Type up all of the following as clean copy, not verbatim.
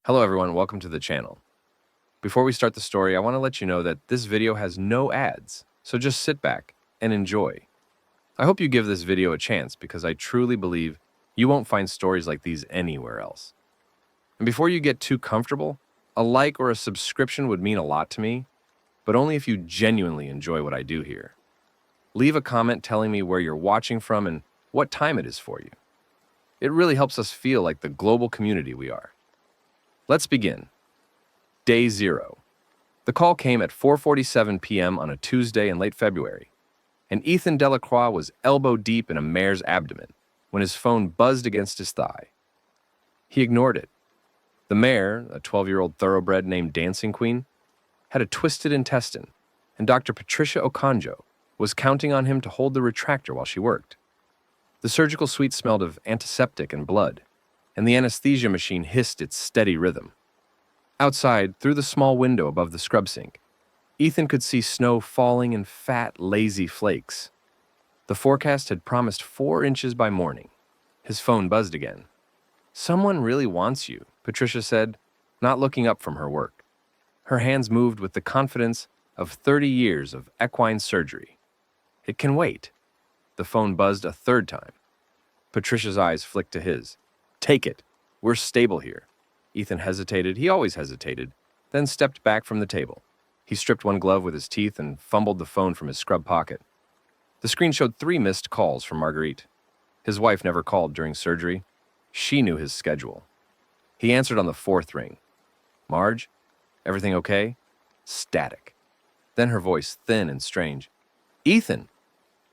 Hello everyone, welcome to the channel. Before we start the story, I want to let you know that this video has no ads, so just sit back and enjoy. I hope you give this video a chance because I truly believe you won't find stories like these anywhere else. And before you get too comfortable, a like or a subscription would mean a lot to me, but only if you genuinely enjoy what I do here. Leave a comment telling me where you're watching from and what time it is for you. It really helps us feel like the global community we are. Let's begin. Day 0. The call came at 4:47 p.m. on a Tuesday in late February, and Ethan Delacroix was elbow deep in a mare's abdomen when his phone buzzed against his thigh. He ignored it. The mare, a 12-year-old thoroughbred named Dancing Queen, had a twisted intestine, and Dr. Patricia Okonjo was counting on him to hold the retractor while she worked. The surgical suite smelled of antiseptic and blood, and the anesthesia machine hissed its steady rhythm. Outside, through the small window above the scrub sink, Ethan could see snow falling in fat, lazy flakes. The forecast had promised 4 inches by morning. His phone buzzed again. "Someone really wants you," Patricia said, not looking up from her work. Her hands moved with the confidence of 30 years of equine surgery. "It can wait." The phone buzzed a third time. Patricia's eyes flicked to his. "Take it. We're stable here." Ethan hesitated. He always hesitated, then stepped back from the table. He stripped one glove with his teeth and fumbled the phone from his scrub pocket. The screen showed 3 missed calls from Marguerite. His wife never called during surgery. She knew his schedule. He answered on the 4th ring. "Marge? Everything okay?" Static. Then her voice, thin and strange. "Ethan!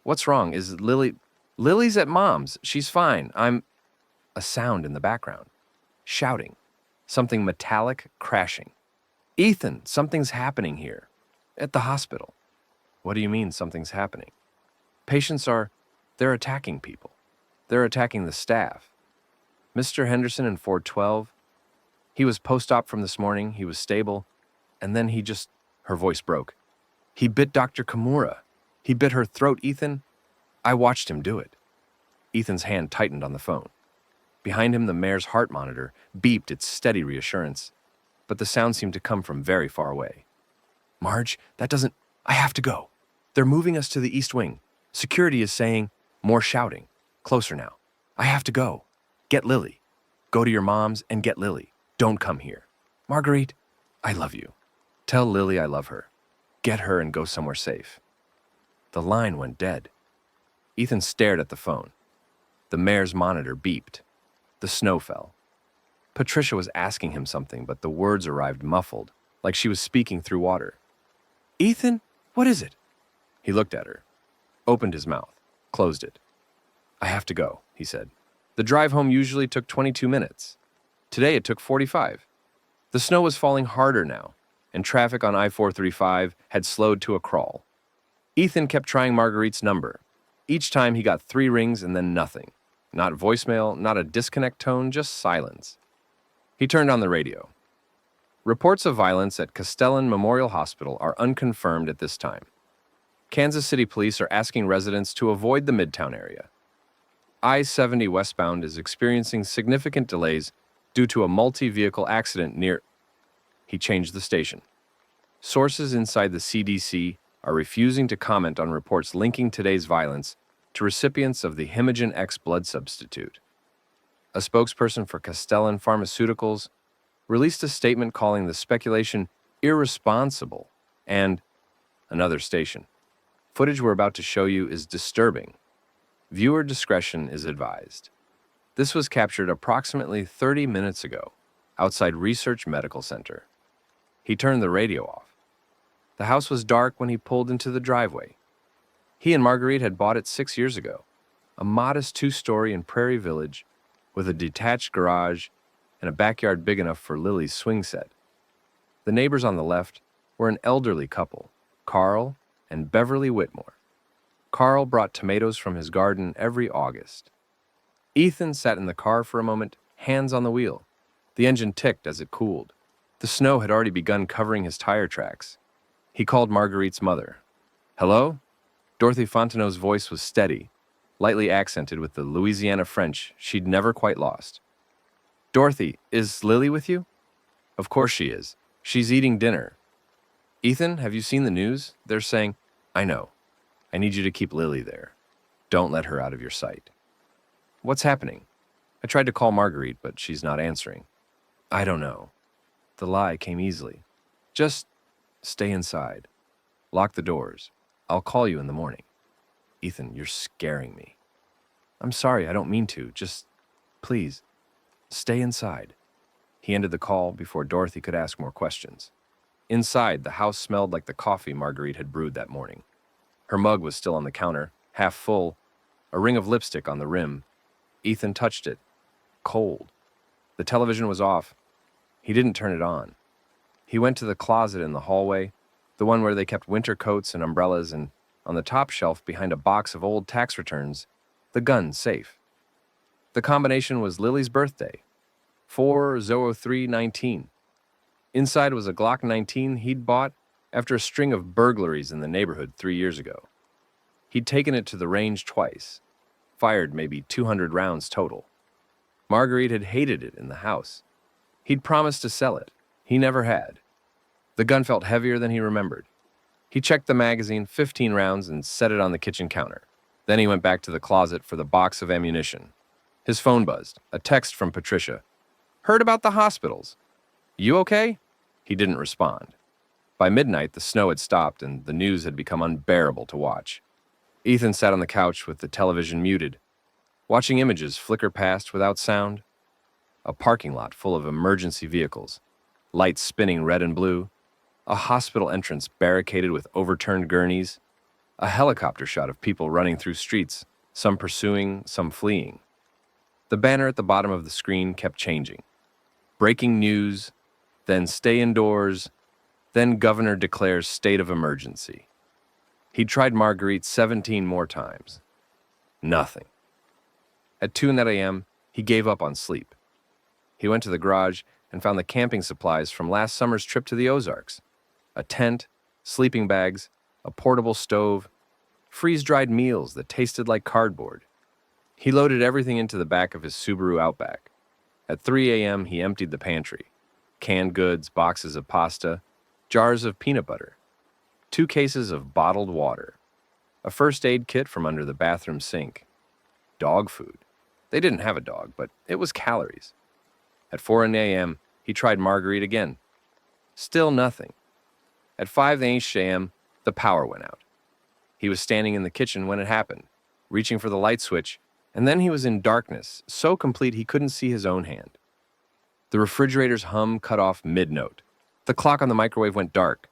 What's wrong? Is Lily... Lily's at Mom's. She's fine. A sound in the background. Shouting. Something metallic crashing. "Ethan, something's happening here. At the hospital." "What do you mean something's happening?" They're attacking people. They're attacking the staff. Mr. Henderson in 412, he was post-op from this morning. He was stable. And then her voice broke. "He bit Dr. Kimura. He bit her throat, Ethan. I watched him do it." Ethan's hand tightened on the phone. Behind him, the mare's heart monitor beeped its steady reassurance, but the sound seemed to come from very far away. "Marge, I have to go. They're moving us to the East Wing. Security is saying, more shouting. Closer now. I have to go. Get Lily. Go to your mom's and get Lily. Don't come here. Marguerite, I love you. Tell Lily I love her. Get her and go somewhere safe." The line went dead. Ethan stared at the phone. The mare's monitor beeped. The snow fell. Patricia was asking him something, but the words arrived muffled, like she was speaking through water. "Ethan, what is it?" He looked at her, opened his mouth, closed it. "I have to go," he said. The drive home usually took 22 minutes. Today it took 45. The snow was falling harder now, and traffic on I-435 had slowed to a crawl. Ethan kept trying Marguerite's number. Each time he got 3 rings and then nothing. Not voicemail, not a disconnect tone, just silence. He turned on the radio. Reports of violence at Castellan Memorial Hospital are unconfirmed at this time. Kansas City police are asking residents to avoid the Midtown area. I-70 westbound is experiencing significant delays due to a multi-vehicle accident near... He changed the station. Sources inside the CDC are refusing to comment on reports linking today's violence to recipients of the Hemagen X blood substitute. A spokesperson for Castellan Pharmaceuticals released a statement calling the speculation irresponsible and another station. Footage we're about to show you is disturbing. Viewer discretion is advised. This was captured approximately 30 minutes ago outside Research Medical Center. He turned the radio off. The house was dark when he pulled into the driveway. He and Marguerite had bought it 6 years ago, a modest 2-story in Prairie Village with a detached garage and a backyard big enough for Lily's swing set. The neighbors on the left were an elderly couple, Carl and Beverly Whitmore. Carl brought tomatoes from his garden every August. Ethan sat in the car for a moment, hands on the wheel. The engine ticked as it cooled. The snow had already begun covering his tire tracks. He called Marguerite's mother. "Hello?" Dorothy Fontenot's voice was steady, lightly accented with the Louisiana French she'd never quite lost. "Dorothy, is Lily with you?" Of course she is. She's eating dinner. Ethan, have you seen the news? They're saying, I know. I need you to keep Lily there. Don't let her out of your sight. What's happening? I tried to call Marguerite, but she's not answering. I don't know. The lie came easily. Just stay inside. Lock the doors. I'll call you in the morning. Ethan, you're scaring me. I'm sorry, I don't mean to. Just, please, stay inside. He ended the call before Dorothy could ask more questions. Inside, the house smelled like the coffee Marguerite had brewed that morning. Her mug was still on the counter, half full, a ring of lipstick on the rim. Ethan touched it. Cold. The television was off. He didn't turn it on. He went to the closet in the hallway, the one where they kept winter coats and umbrellas, and on the top shelf behind a box of old tax returns, the gun safe. The combination was Lily's birthday, 4/03/19. Inside was a Glock 19 he'd bought after a string of burglaries in the neighborhood 3 years ago. He'd taken it to the range twice, fired maybe 200 rounds total. Marguerite had hated it in the house. He'd promised to sell it. He never had. The gun felt heavier than he remembered. He checked the magazine, 15 rounds, and set it on the kitchen counter. Then he went back to the closet for the box of ammunition. His phone buzzed, a text from Patricia. Heard about the hospitals. You okay? He didn't respond. By midnight, the snow had stopped and the news had become unbearable to watch. Ethan sat on the couch with the television muted, watching images flicker past without sound. A parking lot full of emergency vehicles, lights spinning red and blue, a hospital entrance barricaded with overturned gurneys, a helicopter shot of people running through streets, some pursuing, some fleeing. The banner at the bottom of the screen kept changing. Breaking news, then stay indoors, then governor declares state of emergency. He'd tried Marguerite 17 more times. Nothing. At 2 a.m., he gave up on sleep. He went to the garage and found the camping supplies from last summer's trip to the Ozarks. A tent, sleeping bags, a portable stove, freeze-dried meals that tasted like cardboard. He loaded everything into the back of his Subaru Outback. At 3 a.m., he emptied the pantry. Canned goods, boxes of pasta, jars of peanut butter, 2 cases of bottled water, a first aid kit from under the bathroom sink, dog food. They didn't have a dog, but it was calories. At 4 a.m., he tried Marguerite again. Still nothing. At 5 a.m., the power went out. He was standing in the kitchen when it happened, reaching for the light switch, and then he was in darkness, so complete he couldn't see his own hand. The refrigerator's hum cut off mid-note. The clock on the microwave went dark.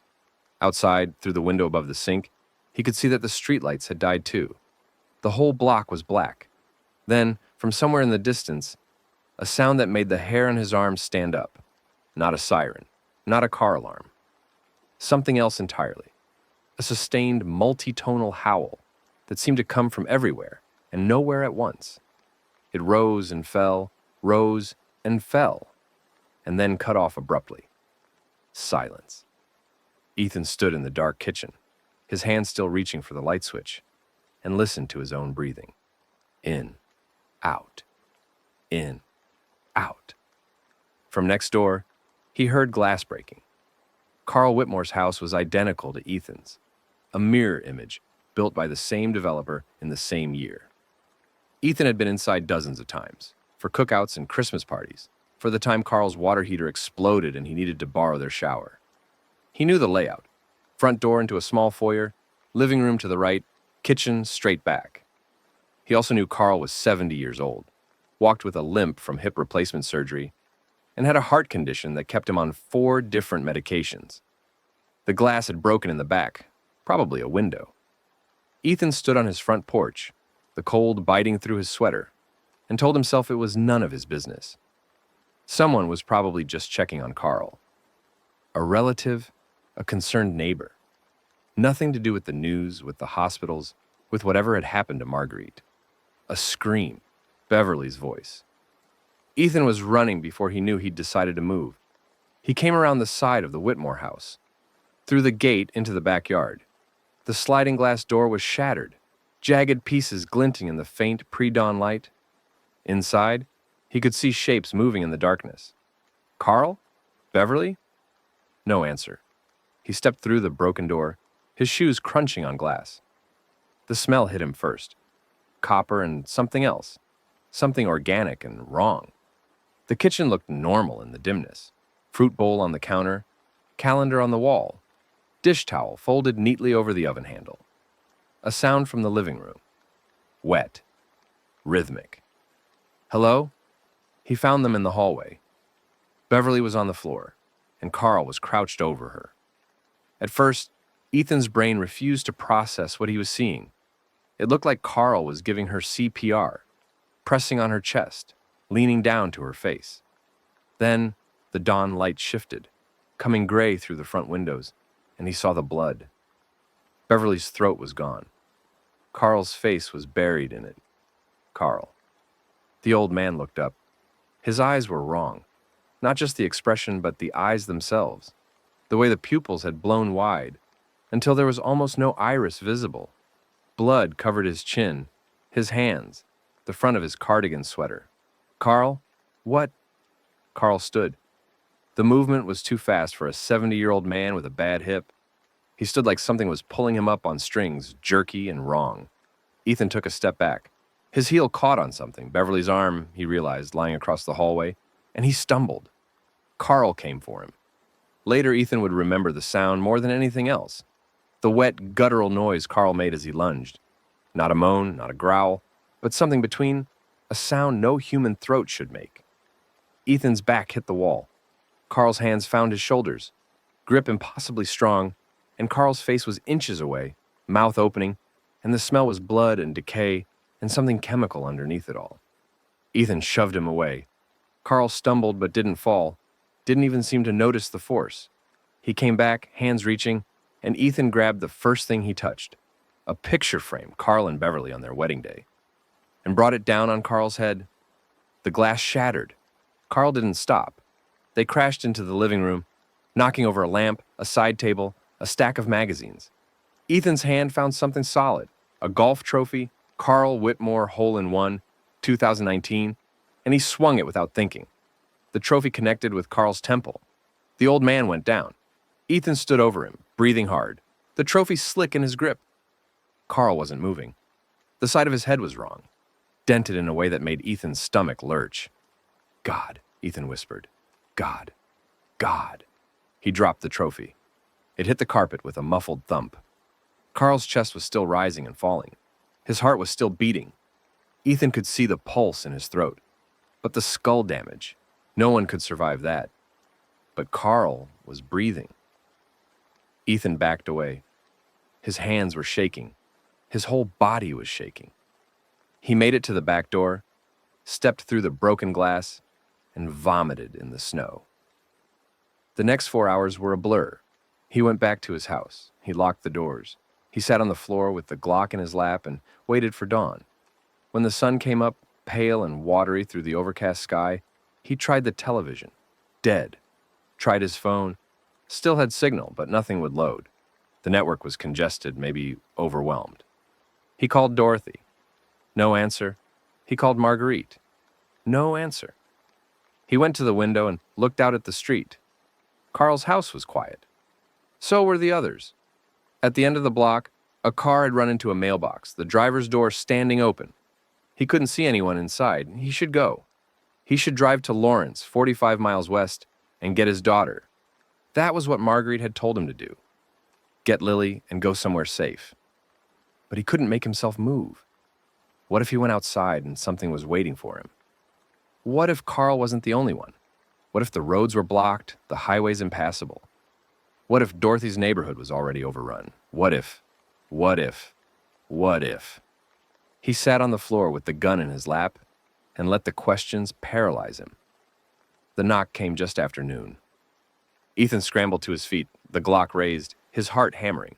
Outside, through the window above the sink, he could see that the streetlights had died too. The whole block was black. Then, from somewhere in the distance, a sound that made the hair on his arms stand up. Not a siren, not a car alarm. Something else entirely. A sustained, multi-tonal howl that seemed to come from everywhere and nowhere at once. It rose and fell, and then cut off abruptly. Silence. Ethan stood in the dark kitchen, his hand still reaching for the light switch, and listened to his own breathing. In, out, in, out. From next door, he heard glass breaking. Carl Whitmore's house was identical to Ethan's, a mirror image built by the same developer in the same year. Ethan had been inside dozens of times, for cookouts and Christmas parties, for the time Carl's water heater exploded and he needed to borrow their shower. He knew the layout. Front door into a small foyer, living room to the right, kitchen straight back. He also knew Carl was 70 years old, walked with a limp from hip replacement surgery, and had a heart condition that kept him on 4 different medications. The glass had broken in the back, probably a window. Ethan stood on his front porch, the cold biting through his sweater, and told himself it was none of his business. Someone was probably just checking on Carl. A relative, a concerned neighbor. Nothing to do with the news, with the hospitals, with whatever had happened to Marguerite. A scream, Beverly's voice. Ethan was running before he knew he'd decided to move. He came around the side of the Whitmore house, through the gate into the backyard. The sliding glass door was shattered, jagged pieces glinting in the faint pre-dawn light. Inside, he could see shapes moving in the darkness. Carl? Beverly? No answer. He stepped through the broken door, his shoes crunching on glass. The smell hit him first. Copper and something else. Something organic and wrong. The kitchen looked normal in the dimness. Fruit bowl on the counter, calendar on the wall, dish towel folded neatly over the oven handle. A sound from the living room. Wet. Rhythmic. Hello? He found them in the hallway. Beverly was on the floor, and Carl was crouched over her. At first, Ethan's brain refused to process what he was seeing. It looked like Carl was giving her CPR, pressing on her chest, leaning down to her face. Then, the dawn light shifted, coming gray through the front windows, and he saw the blood. Beverly's throat was gone. Carl's face was buried in it. Carl. The old man looked up. His eyes were wrong. Not just the expression, but the eyes themselves. The way the pupils had blown wide, until there was almost no iris visible. Blood covered his chin, his hands, the front of his cardigan sweater. Carl? What? Carl stood. The movement was too fast for a 70-year-old man with a bad hip. He stood like something was pulling him up on strings, jerky and wrong. Ethan took a step back. His heel caught on something, Beverly's arm, he realized, lying across the hallway, and he stumbled. Carl came for him. Later, Ethan would remember the sound more than anything else. The wet, guttural noise Carl made as he lunged. Not a moan, not a growl, but something between, a sound no human throat should make. Ethan's back hit the wall. Carl's hands found his shoulders, grip impossibly strong, and Carl's face was inches away, mouth opening, and the smell was blood and decay and something chemical underneath it all. Ethan shoved him away. Carl stumbled but didn't fall, didn't even seem to notice the force. He came back, hands reaching, and Ethan grabbed the first thing he touched, a picture frame Carl and Beverly on their wedding day, and brought it down on Carl's head. The glass shattered. Carl didn't stop. They crashed into the living room, knocking over a lamp, a side table, a stack of magazines. Ethan's hand found something solid, a golf trophy, Carl Whitmore Hole-in-One, 2019, and he swung it without thinking. The trophy connected with Carl's temple. The old man went down. Ethan stood over him, breathing hard, the trophy slick in his grip. Carl wasn't moving. The side of his head was wrong, dented in a way that made Ethan's stomach lurch. God, Ethan whispered. God. God. He dropped the trophy. It hit the carpet with a muffled thump. Carl's chest was still rising and falling. His heart was still beating. Ethan could see the pulse in his throat. But the skull damage, no one could survive that. But Carl was breathing. Ethan backed away. His hands were shaking. His whole body was shaking. He made it to the back door, stepped through the broken glass, and vomited in the snow. The next 4 hours were a blur. He went back to his house. He locked the doors. He sat on the floor with the Glock in his lap and waited for dawn. When the sun came up, pale and watery through the overcast sky, he tried the television. Dead. Tried his phone. Still had signal, but nothing would load. The network was congested, maybe overwhelmed. He called Dorothy. No answer. He called Marguerite. No answer. He went to the window and looked out at the street. Carl's house was quiet. So were the others. At the end of the block, a car had run into a mailbox, the driver's door standing open. He couldn't see anyone inside. He should go. He should drive to Lawrence, 45 miles west, and get his daughter. That was what Marguerite had told him to do. Get Lily and go somewhere safe. But he couldn't make himself move. What if he went outside and something was waiting for him? What if Carl wasn't the only one? What if the roads were blocked, the highways impassable? What if Dorothy's neighborhood was already overrun? What if? He sat on the floor with the gun in his lap and let the questions paralyze him. The knock came just after noon. Ethan scrambled to his feet, the Glock raised, his heart hammering.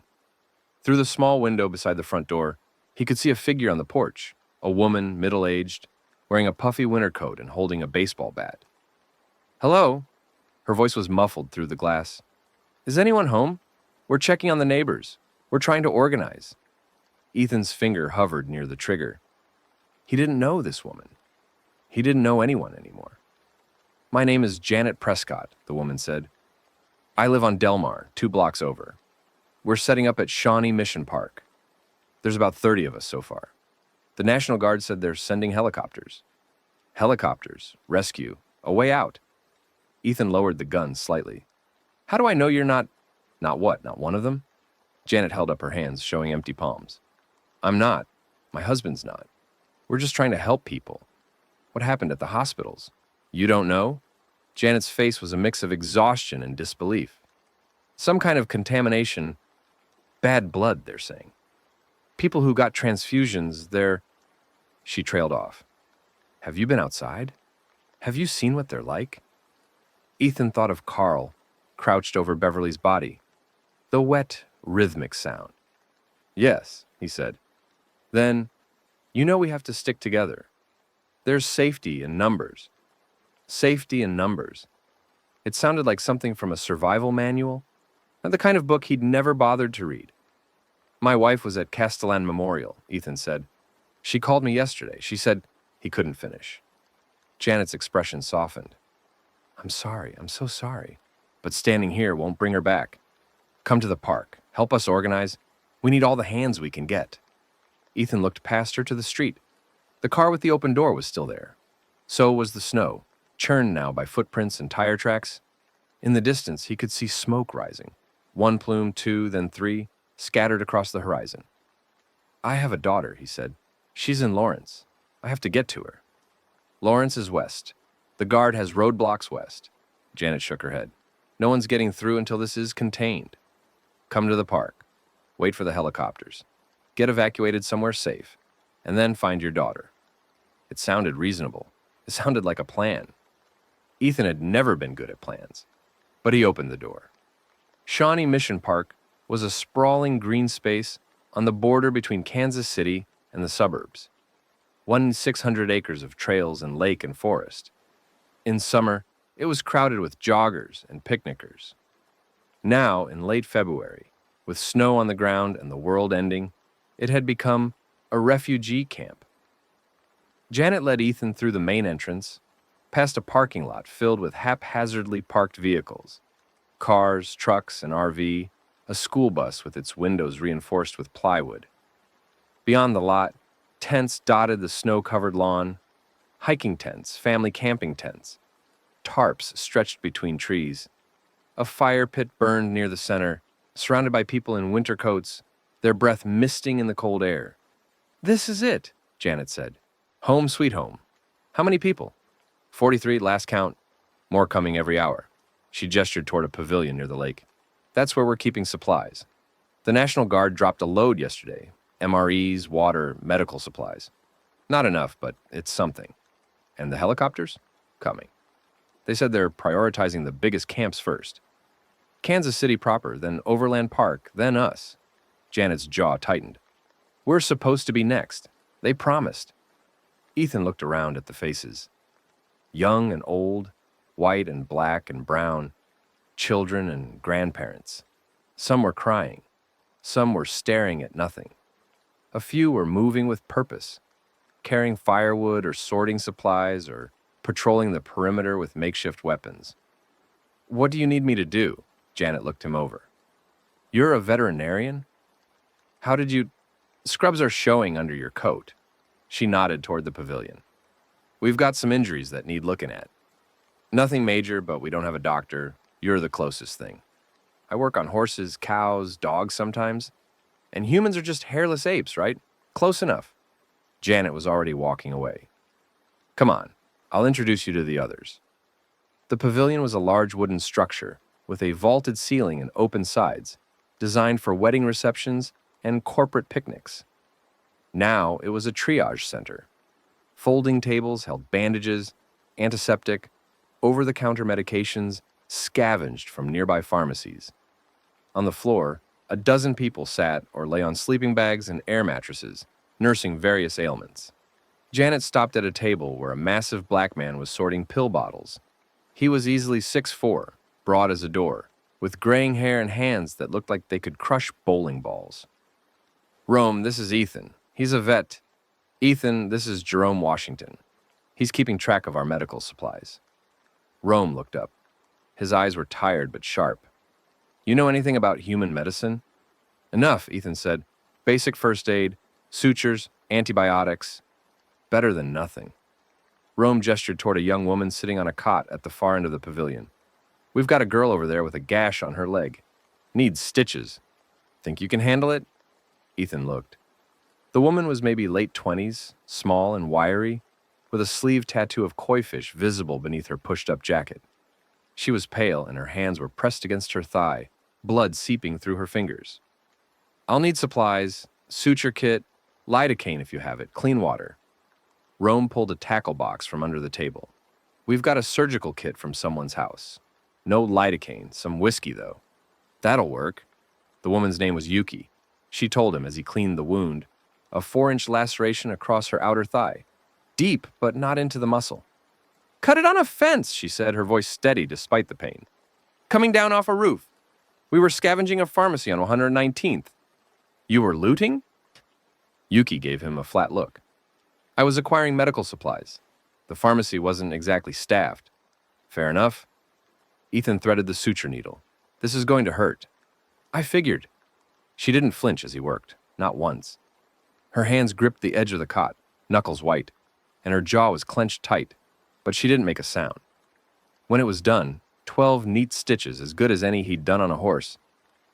Through the small window beside the front door, he could see a figure on the porch, a woman, middle-aged, wearing a puffy winter coat and holding a baseball bat. Hello? Her voice was muffled through the glass. Is anyone home? We're checking on the neighbors. We're trying to organize. Ethan's finger hovered near the trigger. He didn't know this woman. He didn't know anyone anymore. My name is Janet Prescott, the woman said. I live on Delmar, 2 blocks over. We're setting up at Shawnee Mission Park. There's about 30 of us so far. The National Guard said they're sending helicopters. Helicopters, rescue, a way out. Ethan lowered the gun slightly. How do I know you're not... Not what, not one of them? Janet held up her hands, showing empty palms. I'm not. My husband's not. We're just trying to help people. What happened at the hospitals? You don't know? Janet's face was a mix of exhaustion and disbelief. Some kind of contamination. Bad blood, they're saying. People who got transfusions, they're... She trailed off. Have you been outside? Have you seen what they're like? Ethan thought of Carl, crouched over Beverly's body. The wet, rhythmic sound. Yes, he said. Then, you know we have to stick together. There's safety in numbers. Safety in numbers. It sounded like something from a survival manual, and the kind of book he'd never bothered to read. My wife was at Castellan Memorial, Ethan said. She called me yesterday. She said he couldn't finish. Janet's expression softened. I'm sorry, I'm so sorry. But standing here won't bring her back. Come to the park. Help us organize. We need all the hands we can get. Ethan looked past her to the street. The car with the open door was still there. So was the snow, churned now by footprints and tire tracks. In the distance, he could see smoke rising. 1 plume, 2, then 3, scattered across the horizon. I have a daughter, he said. She's in Lawrence. I have to get to her. Lawrence is west. The guard has roadblocks west. Janet shook her head. No one's getting through until this is contained. Come to the park. Wait for the helicopters. Get evacuated somewhere safe. And then find your daughter. It sounded reasonable. It sounded like a plan. Ethan had never been good at plans. But he opened the door. Shawnee Mission Park was a sprawling green space on the border between Kansas City and the suburbs. 600 acres of trails and lake and forest. In summer, it was crowded with joggers and picnickers. Now, in late February, with snow on the ground and the world ending, it had become a refugee camp. Janet led Ethan through the main entrance, past a parking lot filled with haphazardly parked vehicles. Cars, trucks, an RV, a school bus with its windows reinforced with plywood. Beyond the lot, tents dotted the snow-covered lawn, hiking tents, family camping tents, tarps stretched between trees. A fire pit burned near the center, surrounded by people in winter coats, their breath misting in the cold air. This is it, Janet said. Home sweet home. How many people? 43, last count. More coming every hour. She gestured toward a pavilion near the lake. That's where we're keeping supplies. The National Guard dropped a load yesterday. MREs, water, medical supplies. Not enough, but it's something. And the helicopters? Coming. They said they're prioritizing the biggest camps first. Kansas City proper, then Overland Park, then us. Janet's jaw tightened. We're supposed to be next. They promised. Ethan looked around at the faces. Young and old, white and black and brown, children and grandparents. Some were crying. Some were staring at nothing. A few were moving with purpose, carrying firewood or sorting supplies or patrolling the perimeter with makeshift weapons. What do you need me to do? Janet looked him over. You're a veterinarian? How did you... Scrubs are showing under your coat. She nodded toward the pavilion. We've got some injuries that need looking at. Nothing major, but we don't have a doctor. You're the closest thing. I work on horses, cows, dogs sometimes. And humans are just hairless apes, right? Close enough. Janet was already walking away. Come on, I'll introduce you to the others. The pavilion was a large wooden structure with a vaulted ceiling and open sides, designed for wedding receptions and corporate picnics. Now it was a triage center. Folding tables held bandages, antiseptic, over-the-counter medications scavenged from nearby pharmacies. On the floor, a dozen people sat or lay on sleeping bags and air mattresses, nursing various ailments. Janet stopped at a table where a massive black man was sorting pill bottles. He was easily 6'4", broad as a door, with graying hair and hands that looked like they could crush bowling balls. Rome, this is Ethan. He's a vet. Ethan, this is Jerome Washington. He's keeping track of our medical supplies. Rome looked up. His eyes were tired but sharp. You know anything about human medicine? Enough, Ethan said. Basic first aid, sutures, antibiotics. Better than nothing. Rome gestured toward a young woman sitting on a cot at the far end of the pavilion. We've got a girl over there with a gash on her leg. Needs stitches. Think you can handle it? Ethan looked. The woman was maybe late 20s, small and wiry, with a sleeve tattoo of koi fish visible beneath her pushed-up jacket. She was pale and her hands were pressed against her thigh, blood seeping through her fingers. I'll need supplies, suture kit, lidocaine if you have it, clean water. Rome pulled a tackle box from under the table. We've got a surgical kit from someone's house. No lidocaine, some whiskey though. That'll work. The woman's name was Yuki. She told him as he cleaned the wound, a 4-inch laceration across her outer thigh. Deep, but not into the muscle. Cut it on a fence, she said, her voice steady despite the pain. Coming down off a roof. We were scavenging a pharmacy on 119th. You were looting? Yuki gave him a flat look. I was acquiring medical supplies. The pharmacy wasn't exactly staffed. Fair enough. Ethan threaded the suture needle. This is going to hurt. I figured. She didn't flinch as he worked, not once. Her hands gripped the edge of the cot, knuckles white, and her jaw was clenched tight, but she didn't make a sound. When it was done, 12 neat stitches, as good as any he'd done on a horse,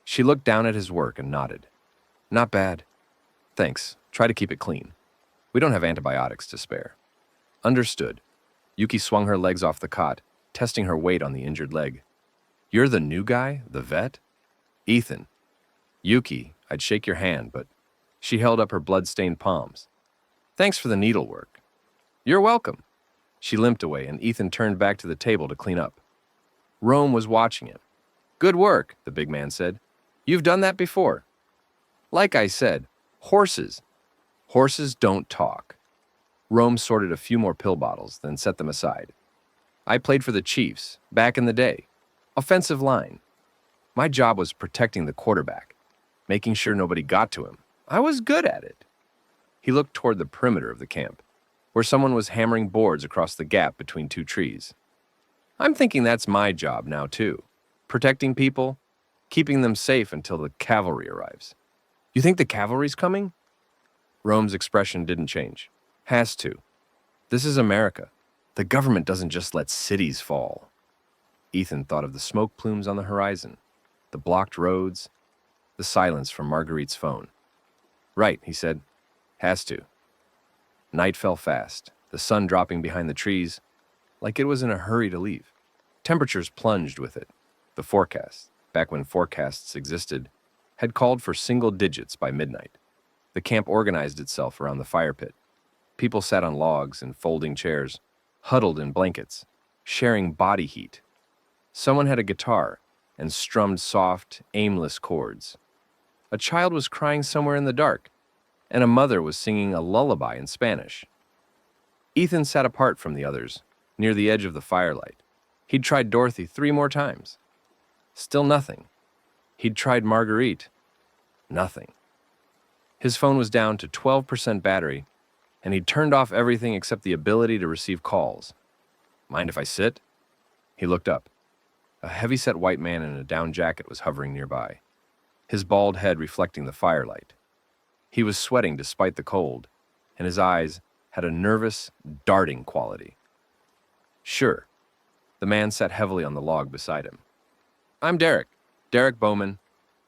she looked down at his work and nodded. Not bad. Thanks. Try to keep it clean. We don't have antibiotics to spare. Understood. Yuki swung her legs off the cot, testing her weight on the injured leg. You're the new guy? The vet? Ethan. Yuki, I'd shake your hand, but she held up her blood-stained palms. Thanks for the needlework. You're welcome. She limped away, and Ethan turned back to the table to clean up. Rome was watching him. Good work, the big man said. You've done that before. Like I said, horses. Horses don't talk. Rome sorted a few more pill bottles, then set them aside. I played for the Chiefs, back in the day. Offensive line. My job was protecting the quarterback, making sure nobody got to him. I was good at it. He looked toward the perimeter of the camp, where someone was hammering boards across the gap between two trees. I'm thinking that's my job now, too. Protecting people, keeping them safe until the cavalry arrives. You think the cavalry's coming? Rome's expression didn't change. Has to. This is America. The government doesn't just let cities fall. Ethan thought of the smoke plumes on the horizon, the blocked roads, the silence from Marguerite's phone. Right, he said. Has to. Night fell fast, the sun dropping behind the trees, like it was in a hurry to leave. Temperatures plunged with it. The forecast, back when forecasts existed, had called for single digits by midnight. The camp organized itself around the fire pit. People sat on logs and folding chairs, huddled in blankets, sharing body heat. Someone had a guitar and strummed soft, aimless chords. A child was crying somewhere in the dark, and a mother was singing a lullaby in Spanish. Ethan sat apart from the others, near the edge of the firelight. He'd tried Dorothy 3 more times. Still nothing. He'd tried Marguerite. Nothing. His phone was down to 12% battery, and he'd turned off everything except the ability to receive calls. Mind if I sit? He looked up. A heavy-set white man in a down jacket was hovering nearby, his bald head reflecting the firelight. He was sweating despite the cold, and his eyes had a nervous, darting quality. Sure. The man sat heavily on the log beside him. I'm Derek Bowman.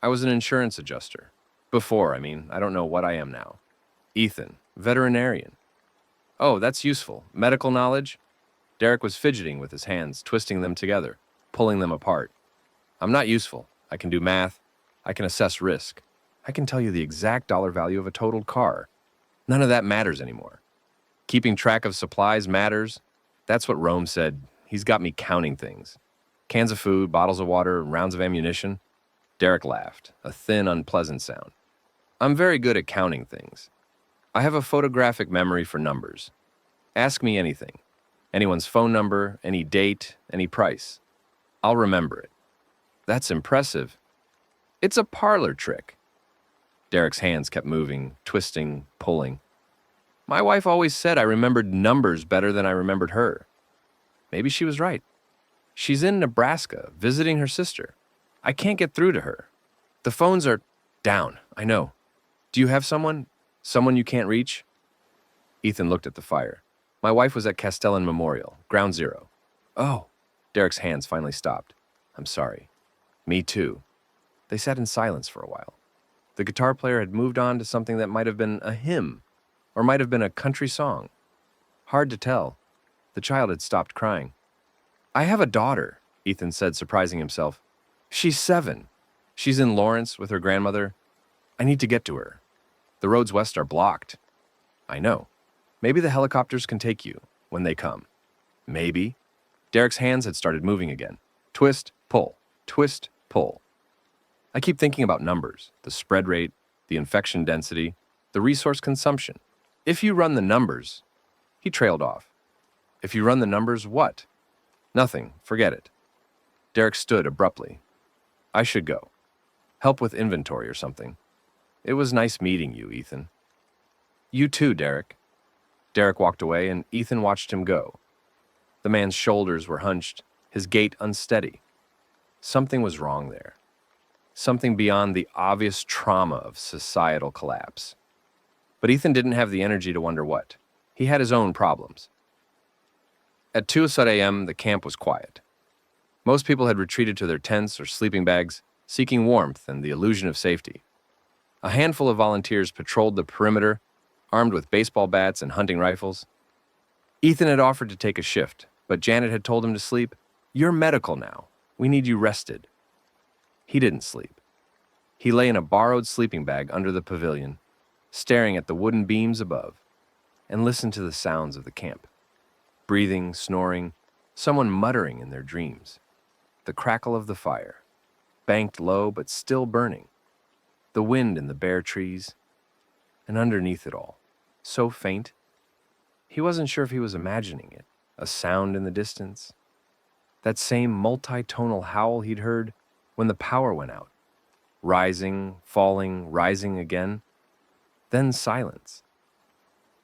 I was an insurance adjuster. Before, I don't know what I am now. Ethan, veterinarian. Oh, that's useful. Medical knowledge? Derek was fidgeting with his hands, twisting them together, pulling them apart. I'm not useful. I can do math. I can assess risk. I can tell you the exact dollar value of a totaled car. None of that matters anymore. Keeping track of supplies matters. That's what Rome said. He's got me counting things. Cans of food, bottles of water, rounds of ammunition. Derek laughed, a thin, unpleasant sound. I'm very good at counting things. I have a photographic memory for numbers. Ask me anything. Anyone's phone number, any date, any price. I'll remember it. That's impressive. It's a parlor trick. Derek's hands kept moving, twisting, pulling. My wife always said I remembered numbers better than I remembered her. Maybe she was right. She's in Nebraska, visiting her sister. I can't get through to her. The phones are down, I know. Do you have someone? Someone you can't reach? Ethan looked at the fire. My wife was at Castellan Memorial, Ground Zero. Oh. Derek's hands finally stopped. I'm sorry. Me too. They sat in silence for a while. The guitar player had moved on to something that might have been a hymn, or might have been a country song. Hard to tell. The child had stopped crying. I have a daughter, Ethan said, surprising himself. She's 7. She's in Lawrence with her grandmother. I need to get to her. The roads west are blocked. I know. Maybe the helicopters can take you when they come. Maybe. Derek's hands had started moving again. Twist, pull, twist, pull. I keep thinking about numbers, the spread rate, the infection density, the resource consumption. If you run the numbers, he trailed off. If you run the numbers, what? Nothing, forget it. Derek stood abruptly. I should go. Help with inventory or something. It was nice meeting you, Ethan. You too, Derek. Derek walked away and Ethan watched him go. The man's shoulders were hunched, his gait unsteady. Something was wrong there. Something beyond the obvious trauma of societal collapse. But Ethan didn't have the energy to wonder what. He had his own problems. At 2 a.m., the camp was quiet. Most people had retreated to their tents or sleeping bags, seeking warmth and the illusion of safety. A handful of volunteers patrolled the perimeter, armed with baseball bats and hunting rifles. Ethan had offered to take a shift, but Janet had told him to sleep. You're medical now. We need you rested. He didn't sleep. He lay in a borrowed sleeping bag under the pavilion, staring at the wooden beams above, and listened to the sounds of the camp. Breathing, snoring, someone muttering in their dreams. The crackle of the fire, banked low but still burning. The wind in the bare trees, and underneath it all, so faint, he wasn't sure if he was imagining it, a sound in the distance. That same multi-tonal howl he'd heard when the power went out. Rising, falling, rising again. Then silence.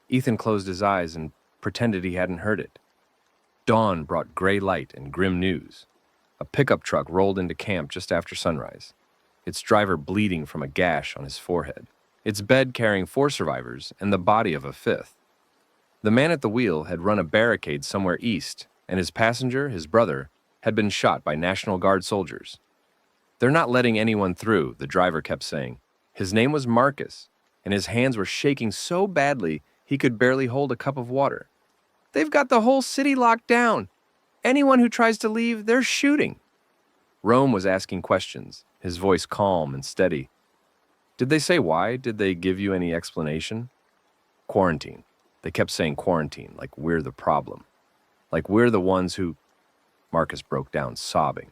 Ethan closed his eyes and pretended he hadn't heard it. Dawn brought gray light and grim news. A pickup truck rolled into camp just after sunrise, its driver bleeding from a gash on his forehead, its bed carrying 4 survivors and the body of a 5th. The man at the wheel had run a barricade somewhere east, and his passenger, his brother, had been shot by National Guard soldiers. They're not letting anyone through, the driver kept saying. His name was Marcus, and his hands were shaking so badly he could barely hold a cup of water. They've got the whole city locked down. Anyone who tries to leave, they're shooting. Rome was asking questions, his voice calm and steady. Did they say why? Did they give you any explanation? Quarantine. They kept saying quarantine, like we're the problem. Like we're the ones who... Marcus broke down, sobbing.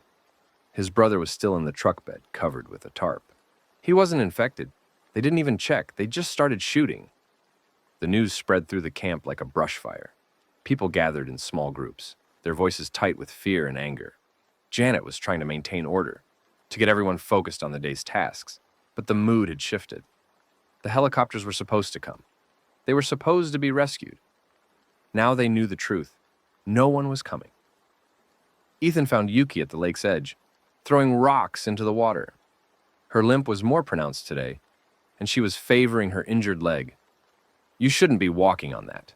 His brother was still in the truck bed, covered with a tarp. He wasn't infected. They didn't even check. They just started shooting. The news spread through the camp like a brush fire. People gathered in small groups, their voices tight with fear and anger. Janet was trying to maintain order, to get everyone focused on the day's tasks, but the mood had shifted. The helicopters were supposed to come. They were supposed to be rescued. Now they knew the truth. No one was coming. Ethan found Yuki at the lake's edge, throwing rocks into the water. Her limp was more pronounced today, and she was favoring her injured leg. You shouldn't be walking on that.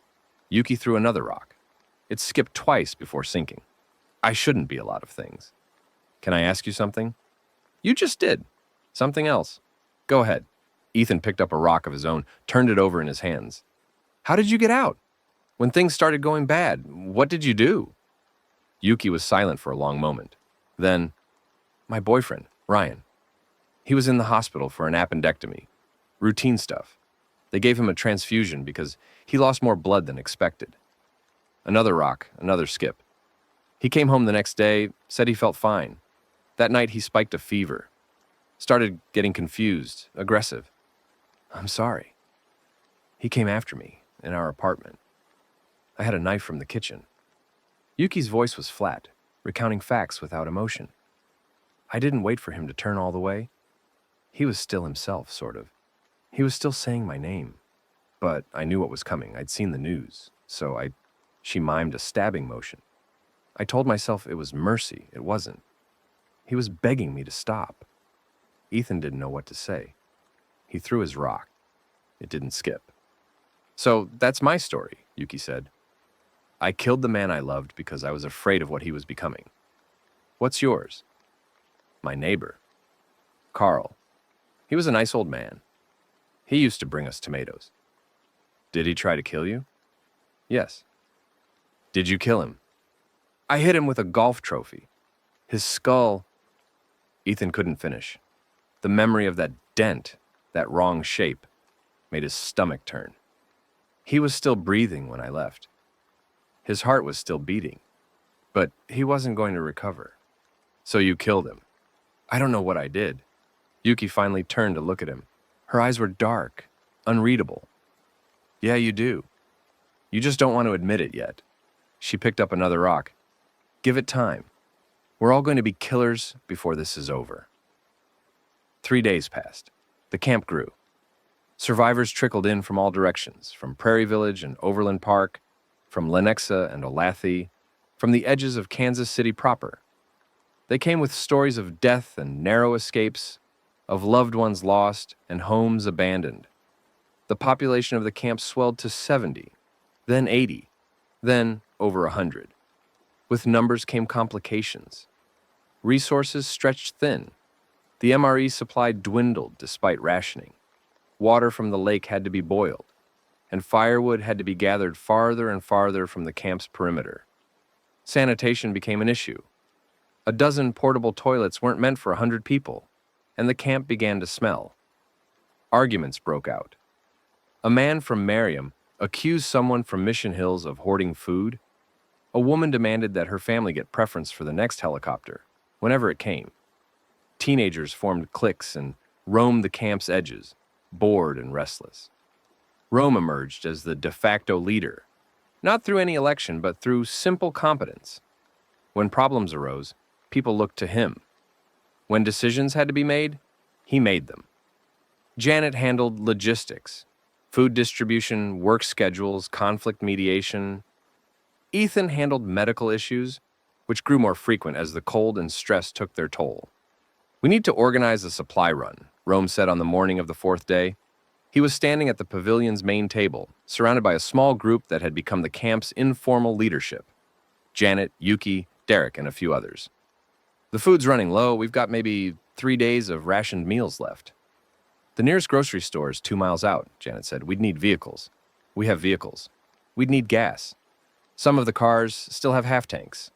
Yuki threw another rock. It skipped twice before sinking. I shouldn't be a lot of things. Can I ask you something? You just did. Something else. Go ahead. Ethan picked up a rock of his own, turned it over in his hands. How did you get out? When things started going bad, what did you do? Yuki was silent for a long moment. Then, my boyfriend, Ryan. He was in the hospital for an appendectomy. Routine stuff. They gave him a transfusion because he lost more blood than expected. Another rock, another skip. He came home the next day, said he felt fine. That night he spiked a fever. Started getting confused, aggressive. I'm sorry. He came after me in our apartment. I had a knife from the kitchen. Yuki's voice was flat, recounting facts without emotion. I didn't wait for him to turn all the way. He was still himself, sort of. He was still saying my name. But I knew what was coming. I'd seen the news, so she mimed a stabbing motion. I told myself it was mercy. It wasn't. He was begging me to stop. Ethan didn't know what to say. He threw his rock. It didn't skip. So that's my story, Yuki said. I killed the man I loved because I was afraid of what he was becoming. What's yours? My neighbor, Carl. He was a nice old man. He used to bring us tomatoes. Did he try to kill you? Yes. Did you kill him? I hit him with a golf trophy. His skull... Ethan couldn't finish. The memory of that dent, that wrong shape, made his stomach turn. He was still breathing when I left. His heart was still beating, but he wasn't going to recover. So you killed him. I don't know what I did. Yuki finally turned to look at him. Her eyes were dark, unreadable. Yeah, you do. You just don't want to admit it yet. She picked up another rock. Give it time. We're all going to be killers before this is over. 3 days passed. The camp grew. Survivors trickled in from all directions, from Prairie Village and Overland Park, from Lenexa and Olathe, from the edges of Kansas City proper. They came with stories of death and narrow escapes, of loved ones lost and homes abandoned. The population of the camp swelled to 70, then 80, then over 100. With numbers came complications. Resources stretched thin. The MRE supply dwindled despite rationing. Water from the lake had to be boiled, and firewood had to be gathered farther and farther from the camp's perimeter. Sanitation became an issue. A dozen portable toilets weren't meant for 100 people, and the camp began to smell. Arguments broke out. A man from Merriam accused someone from Mission Hills of hoarding food. A woman demanded that her family get preference for the next helicopter, whenever it came. Teenagers formed cliques and roamed the camp's edges, bored and restless. Rome emerged as the de facto leader, not through any election, but through simple competence. When problems arose, people looked to him. When decisions had to be made, he made them. Janet handled logistics, food distribution, work schedules, conflict mediation. Ethan handled medical issues, which grew more frequent as the cold and stress took their toll. We need to organize a supply run, Rome said on the morning of the 4th day. He was standing at the pavilion's main table, surrounded by a small group that had become the camp's informal leadership. Janet, Yuki, Derek, and a few others. The food's running low. We've got maybe 3 days of rationed meals left. The nearest grocery store is 2 miles out, Janet said. We'd need vehicles. We have vehicles. We'd need gas. Some of the cars still have half tanks.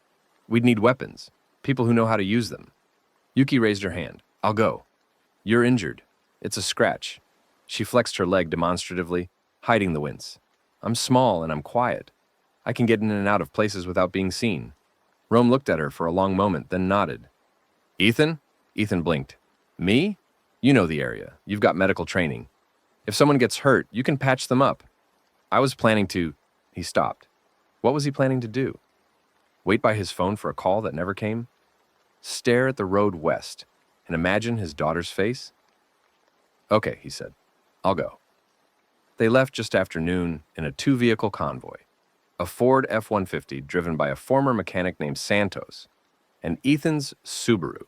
We'd need weapons, people who know how to use them. Yuki raised her hand. I'll go. You're injured. It's a scratch. She flexed her leg demonstratively, hiding the wince. I'm small and I'm quiet. I can get in and out of places without being seen. Rome looked at her for a long moment, then nodded. Ethan? Ethan blinked. Me? You know the area. You've got medical training. If someone gets hurt, you can patch them up. I was planning to... He stopped. What was he planning to do? Wait by his phone for a call that never came? Stare at the road west and imagine his daughter's face? Okay, he said. I'll go. They left just after noon in a 2-vehicle convoy, a Ford F-150 driven by a former mechanic named Santos, and Ethan's Subaru.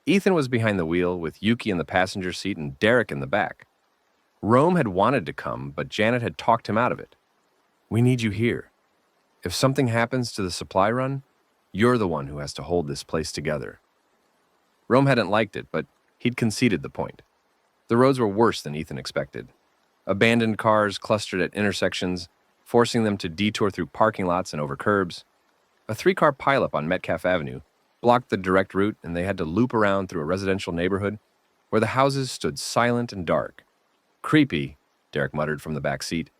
Ethan was behind the wheel with Yuki in the passenger seat and Derek in the back. Rome had wanted to come, but Janet had talked him out of it. We need you here. If something happens to the supply run, you're the one who has to hold this place together. Rome hadn't liked it, but he'd conceded the point. The roads were worse than Ethan expected. Abandoned cars clustered at intersections, forcing them to detour through parking lots and over curbs. A 3-car pileup on Metcalf Avenue blocked the direct route, and they had to loop around through a residential neighborhood where the houses stood silent and dark. Creepy, Derek muttered from the back seat.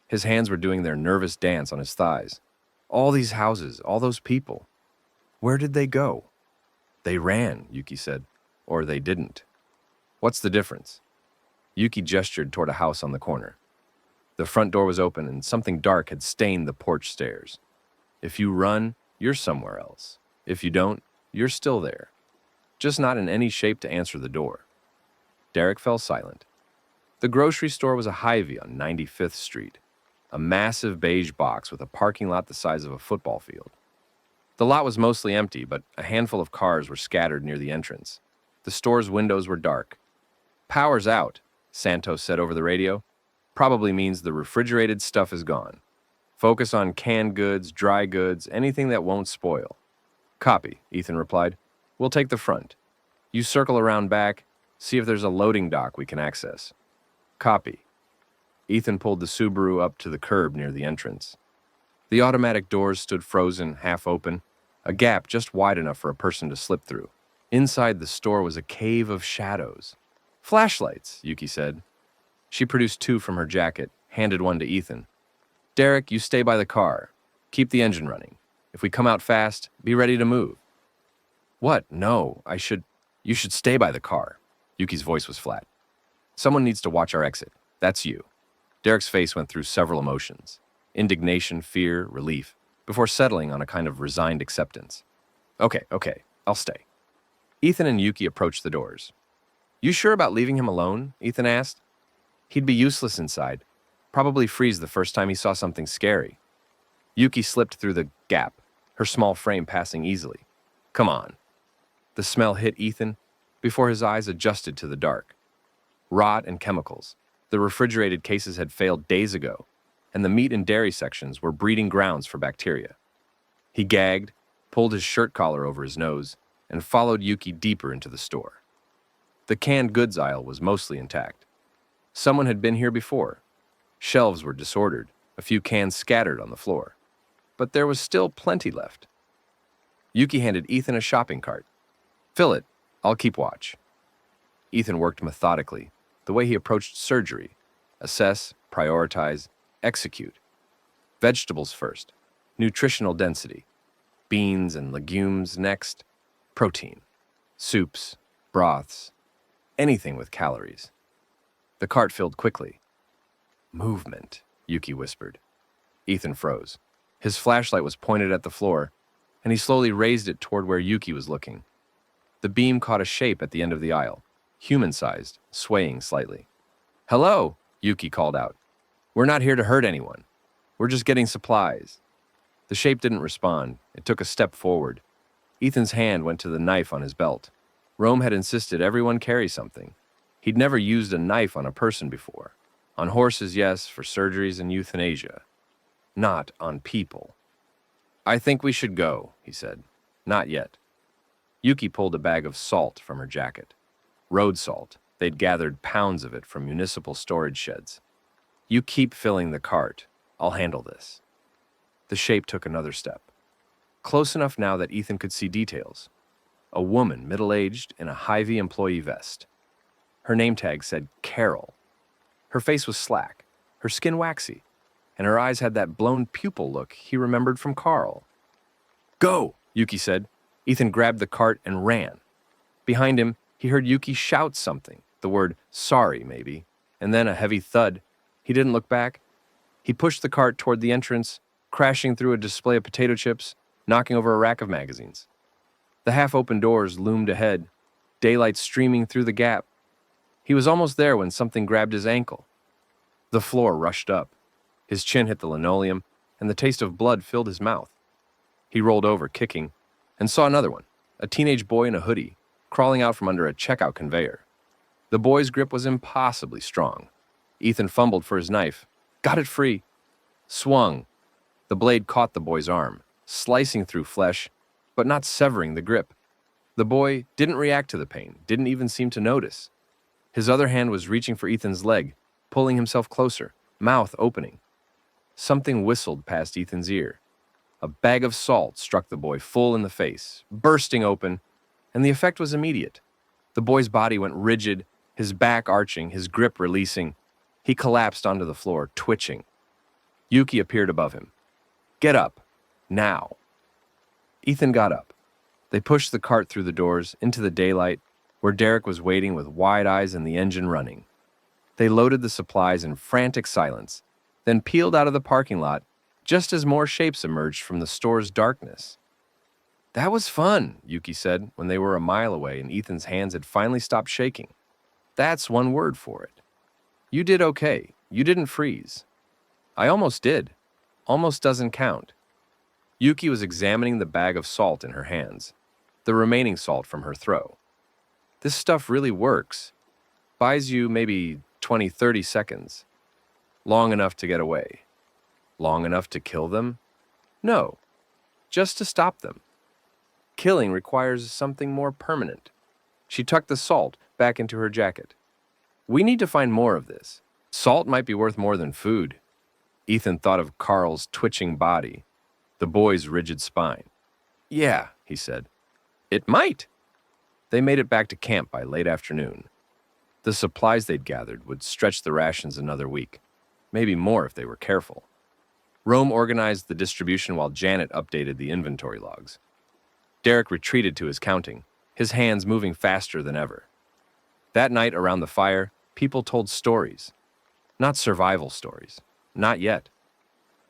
His hands were doing their nervous dance on his thighs. All these houses, all those people. Where did they go? They ran, Yuki said. Or they didn't. What's the difference? Yuki gestured toward a house on the corner. The front door was open and something dark had stained the porch stairs. If you run, you're somewhere else. If you don't, you're still there. Just not in any shape to answer the door. Derek fell silent. The grocery store was a Hy-Vee on 95th Street, a massive beige box with a parking lot the size of a football field. The lot was mostly empty, but a handful of cars were scattered near the entrance. The store's windows were dark. "Power's out," Santos said over the radio. "Probably means the refrigerated stuff is gone. Focus on canned goods, dry goods, anything that won't spoil." "Copy," Ethan replied. "We'll take the front. You circle around back, see if there's a loading dock we can access." "Copy." Ethan pulled the Subaru up to the curb near the entrance. The automatic doors stood frozen, half open, a gap just wide enough for a person to slip through. Inside the store was a cave of shadows. "Flashlights," Yuki said. She produced 2 from her jacket, handed one to Ethan. "Derek, you stay by the car. Keep the engine running. If we come out fast, be ready to move." "What? No, you should stay by the car." Yuki's voice was flat. "Someone needs to watch our exit. That's you." Derek's face went through several emotions: indignation, fear, relief, before settling on a kind of resigned acceptance. Okay, I'll stay." Ethan and Yuki approached the doors. "You sure about leaving him alone?" Ethan asked. "He'd be useless inside. Probably freeze the first time he saw something scary." Yuki slipped through the gap, her small frame passing easily. "Come on." The smell hit Ethan before his eyes adjusted to the dark. Rot and chemicals. The refrigerated cases had failed days ago, and the meat and dairy sections were breeding grounds for bacteria. He gagged, pulled his shirt collar over his nose, and followed Yuki deeper into the store. The canned goods aisle was mostly intact. Someone had been here before. Shelves were disordered, a few cans scattered on the floor. But there was still plenty left. Yuki handed Ethan a shopping cart. "Fill it. I'll keep watch." Ethan worked methodically, the way he approached surgery: assess, prioritize, execute. Vegetables first, nutritional density. Beans and legumes next, protein. Soups, broths, anything with calories. The cart filled quickly. "Movement," Yuki whispered. Ethan froze. His flashlight was pointed at the floor, and he slowly raised it toward where Yuki was looking. The beam caught a shape at the end of the aisle, human-sized, swaying slightly. "Hello," Yuki called out. "We're not here to hurt anyone. We're just getting supplies." The shape didn't respond. It took a step forward. Ethan's hand went to the knife on his belt. Rome had insisted everyone carry something. He'd never used a knife on a person before. On horses, yes, for surgeries and euthanasia. Not on people. "I think we should go," he said. "Not yet." Yuki pulled a bag of salt from her jacket. Road salt. They'd gathered pounds of it from municipal storage sheds. "You keep filling the cart. I'll handle this." The shape took another step. Close enough now that Ethan could see details. A woman, middle-aged, in a Hy-Vee employee vest. Her name tag said Carol. Her face was slack, her skin waxy, and her eyes had that blown pupil look he remembered from Carl. "Go," Yuki said. Ethan grabbed the cart and ran. Behind him, he heard Yuki shout something, the word "sorry," maybe, and then a heavy thud. He didn't look back. He pushed the cart toward the entrance, crashing through a display of potato chips, knocking over a rack of magazines. The half-open doors loomed ahead, daylight streaming through the gap. He was almost there when something grabbed his ankle. The floor rushed up. His chin hit the linoleum, and the taste of blood filled his mouth. He rolled over, kicking, and saw another one, a teenage boy in a hoodie, crawling out from under a checkout conveyor. The boy's grip was impossibly strong. Ethan fumbled for his knife, got it free, swung. The blade caught the boy's arm, slicing through flesh, but not severing the grip. The boy didn't react to the pain, didn't even seem to notice. His other hand was reaching for Ethan's leg, pulling himself closer, mouth opening. Something whistled past Ethan's ear. A bag of salt struck the boy full in the face, bursting open, and the effect was immediate. The boy's body went rigid, his back arching, his grip releasing. He collapsed onto the floor, twitching. Yuki appeared above him. "Get up. Now." Ethan got up. They pushed the cart through the doors, into the daylight, where Derek was waiting with wide eyes and the engine running. They loaded the supplies in frantic silence, then peeled out of the parking lot just as more shapes emerged from the store's darkness. "That was fun," Yuki said when they were a mile away and Ethan's hands had finally stopped shaking. "That's one word for it. You did okay. You didn't freeze." "I almost did. Almost doesn't count." Yuki was examining the bag of salt in her hands, the remaining salt from her throw. This stuff really works. Buys you maybe 20, 30 seconds. Long enough to get away. Long enough to kill them? No, just to stop them. Killing requires something more permanent. She tucked the salt back into her jacket. We need to find more of this. Salt might be worth more than food. Ethan thought of Carl's twitching body, the boy's rigid spine. Yeah, he said. It might. They made it back to camp by late afternoon. The supplies they'd gathered would stretch the rations another week, maybe more if they were careful. Rome organized the distribution while Janet updated the inventory logs. Derek retreated to his counting, his hands moving faster than ever. That night around the fire, people told stories. Not survival stories. Not yet.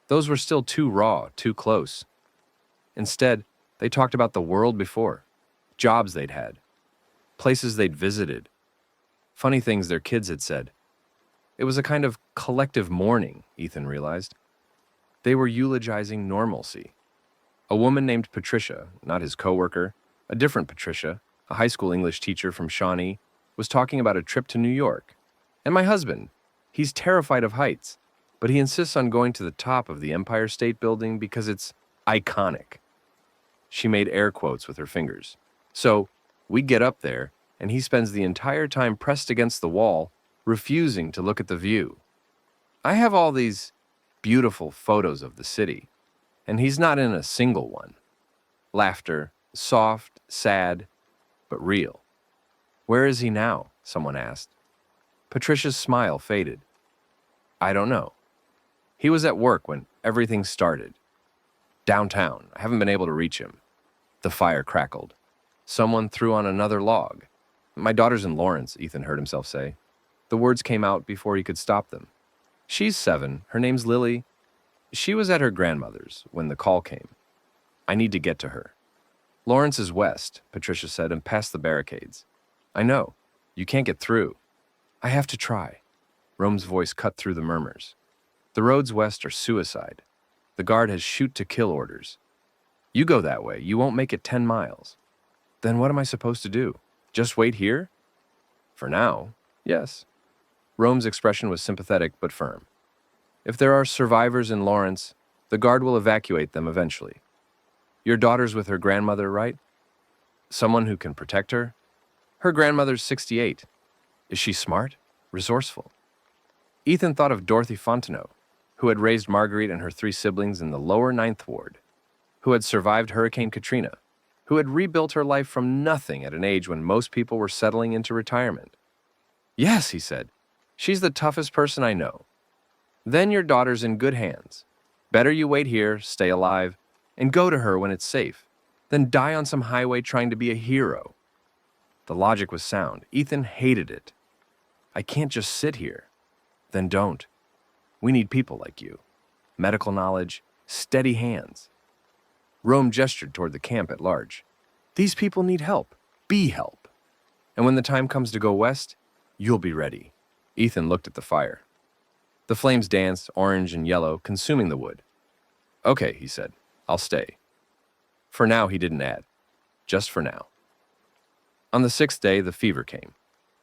Those were still too raw, too close. Instead, they talked about the world before, jobs they'd had, places they'd visited, funny things their kids had said. It was a kind of collective mourning, Ethan realized. They were eulogizing normalcy. A woman named Patricia, not his coworker, a different Patricia, a high school English teacher from Shawnee, was talking about a trip to New York. And my husband, he's terrified of heights, but he insists on going to the top of the Empire State Building because it's iconic. She made air quotes with her fingers. So, we get up there, and he spends the entire time pressed against the wall, refusing to look at the view. I have all these beautiful photos of the city, and he's not in a single one. Laughter, soft, sad, but real. Where is he now? Someone asked. Patricia's smile faded. I don't know. He was at work when everything started. Downtown. I haven't been able to reach him. The fire crackled. Someone threw on another log. My daughter's in Lawrence, Ethan heard himself say. The words came out before he could stop them. She's 7. Her name's Lily. She was at her grandmother's when the call came. I need to get to her. Lawrence is west, Patricia said, and past the barricades. I know. You can't get through. I have to try. Rome's voice cut through the murmurs. The roads west are suicide. The guard has shoot-to-kill orders. You go that way. You won't make it 10 miles. Then what am I supposed to do? Just wait here? For now, yes. Rome's expression was sympathetic but firm. If there are survivors in Lawrence, the guard will evacuate them eventually. Your daughter's with her grandmother, right? Someone who can protect her? Her grandmother's 68. Is she smart? Resourceful? Ethan thought of Dorothy Fontenot, who had raised Marguerite and her 3 siblings in the lower 9th Ward, who had survived Hurricane Katrina, who had rebuilt her life from nothing at an age when most people were settling into retirement. Yes, he said. She's the toughest person I know. Then your daughter's in good hands. Better you wait here, stay alive, and go to her when it's safe, than die on some highway trying to be a hero. The logic was sound. Ethan hated it. I can't just sit here. Then don't. We need people like you. Medical knowledge, steady hands. Rome gestured toward the camp at large. These people need help. Be help. And when the time comes to go west, you'll be ready. Ethan looked at the fire. The flames danced, orange and yellow, consuming the wood. Okay, he said. I'll stay. For now, he didn't add. Just for now. On the 6th day, the fever came.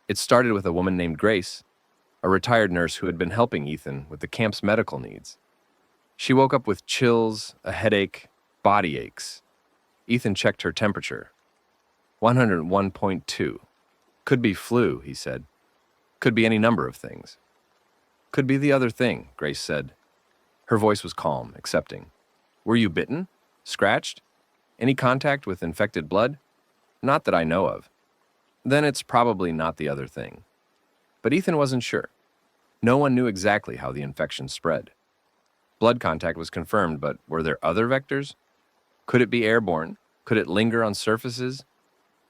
It started with a woman named Grace, a retired nurse who had been helping Ethan with the camp's medical needs. She woke up with chills, a headache, body aches. Ethan checked her temperature. 101.2. Could be flu, he said. Could be any number of things. Could be the other thing, Grace said. Her voice was calm, accepting. Were you bitten? Scratched? Any contact with infected blood? Not that I know of. Then it's probably not the other thing. But Ethan wasn't sure. No one knew exactly how the infection spread. Blood contact was confirmed, but were there other vectors? Could it be airborne? Could it linger on surfaces?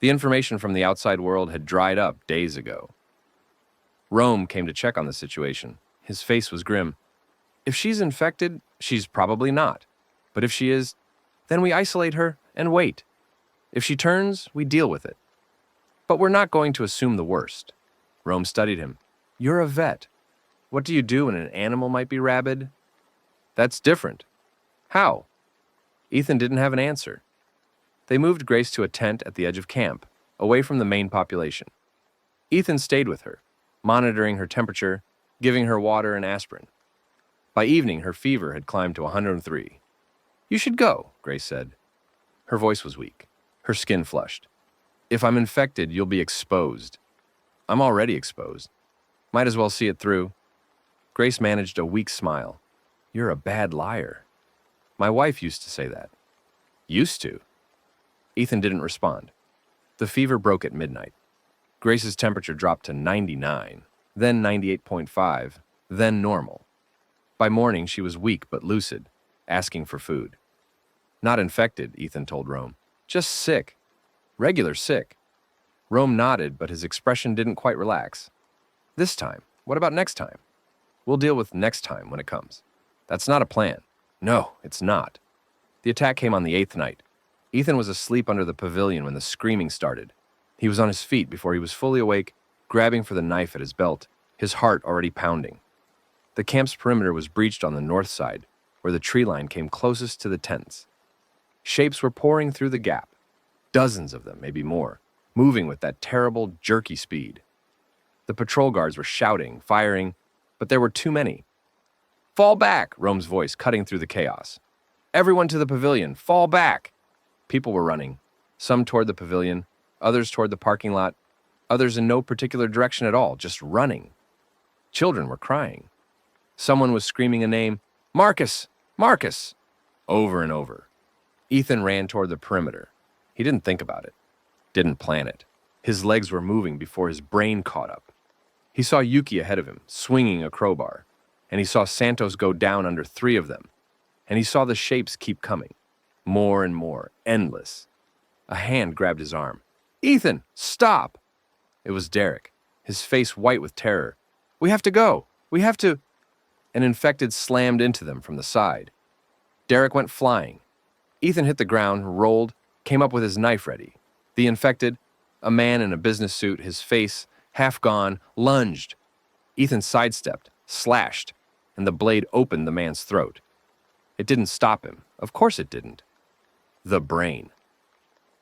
The information from the outside world had dried up days ago. Rome came to check on the situation. His face was grim. If she's infected, she's probably not. But if she is, then we isolate her and wait. If she turns, we deal with it. But we're not going to assume the worst. Rome studied him. You're a vet. What do you do when an animal might be rabid? That's different. How? Ethan didn't have an answer. They moved Grace to a tent at the edge of camp, away from the main population. Ethan stayed with her, monitoring her temperature, giving her water and aspirin. By evening, her fever had climbed to 103. "You should go," Grace said. Her voice was weak, her skin flushed. "If I'm infected, you'll be exposed." "I'm already exposed. Might as well see it through." Grace managed a weak smile. "You're a bad liar." "My wife used to say that." "Used to?" Ethan didn't respond. The fever broke at midnight. Grace's temperature dropped to 99, then 98.5, then normal. By morning, she was weak but lucid, asking for food. "Not infected," Ethan told Rome. "Just sick. Regular sick." Rome nodded, but his expression didn't quite relax. "This time? What about next time?" "We'll deal with next time when it comes." "That's not a plan." "No, it's not." The attack came on the 8th night. Ethan was asleep under the pavilion when the screaming started. He was on his feet before he was fully awake, grabbing for the knife at his belt, his heart already pounding. The camp's perimeter was breached on the north side, where the tree line came closest to the tents. Shapes were pouring through the gap, dozens of them, maybe more, moving with that terrible, jerky speed. The patrol guards were shouting, firing, but there were too many. "Fall back!" Rome's voice cutting through the chaos. "Everyone to the pavilion! Fall back!" People were running, some toward the pavilion, others toward the parking lot, others in no particular direction at all, just running. Children were crying. Someone was screaming a name, "Marcus! Marcus!" over and over. Ethan ran toward the perimeter. He didn't think about it, didn't plan it. His legs were moving before his brain caught up. He saw Yuki ahead of him, swinging a crowbar, and he saw Santos go down under 3 of them, and he saw the shapes keep coming, more and more, endless. A hand grabbed his arm. "Ethan, stop!" It was Derek, his face white with terror. "We have to go! We have to—" An infected slammed into them from the side. Derek went flying. Ethan hit the ground, rolled, came up with his knife ready. The infected, a man in a business suit, his face half gone, lunged. Ethan sidestepped, slashed, and the blade opened the man's throat. It didn't stop him. Of course it didn't. The brain.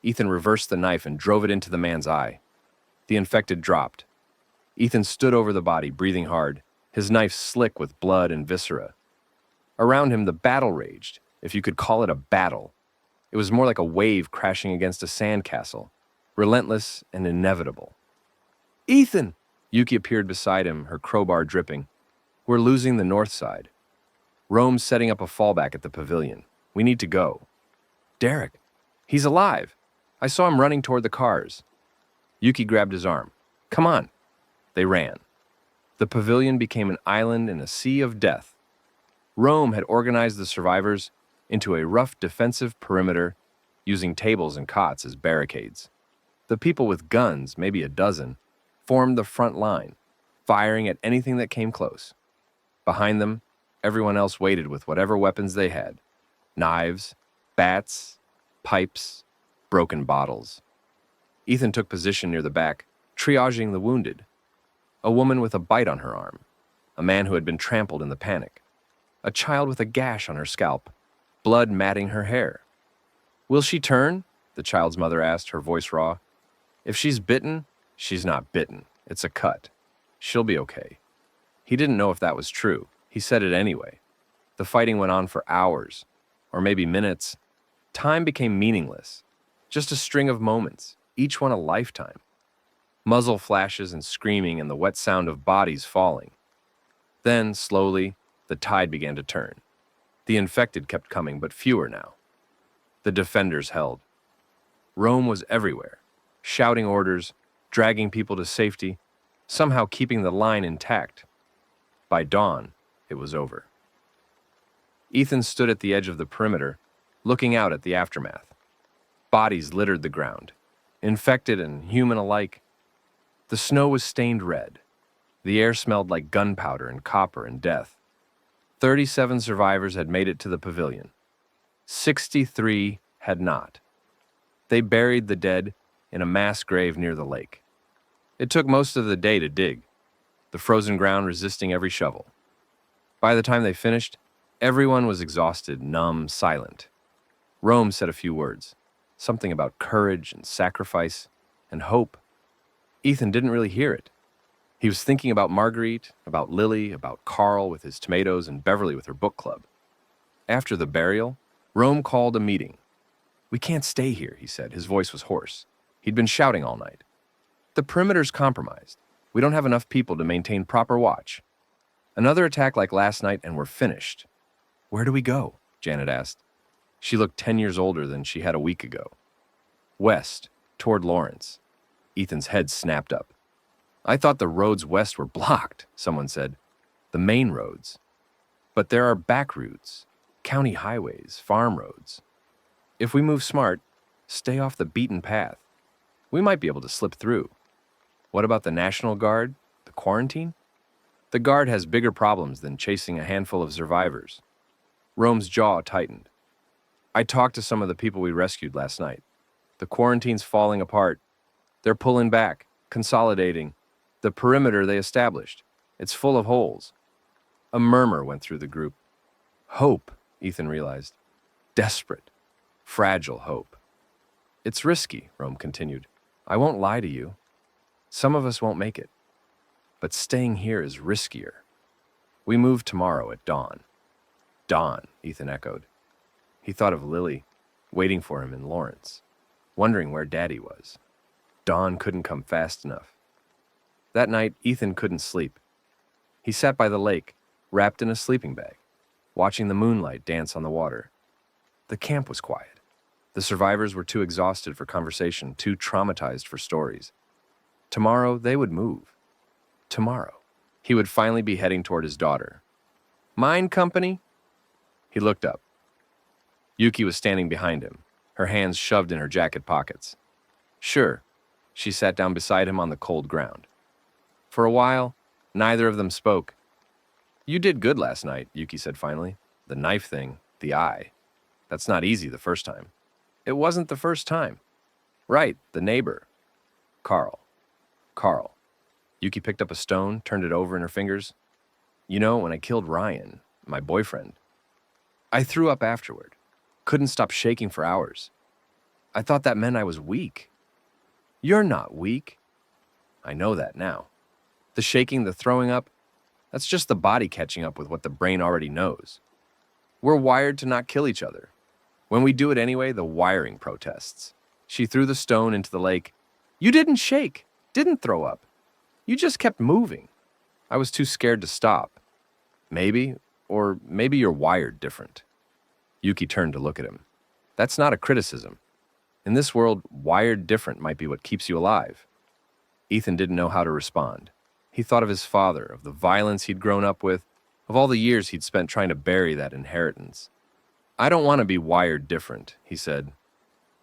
Ethan reversed the knife and drove it into the man's eye. The infected dropped. Ethan stood over the body, breathing hard, his knife slick with blood and viscera. Around him, the battle raged, if you could call it a battle. It was more like a wave crashing against a sandcastle, relentless and inevitable. "Ethan!" Yuki appeared beside him, her crowbar dripping. "We're losing the north side. Rome's setting up a fallback at the pavilion. We need to go." "Derek, he's alive. I saw him running toward the cars." Yuki grabbed his arm. "Come on." They ran. The pavilion became an island in a sea of death. Rome had organized the survivors into a rough defensive perimeter, using tables and cots as barricades. The people with guns, maybe a dozen, formed the front line, firing at anything that came close. Behind them, everyone else waited with whatever weapons they had: knives, bats, pipes, broken bottles. Ethan took position near the back, triaging the wounded. A woman with a bite on her arm, a man who had been trampled in the panic, a child with a gash on her scalp, blood matting her hair. "Will she turn?" the child's mother asked, her voice raw. "If she's bitten, she's not bitten. It's a cut. She'll be okay." He didn't know if that was true. He said it anyway. The fighting went on for hours, or maybe minutes. Time became meaningless. Just a string of moments, each one a lifetime. Muzzle flashes and screaming and the wet sound of bodies falling. Then, slowly, the tide began to turn. The infected kept coming, but fewer now. The defenders held. Rome was everywhere, shouting orders, dragging people to safety, somehow keeping the line intact. By dawn, it was over. Ethan stood at the edge of the perimeter, looking out at the aftermath. Bodies littered the ground, infected and human alike. The snow was stained red. The air smelled like gunpowder and copper and death. 37 survivors had made it to the pavilion. 63 had not. They buried the dead in a mass grave near the lake. It took most of the day to dig, the frozen ground resisting every shovel. By the time they finished, everyone was exhausted, numb, silent. Rome said a few words, something about courage and sacrifice and hope. Ethan didn't really hear it. He was thinking about Marguerite, about Lily, about Carl with his tomatoes, and Beverly with her book club. After the burial, Rome called a meeting. "We can't stay here," he said. His voice was hoarse. He'd been shouting all night. "The perimeter's compromised. We don't have enough people to maintain proper watch. Another attack like last night and we're finished." "Where do we go?" Janet asked. She looked 10 years older than she had a week ago. "West, toward Lawrence." Ethan's head snapped up. "I thought the roads west were blocked," someone said. "The main roads. But there are back routes, county highways, farm roads. If we move smart, stay off the beaten path, we might be able to slip through." "What about the National Guard? The quarantine?" "The Guard has bigger problems than chasing a handful of survivors." Rome's jaw tightened. "I talked to some of the people we rescued last night. The quarantine's falling apart. They're pulling back, consolidating. The perimeter they established, it's full of holes." A murmur went through the group. Hope, Ethan realized. Desperate, fragile hope. "It's risky," Rome continued. "I won't lie to you. Some of us won't make it. But staying here is riskier. We move tomorrow at dawn." "Dawn," Ethan echoed. He thought of Lily, waiting for him in Lawrence, wondering where Daddy was. Dawn couldn't come fast enough. That night, Ethan couldn't sleep. He sat by the lake, wrapped in a sleeping bag, watching the moonlight dance on the water. The camp was quiet. The survivors were too exhausted for conversation, too traumatized for stories. Tomorrow, they would move. Tomorrow, he would finally be heading toward his daughter. "Mine company?" He looked up. Yuki was standing behind him, her hands shoved in her jacket pockets. "Sure." She sat down beside him on the cold ground. For a while, neither of them spoke. "You did good last night," Yuki said finally. "The knife thing, the eye. That's not easy the first time." "It wasn't the first time." "Right, the neighbor." Carl. Yuki picked up a stone, turned it over in her fingers. "You know, when I killed Ryan, my boyfriend, I threw up afterward. Couldn't stop shaking for hours. I thought that meant I was weak." "You're not weak." "I know that now. The shaking, the throwing up, that's just the body catching up with what the brain already knows. We're wired to not kill each other. When we do it anyway, the wiring protests." She threw the stone into the lake. "You didn't shake, didn't throw up. You just kept moving. I was too scared to stop. Maybe, or maybe you're wired different." Yuki turned to look at him. "That's not a criticism. In this world, wired different might be what keeps you alive." Ethan didn't know how to respond. He thought of his father, of the violence he'd grown up with, of all the years he'd spent trying to bury that inheritance. "I don't want to be wired different," he said.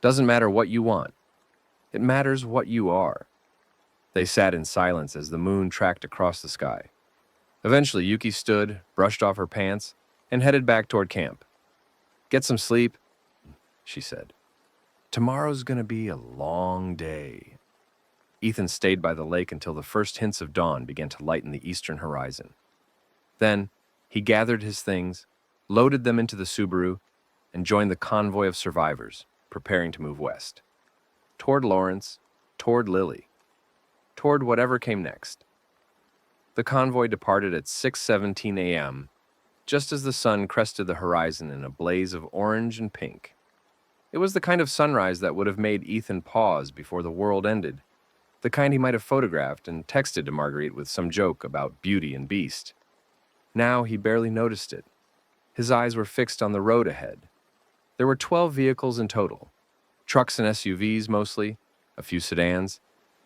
"Doesn't matter what you want. It matters what you are." They sat in silence as the moon tracked across the sky. Eventually, Yuki stood, brushed off her pants, and headed back toward camp. "Get some sleep," she said. "Tomorrow's gonna be a long day." Ethan stayed by the lake until the first hints of dawn began to lighten the eastern horizon. Then, he gathered his things, loaded them into the Subaru, and joined the convoy of survivors, preparing to move west. Toward Lawrence, toward Lily, toward whatever came next. The convoy departed at 6:17 a.m., just as the sun crested the horizon in a blaze of orange and pink. It was the kind of sunrise that would have made Ethan pause before the world ended, the kind he might have photographed and texted to Marguerite with some joke about Beauty and Beast. Now he barely noticed it. His eyes were fixed on the road ahead. There were 12 vehicles in total, trucks and SUVs mostly, a few sedans,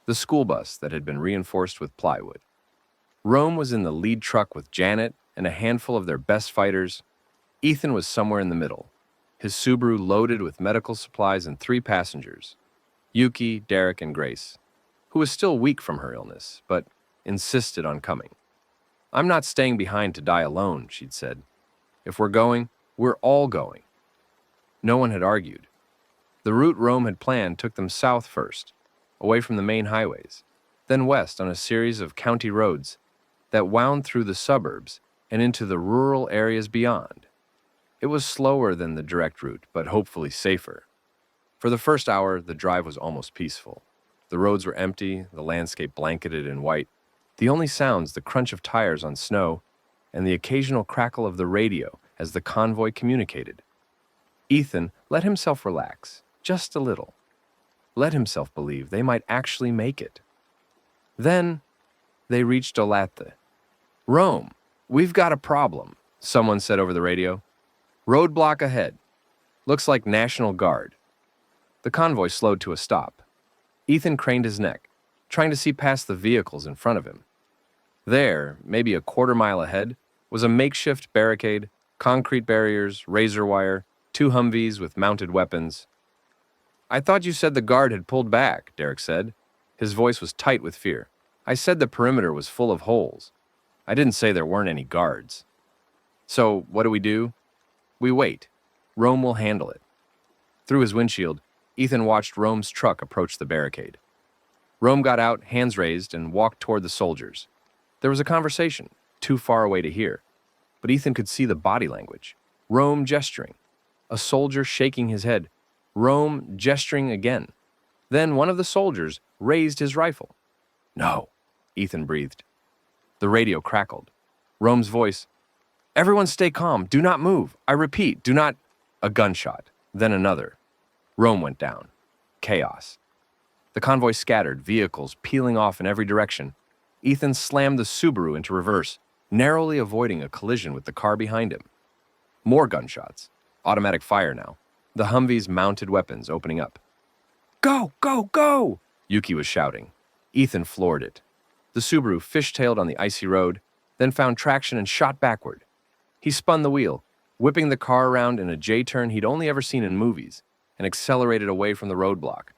the school bus that had been reinforced with plywood. Rome was in the lead truck with Janet and a handful of their best fighters. Ethan was somewhere in the middle, his Subaru loaded with medical supplies and 3 passengers, Yuki, Derek, and Grace, who was still weak from her illness, but insisted on coming. "I'm not staying behind to die alone," she'd said. "If we're going, we're all going." No one had argued. The route Rome had planned took them south first, away from the main highways, then west on a series of county roads that wound through the suburbs and into the rural areas beyond. It was slower than the direct route, but hopefully safer. For the first hour, the drive was almost peaceful. The roads were empty, the landscape blanketed in white. The only sounds, the crunch of tires on snow, and the occasional crackle of the radio as the convoy communicated. Ethan let himself relax, just a little. Let himself believe they might actually make it. Then they reached Olathe. "Rome, we've got a problem," someone said over the radio. "Roadblock ahead. Looks like National Guard." The convoy slowed to a stop. Ethan craned his neck, trying to see past the vehicles in front of him. There, maybe a quarter mile ahead, was a makeshift barricade, concrete barriers, razor wire, 2 Humvees with mounted weapons. "I thought you said the guard had pulled back," Derek said. His voice was tight with fear. "I said the perimeter was full of holes. I didn't say there weren't any guards." "So, what do? We wait. Rome will handle it." Through his windshield, Ethan watched Rome's truck approach the barricade. Rome got out, hands raised, and walked toward the soldiers. There was a conversation, too far away to hear, but Ethan could see the body language. Rome gesturing. A soldier shaking his head. Rome gesturing again. Then one of the soldiers raised his rifle. "No," Ethan breathed. The radio crackled. Rome's voice, "Everyone stay calm. Do not move. I repeat, do not—" A gunshot, then another. Rome went down. Chaos. The convoy scattered, vehicles peeling off in every direction. Ethan slammed the Subaru into reverse, narrowly avoiding a collision with the car behind him. More gunshots. Automatic fire now. The Humvee's mounted weapons opening up. "Go, go, go!" Yuki was shouting. Ethan floored it. The Subaru fishtailed on the icy road, then found traction and shot backward. He spun the wheel, whipping the car around in a J-turn he'd only ever seen in movies, and accelerated away from the roadblock.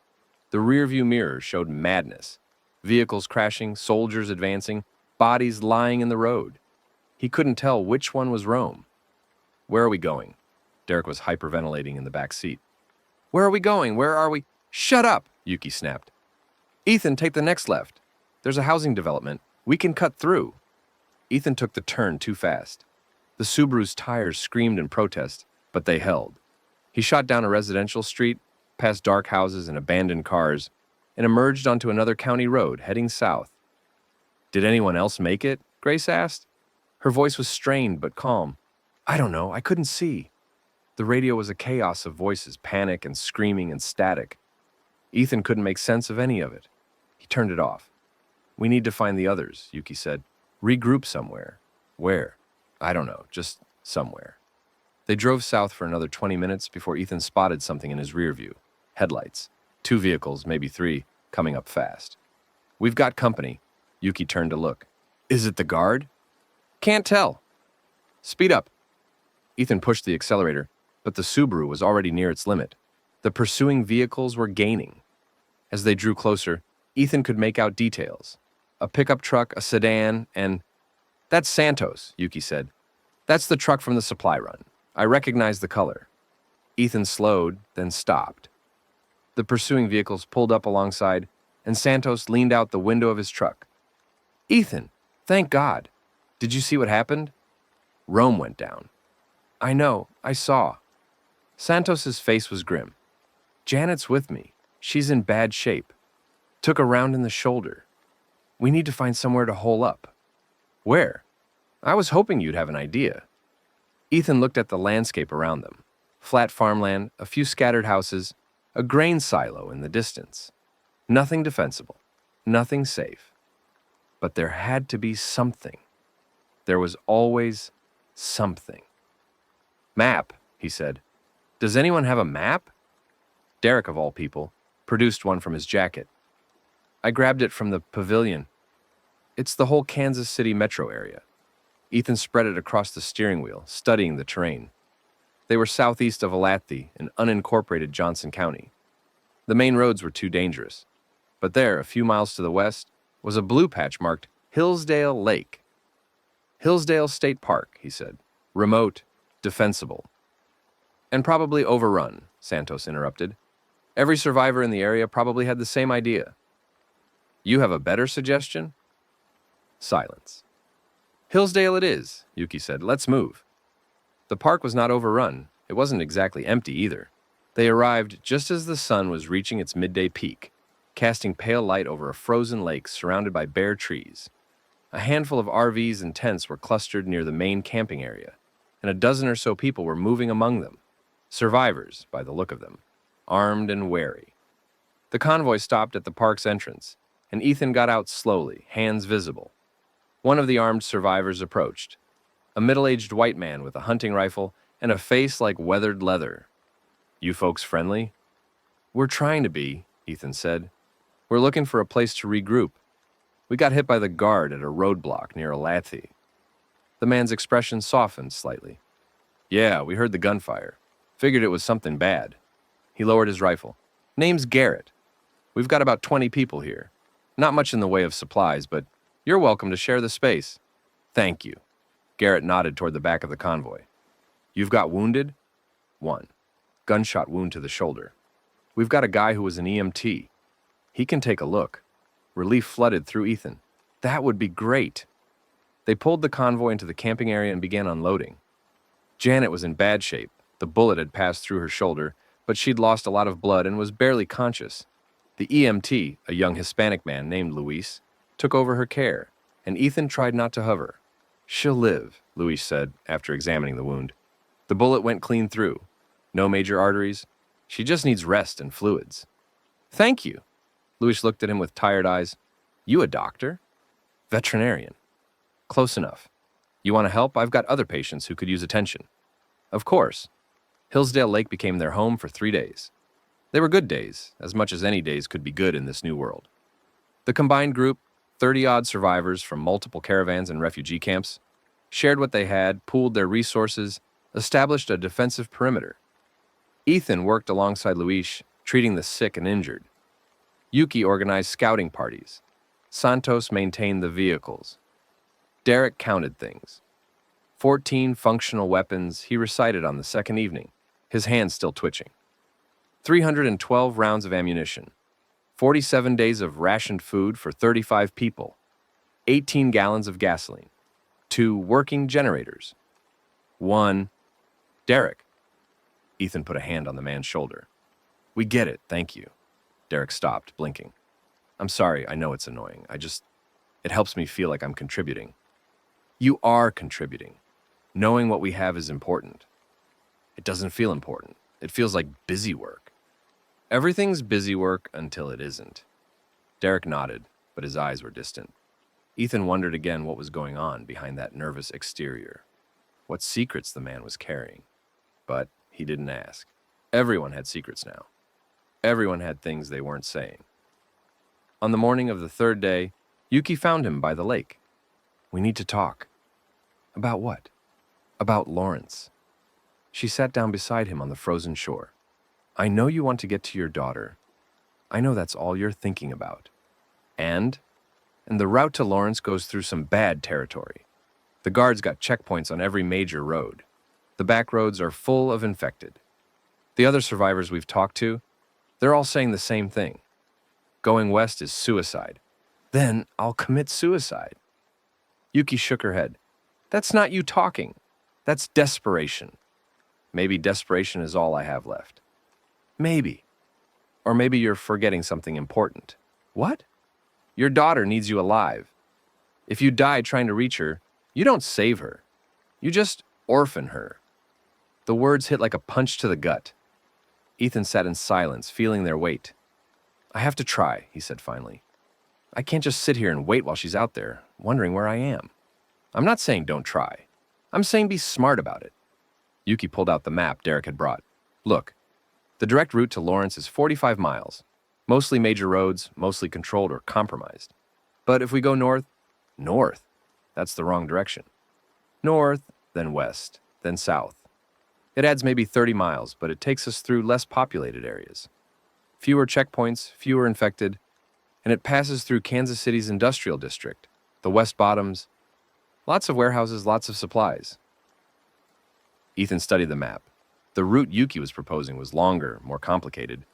The rearview mirror showed madness. Vehicles crashing, soldiers advancing, bodies lying in the road. He couldn't tell which one was Rome. "Where are we going?" Derek was hyperventilating in the back seat. "Where are we going? Where are we—" "Shut up!" Yuki snapped. "Ethan, take the next left. There's a housing development. We can cut through." Ethan took the turn too fast. The Subaru's tires screamed in protest, but they held. He shot down a residential street, past dark houses and abandoned cars, and emerged onto another county road, heading south. "Did anyone else make it?" Grace asked. Her voice was strained but calm. "I don't know. I couldn't see." The radio was a chaos of voices, panic and screaming and static. Ethan couldn't make sense of any of it. He turned it off. "We need to find the others," Yuki said. "Regroup somewhere." "Where?" "I don't know. Just somewhere." They drove south for another 20 minutes before Ethan spotted something in his rear view. Headlights. 2 vehicles, maybe 3, coming up fast. "We've got company." Yuki turned to look. "Is it the guard?" "Can't tell." "Speed up." Ethan pushed the accelerator, but the Subaru was already near its limit. The pursuing vehicles were gaining. As they drew closer, Ethan could make out details. A pickup truck, a sedan, and— "That's Santos," Yuki said. "That's the truck from the supply run. I recognize the color." Ethan slowed, then stopped. The pursuing vehicles pulled up alongside, and Santos leaned out the window of his truck. "Ethan, thank God. Did you see what happened?" "Rome went down." "I know, I saw." Santos's face was grim. "Janet's with me. She's in bad shape. Took a round in the shoulder. We need to find somewhere to hole up." "Where?" "I was hoping you'd have an idea." Ethan looked at the landscape around them. Flat farmland, a few scattered houses, a grain silo in the distance. Nothing defensible, nothing safe. But there had to be something. There was always something. "Map," he said. "Does anyone have a map?" Derek, of all people, produced one from his jacket. "I grabbed it from the pavilion. It's the whole Kansas City metro area." Ethan spread it across the steering wheel, studying the terrain. They were southeast of Olathe in unincorporated Johnson County. The main roads were too dangerous. But there, a few miles to the west, was a blue patch marked Hillsdale Lake. "Hillsdale State Park," he said. "Remote, defensible." "And probably overrun," Santos interrupted. "Every survivor in the area probably had the same idea." "You have a better suggestion?" Silence. "Hillsdale it is," Yuki said. "Let's move." The park was not overrun. It wasn't exactly empty either. They arrived just as the sun was reaching its midday peak, casting pale light over a frozen lake surrounded by bare trees. A handful of RVs and tents were clustered near the main camping area, and a dozen or so people were moving among them. Survivors, by the look of them, armed and wary. The convoy stopped at the park's entrance, and Ethan got out slowly, hands visible. One of the armed survivors approached, a middle-aged white man with a hunting rifle and a face like weathered leather. "You folks friendly?" "We're trying to be," Ethan said. "We're looking for a place to regroup. We got hit by the guard at a roadblock near Elathi." The man's expression softened slightly. "Yeah, we heard the gunfire. Figured it was something bad." He lowered his rifle. "Name's Garrett. We've got about 20 people here. Not much in the way of supplies, but you're welcome to share the space." "Thank you." Garrett nodded toward the back of the convoy. "You've got wounded?" "One. Gunshot wound to the shoulder. We've got a guy who was an EMT. He can take a look." Relief flooded through Ethan. "That would be great." They pulled the convoy into the camping area and began unloading. Janet was in bad shape. The bullet had passed through her shoulder, but she'd lost a lot of blood and was barely conscious. The EMT, a young Hispanic man named Luis, took over her care, and Ethan tried not to hover. "She'll live," Luis said after examining the wound. "The bullet went clean through. No major arteries. She just needs rest and fluids." "Thank you." Luis looked at him with tired eyes. "You a doctor?" "Veterinarian." "Close enough. You want to help? I've got other patients who could use attention." "Of course." Hillsdale Lake became their home for 3 days. They were good days, as much as any days could be good in this new world. The combined group, 30-odd survivors from multiple caravans and refugee camps, shared what they had, pooled their resources, established a defensive perimeter. Ethan worked alongside Luis, treating the sick and injured. Yuki organized scouting parties. Santos maintained the vehicles. Derek counted things. 14 functional weapons he recited on the second evening, his hands still twitching. 312 rounds of ammunition. 47 days of rationed food for 35 people. 18 gallons of gasoline. 2 working generators. 1. Derek. Ethan put a hand on the man's shoulder. "We get it, thank you." Derek stopped, blinking. "I'm sorry, I know it's annoying. It helps me feel like I'm contributing." "You are contributing. Knowing what we have is important." "It doesn't feel important. It feels like busy work." "Everything's busy work until it isn't." Derek nodded, but his eyes were distant. Ethan wondered again what was going on behind that nervous exterior. What secrets the man was carrying. But he didn't ask. Everyone had secrets now. Everyone had things they weren't saying. On the morning of the third day, Yuki found him by the lake. "We need to talk." "About what?" "About Lawrence." She sat down beside him on the frozen shore. "I know you want to get to your daughter. I know that's all you're thinking about. And the route to Lawrence goes through some bad territory. The guards got checkpoints on every major road. The back roads are full of infected. The other survivors we've talked to, they're all saying the same thing. Going west is suicide. Then I'll commit suicide." Yuki shook her head. "That's not you talking. That's desperation. Maybe desperation is all I have left." "Maybe. Or maybe you're forgetting something important." "What?" "Your daughter needs you alive. If you die trying to reach her, you don't save her. You just orphan her." The words hit like a punch to the gut. Ethan sat in silence, feeling their weight. "I have to try," he said finally. "I can't just sit here and wait while she's out there, wondering where I am. I'm not saying don't try. I'm saying be smart about it." Yuki pulled out the map Derek had brought. "Look, the direct route to Lawrence is 45 miles. Mostly major roads, mostly controlled or compromised. But if we go north, that's the wrong direction. North, then west, then south. It adds maybe 30 miles, but it takes us through less populated areas. Fewer checkpoints, fewer infected, and it passes through Kansas City's industrial district, the West Bottoms. Lots of warehouses, lots of supplies." Ethan studied the map. The route Yuki was proposing was longer, more complicated,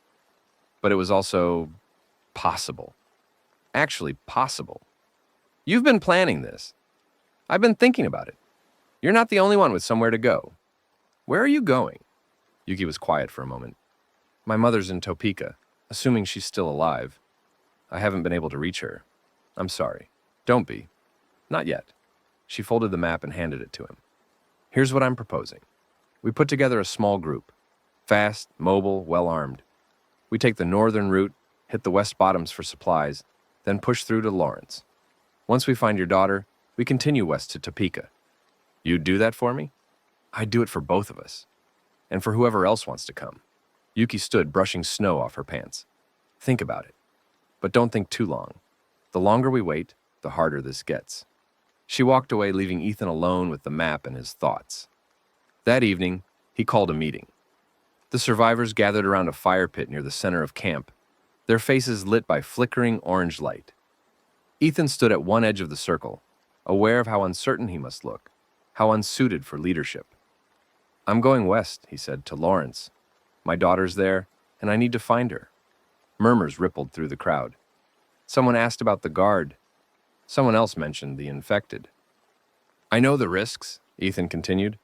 but it was also possible. Actually possible. "You've been planning this. I've been thinking about it. You're not the only one with somewhere to go. Where are you going? Yuki was quiet for a moment. My mother's in Topeka, assuming she's still alive. I haven't been able to reach her. I'm sorry. Don't be. Not yet. She folded the map and handed it to him. Here's what I'm proposing. We put together a small group. Fast, mobile, well-armed. We take the northern route, hit the West Bottoms for supplies, then push through to Lawrence. Once we find your daughter, we continue west to Topeka. You'd do that for me? I'd do it for both of us. And for whoever else wants to come. Yuki stood, brushing snow off her pants. Think about it. But don't think too long. The longer we wait, the harder this gets. She walked away, leaving Ethan alone with the map and his thoughts. That evening, he called a meeting. The survivors gathered around a fire pit near the center of camp, their faces lit by flickering orange light. Ethan stood at one edge of the circle, aware of how uncertain he must look, how unsuited for leadership. I'm going west, he said, to Lawrence. My daughter's there, and I need to find her. Murmurs rippled through the crowd. Someone asked about the guard. Someone else mentioned the infected. I know the risks, Ethan continued.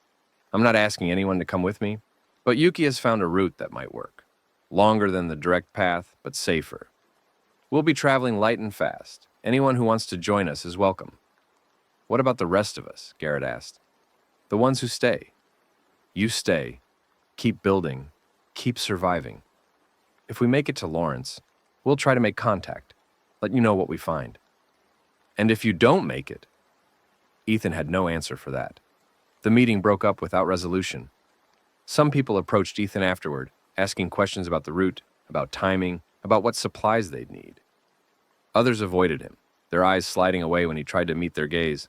I'm not asking anyone to come with me, but Yuki has found a route that might work. Longer than the direct path, but safer. We'll be traveling light and fast. Anyone who wants to join us is welcome. What about the rest of us? Garrett asked. The ones who stay. You stay. Keep building. Keep surviving. If we make it to Lawrence, we'll try to make contact. Let you know what we find. And if you don't make it? Ethan had no answer for that. The meeting broke up without resolution. Some people approached Ethan afterward, asking questions about the route, about timing, about what supplies they'd need. Others avoided him, their eyes sliding away when he tried to meet their gaze.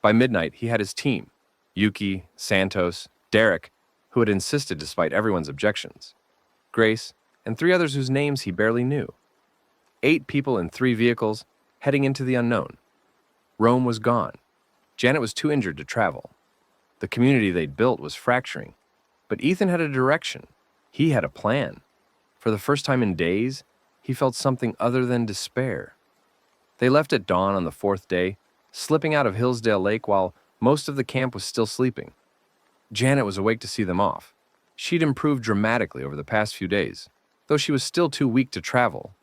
By midnight, he had his team, Yuki, Santos, Derek, who had insisted despite everyone's objections, Grace, and 3 others whose names he barely knew. 8 people in 3 vehicles, heading into the unknown. Rome was gone. Janet was too injured to travel. The community they'd built was fracturing. But Ethan had a direction. He had a plan. For the first time in days, he felt something other than despair. They left at dawn on the 4th day, slipping out of Hillsdale Lake while most of the camp was still sleeping. Janet was awake to see them off. She'd improved dramatically over the past few days, though she was still too weak to travel.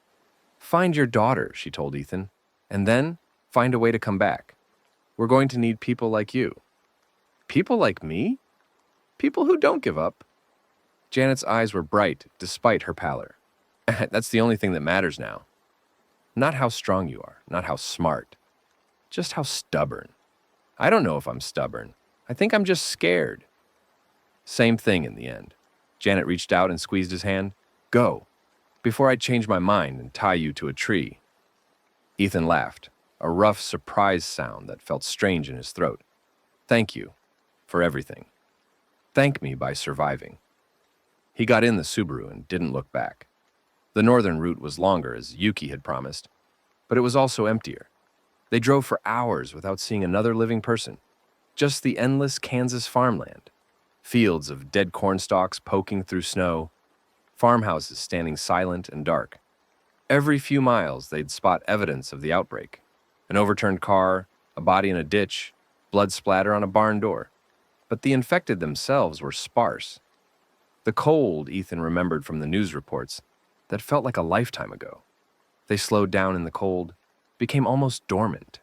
Find your daughter, she told Ethan, and then find a way to come back. We're going to need people like you. People like me? People who don't give up. Janet's eyes were bright despite her pallor. That's the only thing that matters now. Not how strong you are, not how smart. Just how stubborn. I don't know if I'm stubborn. I think I'm just scared. Same thing in the end. Janet reached out and squeezed his hand. Go, before I change my mind and tie you to a tree. Ethan laughed, a rough surprise sound that felt strange in his throat. Thank you for everything. Thank me by surviving. He got in the Subaru and didn't look back. The northern route was longer, as Yuki had promised, but it was also emptier. They drove for hours without seeing another living person, just the endless Kansas farmland, fields of dead corn stalks poking through snow, farmhouses standing silent and dark. Every few miles, they'd spot evidence of the outbreak, an overturned car, a body in a ditch, blood splatter on a barn door. But the infected themselves were sparse. The cold Ethan remembered from the news reports that felt like a lifetime ago. They slowed down in the cold, became almost dormant.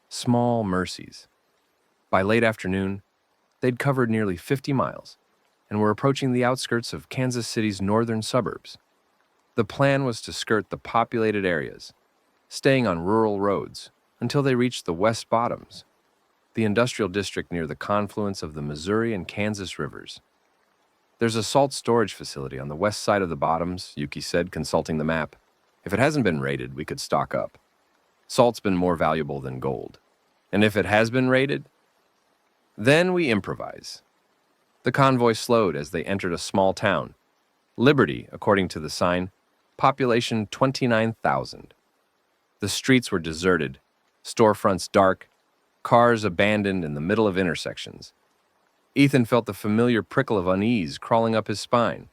Small mercies. By late afternoon, they'd covered nearly 50 miles and were approaching the outskirts of Kansas City's northern suburbs. The plan was to skirt the populated areas, staying on rural roads until they reached the West Bottoms, the industrial district near the confluence of the Missouri and Kansas rivers. There's a salt storage facility on the west side of the Bottoms, Yuki said, consulting the map. If it hasn't been raided, we could stock up. Salt's been more valuable than gold. And if it has been raided, then we improvise. The convoy slowed as they entered a small town. Liberty, according to the sign, population 29,000. The streets were deserted, storefronts dark, cars abandoned in the middle of intersections. Ethan felt the familiar prickle of unease crawling up his spine.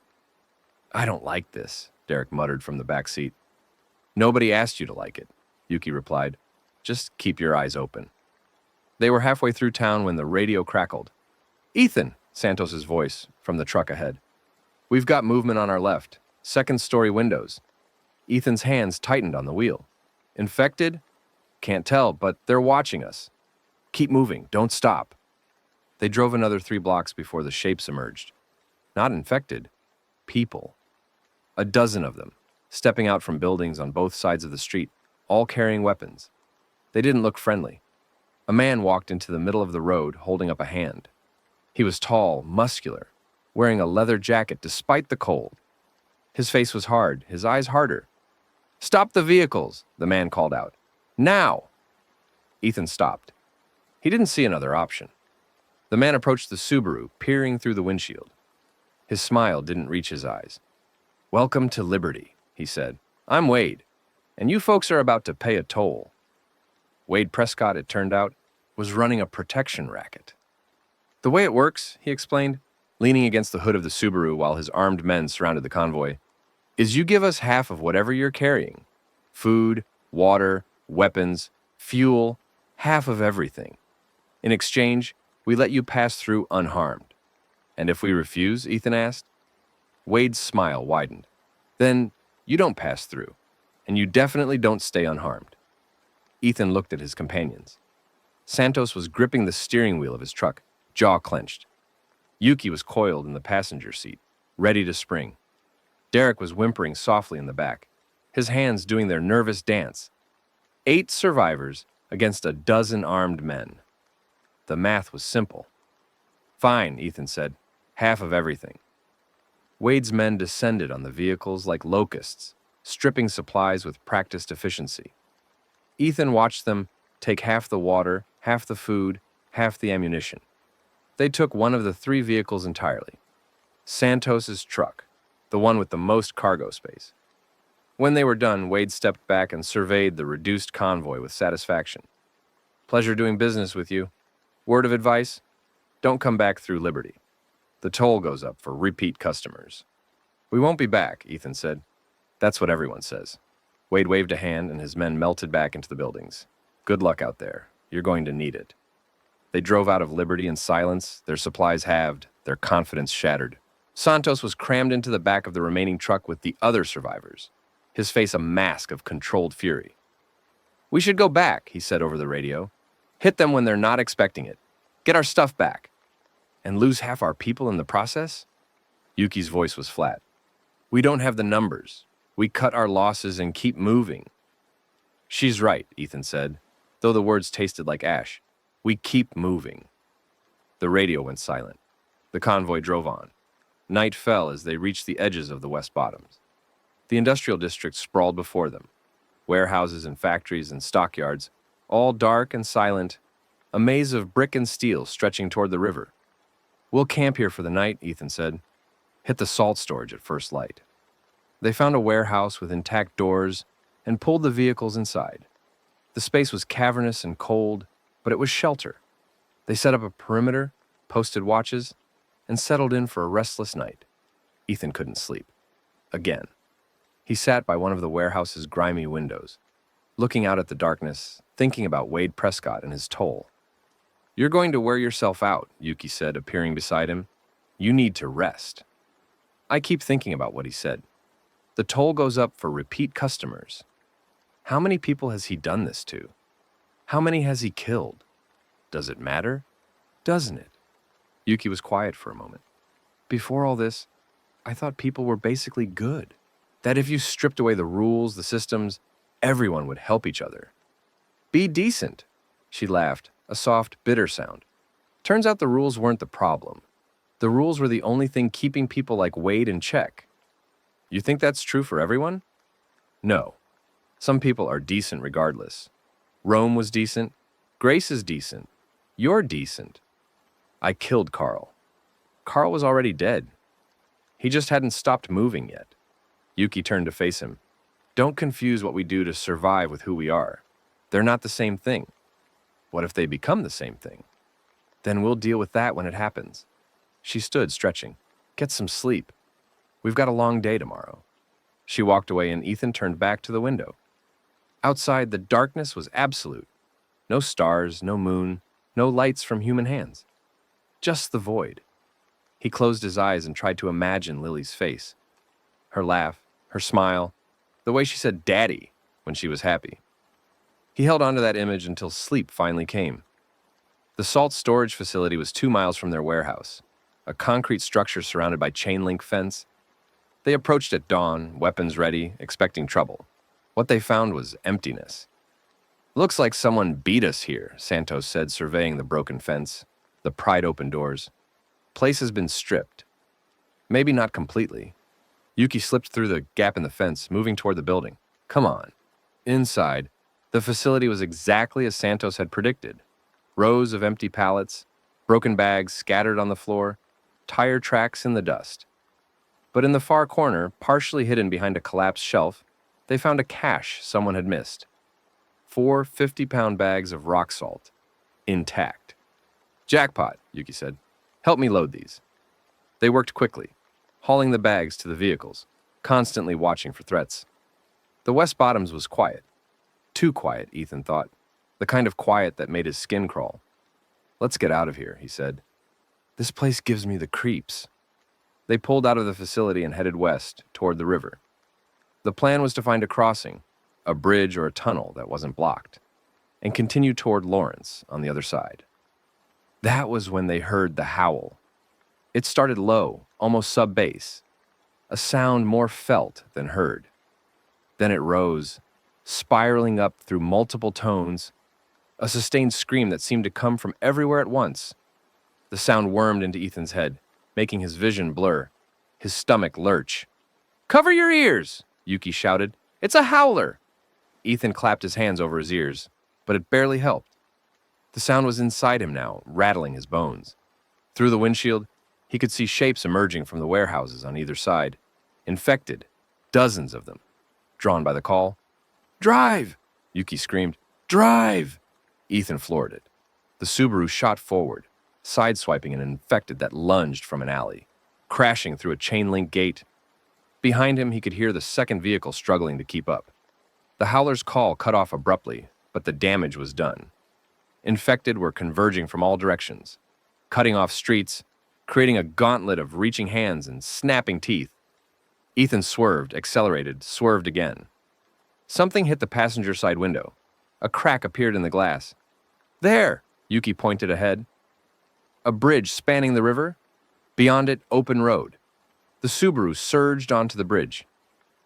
I don't like this, Derek muttered from the back seat. Nobody asked you to like it, Yuki replied. Just keep your eyes open. They were halfway through town when the radio crackled. Ethan, Santos's voice from the truck ahead. We've got movement on our left. Second-story windows. Ethan's hands tightened on the wheel. Infected? Can't tell, but they're watching us. Keep moving. Don't stop. They drove another 3 blocks before the shapes emerged. Not infected. People. A dozen of them, stepping out from buildings on both sides of the street, all carrying weapons. They didn't look friendly. A man walked into the middle of the road holding up a hand. He was tall, muscular, wearing a leather jacket despite the cold. His face was hard, his eyes harder. "Stop the vehicles," the man called out. "Now!" Ethan stopped. He didn't see another option. The man approached the Subaru, peering through the windshield. His smile didn't reach his eyes. "Welcome to Liberty," he said. "I'm Wade, and you folks are about to pay a toll." Wade Prescott, it turned out, was running a protection racket. "The way it works," he explained, leaning against the hood of the Subaru while his armed men surrounded the convoy, "is you give us half of whatever you're carrying. Food, water, weapons, fuel, half of everything. In exchange, we let you pass through unharmed." "And if we refuse?" Ethan asked. Wade's smile widened. "Then you don't pass through, and you definitely don't stay unharmed." Ethan looked at his companions. Santos was gripping the steering wheel of his truck, jaw clenched. Yuki was coiled in the passenger seat, ready to spring. Derek was whimpering softly in the back, his hands doing their nervous dance. 8 survivors against a dozen armed men. The math was simple. "Fine," Ethan said. "Half of everything." Wade's men descended on the vehicles like locusts, stripping supplies with practiced efficiency. Ethan watched them take half the water, half the food, half the ammunition. They took one of the 3 vehicles entirely. Santos's truck, the one with the most cargo space. When they were done, Wade stepped back and surveyed the reduced convoy with satisfaction. "Pleasure doing business with you. Word of advice? Don't come back through Liberty. The toll goes up for repeat customers." "We won't be back," Ethan said. "That's what everyone says." Wade waved a hand and his men melted back into the buildings. "Good luck out there. You're going to need it." They drove out of Liberty in silence, their supplies halved, their confidence shattered. Santos was crammed into the back of the remaining truck with the other survivors, his face a mask of controlled fury. "We should go back," he said over the radio. "Hit them when they're not expecting it. Get our stuff back." "And lose half our people in the process?" Yuki's voice was flat. "We don't have the numbers. We cut our losses and keep moving." "She's right," Ethan said, though the words tasted like ash. "We keep moving." The radio went silent. The convoy drove on. Night fell as they reached the edges of the West Bottoms. The industrial district sprawled before them. Warehouses and factories and stockyards, all dark and silent, a maze of brick and steel stretching toward the river. "We'll camp here for the night," Ethan said. "Hit the salt storage at first light." They found a warehouse with intact doors and pulled the vehicles inside. The space was cavernous and cold, but it was shelter. They set up a perimeter, posted watches, and settled in for a restless night. Ethan couldn't sleep. Again. He sat by one of the warehouse's grimy windows, looking out at the darkness, thinking about Wade Prescott and his toll. "You're going to wear yourself out," Yuki said, appearing beside him. "You need to rest." I keep thinking about what he said. The toll goes up for repeat customers. How many people has he done this to? How many has he killed? Does it matter? Doesn't it? Yuki was quiet for a moment. "Before all this, I thought people were basically good. That if you stripped away the rules, the systems, everyone would help each other." "Be decent," she laughed, a soft, bitter sound. "Turns out the rules weren't the problem. The rules were the only thing keeping people like Wade in check." "You think that's true for everyone?" "No. Some people are decent regardless. Rome was decent. Grace is decent. You're decent. I killed Carl. Carl was already dead. He just hadn't stopped moving yet." Yuki turned to face him. "Don't confuse what we do to survive with who we are. They're not the same thing. What if they become the same thing? Then we'll deal with that when it happens." She stood, stretching. "Get some sleep. We've got a long day tomorrow." She walked away and Ethan turned back to the window. Outside, the darkness was absolute. No stars, no moon, no lights from human hands. Just the void. He closed his eyes and tried to imagine Lily's face. Her laugh, her smile, the way she said "daddy" when she was happy. He held onto that image until sleep finally came. The salt storage facility was 2 miles from their warehouse, a concrete structure surrounded by chain-link fence. They approached at dawn, weapons ready, expecting trouble. What they found was emptiness. "Looks like someone beat us here," Santos said, surveying the broken fence, the pried-open doors. "Place has been stripped. Maybe not completely." Yuki slipped through the gap in the fence, moving toward the building. Come on. Inside, the facility was exactly as Santos had predicted. Rows of empty pallets, broken bags scattered on the floor, tire tracks in the dust. But in the far corner, partially hidden behind a collapsed shelf, they found a cache someone had missed. 4 50-pound bags of rock salt, intact. "Jackpot," Yuki said. "Help me load these." They worked quickly, hauling the bags to the vehicles, constantly watching for threats. The West Bottoms was quiet. Too quiet, Ethan thought. The kind of quiet that made his skin crawl. "Let's get out of here," he said. "This place gives me the creeps." They pulled out of the facility and headed west, toward the river. The plan was to find a crossing, a bridge or a tunnel that wasn't blocked, and continue toward Lawrence on the other side. That was when they heard the howl. It started low, almost sub-bass, a sound more felt than heard. Then it rose, spiraling up through multiple tones, a sustained scream that seemed to come from everywhere at once. The sound wormed into Ethan's head, making his vision blur, his stomach lurch. "Cover your ears!" Yuki shouted. "It's a howler!" Ethan clapped his hands over his ears, but it barely helped. The sound was inside him now, rattling his bones. Through the windshield, he could see shapes emerging from the warehouses on either side. Infected, dozens of them. Drawn by the call. "Drive!" Yuki screamed. "Drive!" Ethan floored it. The Subaru shot forward, sideswiping an infected that lunged from an alley, crashing through a chain-link gate. Behind him, he could hear the second vehicle struggling to keep up. The howler's call cut off abruptly, but the damage was done. Infected were converging from all directions, cutting off streets, creating a gauntlet of reaching hands and snapping teeth. Ethan swerved, accelerated, swerved again. Something hit the passenger side window. A crack appeared in the glass. "There!" Yuki pointed ahead. A bridge spanning the river. Beyond it, open road. The Subaru surged onto the bridge.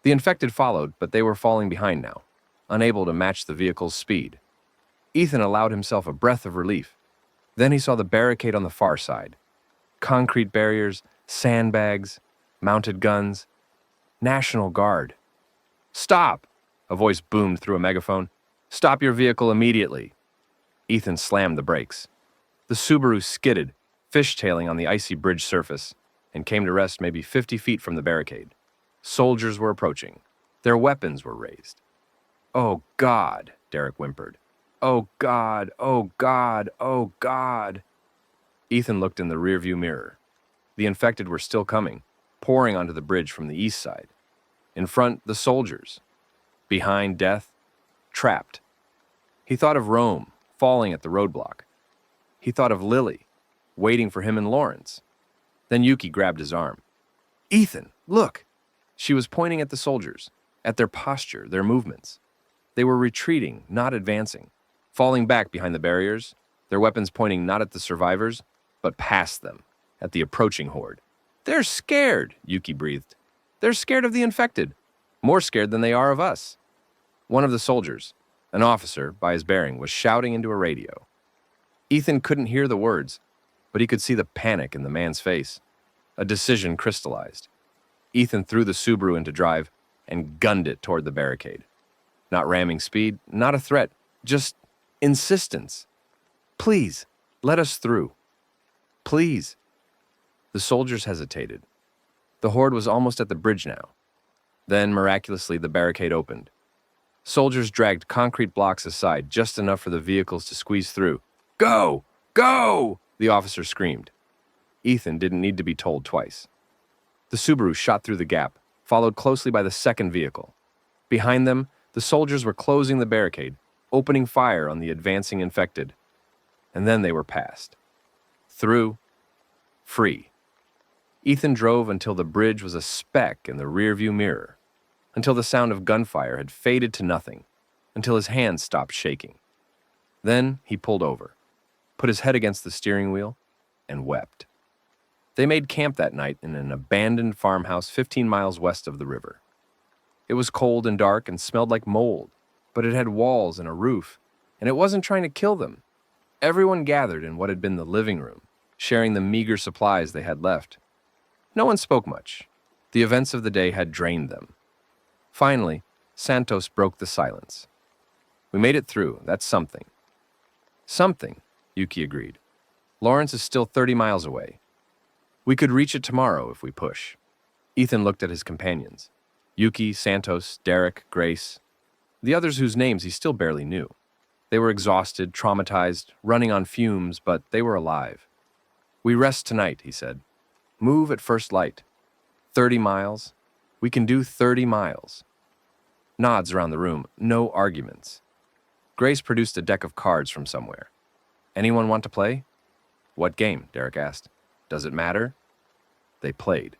The infected followed, but they were falling behind now, unable to match the vehicle's speed. Ethan allowed himself a breath of relief. Then he saw the barricade on the far side. Concrete barriers, sandbags, mounted guns. National Guard. "Stop!" A voice boomed through a megaphone. "Stop your vehicle immediately." Ethan slammed the brakes. The Subaru skidded, fishtailing on the icy bridge surface, and came to rest maybe 50 feet from the barricade. Soldiers were approaching. Their weapons were raised. "Oh, God," Derek whimpered. "Oh, God, oh, God, oh, God." Ethan looked in the rearview mirror. The infected were still coming, pouring onto the bridge from the east side. In front, the soldiers. Behind, death, trapped. He thought of Rome, falling at the roadblock. He thought of Lily, waiting for him in Lawrence. Then Yuki grabbed his arm. "Ethan, look!" She was pointing at the soldiers, at their posture, their movements. They were retreating, not advancing, falling back behind the barriers, their weapons pointing not at the survivors, but past them, at the approaching horde. "They're scared," Yuki breathed. "They're scared of the infected, more scared than they are of us." One of the soldiers, an officer by his bearing, was shouting into a radio. Ethan couldn't hear the words, but he could see the panic in the man's face. A decision crystallized. Ethan threw the Subaru into drive and gunned it toward the barricade. Not ramming speed, not a threat, just insistence. "Please, let us through. Please." The soldiers hesitated. The horde was almost at the bridge now. Then, miraculously, the barricade opened. Soldiers dragged concrete blocks aside, just enough for the vehicles to squeeze through. "Go! Go!" the officer screamed. Ethan didn't need to be told twice. The Subaru shot through the gap, followed closely by the second vehicle. Behind them, the soldiers were closing the barricade, opening fire on the advancing infected. And then they were past. Through. Free. Ethan drove until the bridge was a speck in the rearview mirror, until the sound of gunfire had faded to nothing, until his hands stopped shaking. Then he pulled over, put his head against the steering wheel, and wept. They made camp that night in an abandoned farmhouse 15 miles west of the river. It was cold and dark and smelled like mold, but it had walls and a roof, and it wasn't trying to kill them. Everyone gathered in what had been the living room, sharing the meager supplies they had left. No one spoke much. The events of the day had drained them. Finally, Santos broke the silence. "We made it through, that's something." "Something," Yuki agreed. "Lawrence is still 30 miles away. We could reach it tomorrow if we push." Ethan looked at his companions. Yuki, Santos, Derek, Grace, the others whose names he still barely knew. They were exhausted, traumatized, running on fumes, but they were alive. "We rest tonight," he said. "Move at first light. 30 miles. We can do 30 miles. Nods around the room, no arguments. Grace produced a deck of cards from somewhere. "Anyone want to play?" "What game?" Derek asked. "Does it matter?" They played.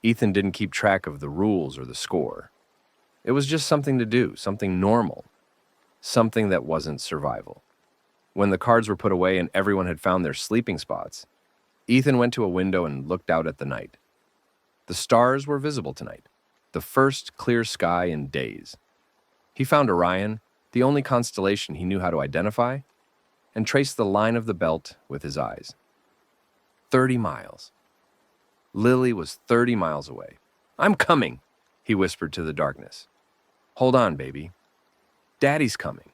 Ethan didn't keep track of the rules or the score. It was just something to do, something normal, something that wasn't survival. When the cards were put away and everyone had found their sleeping spots, Ethan went to a window and looked out at the night. The stars were visible tonight, the first clear sky in days. He found Orion, the only constellation he knew how to identify, and traced the line of the belt with his eyes. 30 miles. Lily was 30 miles away. "I'm coming," he whispered to the darkness. "Hold on, baby. Daddy's coming."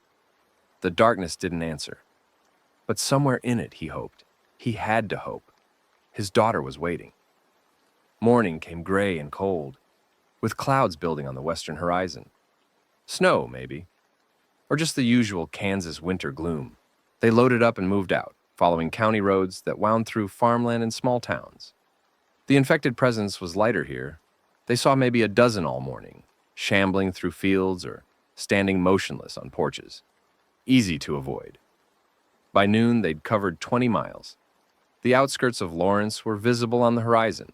The darkness didn't answer. But somewhere in it, he hoped. He had to hope. His daughter was waiting. Morning came gray and cold, with clouds building on the western horizon. Snow, maybe. Or just the usual Kansas winter gloom. They loaded up and moved out, following county roads that wound through farmland and small towns. The infected presence was lighter here. They saw maybe a dozen all morning, shambling through fields or standing motionless on porches. Easy to avoid. By noon, they'd covered 20 miles. The outskirts of Lawrence were visible on the horizon.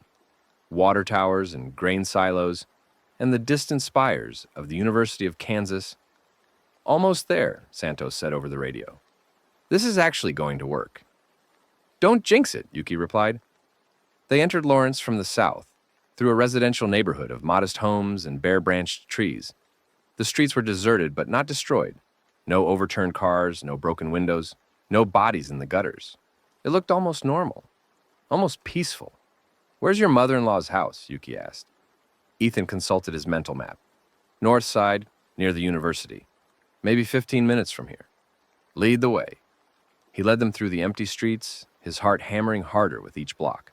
Water towers and grain silos, and the distant spires of the University of Kansas. "Almost there," Santos said over the radio. "This is actually going to work." "Don't jinx it," Yuki replied. They entered Lawrence from the south, through a residential neighborhood of modest homes and bare-branched trees. The streets were deserted but not destroyed. No overturned cars, no broken windows, no bodies in the gutters. It looked almost normal, almost peaceful. "Where's your mother-in-law's house?" Yuki asked. Ethan consulted his mental map. "North side, near the university. Maybe 15 minutes from here." "Lead the way." He led them through the empty streets, his heart hammering harder with each block.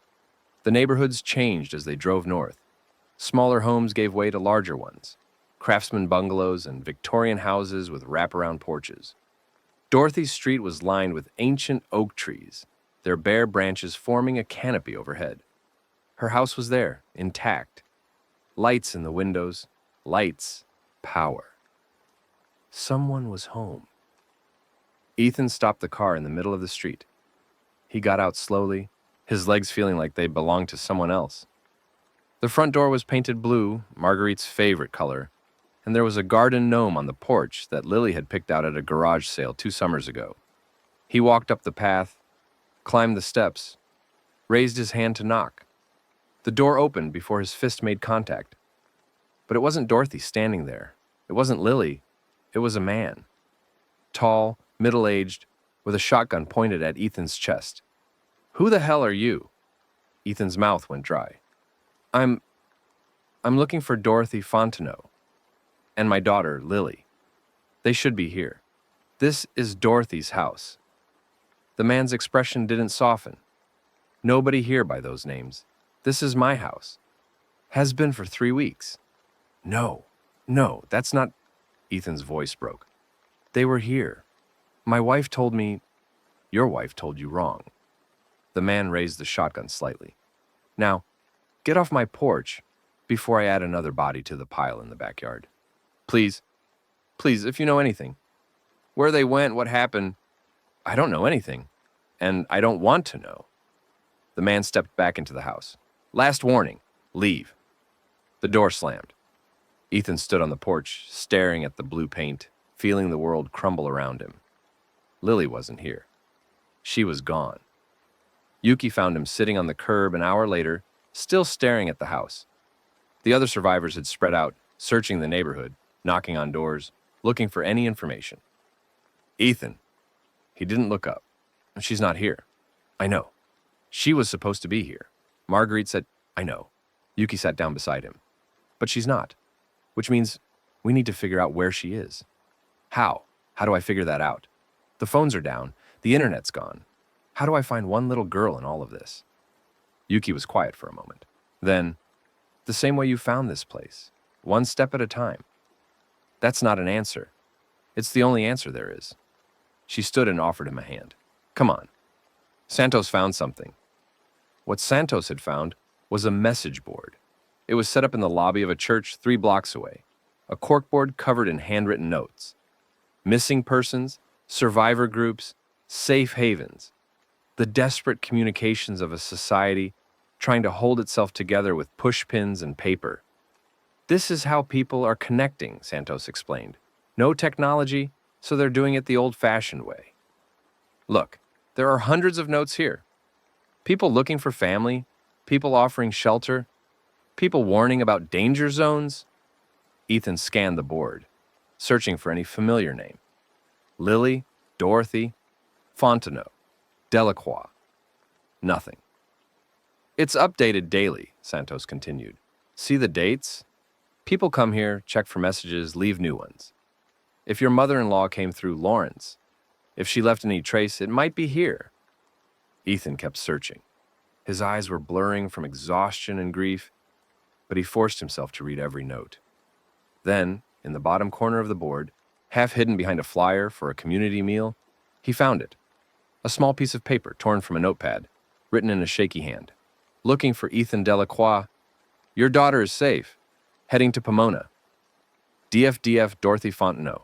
The neighborhoods changed as they drove north. Smaller homes gave way to larger ones, craftsman bungalows and Victorian houses with wraparound porches. Dorothy's street was lined with ancient oak trees, their bare branches forming a canopy overhead. Her house was there, intact. Lights in the windows, lights, power. Someone was home. Ethan stopped the car in the middle of the street. He got out slowly, his legs feeling like they belonged to someone else. The front door was painted blue, Marguerite's favorite color, and there was a garden gnome on the porch that Lily had picked out at a garage sale 2 summers ago. He walked up the path, climbed the steps, raised his hand to knock. The door opened before his fist made contact. But it wasn't Dorothy standing there. It wasn't Lily. It was a man. Tall, middle-aged, with a shotgun pointed at Ethan's chest. "Who the hell are you?" Ethan's mouth went dry. I'm looking for Dorothy Fontenot and my daughter, Lily. They should be here. This is Dorothy's house." The man's expression didn't soften. "Nobody here by those names. This is my house. Has been for 3 weeks." No, that's not..." Ethan's voice broke. "They were here. My wife told me..." "Your wife told you wrong." The man raised the shotgun slightly. "Now, get off my porch before I add another body to the pile in the backyard. Please, if you know anything. Where they went, what happened, I don't know anything, and I don't want to know." The man stepped back into the house. Last warning. Leave. The door slammed. Ethan stood on the porch, staring at the blue paint, feeling the world crumble around him. Lily wasn't here. She was gone. Yuki found him sitting on the curb an hour later, still staring at the house. The other survivors had spread out, searching the neighborhood, knocking on doors, looking for any information. Ethan. He didn't look up. She's not here. I know. She was supposed to be here. Marguerite said, I know. Yuki sat down beside him. But she's not. Which means we need to figure out where she is. How? How do I figure that out? The phones are down. The internet's gone. How do I find one little girl in all of this? Yuki was quiet for a moment. Then, the same way you found this place. One step at a time. That's not an answer. It's the only answer there is. She stood and offered him a hand. Come on. Santos found something. What Santos had found was a message board. It was set up in the lobby of a church 3 blocks away. A corkboard covered in handwritten notes. Missing persons, survivor groups, safe havens. The desperate communications of a society trying to hold itself together with pushpins and paper. This is how people are connecting, Santos explained. No technology, so they're doing it the old-fashioned way. Look, there are hundreds of notes here. People looking for family, people offering shelter, people warning about danger zones. Ethan scanned the board, searching for any familiar name. Lily, Dorothy, Fontenot, Delacroix. Nothing. It's updated daily, Santos continued. See the dates? People come here, check for messages, leave new ones. If your mother-in-law came through Lawrence, if she left any trace, it might be here. Ethan kept searching. His eyes were blurring from exhaustion and grief, but he forced himself to read every note. Then, in the bottom corner of the board, half hidden behind a flyer for a community meal, he found it. A small piece of paper torn from a notepad, written in a shaky hand. Looking for Ethan Delacroix. Your daughter is safe. Heading to Pomona. DFDF Dorothy Fontenot.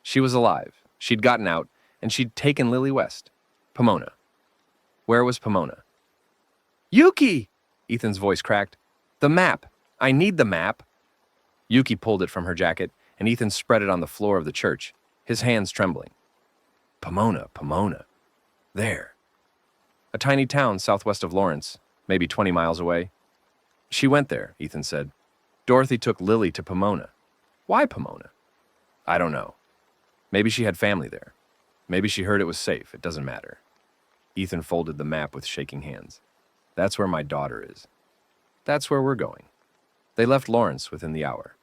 She was alive. She'd gotten out, and she'd taken Lily West. Pomona. Where was Pomona? Yuki! Ethan's voice cracked. The map. I need the map. Yuki pulled it from her jacket, and Ethan spread it on the floor of the church, his hands trembling. Pomona, Pomona. There. A tiny town southwest of Lawrence, maybe 20 miles away. She went there, Ethan said. Dorothy took Lily to Pomona. Why Pomona? I don't know. Maybe she had family there. Maybe she heard it was safe. It doesn't matter. Ethan folded the map with shaking hands. That's where my daughter is. That's where we're going. They left Lawrence within the hour,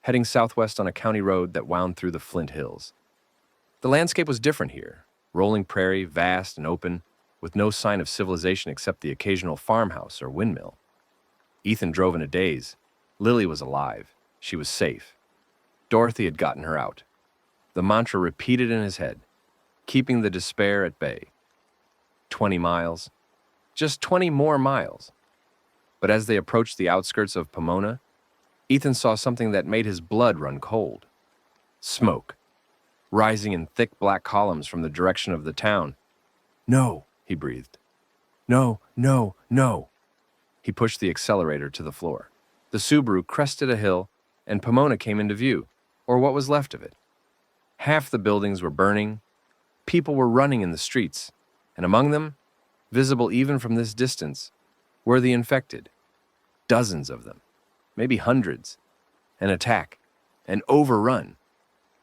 heading southwest on a county road that wound through the Flint Hills. The landscape was different here, rolling prairie, vast and open, with no sign of civilization except the occasional farmhouse or windmill. Ethan drove in a daze. Lily was alive. She was safe. Dorothy had gotten her out. The mantra repeated in his head, keeping the despair at bay. 20 miles. Just 20 more miles. But as they approached the outskirts of Pomona, Ethan saw something that made his blood run cold. Smoke, rising in thick black columns from the direction of the town. No, he breathed. No, no, no. He pushed the accelerator to the floor. The Subaru crested a hill, and Pomona came into view, or what was left of it. Half the buildings were burning. People were running in the streets, and among them, visible even from this distance, were the infected. Dozens of them, maybe hundreds. An attack, an overrun.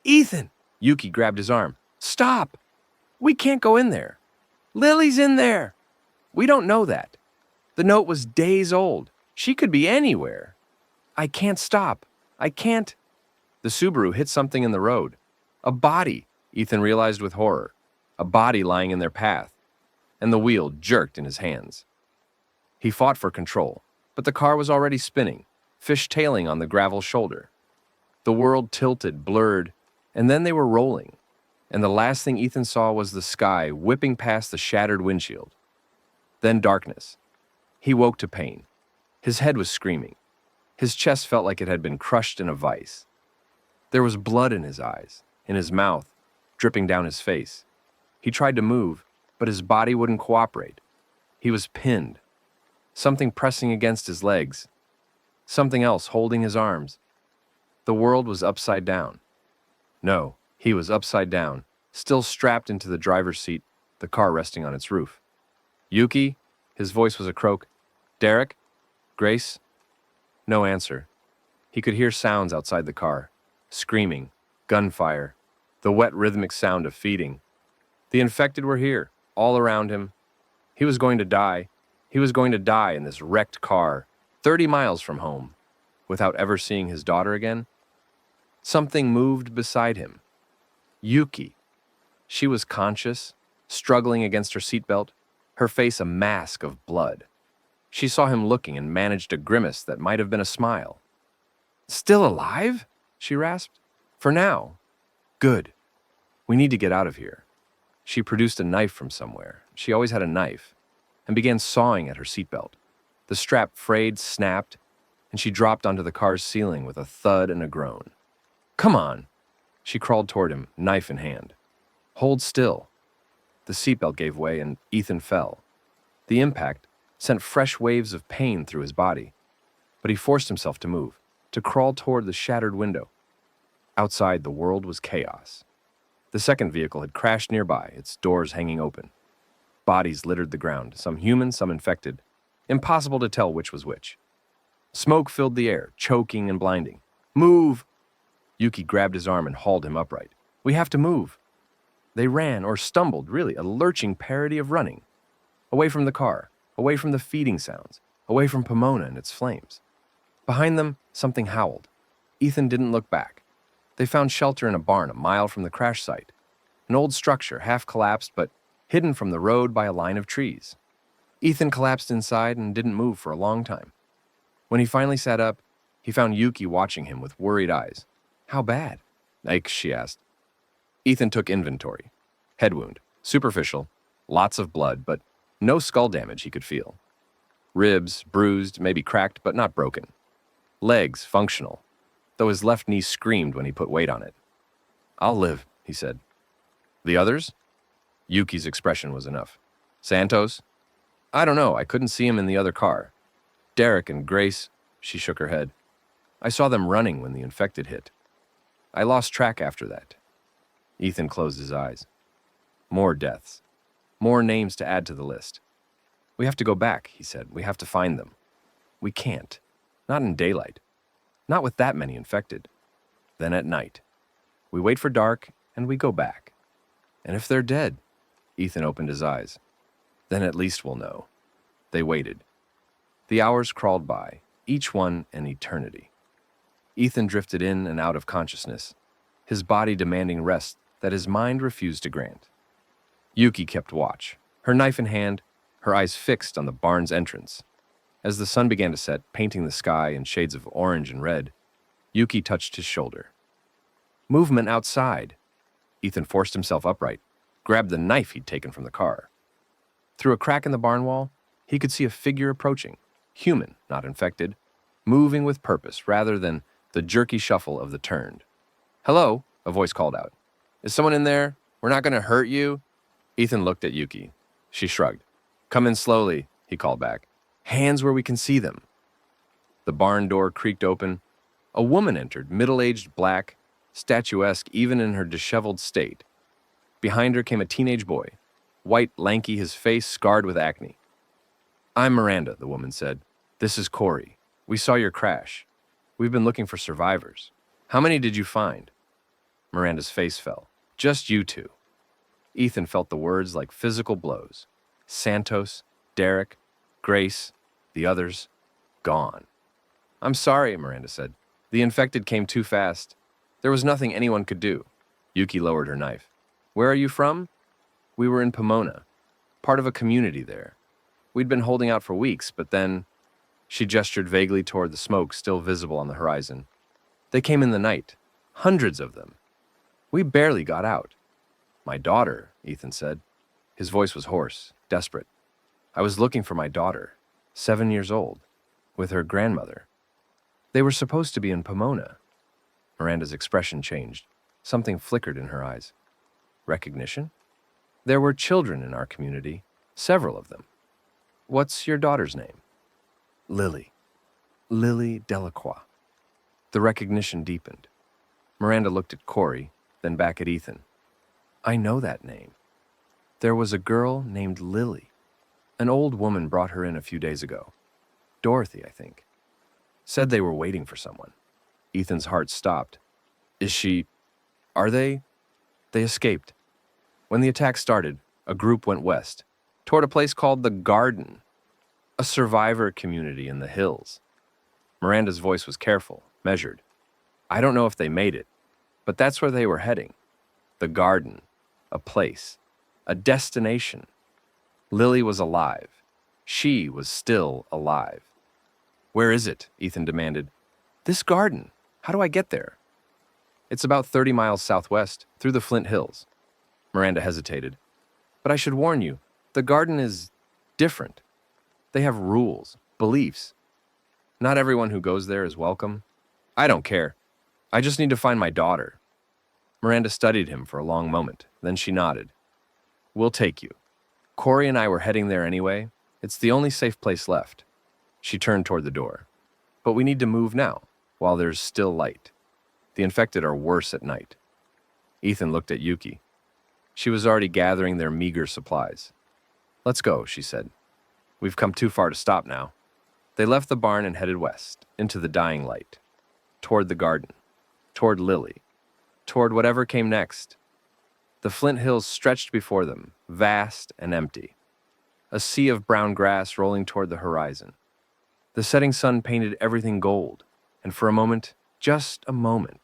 Ethan! Yuki grabbed his arm. Stop! We can't go in there. Lily's in there. We don't know that. The note was days old. She could be anywhere. I can't stop. I can't. The Subaru hit something in the road. A body, Ethan realized with horror. A body lying in their path. And the wheel jerked in his hands. He fought for control, but the car was already spinning, fishtailing on the gravel shoulder. The world tilted, blurred, and then they were rolling. And the last thing Ethan saw was the sky whipping past the shattered windshield. Then darkness. He woke to pain. His head was screaming. His chest felt like it had been crushed in a vice. There was blood in his eyes, in his mouth, dripping down his face. He tried to move, but his body wouldn't cooperate. He was pinned. something pressing against his legs, something else holding his arms. The world was upside down. No, he was upside down, still strapped into the driver's seat, the car resting on its roof. Yuki? His voice was a croak. Derek? Grace? No answer. He could hear sounds outside the car. Screaming, gunfire, the wet rhythmic sound of feeding. The infected were here, all around him. He was going to die. He was going to die in this wrecked car, 30 miles from home, without ever seeing his daughter again. Something moved beside him. Yuki. She was conscious, struggling against her seatbelt, her face a mask of blood. She saw him looking and managed a grimace that might have been a smile. Still alive? She rasped. For now. Good. We need to get out of here. She produced a knife from somewhere. She always had a knife, and began sawing at her seatbelt. The strap frayed, snapped, and she dropped onto the car's ceiling with a thud and a groan. Come on. She crawled toward him, knife in hand. Hold still. The seatbelt gave way and Ethan fell. The impact sent fresh waves of pain through his body, but he forced himself to move, to crawl toward the shattered window. Outside, the world was chaos. The second vehicle had crashed nearby, its doors hanging open. Bodies littered the ground, some human, some infected. Impossible to tell which was which. Smoke filled the air, choking and blinding. Move! Yuki grabbed his arm and hauled him upright. We have to move. They ran, or stumbled, really, a lurching parody of running. Away from the car, away from the feeding sounds, away from Pomona and its flames. Behind them, something howled. Ethan didn't look back. They found shelter in a barn a mile from the crash site. An old structure, half collapsed, but hidden from the road by a line of trees. Ethan collapsed inside and didn't move for a long time. When he finally sat up, he found Yuki watching him with worried eyes. How bad? Ike, she asked. Ethan took inventory. Head wound, superficial, lots of blood, but no skull damage he could feel. Ribs, bruised, maybe cracked, but not broken. Legs, functional, though his left knee screamed when he put weight on it. I'll live, he said. The others? Yuki's expression was enough. Santos? I don't know, I couldn't see him in the other car. Derek and Grace, she shook her head. I saw them running when the infected hit. I lost track after that. Ethan closed his eyes. More deaths. More names to add to the list. We have to go back, he said. We have to find them. We can't. Not in daylight. Not with that many infected. Then at night. We wait for dark, and we go back. And if they're dead, Ethan opened his eyes. Then at least we'll know. They waited. The hours crawled by, each one an eternity. Ethan drifted in and out of consciousness, his body demanding rest that his mind refused to grant. Yuki kept watch, her knife in hand, her eyes fixed on the barn's entrance. As the sun began to set, painting the sky in shades of orange and red, Yuki touched his shoulder. Movement outside. Ethan forced himself upright, grabbed the knife he'd taken from the car. Through a crack in the barn wall, he could see a figure approaching, human, not infected, moving with purpose rather than the jerky shuffle of the turned. Hello, a voice called out. Is someone in there? We're not going to hurt you. Ethan looked at Yuki. She shrugged. Come in slowly, he called back. Hands where we can see them. The barn door creaked open. A woman entered, middle-aged, black, statuesque even in her disheveled state. Behind her came a teenage boy, white, lanky, his face scarred with acne. I'm Miranda, the woman said. This is Corey. We saw your crash. We've been looking for survivors. How many did you find? Miranda's face fell. Just you two. Ethan felt the words like physical blows. Santos, Derek, Grace, the others, gone. I'm sorry, Miranda said. The infected came too fast. There was nothing anyone could do. Yuki lowered her knife. Where are you from? We were in Pomona, part of a community there. We'd been holding out for weeks, but then... She gestured vaguely toward the smoke still visible on the horizon. They came in the night. Hundreds of them. We barely got out. My daughter, Ethan said. His voice was hoarse, desperate. I was looking for my daughter, 7 years old, with her grandmother. They were supposed to be in Pomona. Miranda's expression changed. Something flickered in her eyes. Recognition? There were children in our community, several of them. What's your daughter's name? Lily. Lily Delacroix. The recognition deepened. Miranda looked at Corey, then back at Ethan. I know that name. There was a girl named Lily. An old woman brought her in a few days ago. Dorothy, I think. Said they were waiting for someone. Ethan's heart stopped. Is she... Are they... They escaped. When the attack started, a group went west, toward a place called the Garden, a survivor community in the hills. Miranda's voice was careful, measured. I don't know if they made it, but that's where they were heading. The Garden, a place, a destination. Lily was alive. She was still alive. Where is it? Ethan demanded. This garden. How do I get there? It's about 30 miles southwest, through the Flint Hills. Miranda hesitated. But I should warn you, the garden is different. They have rules, beliefs. Not everyone who goes there is welcome. I don't care. I just need to find my daughter. Miranda studied him for a long moment, then she nodded. We'll take you. Corey and I were heading there anyway. It's the only safe place left. She turned toward the door. But we need to move now, while there's still light. The infected are worse at night. Ethan looked at Yuki. She was already gathering their meager supplies. Let's go, she said. We've come too far to stop now. They left the barn and headed west, into the dying light. Toward the garden. Toward Lily. Toward whatever came next. The Flint Hills stretched before them, vast and empty. A sea of brown grass rolling toward the horizon. The setting sun painted everything gold, and for a moment, just a moment,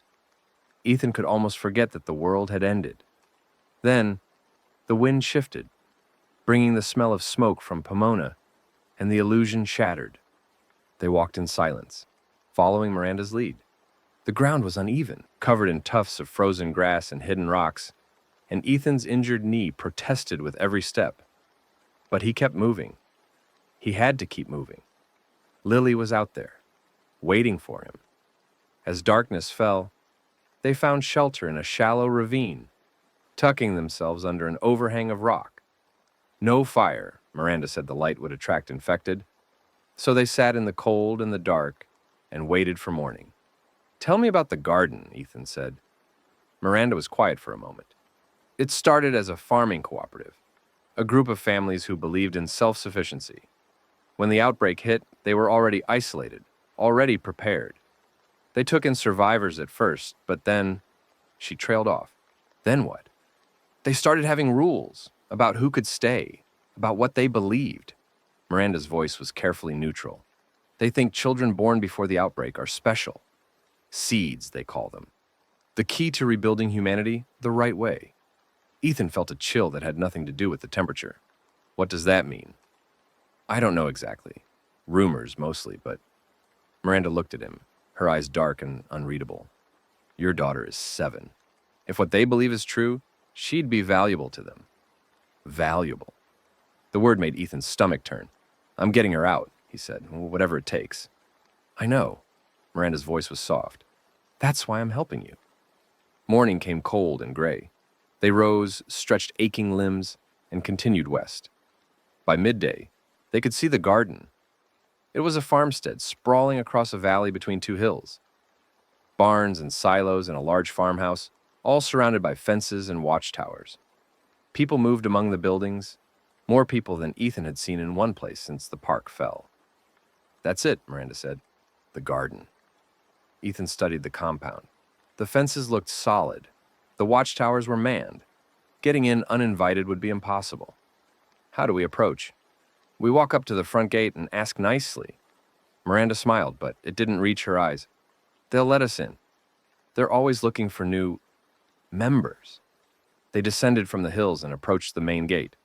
Ethan could almost forget that the world had ended. Then, the wind shifted, bringing the smell of smoke from Pomona, and the illusion shattered. They walked in silence, following Miranda's lead. The ground was uneven, covered in tufts of frozen grass and hidden rocks, and Ethan's injured knee protested with every step. But he kept moving. He had to keep moving. Lily was out there, waiting for him. As darkness fell, they found shelter in a shallow ravine, tucking themselves under an overhang of rock. No fire, Miranda said the light would attract infected, so they sat in the cold and the dark and waited for morning. Tell me about the garden, Ethan said. Miranda was quiet for a moment. It started as a farming cooperative, a group of families who believed in self-sufficiency. When the outbreak hit, they were already isolated, already prepared. They took in survivors at first, but then she trailed off. Then what? They started having rules about who could stay, about what they believed. Miranda's voice was carefully neutral. They think children born before the outbreak are special. Seeds, they call them. The key to rebuilding humanity the right way. Ethan felt a chill that had nothing to do with the temperature. What does that mean? I don't know exactly. Rumors, mostly, but... Miranda looked at him, her eyes dark and unreadable. Your daughter is 7. If what they believe is true, she'd be valuable to them. Valuable. The word made Ethan's stomach turn. I'm getting her out, he said, whatever it takes. I know. Miranda's voice was soft. That's why I'm helping you. Morning came cold and gray. They rose, stretched aching limbs, and continued west. By midday, they could see the garden. It was a farmstead sprawling across a valley between 2 hills. Barns and silos and a large farmhouse, all surrounded by fences and watchtowers. People moved among the buildings, more people than Ethan had seen in one place since the park fell. That's it, Miranda said. The garden. Ethan studied the compound. The fences looked solid. The watchtowers were manned. Getting in uninvited would be impossible. How do we approach? We walk up to the front gate and ask nicely. Miranda smiled, but it didn't reach her eyes. They'll let us in. They're always looking for new members. They descended from the hills and approached the main gate.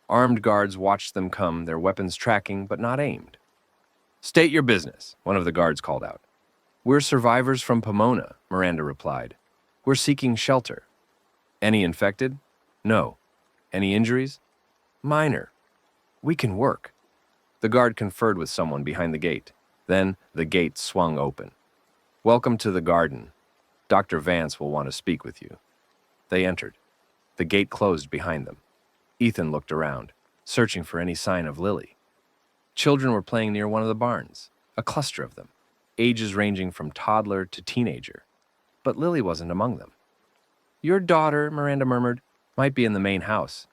Armed guards watched them come, their weapons tracking but not aimed. State your business, one of the guards called out. We're survivors from Pomona, Miranda replied. We're seeking shelter. Any infected? No. Any injuries? Minor. We can work. The guard conferred with someone behind the gate. Then the gate swung open. Welcome to the garden. Dr. Vance will want to speak with you. They entered. The gate closed behind them. Ethan looked around, searching for any sign of Lily. Children were playing near one of the barns, a cluster of them, ages ranging from toddler to teenager. But Lily wasn't among them. "Your daughter," Miranda murmured, "might be in the main house.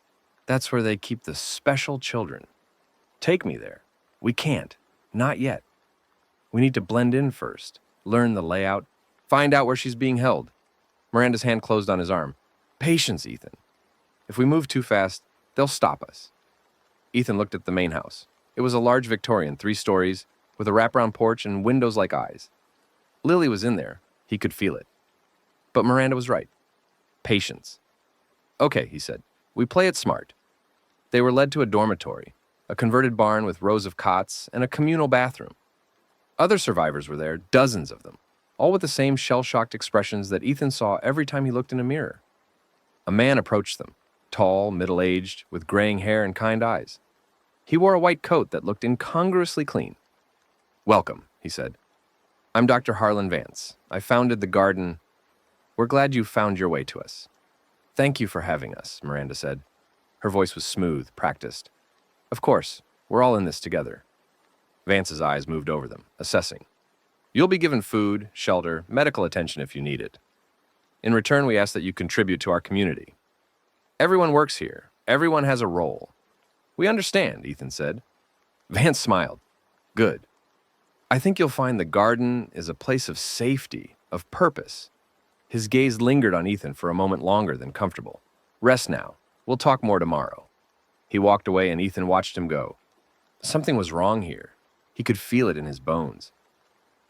That's where they keep the special children." "Take me there." "We can't. Not yet. We need to blend in first, learn the layout, find out where she's being held." Miranda's hand closed on his arm. "Patience, Ethan. If we move too fast, they'll stop us." Ethan looked at the main house. It was a large Victorian, 3 stories, with a wraparound porch and windows like eyes. Lily was in there. He could feel it. But Miranda was right. Patience. "Okay," he said. "We play it smart." They were led to a dormitory, a converted barn with rows of cots, and a communal bathroom. Other survivors were there, dozens of them, all with the same shell-shocked expressions that Ethan saw every time he looked in a mirror. A man approached them, tall, middle-aged, with graying hair and kind eyes. He wore a white coat that looked incongruously clean. "Welcome," he said. "I'm Dr. Harlan Vance. I founded the garden. We're glad you found your way to us." "Thank you for having us," Miranda said. Her voice was smooth, practiced. "Of course, we're all in this together." Vance's eyes moved over them, assessing. "You'll be given food, shelter, medical attention if you need it. In return, we ask that you contribute to our community. Everyone works here. Everyone has a role." "We understand," Ethan said. Vance smiled. "Good. I think you'll find the garden is a place of safety, of purpose." His gaze lingered on Ethan for a moment longer than comfortable. "Rest now. We'll talk more tomorrow." He walked away and Ethan watched him go. Something was wrong here. He could feel it in his bones.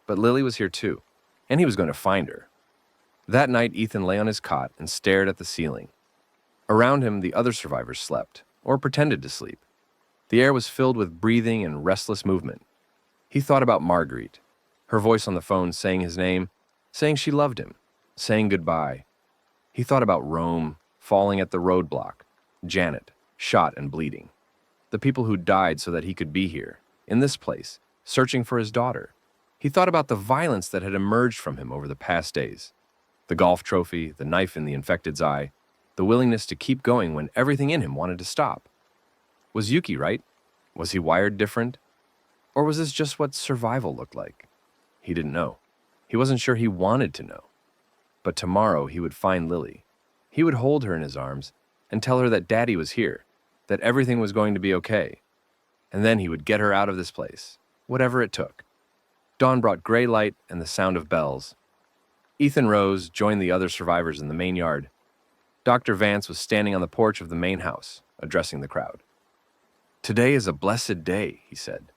But Lily was here too, and he was going to find her. That night, Ethan lay on his cot and stared at the ceiling. Around him, the other survivors slept, or pretended to sleep. The air was filled with breathing and restless movement. He thought about Marguerite, her voice on the phone saying his name, saying she loved him, saying goodbye. He thought about Rome, falling at the roadblock, Janet, shot and bleeding. The people who died so that he could be here, in this place, searching for his daughter. He thought about the violence that had emerged from him over the past days. The golf trophy, the knife in the infected's eye, the willingness to keep going when everything in him wanted to stop. Was Yuki right? Was he wired different? Or was this just what survival looked like? He didn't know. He wasn't sure he wanted to know. But tomorrow he would find Lily. He would hold her in his arms and tell her that Daddy was here, that everything was going to be okay. And then he would get her out of this place, whatever it took. Dawn brought gray light and the sound of bells. Ethan rose, joined the other survivors in the main yard. Dr. Vance was standing on the porch of the main house, addressing the crowd. "Today is a blessed day," he said.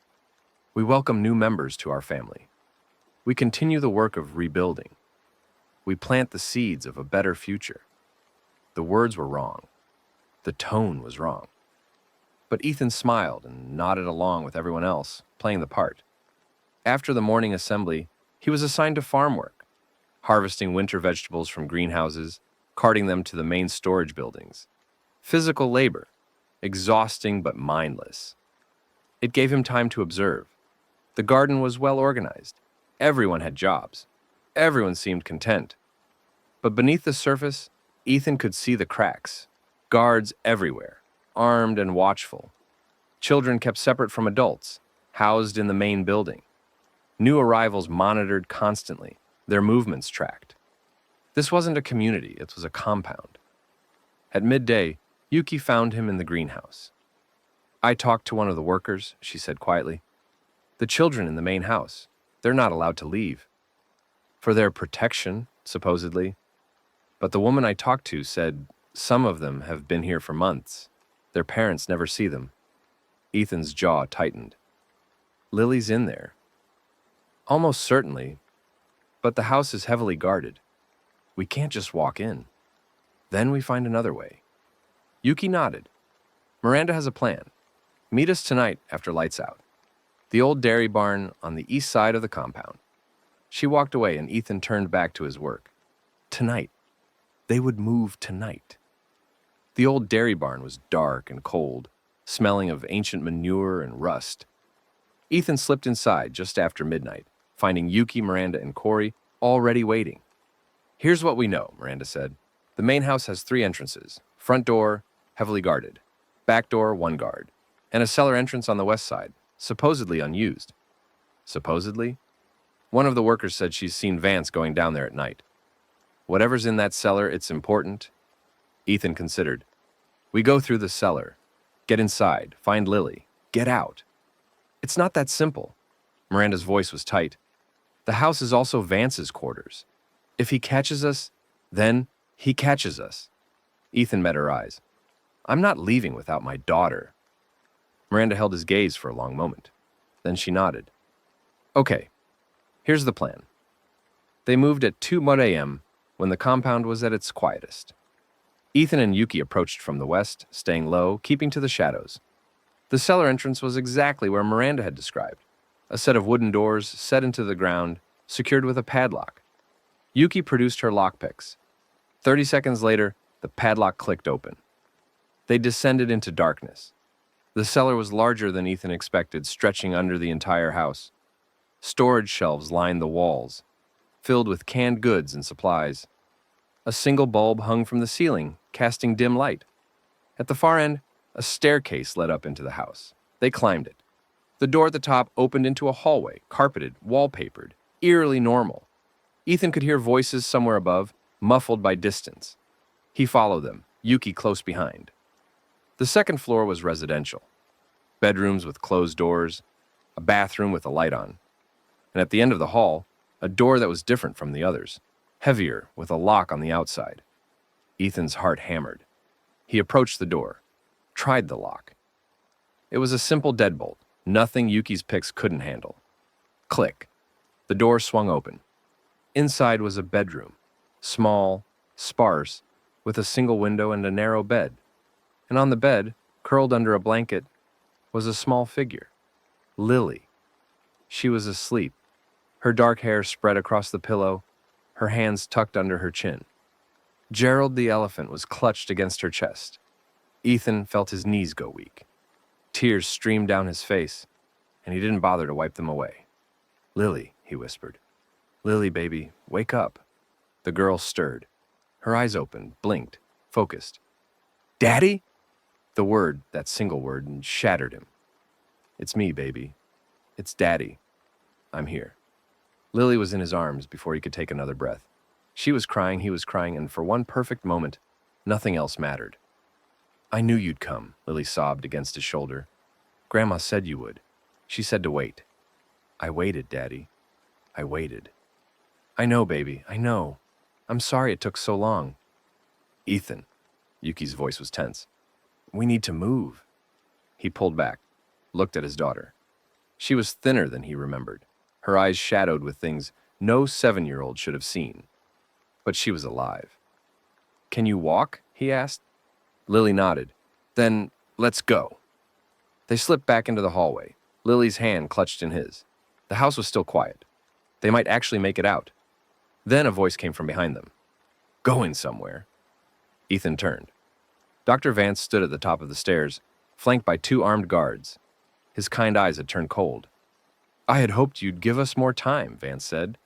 "We welcome new members to our family. We continue the work of rebuilding. We plant the seeds of a better future." The words were wrong. The tone was wrong. But Ethan smiled and nodded along with everyone else, playing the part. After the morning assembly, he was assigned to farm work, harvesting winter vegetables from greenhouses, carting them to the main storage buildings. Physical labor, exhausting but mindless. It gave him time to observe. The garden was well organized. Everyone had jobs. Everyone seemed content. But beneath the surface, Ethan could see the cracks. Guards everywhere, armed and watchful. Children kept separate from adults, housed in the main building. New arrivals monitored constantly, their movements tracked. This wasn't a community, it was a compound. At midday, Yuki found him in the greenhouse. "I talked to one of the workers," she said quietly. "The children in the main house, they're not allowed to leave. For their protection, supposedly. But the woman I talked to said some of them have been here for months. Their parents never see them." Ethan's jaw tightened. "Lily's in there." "Almost certainly, but the house is heavily guarded. We can't just walk in. Then we find another way." Yuki nodded. "Miranda has a plan. Meet us tonight after lights out. The old dairy barn on the east side of the compound." She walked away and Ethan turned back to his work. Tonight. They would move tonight. The old dairy barn was dark and cold, smelling of ancient manure and rust. Ethan slipped inside just after midnight, finding Yuki, Miranda, and Corey already waiting. "Here's what we know," Miranda said. "The main house has 3 entrances. Front door, heavily guarded. Back door, 1 guard. And a cellar entrance on the west side. supposedly unused. Supposedly? One of the workers said she's seen Vance going down there at night. Whatever's in that cellar, it's important. Ethan considered. We go through the cellar, get inside, find Lily, get out. It's not that simple. Miranda's voice was tight. The house is also Vance's quarters. If he catches us, then he catches us. Ethan met her eyes. I'm not leaving without my daughter. Miranda held his gaze for a long moment. Then she nodded. Okay, here's the plan. They moved at 2 a.m. when the compound was at its quietest. Ethan and Yuki approached from the west, staying low, keeping to the shadows. The cellar entrance was exactly where Miranda had described, a set of wooden doors set into the ground, secured with a padlock. Yuki produced her lockpicks. 30 seconds later, the padlock clicked open. They descended into darkness. The cellar was larger than Ethan expected, stretching under the entire house. Storage shelves lined the walls, filled with canned goods and supplies. A single bulb hung from the ceiling, casting dim light. At the far end, a staircase led up into the house. They climbed it. The door at the top opened into a hallway, carpeted, wallpapered, eerily normal. Ethan could hear voices somewhere above, muffled by distance. He followed them, Yuki close behind. The second floor was residential. Bedrooms with closed doors, a bathroom with a light on. And at the end of the hall, a door that was different from the others, heavier with a lock on the outside. Ethan's heart hammered. He approached the door, tried the lock. It was a simple deadbolt, nothing Yuki's picks couldn't handle. Click. The door swung open. Inside was a bedroom, small, sparse, with a single window and a narrow bed. And on the bed, curled under a blanket, was a small figure. Lily. She was asleep, her dark hair spread across the pillow, her hands tucked under her chin. Gerald the elephant was clutched against her chest. Ethan felt his knees go weak. Tears streamed down his face, and he didn't bother to wipe them away. Lily, he whispered. Lily, baby, wake up. The girl stirred. Her eyes opened, blinked, focused. Daddy? The word, that single word, shattered him. It's me, baby. It's Daddy. I'm here. Lily was in his arms before he could take another breath. She was crying, he was crying, and for one perfect moment, nothing else mattered. I knew you'd come, Lily sobbed against his shoulder. Grandma said you would. She said to wait. I waited, Daddy. I waited. I know, baby, I know. I'm sorry it took so long. Ethan. Yuki's voice was tense. We need to move. He pulled back, looked at his daughter. She was thinner than he remembered, her eyes shadowed with things no 7-year-old should have seen. But she was alive. Can you walk? He asked. Lily nodded. Then, let's go. They slipped back into the hallway, Lily's hand clutched in his. The house was still quiet. They might actually make it out. Then a voice came from behind them. Going somewhere. Ethan turned. Dr. Vance stood at the top of the stairs, flanked by 2 armed guards. His kind eyes had turned cold. I had hoped you'd give us more time, Vance said.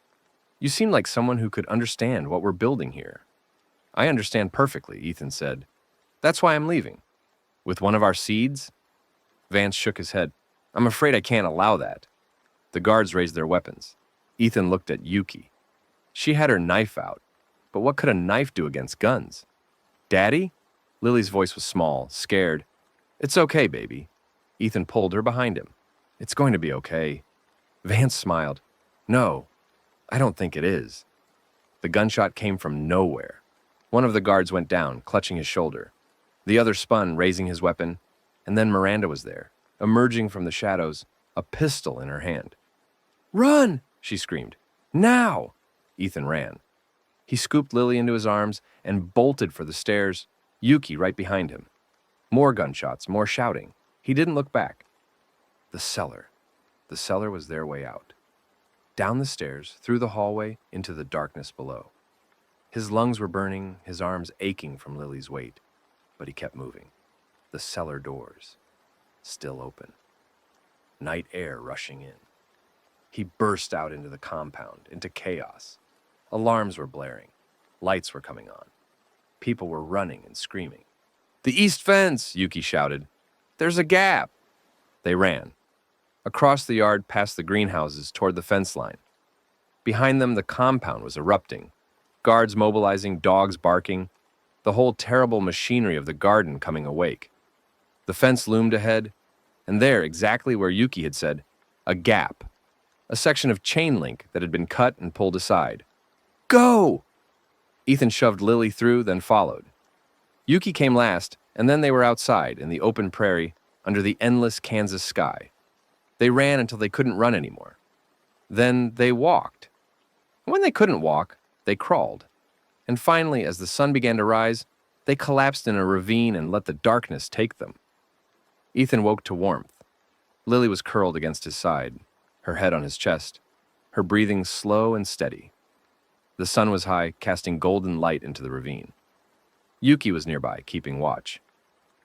You seem like someone who could understand what we're building here. I understand perfectly, Ethan said. That's why I'm leaving. With one of our seeds? Vance shook his head. I'm afraid I can't allow that. The guards raised their weapons. Ethan looked at Yuki. She had her knife out, but what could a knife do against guns? Daddy? Lily's voice was small, scared. It's okay, baby. Ethan pulled her behind him. It's going to be okay. Vance smiled. No, I don't think it is. The gunshot came from nowhere. One of the guards went down, clutching his shoulder. The other spun, raising his weapon, and then Miranda was there, emerging from the shadows, a pistol in her hand. Run! She screamed. Now! Ethan ran. He scooped Lily into his arms and bolted for the stairs, Yuki right behind him. More gunshots, more shouting. He didn't look back. The cellar. The cellar was their way out. Down the stairs, through the hallway, into the darkness below. His lungs were burning, his arms aching from Lily's weight, but he kept moving. The cellar doors, still open. Night air rushing in. He burst out into the compound, into chaos. Alarms were blaring. Lights were coming on. People were running and screaming. The east fence, Yuki shouted. There's a gap. They ran. across the yard past the greenhouses toward the fence line. Behind them, the compound was erupting, guards mobilizing, dogs barking, the whole terrible machinery of the garden coming awake. The fence loomed ahead, and there, exactly where Yuki had said, a gap, a section of chain link that had been cut and pulled aside. Go! Ethan shoved Lily through, then followed. Yuki came last, and then they were outside in the open prairie under the endless Kansas sky. They ran until they couldn't run anymore. Then they walked. When they couldn't walk, they crawled. And finally, as the sun began to rise, they collapsed in a ravine and let the darkness take them. Ethan woke to warmth. Lily was curled against his side, her head on his chest, her breathing slow and steady. The sun was high, casting golden light into the ravine. Yuki was nearby, keeping watch.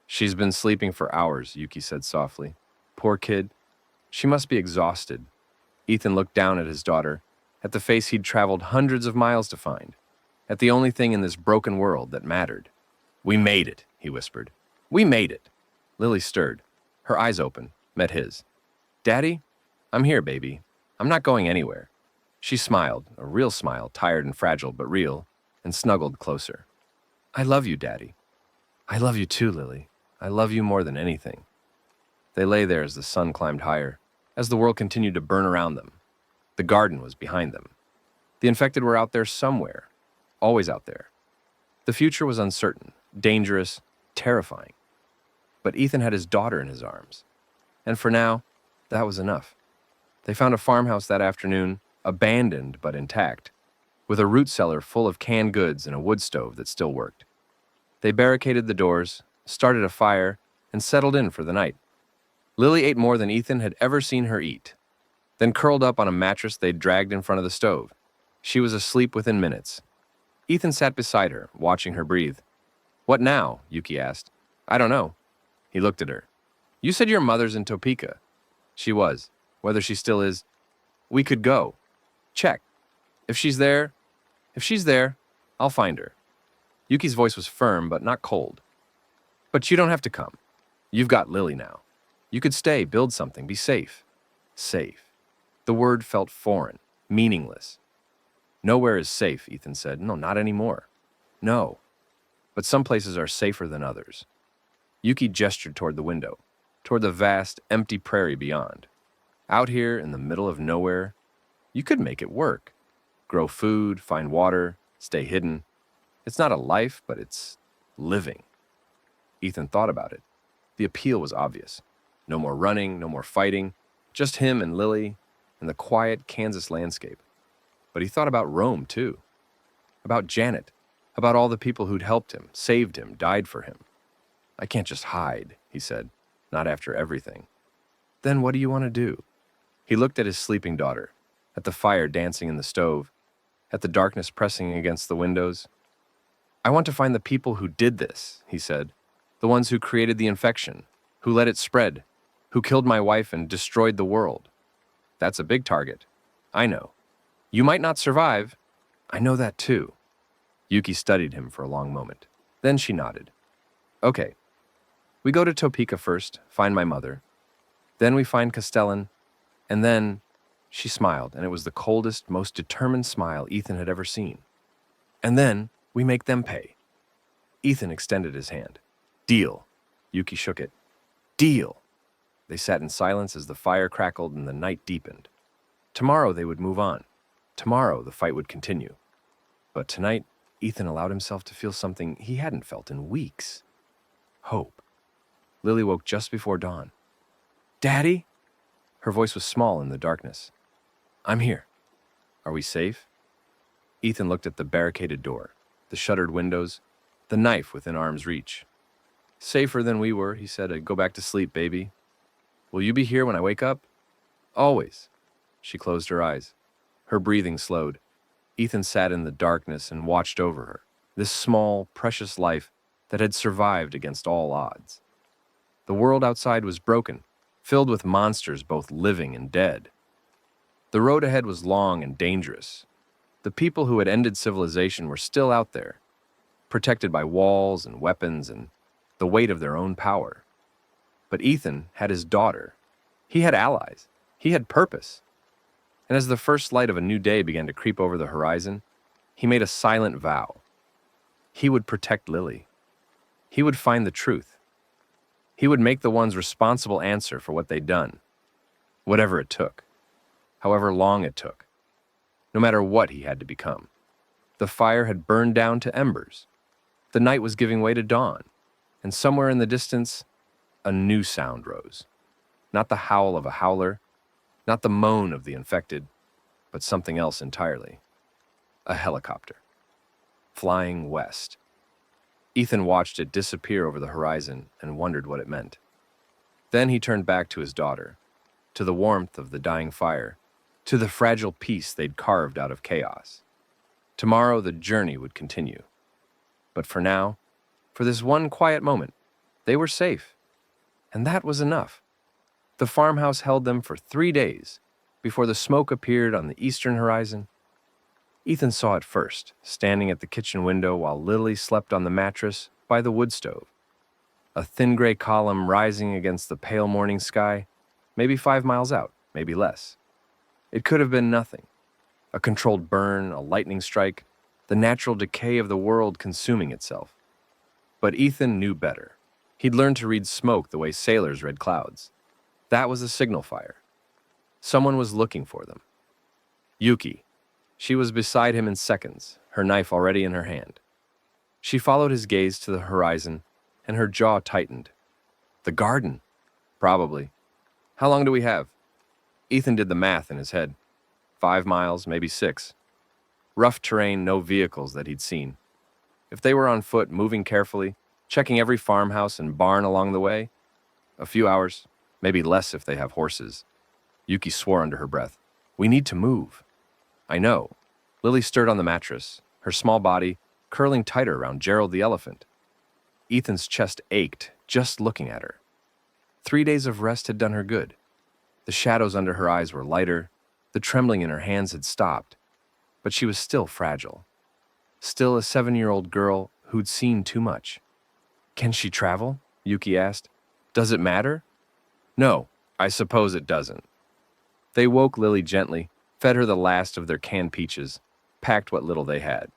She's been sleeping for hours, Yuki said softly. Poor kid. She must be exhausted. Ethan looked down at his daughter, at the face he'd traveled hundreds of miles to find, at the only thing in this broken world that mattered. We made it, he whispered. We made it. Lily stirred. Her eyes open, met his. Daddy? I'm here, baby. I'm not going anywhere. She smiled, a real smile, tired and fragile, but real, and snuggled closer. I love you, Daddy. I love you too, Lily. I love you more than anything. They lay there as the sun climbed higher, as the world continued to burn around them. The garden was behind them. The infected were out there somewhere, always out there. The future was uncertain, dangerous, terrifying. But Ethan had his daughter in his arms. And for now, that was enough. They found a farmhouse that afternoon, abandoned but intact, with a root cellar full of canned goods and a wood stove that still worked. They barricaded the doors, started a fire, and settled in for the night. Lily ate more than Ethan had ever seen her eat, then curled up on a mattress they'd dragged in front of the stove. She was asleep within minutes. Ethan sat beside her, watching her breathe. What now? Yuki asked. I don't know. He looked at her. You said your mother's in Topeka. She was. Whether she still is, we could go. Check. If she's there, I'll find her. Yuki's voice was firm, but not cold. But you don't have to come. You've got Lily now. You could stay, build something, be safe. Safe. The word felt foreign, meaningless. Nowhere is safe, Ethan said. No, not anymore. No. But some places are safer than others. Yuki gestured toward the window, toward the vast, empty prairie beyond. Out here in the middle of nowhere, you could make it work. Grow food, find water, stay hidden. It's not a life, but it's living. Ethan thought about it. The appeal was obvious. No more running, no more fighting, just him and Lily and the quiet Kansas landscape. But he thought about Rome, too. About Janet, about all the people who'd helped him, saved him, died for him. I can't just hide, he said, not after everything. Then what do you want to do? He looked at his sleeping daughter, at the fire dancing in the stove, at the darkness pressing against the windows. I want to find the people who did this, he said, the ones who created the infection, who let it spread, who killed my wife and destroyed the world. That's a big target. I know. You might not survive. I know that too. Yuki studied him for a long moment. Then she nodded. Okay. We go to Topeka first, find my mother. Then we find Castellan, and then... She smiled, and it was the coldest, most determined smile Ethan had ever seen. And then we make them pay. Ethan extended his hand. Deal. Yuki shook it. Deal. They sat in silence as the fire crackled and the night deepened. Tomorrow they would move on. Tomorrow the fight would continue. But tonight, Ethan allowed himself to feel something he hadn't felt in weeks. Hope. Lily woke just before dawn. Daddy? Her voice was small in the darkness. I'm here. Are we safe? Ethan looked at the barricaded door, the shuttered windows, the knife within arm's reach. Safer than we were, he said. Go back to sleep, baby. Will you be here when I wake up? Always. She closed her eyes. Her breathing slowed. Ethan sat in the darkness and watched over her, this small, precious life that had survived against all odds. The world outside was broken, filled with monsters both living and dead. The road ahead was long and dangerous. The people who had ended civilization were still out there, protected by walls and weapons and the weight of their own power. But Ethan had his daughter. He had allies. He had purpose. And as the first light of a new day began to creep over the horizon, he made a silent vow. He would protect Lily. He would find the truth. He would make the ones responsible answer for what they'd done, whatever it took, however long it took, no matter what he had to become. The fire had burned down to embers. The night was giving way to dawn, and somewhere in the distance, a new sound rose. Not the howl of a howler, not the moan of the infected, but something else entirely. A helicopter. Flying west. Ethan watched it disappear over the horizon and wondered what it meant. Then he turned back to his daughter, to the warmth of the dying fire, to the fragile peace they'd carved out of chaos. Tomorrow the journey would continue. But for now, for this one quiet moment, they were safe. And that was enough. The farmhouse held them for 3 days before the smoke appeared on the eastern horizon. Ethan saw it first, standing at the kitchen window while Lily slept on the mattress by the wood stove. A thin gray column rising against the pale morning sky, maybe 5 miles out, maybe less. It could have been nothing. A controlled burn, a lightning strike, the natural decay of the world consuming itself. But Ethan knew better. He'd learned to read smoke the way sailors read clouds. That was a signal fire. Someone was looking for them. Yuki. She was beside him in seconds, her knife already in her hand. She followed his gaze to the horizon, and her jaw tightened. The garden? Probably. How long do we have? Ethan did the math in his head. 5 miles, maybe 6. Rough terrain, no vehicles that he'd seen. If they were on foot, moving carefully, checking every farmhouse and barn along the way, a few hours, maybe less if they have horses. Yuki swore under her breath. We need to move. I know. Lily stirred on the mattress, her small body curling tighter around Gerald the elephant. Ethan's chest ached just looking at her. 3 days of rest had done her good. The shadows under her eyes were lighter, the trembling in her hands had stopped, but she was still fragile. Still a 7-year-old girl who'd seen too much. Can she travel? Yuki asked. Does it matter? No, I suppose it doesn't. They woke Lily gently, fed her the last of their canned peaches, packed what little they had.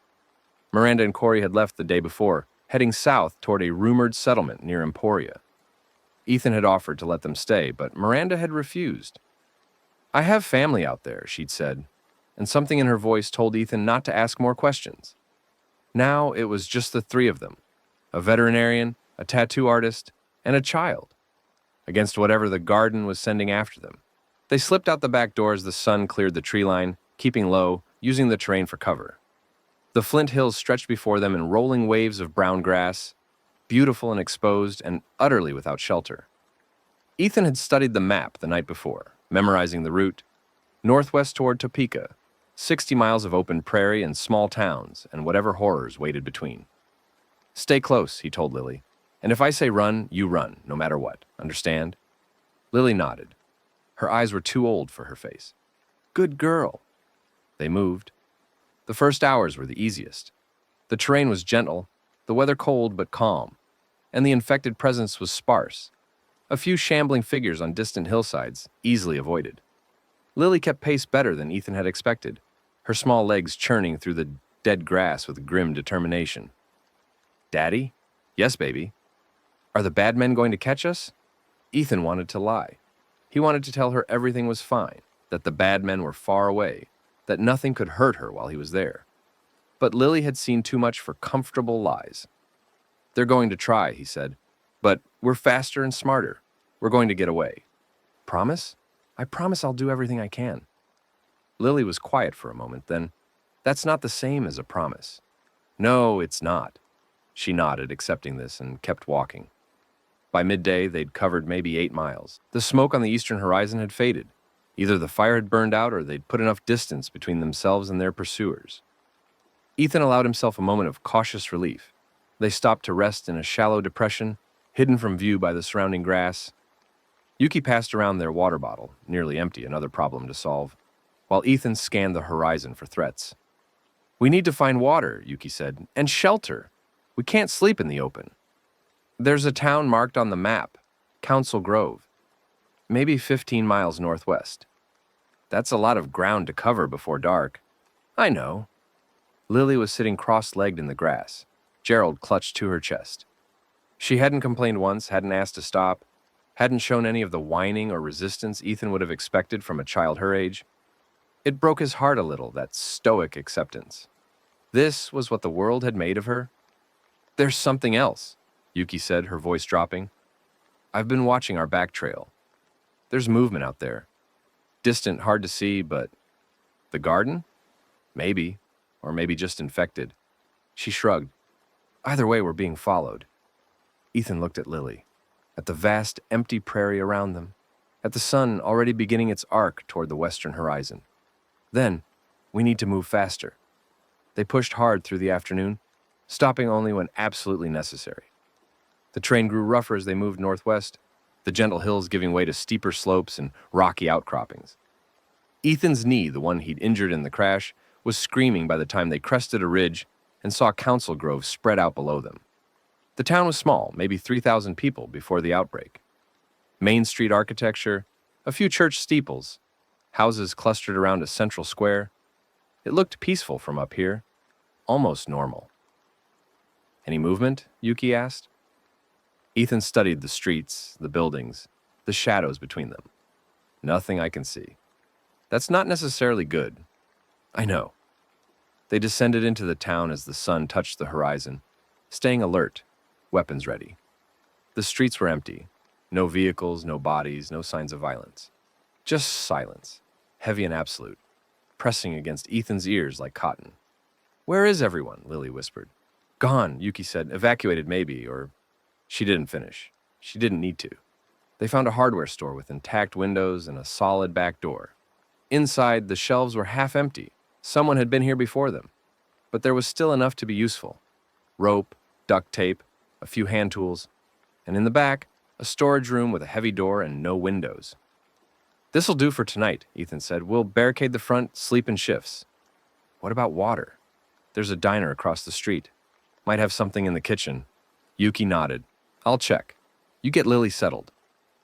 Miranda and Corey had left the day before, heading south toward a rumored settlement near Emporia. Ethan had offered to let them stay, but Miranda had refused. I have family out there, she'd said, and something in her voice told Ethan not to ask more questions. Now it was just the 3 of them, a veterinarian, a tattoo artist, and a child, against whatever the garden was sending after them. They slipped out the back door as the sun cleared the tree line, keeping low, using the terrain for cover. The Flint Hills stretched before them in rolling waves of brown grass, beautiful and exposed and utterly without shelter. Ethan had studied the map the night before, memorizing the route, northwest toward Topeka, 60 miles of open prairie and small towns and whatever horrors waited between. Stay close, he told Lily, and if I say run, you run, no matter what, understand? Lily nodded. Her eyes were too old for her face. Good girl. They moved. The first hours were the easiest. The terrain was gentle, the weather cold but calm, and the infected presence was sparse. A few shambling figures on distant hillsides, easily avoided. Lily kept pace better than Ethan had expected, her small legs churning through the dead grass with grim determination. Daddy? Yes, baby. Are the bad men going to catch us? Ethan wanted to lie. He wanted to tell her everything was fine, that the bad men were far away, that nothing could hurt her while he was there. But Lily had seen too much for comfortable lies. They're going to try, he said, but we're faster and smarter. We're going to get away. Promise? I promise I'll do everything I can. Lily was quiet for a moment, then, that's not the same as a promise. No, it's not. She nodded, accepting this, and kept walking. By midday, they'd covered maybe 8 miles. The smoke on the eastern horizon had faded. Either the fire had burned out or they'd put enough distance between themselves and their pursuers. Ethan allowed himself a moment of cautious relief. They stopped to rest in a shallow depression, hidden from view by the surrounding grass. Yuki passed around their water bottle, nearly empty, another problem to solve, while Ethan scanned the horizon for threats. We need to find water, Yuki said, and shelter. We can't sleep in the open. There's a town marked on the map, Council Grove. Maybe 15 miles northwest. That's a lot of ground to cover before dark. I know. Lily was sitting cross-legged in the grass. Gerald clutched to her chest. She hadn't complained once, hadn't asked to stop, hadn't shown any of the whining or resistance Ethan would have expected from a child her age. It broke his heart a little, that stoic acceptance. This was what the world had made of her? There's something else, Yuki said, her voice dropping. I've been watching our back trail. There's movement out there. Distant, hard to see, but... The garden? Maybe. Or maybe just infected. She shrugged. Either way, we're being followed. Ethan looked at Lily, at the vast, empty prairie around them, at the sun already beginning its arc toward the western horizon. Then, we need to move faster. They pushed hard through the afternoon, stopping only when absolutely necessary. The train grew rougher as they moved northwest, the gentle hills giving way to steeper slopes and rocky outcroppings. Ethan's knee, the one he'd injured in the crash, was screaming by the time they crested a ridge and saw Council Grove spread out below them. The town was small, maybe 3,000 people before the outbreak. Main Street architecture, a few church steeples, houses clustered around a central square. It looked peaceful from up here, almost normal. Any movement? Yuki asked. Ethan studied the streets, the buildings, the shadows between them. Nothing I can see. That's not necessarily good. I know. They descended into the town as the sun touched the horizon, staying alert, weapons ready. The streets were empty. No vehicles, no bodies, no signs of violence. Just silence, heavy and absolute, pressing against Ethan's ears like cotton. Where is everyone? Lily whispered. Gone, Yuki said. Evacuated maybe, or... She didn't finish. She didn't need to. They found a hardware store with intact windows and a solid back door. Inside, the shelves were half empty. Someone had been here before them. But there was still enough to be useful. Rope, duct tape, a few hand tools, and in the back, a storage room with a heavy door and no windows. This'll do for tonight, Ethan said. We'll barricade the front, sleep in shifts. What about water? There's a diner across the street. Might have something in the kitchen. Yuki nodded. I'll check. You get Lily settled.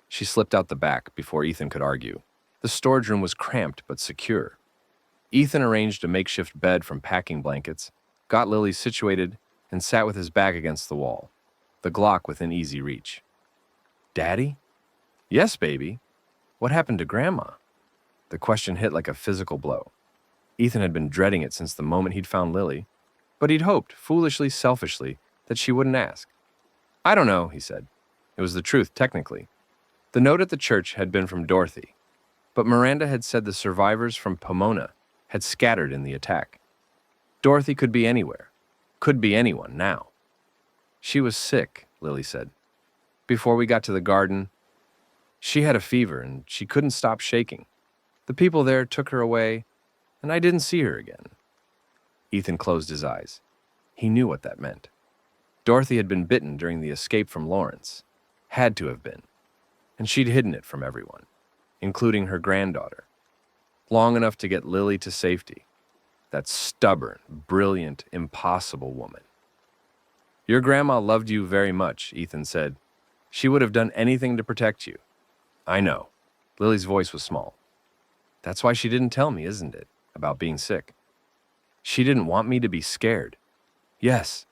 She slipped out the back before Ethan could argue. The storage room was cramped but secure. Ethan arranged a makeshift bed from packing blankets, got Lily situated, and sat with his back against the wall, the Glock within easy reach. Daddy? Yes, baby. What happened to Grandma? The question hit like a physical blow. Ethan had been dreading it since the moment he'd found Lily, but he'd hoped, foolishly, selfishly, that she wouldn't ask. I don't know, he said. It was the truth, technically. The note at the church had been from Dorothy, but Miranda had said the survivors from Pomona had scattered in the attack. Dorothy could be anywhere, could be anyone now. She was sick, Lily said. Before we got to the garden, she had a fever and she couldn't stop shaking. The people there took her away, and I didn't see her again. Ethan closed his eyes. He knew what that meant. Dorothy had been bitten during the escape from Lawrence. Had to have been. And she'd hidden it from everyone, including her granddaughter. Long enough to get Lily to safety. That stubborn, brilliant, impossible woman. Your grandma loved you very much, Ethan said. She would have done anything to protect you. I know. Lily's voice was small. That's why she didn't tell me, isn't it, about being sick? She didn't want me to be scared. Yes,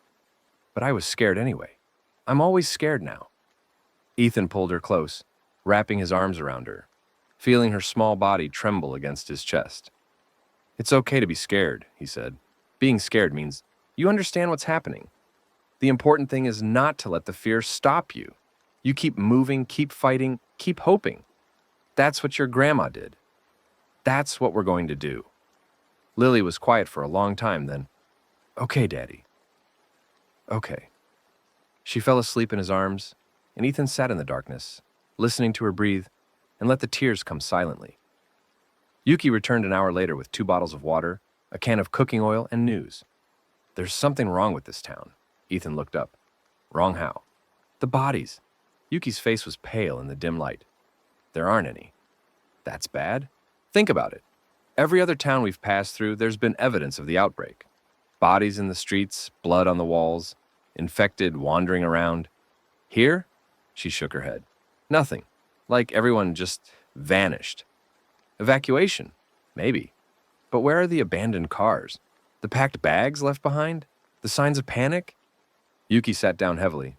but I was scared anyway. I'm always scared now. Ethan pulled her close, wrapping his arms around her, feeling her small body tremble against his chest. It's okay to be scared, he said. Being scared means you understand what's happening. The important thing is not to let the fear stop you. You keep moving, keep fighting, keep hoping. That's what your grandma did. That's what we're going to do. Lily was quiet for a long time, then, okay, Daddy. Okay. She fell asleep in his arms, and Ethan sat in the darkness, listening to her breathe, and let the tears come silently. Yuki returned an hour later with 2 bottles of water, a can of cooking oil, and news. There's something wrong with this town. Ethan looked up. Wrong how? The bodies. Yuki's face was pale in the dim light. There aren't any. That's bad? Think about it. Every other town we've passed through, there's been evidence of the outbreak. Bodies in the streets, blood on the walls, infected wandering around. Here? She shook her head. Nothing. Like everyone just vanished. Evacuation? Maybe. But where are the abandoned cars? The packed bags left behind? The signs of panic? Yuki sat down heavily.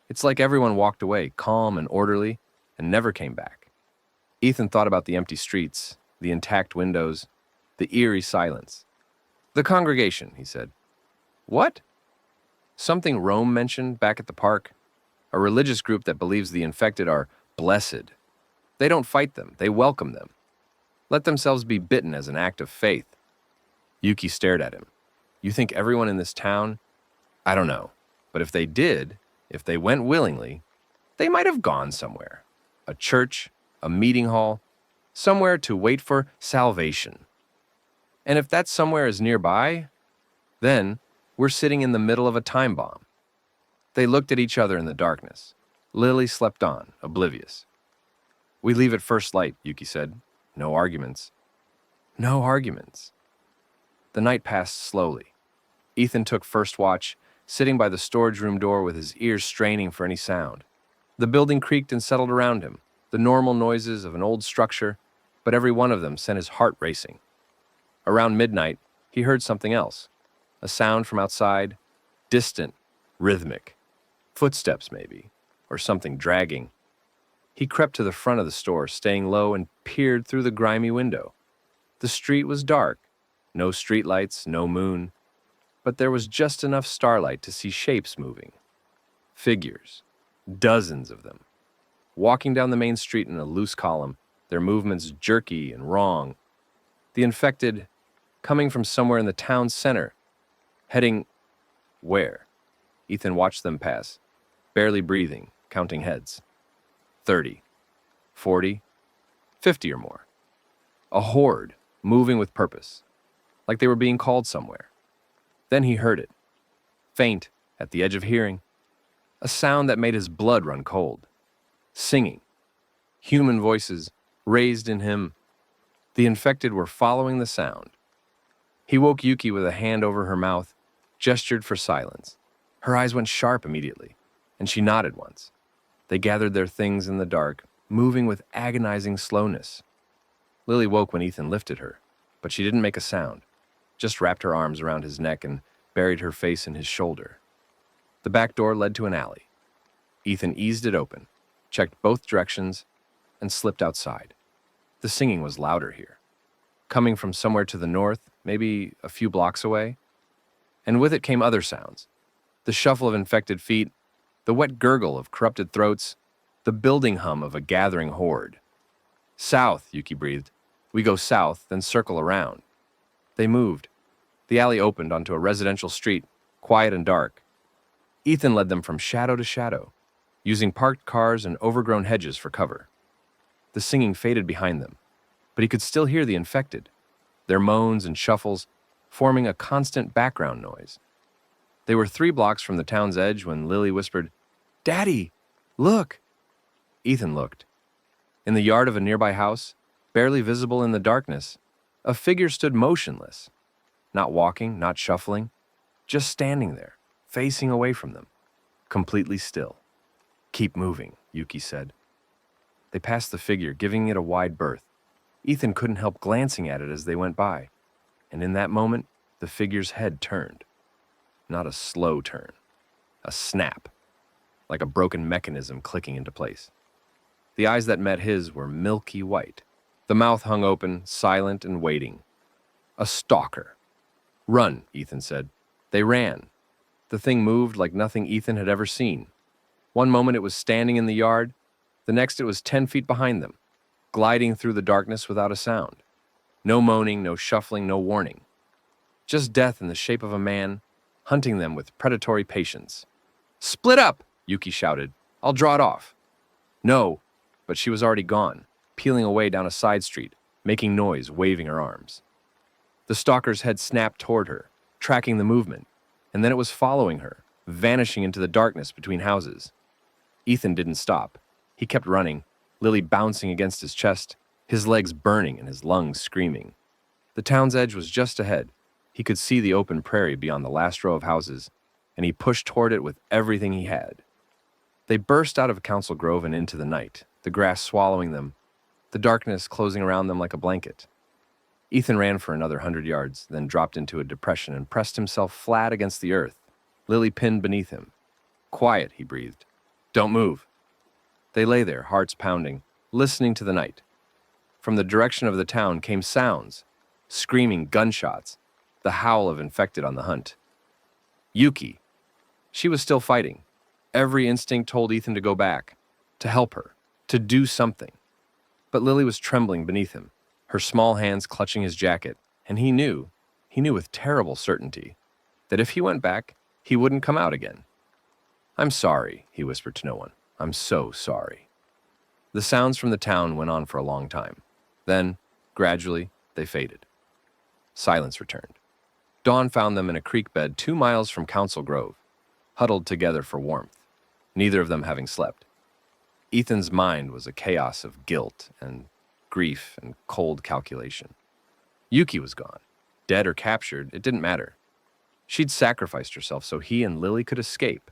It's like everyone walked away, calm and orderly, and never came back. Ethan thought about the empty streets, the intact windows, the eerie silence. The congregation, he said. What? Something Rome mentioned back at the park. A religious group that believes the infected are blessed. They don't fight them, they welcome them. Let themselves be bitten as an act of faith. Yuki stared at him. You think everyone in this town? I don't know. But if they did, if they went willingly, they might have gone somewhere. A church, a meeting hall, somewhere to wait for salvation. And if that somewhere is nearby, then we're sitting in the middle of a time bomb. They looked at each other in the darkness. Lily slept on, oblivious. We leave at first light, Yuki said. No arguments. No arguments. The night passed slowly. Ethan took first watch, sitting by the storage room door with his ears straining for any sound. The building creaked and settled around him, the normal noises of an old structure, but every one of them sent his heart racing. Around midnight, he heard something else. A sound from outside, distant, rhythmic. Footsteps, maybe, or something dragging. He crept to the front of the store, staying low, and peered through the grimy window. The street was dark. No streetlights, no moon. But there was just enough starlight to see shapes moving. Figures. Dozens of them. Walking down the main street in a loose column, their movements jerky and wrong. The infected, coming from somewhere in the town center, heading where? Ethan watched them pass, barely breathing, counting heads. 30, 40, 50 or more. A horde, moving with purpose, like they were being called somewhere. Then he heard it, faint, at the edge of hearing, a sound that made his blood run cold. Singing. Human voices, raised in him. The infected were following the sound. He woke Yuki with a hand over her mouth, gestured for silence. Her eyes went sharp immediately, and she nodded once. They gathered their things in the dark, moving with agonizing slowness. Lily woke when Ethan lifted her, but she didn't make a sound, just wrapped her arms around his neck and buried her face in his shoulder. The back door led to an alley. Ethan eased it open, checked both directions, and slipped outside. The singing was louder here, coming from somewhere to the north, maybe a few blocks away. And with it came other sounds. The shuffle of infected feet, the wet gurgle of corrupted throats, the building hum of a gathering horde. South, Yuki breathed. We go south, then circle around. They moved. The alley opened onto a residential street, quiet and dark. Ethan led them from shadow to shadow, using parked cars and overgrown hedges for cover. The singing faded behind them, but he could still hear the infected, their moans and shuffles forming a constant background noise. They were 3 blocks from the town's edge when Lily whispered, "Daddy, look!" Ethan looked. In the yard of a nearby house, barely visible in the darkness, a figure stood motionless, not walking, not shuffling, just standing there, facing away from them, completely still. "Keep moving," Yuki said. They passed the figure, giving it a wide berth. Ethan couldn't help glancing at it as they went by, and in that moment, the figure's head turned. Not a slow turn, a snap, like a broken mechanism clicking into place. The eyes that met his were milky white. The mouth hung open, silent and waiting. A stalker. "Run," Ethan said. They ran. The thing moved like nothing Ethan had ever seen. One moment it was standing in the yard, the next it was 10 feet behind them, gliding through the darkness without a sound. No moaning, no shuffling, no warning. Just death in the shape of a man, hunting them with predatory patience. "Split up!" Yuki shouted. "I'll draw it off." "No," but she was already gone, peeling away down a side street, making noise, waving her arms. The stalker's head snapped toward her, tracking the movement, and then it was following her, vanishing into the darkness between houses. Ethan didn't stop. He kept running, Lily bouncing against his chest, his legs burning and his lungs screaming. The town's edge was just ahead. He could see the open prairie beyond the last row of houses, and he pushed toward it with everything he had. They burst out of Council Grove and into the night, the grass swallowing them, the darkness closing around them like a blanket. Ethan ran for another 100 yards, then dropped into a depression and pressed himself flat against the earth, Lily pinned beneath him. "Quiet," he breathed. "Don't move." They lay there, hearts pounding, listening to the night. From the direction of the town came sounds, screaming, gunshots, the howl of infected on the hunt. Yuki. She was still fighting. Every instinct told Ethan to go back, to help her, to do something. But Lily was trembling beneath him, her small hands clutching his jacket, and he knew with terrible certainty, that if he went back, he wouldn't come out again. "I'm sorry," he whispered to no one. "I'm so sorry." The sounds from the town went on for a long time. Then, gradually, they faded. Silence returned. Dawn found them in a creek bed 2 miles from Council Grove, huddled together for warmth, neither of them having slept. Ethan's mind was a chaos of guilt and grief and cold calculation. Yuki was gone. Dead or captured, it didn't matter. She'd sacrificed herself so he and Lily could escape.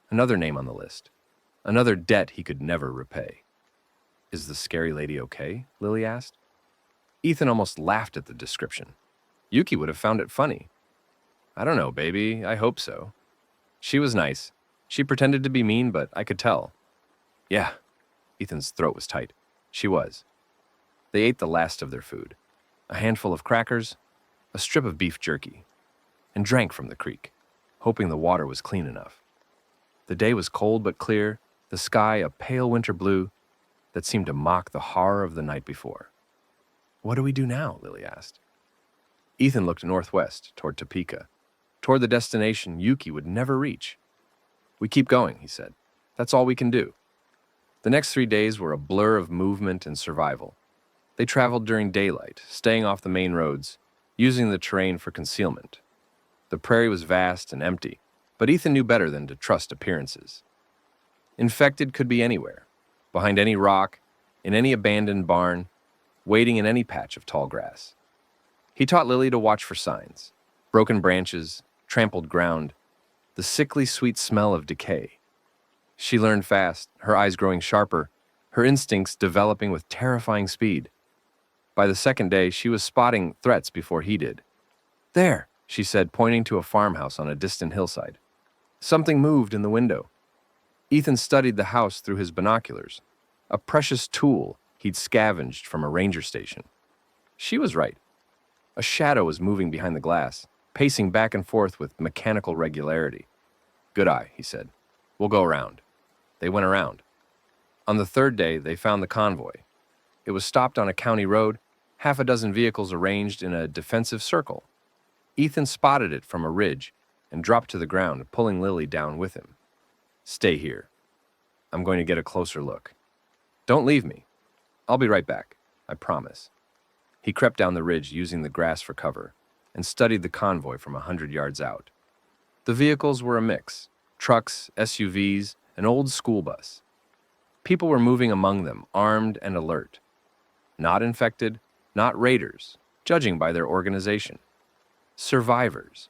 Another name on the list. Another debt he could never repay. "Is the scary lady okay?" Lily asked. Ethan almost laughed at the description. Yuki would have found it funny. "I don't know, baby. I hope so. She was nice. She pretended to be mean, but I could tell." "Yeah." Ethan's throat was tight. "She was." They ate the last of their food. A handful of crackers, a strip of beef jerky, and drank from the creek, hoping the water was clean enough. The day was cold but clear, the sky a pale winter blue that seemed to mock the horror of the night before. "What do we do now?" Lily asked. Ethan looked northwest, toward Topeka, toward the destination Yuki would never reach. "We keep going," he said. "That's all we can do." The next 3 days were a blur of movement and survival. They traveled during daylight, staying off the main roads, using the terrain for concealment. The prairie was vast and empty, but Ethan knew better than to trust appearances. Infected could be anywhere, behind any rock, in any abandoned barn, waiting in any patch of tall grass. He taught Lily to watch for signs: broken branches, trampled ground, the sickly sweet smell of decay. She learned fast, her eyes growing sharper, her instincts developing with terrifying speed. By the second day, she was spotting threats before he did. "There," she said, pointing to a farmhouse on a distant hillside. Something moved in the window. Ethan studied the house through his binoculars, a precious tool he'd scavenged from a ranger station. She was right. A shadow was moving behind the glass, pacing back and forth with mechanical regularity. "Good eye," he said. "We'll go around." They went around. On the third day, they found the convoy. It was stopped on a county road, half a dozen vehicles arranged in a defensive circle. Ethan spotted it from a ridge and dropped to the ground, pulling Lily down with him. "Stay here. I'm going to get a closer look. Don't leave me. I'll be right back. I promise." He crept down the ridge using the grass for cover and studied the convoy from 100 yards out. The vehicles were a mix: trucks, SUVs, an old school bus. People were moving among them, armed and alert. Not infected, not raiders, judging by their organization. Survivors.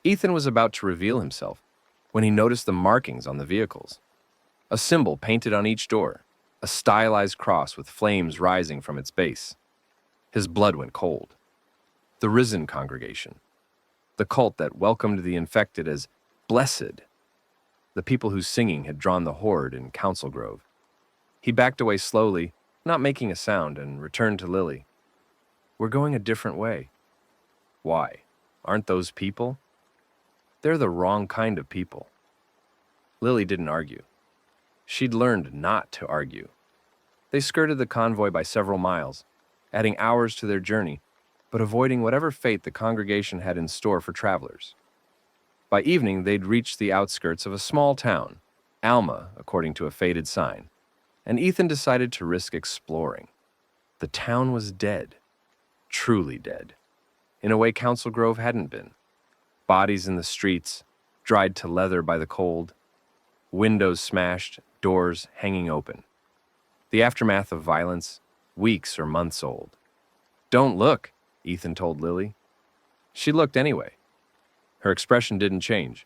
Ethan was about to reveal himself when he noticed the markings on the vehicles. A symbol painted on each door, a stylized cross with flames rising from its base. His blood went cold. The Risen congregation. The cult that welcomed the infected as blessed. The people whose singing had drawn the horde in Council Grove. He backed away slowly, not making a sound, and returned to Lily. "We're going a different way." "Why? Aren't those people?" "They're the wrong kind of people." Lily didn't argue. She'd learned not to argue. They skirted the convoy by several miles, adding hours to their journey, but avoiding whatever fate the congregation had in store for travelers. By evening, they'd reached the outskirts of a small town, Alma, according to a faded sign, and Ethan decided to risk exploring. The town was dead. Truly dead. In a way Council Grove hadn't been. Bodies in the streets, dried to leather by the cold. Windows smashed, doors hanging open. The aftermath of violence, weeks or months old. "Don't look," Ethan told Lily. She looked anyway. Her expression didn't change.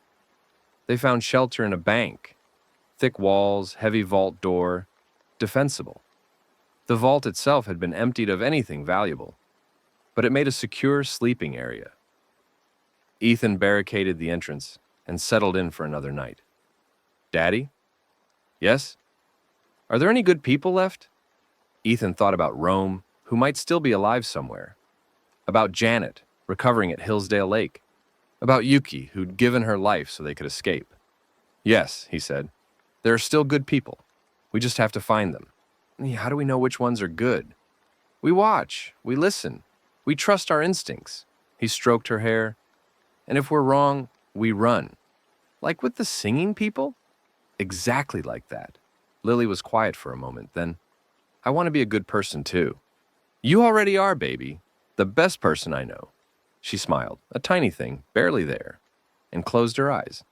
They found shelter in a bank. Thick walls, heavy vault door. defensible. The vault itself had been emptied of anything valuable, but it made a secure sleeping area. Ethan barricaded the entrance and settled in for another night. Daddy? Yes? Are there any good people left? Ethan thought about Rome, who might still be alive somewhere. About Janet, recovering at Hillsdale Lake. About Yuki, who'd given her life so they could escape. Yes, he said. There are still good people. We just have to find them. How do we know which ones are good? We watch, we listen, we trust our instincts. He stroked her hair. And if we're wrong, we run. Like with the singing people? Exactly like that. Lily was quiet for a moment, then, I want to be a good person too. You already are, baby. The best person I know. She smiled, a tiny thing, barely there, and closed her eyes.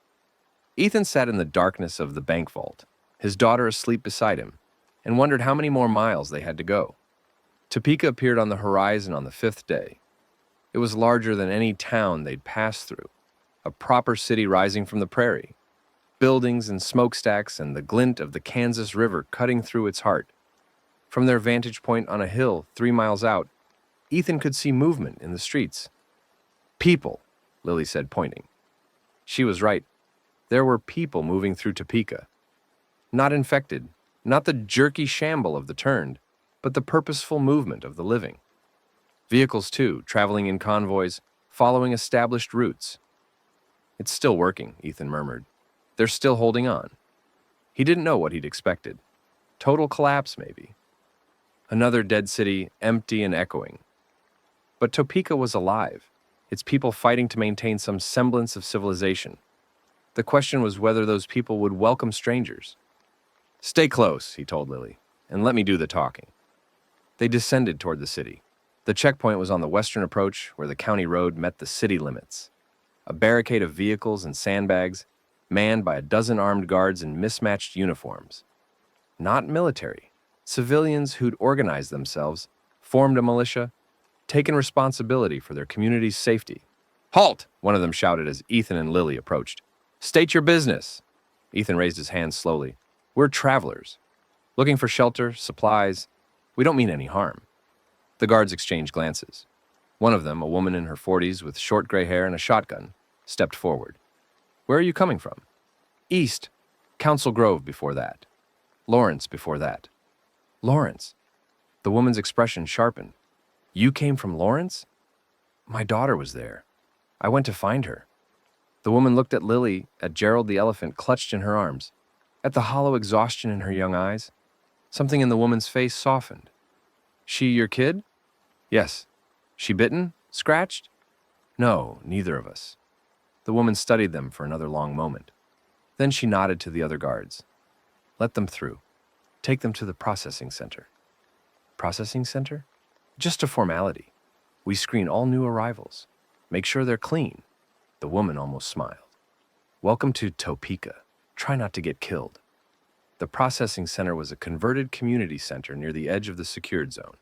Ethan sat in the darkness of the bank vault, his daughter asleep beside him, and wondered how many more miles they had to go. Topeka appeared on the horizon on the 5th day. It was larger than any town they'd passed through, a proper city rising from the prairie, buildings and smokestacks and the glint of the Kansas River cutting through its heart. From their vantage point on a hill 3 miles out, Ethan could see movement in the streets. People, Lily said, pointing. She was right. There were people moving through Topeka. Not infected, not the jerky shamble of the turned, but the purposeful movement of the living. Vehicles, too, traveling in convoys, following established routes. It's still working, Ethan murmured. They're still holding on. He didn't know what he'd expected. Total collapse, maybe. Another dead city, empty and echoing. But Topeka was alive, its people fighting to maintain some semblance of civilization. The question was whether those people would welcome strangers. Stay close, he told Lily, and let me do the talking. They descended toward the city. The checkpoint was on the western approach where the county road met the city limits. A barricade of vehicles and sandbags, manned by a dozen armed guards in mismatched uniforms. Not military. Civilians who'd organized themselves, formed a militia, taken responsibility for their community's safety. Halt! One of them shouted as Ethan and Lily approached. State your business. Ethan raised his hand slowly. We're travelers. Looking for shelter, supplies. We don't mean any harm. The guards exchanged glances. One of them, a woman in her 40s with short gray hair and a shotgun, stepped forward. Where are you coming from? East. Council Grove before that. Lawrence before that. Lawrence. The woman's expression sharpened. You came from Lawrence? My daughter was there. I went to find her. The woman looked at Lily, at Gerald the elephant clutched in her arms, at the hollow exhaustion in her young eyes. Something in the woman's face softened. She your kid? Yes. She bitten? Scratched? No, neither of us. The woman studied them for another long moment. Then she nodded to the other guards. Let them through. Take them to the processing center. Processing center? Just a formality. We screen all new arrivals. Make sure they're clean. The woman almost smiled. Welcome to Topeka. Try not to get killed. The processing center was a converted community center near the edge of the secured zone.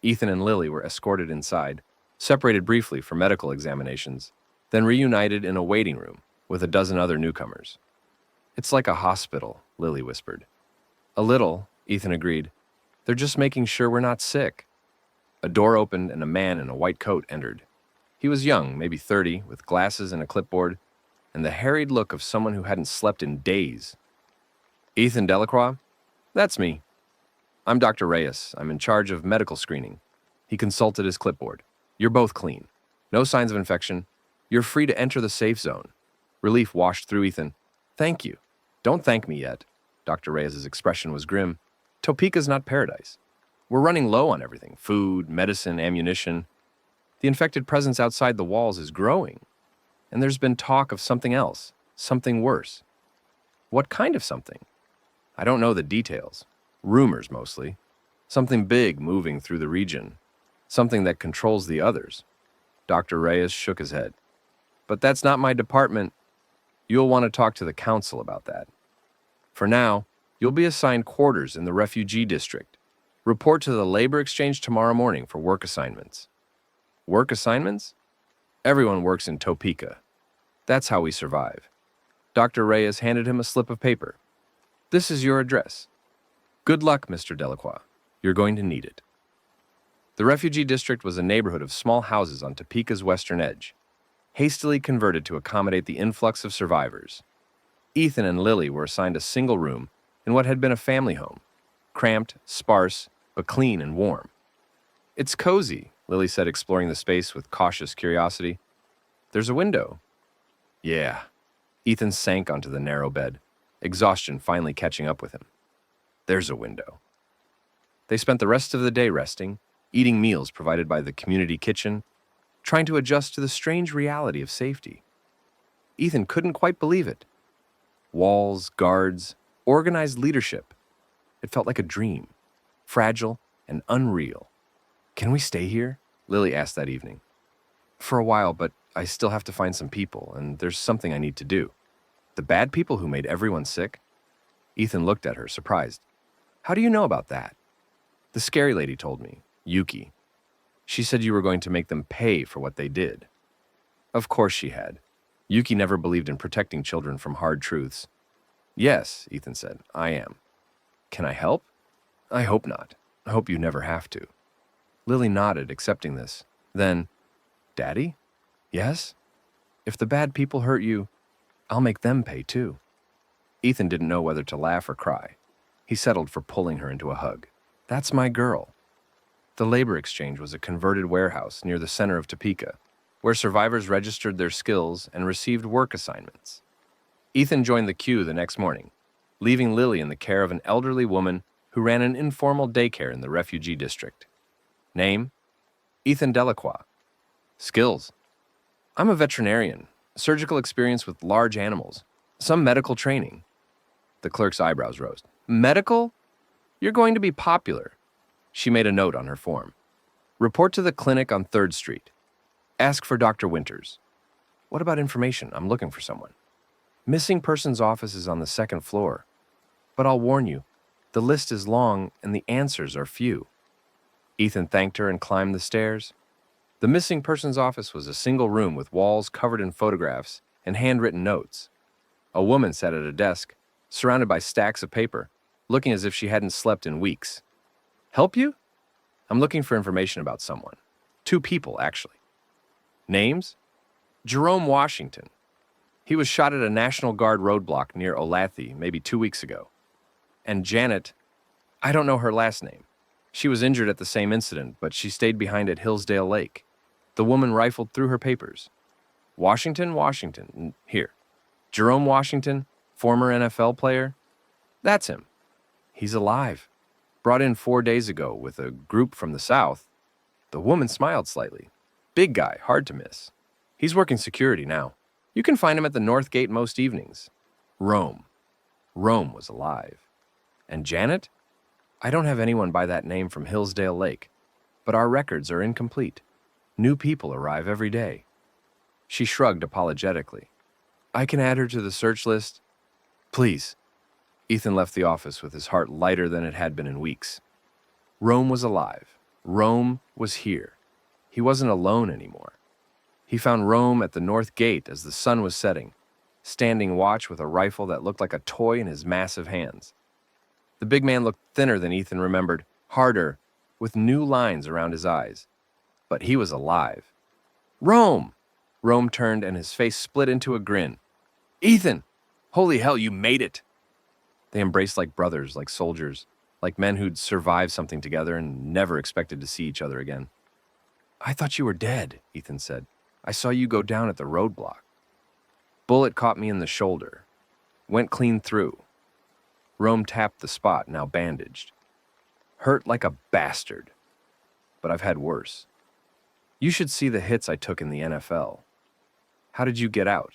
Ethan and Lily were escorted inside, separated briefly for medical examinations, then reunited in a waiting room with a dozen other newcomers. It's like a hospital, Lily whispered. A little, Ethan agreed. They're just making sure we're not sick. A door opened and a man in a white coat entered. He was young, maybe 30, with glasses and a clipboard, and the harried look of someone who hadn't slept in days. Ethan Delacroix? That's me. I'm Dr. Reyes. I'm in charge of medical screening. He consulted his clipboard. You're both clean. No signs of infection. You're free to enter the safe zone. Relief washed through Ethan. Thank you. Don't thank me yet. Dr. Reyes' expression was grim. Topeka's not paradise. We're running low on everything. Food, medicine, ammunition. The infected presence outside the walls is growing. And there's been talk of something else, something worse. What kind of something? I don't know the details. Rumors, mostly. Something big moving through the region. Something that controls the others. Dr. Reyes shook his head. But that's not my department. You'll want to talk to the council about that. For now, you'll be assigned quarters in the refugee district. Report to the labor exchange tomorrow morning for work assignments. Work assignments? Everyone works in Topeka. That's how we survive. Dr. Reyes handed him a slip of paper. This is your address. Good luck, Mr. Delacroix. You're going to need it. The refugee district was a neighborhood of small houses on Topeka's western edge, hastily converted to accommodate the influx of survivors. Ethan and Lily were assigned a single room in what had been a family home, cramped, sparse, but clean and warm. It's cozy, Lily said, exploring the space with cautious curiosity. There's a window. Yeah. Ethan sank onto the narrow bed, exhaustion finally catching up with him. There's a window. They spent the rest of the day resting, eating meals provided by the community kitchen, trying to adjust to the strange reality of safety. Ethan couldn't quite believe it. Walls, guards, organized leadership. It felt like a dream, fragile and unreal. Can we stay here? Lily asked that evening. For a while, but I still have to find some people, and there's something I need to do. The bad people who made everyone sick? Ethan looked at her, surprised. How do you know about that? The scary lady told me, Yuki. She said you were going to make them pay for what they did. Of course she had. Yuki never believed in protecting children from hard truths. Yes, Ethan said, I am. Can I help? I hope not. I hope you never have to. Lily nodded, accepting this. Then, Daddy? Yes? If the bad people hurt you, I'll make them pay too. Ethan didn't know whether to laugh or cry. He settled for pulling her into a hug. That's my girl. The labor exchange was a converted warehouse near the center of Topeka, where survivors registered their skills and received work assignments. Ethan joined the queue the next morning, leaving Lily in the care of an elderly woman who ran an informal daycare in the refugee district. Name? Ethan Delacroix. Skills? I'm a veterinarian, surgical experience with large animals, some medical training. The clerk's eyebrows rose. Medical? You're going to be popular. She made a note on her form. Report to the clinic on 3rd Street. Ask for Dr. Winters. What about information? I'm looking for someone. Missing persons office is on the 2nd floor. But I'll warn you, the list is long and the answers are few. Ethan thanked her and climbed the stairs. The missing persons office was a single room with walls covered in photographs and handwritten notes. A woman sat at a desk, surrounded by stacks of paper, looking as if she hadn't slept in weeks. Help you? I'm looking for information about someone. 2 people, actually. Names? Jerome Washington. He was shot at a National Guard roadblock near Olathe maybe 2 weeks ago. And Janet, I don't know her last name. She was injured at the same incident, but she stayed behind at Hillsdale Lake. The woman rifled through her papers. Washington. Here. Jerome Washington, former NFL player. That's him. He's alive. Brought in 4 days ago with a group from the South. The woman smiled slightly. Big guy, hard to miss. He's working security now. You can find him at the North Gate most evenings. Rome. Rome was alive. And Janet? I don't have anyone by that name from Hillsdale Lake, but our records are incomplete. New people arrive every day. She shrugged apologetically. I can add her to the search list. Please. Ethan left the office with his heart lighter than it had been in weeks. Rome was alive. Rome was here. He wasn't alone anymore. He found Rome at the North Gate as the sun was setting, standing watch with a rifle that looked like a toy in his massive hands. The big man looked thinner than Ethan remembered, harder, with new lines around his eyes. But he was alive. Rome! Rome turned and his face split into a grin. Ethan! Holy hell, you made it! They embraced like brothers, like soldiers, like men who'd survived something together and never expected to see each other again. I thought you were dead, Ethan said. I saw you go down at the roadblock. Bullet caught me in the shoulder. Went clean through. Rome tapped the spot, now bandaged. Hurt like a bastard. But I've had worse. You should see the hits I took in the NFL. How did you get out?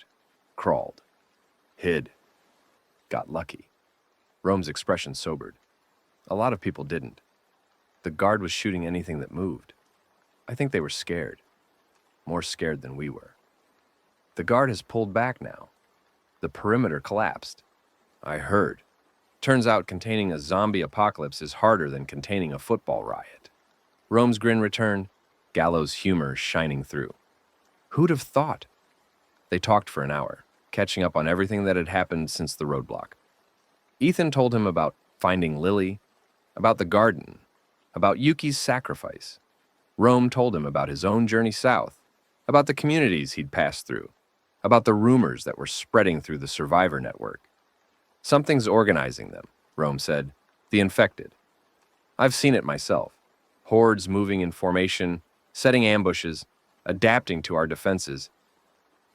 Crawled. Hid. Got lucky. Rome's expression sobered. A lot of people didn't. The guard was shooting anything that moved. I think they were scared. More scared than we were. The guard has pulled back now. The perimeter collapsed. I heard. Turns out containing a zombie apocalypse is harder than containing a football riot. Rome's grin returned, gallows humor shining through. Who'd have thought? They talked for an hour, catching up on everything that had happened since the roadblock. Ethan told him about finding Lily, about the garden, about Yuki's sacrifice. Rome told him about his own journey south, about the communities he'd passed through, about the rumors that were spreading through the survivor network. Something's organizing them, Rome said, the infected. I've seen it myself. Hordes moving in formation, setting ambushes, adapting to our defenses.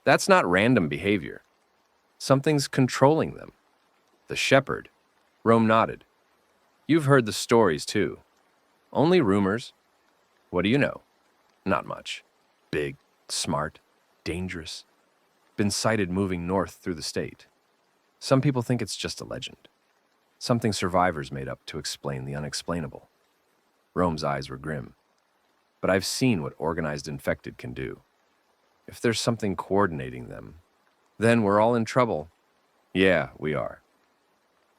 That's not random behavior. Something's controlling them. The shepherd. Rome nodded. You've heard the stories, too. Only rumors. What do you know? Not much. Big, smart, dangerous. Been sighted moving north through the state. Some people think it's just a legend. Something survivors made up to explain the unexplainable. Rome's eyes were grim. But I've seen what organized infected can do. If there's something coordinating them, then we're all in trouble. Yeah, we are.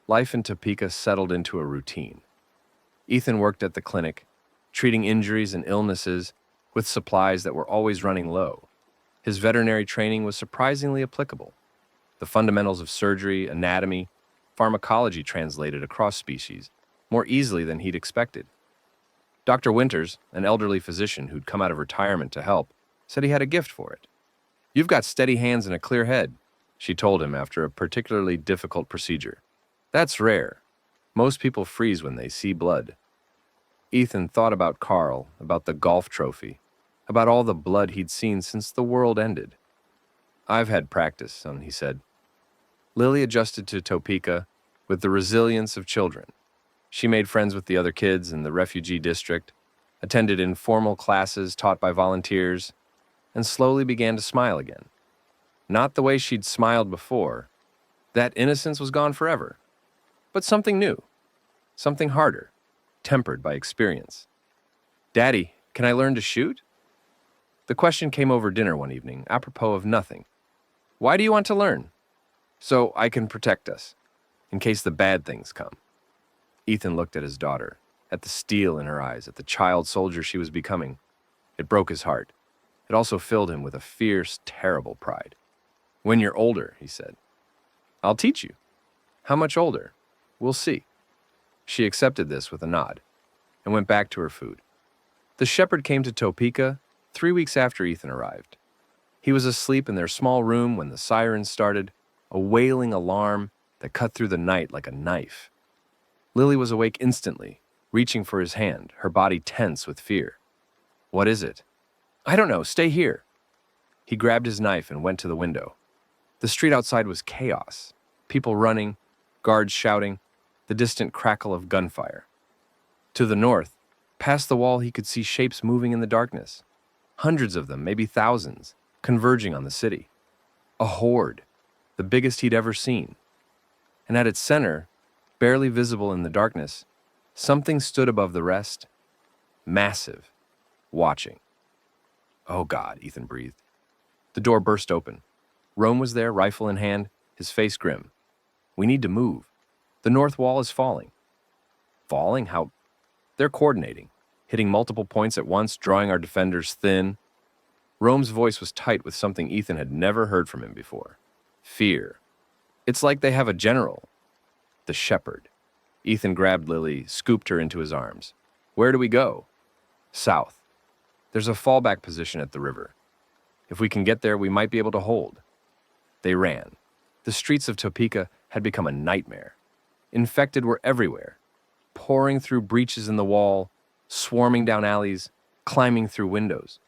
Life in Topeka settled into a routine. Ethan worked at the clinic, treating injuries and illnesses with supplies that were always running low. His veterinary training was surprisingly applicable. The fundamentals of surgery, anatomy, pharmacology translated across species more easily than he'd expected. Dr. Winters, an elderly physician who'd come out of retirement to help, said he had a gift for it. You've got steady hands and a clear head, she told him after a particularly difficult procedure. That's rare. Most people freeze when they see blood. Ethan thought about Carl, about the golf trophy, about all the blood he'd seen since the world ended. I've had practice, son, he said. Lily adjusted to Topeka with the resilience of children. She made friends with the other kids in the refugee district, attended informal classes taught by volunteers, and slowly began to smile again. Not the way she'd smiled before. That innocence was gone forever. But something new, something harder, tempered by experience. Daddy, can I learn to shoot? The question came over dinner one evening, apropos of nothing. Why do you want to learn? So I can protect us, in case the bad things come. Ethan looked at his daughter, at the steel in her eyes, at the child soldier she was becoming. It broke his heart. It also filled him with a fierce, terrible pride. When you're older, he said. I'll teach you. How much older? We'll see. She accepted this with a nod and went back to her food. The shepherd came to Topeka 3 weeks after Ethan arrived. He was asleep in their small room when the sirens started, a wailing alarm that cut through the night like a knife. Lily was awake instantly, reaching for his hand, her body tense with fear. What is it? I don't know, stay here. He grabbed his knife and went to the window. The street outside was chaos. People running, guards shouting, the distant crackle of gunfire. To the north, past the wall, he could see shapes moving in the darkness. Hundreds of them, maybe thousands, converging on the city. A horde, the biggest he'd ever seen. And at its center, barely visible in the darkness, something stood above the rest, massive, watching. Oh God, Ethan breathed. The door burst open. Rome was there, rifle in hand, his face grim. We need to move. The north wall is falling. Falling? How? They're coordinating, hitting multiple points at once, drawing our defenders thin. Rome's voice was tight with something Ethan had never heard from him before. Fear. It's like they have a general. The shepherd. Ethan grabbed Lily, scooped her into his arms. Where do we go? South. There's a fallback position at the river. If we can get there, we might be able to hold. They ran. The streets of Topeka had become a nightmare. Infected were everywhere, pouring through breaches in the wall, swarming down alleys, climbing through windows.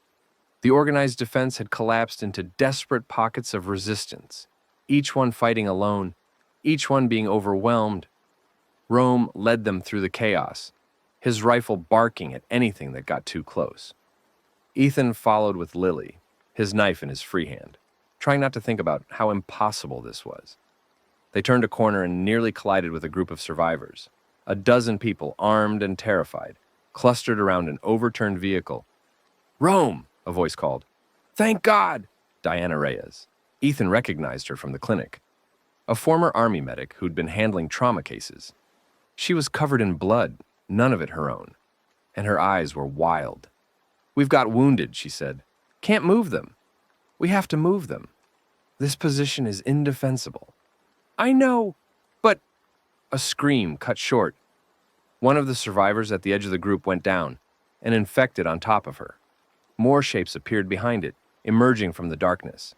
The organized defense had collapsed into desperate pockets of resistance, each one fighting alone, each one being overwhelmed. Rome led them through the chaos, his rifle barking at anything that got too close. Ethan followed with Lily, his knife in his free hand, trying not to think about how impossible this was. They turned a corner and nearly collided with a group of survivors. A dozen people, armed and terrified, clustered around an overturned vehicle. Rome, a voice called. Thank God! Diana Reyes. Ethan recognized her from the clinic. A former army medic who'd been handling trauma cases. She was covered in blood, none of it her own, and her eyes were wild. We've got wounded, she said. Can't move them. We have to move them. This position is indefensible. I know, but... A scream cut short. One of the survivors at the edge of the group went down, and infected on top of her. More shapes appeared behind it, emerging from the darkness.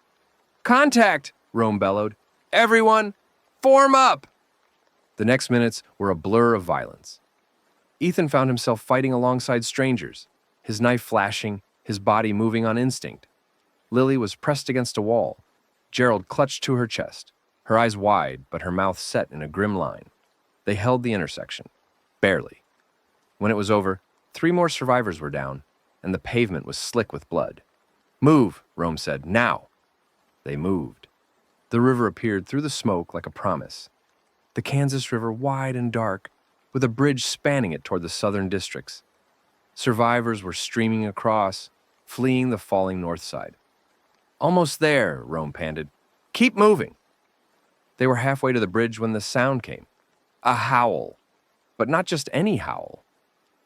"Contact!" Rome bellowed. "Everyone, form up!" The next minutes were a blur of violence. Ethan found himself fighting alongside strangers, his knife flashing, his body moving on instinct. Lily was pressed against a wall. Gerald clutched to her chest, her eyes wide but her mouth set in a grim line. They held the intersection. Barely. When it was over, 3 more survivors were down, and the pavement was slick with blood. "Move," Rome said. "Now." They moved. The river appeared through the smoke like a promise. The Kansas River wide and dark, with a bridge spanning it toward the southern districts. Survivors were streaming across, fleeing the falling north side. "Almost there," Rome panted. "Keep moving." They were halfway to the bridge when the sound came. A howl. But not just any howl.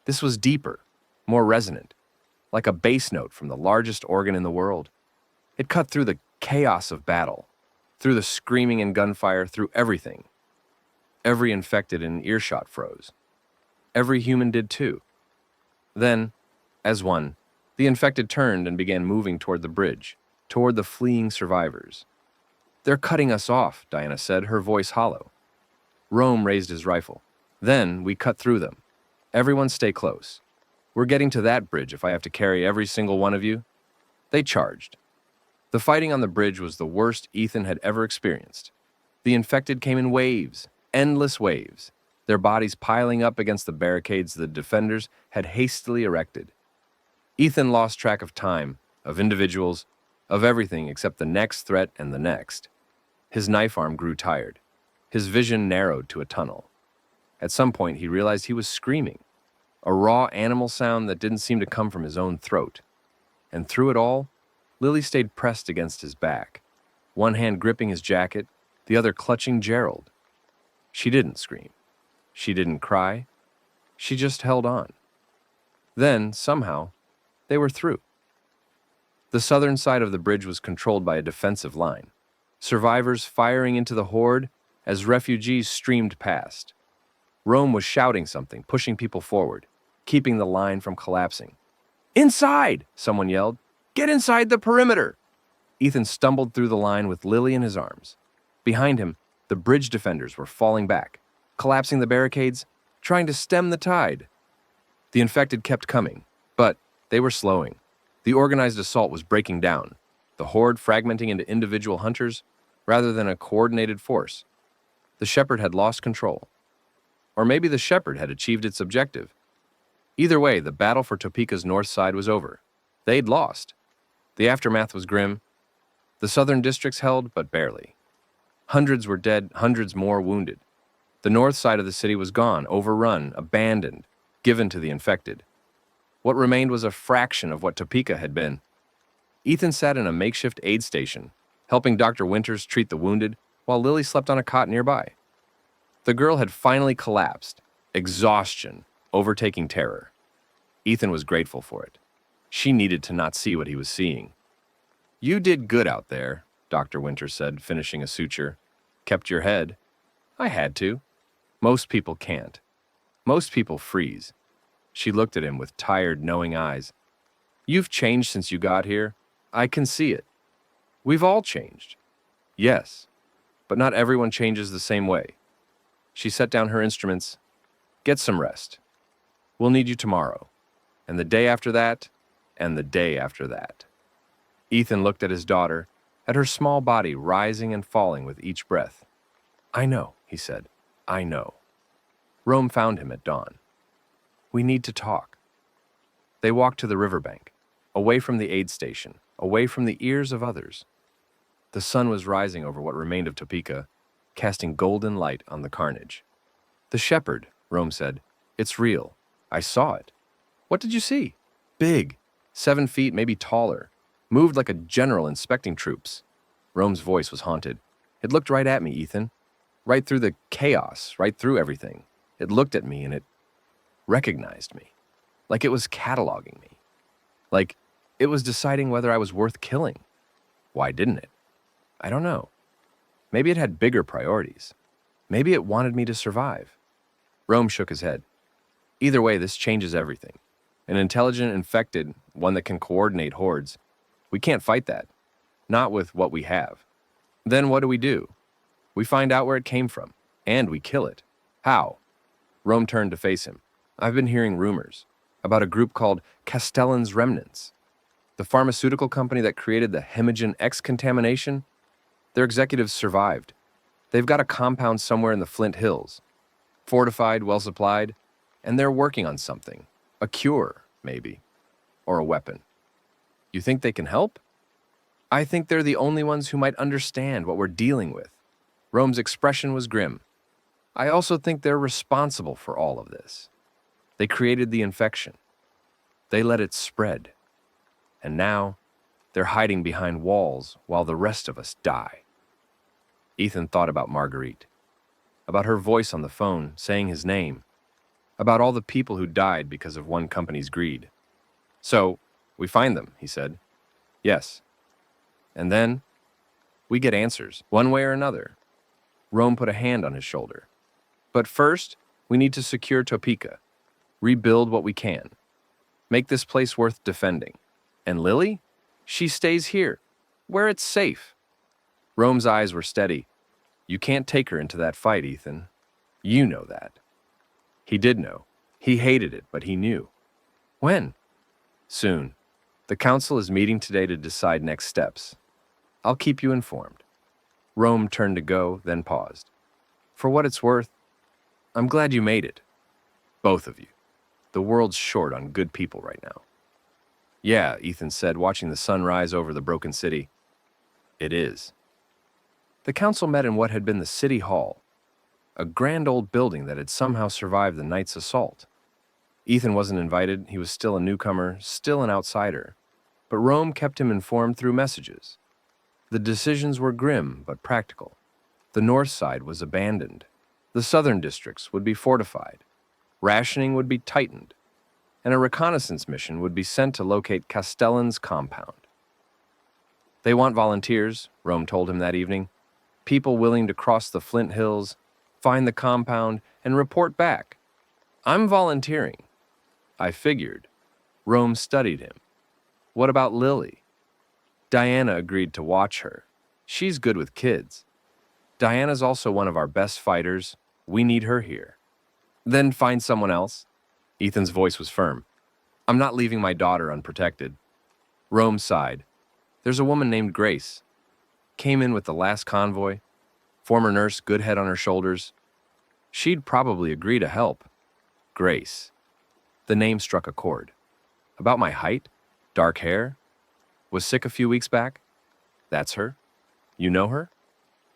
This was deeper, more resonant, like a bass note from the largest organ in the world. It cut through the chaos of battle, through the screaming and gunfire, through everything. Every infected in earshot froze. Every human did too. Then, as one, the infected turned and began moving toward the bridge, toward the fleeing survivors. "They're cutting us off," Diana said, her voice hollow. Rome raised his rifle. "Then we cut through them. Everyone stay close. We're getting to that bridge if I have to carry every single one of you." They charged. The fighting on the bridge was the worst Ethan had ever experienced. The infected came in waves, endless waves, their bodies piling up against the barricades the defenders had hastily erected. Ethan lost track of time, of individuals, of everything except the next threat and the next. His knife arm grew tired. His vision narrowed to a tunnel. At some point, he realized he was screaming, a raw animal sound that didn't seem to come from his own throat. And through it all, Lily stayed pressed against his back, one hand gripping his jacket, the other clutching Gerald. She didn't scream. She didn't cry. She just held on. Then, somehow, they were through. The southern side of the bridge was controlled by a defensive line, survivors firing into the horde as refugees streamed past. Rome was shouting something, pushing people forward, keeping the line from collapsing. "Inside!" someone yelled. "Get inside the perimeter!" Ethan stumbled through the line with Lily in his arms. Behind him, the bridge defenders were falling back, collapsing the barricades, trying to stem the tide. The infected kept coming, but they were slowing. The organized assault was breaking down, the horde fragmenting into individual hunters rather than a coordinated force. The shepherd had lost control. Or maybe the shepherd had achieved its objective. Either way, the battle for Topeka's north side was over. They'd lost. The aftermath was grim. The southern districts held, but barely. Hundreds were dead, hundreds more wounded. The north side of the city was gone, overrun, abandoned, given to the infected. What remained was a fraction of what Topeka had been. Ethan sat in a makeshift aid station, helping Dr. Winters treat the wounded, while Lily slept on a cot nearby. The girl had finally collapsed, exhaustion overtaking terror. Ethan was grateful for it. She needed to not see what he was seeing. "You did good out there," Dr. Winters said, finishing a suture. "Kept your head." "I had to. Most people can't. Most people freeze." She looked at him with tired, knowing eyes. "You've changed since you got here. I can see it. We've all changed." "Yes, but not everyone changes the same way." She set down her instruments. "Get some rest. We'll need you tomorrow, and the day after that, and the day after that." Ethan looked at his daughter, at her small body rising and falling with each breath. "I know," he said. "I know." Rome found him at dawn. "We need to talk." They walked to the riverbank, away from the aid station, away from the ears of others. The sun was rising over what remained of Topeka, casting golden light on the carnage. "The shepherd," Rome said. "It's real. I saw it." "What did you see?" "Big, 7 feet, maybe taller. Moved like a general inspecting troops." Rome's voice was haunted. "It looked right at me, Ethan. Right through the chaos, right through everything. It looked at me and it recognized me. Like it was cataloging me. Like it was deciding whether I was worth killing. Why didn't it? I don't know. Maybe it had bigger priorities. Maybe it wanted me to survive." Rome shook his head. Either way, this changes everything. An intelligent infected, one that can coordinate hordes. We can't fight that. Not with what we have. Then what do? We find out where it came from, and we kill it. How? Rome turned to face him. I've been hearing rumors about a group called Castellan's Remnants. The pharmaceutical company that created the Hemagen X contamination? Their executives survived. They've got a compound somewhere in the Flint Hills. Fortified, well supplied, and they're working on something. A cure, maybe. Or a weapon. You think they can help? I think they're the only ones who might understand what we're dealing with. Rome's expression was grim. I also think they're responsible for all of this. They created the infection. They let it spread. And now, they're hiding behind walls while the rest of us die. Ethan thought about Marguerite, about her voice on the phone saying his name, about all the people who died because of one company's greed. So, we find them, he said. Yes. And then, we get answers, one way or another. Rome put a hand on his shoulder. But first, we need to secure Topeka, rebuild what we can, make this place worth defending. And Lily? She stays here, where it's safe. Rome's eyes were steady. You can't take her into that fight, Ethan. You know that. He did know. He hated it, but he knew. When? Soon. The council is meeting today to decide next steps. I'll keep you informed. Rome turned to go, then paused. For what it's worth, I'm glad you made it. Both of you. The world's short on good people right now. Yeah, Ethan said, watching the sun rise over the broken city. It is. The council met in what had been the city hall, a grand old building that had somehow survived the night's assault. Ethan wasn't invited. He was still a newcomer, still an outsider. But Rome kept him informed through messages. The decisions were grim but practical. The north side was abandoned. The southern districts would be fortified. Rationing would be tightened. And a reconnaissance mission would be sent to locate Castellan's compound. They want volunteers, Rome told him that evening. People willing to cross the Flint Hills, find the compound, and report back. I'm volunteering. I figured. Rome studied him. What about Lily? Diana agreed to watch her. She's good with kids. Diana's also one of our best fighters. We need her here. Then find someone else. Ethan's voice was firm. I'm not leaving my daughter unprotected. Rome sighed. There's a woman named Grace. Came in with the last convoy. Former nurse, good head on her shoulders. She'd probably agree to help. Grace. The name struck a chord. About my height? Dark hair? Was sick a few weeks back? That's her? You know her?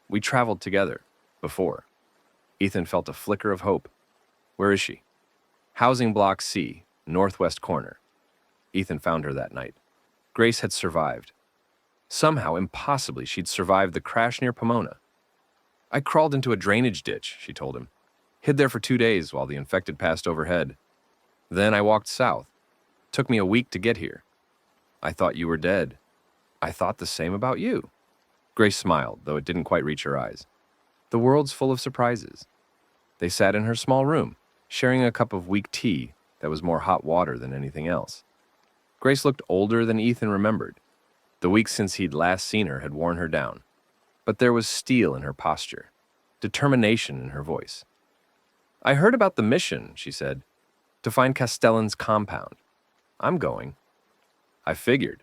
We traveled together. Before. Ethan felt a flicker of hope. Where is she? Housing Block C, northwest corner. Ethan found her that night. Grace had survived. Somehow, impossibly, she'd survived the crash near Pomona. I crawled into a drainage ditch, she told him. Hid there for 2 days while the infected passed overhead. Then I walked south. Took me a week to get here. I thought you were dead. I thought the same about you. Grace smiled, though it didn't quite reach her eyes. The world's full of surprises. They sat in her small room, sharing a cup of weak tea that was more hot water than anything else. Grace looked older than Ethan remembered. The weeks since he'd last seen her had worn her down. But there was steel in her posture, determination in her voice. I heard about the mission, she said, to find Castellan's compound. I'm going. I figured.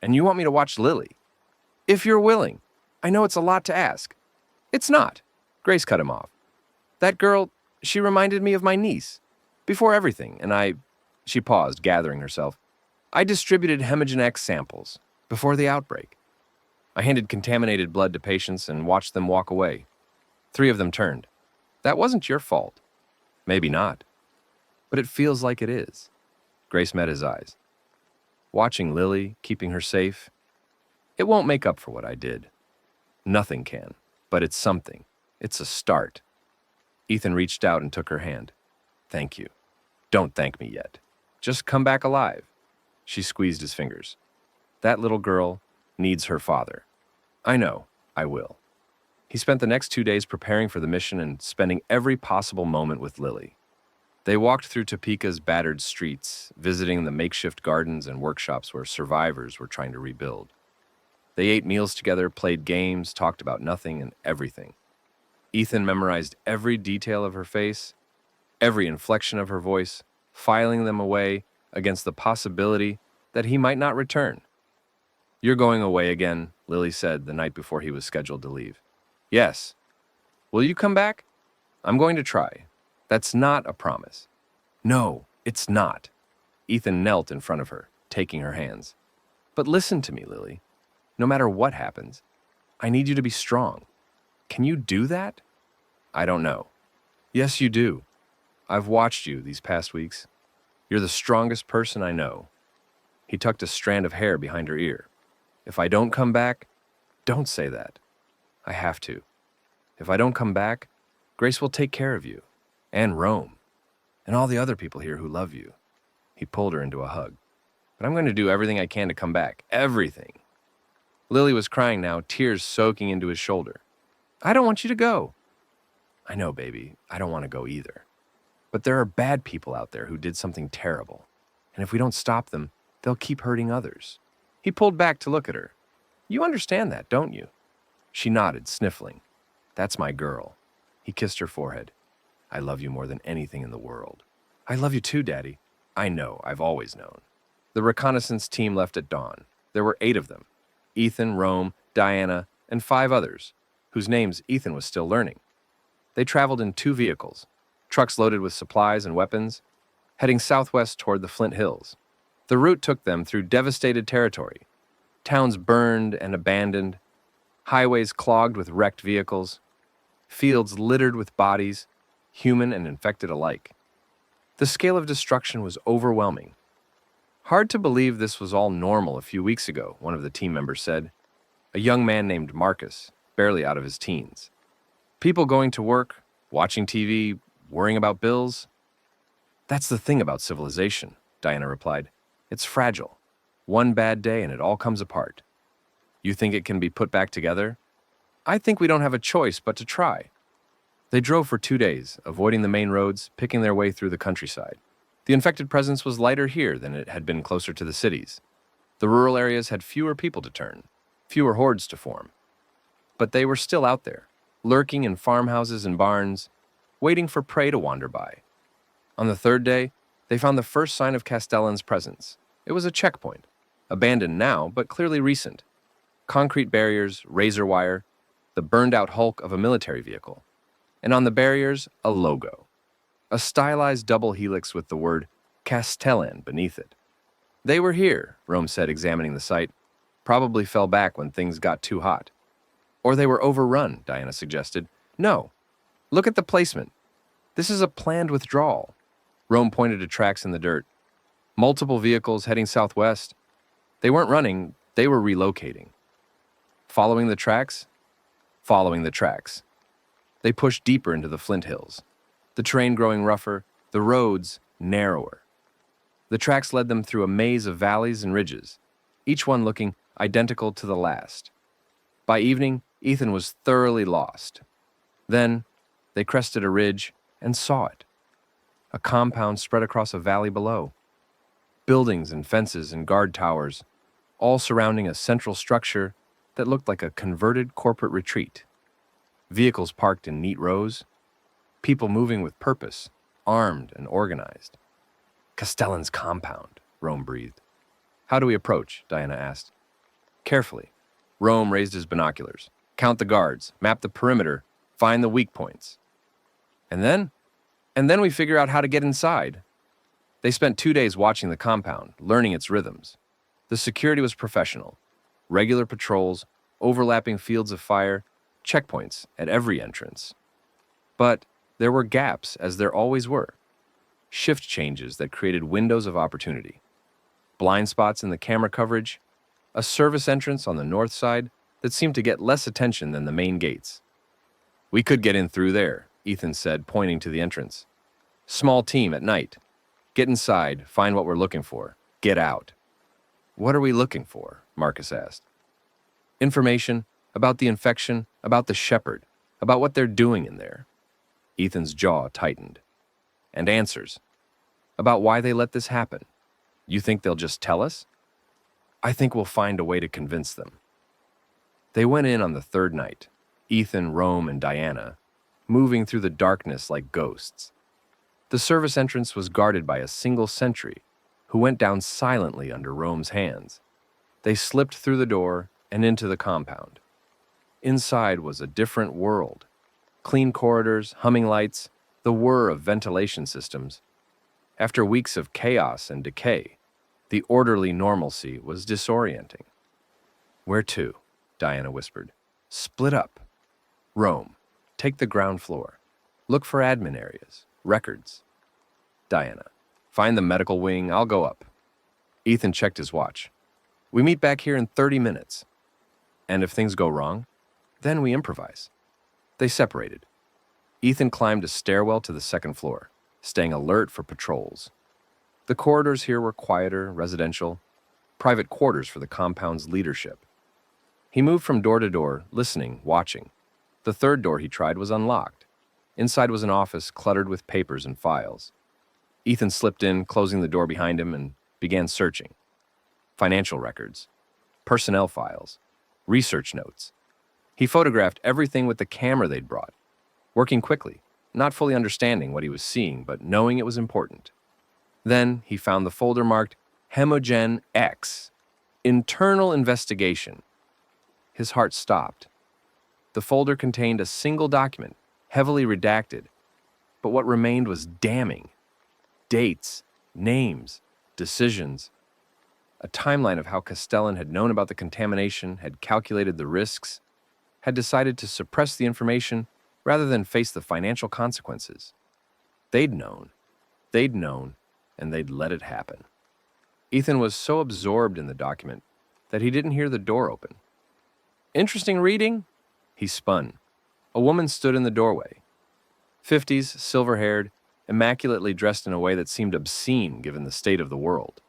And you want me to watch Lily? If you're willing. I know it's a lot to ask. It's not. Grace cut him off. That girl, she reminded me of my niece. Before everything, and she paused, gathering herself. I distributed Hemagen X samples before the outbreak. I handed contaminated blood to patients and watched them walk away. 3 of them turned. That wasn't your fault. Maybe not. But it feels like it is. Grace met his eyes. Watching Lily, keeping her safe, it won't make up for what I did. Nothing can, but it's something. It's a start. Ethan reached out and took her hand. Thank you. Don't thank me yet. Just come back alive. She squeezed his fingers. That little girl needs her father. I know, I will. He spent the next 2 days preparing for the mission and spending every possible moment with Lily. They walked through Topeka's battered streets, visiting the makeshift gardens and workshops where survivors were trying to rebuild. They ate meals together, played games, talked about nothing and everything. Ethan memorized every detail of her face, every inflection of her voice, filing them away against the possibility that he might not return. "You're going away again," Lily said the night before he was scheduled to leave. "Yes. Will you come back?" "I'm going to try." "That's not a promise." "No, it's not." Ethan knelt in front of her, taking her hands. "But listen to me, Lily. No matter what happens, I need you to be strong. Can you do that?" "I don't know." "Yes, you do. I've watched you these past weeks. You're the strongest person I know." He tucked a strand of hair behind her ear. "If I don't come back, don't say that. I have to. If I don't come back, Grace will take care of you, and Rome, and all the other people here who love you." He pulled her into a hug. "But I'm going to do everything I can to come back. Everything." Lily was crying now, tears soaking into his shoulder. "I don't want you to go." "I know, baby. I don't want to go either. But there are bad people out there who did something terrible. And if we don't stop them, they'll keep hurting others." He pulled back to look at her. "You understand that, don't you?" She nodded, sniffling. "That's my girl." He kissed her forehead. "I love you more than anything in the world." "I love you too, Daddy." "I know, I've always known." The reconnaissance team left at dawn. There were 8 of them. Ethan, Rome, Diana, and 5 others, whose names Ethan was still learning. They traveled in 2 vehicles, trucks loaded with supplies and weapons, heading southwest toward the Flint Hills. The route took them through devastated territory, towns burned and abandoned, highways clogged with wrecked vehicles, fields littered with bodies, human and infected alike. The scale of destruction was overwhelming. "Hard to believe this was all normal a few weeks ago," one of the team members said, a young man named Marcus, barely out of his teens. "People going to work, watching TV, worrying about bills." "That's the thing about civilization," Diana replied. "It's fragile. One bad day and it all comes apart." "You think it can be put back together?" "I think we don't have a choice but to try." They drove for 2 days, avoiding the main roads, picking their way through the countryside. The infected presence was lighter here than it had been closer to the cities. The rural areas had fewer people to turn, fewer hordes to form. But they were still out there, lurking in farmhouses and barns, waiting for prey to wander by. On the 3rd day, they found the first sign of Castellan's presence. It was a checkpoint, abandoned now, but clearly recent. Concrete barriers, razor wire, the burned-out hulk of a military vehicle. And on the barriers, a logo. A stylized double helix with the word Castellan beneath it. "They were here," Rome said, examining the site. "Probably fell back when things got too hot." "Or they were overrun," Diana suggested. "No. Look at the placement. This is a planned withdrawal." Rome pointed to tracks in the dirt. Multiple vehicles heading southwest. They weren't running, they were relocating. Following the tracks? Following the tracks. They pushed deeper into the Flint Hills, the terrain growing rougher, the roads narrower. The tracks led them through a maze of valleys and ridges, each one looking identical to the last. By evening, Ethan was thoroughly lost. Then, they crested a ridge and saw it. A compound spread across a valley below. Buildings and fences and guard towers, all surrounding a central structure that looked like a converted corporate retreat. Vehicles parked in neat rows, people moving with purpose, armed and organized. "Castellan's compound," Rome breathed. "How do we approach?" Diana asked. "Carefully." Rome raised his binoculars. "Count the guards, map the perimeter, find the weak points." And then we figure out how to get inside." They spent 2 days watching the compound, learning its rhythms. The security was professional. Regular patrols, overlapping fields of fire, checkpoints at every entrance. But there were gaps, as there always were. Shift changes that created windows of opportunity. Blind spots in the camera coverage, a service entrance on the north side that seemed to get less attention than the main gates. "We could get in through there," Ethan said, pointing to the entrance. "Small team at night. Get inside, find what we're looking for. Get out." "What are we looking for?" Marcus asked. "Information about the infection, about the shepherd, about what they're doing in there." Ethan's jaw tightened. and answers about why they let this happen. You think they'll just tell us? I think we'll find a way to convince them. They went in on the third night, Ethan, Rome, and Diana, moving through the darkness like ghosts. The service entrance was guarded by a single sentry who went down silently under Rome's hands. They slipped through the door and into the compound. Inside was a different world. Clean corridors, humming lights, the whir of ventilation systems. After weeks of chaos and decay, the orderly normalcy was disorienting. "Where to?" Diana whispered. "Split up. Rome, take the ground floor. Look for admin areas, records." Diana, "Find the medical wing, I'll go up." Ethan checked his watch. "We meet back here in 30 minutes. And if things go wrong, then we improvise." They separated. Ethan climbed a stairwell to the second floor, staying alert for patrols. The corridors here were quieter, residential, private quarters for the compound's leadership. He moved from door to door, listening, watching. The third door he tried was unlocked. Inside was an office cluttered with papers and files. Ethan slipped in, closing the door behind him, and began searching. Financial records, personnel files, research notes. He photographed everything with the camera they'd brought, working quickly, not fully understanding what he was seeing, but knowing it was important. Then he found the folder marked Hemogen X, Internal Investigation. His heart stopped. The folder contained a single document, heavily redacted, but what remained was damning. Dates, names, decisions. A timeline of how Castellan had known about the contamination, had calculated the risks, had decided to suppress the information rather than face the financial consequences. They'd known, and they'd let it happen. Ethan was so absorbed in the document that he didn't hear the door open. "Interesting reading?" He spun. A woman stood in the doorway. 50s, silver-haired, immaculately dressed in a way that seemed obscene given the state of the world.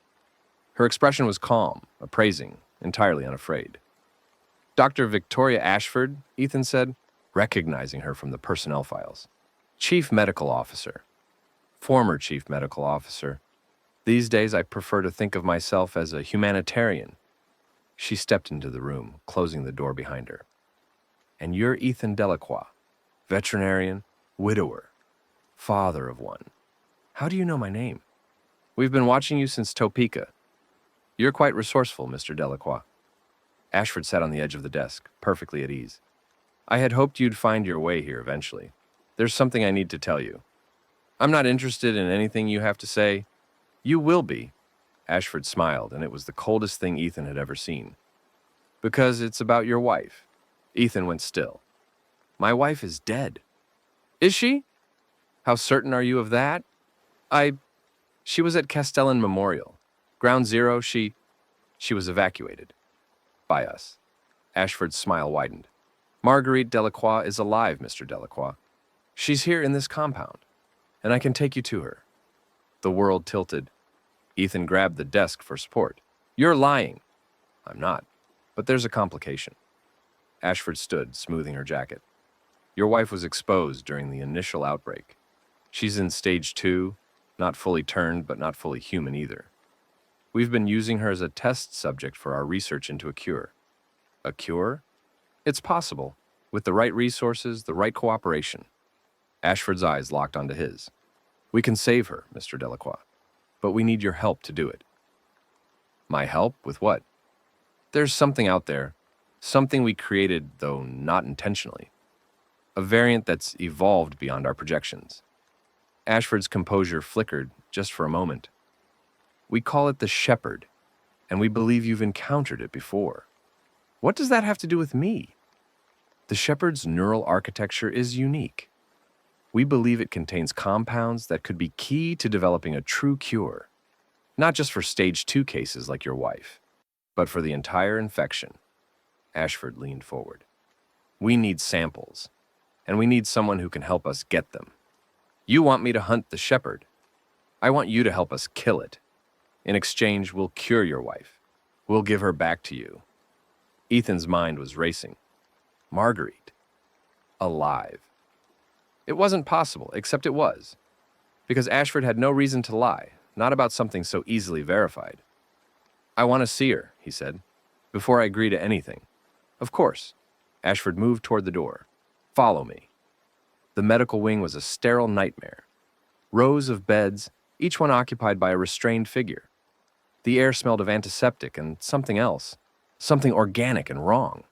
Her expression was calm, appraising, entirely unafraid. "Dr. Victoria Ashford," Ethan said, recognizing her from the personnel files. "Chief Medical Officer. Former Chief Medical Officer. These days I prefer to think of myself as a humanitarian." She stepped into the room, closing the door behind her. "And you're Ethan Delacroix, veterinarian, widower, father of one. How do you know my name?" "We've been watching you since Topeka. You're quite resourceful, Mr. Delacroix." Ashford sat on the edge of the desk, perfectly at ease. "I had hoped you'd find your way here eventually. There's something I need to tell you. I'm not interested in anything you have to say. You will be." Ashford smiled, and it was the coldest thing Ethan had ever seen. "Because it's about your wife." Ethan went still. "My wife is dead." "Is she? How certain are you of that?" She was at Castellan Memorial. Ground Zero, she was evacuated. By us." Ashford's smile widened. "Marguerite Delacroix is alive, Mr. Delacroix. She's here in this compound, and I can take you to her." The world tilted. Ethan grabbed the desk for support. "You're lying." "I'm not, but there's a complication." Ashford stood, smoothing her jacket. "Your wife was exposed during the initial outbreak. She's in stage 2, not fully turned, but not fully human either. We've been using her as a test subject for our research into a cure." "A cure?" "It's possible, with the right resources, the right cooperation." Ashford's eyes locked onto his. "We can save her, Mr. Delacroix, but we need your help to do it." "My help? With what?" "There's something out there, something we created, though not intentionally. A variant that's evolved beyond our projections." Ashford's composure flickered just for a moment. "We call it the Shepherd, and we believe you've encountered it before." "What does that have to do with me?" "The Shepherd's neural architecture is unique. We believe it contains compounds that could be key to developing a true cure, not just for stage 2 cases like your wife, but for the entire infection." Ashford leaned forward. "We need samples, and we need someone who can help us get them. You want me to hunt the Shepherd. I want you to help us kill it. In exchange, we'll cure your wife. We'll give her back to you." Ethan's mind was racing. Marguerite. Alive. It wasn't possible, except it was. because Ashford had no reason to lie, not about something so easily verified. "I want to see her," he said, "before I agree to anything." "Of course." Ashford moved toward the door. "Follow me." The medical wing was a sterile nightmare. Rows of beds, each one occupied by a restrained figure. The air smelled of antiseptic and something else, something organic and wrong.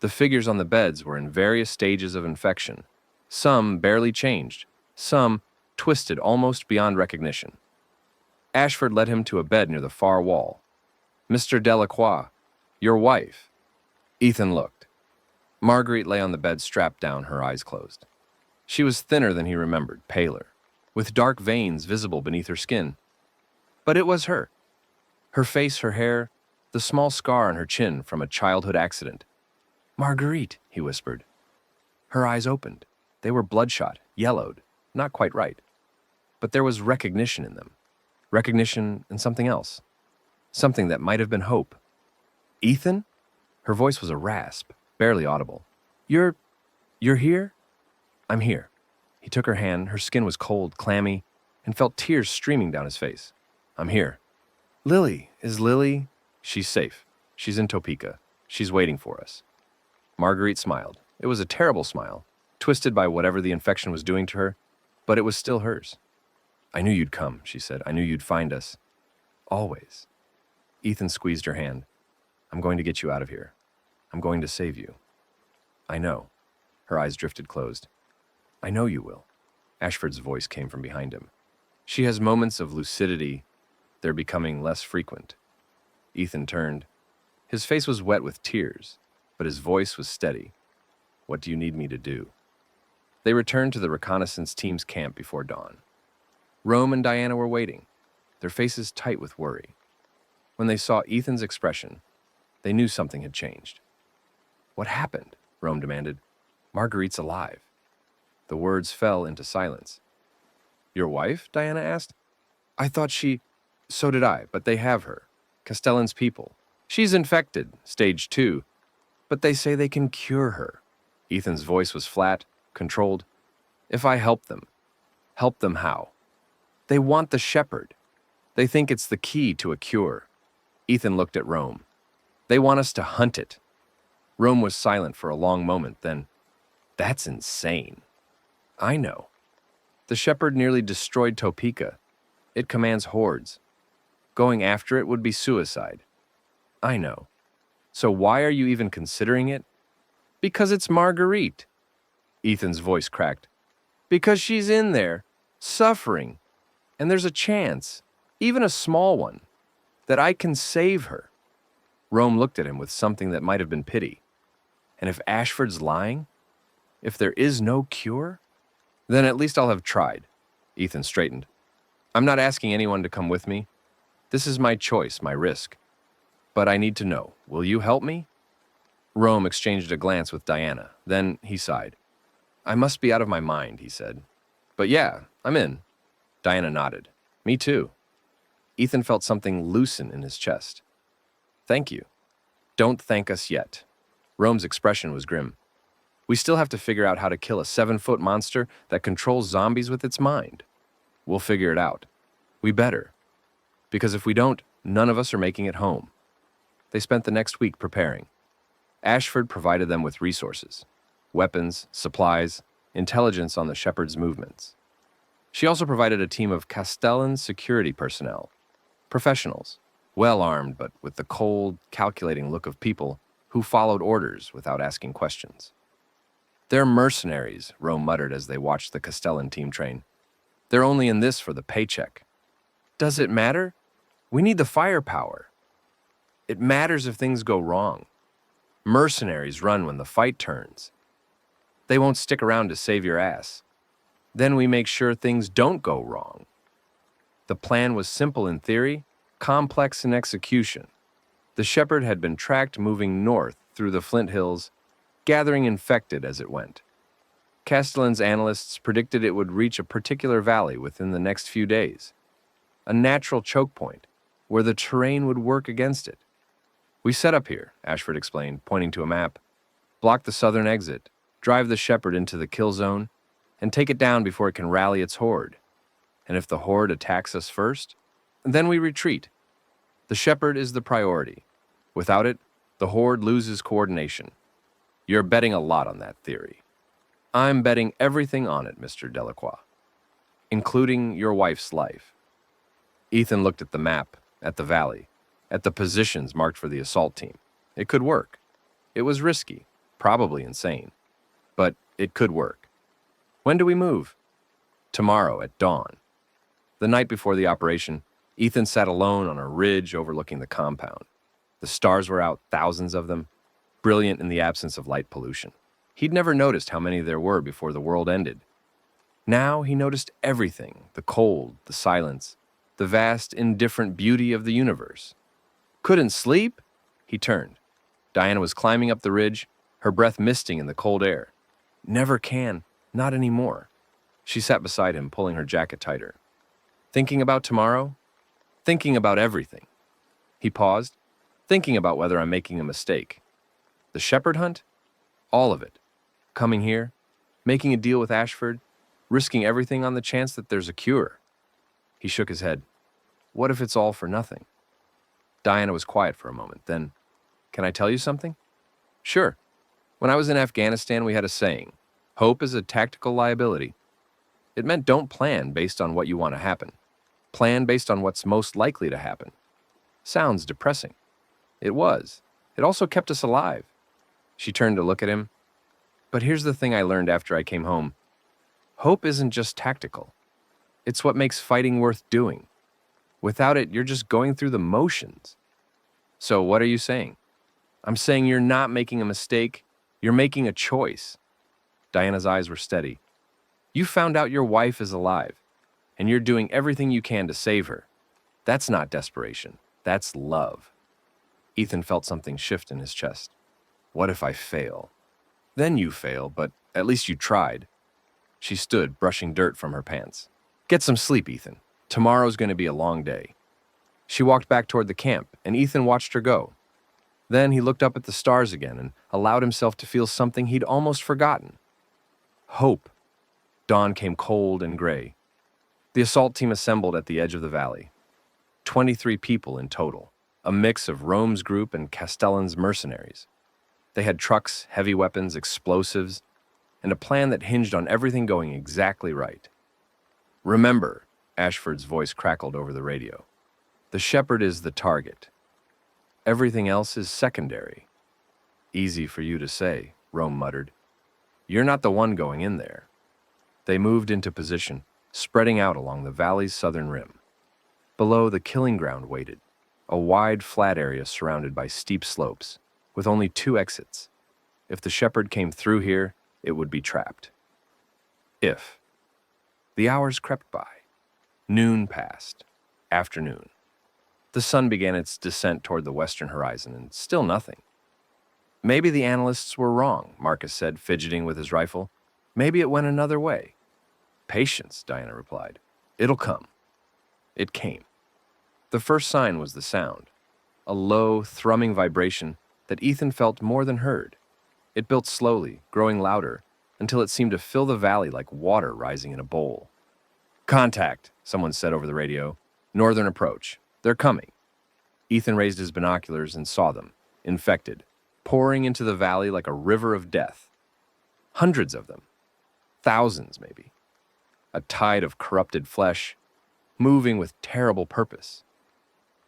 The figures on the beds were in various stages of infection, some barely changed, some twisted almost beyond recognition. Ashford led him to a bed near the far wall. "Mr. Delacroix, your wife." Ethan looked. Marguerite lay on the bed strapped down, her eyes closed. She was thinner than he remembered, paler, with dark veins visible beneath her skin. But it was her. Her face, her hair, the small scar on her chin from a childhood accident. "Marguerite," he whispered. Her eyes opened. They were bloodshot, yellowed, not quite right. But there was recognition in them. Recognition and something else. Something that might have been hope. "Ethan?" Her voice was a rasp, barely audible. You're here?" "I'm here." He took her hand. Her skin was cold, clammy, and felt tears streaming down his face. "I'm here." "Lily, is Lily?" "She's safe. She's in Topeka. She's waiting for us." Marguerite smiled. It was a terrible smile, twisted by whatever the infection was doing to her, but it was still hers. "I knew you'd come," she said. "I knew you'd find us. Always." Ethan squeezed her hand. "I'm going to get you out of here. I'm going to save you." "I know." Her eyes drifted closed. "I know you will." Ashford's voice came from behind him. "She has moments of lucidity. They're becoming less frequent." Ethan turned. His face was wet with tears, but his voice was steady. "What do you need me to do?" They returned to the reconnaissance team's camp before dawn. Rome and Diana were waiting, their faces tight with worry. When they saw Ethan's expression, they knew something had changed. "What happened?" Rome demanded. "Marguerite's alive." The words fell into silence. "Your wife?" Diana asked. "I thought she—" "So did I, but they have her. Castellan's people. She's infected, stage 2, but they say they can cure her." Ethan's voice was flat, controlled. "If I help them how? They want the shepherd. They think it's the key to a cure." Ethan looked at Rome. "They want us to hunt it." Rome was silent for a long moment, then, "That's insane." "I know. The shepherd nearly destroyed Topeka. It commands hordes. Going after it would be suicide." "I know. So why are you even considering it?" "Because it's Marguerite." Ethan's voice cracked. "Because she's in there, suffering, and there's a chance, even a small one, that I can save her." Rome looked at him with something that might have been pity. "And if Ashford's lying? If there is no cure? Then at least I'll have tried." Ethan straightened. "I'm not asking anyone to come with me. This is my choice, my risk. But I need to know, will you help me?" Rome exchanged a glance with Diana. Then he sighed. "I must be out of my mind," he said. "But yeah, I'm in." Diana nodded. "Me too." Ethan felt something loosen in his chest. "Thank you." "Don't thank us yet." Rome's expression was grim. "We still have to figure out how to kill a 7-foot monster that controls zombies with its mind. We'll figure it out. We better. Because if we don't, none of us are making it home." They spent the next week preparing. Ashford provided them with resources, weapons, supplies, intelligence on the shepherd's movements. She also provided a team of Castellan security personnel, professionals, well-armed but with the cold, calculating look of people who followed orders without asking questions. "They're mercenaries," Rome muttered as they watched the Castellan team train. "They're only in this for the paycheck." "Does it matter? We need the firepower." "It matters if things go wrong. Mercenaries run when the fight turns. They won't stick around to save your ass. Then we make sure things don't go wrong." The plan was simple in theory, complex in execution. The shepherd had been tracked moving north through the Flint Hills, gathering infected as it went. Castellan's analysts predicted it would reach a particular valley within the next few days, a natural choke point where the terrain would work against it. "We set up here," Ashford explained, pointing to a map. "Block the southern exit, drive the shepherd into the kill zone, and take it down before it can rally its horde. And if the horde attacks us first, then we retreat. The shepherd is the priority. Without it, the horde loses coordination. You're betting a lot on that theory. I'm betting everything on it, Mr. Delacroix, including your wife's life. Ethan looked at the map, at the valley, at the positions marked for the assault team. It could work. It was risky, probably insane, but it could work. When do we move? Tomorrow at dawn. The night before the operation, Ethan sat alone on a ridge overlooking the compound. The stars were out, thousands of them, brilliant in the absence of light pollution. He'd never noticed how many there were before the world ended. Now he noticed everything, the cold, the silence, the vast, indifferent beauty of the universe. Couldn't sleep? He turned. Diana was climbing up the ridge, her breath misting in the cold air. Never can, not anymore. She sat beside him, pulling her jacket tighter. Thinking about tomorrow? Thinking about everything. He paused, thinking about whether I'm making a mistake. The shepherd hunt? All of it. Coming here, making a deal with Ashford, risking everything on the chance that there's a cure. He shook his head. What if it's all for nothing? Diana was quiet for a moment. Then, can I tell you something? Sure. When I was in Afghanistan, we had a saying, hope is a tactical liability. It meant don't plan based on what you want to happen. Plan based on what's most likely to happen. Sounds depressing. It was. It also kept us alive. She turned to look at him. But here's the thing I learned after I came home. Hope isn't just tactical. It's what makes fighting worth doing. Without it, you're just going through the motions. So what are you saying? I'm saying you're not making a mistake. You're making a choice. Diana's eyes were steady. You found out your wife is alive, and you're doing everything you can to save her. That's not desperation. That's love. Ethan felt something shift in his chest. What if I fail? Then you fail, but at least you tried. She stood, brushing dirt from her pants. Get some sleep, Ethan. Tomorrow's going to be a long day. She walked back toward the camp, and Ethan watched her go. Then he looked up at the stars again and allowed himself to feel something he'd almost forgotten. Hope. Dawn came cold and gray. The assault team assembled at the edge of the valley. 23 people in total, a mix of Rome's group and Castellan's mercenaries. They had trucks, heavy weapons, explosives, and a plan that hinged on everything going exactly right. Remember, Ashford's voice crackled over the radio. The shepherd is the target. Everything else is secondary. Easy for you to say, Rome muttered. You're not the one going in there. They moved into position, spreading out along the valley's southern rim. Below, the killing ground waited, a wide, flat area surrounded by steep slopes, with only 2 exits. If the shepherd came through here, it would be trapped. If. The hours crept by. Noon passed. Afternoon. The sun began its descent toward the western horizon, and still nothing. Maybe the analysts were wrong, Marcus said, fidgeting with his rifle. Maybe it went another way. Patience, Diana replied. It'll come. It came. The first sign was the sound, a low, thrumming vibration that Ethan felt more than heard. It built slowly, growing louder, until it seemed to fill the valley like water rising in a bowl. Contact, someone said over the radio. Northern approach. They're coming. Ethan raised his binoculars and saw them, infected, pouring into the valley like a river of death. Hundreds of them. Thousands, maybe. A tide of corrupted flesh, moving with terrible purpose.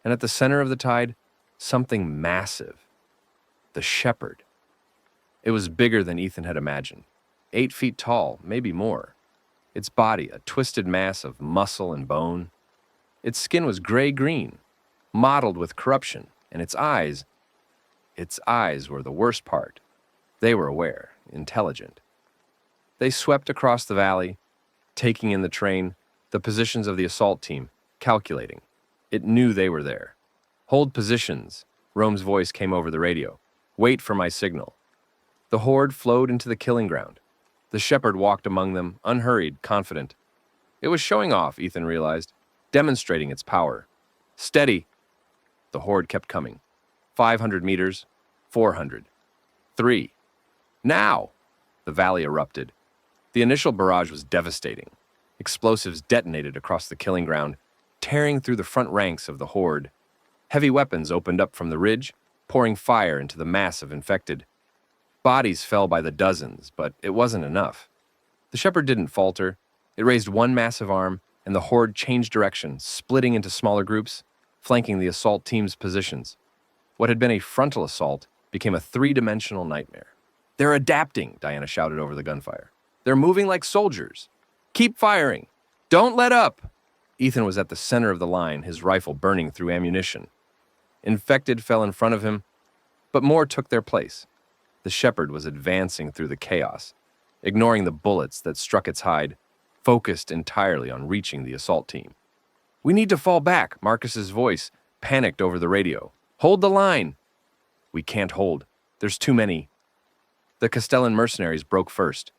And at the center of the tide, something massive. The shepherd. It was bigger than Ethan had imagined. 8 feet tall, maybe more. Its body, a twisted mass of muscle and bone. Its skin was gray-green, mottled with corruption, and its eyes were the worst part. They were aware, intelligent. They swept across the valley, taking in the train, the positions of the assault team, calculating. It knew they were there. Hold positions, Rome's voice came over the radio. Wait for my signal. The horde flowed into the killing ground. The shepherd walked among them, unhurried, confident. It was showing off, Ethan realized, demonstrating its power. Steady. The horde kept coming. 500 meters, 400. 3. Now! The valley erupted. The initial barrage was devastating. Explosives detonated across the killing ground, tearing through the front ranks of the horde. Heavy weapons opened up from the ridge, pouring fire into the mass of infected. Bodies fell by the dozens, but it wasn't enough. The shepherd didn't falter. It raised one massive arm, and the horde changed direction, splitting into smaller groups, flanking the assault team's positions. What had been a frontal assault became a three-dimensional nightmare. "They're adapting," Diana shouted over the gunfire. "They're moving like soldiers. Keep firing. Don't let up." Ethan was at the center of the line, his rifle burning through ammunition. Infected fell in front of him, but more took their place. The shepherd was advancing through the chaos, ignoring the bullets that struck its hide, focused entirely on reaching the assault team. "We need to fall back," Marcus's voice panicked over the radio. "Hold the line." "We can't hold. There's too many." The Castellan mercenaries broke first.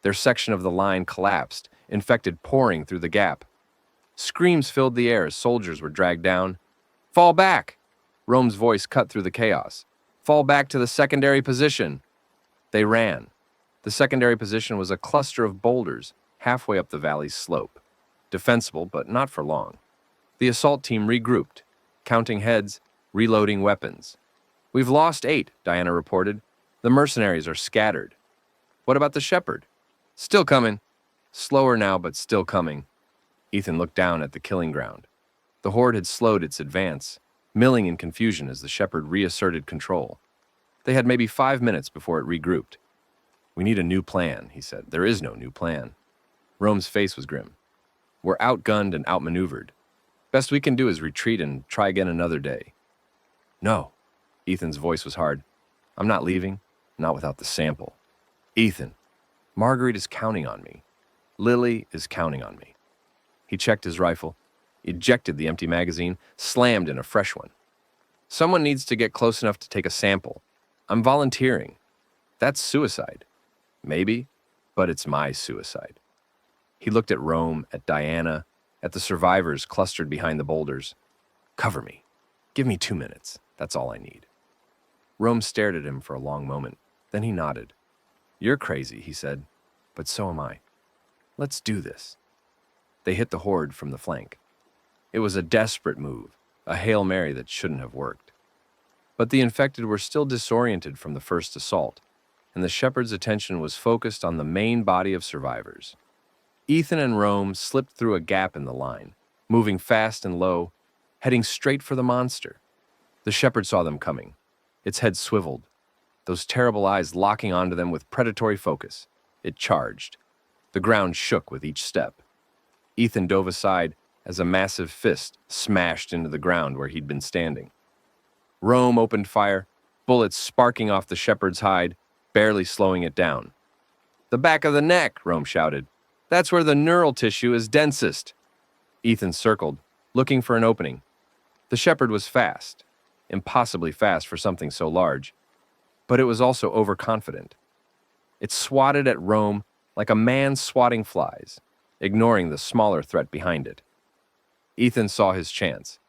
Their section of the line collapsed, infected pouring through the gap. Screams filled the air as soldiers were dragged down. "Fall back!" Rome's voice cut through the chaos. "Fall back to the secondary position." They ran. The secondary position was a cluster of boulders halfway up the valley's slope. Defensible, but not for long. The assault team regrouped, counting heads, reloading weapons. "We've lost 8, Diana reported. "The mercenaries are scattered." "What about the shepherd?" "Still coming." "Slower now, but still coming." Ethan looked down at the killing ground. The horde had slowed its advance, milling in confusion as the shepherd reasserted control. They had maybe 5 minutes before it regrouped. "We need a new plan," he said. "There is no new plan." Rome's face was grim. "We're outgunned and outmaneuvered. Best we can do is retreat and try again another day." "No." Ethan's voice was hard. "I'm not leaving, not without the sample." "Ethan, Marguerite is counting on me. Lily is counting on me." He checked his rifle, ejected the empty magazine, slammed in a fresh one. "Someone needs to get close enough to take a sample. I'm volunteering. That's suicide. Maybe, but it's my suicide." He looked at Rome, at Diana, at the survivors clustered behind the boulders. "Cover me. Give me 2 minutes. That's all I need." Rome stared at him for a long moment. Then he nodded. "You're crazy," he said, "but so am I. Let's do this." They hit the horde from the flank. It was a desperate move, a Hail Mary that shouldn't have worked. But the infected were still disoriented from the first assault, and the shepherd's attention was focused on the main body of survivors. Ethan and Rome slipped through a gap in the line, moving fast and low, heading straight for the monster. The shepherd saw them coming. Its head swiveled, those terrible eyes locking onto them with predatory focus. It charged. The ground shook with each step. Ethan dove aside as a massive fist smashed into the ground where he'd been standing. Rome opened fire, bullets sparking off the shepherd's hide, barely slowing it down. "The back of the neck," Rome shouted. "That's where the neural tissue is densest." Ethan circled, looking for an opening. The shepherd was fast, impossibly fast for something so large, but it was also overconfident. It swatted at Rome like a man swatting flies, ignoring the smaller threat behind it. Ethan saw his chance.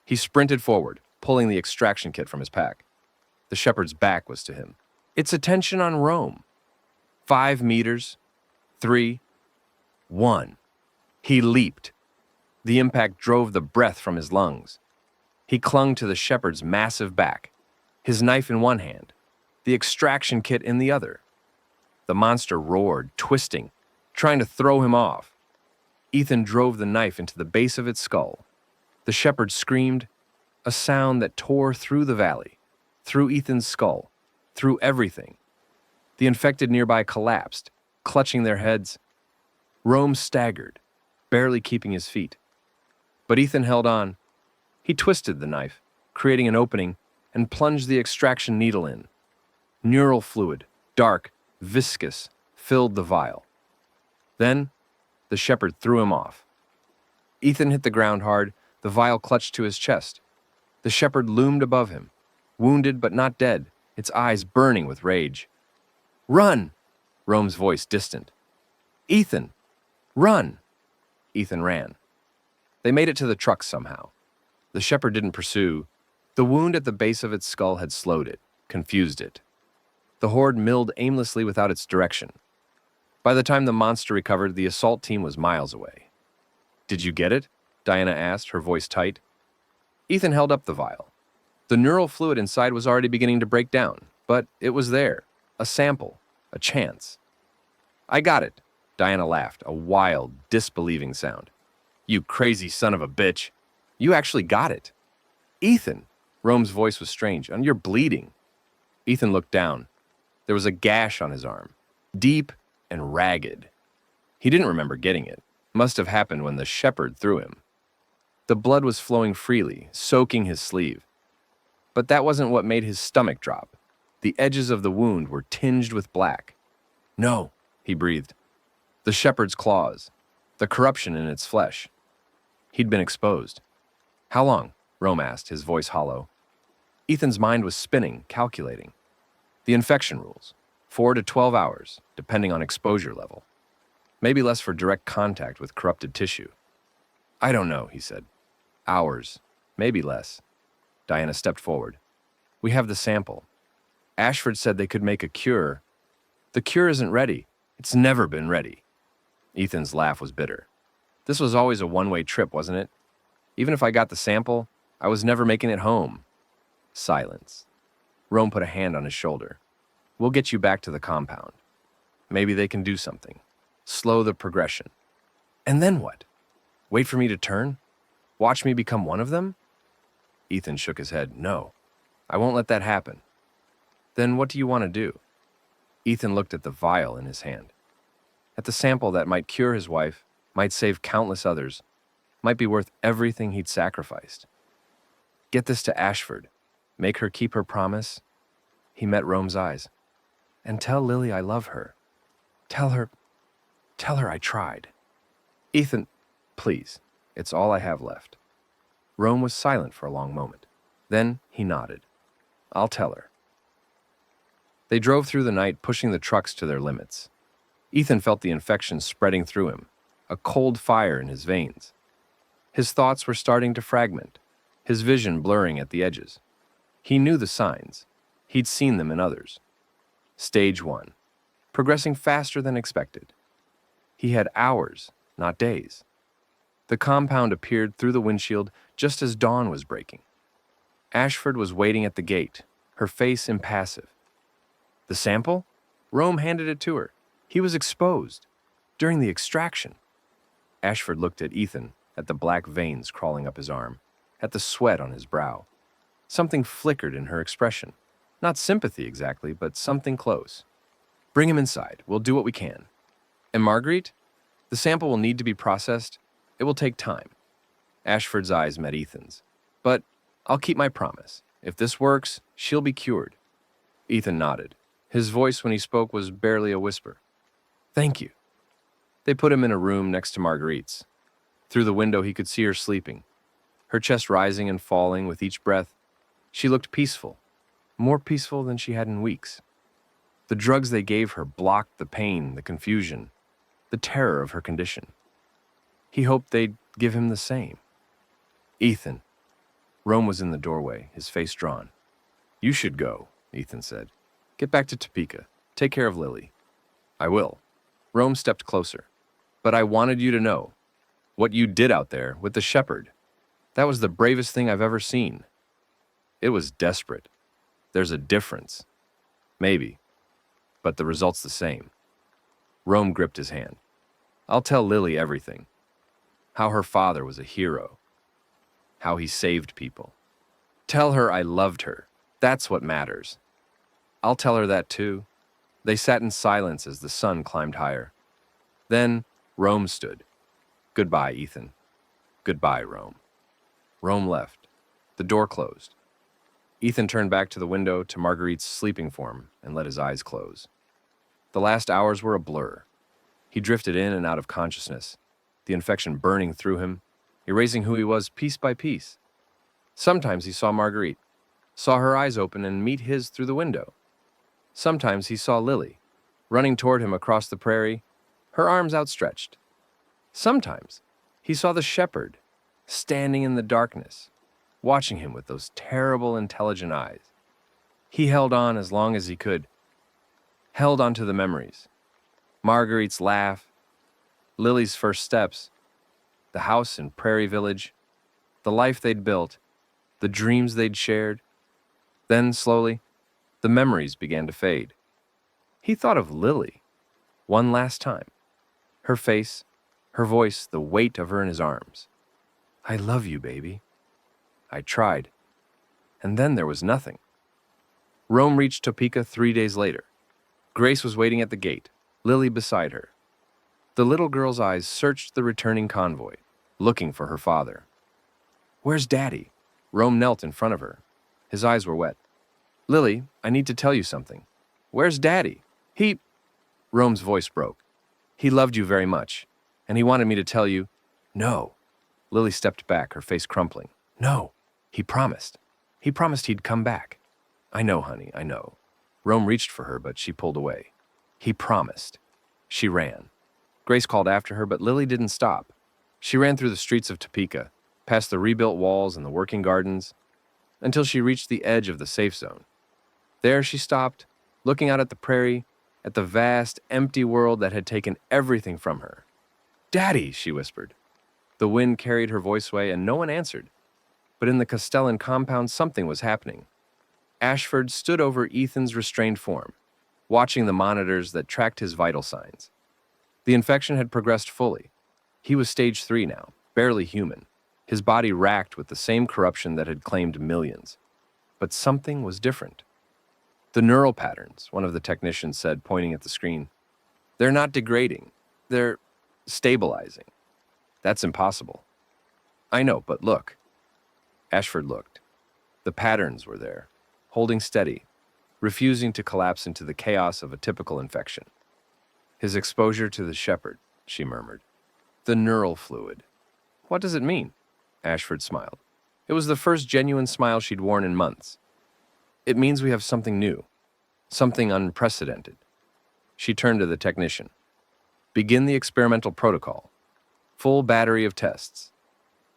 He sprinted forward, pulling the extraction kit from his pack. The shepherd's back was to him. Its attention on Rome. 5 meters, 3, 1. He leaped. The impact drove the breath from his lungs. He clung to the shepherd's massive back, his knife in one hand, the extraction kit in the other. The monster roared, twisting, trying to throw him off. Ethan drove the knife into the base of its skull. The shepherd screamed, a sound that tore through the valley, through Ethan's skull, through everything. The infected nearby collapsed, clutching their heads. Rome staggered, barely keeping his feet. But Ethan held on. He twisted the knife, creating an opening, and plunged the extraction needle in. Neural fluid, dark, viscous, filled the vial. Then, the shepherd threw him off. Ethan hit the ground hard, the vial clutched to his chest. The shepherd loomed above him, wounded but not dead, its eyes burning with rage. "Run!" Rome's voice distant. "Ethan! Run!" Ethan ran. They made it to the truck somehow. The shepherd didn't pursue. The wound at the base of its skull had slowed it, confused it. The horde milled aimlessly without its direction. By the time the monster recovered, the assault team was miles away. Did you get it? Diana asked, her voice tight. Ethan held up the vial. The neural fluid inside was already beginning to break down, but it was there. A sample. A chance. I got it. Diana laughed, a wild, disbelieving sound. You crazy son of a bitch. You actually got it. Ethan. Rome's voice was strange. And you're bleeding. Ethan looked down. There was a gash on his arm. Deep and ragged. He didn't remember getting it. Must have happened when the shepherd threw him. The blood was flowing freely, soaking his sleeve. But that wasn't what made his stomach drop. The edges of the wound were tinged with black. No, he breathed. The shepherd's claws. The corruption in its flesh. He'd been exposed. How long? Rome asked, his voice hollow. Ethan's mind was spinning, calculating. The infection rules. 4 to 12 hours, depending on exposure level. Maybe less for direct contact with corrupted tissue. I don't know, he said. Hours, maybe less. Diana stepped forward. We have the sample. Ashford said they could make a cure. The cure isn't ready. It's never been ready. Ethan's laugh was bitter. This was always a one-way trip, wasn't it? Even if I got the sample, I was never making it home. Silence. Rome put a hand on his shoulder. We'll get you back to the compound. Maybe they can do something. Slow the progression. And then what? Wait for me to turn? Watch me become one of them? Ethan shook his head. No, I won't let that happen. Then what do you want to do? Ethan looked at the vial in his hand. At the sample that might cure his wife, might save countless others, might be worth everything he'd sacrificed. Get this to Ashford. Make her keep her promise. He met Rome's eyes. And tell Lily I love her. Tell her I tried. Ethan, please, it's all I have left. Rome was silent for a long moment. Then he nodded. I'll tell her. They drove through the night, pushing the trucks to their limits. Ethan felt the infection spreading through him, a cold fire in his veins. His thoughts were starting to fragment, his vision blurring at the edges. He knew the signs. He'd seen them in others. Stage 1. Progressing faster than expected. He had hours, not days. The compound appeared through the windshield just as dawn was breaking. Ashford was waiting at the gate, her face impassive. The sample? Rome handed it to her. He was exposed. During the extraction. Ashford looked at Ethan, at the black veins crawling up his arm, at the sweat on his brow. Something flickered in her expression. Not sympathy exactly, but something close. Bring him inside. We'll do what we can. And Marguerite? The sample will need to be processed. It will take time. Ashford's eyes met Ethan's. But I'll keep my promise. If this works, she'll be cured. Ethan nodded. His voice when he spoke was barely a whisper. Thank you. They put him in a room next to Marguerite's. Through the window he could see her sleeping, her chest rising and falling with each breath. She looked peaceful, more peaceful than she had in weeks. The drugs they gave her blocked the pain, the confusion, the terror of her condition. He hoped they'd give him the same. Ethan. Rome was in the doorway, his face drawn. You should go, Ethan said. Get back to Topeka. Take care of Lily. I will. Rome stepped closer. But I wanted you to know what you did out there with the shepherd. That was the bravest thing I've ever seen. It was desperate. There's a difference. Maybe. But the result's the same. Rome gripped his hand. I'll tell Lily everything. How her father was a hero. How he saved people. Tell her I loved her. That's what matters. I'll tell her that too. They sat in silence as the sun climbed higher. Then Rome stood. Goodbye, Ethan. Goodbye, Rome. Rome left. The door closed. Ethan turned back to the window to Marguerite's sleeping form and let his eyes close. The last hours were a blur. He drifted in and out of consciousness, the infection burning through him, erasing who he was piece by piece. Sometimes he saw Marguerite, saw her eyes open and meet his through the window. Sometimes he saw Lily, running toward him across the prairie, her arms outstretched. Sometimes he saw the shepherd, standing in the darkness, watching him with those terrible, intelligent eyes. He held on as long as he could, held on to the memories. Marguerite's laugh, Lily's first steps, the house in Prairie Village, the life they'd built, the dreams they'd shared. Then, slowly, the memories began to fade. He thought of Lily one last time. Her face, her voice, the weight of her in his arms. "I love you, baby." I tried. And then there was nothing. Rome reached Topeka 3 days later. Grace was waiting at the gate, Lily beside her. The little girl's eyes searched the returning convoy, looking for her father. "Where's Daddy?" Rome knelt in front of her. His eyes were wet. "Lily, I need to tell you something. Where's Daddy? He..." Rome's voice broke. "He loved you very much, and he wanted me to tell you..." "No." Lily stepped back, her face crumpling. "No. He promised. He promised he'd come back." "I know, honey, I know." Rome reached for her, but she pulled away. "He promised." She ran. Grace called after her, but Lily didn't stop. She ran through the streets of Topeka, past the rebuilt walls and the working gardens, until she reached the edge of the safe zone. There she stopped, looking out at the prairie, at the vast, empty world that had taken everything from her. "Daddy," she whispered. The wind carried her voice away, and no one answered. But in the Castellan compound, something was happening. Ashford stood over Ethan's restrained form, watching the monitors that tracked his vital signs. The infection had progressed fully. He was stage 3 now, barely human, his body racked with the same corruption that had claimed millions. But something was different. "The neural patterns," one of the technicians said, pointing at the screen. "They're not degrading. They're stabilizing." "That's impossible." "I know, but look." Ashford looked. The patterns were there, holding steady, refusing to collapse into the chaos of a typical infection. "His exposure to the shepherd," she murmured. "The neural fluid." "What does it mean?" Ashford smiled. It was the first genuine smile she'd worn in months. "It means we have something new, something unprecedented." She turned to the technician. "Begin the experimental protocol. Full battery of tests."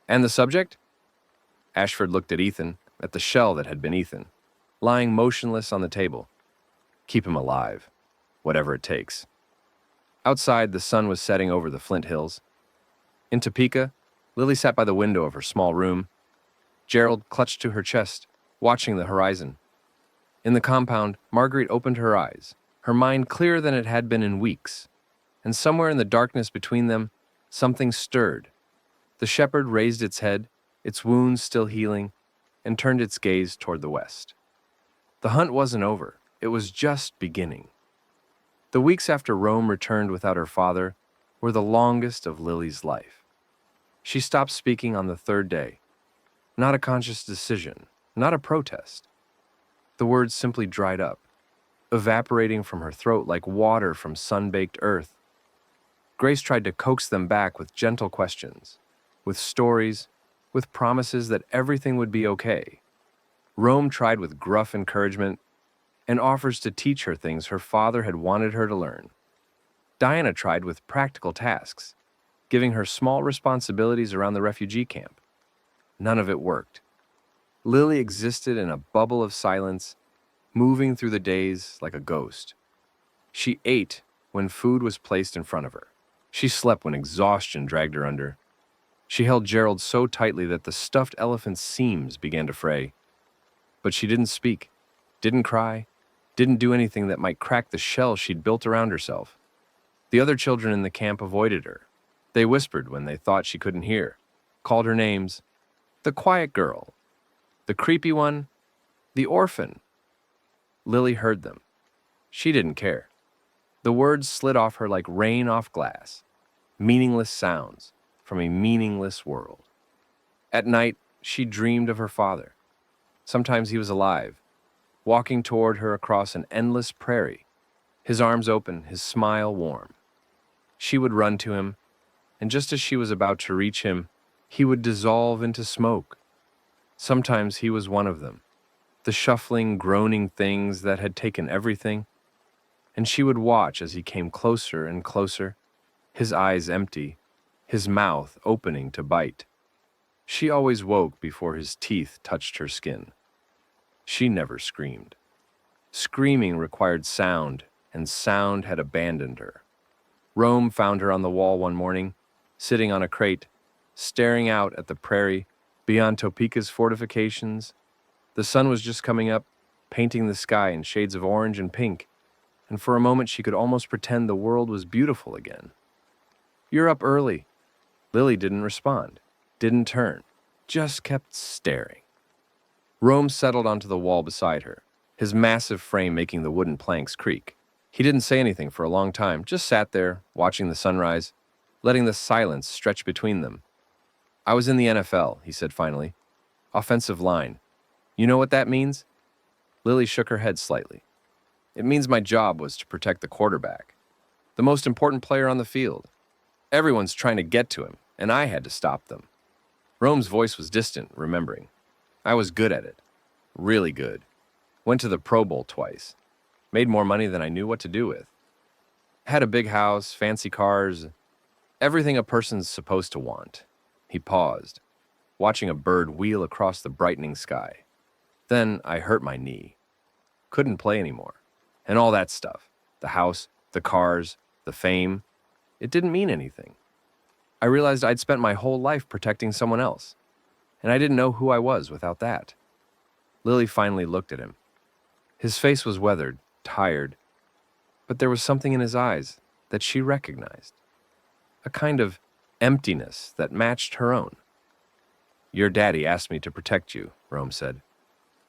"And the subject?" Ashford looked at Ethan, at the shell that had been Ethan, lying motionless on the table. "Keep him alive, whatever it takes." Outside, the sun was setting over the Flint Hills. In Topeka, Lily sat by the window of her small room. Gerald clutched to her chest, watching the horizon. In the compound, Marguerite opened her eyes, her mind clearer than it had been in weeks. And somewhere in the darkness between them, something stirred. The shepherd raised its head, its wounds still healing, and turned its gaze toward the west. The hunt wasn't over. It was just beginning. The weeks after Rome returned without her father were the longest of Lily's life. She stopped speaking on the 3rd day. Not a conscious decision, not a protest. The words simply dried up, evaporating from her throat like water from sun-baked earth. Grace tried to coax them back with gentle questions, with stories, with promises that everything would be okay. Rome tried with gruff encouragement and offers to teach her things her father had wanted her to learn. Diana tried with practical tasks, giving her small responsibilities around the refugee camp. None of it worked. Lily existed in a bubble of silence, moving through the days like a ghost. She ate when food was placed in front of her. She slept when exhaustion dragged her under. She held Gerald so tightly that the stuffed elephant's seams began to fray. But she didn't speak, didn't cry, didn't do anything that might crack the shell she'd built around herself. The other children in the camp avoided her. They whispered when they thought she couldn't hear, called her names. The quiet girl, the creepy one, the orphan. Lily heard them. She didn't care. The words slid off her like rain off glass, meaningless sounds from a meaningless world. At night, she dreamed of her father. Sometimes he was alive, walking toward her across an endless prairie, his arms open, his smile warm. She would run to him, and just as she was about to reach him, he would dissolve into smoke. Sometimes he was one of them, the shuffling, groaning things that had taken everything, and she would watch as he came closer and closer, his eyes empty, his mouth opening to bite. She always woke before his teeth touched her skin. She never screamed. Screaming required sound, and sound had abandoned her. Rome found her on the wall one morning, sitting on a crate, staring out at the prairie beyond Topeka's fortifications. The sun was just coming up, painting the sky in shades of orange and pink, and for a moment she could almost pretend the world was beautiful again. "You're up early." Lily didn't respond, didn't turn, just kept staring. Rome settled onto the wall beside her, his massive frame making the wooden planks creak. He didn't say anything for a long time, just sat there, watching the sunrise, letting the silence stretch between them. "I was in the NFL," he said finally. "Offensive line. You know what that means?" Lily shook her head slightly. "It means my job was to protect the quarterback, the most important player on the field. Everyone's trying to get to him, and I had to stop them." Rome's voice was distant, remembering. "I was good at it. Really good. Went to the Pro Bowl twice. Made more money than I knew what to do with. Had a big house, fancy cars, everything a person's supposed to want." He paused, watching a bird wheel across the brightening sky. "Then I hurt my knee. Couldn't play anymore. And all that stuff. The house, the cars, the fame. It didn't mean anything. I realized I'd spent my whole life protecting someone else, and I didn't know who I was without that." Lily finally looked at him. His face was weathered, tired, but there was something in his eyes that she recognized. A kind of emptiness that matched her own. "Your daddy asked me to protect you," Rome said.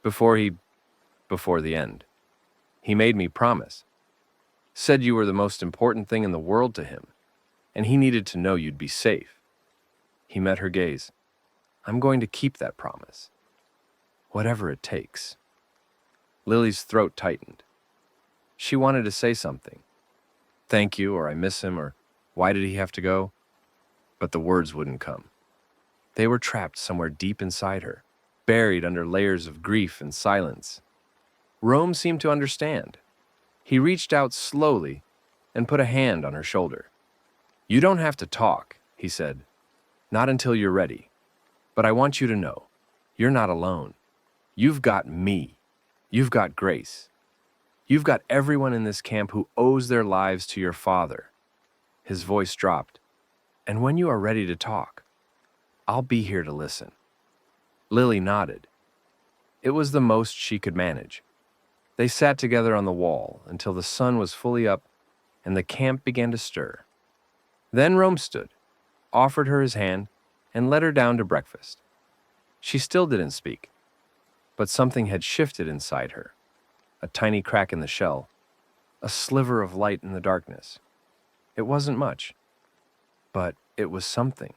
Before the end. He made me promise. Said you were the most important thing in the world to him, and he needed to know you'd be safe." He met her gaze. "I'm going to keep that promise. Whatever it takes." Lily's throat tightened. She wanted to say something. Thank you, or I miss him, or why did he have to go? But the words wouldn't come. They were trapped somewhere deep inside her, buried under layers of grief and silence. Rome seemed to understand. He reached out slowly and put a hand on her shoulder. "You don't have to talk," he said. "Not until you're ready. But I want you to know, you're not alone. You've got me. You've got Grace. You've got everyone in this camp who owes their lives to your father." His voice dropped. "And when you are ready to talk, I'll be here to listen." Lily nodded. It was the most she could manage. They sat together on the wall until the sun was fully up and the camp began to stir. Then Rome stood, offered her his hand, and led her down to breakfast. She still didn't speak, but something had shifted inside her. A tiny crack in the shell, a sliver of light in the darkness. It wasn't much, but it was something.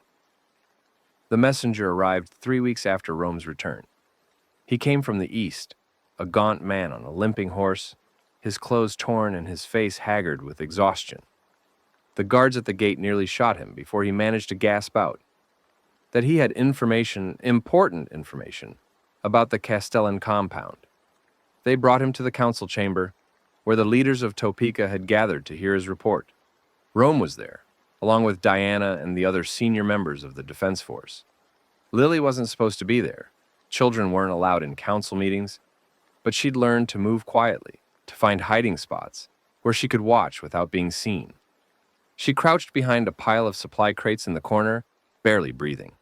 The messenger arrived 3 weeks after Rome's return. He came from the east, a gaunt man on a limping horse, his clothes torn and his face haggard with exhaustion. The guards at the gate nearly shot him before he managed to gasp out that he had information, important information, about the Castellan compound. They brought him to the council chamber, where the leaders of Topeka had gathered to hear his report. Rome was there, along with Diana and the other senior members of the defense force. Lily wasn't supposed to be there. Children weren't allowed in council meetings, but she'd learned to move quietly, to find hiding spots where she could watch without being seen. She crouched behind a pile of supply crates in the corner, barely breathing.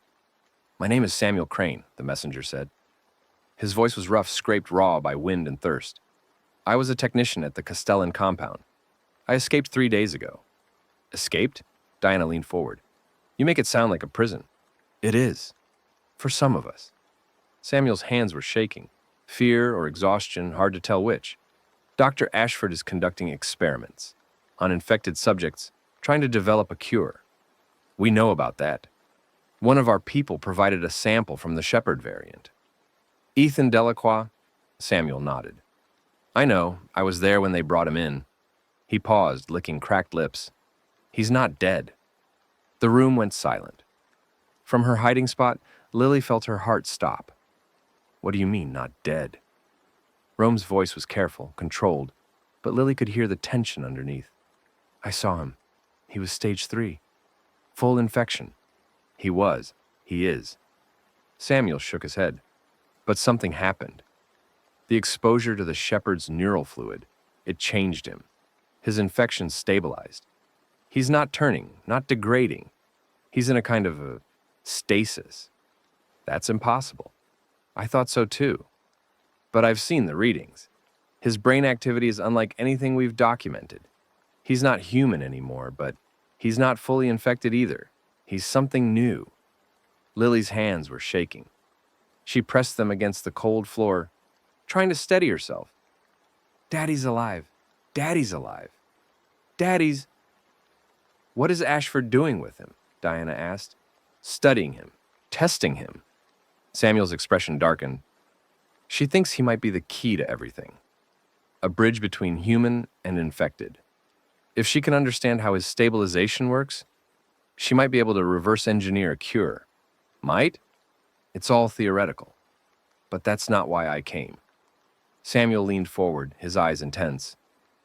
"My name is Samuel Crane," the messenger said. His voice was rough, scraped raw by wind and thirst. "I was a technician at the Castellan compound. I escaped 3 days ago." "Escaped?" Diana leaned forward. "You make it sound like a prison." "It is. For some of us." Samuel's hands were shaking. Fear or exhaustion, hard to tell which. "Dr. Ashford is conducting experiments on infected subjects, trying to develop a cure. We know about that. One of our people provided a sample from the Shepherd variant." "Ethan Delacroix?" Samuel nodded. "I know. I was there when they brought him in." He paused, licking cracked lips. "He's not dead." The room went silent. From her hiding spot, Lily felt her heart stop. "What do you mean, not dead?" Rome's voice was careful, controlled, but Lily could hear the tension underneath. "I saw him. He was stage 3. Full infection." "He was. He is." Samuel shook his head. But something happened. The exposure to the shepherd's neural fluid, it changed him. His infection stabilized. He's not turning, not degrading. He's in a kind of a Stasis. That's impossible. I thought so too. But I've seen the readings. His brain activity is unlike anything we've documented. He's not human anymore, but he's not fully infected either. He's something new. Lily's hands were shaking. She pressed them against the cold floor, trying to steady herself. Daddy's alive. Daddy's alive. Daddy's... What is Ashford doing with him? Diana asked. Studying him. Testing him. Samuel's expression darkened. She thinks he might be the key to everything. A bridge between human and infected. If she can understand how his stabilization works, she might be able to reverse engineer a cure. Might? It's all theoretical. But that's not why I came. Samuel leaned forward, his eyes intense.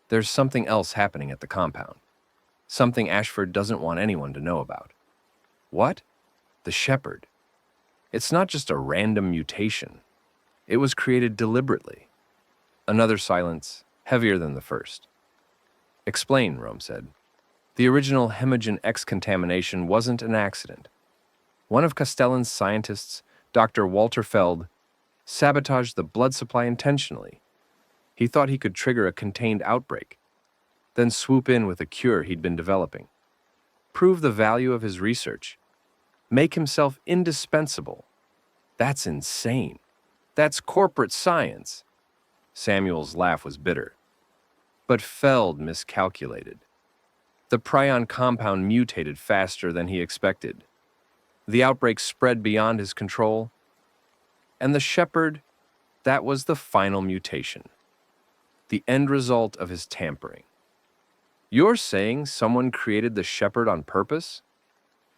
There's something else happening at the compound. Something Ashford doesn't want anyone to know about. What? The shepherd. It's not just a random mutation. It was created deliberately. Another silence, heavier than the first. Explain, Rome said. The original Hemogen X contamination wasn't an accident. One of Castellan's scientists, Dr. Walter Feld, sabotaged the blood supply intentionally. He thought he could trigger a contained outbreak, then swoop in with a cure he'd been developing. Prove the value of his research. Make himself indispensable. That's insane. That's corporate science. Samuel's laugh was bitter. But Feld miscalculated. The prion compound mutated faster than he expected. The outbreak spread beyond his control. And the shepherd, that was the final mutation. The end result of his tampering. You're saying someone created the shepherd on purpose?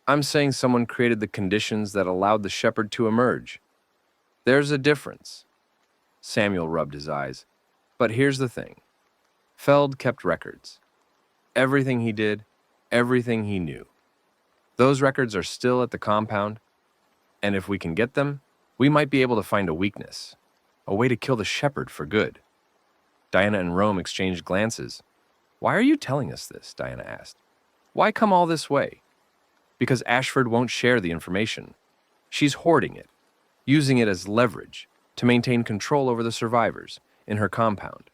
I'm saying someone created the conditions that allowed the shepherd to emerge. There's a difference. Samuel rubbed his eyes. But here's the thing. Feld kept records. Everything he did, everything he knew. Those records are still at the compound, and if we can get them, we might be able to find a weakness, a way to kill the shepherd for good. Diana and Rome exchanged glances. Why are you telling us this? Diana asked. Why come all this way? Because Ashford won't share the information. She's hoarding it, using it as leverage to maintain control over the survivors in her compound.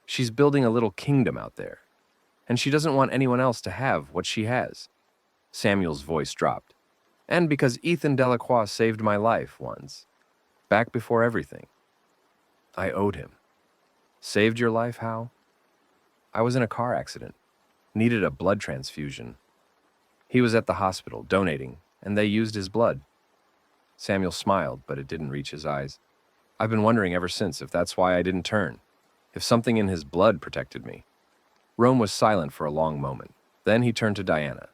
She's building a little kingdom out there, and she doesn't want anyone else to have what she has. Samuel's voice dropped. And because Ethan Delacroix saved my life once, back before everything. I owed him. Saved your life, how? I was in a car accident, needed a blood transfusion. He was at the hospital, donating, and they used his blood. Samuel smiled, but it didn't reach his eyes. I've been wondering ever since if that's why I didn't turn, if something in his blood protected me. Rome was silent for a long moment. Then he turned to Diana.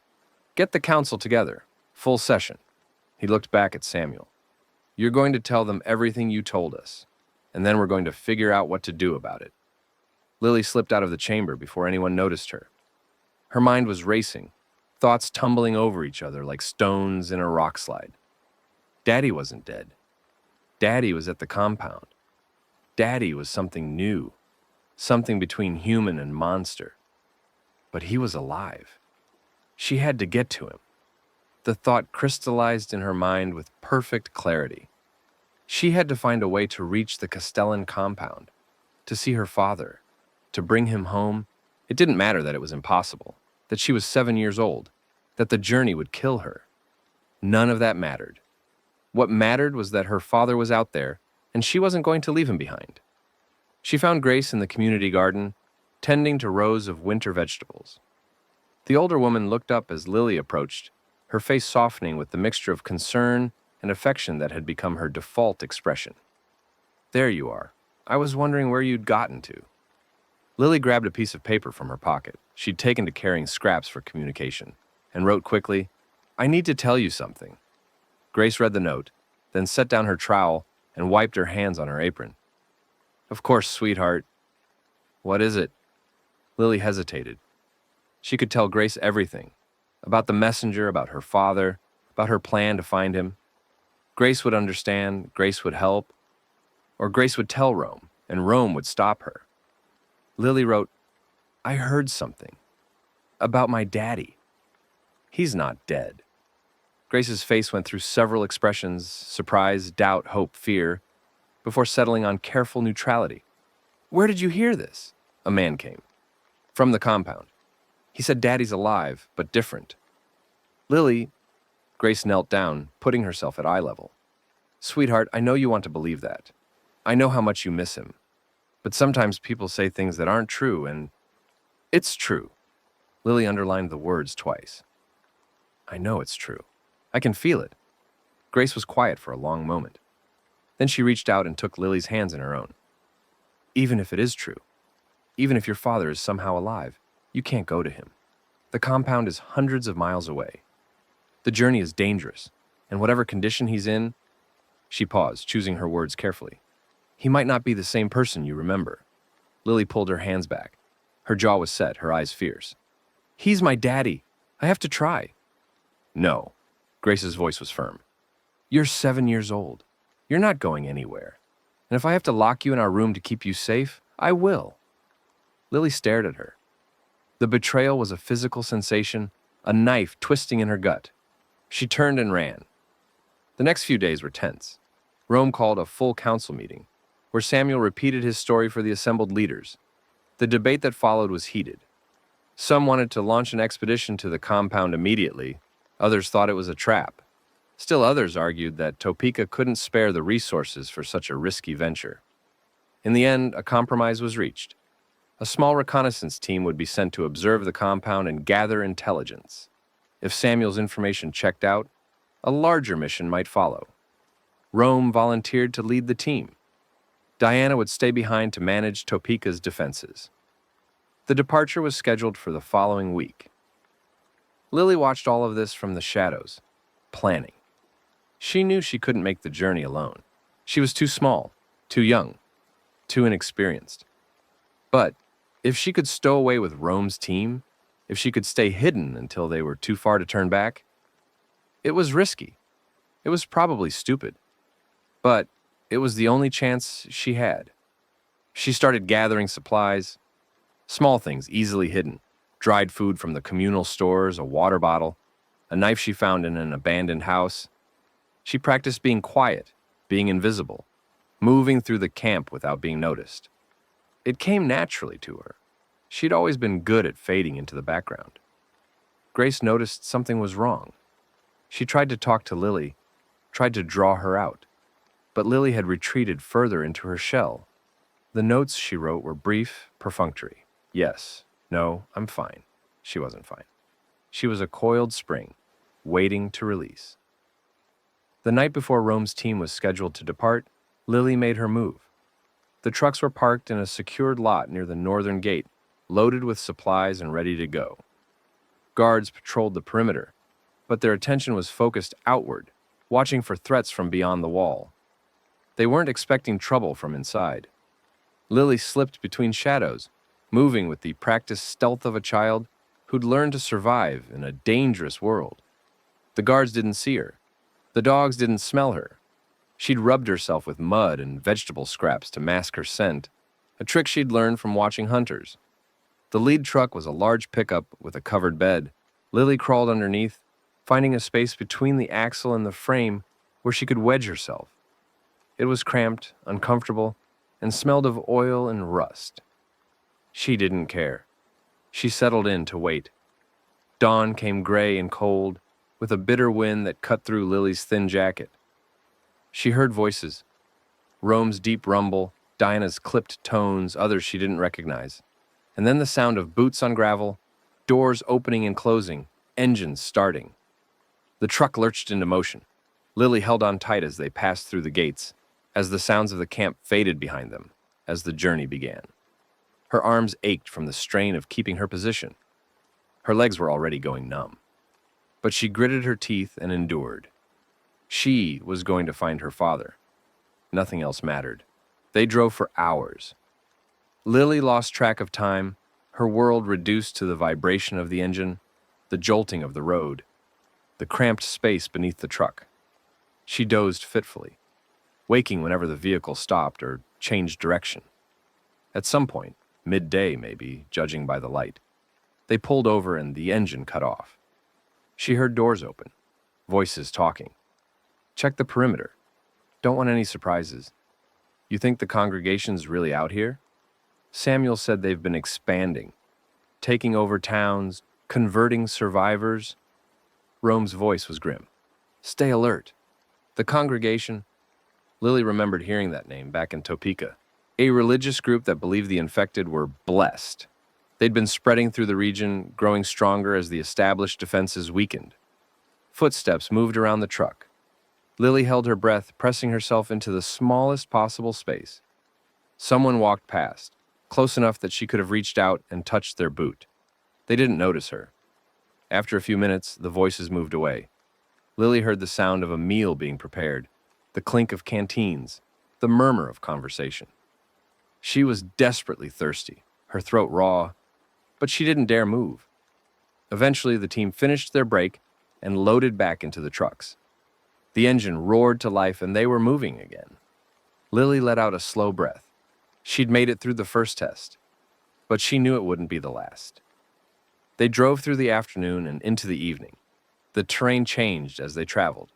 Get the council together. Full session. He looked back at Samuel. You're going to tell them everything you told us, and then we're going to figure out what to do about it. Lily slipped out of the chamber before anyone noticed her. Her mind was racing, thoughts tumbling over each other like stones in a rock slide. Daddy wasn't dead. Daddy was at the compound. Daddy was something new, something between human and monster. But he was alive. She had to get to him. The thought crystallized in her mind with perfect clarity. She had to find a way to reach the Castellan compound, to see her father, to bring him home. It didn't matter that it was impossible, that she was 7 years old, that the journey would kill her. None of that mattered. What mattered was that her father was out there, and she wasn't going to leave him behind. She found Grace in the community garden, tending to rows of winter vegetables. The older woman looked up as Lily approached, her face softening with the mixture of concern and affection that had become her default expression. There you are. I was wondering where you'd gotten to. Lily grabbed a piece of paper from her pocket. She'd taken to carrying scraps for communication, and wrote quickly, I need to tell you something. Grace read the note, then set down her trowel and wiped her hands on her apron. Of course, sweetheart. What is it? Lily hesitated. She could tell Grace everything. About the messenger, about her father, about her plan to find him. Grace would understand, Grace would help, or Grace would tell Rome, and Rome would stop her. Lily wrote, I heard something. About my daddy. He's not dead. Grace's face went through several expressions: surprise, doubt, hope, fear, before settling on careful neutrality. "Where did you hear this?" A man came. "From the compound. He said Daddy's alive, but different." "Lily," Grace knelt down, putting herself at eye level. "Sweetheart, I know you want to believe that. I know how much you miss him. But sometimes people say things that aren't true, and it's true." Lily underlined the words twice. "I know it's true. I can feel it." Grace was quiet for a long moment. Then she reached out and took Lily's hands in her own. "Even if it is true, even if your father is somehow alive, you can't go to him. The compound is hundreds of miles away. The journey is dangerous, and whatever condition he's in," she paused, choosing her words carefully, "he might not be the same person you remember." Lily pulled her hands back. Her jaw was set, her eyes fierce. "He's my daddy. I have to try." "No." Grace's voice was firm. "You're 7 years old. You're not going anywhere. And if I have to lock you in our room to keep you safe, I will." Lily stared at her. The betrayal was a physical sensation, a knife twisting in her gut. She turned and ran. The next few days were tense. Rome called a full council meeting, where Samuel repeated his story for the assembled leaders. The debate that followed was heated. Some wanted to launch an expedition to the compound immediately. Others thought it was a trap. Still others argued that Topeka couldn't spare the resources for such a risky venture. In the end, a compromise was reached. A small reconnaissance team would be sent to observe the compound and gather intelligence. If Samuel's information checked out, a larger mission might follow. Rome volunteered to lead the team. Diana would stay behind to manage Topeka's defenses. The departure was scheduled for the following week. Lily watched all of this from the shadows, planning. She knew she couldn't make the journey alone. She was too small, too young, too inexperienced. But if she could stow away with Rome's team, if she could stay hidden until they were too far to turn back, it was risky. It was probably stupid. But it was the only chance she had. She started gathering supplies, small things easily hidden, dried food from the communal stores, a water bottle, a knife she found in an abandoned house. She practiced being quiet, being invisible, moving through the camp without being noticed. It came naturally to her. She'd always been good at fading into the background. Grace noticed something was wrong. She tried to talk to Lily, tried to draw her out, but Lily had retreated further into her shell. The notes she wrote were brief, perfunctory. Yes, no, I'm fine. She wasn't fine. She was a coiled spring, waiting to release. The night before Rome's team was scheduled to depart, Lily made her move. The trucks were parked in a secured lot near the northern gate, loaded with supplies and ready to go. Guards patrolled the perimeter, but their attention was focused outward, watching for threats from beyond the wall. They weren't expecting trouble from inside. Lily slipped between shadows, moving with the practiced stealth of a child who'd learned to survive in a dangerous world. The guards didn't see her. The dogs didn't smell her. She'd rubbed herself with mud and vegetable scraps to mask her scent, a trick she'd learned from watching hunters. The lead truck was a large pickup with a covered bed. Lily crawled underneath, finding a space between the axle and the frame where she could wedge herself. It was cramped, uncomfortable, and smelled of oil and rust. She didn't care. She settled in to wait. Dawn came gray and cold, with a bitter wind that cut through Lily's thin jacket. She heard voices. Rome's deep rumble, Diana's clipped tones, others she didn't recognize. And then the sound of boots on gravel, doors opening and closing, engines starting. The truck lurched into motion. Lily held on tight as they passed through the gates, as the sounds of the camp faded behind them, as the journey began. Her arms ached from the strain of keeping her position. Her legs were already going numb. But she gritted her teeth and endured. She was going to find her father. Nothing else mattered. They drove for hours. Lily lost track of time, her world reduced to the vibration of the engine, the jolting of the road, the cramped space beneath the truck. She dozed fitfully, waking whenever the vehicle stopped or changed direction. At some point, midday maybe, judging by the light, they pulled over and the engine cut off. She heard doors open. Voices talking. Check the perimeter. Don't want any surprises. You think the congregation's really out here? Samuel said they've been expanding, taking over towns, converting survivors. Rome's voice was grim. Stay alert. The congregation? Lily remembered hearing that name back in Topeka. A religious group that believed the infected were blessed. They'd been spreading through the region, growing stronger as the established defenses weakened. Footsteps moved around the truck. Lily held her breath, pressing herself into the smallest possible space. Someone walked past, close enough that she could have reached out and touched their boot. They didn't notice her. After a few minutes, the voices moved away. Lily heard the sound of a meal being prepared, the clink of canteens, the murmur of conversation. She was desperately thirsty, her throat raw, but she didn't dare move. Eventually, the team finished their break and loaded back into the trucks. The engine roared to life and they were moving again. Lily let out a slow breath. She'd made it through the first test, but she knew it wouldn't be the last. They drove through the afternoon and into the evening. The terrain changed as they traveled,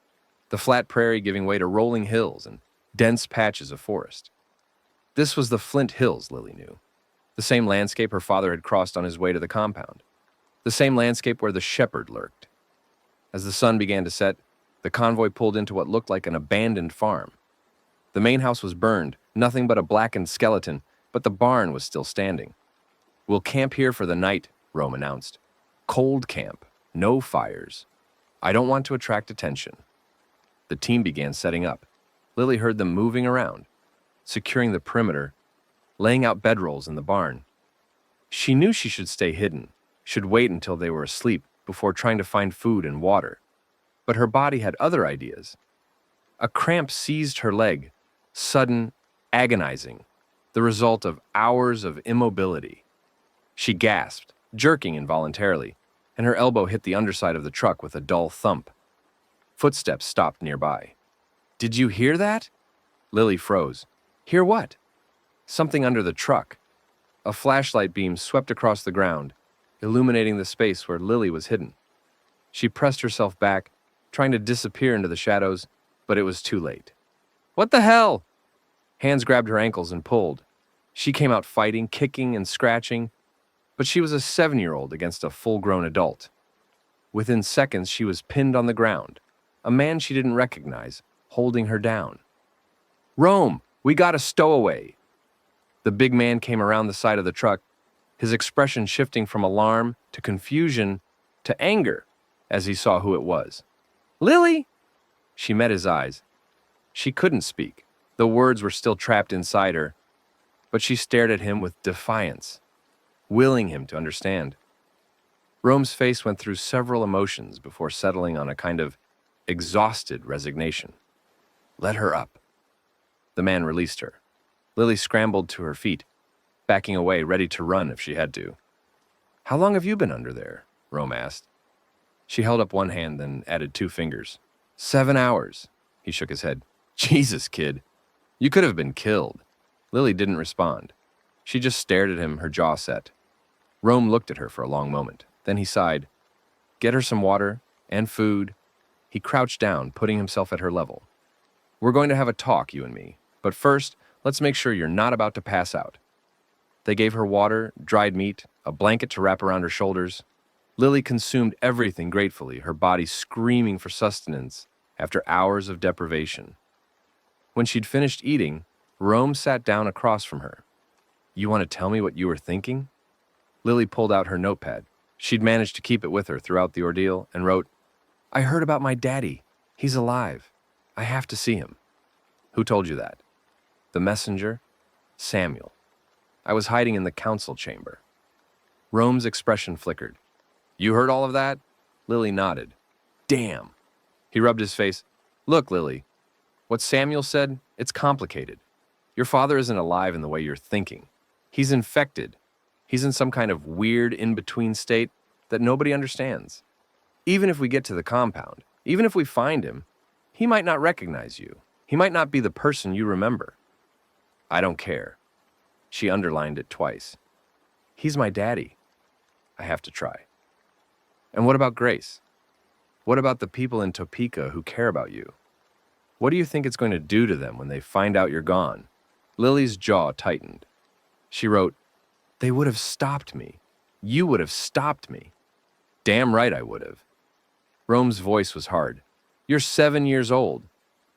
the flat prairie giving way to rolling hills and dense patches of forest. This was the Flint Hills, Lily knew. The same landscape her father had crossed on his way to the compound. The same landscape where the shepherd lurked. As the sun began to set, the convoy pulled into what looked like an abandoned farm. The main house was burned, nothing but a blackened skeleton, but the barn was still standing. We'll camp here for the night, Rome announced. Cold camp, no fires. I don't want to attract attention. The team began setting up. Lily heard them moving around, securing the perimeter, laying out bedrolls in the barn. She knew she should stay hidden, should wait until they were asleep before trying to find food and water. But her body had other ideas. A cramp seized her leg, sudden, agonizing, the result of hours of immobility. She gasped, jerking involuntarily, and her elbow hit the underside of the truck with a dull thump. Footsteps stopped nearby. Did you hear that? Lily froze. Hear what? Something under the truck. A flashlight beam swept across the ground, illuminating the space where Lily was hidden. She pressed herself back, trying to disappear into the shadows, but it was too late. What the hell? Hands grabbed her ankles and pulled. She came out fighting, kicking and scratching, but she was a 7-year-old against a full-grown adult. Within seconds, she was pinned on the ground, a man she didn't recognize, holding her down. Rome, we got a stowaway. The big man came around the side of the truck, his expression shifting from alarm to confusion to anger as he saw who it was. Lily! She met his eyes. She couldn't speak. The words were still trapped inside her, but she stared at him with defiance, willing him to understand. Rome's face went through several emotions before settling on a kind of exhausted resignation. Let her up. The man released her. Lily scrambled to her feet, backing away, ready to run if she had to. How long have you been under there? Rome asked. She held up one hand, then added 2 fingers. 7 hours. He shook his head. Jesus, kid. You could have been killed. Lily didn't respond. She just stared at him, her jaw set. Rome looked at her for a long moment. Then he sighed. Get her some water and food. He crouched down, putting himself at her level. We're going to have a talk, you and me. But first, let's make sure you're not about to pass out. They gave her water, dried meat, a blanket to wrap around her shoulders. Lily consumed everything gratefully, her body screaming for sustenance after hours of deprivation. When she'd finished eating, Rome sat down across from her. You want to tell me what you were thinking? Lily pulled out her notepad. She'd managed to keep it with her throughout the ordeal and wrote, I heard about my daddy. He's alive. I have to see him. Who told you that? The messenger? Samuel. I was hiding in the council chamber. Rome's expression flickered. You heard all of that? Lily nodded. Damn. He rubbed his face. Look, Lily, what Samuel said, it's complicated. Your father isn't alive in the way you're thinking. He's infected. He's in some kind of weird in-between state that nobody understands. Even if we get to the compound, even if we find him, he might not recognize you. He might not be the person you remember. I don't care. She underlined it twice. He's my daddy. I have to try. And what about Grace? What about the people in Topeka who care about you? What do you think it's going to do to them when they find out you're gone?" Lily's jaw tightened. She wrote, "They would have stopped me. You would have stopped me." "Damn right I would have." Rome's voice was hard. "You're 7 years old.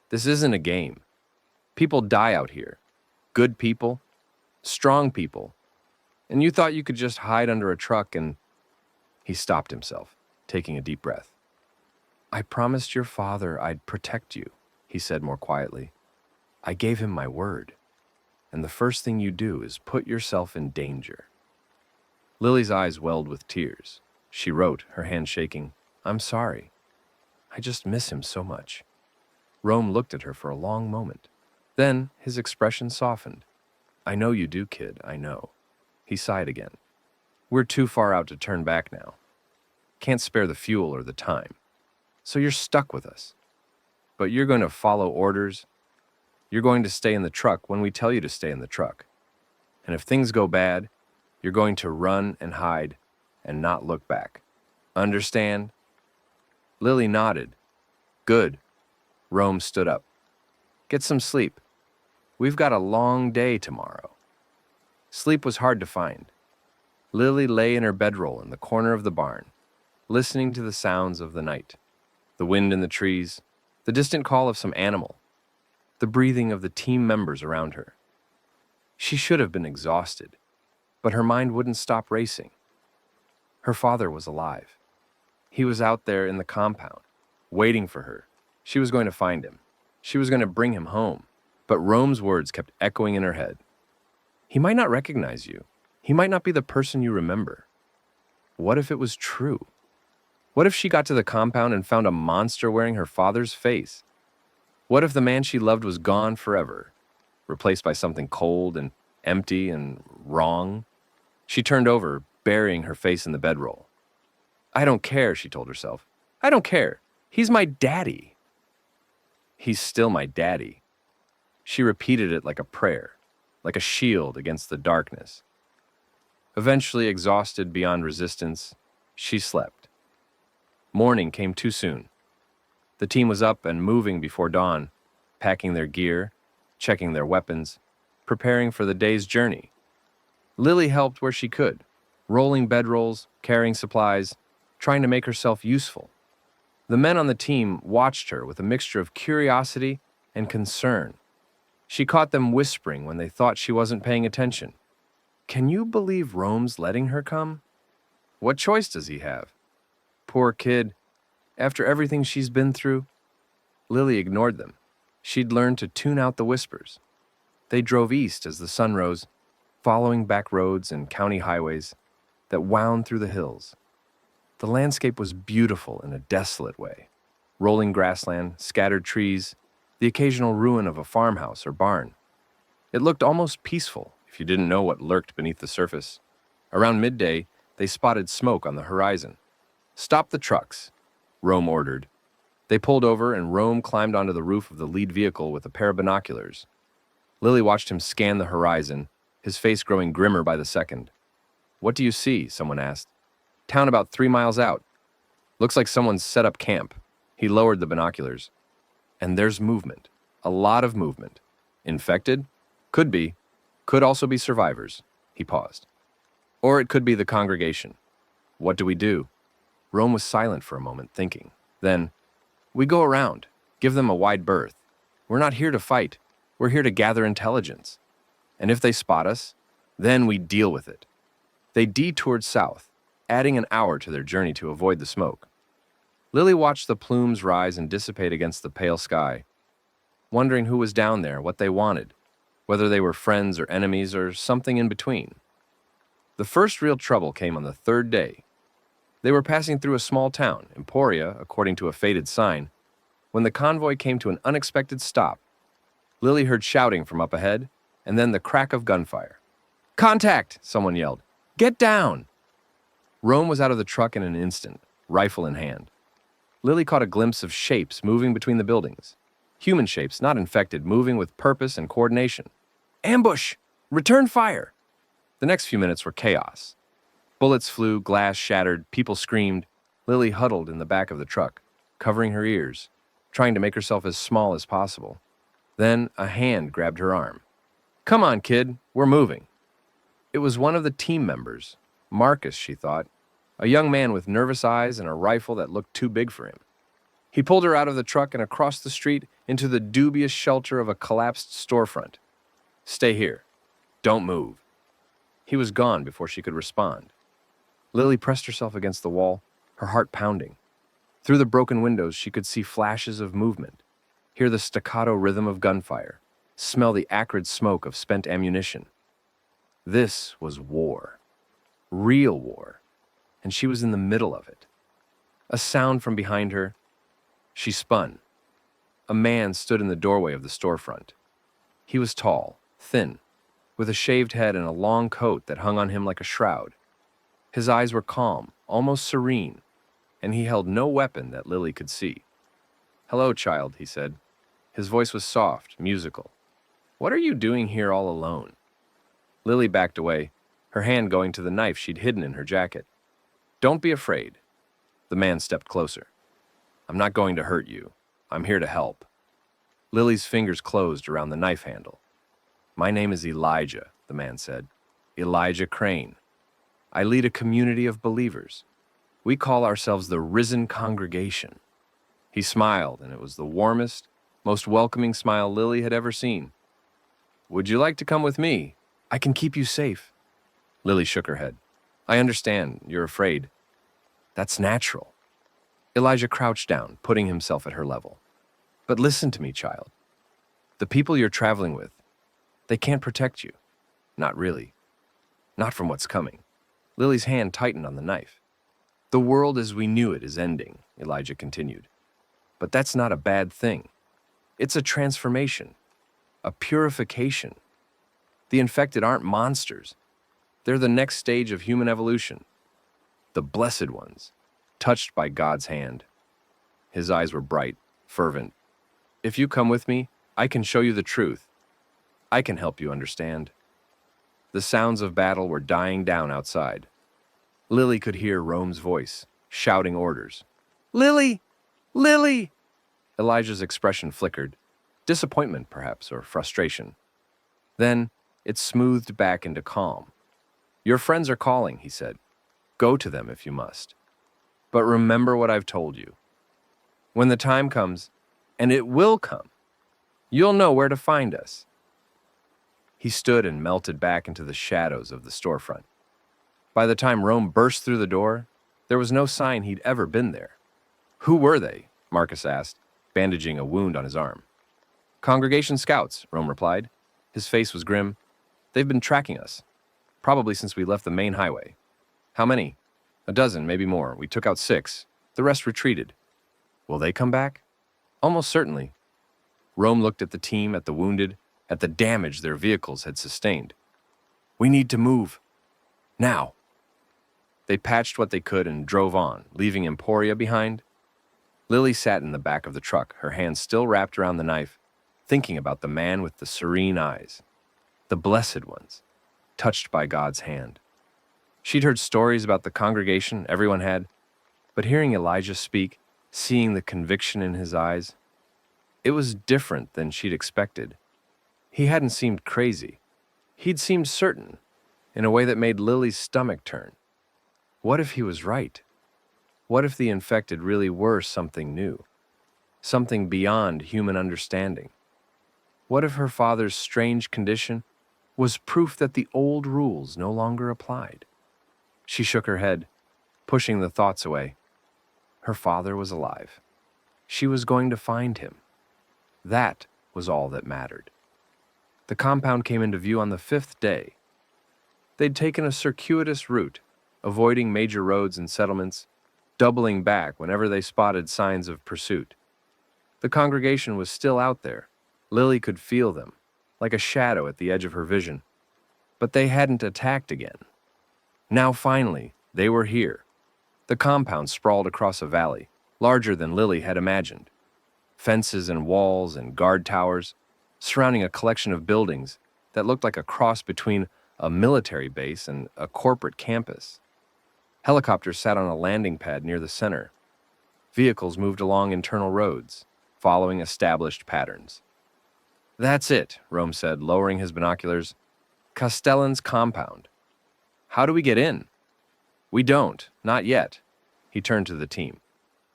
This isn't a game. People die out here. Good people, strong people. And you thought you could just hide under a truck and—" He stopped himself, taking a deep breath. "I promised your father I'd protect you," he said more quietly. "I gave him my word. And the first thing you do is put yourself in danger." Lily's eyes welled with tears. She wrote, her hand shaking, "I'm sorry. I just miss him so much." Rome looked at her for a long moment. Then his expression softened. "I know you do, kid, I know." He sighed again. "We're too far out to turn back now. Can't spare the fuel or the time. So you're stuck with us. But you're going to follow orders. You're going to stay in the truck when we tell you to stay in the truck. And if things go bad, you're going to run and hide and not look back. Understand?" Lily nodded. "Good." Rome stood up. "Get some sleep. We've got a long day tomorrow." Sleep was hard to find. Lily lay in her bedroll in the corner of the barn, listening to the sounds of the night. The wind in the trees, the distant call of some animal, the breathing of the team members around her. She should have been exhausted, but her mind wouldn't stop racing. Her father was alive. He was out there in the compound, waiting for her. She was going to find him. She was going to bring him home. But Rome's words kept echoing in her head. He might not recognize you. He might not be the person you remember. What if it was true? What if she got to the compound and found a monster wearing her father's face? What if the man she loved was gone forever, replaced by something cold and empty and wrong? She turned over, burying her face in the bedroll. "I don't care," she told herself. "I don't care. He's my daddy." "He's still my daddy." She repeated it like a prayer, like a shield against the darkness. Eventually, exhausted beyond resistance, she slept. Morning came too soon. The team was up and moving before dawn, packing their gear, checking their weapons, preparing for the day's journey. Lily helped where she could, rolling bedrolls, carrying supplies, trying to make herself useful. The men on the team watched her with a mixture of curiosity and concern. She caught them whispering when they thought she wasn't paying attention. "Can you believe Rome's letting her come? What choice does he have? Poor kid. After everything she's been through." Lily ignored them. She'd learned to tune out the whispers. They drove east as the sun rose, following back roads and county highways that wound through the hills. The landscape was beautiful in a desolate way. Rolling grassland, scattered trees, the occasional ruin of a farmhouse or barn. It looked almost peaceful if you didn't know what lurked beneath the surface. Around midday, they spotted smoke on the horizon. "Stop the trucks," Rome ordered. They pulled over and Rome climbed onto the roof of the lead vehicle with a pair of binoculars. Lily watched him scan the horizon, his face growing grimmer by the second. "What do you see?" someone asked. "Town about 3 miles out. Looks like someone's set up camp." He lowered the binoculars. "And there's movement. A lot of movement. Infected? Could be. Could also be survivors." He paused. "Or it could be the congregation. What do we do?" Rome was silent for a moment, thinking. Then, "We go around, give them a wide berth. We're not here to fight. We're here to gather intelligence. And if they spot us, then we deal with it." They detoured south, adding an hour to their journey to avoid the smoke. Lily watched the plumes rise and dissipate against the pale sky, wondering who was down there, what they wanted, whether they were friends or enemies or something in between. The first real trouble came on the third day. They were passing through a small town, Emporia, according to a faded sign, when the convoy came to an unexpected stop. Lily heard shouting from up ahead, and then the crack of gunfire. "Contact!" someone yelled. "Get down!" Rome was out of the truck in an instant, rifle in hand. Lily caught a glimpse of shapes moving between the buildings. Human shapes, not infected, moving with purpose and coordination. "Ambush! Return fire!" The next few minutes were chaos. Bullets flew, glass shattered, people screamed. Lily huddled in the back of the truck. covering her ears, trying to make herself as small as possible. Then a hand grabbed her arm. "Come on, kid, we're moving." It was one of the team members, Marcus, she thought, a young man with nervous eyes and a rifle that looked too big for him. He pulled her out of the truck and across the street into the dubious shelter of a collapsed storefront. "Stay here. Don't move." He was gone before she could respond. Lily pressed herself against the wall, her heart pounding. Through the broken windows, she could see flashes of movement, hear the staccato rhythm of gunfire, smell the acrid smoke of spent ammunition. This was war. Real war. And she was in the middle of it. A sound from behind her. She spun. A man stood in the doorway of the storefront. He was tall, thin, with a shaved head and a long coat that hung on him like a shroud. His eyes were calm, almost serene, and he held no weapon that Lily could see. "Hello, child," he said. His voice was soft, musical. "What are you doing here all alone?" Lily backed away, her hand going to the knife she'd hidden in her jacket. "Don't be afraid." The man stepped closer. "I'm not going to hurt you. I'm here to help." Lily's fingers closed around the knife handle. "My name is Elijah," the man said. "Elijah Crane. I lead a community of believers. We call ourselves the Risen Congregation." He smiled, and it was the warmest, most welcoming smile Lily had ever seen. "Would you like to come with me? I can keep you safe." Lily shook her head. "I understand. You're afraid." "That's natural." Elijah crouched down, putting himself at her level. "But listen to me, child. The people you're traveling with, they can't protect you. Not really. Not from what's coming." Lily's hand tightened on the knife. "The world as we knew it is ending," Elijah continued. "But that's not a bad thing. It's a transformation, a purification. The infected aren't monsters. They're the next stage of human evolution. The blessed ones, touched by God's hand." His eyes were bright, fervent. "If you come with me, I can show you the truth. I can help you understand." The sounds of battle were dying down outside. Lily could hear Rome's voice, shouting orders. "Lily! Lily!" Elijah's expression flickered. Disappointment, perhaps, or frustration. Then it smoothed back into calm. "Your friends are calling," he said. "Go to them if you must. But remember what I've told you. When the time comes, and it will come, you'll know where to find us." He stood and melted back into the shadows of the storefront. By the time Rome burst through the door, there was no sign he'd ever been there. "Who were they?" Marcus asked, bandaging a wound on his arm. "Congregation scouts," Rome replied. His face was grim. "They've been tracking us, probably since we left the main highway." "How many?" "A dozen, maybe more. We took out 6. The rest retreated." "Will they come back?" "Almost certainly." Rome looked at the team, at the wounded, at the damage their vehicles had sustained. "We need to move. Now." They patched what they could and drove on, leaving Emporia behind. Lily sat in the back of the truck, her hands still wrapped around the knife, thinking about the man with the serene eyes, the blessed ones, touched by God's hand. She'd heard stories about the congregation everyone had, but hearing Elijah speak, seeing the conviction in his eyes, it was different than she'd expected. He hadn't seemed crazy. He'd seemed certain, in a way that made Lily's stomach turn. What if he was right? What if the infected really were something new? Something beyond human understanding? What if her father's strange condition was proof that the old rules no longer applied? She shook her head, pushing the thoughts away. Her father was alive. She was going to find him. That was all that mattered. The compound came into view on the 5th day. They'd taken a circuitous route, avoiding major roads and settlements, doubling back whenever they spotted signs of pursuit. The congregation was still out there. Lily could feel them, like a shadow at the edge of her vision. But they hadn't attacked again. Now finally, they were here. The compound sprawled across a valley, larger than Lily had imagined. Fences and walls and guard towers, surrounding a collection of buildings that looked like a cross between a military base and a corporate campus. Helicopters sat on a landing pad near the center. Vehicles moved along internal roads, following established patterns. That's it, Rome said, lowering his binoculars. Castellan's compound. How do we get in? We don't, not yet. He turned to the team.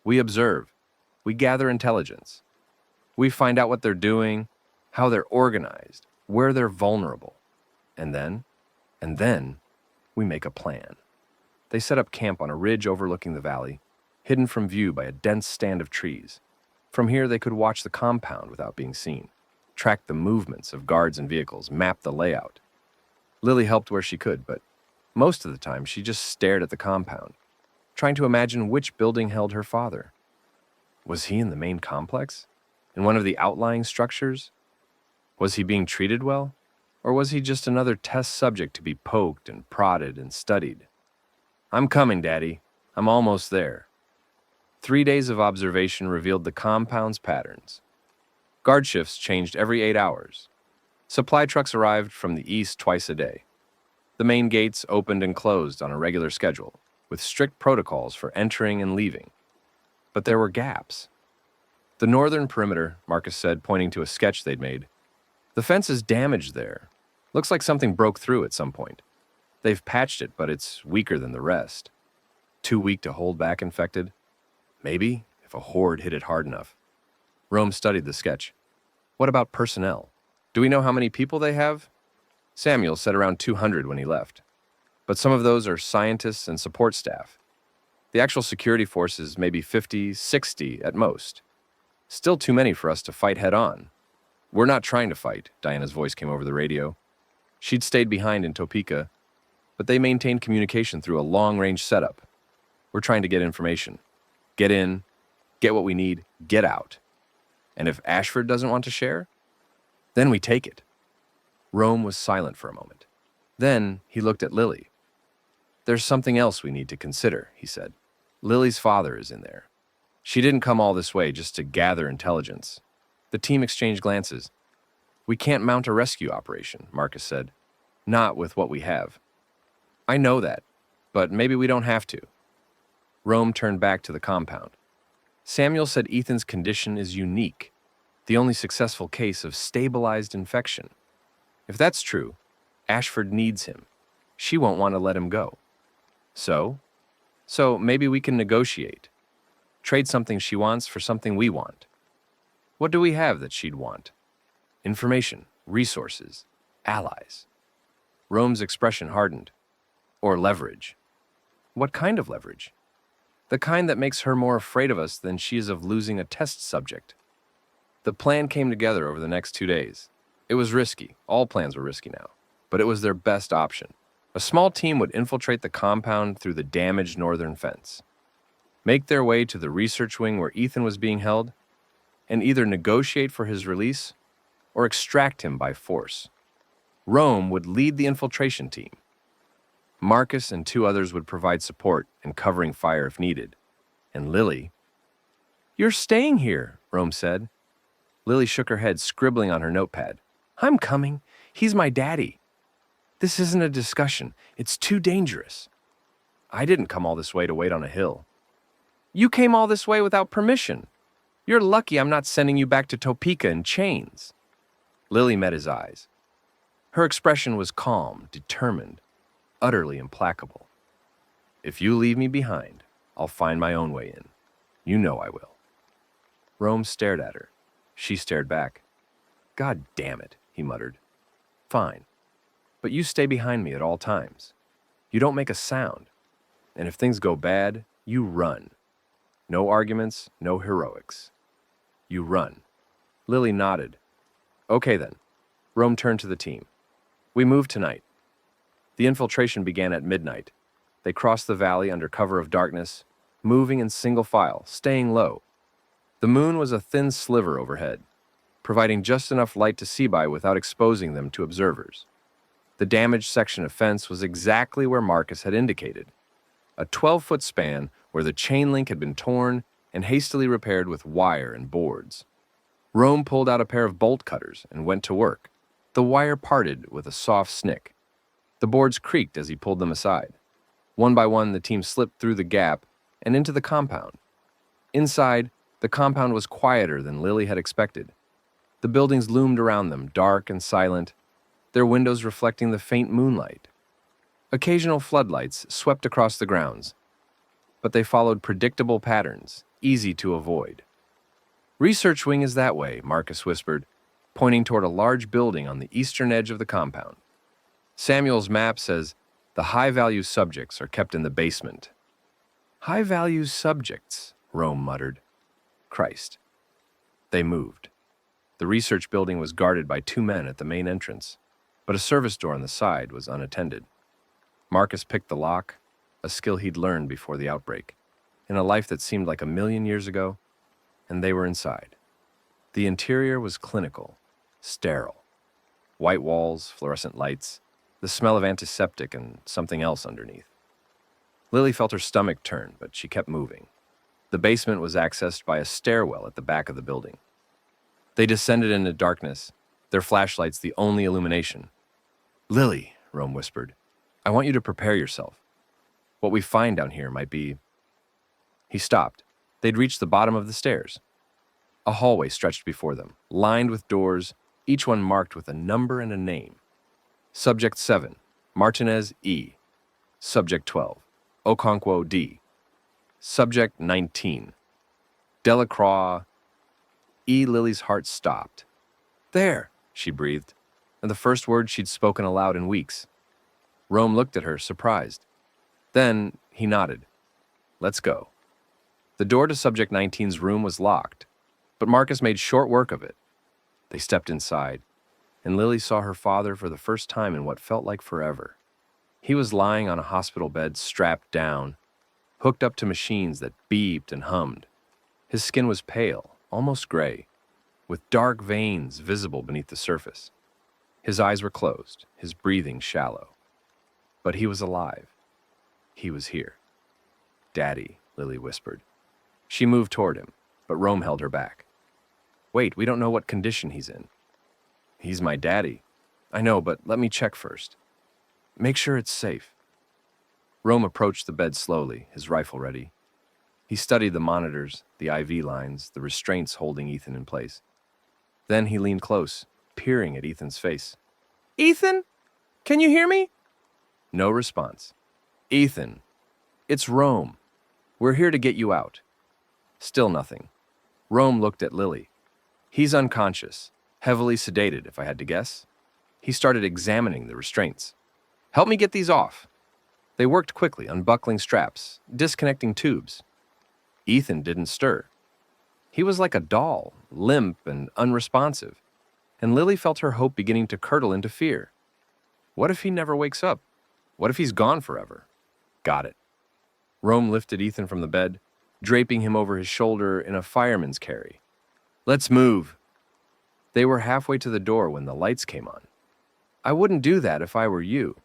We observe. We gather intelligence. We find out what they're doing, how they're organized, where they're vulnerable. And then, we make a plan. They set up camp on a ridge overlooking the valley, hidden from view by a dense stand of trees. From here, they could watch the compound without being seen, track the movements of guards and vehicles, map the layout. Lily helped where she could, but most of the time she just stared at the compound, trying to imagine which building held her father. Was he in the main complex? In one of the outlying structures? Was he being treated well? Or was he just another test subject to be poked and prodded and studied? I'm coming, Daddy. I'm almost there. 3 days of observation revealed the compound's patterns. Guard shifts changed every 8 hours. Supply trucks arrived from the east twice a day. The main gates opened and closed on a regular schedule, with strict protocols for entering and leaving. But there were gaps. The northern perimeter, Marcus said, pointing to a sketch they'd made. The fence is damaged there. Looks like something broke through at some point. They've patched it, but it's weaker than the rest. Too weak to hold back infected? Maybe, if a horde hit it hard enough. Rome studied the sketch. What about personnel? Do we know how many people they have? Samuel said around 200 when he left. But some of those are scientists and support staff. The actual security force is maybe 50, 60 at most. Still too many for us to fight head-on. We're not trying to fight, Diana's voice came over the radio. She'd stayed behind in Topeka, but they maintained communication through a long-range setup. We're trying to get information. Get in, get what we need, get out. And if Ashford doesn't want to share, then we take it. Rome was silent for a moment. Then he looked at Lily. There's something else we need to consider, he said. Lily's father is in there. She didn't come all this way just to gather intelligence. The team exchanged glances. We can't mount a rescue operation, Marcus said. Not with what we have. I know that, but maybe we don't have to. Rome turned back to the compound. Samuel said Ethan's condition is unique, the only successful case of stabilized infection. If that's true, Ashford needs him. She won't want to let him go. So maybe we can negotiate. Trade something she wants for something we want. What do we have that she'd want? Information, resources, allies. Rome's expression hardened. Or leverage. What kind of leverage? The kind that makes her more afraid of us than she is of losing a test subject. The plan came together over the next 2 days. It was risky. All plans were risky now. But it was their best option. A small team would infiltrate the compound through the damaged northern fence, make their way to the research wing where Ethan was being held, and either negotiate for his release or extract him by force. Rome would lead the infiltration team. Marcus and 2 others would provide support and covering fire if needed. And Lily... You're staying here, Rome said. Lily shook her head, scribbling on her notepad. I'm coming. He's my daddy. This isn't a discussion. It's too dangerous. I didn't come all this way to wait on a hill. You came all this way without permission. You're lucky I'm not sending you back to Topeka in chains. Lily met his eyes. Her expression was calm, determined, utterly implacable. If you leave me behind, I'll find my own way in. You know I will. Rome stared at her. She stared back. God damn it, he muttered. Fine. But you stay behind me at all times. You don't make a sound. And if things go bad, you run. No arguments, no heroics. You run. Lily nodded. Okay then. Rome turned to the team. We move tonight. The infiltration began at midnight. They crossed the valley under cover of darkness, moving in single file, staying low. The moon was a thin sliver overhead, providing just enough light to see by without exposing them to observers. The damaged section of fence was exactly where Marcus had indicated, a 12-foot span where the chain link had been torn and hastily repaired with wire and boards. Rome pulled out a pair of bolt cutters and went to work. The wire parted with a soft snick. The boards creaked as he pulled them aside. One by one, the team slipped through the gap and into the compound. Inside, the compound was quieter than Lily had expected. The buildings loomed around them, dark and silent, their windows reflecting the faint moonlight. Occasional floodlights swept across the grounds, but they followed predictable patterns, easy to avoid. "Research wing is that way," Marcus whispered, pointing toward a large building on the eastern edge of the compound. "Samuel's map says the high-value subjects are kept in the basement." "High-value subjects," Rome muttered. Christ. They moved. The research building was guarded by 2 men at the main entrance, but a service door on the side was unattended. Marcus picked the lock, a skill he'd learned before the outbreak, in a life that seemed like 1,000,000 years ago, and they were inside. The interior was clinical, sterile. White walls, fluorescent lights, the smell of antiseptic and something else underneath. Lily felt her stomach turn, but she kept moving. The basement was accessed by a stairwell at the back of the building. They descended into darkness, their flashlights the only illumination. "Lily," Rome whispered, "I want you to prepare yourself. What we find down here might be—" He stopped. They'd reached the bottom of the stairs. A hallway stretched before them, lined with doors, each one marked with a number and a name. Subject 7, Martinez E. Subject 12, Okonkwo D. Subject 19, Delacroix E. Lily's heart stopped. "There," she breathed, and the first word she'd spoken aloud in weeks. Rome looked at her, surprised. Then he nodded. "Let's go." The door to Subject 19's room was locked, but Marcus made short work of it. They stepped inside, and Lily saw her father for the first time in what felt like forever. He was lying on a hospital bed, strapped down, hooked up to machines that beeped and hummed. His skin was pale, almost gray, with dark veins visible beneath the surface. His eyes were closed, his breathing shallow. But he was alive. He was here. "Daddy," Lily whispered. She moved toward him, but Rome held her back. "Wait, we don't know what condition he's in." "He's my daddy." "I know, but let me check first." "Make sure it's safe." Rome approached the bed slowly, his rifle ready. He studied the monitors, the IV lines, the restraints holding Ethan in place. Then he leaned close, peering at Ethan's face. "Ethan? Can you hear me?" No response. "Ethan, it's Rome. We're here to get you out." Still nothing. Rome looked at Lily. "He's unconscious, heavily sedated, if I had to guess." He started examining the restraints. "Help me get these off." They worked quickly, unbuckling straps, disconnecting tubes. Ethan didn't stir. He was like a doll, limp and unresponsive, and Lily felt her hope beginning to curdle into fear. What if he never wakes up? What if he's gone forever? Got it. Rome lifted Ethan from the bed, draping him over his shoulder in a fireman's carry. "Let's move." They were halfway to the door when the lights came on. "I wouldn't do that if I were you."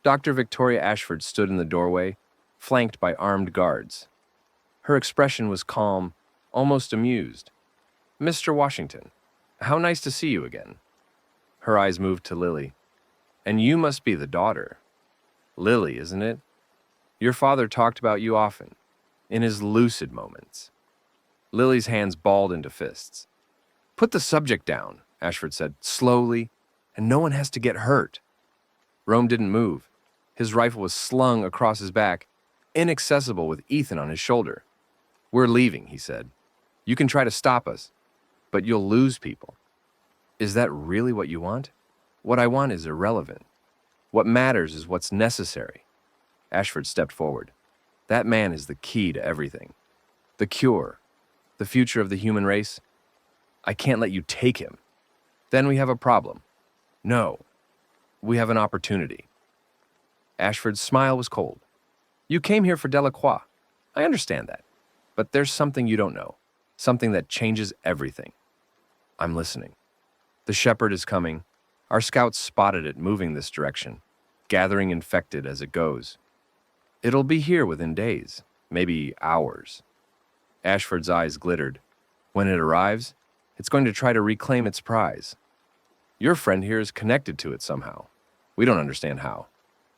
Dr. Victoria Ashford stood in the doorway, flanked by armed guards. Her expression was calm, almost amused. "Mr. Washington, how nice to see you again." Her eyes moved to Lily. "And you must be the daughter. Lily, isn't it? Your father talked about you often, in his lucid moments." Lily's hands balled into fists. "Put the subject down," Ashford said, slowly, "and no one has to get hurt." Rome didn't move. His rifle was slung across his back, inaccessible with Ethan on his shoulder. "We're leaving," he said. "You can try to stop us, but you'll lose people." "Is that really what you want?" "What I want is irrelevant. What matters is what's necessary." Ashford stepped forward. "That man is the key to everything. The cure, the future of the human race. I can't let you take him. Then we have a problem." "No, we have an opportunity." Ashford's smile was cold. "You came here for Delacroix. I understand that. But there's something you don't know, something that changes everything." "I'm listening." "The shepherd is coming. Our scouts spotted it moving this direction, gathering infected as it goes. It'll be here within days, maybe hours." Ashford's eyes glittered. "When it arrives, it's going to try to reclaim its prize. Your friend here is connected to it somehow. We don't understand how.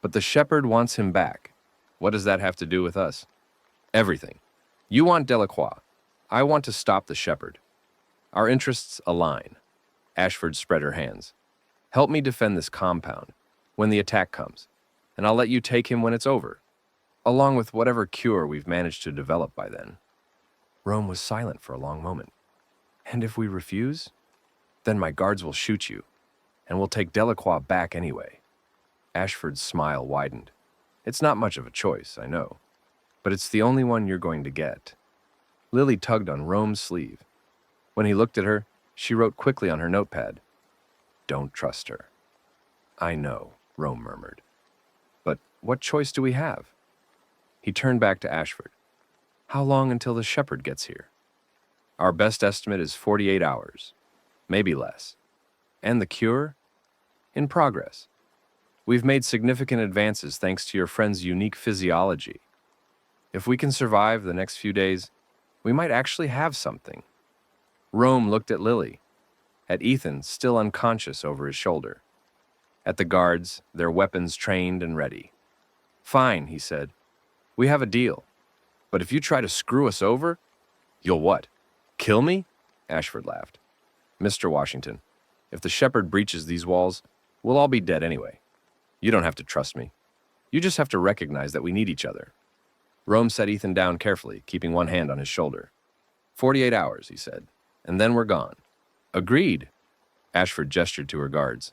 But the shepherd wants him back. What does that have to do with us?" "Everything. You want Delacroix. I want to stop the shepherd. Our interests align. Ashford spread her hands. Help me defend this compound when the attack comes, and I'll let you take him when it's over, along with whatever cure we've managed to develop by then. Rome was silent for a long moment. And if we refuse? Then my guards will shoot you, and we'll take Delacroix back anyway. Ashford's smile widened. It's not much of a choice, I know, but it's the only one you're going to get. Lily tugged on Rome's sleeve. When he looked at her, she wrote quickly on her notepad, "Don't trust her." "I know," Rome murmured. "But what choice do we have?" He turned back to Ashford. "How long until the shepherd gets here?" "Our best estimate is 48 hours, maybe less. And the cure? In progress. We've made significant advances thanks to your friend's unique physiology. If we can survive the next few days, we might actually have something." Rome looked at Lily, at Ethan still unconscious over his shoulder, at the guards, their weapons trained and ready. "Fine," he said. "We have a deal. But if you try to screw us over, you'll what? Kill me?" Ashford laughed. "Mr. Washington, if the shepherd breaches these walls, we'll all be dead anyway. You don't have to trust me. You just have to recognize that we need each other." Rome set Ethan down carefully, keeping one hand on his shoulder. 48 hours, he said, and then we're gone." "Agreed." Ashford gestured to her guards.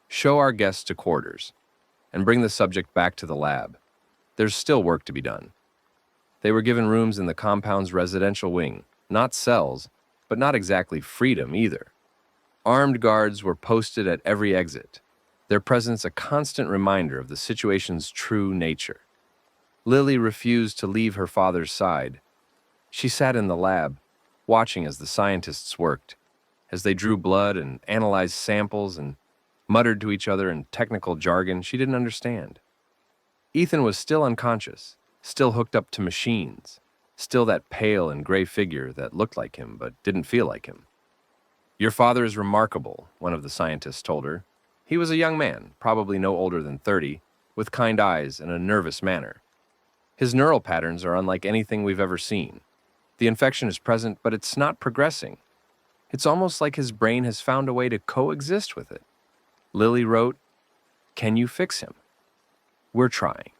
"Show our guests to quarters, and bring the subject back to the lab. There's still work to be done." They were given rooms in the compound's residential wing, not cells, but not exactly freedom either. Armed guards were posted at every exit, their presence a constant reminder of the situation's true nature. Lily refused to leave her father's side. She sat in the lab, watching as the scientists worked, as they drew blood and analyzed samples and muttered to each other in technical jargon she didn't understand. Ethan was still unconscious, still hooked up to machines, still that pale and gray figure that looked like him but didn't feel like him. "Your father is remarkable," one of the scientists told her. He was a young man, probably no older than 30, with kind eyes and a nervous manner. His neural patterns are unlike anything we've ever seen. The infection is present, but it's not progressing. It's almost like his brain has found a way to coexist with it. Lily wrote, "Can you fix him?" "We're trying."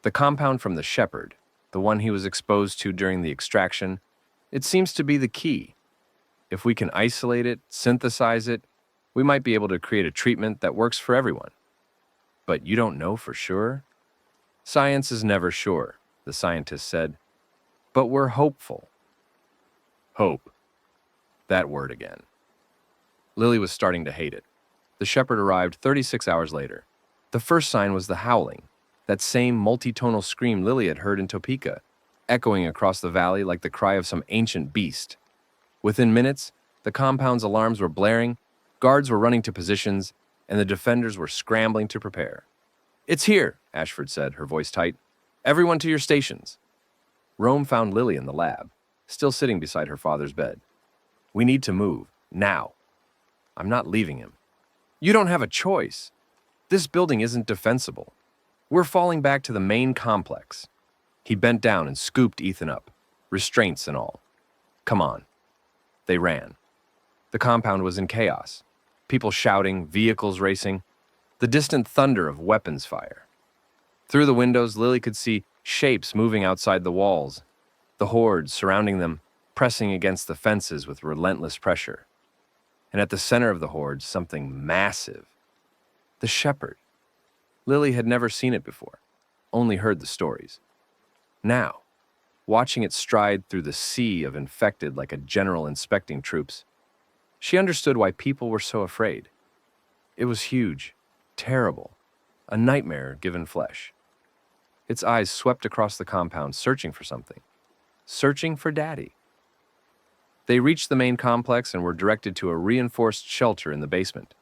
The compound from the shepherd, the one he was exposed to during the extraction, it seems to be the key. If we can isolate it, synthesize it, we might be able to create a treatment that works for everyone. "But you don't know for sure?" "Science is never sure," the scientist said. "But we're hopeful." Hope. That word again. Lily was starting to hate it. The shepherd arrived 36 hours later. The first sign was the howling, that same multitonal scream Lily had heard in Topeka, echoing across the valley like the cry of some ancient beast. Within minutes, the compound's alarms were blaring, guards were running to positions, and the defenders were scrambling to prepare. "It's here," Ashford said, her voice tight. "Everyone to your stations." Rome found Lily in the lab, still sitting beside her father's bed. "We need to move, now." "I'm not leaving him." "You don't have a choice. This building isn't defensible. We're falling back to the main complex." He bent down and scooped Ethan up, restraints and all. "Come on." They ran. The compound was in chaos. People shouting, vehicles racing, the distant thunder of weapons fire. Through the windows, Lily could see shapes moving outside the walls, the hordes surrounding them, pressing against the fences with relentless pressure. And at the center of the horde, something massive. The shepherd. Lily had never seen it before, only heard the stories. Now, watching it stride through the sea of infected like a general inspecting troops, she understood why people were so afraid. It was huge, terrible, a nightmare given flesh. Its eyes swept across the compound, searching for something. Searching for Daddy. They reached the main complex and were directed to a reinforced shelter in the basement.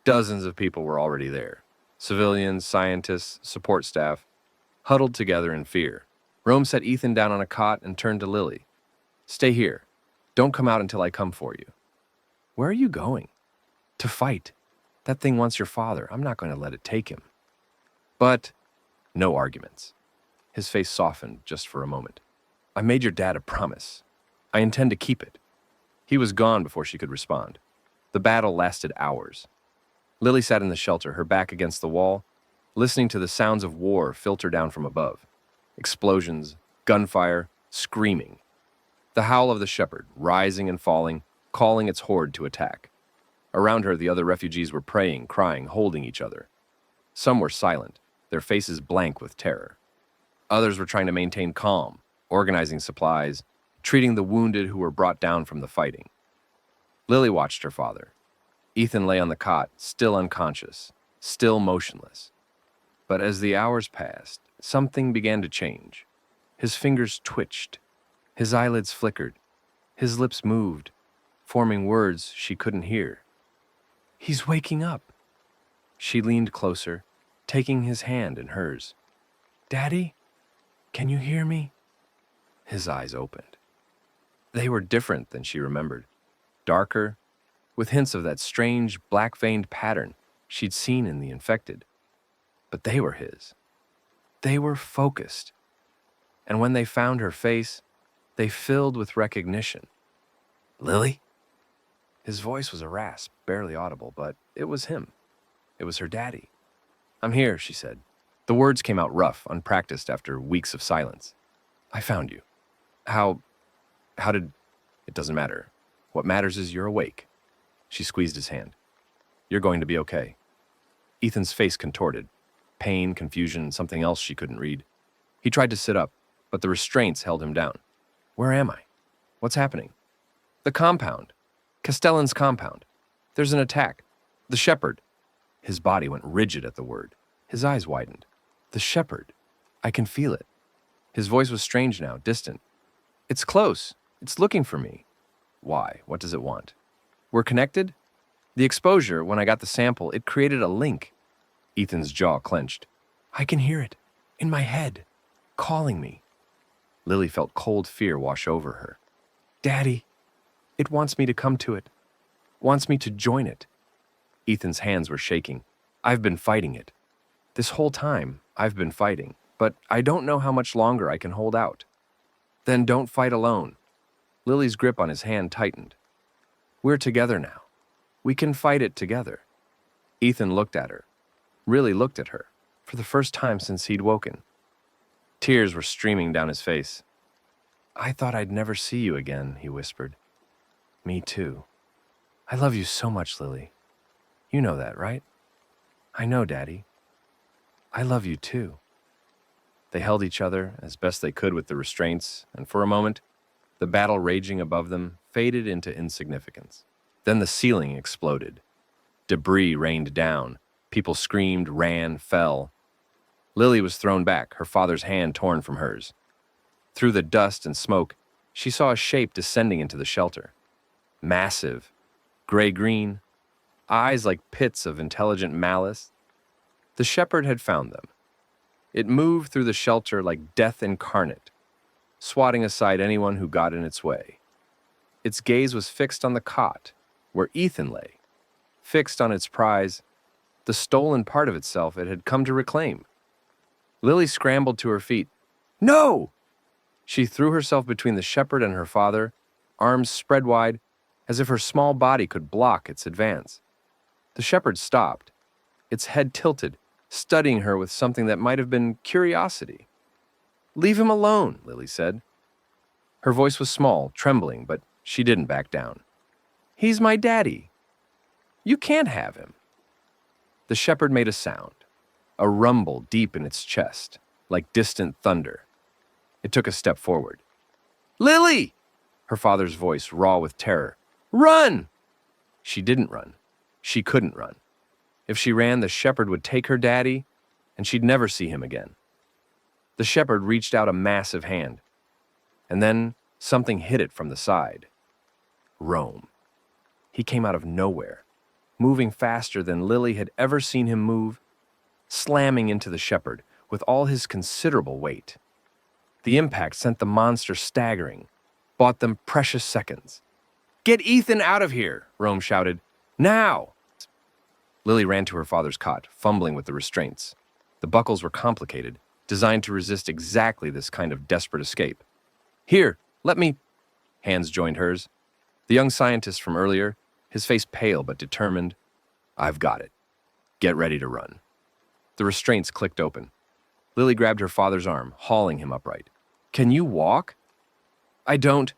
Dozens of people were already there. Civilians, scientists, support staff, huddled together in fear. Rome set Ethan down on a cot and turned to Lily. "Stay here. Don't come out until I come for you." "Where are you going?" "To fight. That thing wants your father. I'm not going to let it take him." "But..." No arguments. His face softened just for a moment. I made your dad a promise. I intend to keep it. He was gone before she could respond. The battle lasted hours. Lily sat in the shelter, her back against the wall, listening to the sounds of war filter down from above. Explosions, gunfire, screaming. The howl of the shepherd, rising and falling, calling its horde to attack. Around her, the other refugees were praying, crying, holding each other. Some were silent, their faces blank with terror. Others were trying to maintain calm, organizing supplies, treating the wounded who were brought down from the fighting. Lily watched her father. Ethan lay on the cot, still unconscious, still motionless. But as the hours passed, something began to change. His fingers twitched. His eyelids flickered. His lips moved, forming words she couldn't hear. He's waking up. She leaned closer, taking his hand in hers. Daddy, can you hear me? His eyes opened. They were different than she remembered. Darker, with hints of that strange black-veined pattern she'd seen in the infected. But they were his. They were focused. And when they found her face, they filled with recognition. Lily? His voice was a rasp, barely audible, but it was him. It was her daddy. I'm here, she said. The words came out rough, unpracticed after weeks of silence. I found you. How did... It doesn't matter. What matters is you're awake. She squeezed his hand. You're going to be okay. Ethan's face contorted. Pain, confusion, something else she couldn't read. He tried to sit up, but the restraints held him down. Where am I? What's happening? The compound. Castellan's compound. There's an attack. The shepherd. His body went rigid at the word. His eyes widened. The shepherd. I can feel it. His voice was strange now, distant. It's close. It's looking for me. Why? What does it want? We're connected? The exposure, when I got the sample, it created a link. Ethan's jaw clenched. I can hear it. In my head. Calling me. Lily felt cold fear wash over her. Daddy, it wants me to come to it. Wants me to join it. Ethan's hands were shaking. I've been fighting it. This whole time, I've been fighting, but I don't know how much longer I can hold out. Then don't fight alone. Lily's grip on his hand tightened. We're together now. We can fight it together. Ethan looked at her. Really looked at her, for the first time since he'd woken. Tears were streaming down his face. I thought I'd never see you again, he whispered. Me too. I love you so much, Lily. You know that, right? I know, Daddy. I love you too. They held each other as best they could with the restraints, and for a moment, the battle raging above them faded into insignificance. Then the ceiling exploded. Debris rained down. People screamed, ran, fell. Lily was thrown back, her father's hand torn from hers. Through the dust and smoke, she saw a shape descending into the shelter. Massive, gray-green, eyes like pits of intelligent malice. The shepherd had found them. It moved through the shelter like death incarnate, swatting aside anyone who got in its way. Its gaze was fixed on the cot, where Ethan lay, fixed on its prize, the stolen part of itself it had come to reclaim. Lily scrambled to her feet. No! She threw herself between the shepherd and her father, arms spread wide, as if her small body could block its advance. The shepherd stopped, its head tilted, studying her with something that might have been curiosity. Leave him alone, Lily said. Her voice was small, trembling, but she didn't back down. He's my daddy. You can't have him. The shepherd made a sound, a rumble deep in its chest, like distant thunder. It took a step forward. Lily! Her father's voice raw with terror. Run! She didn't run. She couldn't run. If she ran, the shepherd would take her daddy, and she'd never see him again. The shepherd reached out a massive hand, and then something hit it from the side. Rome. He came out of nowhere, moving faster than Lily had ever seen him move, slamming into the shepherd with all his considerable weight. The impact sent the monster staggering, bought them precious seconds. Get Ethan out of here, Rome shouted. Now! Lily ran to her father's cot, fumbling with the restraints. The buckles were complicated, designed to resist exactly this kind of desperate escape. Here, let me. Hands joined hers. The young scientist from earlier, his face pale but determined. I've got it. Get ready to run. The restraints clicked open. Lily grabbed her father's arm, hauling him upright. Can you walk? I don't.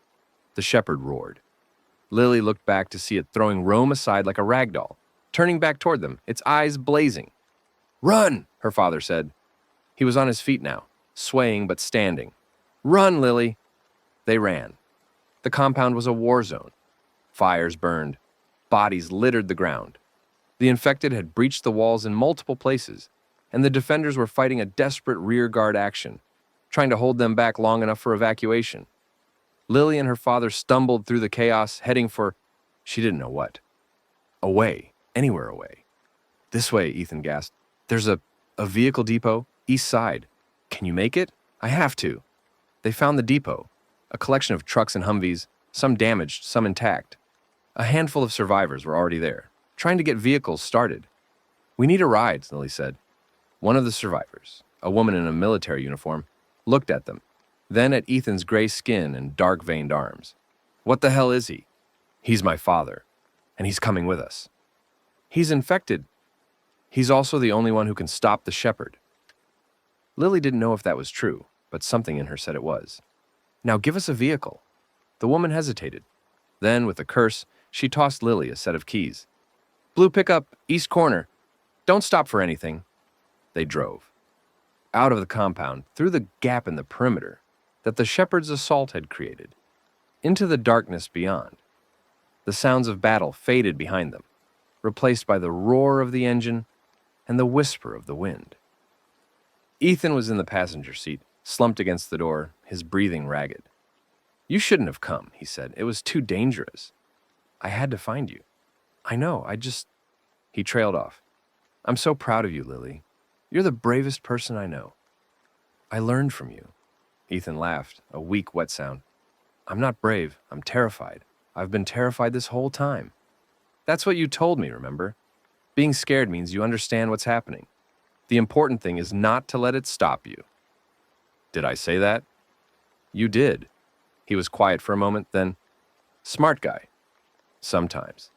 The shepherd roared. Lily looked back to see it throwing Rome aside like a rag doll, turning back toward them, its eyes blazing. Run, her father said. He was on his feet now, swaying but standing. Run, Lily. They ran. The compound was a war zone. Fires burned. Bodies littered the ground. The infected had breached the walls in multiple places, and the defenders were fighting a desperate rearguard action, trying to hold them back long enough for evacuation. Lily and her father stumbled through the chaos, heading for, she didn't know what. Away, anywhere away. This way, Ethan gasped. There's a vehicle depot, east side. Can you make it? I have to. They found the depot, a collection of trucks and Humvees, some damaged, some intact. A handful of survivors were already there, trying to get vehicles started. We need a ride, Lily said. One of the survivors, a woman in a military uniform, looked at them, then at Ethan's gray skin and dark-veined arms. What the hell is he? He's my father, and he's coming with us. He's infected. He's also the only one who can stop the shepherd. Lily didn't know if that was true, but something in her said it was. Now give us a vehicle. The woman hesitated. Then, with a curse, she tossed Lily a set of keys. Blue pickup, east corner. Don't stop for anything. They drove. Out of the compound, through the gap in the perimeter that the shepherd's assault had created, into the darkness beyond. The sounds of battle faded behind them, replaced by the roar of the engine and the whisper of the wind. Ethan was in the passenger seat, slumped against the door, his breathing ragged. You shouldn't have come, he said. It was too dangerous. I had to find you. I know, He trailed off. I'm so proud of you, Lily. You're the bravest person I know. I learned from you. Ethan laughed, a weak, wet sound. I'm not brave. I'm terrified. I've been terrified this whole time. That's what you told me, remember? Being scared means you understand what's happening. The important thing is not to let it stop you. Did I say that? You did. He was quiet for a moment, then, smart guy. Sometimes.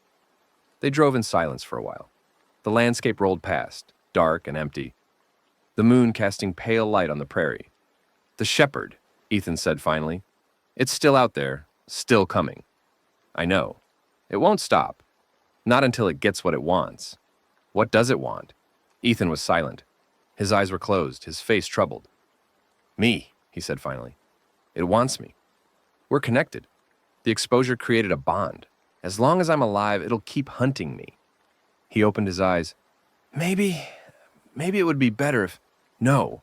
They drove in silence for a while. The landscape rolled past, dark and empty. The moon casting pale light on the prairie. The shepherd, Ethan said finally. It's still out there, still coming. I know. It won't stop. Not until it gets what it wants. What does it want? Ethan was silent. His eyes were closed, his face troubled. Me, he said finally. It wants me. We're connected. The exposure created a bond. As long as I'm alive, it'll keep hunting me. He opened his eyes. Maybe it would be better if... No.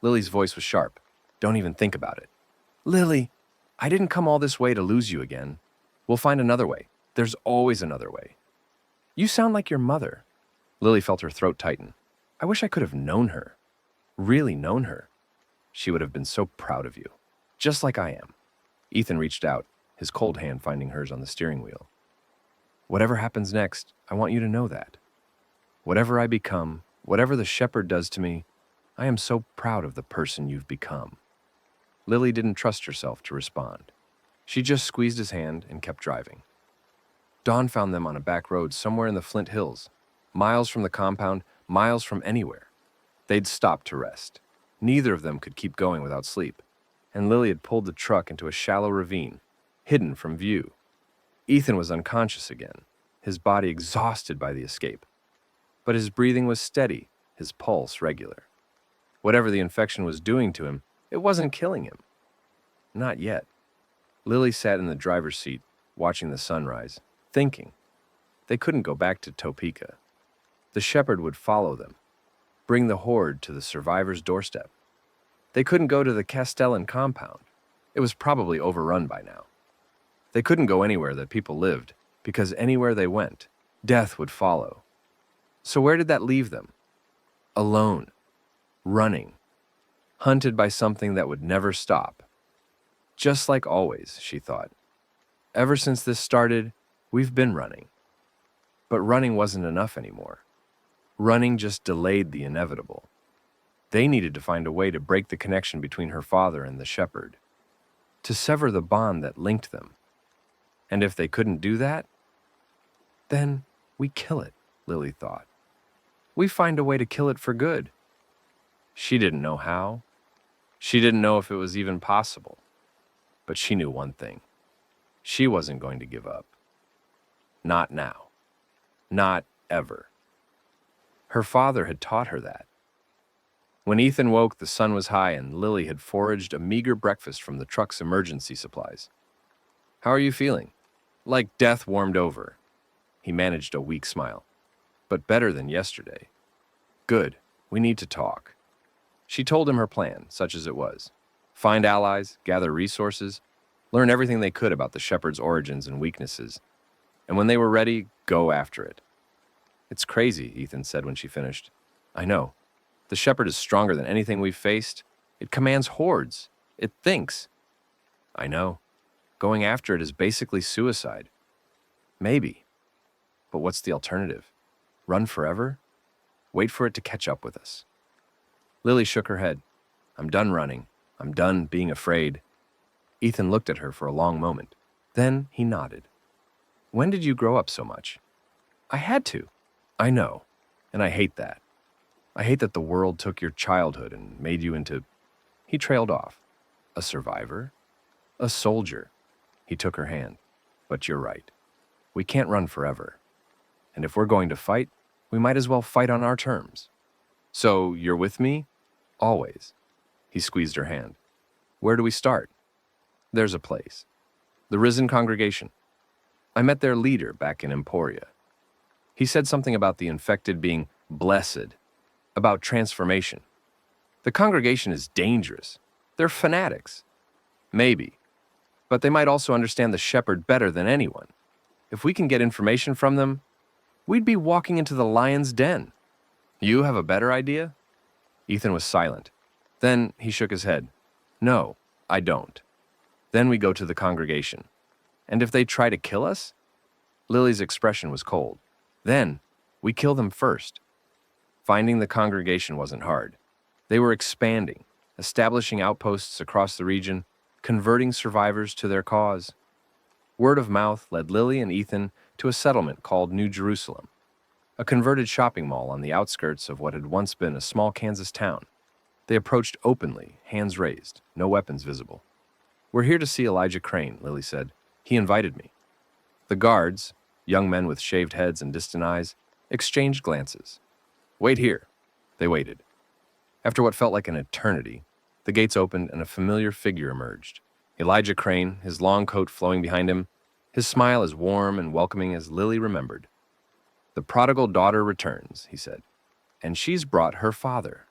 Lily's voice was sharp. Don't even think about it. Lily, I didn't come all this way to lose you again. We'll find another way. There's always another way. You sound like your mother. Lily felt her throat tighten. I wish I could have known her. Really known her. She would have been so proud of you. Just like I am. Ethan reached out, his cold hand finding hers on the steering wheel. Whatever happens next, I want you to know that. Whatever I become, whatever the shepherd does to me, I am so proud of the person you've become. Lily didn't trust herself to respond. She just squeezed his hand and kept driving. Dawn found them on a back road somewhere in the Flint Hills, miles from the compound, miles from anywhere. They'd stopped to rest. Neither of them could keep going without sleep, and Lily had pulled the truck into a shallow ravine, hidden from view. Ethan was unconscious again, his body exhausted by the escape. But his breathing was steady, his pulse regular. Whatever the infection was doing to him, it wasn't killing him. Not yet. Lily sat in the driver's seat, watching the sunrise, thinking. They couldn't go back to Topeka. The shepherd would follow them, bring the horde to the survivor's doorstep. They couldn't go to the Castellan compound. It was probably overrun by now. They couldn't go anywhere that people lived, because anywhere they went, death would follow. So where did that leave them? Alone. Running. Hunted by something that would never stop. Just like always, she thought. Ever since this started, we've been running. But running wasn't enough anymore. Running just delayed the inevitable. They needed to find a way to break the connection between her father and the shepherd. to sever the bond that linked them. And if they couldn't do that, then we kill it, Lily thought. We find a way to kill it for good. She didn't know how. She didn't know if it was even possible. But she knew one thing. She wasn't going to give up. Not now. Not ever. Her father had taught her that. When Ethan woke, the sun was high and Lily had foraged a meager breakfast from the truck's emergency supplies. "How are you feeling?" Like death warmed over. He managed a weak smile. "But better than yesterday." "Good. We need to talk." She told him her plan, such as it was. Find allies, gather resources, learn everything they could about the Shepherd's origins and weaknesses, and when they were ready, go after it. "It's crazy," Ethan said when she finished. "I know. The Shepherd is stronger than anything we've faced. It commands hordes. It thinks." "I know. Going after it is basically suicide." "Maybe. But what's the alternative? Run forever? Wait for it to catch up with us?" Lily shook her head. "I'm done running. I'm done being afraid." Ethan looked at her for a long moment. Then he nodded. "When did you grow up so much?" "I had to." "I know, and I hate that. I hate that the world took your childhood and made you into—" He trailed off. "A survivor? A soldier." He took her hand. "But you're right. We can't run forever. And if we're going to fight, we might as well fight on our terms. So you're with me? Always." He squeezed her hand. "Where do we start?" "There's a place. The Risen Congregation. I met their leader back in Emporia. He said something about the infected being blessed, about transformation. The congregation is dangerous. They're fanatics. Maybe. But they might also understand the Shepherd better than anyone. If we can get information from them, we'd be walking into the lion's den. You have a better idea?" Ethan was silent. Then he shook his head. "No, I don't. Then we go to the congregation. And if they try to kill us?" Lily's expression was cold. "Then we kill them first." Finding the congregation wasn't hard. They were expanding, establishing outposts across the region, converting survivors to their cause. Word of mouth led Lily and Ethan to a settlement called New Jerusalem, a converted shopping mall on the outskirts of what had once been a small Kansas town. They approached openly, hands raised, no weapons visible. "We're here to see Elijah Crane," Lily said. "He invited me." The guards, young men with shaved heads and distant eyes, exchanged glances. "Wait here." They waited. After what felt like an eternity, the gates opened and a familiar figure emerged. Elijah Crane, his long coat flowing behind him, his smile as warm and welcoming as Lily remembered. "The prodigal daughter returns," he said, "and she's brought her father."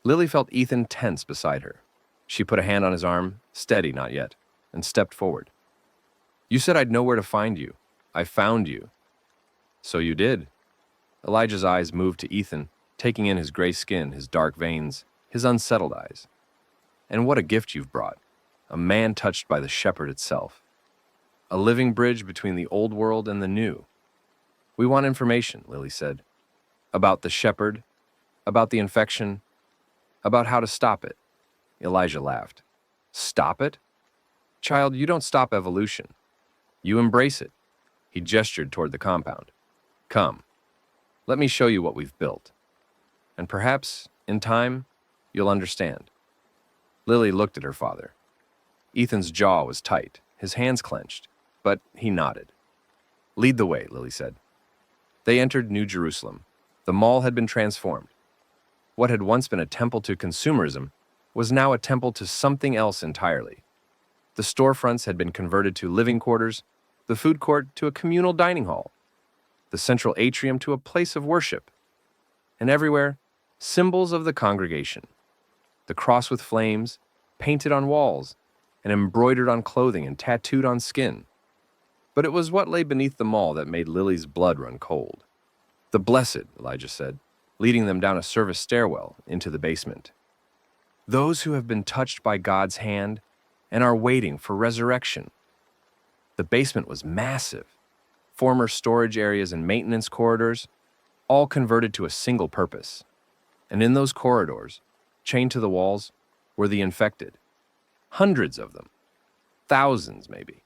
Lily felt Ethan tense beside her. She put a hand on his arm, steady not yet, and stepped forward. "You said I'd know where to find you. I found you." "So you did." Elijah's eyes moved to Ethan, taking in his gray skin, his dark veins, his unsettled eyes. "And what a gift you've brought. A man touched by the Shepherd itself. A living bridge between the old world and the new." "We want information," Lily said. "About the Shepherd, about the infection, about how to stop it." Elijah laughed. "Stop it? Child, you don't stop evolution. You embrace it." He gestured toward the compound. "Come. Let me show you what we've built. And perhaps, in time, you'll understand." Lily looked at her father. Ethan's jaw was tight, his hands clenched, but he nodded. "Lead the way," Lily said. They entered New Jerusalem. The mall had been transformed. What had once been a temple to consumerism was now a temple to something else entirely. The storefronts had been converted to living quarters, the food court to a communal dining hall, the central atrium to a place of worship. And everywhere, symbols of the congregation. The cross with flames, painted on walls, and embroidered on clothing and tattooed on skin. But it was what lay beneath the mall that made Lily's blood run cold. "The blessed," Elijah said, leading them down a service stairwell into the basement. "Those who have been touched by God's hand and are waiting for resurrection." The basement was massive. Former storage areas and maintenance corridors, all converted to a single purpose. And in those corridors, chained to the walls, were the infected. Hundreds of them. thousands maybe.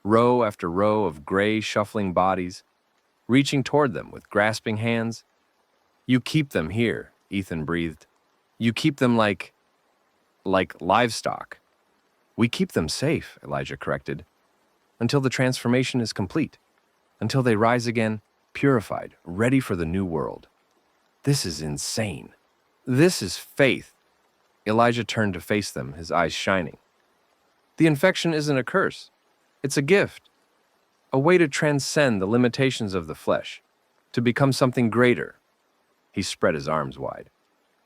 Row after row of gray, shuffling bodies, reaching toward them with grasping hands. You keep them here, Ethan breathed. You keep them like livestock. We keep them safe, Elijah corrected, until the transformation is complete, until they rise again, purified, ready for the new world. This is insane. This is faith. Elijah turned to face them, his eyes shining. The infection isn't a curse. It's a gift, a way to transcend the limitations of the flesh, to become something greater. He spread his arms wide.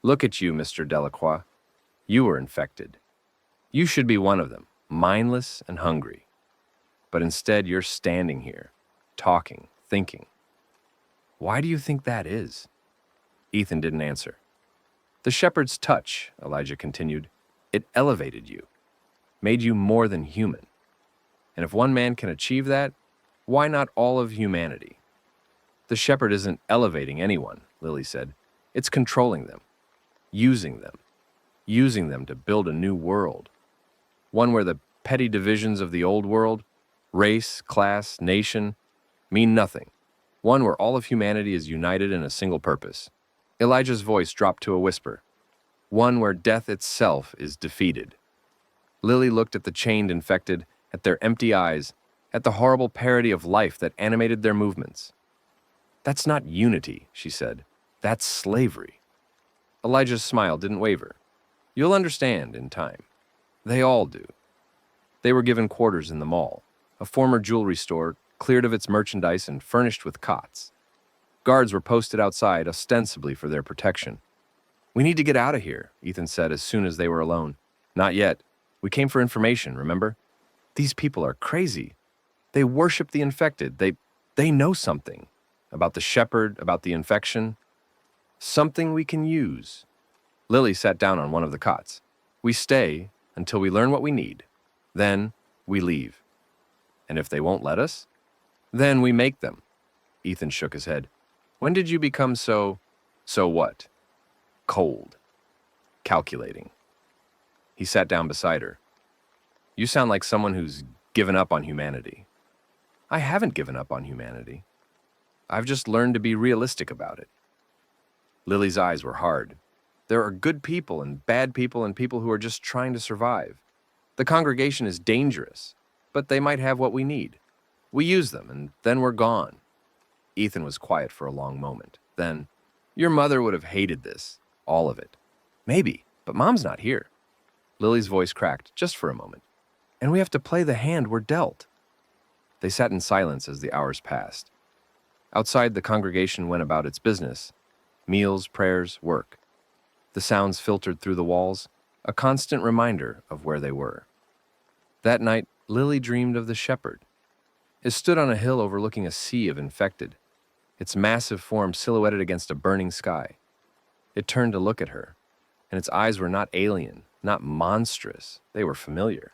Look at you, Mr. Delacroix. You were infected. You should be one of them, mindless and hungry. But instead, you're standing here, talking, thinking. Why do you think that is? Ethan didn't answer. The shepherd's touch, Elijah continued, it elevated you, made you more than human. And if one man can achieve that, why not all of humanity? The shepherd isn't elevating anyone, Lily said. It's controlling them, using them to build a new world. One where the petty divisions of the old world, race, class, nation, mean nothing. One where all of humanity is united in a single purpose. Elijah's voice dropped to a whisper. One where death itself is defeated. Lily looked at the chained infected, at their empty eyes, at the horrible parody of life that animated their movements. That's not unity, she said. That's slavery. Elijah's smile didn't waver. You'll understand in time. They all do. They were given quarters in the mall, a former jewelry store cleared of its merchandise and furnished with cots. Guards were posted outside, ostensibly for their protection. We need to get out of here, Ethan said as soon as they were alone. Not yet. We came for information, remember? These people are crazy. They worship the infected. They know something. About the shepherd, about the infection. Something we can use. Lily sat down on one of the cots. We stay until we learn what we need. Then we leave. And if they won't let us, then we make them. Ethan shook his head. When did you become so what? Cold. Calculating. He sat down beside her. You sound like someone who's given up on humanity. I haven't given up on humanity. I've just learned to be realistic about it. Lily's eyes were hard. There are good people and people who are just trying to survive. The congregation is dangerous, but they might have what we need. We use them, and then we're gone. Ethan was quiet for a long moment. Then, your mother would have hated this, all of it. Maybe, but Mom's not here. Lily's voice cracked just for a moment. And we have to play the hand we're dealt. They sat in silence as the hours passed. Outside, the congregation went about its business. Meals, prayers, work. The sounds filtered through the walls, a constant reminder of where they were. That night, Lily dreamed of the shepherd. It stood on a hill overlooking a sea of infected, its massive form silhouetted against a burning sky. It turned to look at her, and its eyes were not alien, not monstrous. They were familiar.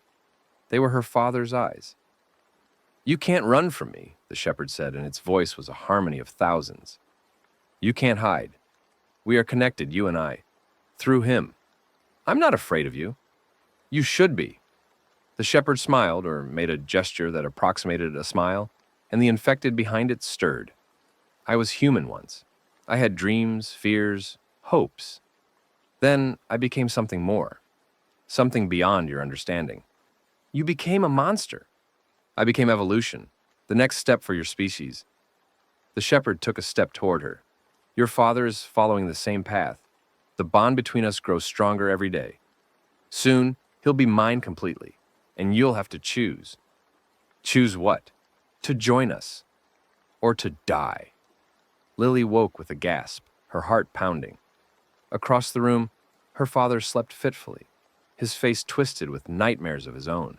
They were her father's eyes. You can't run from me, the shepherd said, and its voice was a harmony of thousands. You can't hide. We are connected, you and I, through him. I'm not afraid of you. You should be. The shepherd smiled, or made a gesture that approximated a smile, and the infected behind it stirred. I was human once. I had dreams, fears, hopes. Then I became something more, something beyond your understanding. You became a monster. I became evolution, the next step for your species. The shepherd took a step toward her. Your father is following the same path. The bond between us grows stronger every day. Soon, he'll be mine completely, and you'll have to choose. Choose what? To join us, or to die. Lily woke with a gasp, her heart pounding. Across the room, her father slept fitfully, his face twisted with nightmares of his own.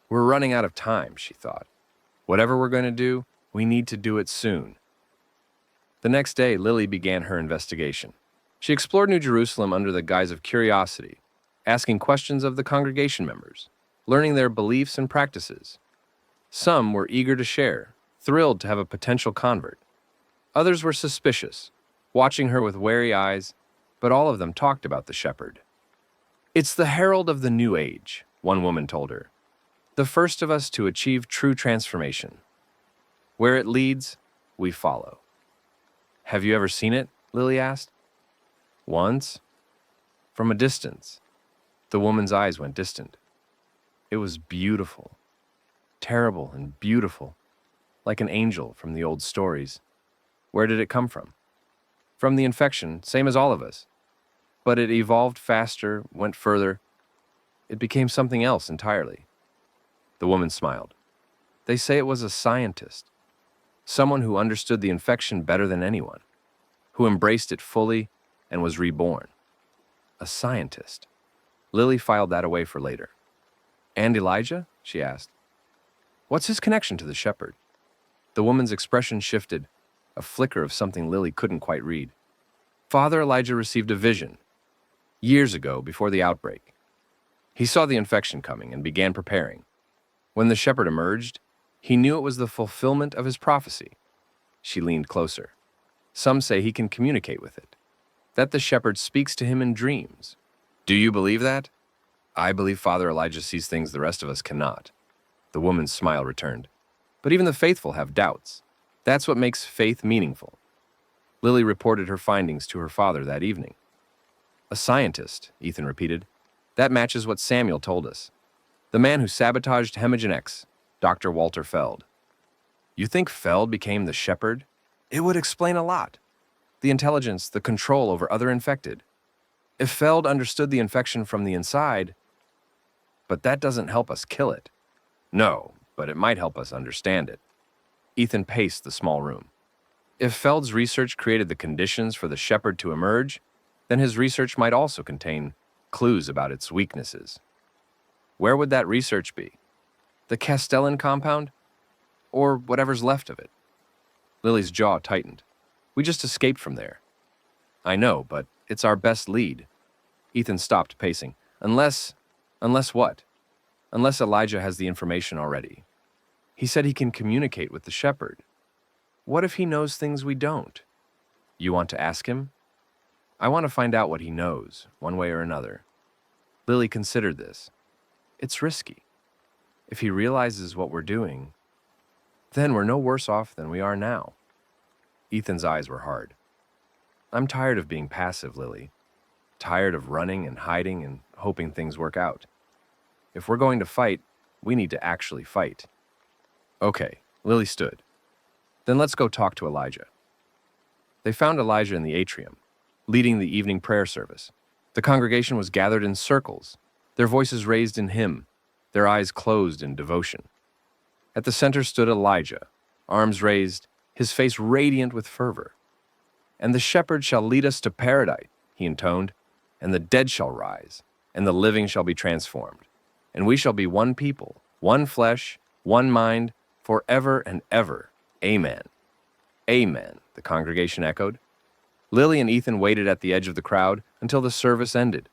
We're running out of time, she thought. Whatever we're going to do, we need to do it soon. The next day, Lily began her investigation. She explored New Jerusalem under the guise of curiosity, asking questions of the congregation members, learning their beliefs and practices. Some were eager to share, thrilled to have a potential convert. Others were suspicious, watching her with wary eyes, but all of them talked about the shepherd. It's the herald of the new age, one woman told her. The first of us to achieve true transformation. Where it leads, we follow. Have you ever seen it? Lily asked. Once. From a distance. The woman's eyes went distant. It was beautiful. Terrible and beautiful. Like an angel from the old stories. Where did it come from? From the infection, same as all of us. But it evolved faster, went further. It became something else entirely. The woman smiled. They say it was a scientist. Someone who understood the infection better than anyone. Who embraced it fully and was reborn. A scientist. Lily filed that away for later. And Elijah? She asked. What's his connection to the shepherd? The woman's expression shifted, a flicker of something Lily couldn't quite read. Father Elijah received a vision, years ago before the outbreak. He saw the infection coming and began preparing. When the shepherd emerged, he knew it was the fulfillment of his prophecy. She leaned closer. Some say he can communicate with it, that the shepherd speaks to him in dreams. Do you believe that? I believe Father Elijah sees things the rest of us cannot. The woman's smile returned. But even the faithful have doubts. That's what makes faith meaningful. Lily reported her findings to her father that evening. A scientist, Ethan repeated. That matches what Samuel told us. The man who sabotaged Hemagen X, Dr. Walter Feld. You think Feld became the shepherd? It would explain a lot. The intelligence, the control over other infected. If Feld understood the infection from the inside, but that doesn't help us kill it. No, but it might help us understand it. Ethan paced the small room. If Feld's research created the conditions for the shepherd to emerge, then his research might also contain clues about its weaknesses. Where would that research be? The Castellan compound? Or whatever's left of it? Lily's jaw tightened. We just escaped from there. I know, but it's our best lead. Ethan stopped pacing. Unless what? Unless Elijah has the information already. He said he can communicate with the shepherd. What if he knows things we don't? You want to ask him? I want to find out what he knows, one way or another. Lily considered this. It's risky. If he realizes what we're doing, then we're no worse off than we are now. Ethan's eyes were hard. I'm tired of being passive, Lily. Tired of running and hiding and hoping things work out. If we're going to fight, we need to actually fight. Okay, Lily stood. Then let's go talk to Elijah. They found Elijah in the atrium, leading the evening prayer service. The congregation was gathered in circles, their voices raised in hymn, their eyes closed in devotion. At the center stood Elijah, arms raised, his face radiant with fervor. And the shepherd shall lead us to paradise, he intoned, and the dead shall rise, and the living shall be transformed. And we shall be one people, one flesh, one mind, forever and ever. Amen. Amen, the congregation echoed. Lily and Ethan waited at the edge of the crowd until the service ended.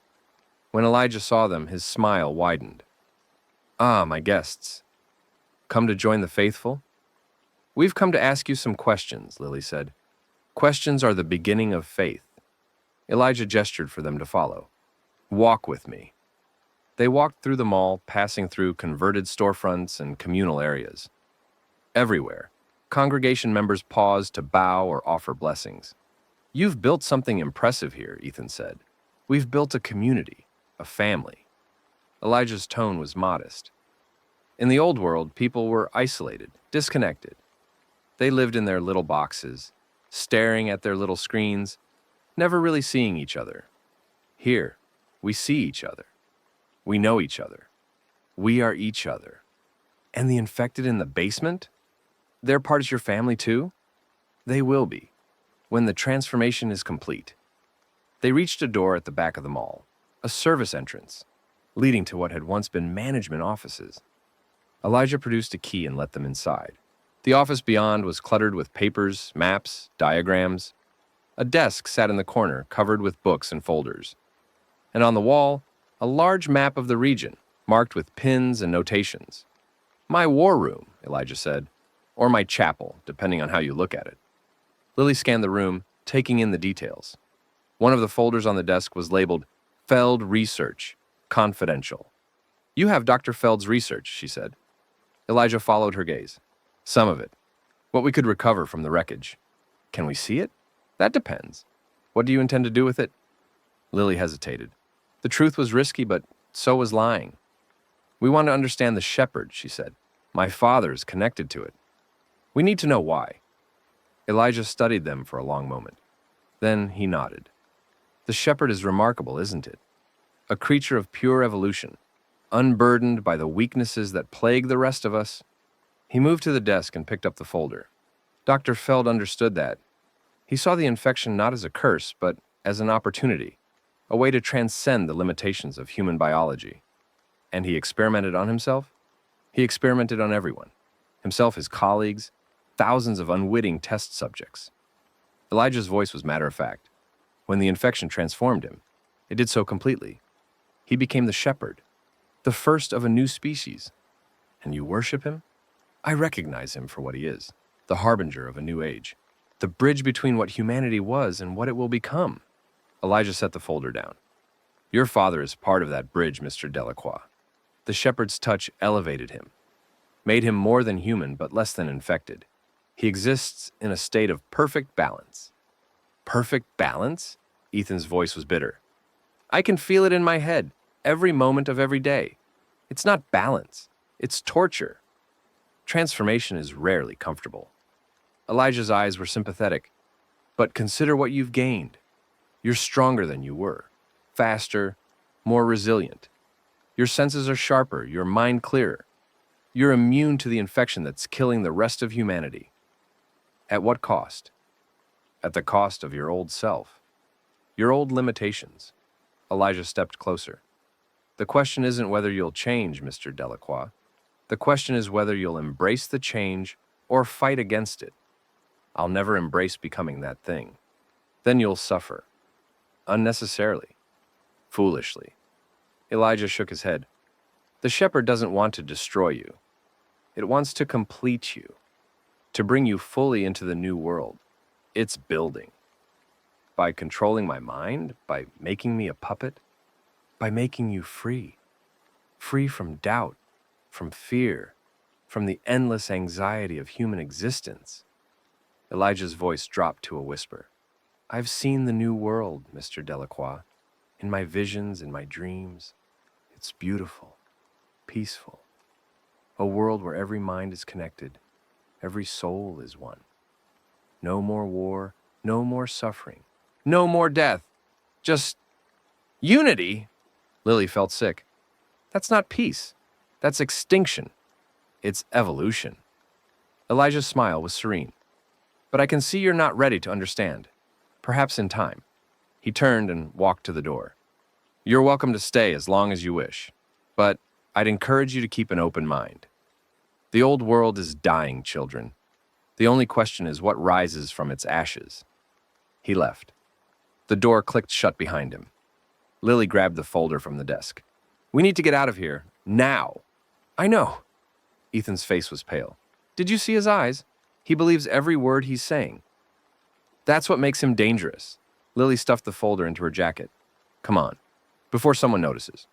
When Elijah saw them, his smile widened. Ah, my guests. Come to join the faithful? We've come to ask you some questions, Lily said. Questions are the beginning of faith. Elijah gestured for them to follow. Walk with me. They walked through the mall, passing through converted storefronts and communal areas. Everywhere, congregation members paused to bow or offer blessings. You've built something impressive here, Ethan said. We've built a community, a family. Elijah's tone was modest. In the old world, people were isolated, disconnected. They lived in their little boxes, staring at their little screens, never really seeing each other. Here, we see each other. We know each other. We are each other. And the infected in the basement? They're part of your family too? They will be, when the transformation is complete. They reached a door at the back of the mall, a service entrance, leading to what had once been management offices. Elijah produced a key and let them inside. The office beyond was cluttered with papers, maps, diagrams. A desk sat in the corner, covered with books and folders. And on the wall, a large map of the region, marked with pins and notations. My war room, Elijah said, or my chapel, depending on how you look at it. Lily scanned the room, taking in the details. One of the folders on the desk was labeled Feld Research, Confidential. You have Dr. Feld's research, she said. Elijah followed her gaze. Some of it. What we could recover from the wreckage. Can we see it? That depends. What do you intend to do with it? Lily hesitated. The truth was risky, but so was lying. We want to understand the shepherd, she said. My father is connected to it. We need to know why. Elijah studied them for a long moment. Then he nodded. The shepherd is remarkable, isn't it? A creature of pure evolution, unburdened by the weaknesses that plague the rest of us. He moved to the desk and picked up the folder. Dr. Feld understood that. He saw the infection not as a curse, but as an opportunity, a way to transcend the limitations of human biology. And he experimented on himself? He experimented on everyone. Himself, his colleagues, thousands of unwitting test subjects. Elijah's voice was matter of fact. When the infection transformed him, it did so completely. He became the shepherd, the first of a new species. And you worship him? I recognize him for what he is, the harbinger of a new age, the bridge between what humanity was and what it will become. Elijah set the folder down. Your father is part of that bridge, Mr. Delacroix. The shepherd's touch elevated him, made him more than human but less than infected. He exists in a state of perfect balance. Perfect balance? Ethan's voice was bitter. I can feel it in my head, every moment of every day. It's not balance, it's torture. Transformation is rarely comfortable. Elijah's eyes were sympathetic. But consider what you've gained. You're stronger than you were, faster, more resilient. Your senses are sharper, your mind clearer. You're immune to the infection that's killing the rest of humanity. At what cost? At the cost of your old self. Your old limitations. Elijah stepped closer. The question isn't whether you'll change, Mr. Delacroix. The question is whether you'll embrace the change or fight against it. I'll never embrace becoming that thing. Then you'll suffer. Unnecessarily. Foolishly. Elijah shook his head. The shepherd doesn't want to destroy you. It wants to complete you, to bring you fully into the new world. It's building. By controlling my mind, by making me a puppet, by making you free. Free from doubt, from fear, from the endless anxiety of human existence. Elijah's voice dropped to a whisper. I've seen the new world, Mr. Delacroix, in my visions, in my dreams. It's beautiful, peaceful. A world where every mind is connected, every soul is one. No more war, no more suffering, no more death. Just unity. Lily felt sick. That's not peace. That's extinction. It's evolution. Elijah's smile was serene. But I can see you're not ready to understand. Perhaps in time. He turned and walked to the door. You're welcome to stay as long as you wish, but I'd encourage you to keep an open mind. The old world is dying, children. The only question is what rises from its ashes. He left. The door clicked shut behind him. Lily grabbed the folder from the desk. We need to get out of here, now. I know. Ethan's face was pale. Did you see his eyes? He believes every word he's saying. That's what makes him dangerous. Lily stuffed the folder into her jacket. Come on, before someone notices.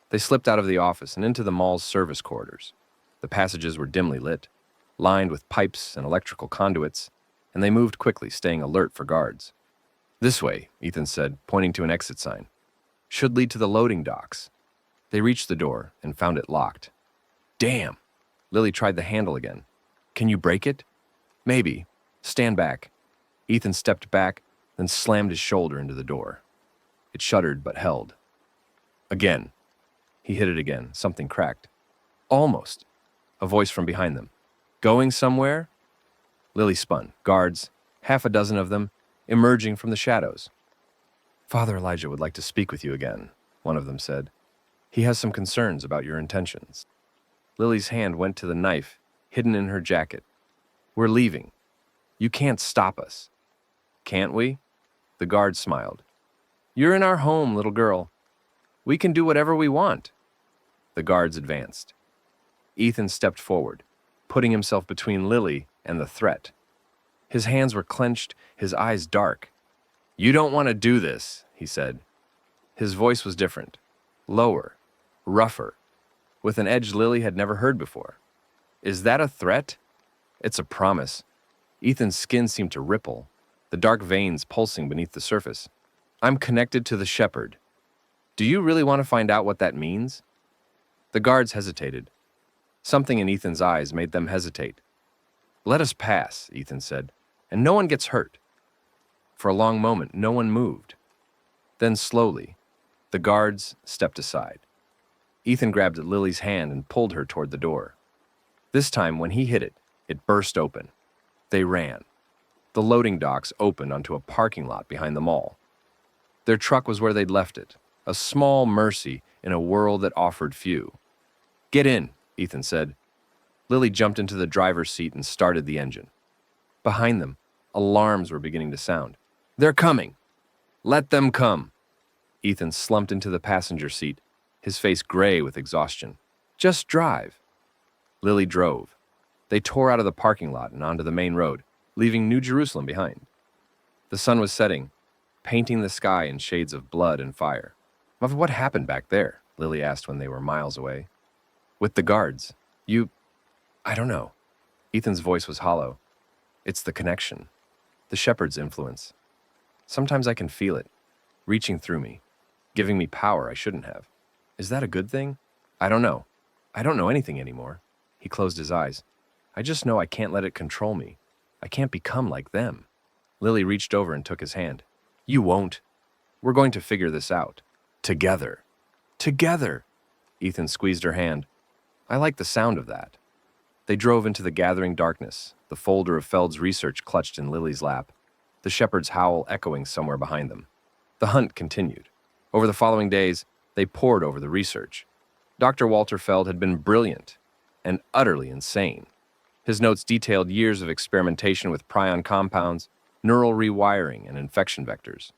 They slipped out of the office and into the mall's service corridors. The passages were dimly lit, lined with pipes and electrical conduits, and they moved quickly, staying alert for guards. This way, Ethan said, pointing to an exit sign. Should lead to the loading docks. They reached the door and found it locked. Damn! Lily tried the handle again. Can you break it? Maybe. Stand back. Ethan stepped back, then slammed his shoulder into the door. It shuddered but held. Again. He hit it again. Something cracked. Almost. A voice from behind them. Going somewhere? Lily spun. Guards, half a dozen of them, emerging from the shadows. Father Elijah would like to speak with you again, one of them said. He has some concerns about your intentions. Lily's hand went to the knife, hidden in her jacket. We're leaving. You can't stop us. Can't we? The guard smiled. You're in our home, little girl. We can do whatever we want. The guards advanced. Ethan stepped forward, putting himself between Lily and the threat. His hands were clenched, his eyes dark. You don't want to do this, he said. His voice was different, lower, rougher. with an edge Lily had never heard before. Is that a threat? It's a promise. Ethan's skin seemed to ripple, the dark veins pulsing beneath the surface. I'm connected to the shepherd. Do you really want to find out what that means? The guards hesitated. Something in Ethan's eyes made them hesitate. Let us pass, Ethan said, and no one gets hurt. For a long moment, no one moved. Then slowly, the guards stepped aside. Ethan grabbed Lily's hand and pulled her toward the door. This time, when he hit it, it burst open. They ran. The loading docks opened onto a parking lot behind the mall. Their truck was where they'd left it, a small mercy in a world that offered few. Get in, Ethan said. Lily jumped into the driver's seat and started the engine. Behind them, alarms were beginning to sound. They're coming! Let them come! Ethan slumped into the passenger seat, his face gray with exhaustion. Just drive. Lily drove. They tore out of the parking lot and onto the main road, leaving New Jerusalem behind. The sun was setting, painting the sky in shades of blood and fire. What happened back there? Lily asked when they were miles away. With the guards. I don't know. Ethan's voice was hollow. It's the connection. The shepherd's influence. Sometimes I can feel it, reaching through me, giving me power I shouldn't have. Is that a good thing? I don't know. I don't know anything anymore. He closed his eyes. I just know I can't let it control me. I can't become like them. Lily reached over and took his hand. You won't. We're going to figure this out. Together. Together! Ethan squeezed her hand. I like the sound of that. They drove into the gathering darkness, the folder of Feld's research clutched in Lily's lap, the shepherd's howl echoing somewhere behind them. The hunt continued. Over the following days, they pored over the research. Dr. Walter Feld had been brilliant and utterly insane. His notes detailed years of experimentation with prion compounds, neural rewiring, and infection vectors.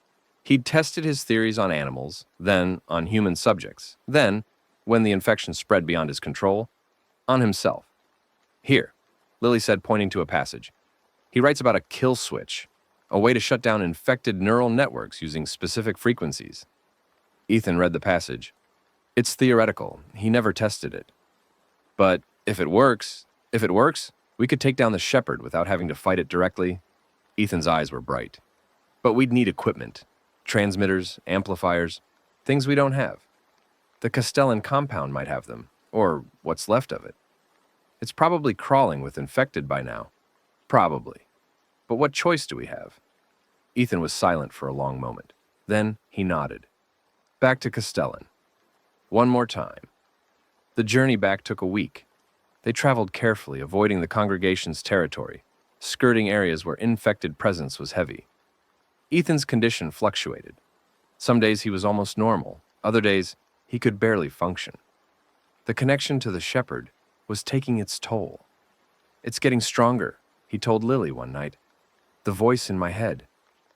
He'd tested his theories on animals, then on human subjects, then, when the infection spread beyond his control, on himself. Here, Lily said, pointing to a passage. He writes about a kill switch, a way to shut down infected neural networks using specific frequencies. Ethan read the passage. It's theoretical. He never tested it. But if it works, we could take down the shepherd without having to fight it directly. Ethan's eyes were bright. But we'd need equipment, transmitters, amplifiers, things we don't have. The Castellan compound might have them, or what's left of it. It's probably crawling with infected by now. Probably. But what choice do we have? Ethan was silent for a long moment. Then he nodded. Back to Castellan. One more time. The journey back took a week. They traveled carefully, avoiding the congregation's territory, skirting areas where infected presence was heavy. Ethan's condition fluctuated. Some days he was almost normal. Other days, he could barely function. The connection to the shepherd was taking its toll. It's getting stronger, he told Lily one night. The voice in my head,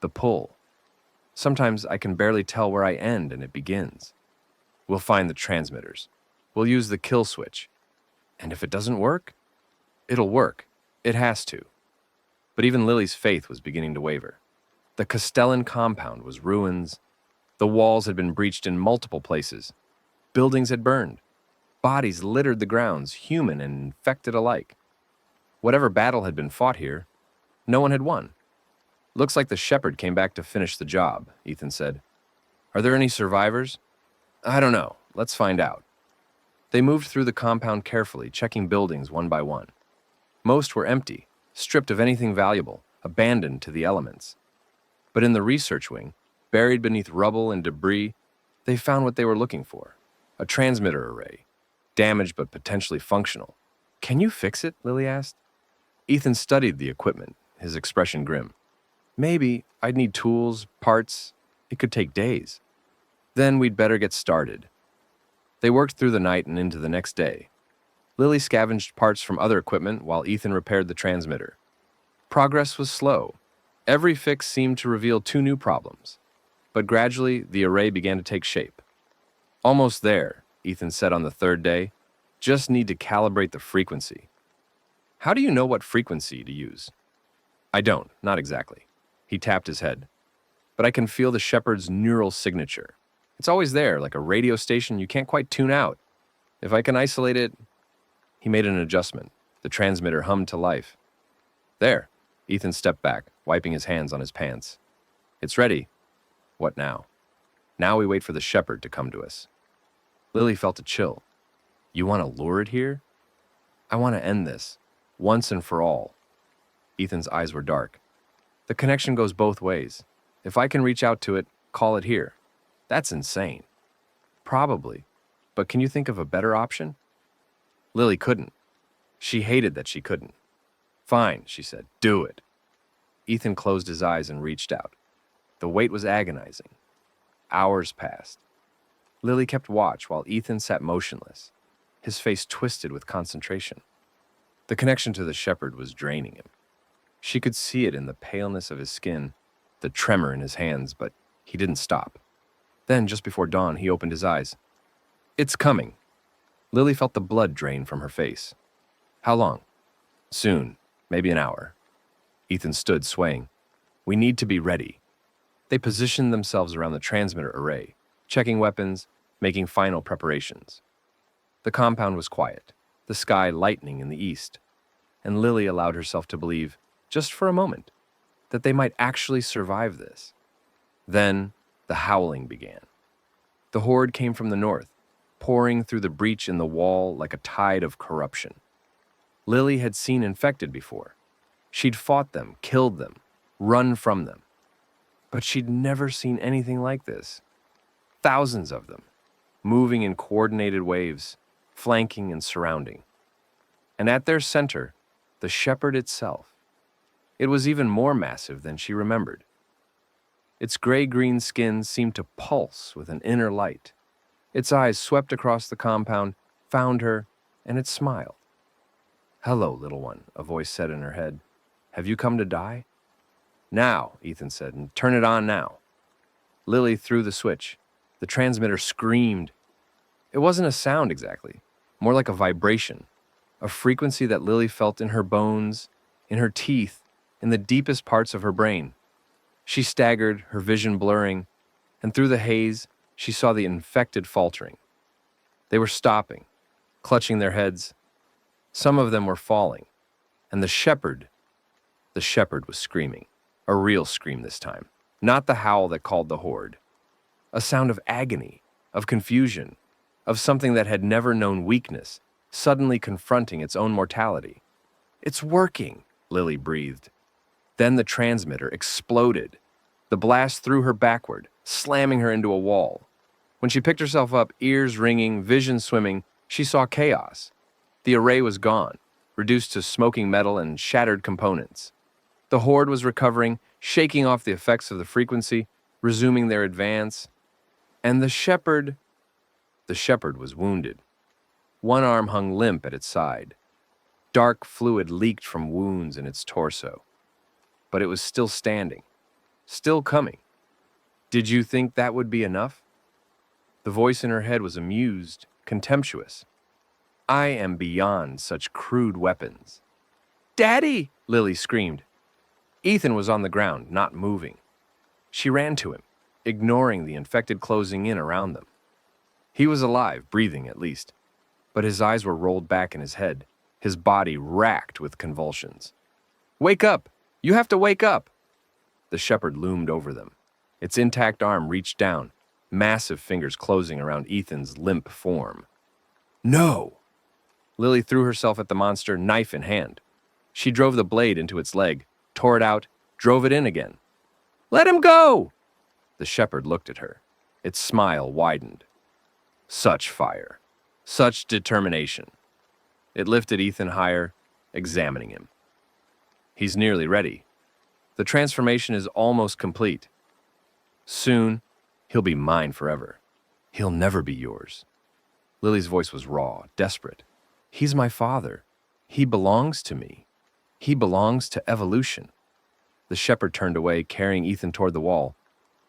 the pull. Sometimes I can barely tell where I end and it begins. We'll find the transmitters. We'll use the kill switch. And if it doesn't work, it'll work. It has to. But even Lily's faith was beginning to waver. The Castellan compound was ruins. The walls had been breached in multiple places. Buildings had burned. Bodies littered the grounds, human and infected alike. Whatever battle had been fought here, no one had won. Looks like the shepherd came back to finish the job, Ethan said. Are there any survivors? I don't know. Let's find out. They moved through the compound carefully, checking buildings one by one. Most were empty, stripped of anything valuable, abandoned to the elements. But in the research wing, buried beneath rubble and debris, they found what they were looking for. A transmitter array. Damaged but potentially functional. Can you fix it? Lily asked. Ethan studied the equipment, his expression grim. Maybe. I'd need tools, parts. It could take days. Then we'd better get started. They worked through the night and into the next day. Lily scavenged parts from other equipment while Ethan repaired the transmitter. Progress was slow. Every fix seemed to reveal 2 new problems. But gradually, the array began to take shape. Almost there, Ethan said on the 3rd day. Just need to calibrate the frequency. How do you know what frequency to use? I don't, not exactly. He tapped his head. But I can feel the shepherd's neural signature. It's always there, like a radio station you can't quite tune out. If I can isolate it, he made an adjustment. The transmitter hummed to life. There. Ethan stepped back, wiping his hands on his pants. It's ready. What now? Now we wait for the shepherd to come to us. Lily felt a chill. You want to lure it here? I want to end this, once and for all. Ethan's eyes were dark. The connection goes both ways. If I can reach out to it, call it here. That's insane. Probably. But can you think of a better option? Lily couldn't. She hated that she couldn't. Fine, she said. Do it. Ethan closed his eyes and reached out. The wait was agonizing. Hours passed. Lily kept watch while Ethan sat motionless, his face twisted with concentration. The connection to the shepherd was draining him. She could see it in the paleness of his skin, the tremor in his hands, but he didn't stop. Then, just before dawn, he opened his eyes. It's coming. Lily felt the blood drain from her face. How long? Soon, maybe an hour. Ethan stood, swaying. We need to be ready. They positioned themselves around the transmitter array, checking weapons, making final preparations. The compound was quiet, the sky lightening in the east, and Lily allowed herself to believe, just for a moment, that they might actually survive this. Then, the howling began. The horde came from the north, pouring through the breach in the wall like a tide of corruption. Lily had seen infected before. She'd fought them, killed them, run from them. But she'd never seen anything like this. Thousands of them, moving in coordinated waves, flanking and surrounding. And at their center, the shepherd itself. It was even more massive than she remembered. Its gray-green skin seemed to pulse with an inner light. Its eyes swept across the compound, found her, and it smiled. Hello, little one, a voice said in her head. Have you come to die? Now, Ethan said, and turn it on now. Lily threw the switch. The transmitter screamed. It wasn't a sound exactly, more like a vibration, a frequency that Lily felt in her bones, in her teeth, in the deepest parts of her brain. She staggered, her vision blurring, and through the haze, she saw the infected faltering. They were stopping, clutching their heads. Some of them were falling, and the shepherd was screaming. A real scream this time, not the howl that called the horde. A sound of agony, of confusion, of something that had never known weakness, suddenly confronting its own mortality. It's working, Lily breathed. Then the transmitter exploded. The blast threw her backward, slamming her into a wall. When she picked herself up, ears ringing, vision swimming, she saw chaos. The array was gone, reduced to smoking metal and shattered components. The horde was recovering, shaking off the effects of the frequency, resuming their advance. And the shepherd was wounded. One arm hung limp at its side. Dark fluid leaked from wounds in its torso. But it was still standing, still coming. Did you think that would be enough? The voice in her head was amused, contemptuous. I am beyond such crude weapons. Daddy! Lily screamed. Ethan was on the ground, not moving. She ran to him, ignoring the infected closing in around them. He was alive, breathing at least, but his eyes were rolled back in his head, his body racked with convulsions. Wake up! You have to wake up! The shepherd loomed over them. Its intact arm reached down, massive fingers closing around Ethan's limp form. No! Lily threw herself at the monster, knife in hand. She drove the blade into its leg, tore it out, drove it in again. Let him go! The shepherd looked at her. Its smile widened. Such fire. Such determination. It lifted Ethan higher, examining him. He's nearly ready. The transformation is almost complete. Soon, he'll be mine forever. He'll never be yours. Lily's voice was raw, desperate. He's my father. He belongs to me. He belongs to evolution. The shepherd turned away, carrying Ethan toward the wall.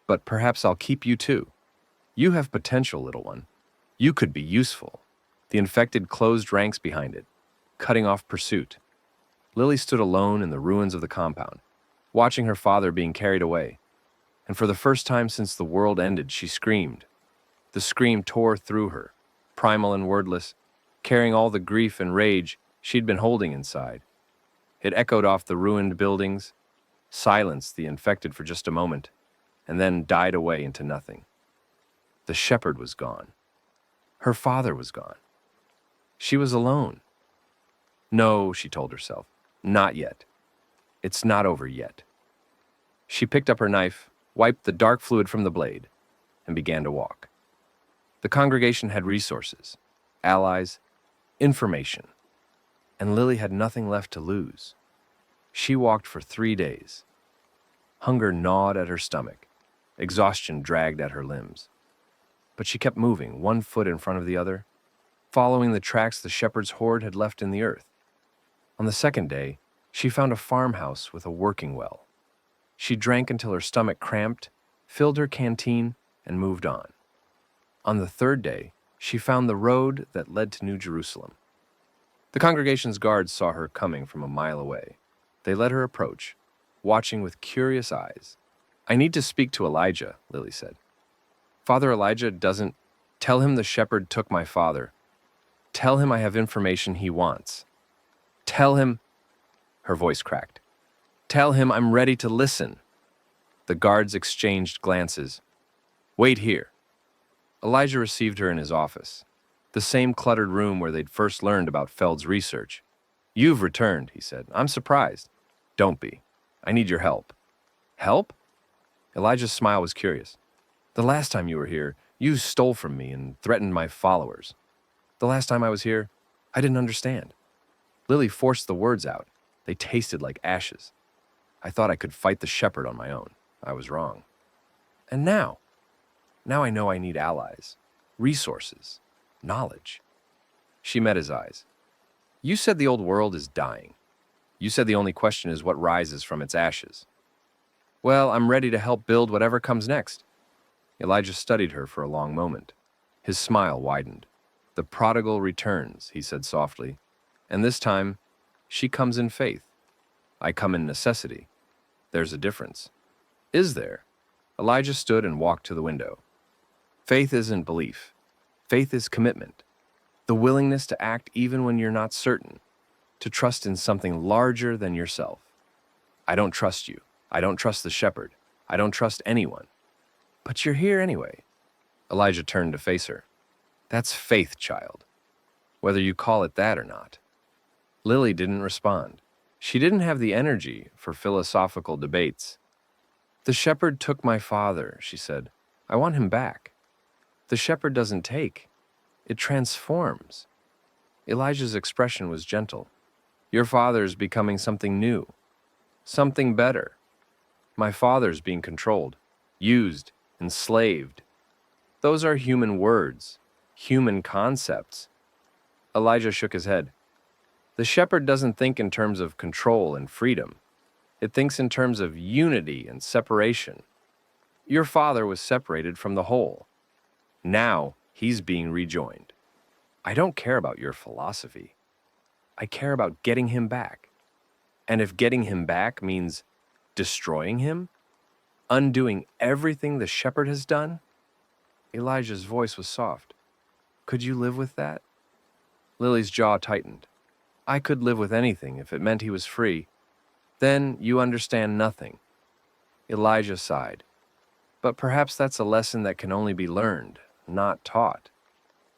But perhaps I'll keep you too. You have potential, little one. You could be useful. The infected closed ranks behind it, cutting off pursuit. Lily stood alone in the ruins of the compound, watching her father being carried away. And for the first time since the world ended, she screamed. The scream tore through her, primal and wordless, carrying all the grief and rage she'd been holding inside. It echoed off the ruined buildings, silenced the infected for just a moment, and then died away into nothing. The shepherd was gone. Her father was gone. She was alone. No, she told herself, not yet. It's not over yet. She picked up her knife, wiped the dark fluid from the blade, and began to walk. The congregation had resources, allies, information, and Lily had nothing left to lose. She walked for 3 days. Hunger gnawed at her stomach. Exhaustion dragged at her limbs. But she kept moving, one foot in front of the other, following the tracks the shepherd's horde had left in the earth. On the second day, she found a farmhouse with a working well. She drank until her stomach cramped, filled her canteen, and moved on. On the third day, she found the road that led to New Jerusalem. The congregation's guards saw her coming from a mile away. They let her approach, watching with curious eyes. "I need to speak to Elijah," Lily said. "Father Elijah doesn't... Tell him the shepherd took my father. Tell him I have information he wants. Tell him..." Her voice cracked. "Tell him I'm ready to listen." The guards exchanged glances. "Wait here." Elijah received her in his office, the same cluttered room where they'd first learned about Feld's research. "You've returned," he said. "I'm surprised." "Don't be. I need your help." "Help?" Elijah's smile was curious. "The last time you were here, you stole from me and threatened my followers. The last time I was here, I didn't understand." Lily forced the words out. They tasted like ashes. "I thought I could fight the shepherd on my own. I was wrong. And now I know I need allies, resources, knowledge." She met his eyes. "You said the old world is dying. You said the only question is what rises from its ashes. Well, I'm ready to help build whatever comes next." Elijah studied her for a long moment. His smile widened. "The prodigal returns," he said softly. "And this time, she comes in faith. I come in necessity. There's a difference." "Is there?" Elijah stood and walked to the window. "Faith isn't belief. Faith is commitment. The willingness to act even when you're not certain, to trust in something larger than yourself. I don't trust you. I don't trust the shepherd. I don't trust anyone. But you're here anyway." Elijah turned to face her. "That's faith, child, whether you call it that or not." Lily didn't respond. She didn't have the energy for philosophical debates. "The shepherd took my father," she said. "I want him back." "The shepherd doesn't take. It transforms." Elijah's expression was gentle. "Your father's becoming something new, something better. My father's being controlled, used, enslaved. Those are human words, human concepts." Elijah shook his head. "The shepherd doesn't think in terms of control and freedom. It thinks in terms of unity and separation. Your father was separated from the whole. Now he's being rejoined. I don't care about your philosophy. I care about getting him back. And if getting him back means destroying him, undoing everything the shepherd has done..." Elijah's voice was soft. "Could you live with that?" Lily's jaw tightened. "I could live with anything if it meant he was free." "Then you understand nothing." Elijah sighed. "But perhaps that's a lesson that can only be learned, not taught."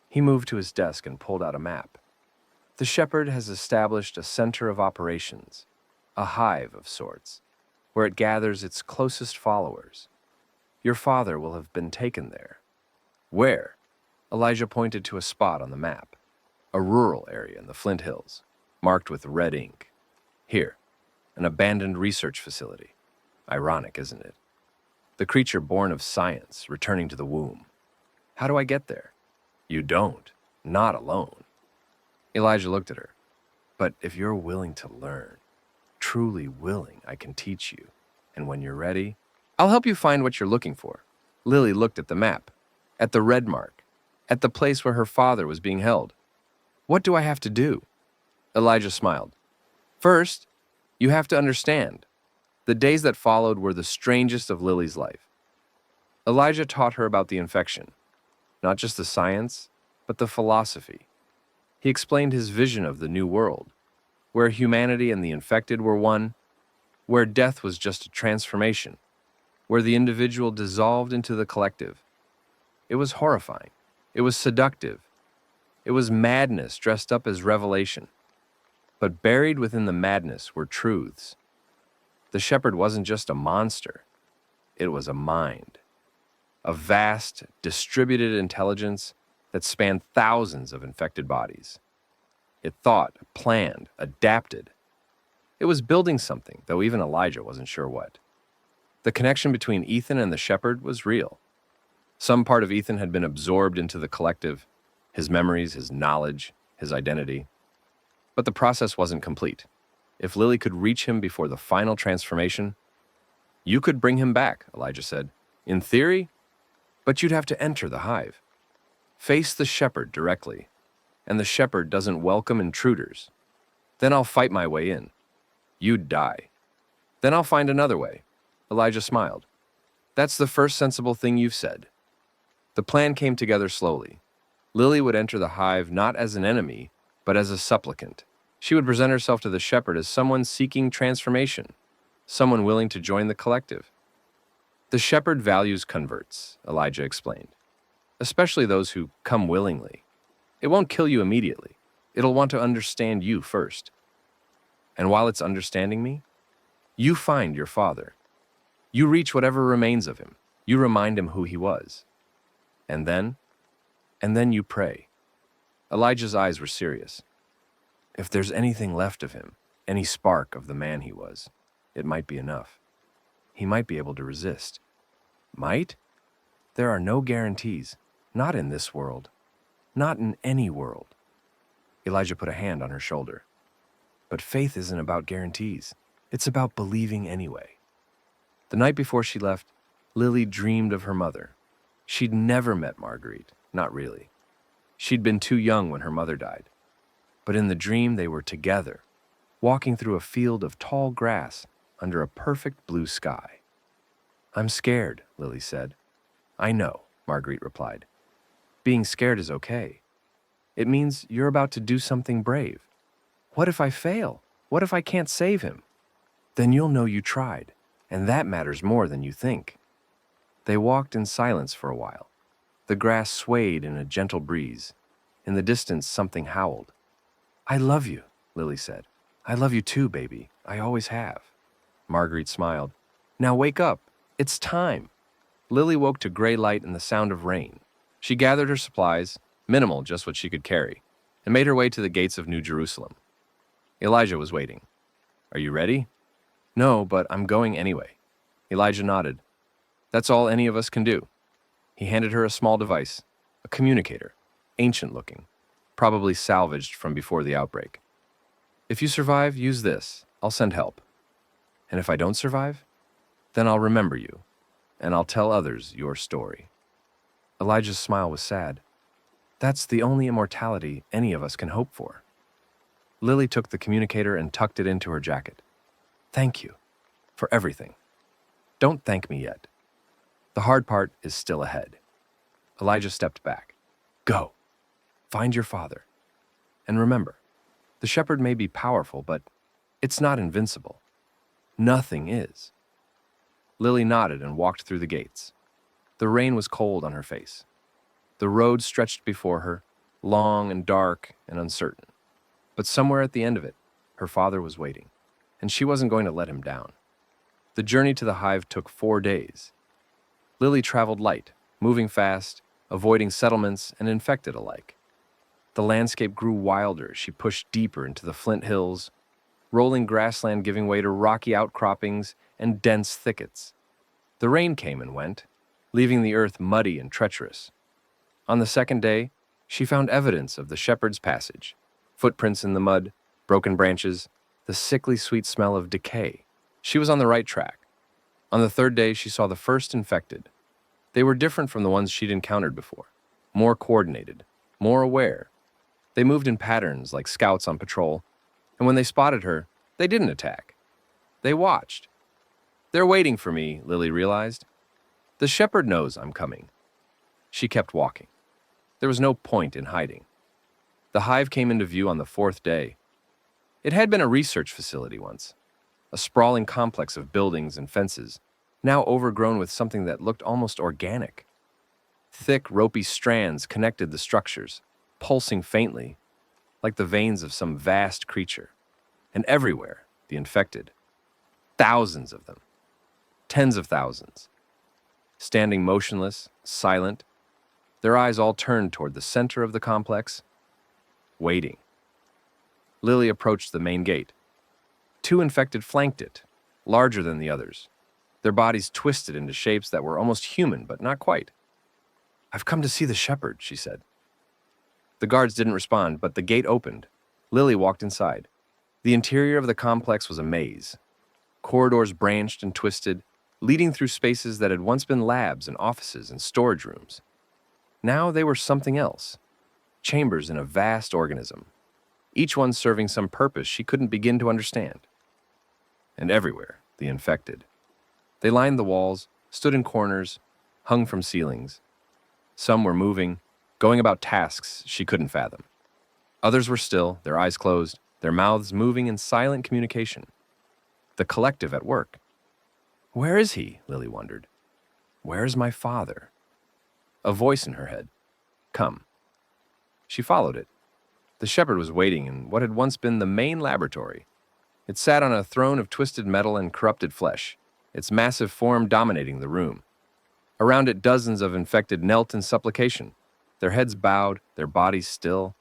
He moved to his desk and pulled out a map. "The shepherd has established a center of operations, a hive of sorts, where it gathers its closest followers. Your father will have been taken there." "Where?" Elijah pointed to a spot on the map, a rural area in the Flint Hills, marked with red ink. "Here, an abandoned research facility. Ironic, isn't it? The creature born of science, returning to the womb. How do I get there?" "You don't. Not alone." Elijah looked at her. "But if you're willing to learn, truly willing, I can teach you. And when you're ready, I'll help you find what you're looking for." Lily looked at the map, at the red mark, at the place where her father was being held. "What do I have to do?" Elijah smiled. "First, you have to understand. The days that followed were the strangest of Lily's life." Elijah taught her about the infection, not just the science, but the philosophy. He explained his vision of the new world, where humanity and the infected were one, where death was just a transformation, where the individual dissolved into the collective. It was horrifying. It was seductive. It was madness dressed up as revelation. But buried within the madness were truths. The shepherd wasn't just a monster. It was a mind. A vast, distributed intelligence that spanned thousands of infected bodies. It thought, planned, adapted. It was building something, though even Elijah wasn't sure what. The connection between Ethan and the shepherd was real. Some part of Ethan had been absorbed into the collective, his memories, his knowledge, his identity. But the process wasn't complete. If Lily could reach him before the final transformation, you could bring him back, Elijah said. In theory, but you'd have to enter the hive. Face the shepherd directly, and the shepherd doesn't welcome intruders. Then I'll fight my way in. You'd die. Then I'll find another way. Elijah smiled. That's the first sensible thing you've said. The plan came together slowly. Lily would enter the hive not as an enemy, but as a supplicant. She would present herself to the shepherd as someone seeking transformation, someone willing to join the collective. The shepherd values converts, Elijah explained, especially those who come willingly. It won't kill you immediately. It'll want to understand you first. And while it's understanding me, you find your father. You reach whatever remains of him. You remind him who he was. And then you pray. Elijah's eyes were serious. If there's anything left of him, any spark of the man he was, it might be enough. He might be able to resist. Might? There are no guarantees. Not in this world. Not in any world. Elijah put a hand on her shoulder. But faith isn't about guarantees. It's about believing anyway. The night before she left, Lily dreamed of her mother. She'd never met Marguerite, not really. She'd been too young when her mother died. But in the dream, they were together, walking through a field of tall grass under a perfect blue sky. I'm scared, Lily said. I know, Marguerite replied. Being scared is okay. It means you're about to do something brave. What if I fail? What if I can't save him? Then you'll know you tried, and that matters more than you think. They walked in silence for a while. The grass swayed in a gentle breeze. In the distance, something howled. I love you, Lily said. I love you too, baby. I always have. Marguerite smiled. Now wake up. It's time. Lily woke to gray light and the sound of rain. She gathered her supplies, minimal, just what she could carry, and made her way to the gates of New Jerusalem. Elijah was waiting. Are you ready? No, but I'm going anyway. Elijah nodded. That's all any of us can do. He handed her a small device, a communicator, ancient-looking, probably salvaged from before the outbreak. If you survive, use this. I'll send help. And if I don't survive, then I'll remember you, and I'll tell others your story. Elijah's smile was sad. That's the only immortality any of us can hope for. Lily took the communicator and tucked it into her jacket. Thank you for everything. Don't thank me yet. The hard part is still ahead. Elijah stepped back. Go. Find your father. And remember, the shepherd may be powerful, but it's not invincible. Nothing is. Lily nodded and walked through the gates. The rain was cold on her face. The road stretched before her, long and dark and uncertain. But somewhere at the end of it, her father was waiting, and she wasn't going to let him down. The journey to the hive took 4 days. Lily traveled light, moving fast, avoiding settlements and infected alike. The landscape grew wilder as she pushed deeper into the flint hills, rolling grassland giving way to rocky outcroppings and dense thickets. The rain came and went, leaving the earth muddy and treacherous. On the second day, she found evidence of the shepherd's passage, footprints in the mud, broken branches, the sickly sweet smell of decay. She was on the right track. On the third day, she saw the first infected. They were different from the ones she'd encountered before, more coordinated, more aware. They moved in patterns like scouts on patrol, and when they spotted her, they didn't attack. They watched. They're waiting for me, Lily realized. The shepherd knows I'm coming. She kept walking. There was no point in hiding. The hive came into view on the fourth day. It had been a research facility once, a sprawling complex of buildings and fences, now overgrown with something that looked almost organic. Thick, ropey strands connected the structures, pulsing faintly, like the veins of some vast creature. And everywhere, the infected. Thousands of them. Tens of thousands. Standing motionless, silent, their eyes all turned toward the center of the complex, waiting. Lily approached the main gate. Two infected flanked it, larger than the others, their bodies twisted into shapes that were almost human, but not quite. "I've come to see the shepherd," she said. The guards didn't respond, but the gate opened. Lily walked inside. The interior of the complex was a maze. Corridors branched and twisted, leading through spaces that had once been labs and offices and storage rooms. Now they were something else, chambers in a vast organism, each one serving some purpose she couldn't begin to understand. And everywhere, the infected. They lined the walls, stood in corners, hung from ceilings. Some were moving, going about tasks she couldn't fathom. Others were still, their eyes closed, their mouths moving in silent communication. The collective at work. Where is he? Lily wondered. Where's my father? A voice in her head. Come. She followed it. The shepherd was waiting in what had once been the main laboratory. It sat on a throne of twisted metal and corrupted flesh, its massive form dominating the room. Around it, dozens of infected knelt in supplication, their heads bowed, their bodies still.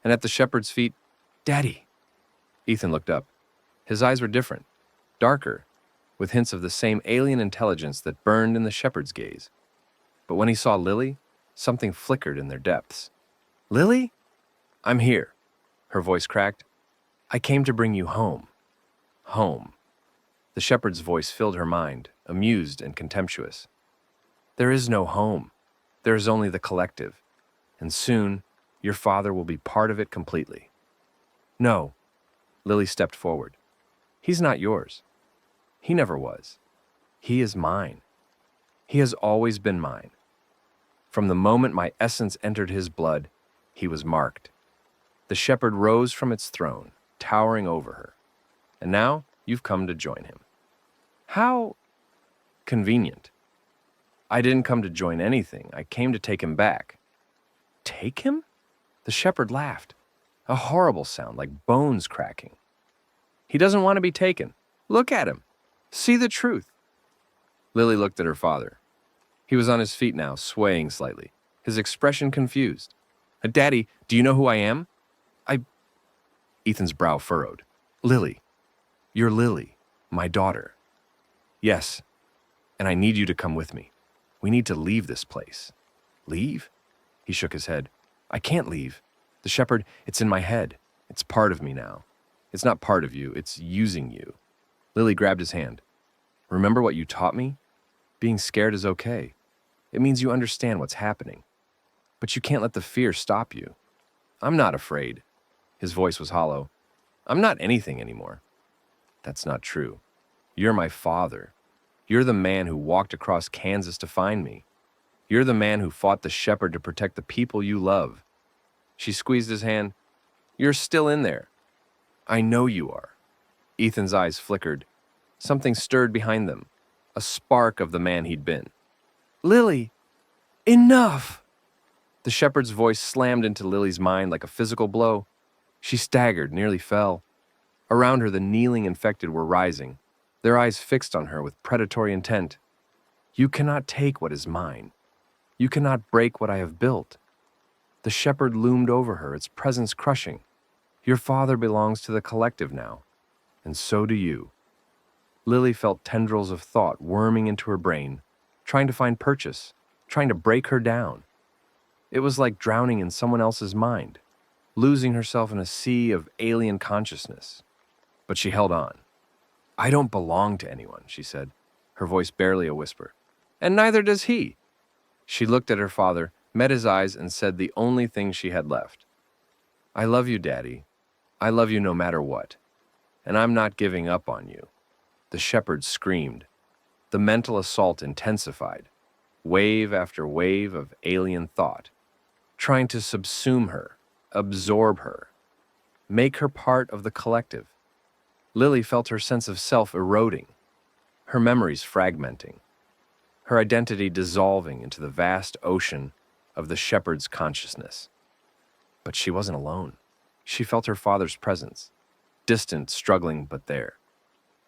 And at the shepherd's feet, Daddy! Ethan looked up. His eyes were different, darker, with hints of the same alien intelligence that burned in the shepherd's gaze. But when he saw Lily, something flickered in their depths. Lily? I'm here, her voice cracked. I came to bring you home. Home. The shepherd's voice filled her mind, amused and contemptuous. There is no home. There is only the collective. And soon, your father will be part of it completely. No. Lily stepped forward. He's not yours. He never was. He is mine. He has always been mine. From the moment my essence entered his blood, he was marked. The shepherd rose from its throne, towering over her. And now you've come to join him. How convenient. I didn't come to join anything. I came to take him back. Take him? The shepherd laughed. A horrible sound, like bones cracking. He doesn't want to be taken. Look at him. See the truth. Lily looked at her father. He was on his feet now, swaying slightly, his expression confused. Daddy, do you know who I am? Ethan's brow furrowed. Lily. You're Lily, my daughter. Yes, and I need you to come with me. We need to leave this place. Leave? He shook his head. I can't leave. The shepherd, it's in my head. It's part of me now. It's not part of you, it's using you. Lily grabbed his hand. Remember what you taught me? Being scared is okay. It means you understand what's happening. But you can't let the fear stop you. I'm not afraid. His voice was hollow. I'm not anything anymore. That's not true. You're my father. You're the man who walked across Kansas to find me. You're the man who fought the shepherd to protect the people you love. She squeezed his hand. You're still in there. I know you are. Ethan's eyes flickered. Something stirred behind them, a spark of the man he'd been. Lily, enough! The shepherd's voice slammed into Lily's mind like a physical blow. She staggered, nearly fell. Around her, the kneeling infected were rising, their eyes fixed on her with predatory intent. You cannot take what is mine. You cannot break what I have built. The shepherd loomed over her, its presence crushing. Your father belongs to the collective now, and so do you. Lily felt tendrils of thought worming into her brain, trying to find purchase, trying to break her down. It was like drowning in someone else's mind, losing herself in a sea of alien consciousness. But she held on. I don't belong to anyone, she said, her voice barely a whisper. And neither does he. She looked at her father, met his eyes, and said the only thing she had left. I love you, Daddy. I love you no matter what. And I'm not giving up on you. The shepherd screamed. The mental assault intensified, wave after wave of alien thought, trying to subsume her, absorb her, make her part of the collective. Lily felt her sense of self eroding, her memories fragmenting, her identity dissolving into the vast ocean of the shepherd's consciousness. But she wasn't alone. She felt her father's presence, distant, struggling, but there.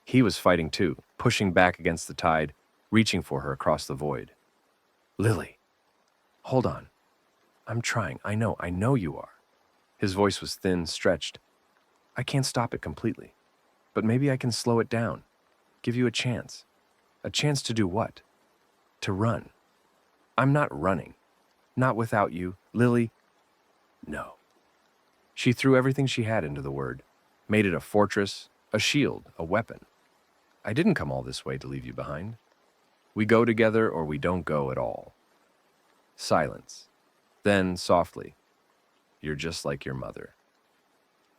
He was fighting too, pushing back against the tide, reaching for her across the void. Lily, hold on. I'm trying. I know you are. His voice was thin, stretched. I can't stop it completely, but maybe I can slow it down, give you a chance. A chance to do what? To run. I'm not running. Not without you, Lily. No. She threw everything she had into the word, made it a fortress, a shield, a weapon. I didn't come all this way to leave you behind. We go together or we don't go at all. Silence. Then, softly, you're just like your mother.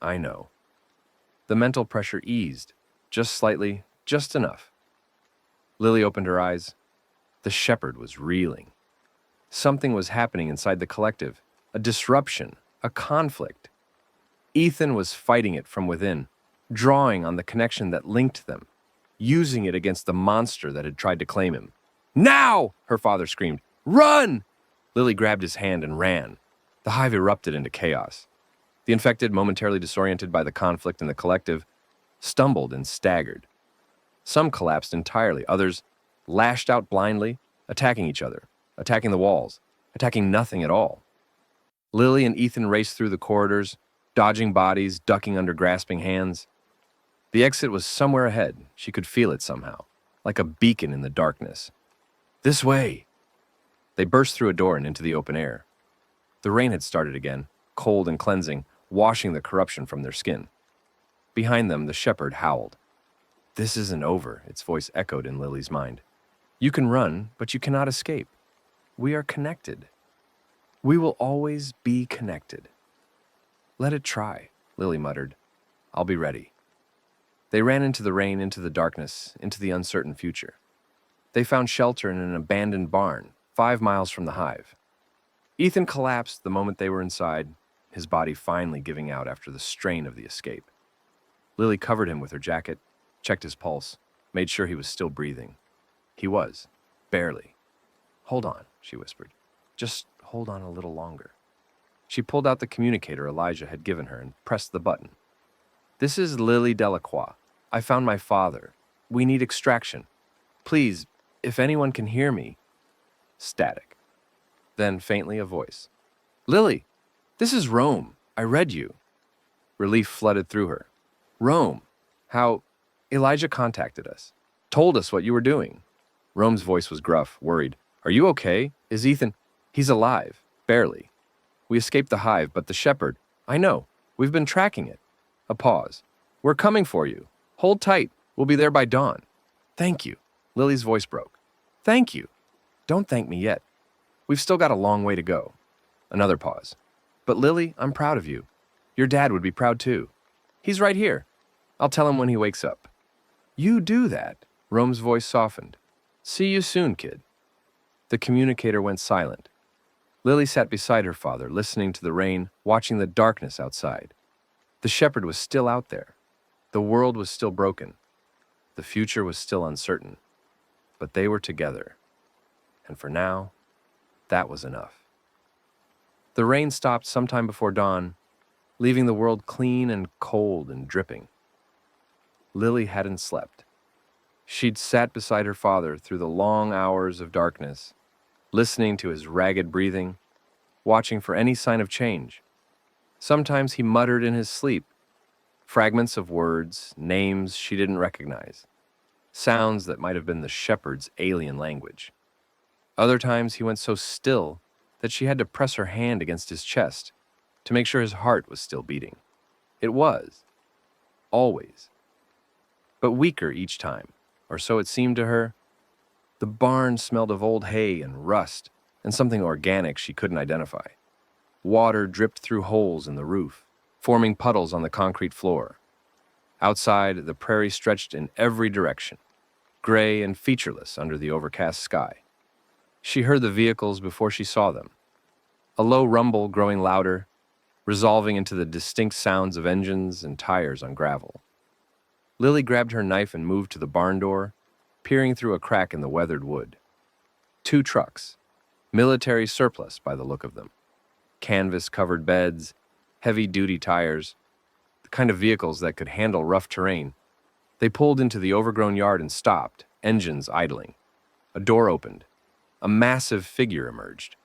I know. The mental pressure eased, just slightly, just enough. Lily opened her eyes. The shepherd was reeling. Something was happening inside the collective, a disruption, a conflict. Ethan was fighting it from within, drawing on the connection that linked them, using it against the monster that had tried to claim him. Now! Her father screamed. Run! Lily grabbed his hand and ran. The hive erupted into chaos. The infected, momentarily disoriented by the conflict in the collective, stumbled and staggered. Some collapsed entirely, others lashed out blindly, attacking each other, attacking the walls, attacking nothing at all. Lily and Ethan raced through the corridors, dodging bodies, ducking under grasping hands. The exit was somewhere ahead. She could feel it somehow, like a beacon in the darkness. This way! They burst through a door and into the open air. The rain had started again, cold and cleansing, washing the corruption from their skin. Behind them, the shepherd howled. This isn't over, its voice echoed in Lily's mind. You can run, but you cannot escape. We are connected. We will always be connected. Let it try, Lily muttered. I'll be ready. They ran into the rain, into the darkness, into the uncertain future. They found shelter in an abandoned barn, 5 miles from the hive. Ethan collapsed the moment they were inside, his body finally giving out after the strain of the escape. Lily covered him with her jacket, checked his pulse, made sure he was still breathing. He was, barely. Hold on, she whispered. Just hold on a little longer. She pulled out the communicator Elijah had given her and pressed the button. This is Lily Delacroix. I found my father. We need extraction. Please, if anyone can hear me. Static. Then faintly a voice. Lily, this is Rome. I read you. Relief flooded through her. Rome. How Elijah contacted us. Told us what you were doing. Rome's voice was gruff, worried. Are you okay? Is Ethan? He's alive. Barely. We escaped the hive, but the shepherd. I know. We've been tracking it. A pause. We're coming for you. Hold tight. We'll be there by dawn. Thank you. Lily's voice broke. Thank you. Don't thank me yet. We've still got a long way to go. Another pause. But Lily, I'm proud of you. Your dad would be proud too. He's right here. I'll tell him when he wakes up. You do that. Rome's voice softened. See you soon, kid. The communicator went silent. Lily sat beside her father, listening to the rain, watching the darkness outside. The shepherd was still out there. The world was still broken. The future was still uncertain. But they were together. And for now, that was enough. The rain stopped sometime before dawn, leaving the world clean and cold and dripping. Lily hadn't slept. She'd sat beside her father through the long hours of darkness, listening to his ragged breathing, watching for any sign of change. Sometimes he muttered in his sleep, fragments of words, names she didn't recognize, sounds that might have been the shepherd's alien language. Other times he went so still that she had to press her hand against his chest to make sure his heart was still beating. It was. Always. But weaker each time, or so it seemed to her. The barn smelled of old hay and rust and something organic she couldn't identify. Water dripped through holes in the roof, forming puddles on the concrete floor. Outside, the prairie stretched in every direction, gray and featureless under the overcast sky. She heard the vehicles before she saw them. A low rumble growing louder, resolving into the distinct sounds of engines and tires on gravel. Lily grabbed her knife and moved to the barn door, peering through a crack in the weathered wood. 2 trucks, military surplus by the look of them. Canvas-covered beds, heavy-duty tires, the kind of vehicles that could handle rough terrain. They pulled into the overgrown yard and stopped, engines idling. A door opened. A massive figure emerged.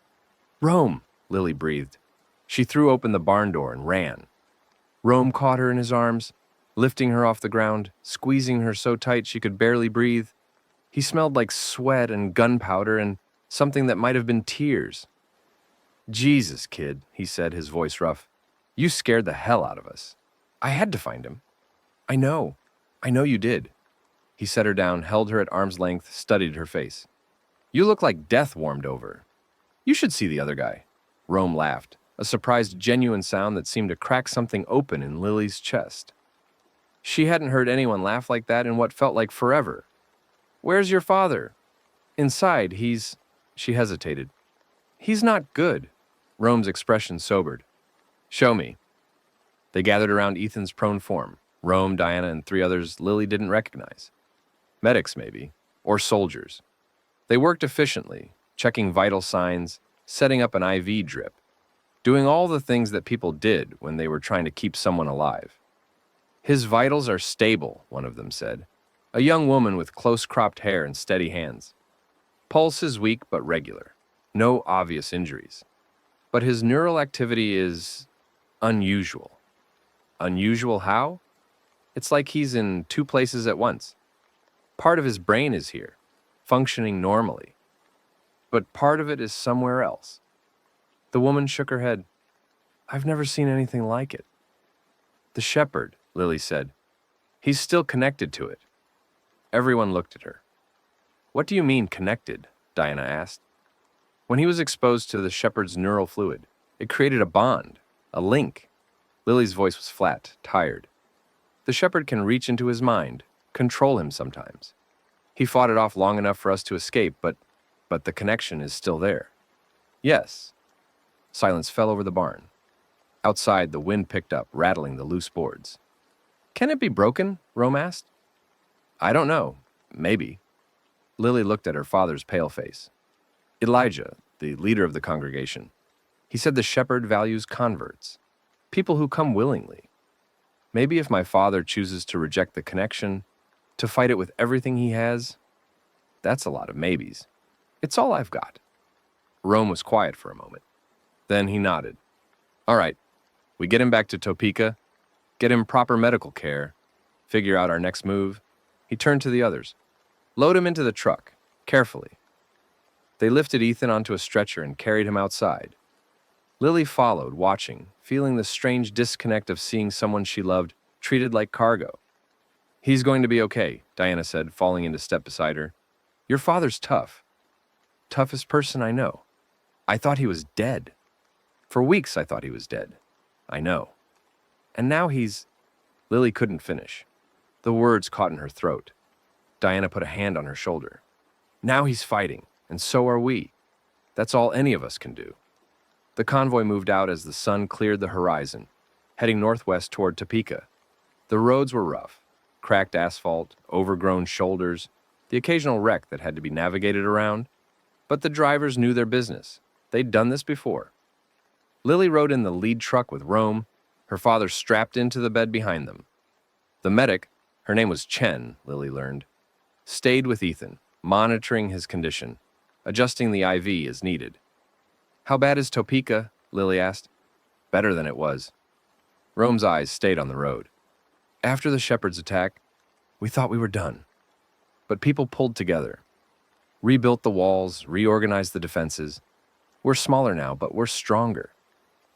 "Rome," Lily breathed. She threw open the barn door and ran. Rome caught her in his arms, lifting her off the ground, squeezing her so tight she could barely breathe. He smelled like sweat and gunpowder and something that might have been tears. "Jesus, kid," he said, his voice rough. "You scared the hell out of us. I had to find him." I know you did." He set her down, held her at arm's length, studied her face. "You look like death warmed over. You should see the other guy." Rome laughed, a surprised, genuine sound that seemed to crack something open in Lily's chest. She hadn't heard anyone laugh like that in what felt like forever. "Where's your father?" "Inside, She hesitated. "He's not good." Rome's expression sobered. "Show me." They gathered around Ethan's prone form. Rome, Diana, and 3 others Lily didn't recognize. Medics, maybe, or soldiers. They worked efficiently, checking vital signs, setting up an IV drip, doing all the things that people did when they were trying to keep someone alive. "His vitals are stable," one of them said. A young woman with close-cropped hair and steady hands. "Pulse is weak but regular. No obvious injuries. But his neural activity is unusual." "Unusual how?" "It's like he's in 2 places at once. Part of his brain is here, functioning normally, but part of it is somewhere else." The woman shook her head. "I've never seen anything like it." "The shepherd," Lily said. "He's still connected to it." Everyone looked at her. "What do you mean, connected?" Diana asked. "When he was exposed to the shepherd's neural fluid, it created a bond, a link." Lily's voice was flat, tired. "The shepherd can reach into his mind, control him sometimes. He fought it off long enough for us to escape, but the connection is still there." "Yes." Silence fell over the barn. Outside, the wind picked up, rattling the loose boards. "Can it be broken?" Rome asked. "I don't know. Maybe." Lily looked at her father's pale face. "Elijah, the leader of the congregation, he said the shepherd values converts, people who come willingly. Maybe if my father chooses to reject the connection, to fight it with everything he has, that's a lot of maybes. It's all I've got." Rome was quiet for a moment. Then he nodded. "All right, we get him back to Topeka, get him proper medical care, figure out our next move." He turned to the others. "Load him into the truck, carefully." They lifted Ethan onto a stretcher and carried him outside. Lily followed, watching, feeling the strange disconnect of seeing someone she loved treated like cargo. "He's going to be okay," Diana said, falling into step beside her. "Your father's tough. Toughest person I know. I thought he was dead. For weeks I thought he was dead. I know. And now he's..." Lily couldn't finish. The words caught in her throat. Diana put a hand on her shoulder. "Now he's fighting, and so are we. That's all any of us can do." The convoy moved out as the sun cleared the horizon, heading northwest toward Topeka. The roads were rough, cracked asphalt, overgrown shoulders, the occasional wreck that had to be navigated around. But the drivers knew their business. They'd done this before. Lily rode in the lead truck with Rome, her father strapped into the bed behind them. The medic, her name was Chen, Lily learned, stayed with Ethan, monitoring his condition, adjusting the IV as needed. "How bad is Topeka?" Lily asked. "Better than it was." Rome's eyes stayed on the road. "After the shepherd's attack, we thought we were done. But people pulled together, rebuilt the walls, reorganized the defenses. We're smaller now, but we're stronger.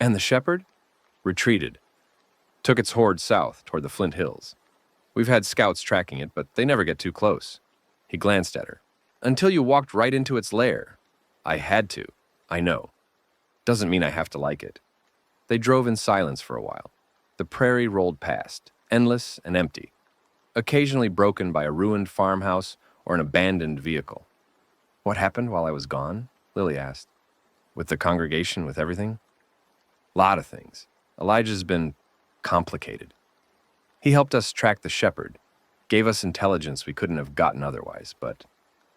And the shepherd retreated, took its horde south toward the Flint Hills. We've had scouts tracking it, but they never get too close." He glanced at her. "Until you walked right into its lair." "I had to. I know. Doesn't mean I have to like it." They drove in silence for a while. The prairie rolled past, endless and empty, occasionally broken by a ruined farmhouse or an abandoned vehicle. "What happened while I was gone?" Lily asked. "With the congregation, with everything?" "Lot of things. Elijah's been complicated. He helped us track the shepherd, gave us intelligence we couldn't have gotten otherwise, but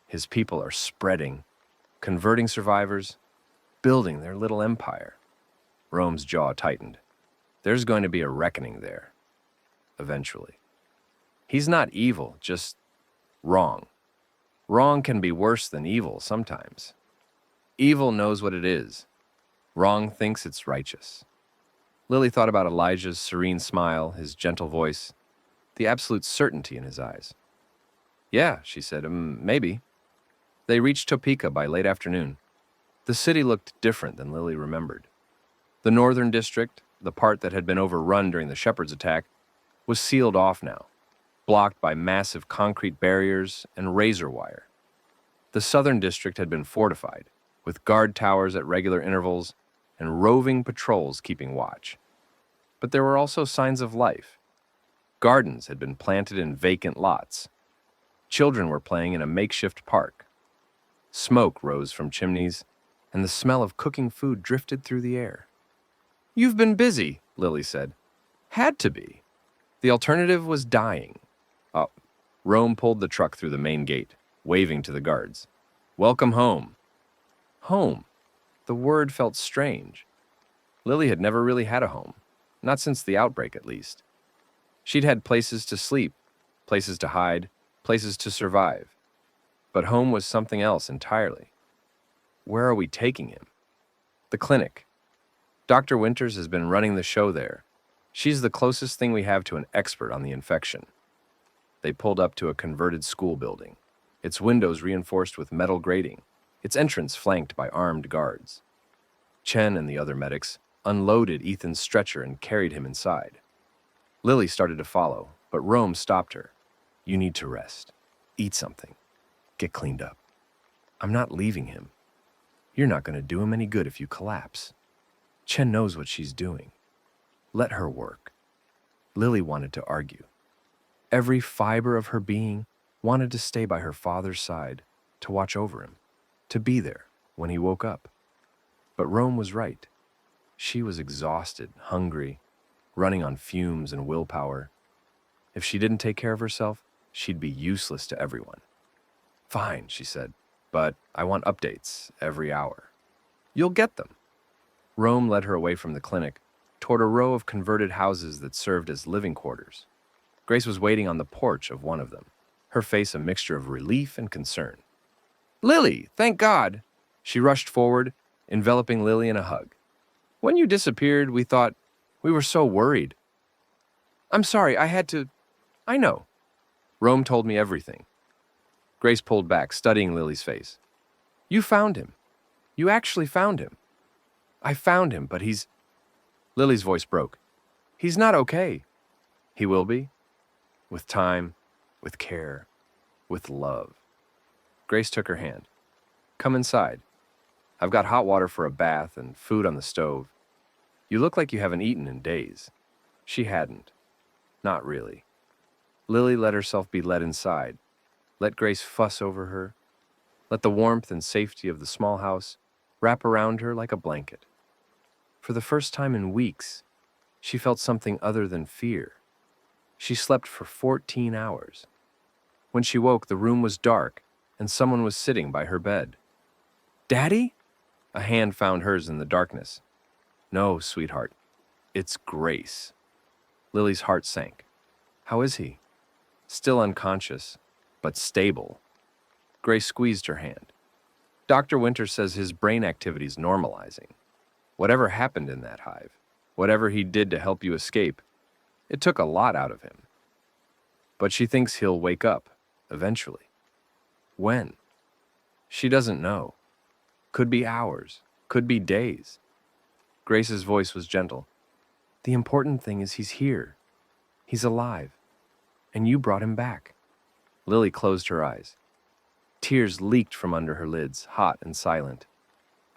his people are spreading, converting survivors, building their little empire. Rome's jaw tightened. There's going to be a reckoning there, eventually. He's not evil, just wrong. Wrong can be worse than evil sometimes. Evil knows what it is. Wrong thinks it's righteous. Lily thought about Elijah's serene smile, his gentle voice, the absolute certainty in his eyes. Yeah, she said, maybe. They reached Topeka by late afternoon. The city looked different than Lily remembered. The northern district, the part that had been overrun during the Shepherd's attack, was sealed off now, blocked by massive concrete barriers and razor wire. The southern district had been fortified, with guard towers at regular intervals and roving patrols keeping watch. But there were also signs of life. Gardens had been planted in vacant lots. Children were playing in a makeshift park. Smoke rose from chimneys, and the smell of cooking food drifted through the air. "You've been busy," Lily said. "Had to be. The alternative was dying." Oh, Rome pulled the truck through the main gate, waving to the guards. "Welcome home." Home. The word felt strange. Lily had never really had a home, not since the outbreak at least. She'd had places to sleep, places to hide, places to survive. But home was something else entirely. Where are we taking him? The clinic. Dr. Winters has been running the show there. She's the closest thing we have to an expert on the infection. They pulled up to a converted school building, its windows reinforced with metal grating, its entrance flanked by armed guards. Chen and the other medics unloaded Ethan's stretcher and carried him inside. Lily started to follow, but Rome stopped her. "You need to rest. Eat something. Get cleaned up. I'm not leaving him. You're not going to do him any good if you collapse. Chen knows what she's doing. Let her work." Lily wanted to argue. Every fiber of her being wanted to stay by her father's side, to watch over him, to be there when he woke up. But Rome was right. She was exhausted, hungry, running on fumes and willpower. If she didn't take care of herself, she'd be useless to everyone. "Fine," she said, "but I want updates every hour." "You'll get them." Rome led her away from the clinic, toward a row of converted houses that served as living quarters. Grace was waiting on the porch of one of them, her face a mixture of relief and concern. "Lily, thank God!" She rushed forward, enveloping Lily in a hug. "When you disappeared, we were so worried." "I'm sorry, I know." Rome told me everything. Grace pulled back, studying Lily's face. "You found him. You actually found him." "I found him, but he's..." Lily's voice broke. "He's not okay." "He will be. With time, with care, with love." Grace took her hand. "Come inside. I've got hot water for a bath and food on the stove. You look like you haven't eaten in days." She hadn't. Not really. Lily let herself be led inside. Let Grace fuss over her. Let the warmth and safety of the small house wrap around her like a blanket. For the first time in weeks, she felt something other than fear. She slept for 14 hours. When she woke, the room was dark, and someone was sitting by her bed. "Daddy?" A hand found hers in the darkness. "No, sweetheart. It's Grace." Lily's heart sank. "How is he?" "Still unconscious, but stable." Grace squeezed her hand. "Dr. Winter says his brain activity's normalizing. Whatever happened in that hive, whatever he did to help you escape, it took a lot out of him. But she thinks he'll wake up, eventually. When? She doesn't know. Could be hours, could be days." Grace's voice was gentle. "The important thing is he's here. He's alive. And you brought him back." Lily closed her eyes. Tears leaked from under her lids, hot and silent.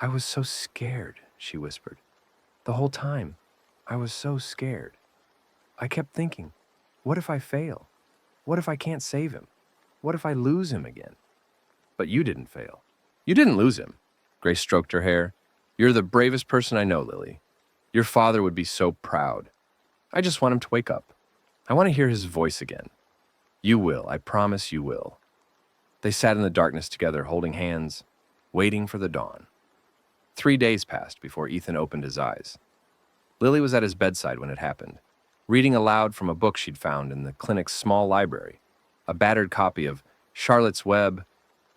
"I was so scared," she whispered. "The whole time, I was so scared. I kept thinking, what if I fail? What if I can't save him? What if I lose him again?" "But you didn't fail. You didn't lose him." Grace stroked her hair. "You're the bravest person I know, Lily. Your father would be so proud. I just want him to wake up. I want to hear his voice again. You will, I promise you will. They sat in the darkness together, holding hands, waiting for the dawn. 3 days passed before Ethan opened his eyes. Lily was at his bedside when it happened, reading aloud from a book she'd found in the clinic's small library, a battered copy of Charlotte's Web,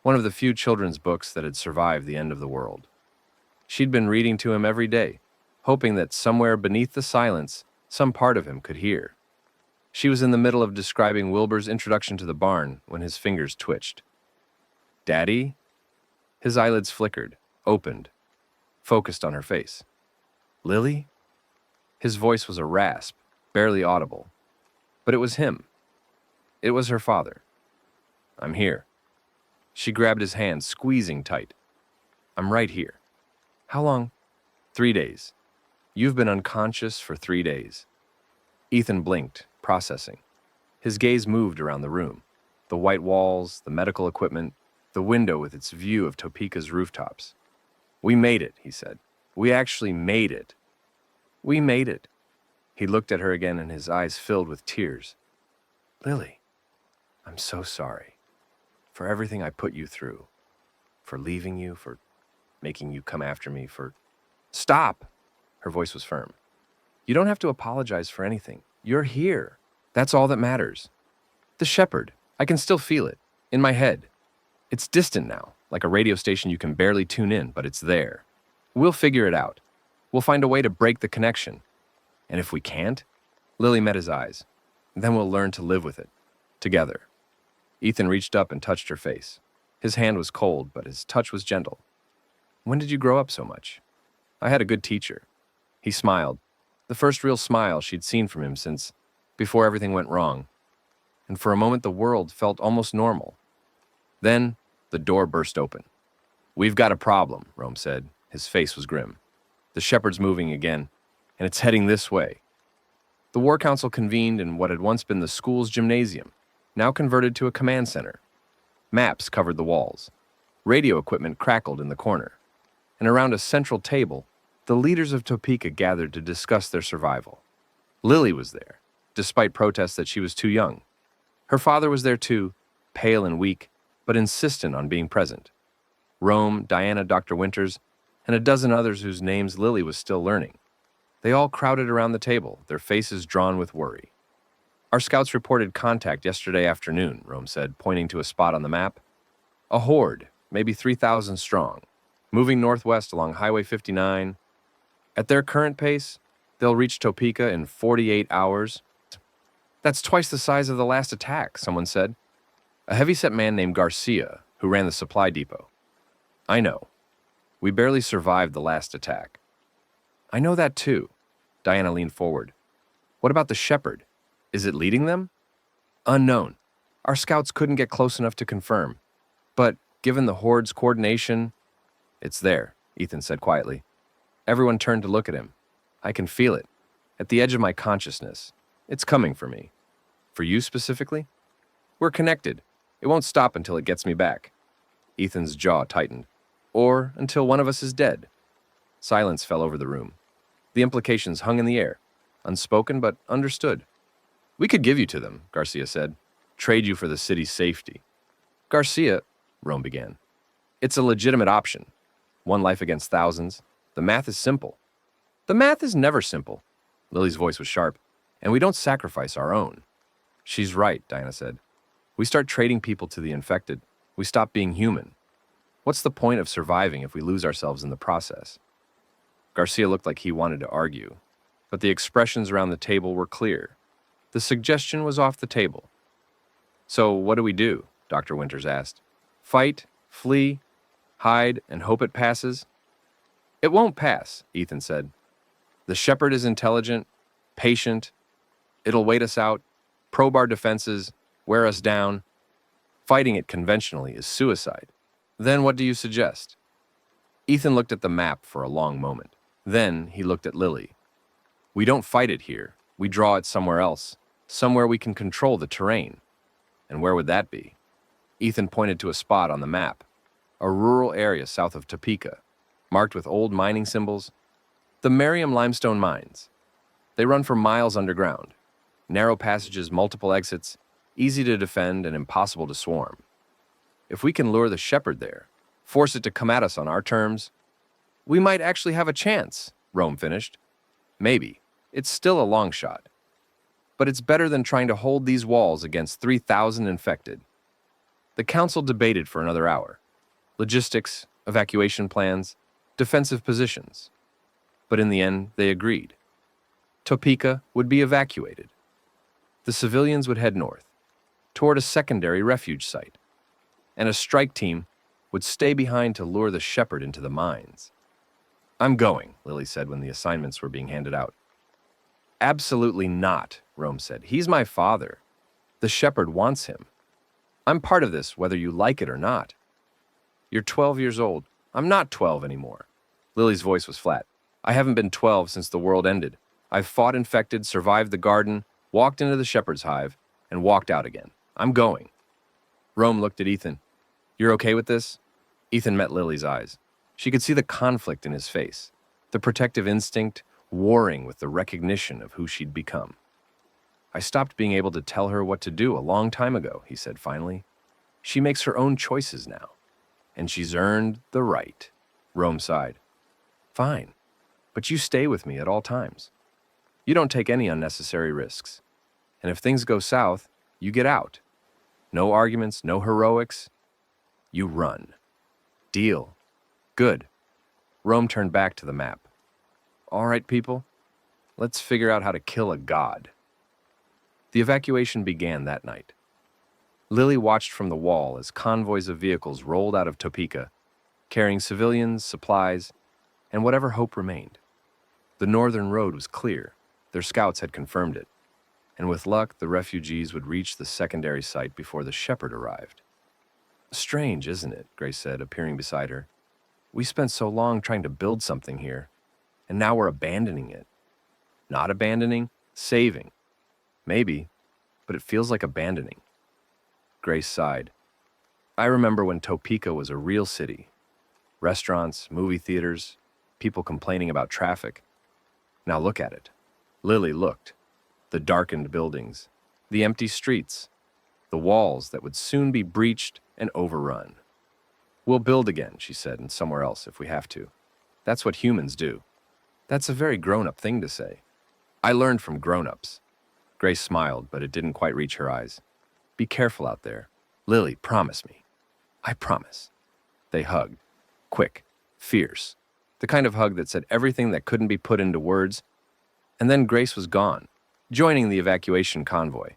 one of the few children's books that had survived the end of the world. She'd been reading to him every day, hoping that somewhere beneath the silence, some part of him could hear. She was in the middle of describing Wilbur's introduction to the barn when his fingers twitched. Daddy? His eyelids flickered, opened, focused on her face. Lily? His voice was a rasp, barely audible. But it was him. It was her father. I'm here. She grabbed his hand, squeezing tight. I'm right here. How long? 3 days. You've been unconscious for 3 days. Ethan blinked, processing. His gaze moved around the room. The white walls, the medical equipment, the window with its view of Topeka's rooftops. We made it, he said. We actually made it. We made it. He looked at her again and his eyes filled with tears. Lily, I'm so sorry for everything I put you through, for leaving you, for making you come after me, for... Stop! Her voice was firm. You don't have to apologize for anything. You're here. That's all that matters. The shepherd, I can still feel it, in my head. It's distant now, like a radio station you can barely tune in, but it's there. We'll figure it out. We'll find a way to break the connection. And if we can't, Lily met his eyes. Then we'll learn to live with it, together. Ethan reached up and touched her face. His hand was cold, but his touch was gentle. When did you grow up so much? I had a good teacher. He smiled, the first real smile she'd seen from him since before everything went wrong. And for a moment the world felt almost normal. Then the door burst open. We've got a problem, Rome said. His face was grim. The shepherd's moving again, and it's heading this way. The War Council convened in what had once been the school's gymnasium, now converted to a command center. Maps covered the walls. Radio equipment crackled in the corner. And around a central table, the leaders of Topeka gathered to discuss their survival. Lily was there, despite protests that she was too young. Her father was there too, pale and weak, but insistent on being present. Rome, Diana, Dr. Winters, and a dozen others whose names Lily was still learning. They all crowded around the table, their faces drawn with worry. Our scouts reported contact yesterday afternoon, Rome said, pointing to a spot on the map. A horde, maybe 3,000 strong, moving northwest along Highway 59. At their current pace, they'll reach Topeka in 48 hours. That's twice the size of the last attack, someone said. A heavyset man named Garcia, who ran the supply depot. I know. We barely survived the last attack. I know that too. Diana leaned forward. What about the shepherd? Is it leading them? Unknown. Our scouts couldn't get close enough to confirm. But given the horde's coordination... It's there, Ethan said quietly. Everyone turned to look at him. I can feel it. At the edge of my consciousness. It's coming for me. For you specifically? We're connected. It won't stop until it gets me back. Ethan's jaw tightened. Or until one of us is dead. Silence fell over the room. The implications hung in the air, unspoken but understood. We could give you to them, Garcia said. Trade you for the city's safety. Garcia, Rome began. It's a legitimate option. One life against thousands. The math is simple. The math is never simple. Lily's voice was sharp. And we don't sacrifice our own. She's right, Diana said. We start trading people to the infected. We stop being human. What's the point of surviving if we lose ourselves in the process? Garcia looked like he wanted to argue, but the expressions around the table were clear. The suggestion was off the table. So what do we do? Dr. Winters asked. Fight, flee, hide, and hope it passes? It won't pass, Ethan said. The shepherd is intelligent, patient. It'll wait us out, probe our defenses, wear us down. Fighting it conventionally is suicide. Then what do you suggest? Ethan looked at the map for a long moment. Then he looked at Lily. We don't fight it here. We draw it somewhere else, somewhere we can control the terrain. And where would that be? Ethan pointed to a spot on the map, a rural area south of Topeka, marked with old mining symbols. The Merriam limestone mines. They run for miles underground. Narrow passages, multiple exits, easy to defend and impossible to swarm. If we can lure the shepherd there, force it to come at us on our terms, we might actually have a chance, Rome finished. Maybe. It's still a long shot. But it's better than trying to hold these walls against 3,000 infected. The council debated for another hour. Logistics, evacuation plans, defensive positions. But in the end, they agreed. Topeka would be evacuated. The civilians would head north, toward a secondary refuge site, and a strike team would stay behind to lure the shepherd into the mines. "I'm going," Lily said when the assignments were being handed out. "Absolutely not," Rome said. "He's my father. The shepherd wants him. I'm part of this, whether you like it or not." "You're 12 years old. I'm not 12 anymore." Lily's voice was flat. "I haven't been 12 since the world ended. I've fought infected, survived the garden, walked into the shepherd's hive, and walked out again. I'm going." Rome looked at Ethan. "You're okay with this?" Ethan met Lily's eyes. She could see the conflict in his face, the protective instinct warring with the recognition of who she'd become. "I stopped being able to tell her what to do a long time ago," he said finally. "She makes her own choices now, and she's earned the right." Rome sighed. "Fine, but you stay with me at all times. You don't take any unnecessary risks. And if things go south, you get out. No arguments, no heroics. You run. Deal." "Good." Rome turned back to the map. "All right, people, let's figure out how to kill a god." The evacuation began that night. Lily watched from the wall as convoys of vehicles rolled out of Topeka, carrying civilians, supplies, and whatever hope remained. The northern road was clear. Their scouts had confirmed it. And with luck, the refugees would reach the secondary site before the shepherd arrived. "Strange, isn't it?" Grace said, appearing beside her. "We spent so long trying to build something here, and now we're abandoning it." "Not abandoning, saving. Maybe, but it feels like abandoning." Grace sighed. "I remember when Topeka was a real city. Restaurants, movie theaters, people complaining about traffic. Now look at it." Lily looked. The darkened buildings, the empty streets, the walls that would soon be breached and overrun. "We'll build again," she said, "and somewhere else if we have to. That's what humans do." "That's a very grown-up thing to say." "I learned from grown-ups." Grace smiled, but it didn't quite reach her eyes. "Be careful out there. Lily, promise me." "I promise." They hugged. Quick, fierce. The kind of hug that said everything that couldn't be put into words. And then Grace was gone, joining the evacuation convoy,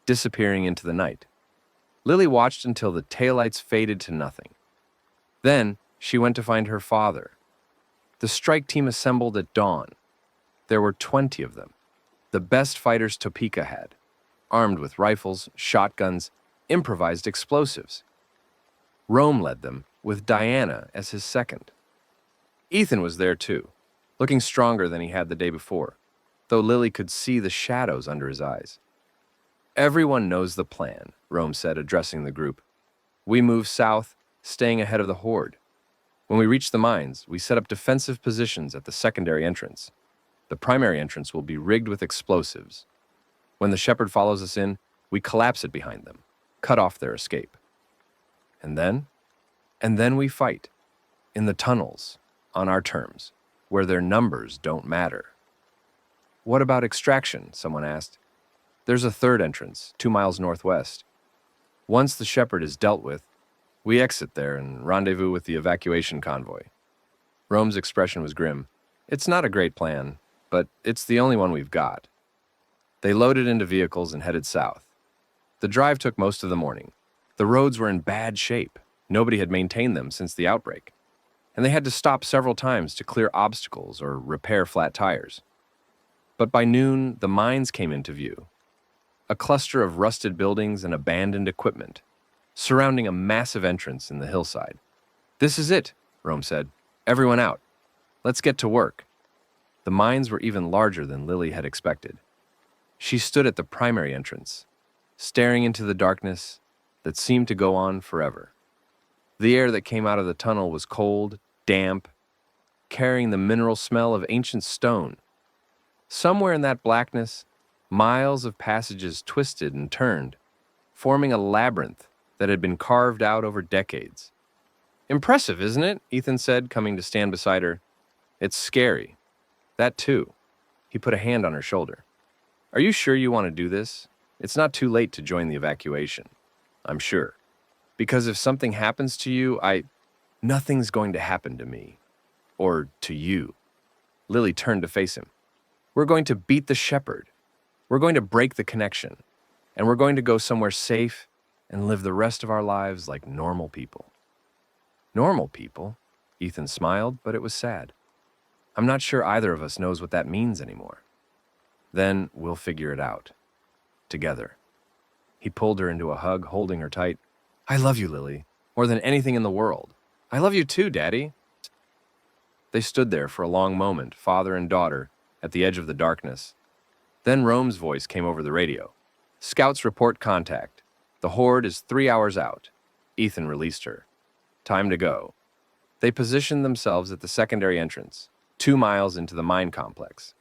disappearing into the night. Lily watched until the taillights faded to nothing. Then she went to find her father. The strike team assembled at dawn. There were 20 of them, the best fighters Topeka had, armed with rifles, shotguns, improvised explosives. Rome led them, with Diana as his second. Ethan was there too, looking stronger than he had the day before, though Lily could see the shadows under his eyes. "Everyone knows the plan," Rome said, addressing the group. "We move south, staying ahead of the horde. When we reach the mines, we set up defensive positions at the secondary entrance. The primary entrance will be rigged with explosives. When the shepherd follows us in, we collapse it behind them, cut off their escape. And then? And then we fight. In the tunnels, on our terms, where their numbers don't matter." "What about extraction?" someone asked. "There's a third entrance, 2 miles northwest. Once the shepherd is dealt with, we exit there and rendezvous with the evacuation convoy." Rome's expression was grim. "It's not a great plan, but it's the only one we've got." They loaded into vehicles and headed south. The drive took most of the morning. The roads were in bad shape. Nobody had maintained them since the outbreak, and they had to stop several times to clear obstacles or repair flat tires. But by noon, the mines came into view. A cluster of rusted buildings and abandoned equipment, surrounding a massive entrance in the hillside. "This is it," Rome said. "Everyone out. Let's get to work." The mines were even larger than Lily had expected. She stood at the primary entrance, staring into the darkness that seemed to go on forever. The air that came out of the tunnel was cold, damp, carrying the mineral smell of ancient stone. Somewhere in that blackness, miles of passages twisted and turned, forming a labyrinth that had been carved out over decades. "Impressive, isn't it?" Ethan said, coming to stand beside her. "It's scary. That too." He put a hand on her shoulder. "Are you sure you want to do this? It's not too late to join the evacuation. I'm sure. Because if something happens to you, nothing's going to happen to me. Or to you." Lily turned to face him. "We're going to beat the shepherd. We're going to break the connection. And we're going to go somewhere safe and live the rest of our lives like normal people." "Normal people?" Ethan smiled, but it was sad. "I'm not sure either of us knows what that means anymore." "Then we'll figure it out. Together." He pulled her into a hug, holding her tight. "I love you, Lily, more than anything in the world." "I love you too, Daddy." They stood there for a long moment, father and daughter, at the edge of the darkness. Then Rome's voice came over the radio. "Scouts report contact. The horde is 3 hours out." Ethan released her. "Time to go." They positioned themselves at the secondary entrance, 2 miles into the mine complex.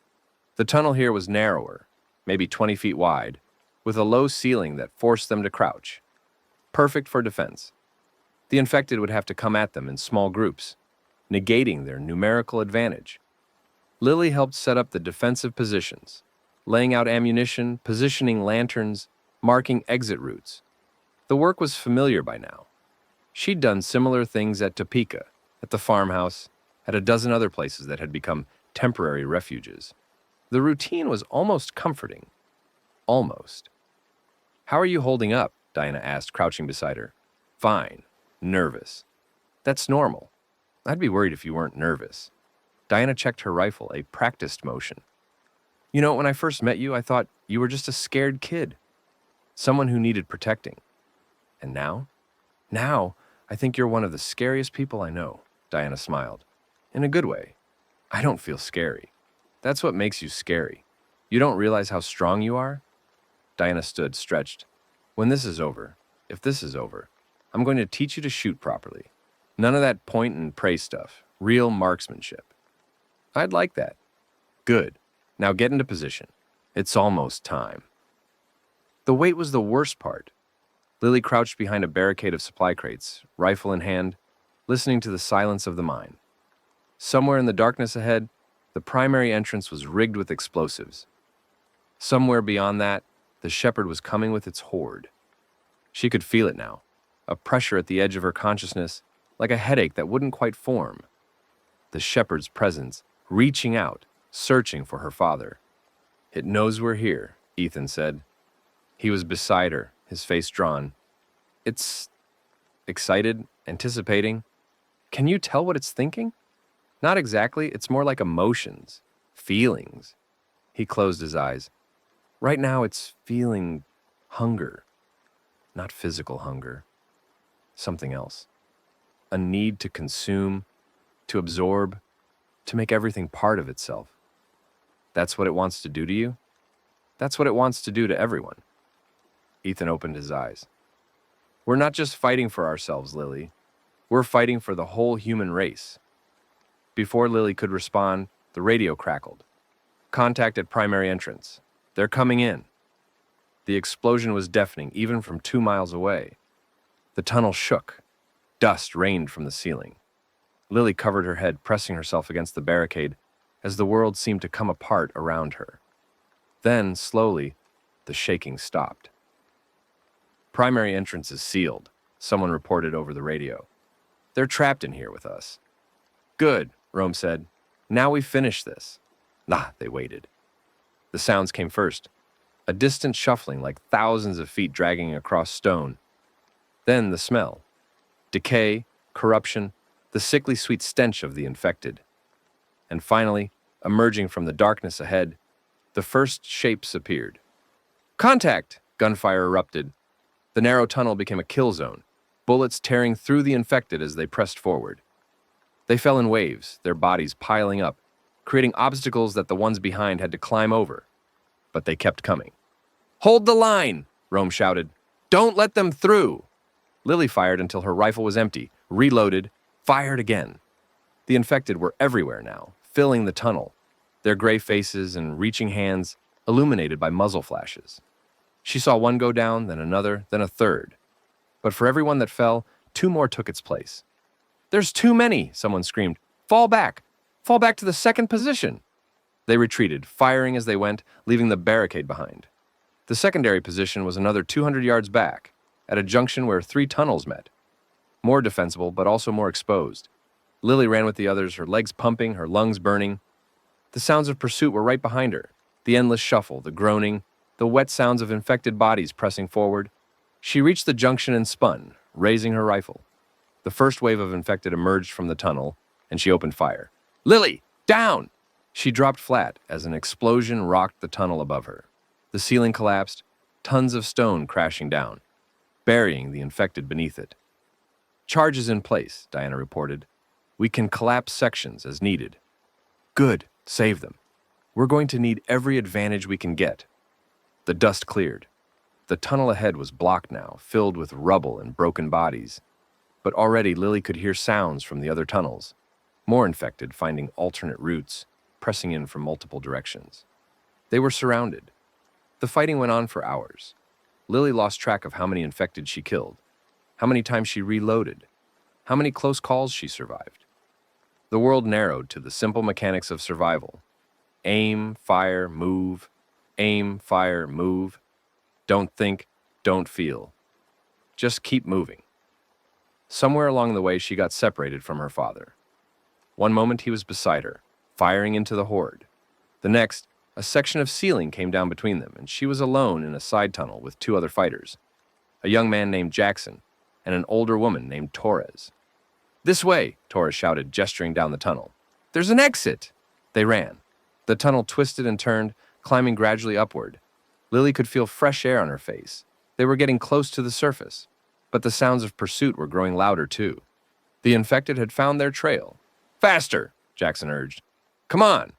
The tunnel here was narrower, maybe 20 feet wide, with a low ceiling that forced them to crouch. Perfect for defense. The infected would have to come at them in small groups, negating their numerical advantage. Lily helped set up the defensive positions, laying out ammunition, positioning lanterns, marking exit routes. The work was familiar by now. She'd done similar things at Topeka, at the farmhouse, at a dozen other places that had become temporary refuges. The routine was almost comforting. Almost. "How are you holding up?" Diana asked, crouching beside her. "Fine. Nervous." "That's normal. I'd be worried if you weren't nervous." Diana checked her rifle, a practiced motion. "You know, when I first met you, I thought you were just a scared kid. Someone who needed protecting. And now? Now, I think you're one of the scariest people I know." Diana smiled. "In a good way. I don't feel scary. That's what makes you scary. You don't realize how strong you are?" Diana stood, stretched. "When this is over, if this is over, I'm going to teach you to shoot properly. None of that point and pray stuff. Real marksmanship." "I'd like that." "Good. Now get into position. It's almost time." The wait was the worst part. Lily crouched behind a barricade of supply crates, rifle in hand, listening to the silence of the mine. Somewhere in the darkness ahead, the primary entrance was rigged with explosives. Somewhere beyond that, the shepherd was coming with its horde. She could feel it now, a pressure at the edge of her consciousness, like a headache that wouldn't quite form. The shepherd's presence, reaching out, searching for her father. "It knows we're here," Ethan said. He was beside her, his face drawn. "It's excited, anticipating. Can you tell what it's thinking?" "Not exactly. It's more like emotions, feelings." He closed his eyes. "Right now it's feeling hunger. Not physical hunger. Something else. A need to consume, to absorb, to make everything part of itself. That's what it wants to do to you? That's what it wants to do to everyone." Ethan opened his eyes. "We're not just fighting for ourselves, Lily. We're fighting for the whole human race." Before Lily could respond, the radio crackled. "Contact at primary entrance. They're coming in." The explosion was deafening, even from 2 miles away. The tunnel shook. Dust rained from the ceiling. Lily covered her head, pressing herself against the barricade, as the world seemed to come apart around her. Then, slowly, the shaking stopped. "Primary entrance is sealed," someone reported over the radio. "They're trapped in here with us." "Good," Rome said. "Now we finish this." They waited. The sounds came first, a distant shuffling like thousands of feet dragging across stone. Then the smell. Decay, corruption, the sickly sweet stench of the infected. And finally, emerging from the darkness ahead, the first shapes appeared. "Contact!" Gunfire erupted. The narrow tunnel became a kill zone, bullets tearing through the infected as they pressed forward. They fell in waves, their bodies piling up, creating obstacles that the ones behind had to climb over. But they kept coming. "Hold the line!" Rome shouted. "Don't let them through!" Lily fired until her rifle was empty, reloaded, fired again. The infected were everywhere now, filling the tunnel, their gray faces and reaching hands illuminated by muzzle flashes. She saw one go down, then another, then a third. But for every one that fell, two more took its place. "There's too many," someone screamed. "Fall back! Fall back to the second position!" They retreated, firing as they went, leaving the barricade behind. The secondary position was another 200 yards back, at a junction where 3 tunnels met. More defensible, but also more exposed. Lily ran with the others, her legs pumping, her lungs burning. The sounds of pursuit were right behind her. The endless shuffle, the groaning, the wet sounds of infected bodies pressing forward. She reached the junction and spun, raising her rifle. The first wave of infected emerged from the tunnel, and she opened fire. "Lily, down!" She dropped flat as an explosion rocked the tunnel above her. The ceiling collapsed, tons of stone crashing down, burying the infected beneath it. "Charge is in place," Diana reported. "We can collapse sections as needed." "Good, save them. We're going to need every advantage we can get." The dust cleared. The tunnel ahead was blocked now, filled with rubble and broken bodies. But already Lily could hear sounds from the other tunnels, more infected finding alternate routes, pressing in from multiple directions. They were surrounded. The fighting went on for hours. Lily lost track of how many infected she killed, how many times she reloaded, how many close calls she survived. The world narrowed to the simple mechanics of survival. Aim, fire, move. Aim, fire, move. Don't think, don't feel. Just keep moving. Somewhere along the way, she got separated from her father. One moment he was beside her, firing into the horde. The next, a section of ceiling came down between them, and she was alone in a side tunnel with 2 other fighters, a young man named Jackson and an older woman named Torres. "This way," Torres shouted, gesturing down the tunnel. "There's an exit!" They ran. The tunnel twisted and turned, climbing gradually upward. Lily could feel fresh air on her face. They were getting close to the surface, but the sounds of pursuit were growing louder too. The infected had found their trail. "Faster!" Jackson urged. "Come on!"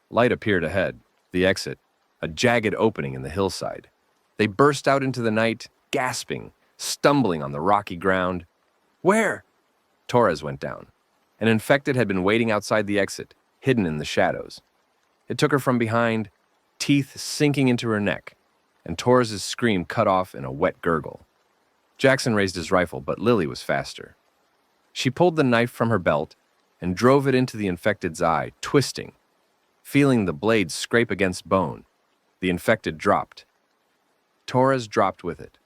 Light appeared ahead, the exit, a jagged opening in the hillside. They burst out into the night, gasping, stumbling on the rocky ground. "Where?" Torres went down. An infected had been waiting outside the exit, hidden in the shadows. It took her from behind, teeth sinking into her neck, and Torres's scream cut off in a wet gurgle. Jackson raised his rifle, but Lily was faster. She pulled the knife from her belt and drove it into the infected's eye, twisting. Feeling the blade scrape against bone, the infected dropped. Torres dropped with it.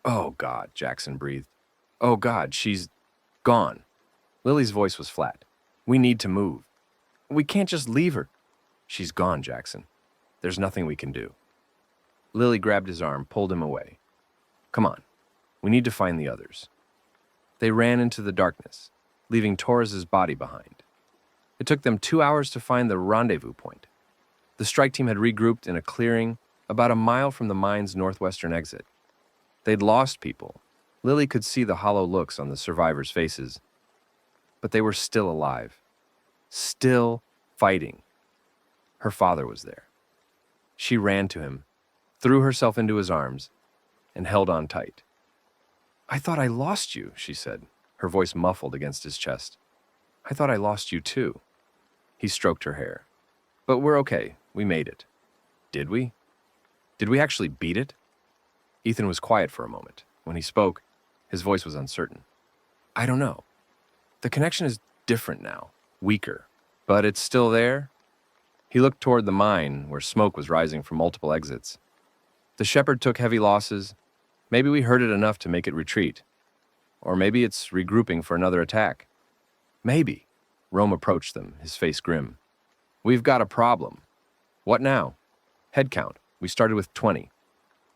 "Oh, God," Jackson breathed. "Oh, God, she's gone." Lily's voice was flat. "We need to move. We can't just leave her." "She's gone, Jackson. There's nothing we can do." Lily grabbed his arm, pulled him away. "Come on. We need to find the others." They ran into the darkness, leaving Torres's body behind. It took them 2 hours to find the rendezvous point. The strike team had regrouped in a clearing about a mile from the mine's northwestern exit. They'd lost people. Lily could see the hollow looks on the survivors' faces. But they were still alive. Still fighting. Her father was there. She ran to him, threw herself into his arms, and held on tight. "I thought I lost you," she said, her voice muffled against his chest. "I thought I lost you too." He stroked her hair. "But we're okay. We made it." "Did we? Did we actually beat it?" Ethan was quiet for a moment. When he spoke, his voice was uncertain. "I don't know. The connection is different now, weaker, but it's still there." He looked toward the mine, where smoke was rising from multiple exits. "The shepherd took heavy losses. Maybe we hurt it enough to make it retreat. Or maybe it's regrouping for another attack." "Maybe." Rome approached them, his face grim. "We've got a problem." "What now?" "Head count. We started with 20.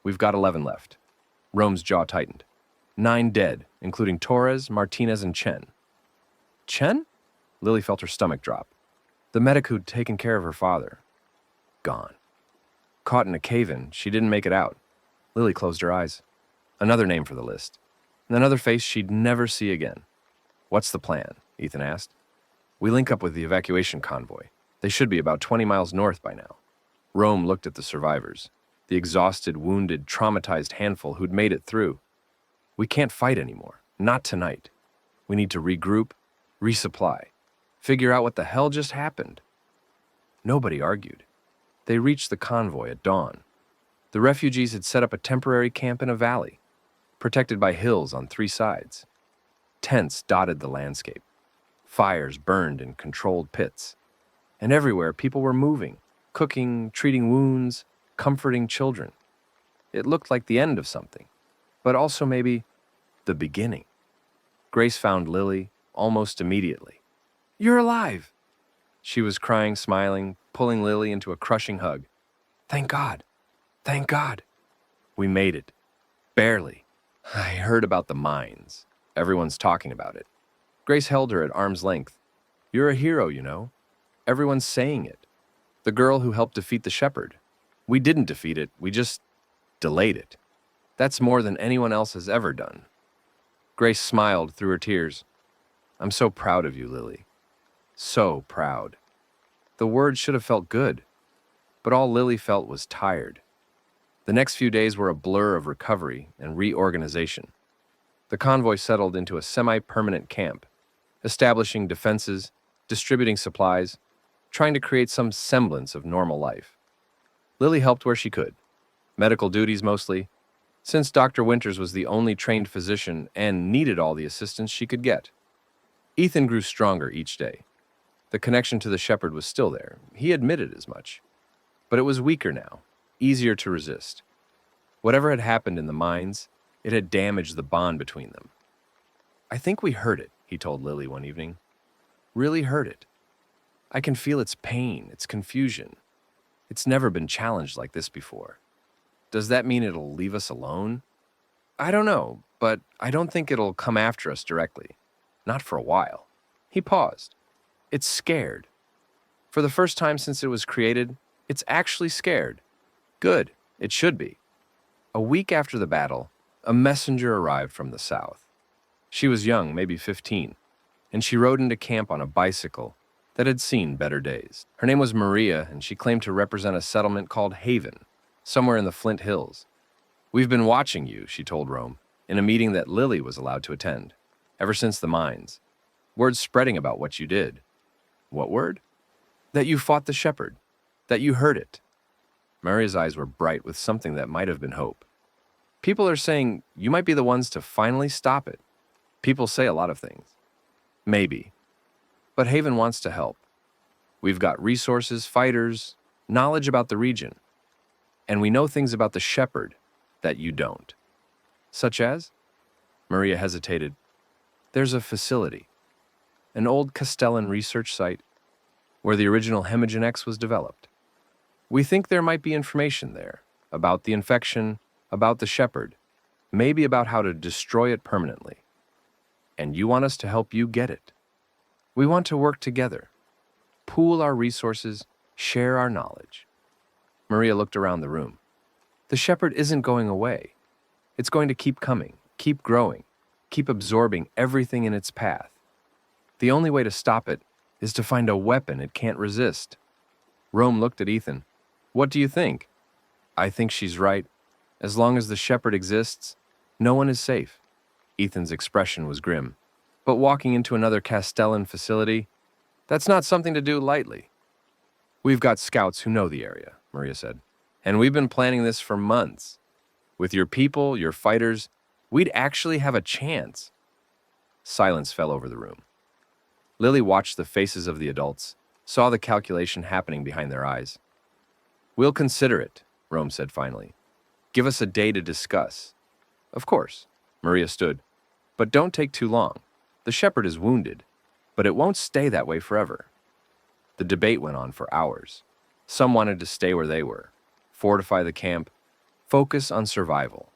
We've got 11 left." Rome's jaw tightened. 9 dead, including Torres, Martinez, and Chen. "Chen?" Lily felt her stomach drop. The medic who'd taken care of her father. Gone. Caught in a cave-in, she didn't make it out. Lily closed her eyes. Another name for the list. And another face she'd never see again. "What's the plan?" Ethan asked. "We link up with the evacuation convoy. They should be about 20 miles north by now." Rome looked at the survivors, the exhausted, wounded, traumatized handful who'd made it through. "We can't fight anymore. Not tonight. We need to regroup, resupply. figure out what the hell just happened. Nobody argued. They reached the convoy at dawn. The refugees had set up a temporary camp in a valley, protected by hills on 3 sides. Tents dotted the landscape. Fires burned in controlled pits. And everywhere people were moving, cooking, treating wounds, comforting children. It looked like the end of something, but also maybe the beginning. Grace found Lily almost immediately. "You're alive!" She was crying, smiling, pulling Lily into a crushing hug. "Thank God! Thank God! We made it. Barely. I heard about the mines. Everyone's talking about it." Grace held her at arm's length. "You're a hero, you know. Everyone's saying it. The girl who helped defeat the shepherd. We didn't defeat it, we just delayed it. That's more than anyone else has ever done." Grace smiled through her tears. "I'm so proud of you, Lily. So proud." The words should have felt good, but all Lily felt was tired. The next few days were a blur of recovery and reorganization. The convoy settled into a semi-permanent camp, establishing defenses, distributing supplies, trying to create some semblance of normal life. Lily helped where she could, medical duties mostly, since Dr. Winters was the only trained physician and needed all the assistance she could get. Ethan grew stronger each day. The connection to the shepherd was still there. He admitted as much. But it was weaker now, easier to resist. Whatever had happened in the mines, it had damaged the bond between them. "I think we hurt it," he told Lily one evening. "Really hurt it. I can feel its pain, its confusion. It's never been challenged like this before. Does that mean it'll leave us alone? I don't know, but I don't think it'll come after us directly. Not for a while." He paused. "It's scared. For the first time since it was created, it's actually scared. Good, it should be." A week after the battle, a messenger arrived from the south. She was young, maybe 15, and she rode into camp on a bicycle that had seen better days. Her name was Maria, and she claimed to represent a settlement called Haven, somewhere in the Flint Hills. "We've been watching you," she told Rome, in a meeting that Lily was allowed to attend, ever since the mines. "Word's spreading about what you did." "What word?" "That you fought the shepherd. That you heard it." Maria's eyes were bright with something that might have been hope. "People are saying you might be the ones to finally stop it." "People say a lot of things." "Maybe. But Haven wants to help. We've got resources, fighters, knowledge about the region. And we know things about the shepherd that you don't." "Such as?" Maria hesitated. "There's a facility, an old Castellan research site, where the original Hemagen X was developed. We think there might be information there, about the infection, about the shepherd, maybe about how to destroy it permanently. And you want us to help you get it. We want to work together, pool our resources, share our knowledge." Maria looked around the room. "The shepherd isn't going away. It's going to keep coming, keep growing, keep absorbing everything in its path. The only way to stop it is to find a weapon it can't resist." Rome looked at Ethan. "What do you think?" "I think she's right. As long as the shepherd exists, no one is safe." Ethan's expression was grim. "But walking into another Castellan facility, that's not something to do lightly." "We've got scouts who know the area," Maria said. "And we've been planning this for months. With your people, your fighters, we'd actually have a chance." Silence fell over the room. Lily watched the faces of the adults, saw the calculation happening behind their eyes. "We'll consider it," Rome said finally. "Give us a day to discuss." "Of course." Maria stood. "But don't take too long. The shepherd is wounded, but it won't stay that way forever." The debate went on for hours. Some wanted to stay where they were, fortify the camp, focus on survival.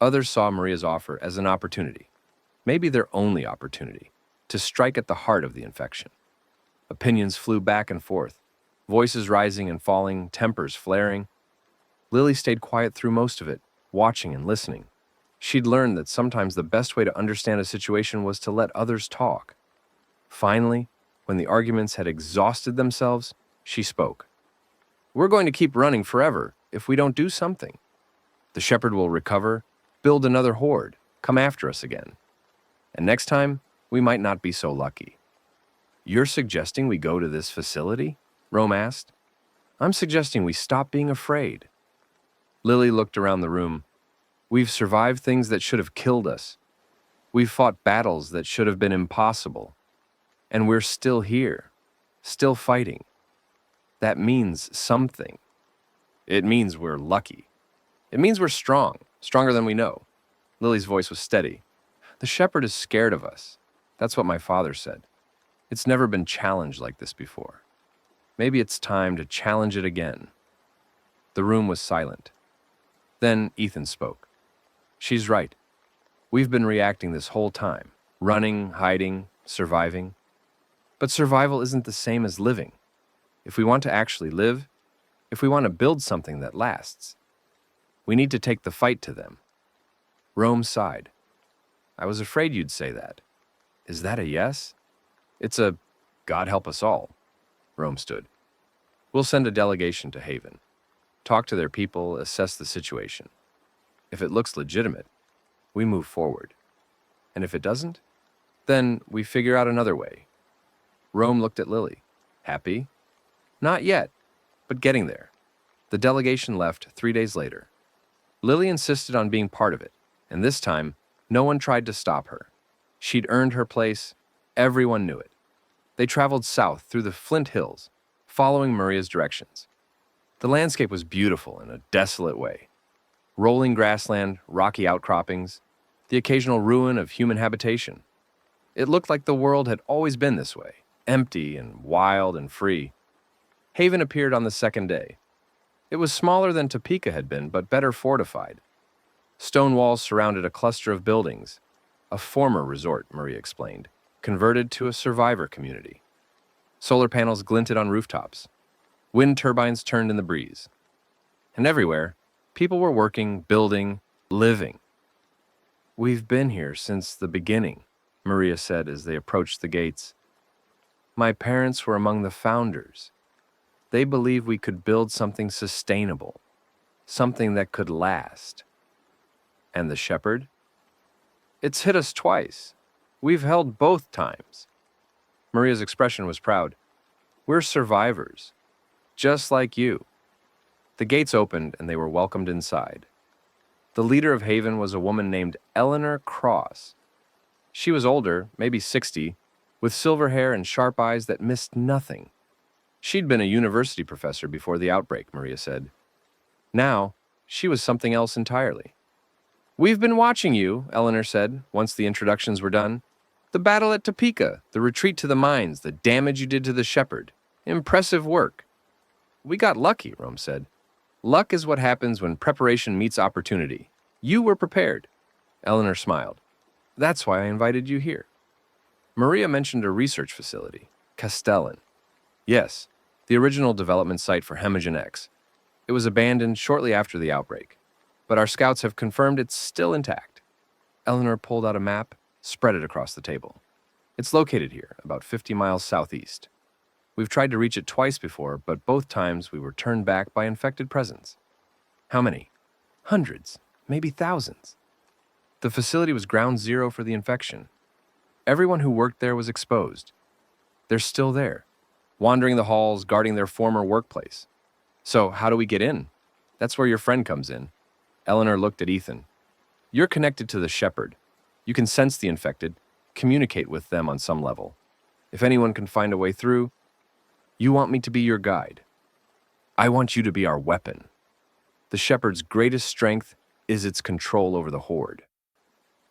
Others saw Maria's offer as an opportunity, maybe their only opportunity, to strike at the heart of the infection. Opinions flew back and forth, voices rising and falling, tempers flaring. Lily stayed quiet through most of it, watching and listening. She'd learned that sometimes the best way to understand a situation was to let others talk. Finally, when the arguments had exhausted themselves, she spoke. "We're going to keep running forever if we don't do something. The shepherd will recover, build another horde, come after us again. And next time, we might not be so lucky." You're suggesting we go to this facility? Rome asked. I'm suggesting we stop being afraid. Lily looked around the room. We've survived things that should have killed us. We've fought battles that should have been impossible. And we're still here, still fighting. That means something. It means we're lucky. It means we're strong, stronger than we know. Lily's voice was steady. The shepherd is scared of us. That's what my father said. It's never been challenged like this before. Maybe it's time to challenge it again. The room was silent. Then Ethan spoke. She's right. We've been reacting this whole time, running, hiding, surviving. But survival isn't the same as living. If we want to actually live, if we want to build something that lasts, we need to take the fight to them. Rome sighed. I was afraid you'd say that. Is that a yes? It's a God help us all. Rome stood. We'll send a delegation to Haven. Talk to their people, assess the situation. If it looks legitimate, we move forward. And if it doesn't, then we figure out another way. Rome looked at Lily. Happy? Not yet, but getting there. The delegation left 3 days later. Lily insisted on being part of it, and this time, no one tried to stop her. She'd earned her place. Everyone knew it. They traveled south through the Flint Hills, following Maria's directions. The landscape was beautiful in a desolate way. Rolling grassland, rocky outcroppings, the occasional ruin of human habitation. It looked like the world had always been this way, empty and wild and free. Haven appeared on the second day. It was smaller than Topeka had been, but better fortified. Stone walls surrounded a cluster of buildings, a former resort, Maria explained, converted to a survivor community. Solar panels glinted on rooftops. Wind turbines turned in the breeze. And everywhere, people were working, building, living. We've been here since the beginning, Maria said as they approached the gates. My parents were among the founders. They believed we could build something sustainable, something that could last. And the shepherd? It's hit us twice. We've held both times. Maria's expression was proud. We're survivors, just like you. The gates opened and they were welcomed inside. The leader of Haven was a woman named Eleanor Cross. She was older, maybe 60, with silver hair and sharp eyes that missed nothing. She'd been a university professor before the outbreak, Maria said. Now, she was something else entirely. We've been watching you, Eleanor said, once the introductions were done. The battle at Topeka, the retreat to the mines, the damage you did to the shepherd. Impressive work. We got lucky, Rome said. Luck is what happens when preparation meets opportunity. You were prepared. Eleanor smiled. That's why I invited you here. Maria mentioned a research facility, Castellan. Yes, the original development site for Hemagen X. It was abandoned shortly after the outbreak, but our scouts have confirmed it's still intact. Eleanor pulled out a map, spread it across the table. It's located here, about 50 miles southeast. We've tried to reach it twice before, but both times we were turned back by infected presence. How many? Hundreds, maybe thousands. The facility was ground zero for the infection. Everyone who worked there was exposed. They're still there, wandering the halls, guarding their former workplace. So how do we get in? That's where your friend comes in. Eleanor looked at Ethan. You're connected to the shepherd. You can sense the infected, communicate with them on some level. If anyone can find a way through, you want me to be your guide. I want you to be our weapon. The shepherd's greatest strength is its control over the horde.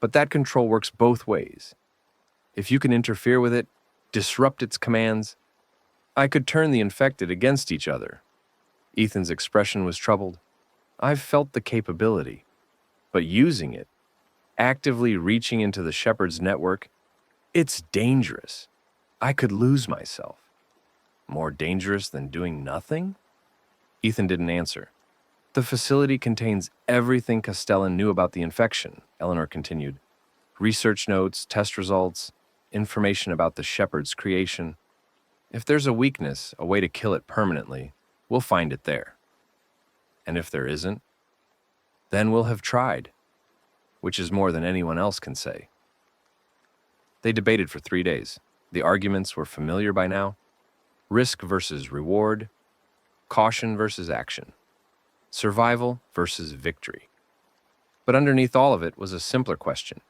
But that control works both ways. If you can interfere with it, disrupt its commands, I could turn the infected against each other. Ethan's expression was troubled. I've felt the capability, but using it, actively reaching into the shepherd's network, it's dangerous. I could lose myself. More dangerous than doing nothing? Ethan didn't answer. The facility contains everything Castellan knew about the infection, Eleanor continued. Research notes, test results, information about the shepherd's creation. If there's a weakness, a way to kill it permanently, we'll find it there. And if there isn't, then we'll have tried, which is more than anyone else can say. They debated for 3 days. The arguments were familiar by now. Risk versus reward, caution versus action, survival versus victory. But underneath all of it was a simpler question.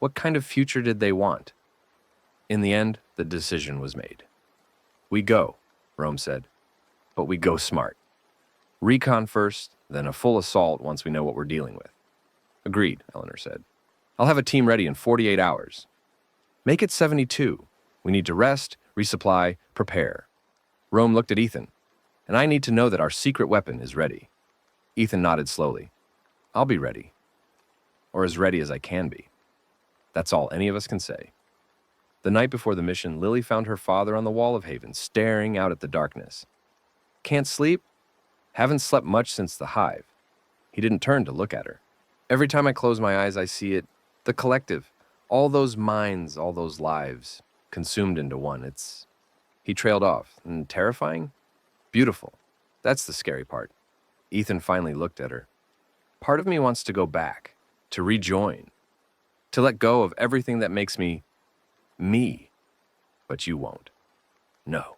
What kind of future did they want? In the end, the decision was made. We go, Rome said, but we go smart. Recon first, then a full assault once we know what we're dealing with. Agreed, Eleanor said. I'll have a team ready in 48 hours. Make it 72. We need to rest, resupply, prepare. Rome looked at Ethan. And I need to know that our secret weapon is ready. Ethan nodded slowly. I'll be ready. Or as ready as I can be. That's all any of us can say. The night before the mission, Lily found her father on the wall of Haven, staring out at the darkness. Can't sleep? Haven't slept much since the hive. He didn't turn to look at her. Every time I close my eyes, I see it. The collective. All those minds, all those lives, consumed into one. He trailed off. And terrifying? Beautiful. That's the scary part. Ethan finally looked at her. Part of me wants to go back, to rejoin, to let go of everything that makes me, me. But you won't. No,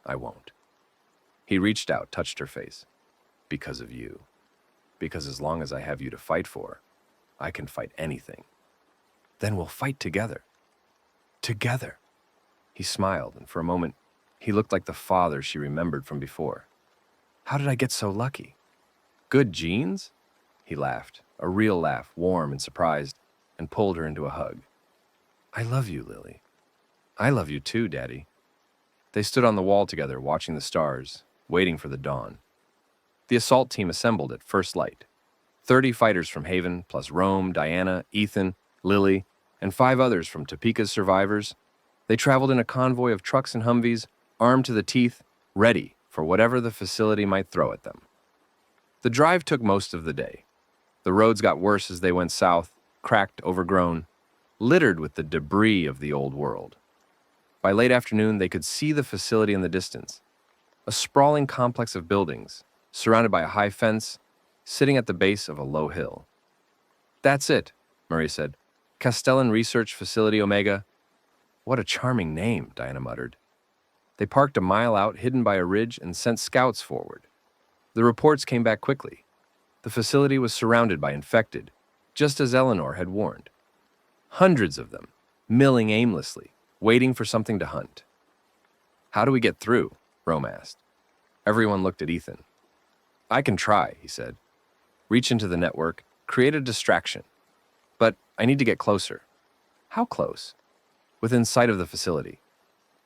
I won't. He reached out, touched her face. Because of you. Because as long as I have you to fight for, I can fight anything. Then we'll fight together. Together. He smiled, and for a moment, he looked like the father she remembered from before. How did I get so lucky? Good genes? He laughed, a real laugh, warm and surprised, and pulled her into a hug. I love you, Lily. I love you too, Daddy. They stood on the wall together, watching the stars, waiting for the dawn. The assault team assembled at first light. 30 fighters from Haven, plus Rome, Diana, Ethan, Lily, and 5 others from Topeka's survivors. They traveled in a convoy of trucks and Humvees, armed to the teeth, ready for whatever the facility might throw at them. The drive took most of the day. The roads got worse as they went south, cracked, overgrown, littered with the debris of the old world. By late afternoon, they could see the facility in the distance, a sprawling complex of buildings, surrounded by a high fence, sitting at the base of a low hill. That's it, Murray said. Castellan Research Facility Omega. What a charming name, Diana muttered. They parked a mile out, hidden by a ridge, and sent scouts forward. The reports came back quickly. The facility was surrounded by infected, just as Eleanor had warned. Hundreds of them, milling aimlessly, waiting for something to hunt. How do we get through? Rome asked. Everyone looked at Ethan. I can try, he said. Reach into the network, create a distraction. But I need to get closer. How close? Within sight of the facility.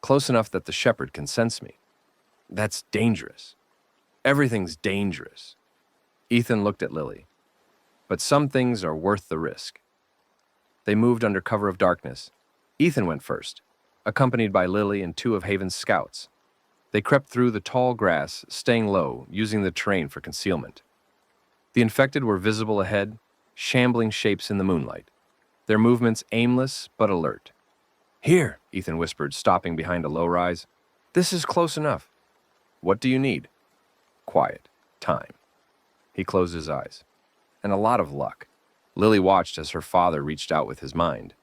Close enough that the shepherd can sense me. That's dangerous. Everything's dangerous. Ethan looked at Lily. But some things are worth the risk. They moved under cover of darkness. Ethan went first, accompanied by Lily and 2 of Haven's scouts. They crept through the tall grass, staying low, using the terrain for concealment. The infected were visible ahead, shambling shapes in the moonlight, their movements aimless but alert. Here, Ethan whispered, stopping behind a low rise. This is close enough. What do you need? Quiet. Time. He closed his eyes. And a lot of luck. Lily watched as her father reached out with his mind.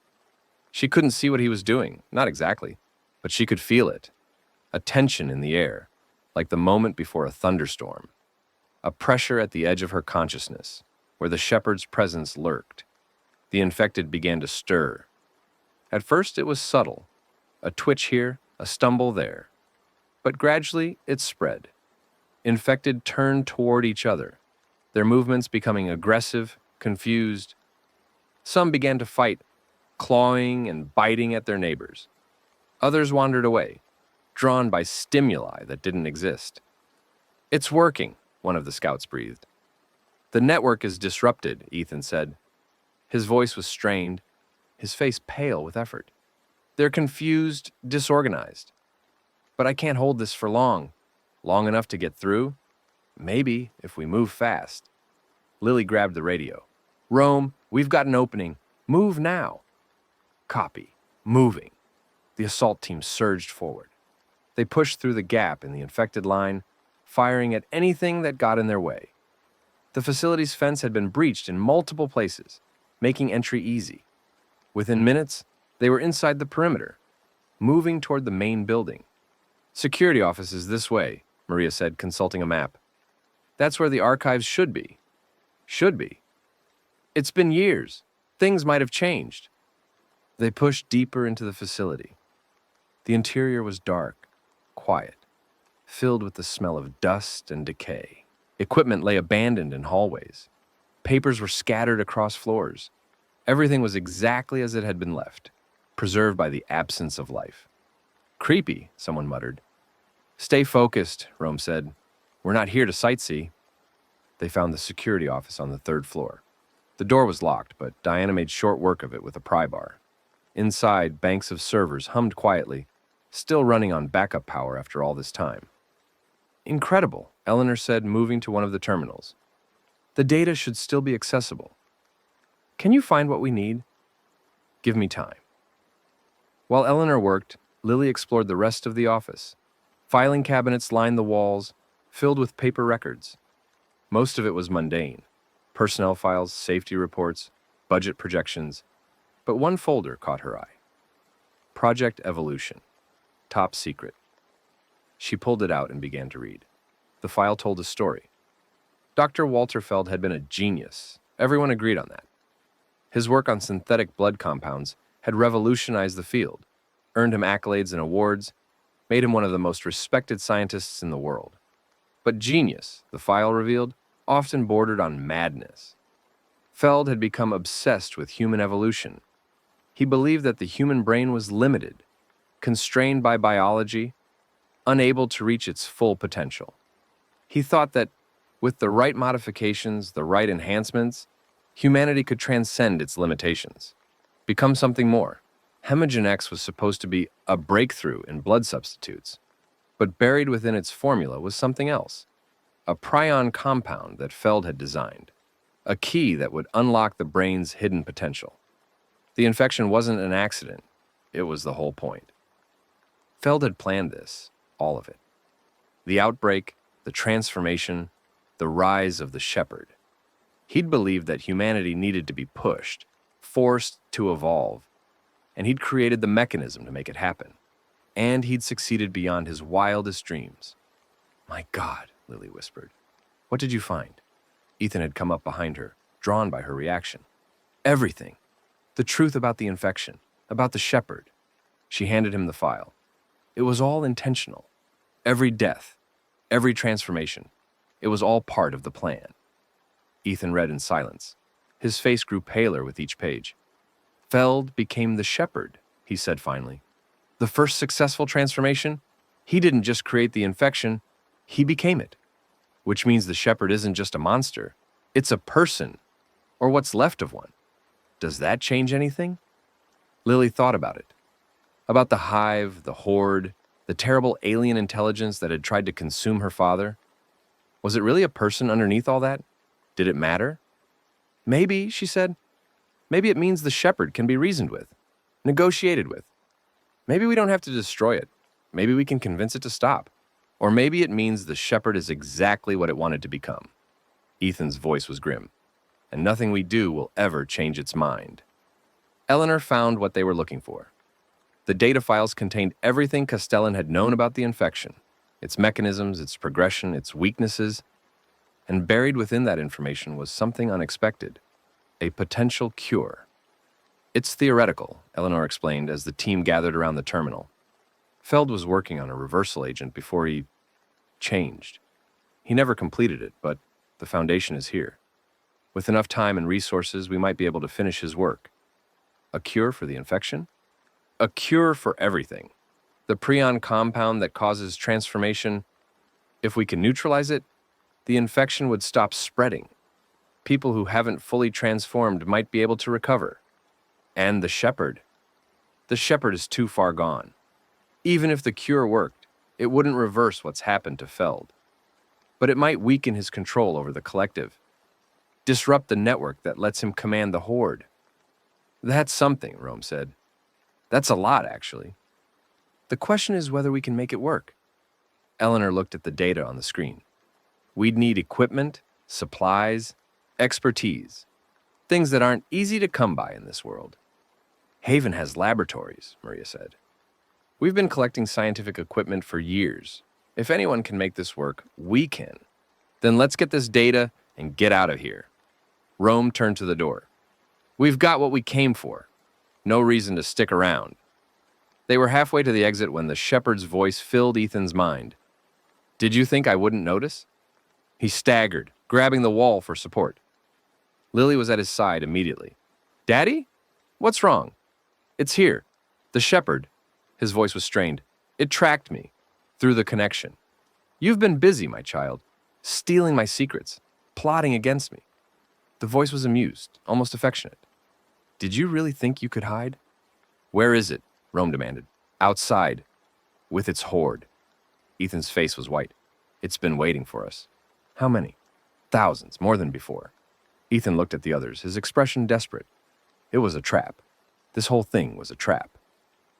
She couldn't see what he was doing, not exactly, but she could feel it. A tension in the air, like the moment before a thunderstorm. A pressure at the edge of her consciousness, where the shepherd's presence lurked. The infected began to stir. At first it was subtle, a twitch here, a stumble there. But gradually it spread. Infected turned toward each other, their movements becoming aggressive, confused. Some began to fight, clawing and biting at their neighbors. Others wandered away, drawn by stimuli that didn't exist. It's working, one of the scouts breathed. The network is disrupted, Ethan said. His voice was strained, his face pale with effort. They're confused, disorganized. But I can't hold this for long. Long enough to get through? Maybe, if we move fast. Lily grabbed the radio. Rome, we've got an opening. Move now. Copy. Moving. The assault team surged forward. They pushed through the gap in the infected line, firing at anything that got in their way. The facility's fence had been breached in multiple places, making entry easy. Within minutes, they were inside the perimeter. moving toward the main building. Security office is this way, Maria said, consulting a map. That's where the archives should be. Should be. It's been years. Things might have changed. They pushed deeper into the facility. The interior was dark, quiet, filled with the smell of dust and decay. Equipment lay abandoned in hallways. Papers were scattered across floors. Everything was exactly as it had been left, preserved by the absence of life. Creepy, someone muttered. Stay focused, Rome said. We're not here to sightsee. They found the security office on the third floor. The door was locked, but Diana made short work of it with a pry bar. Inside, banks of servers hummed quietly, still running on backup power after all this time. Incredible, Eleanor said, moving to one of the terminals. The data should still be accessible. Can you find what we need? Give me time. While Eleanor worked, Lily explored the rest of the office. Filing cabinets lined the walls, filled with paper records. Most of it was mundane. Personnel files, safety reports, budget projections. But one folder caught her eye. Project Evolution. Top secret. She pulled it out and began to read. The file told a story. Dr. Walter Feld had been a genius. Everyone agreed on that. His work on synthetic blood compounds had revolutionized the field, earned him accolades and awards, made him one of the most respected scientists in the world. But genius, the file revealed, often bordered on madness. Feld had become obsessed with human evolution. He believed that the human brain was limited, constrained by biology, unable to reach its full potential. He thought that, with the right modifications, the right enhancements, humanity could transcend its limitations, become something more. Hemogen X was supposed to be a breakthrough in blood substitutes, but buried within its formula was something else, a prion compound that Feld had designed, a key that would unlock the brain's hidden potential. The infection wasn't an accident, it was the whole point. Feld had planned this, all of it. The outbreak, the transformation, the rise of the shepherd. He'd believed that humanity needed to be pushed, forced to evolve, and he'd created the mechanism to make it happen. And he'd succeeded beyond his wildest dreams. My God, Lily whispered. What did you find? Ethan had come up behind her, drawn by her reaction. Everything. The truth about the infection, about the shepherd. She handed him the file. It was all intentional. Every death, every transformation. It was all part of the plan. Ethan read in silence. His face grew paler with each page. Feld became the shepherd, he said finally. The first successful transformation? He didn't just create the infection, he became it. Which means the shepherd isn't just a monster, it's a person, or what's left of one. Does that change anything? Lily thought about it. About the hive, the horde, the terrible alien intelligence that had tried to consume her father. Was it really a person underneath all that? Did it matter? Maybe, she said. Maybe it means the shepherd can be reasoned with, negotiated with. Maybe we don't have to destroy it. Maybe we can convince it to stop. Or maybe it means the shepherd is exactly what it wanted to become. Ethan's voice was grim. And nothing we do will ever change its mind. Eleanor found what they were looking for. The data files contained everything Castellan had known about the infection, its mechanisms, its progression, its weaknesses, and buried within that information was something unexpected, a potential cure. It's theoretical, Eleanor explained as the team gathered around the terminal. Feld was working on a reversal agent before he changed. He never completed it, but the foundation is here. With enough time and resources, we might be able to finish his work. A cure for the infection? A cure for everything. The prion compound that causes transformation. If we can neutralize it, the infection would stop spreading. People who haven't fully transformed might be able to recover. And the shepherd. The shepherd is too far gone. Even if the cure worked, it wouldn't reverse what's happened to Feld. But it might weaken his control over the collective. Disrupt the network that lets him command the horde. That's something, Rome said. That's a lot, actually. The question is whether we can make it work. Eleanor looked at the data on the screen. We'd need equipment, supplies, expertise. Things that aren't easy to come by in this world. Haven has laboratories, Maria said. We've been collecting scientific equipment for years. If anyone can make this work, we can. Then let's get this data and get out of here. Rome turned to the door. We've got what we came for. No reason to stick around. They were halfway to the exit when the shepherd's voice filled Ethan's mind. Did you think I wouldn't notice? He staggered, grabbing the wall for support. Lily was at his side immediately. Daddy? What's wrong? It's here. The shepherd. His voice was strained. It tracked me. Through the connection. You've been busy, my child. Stealing my secrets. Plotting against me. The voice was amused, almost affectionate. Did you really think you could hide? Where is it? Rome demanded. Outside. With its horde. Ethan's face was white. It's been waiting for us. How many? Thousands, more than before. Ethan looked at the others, his expression desperate. It was a trap. This whole thing was a trap.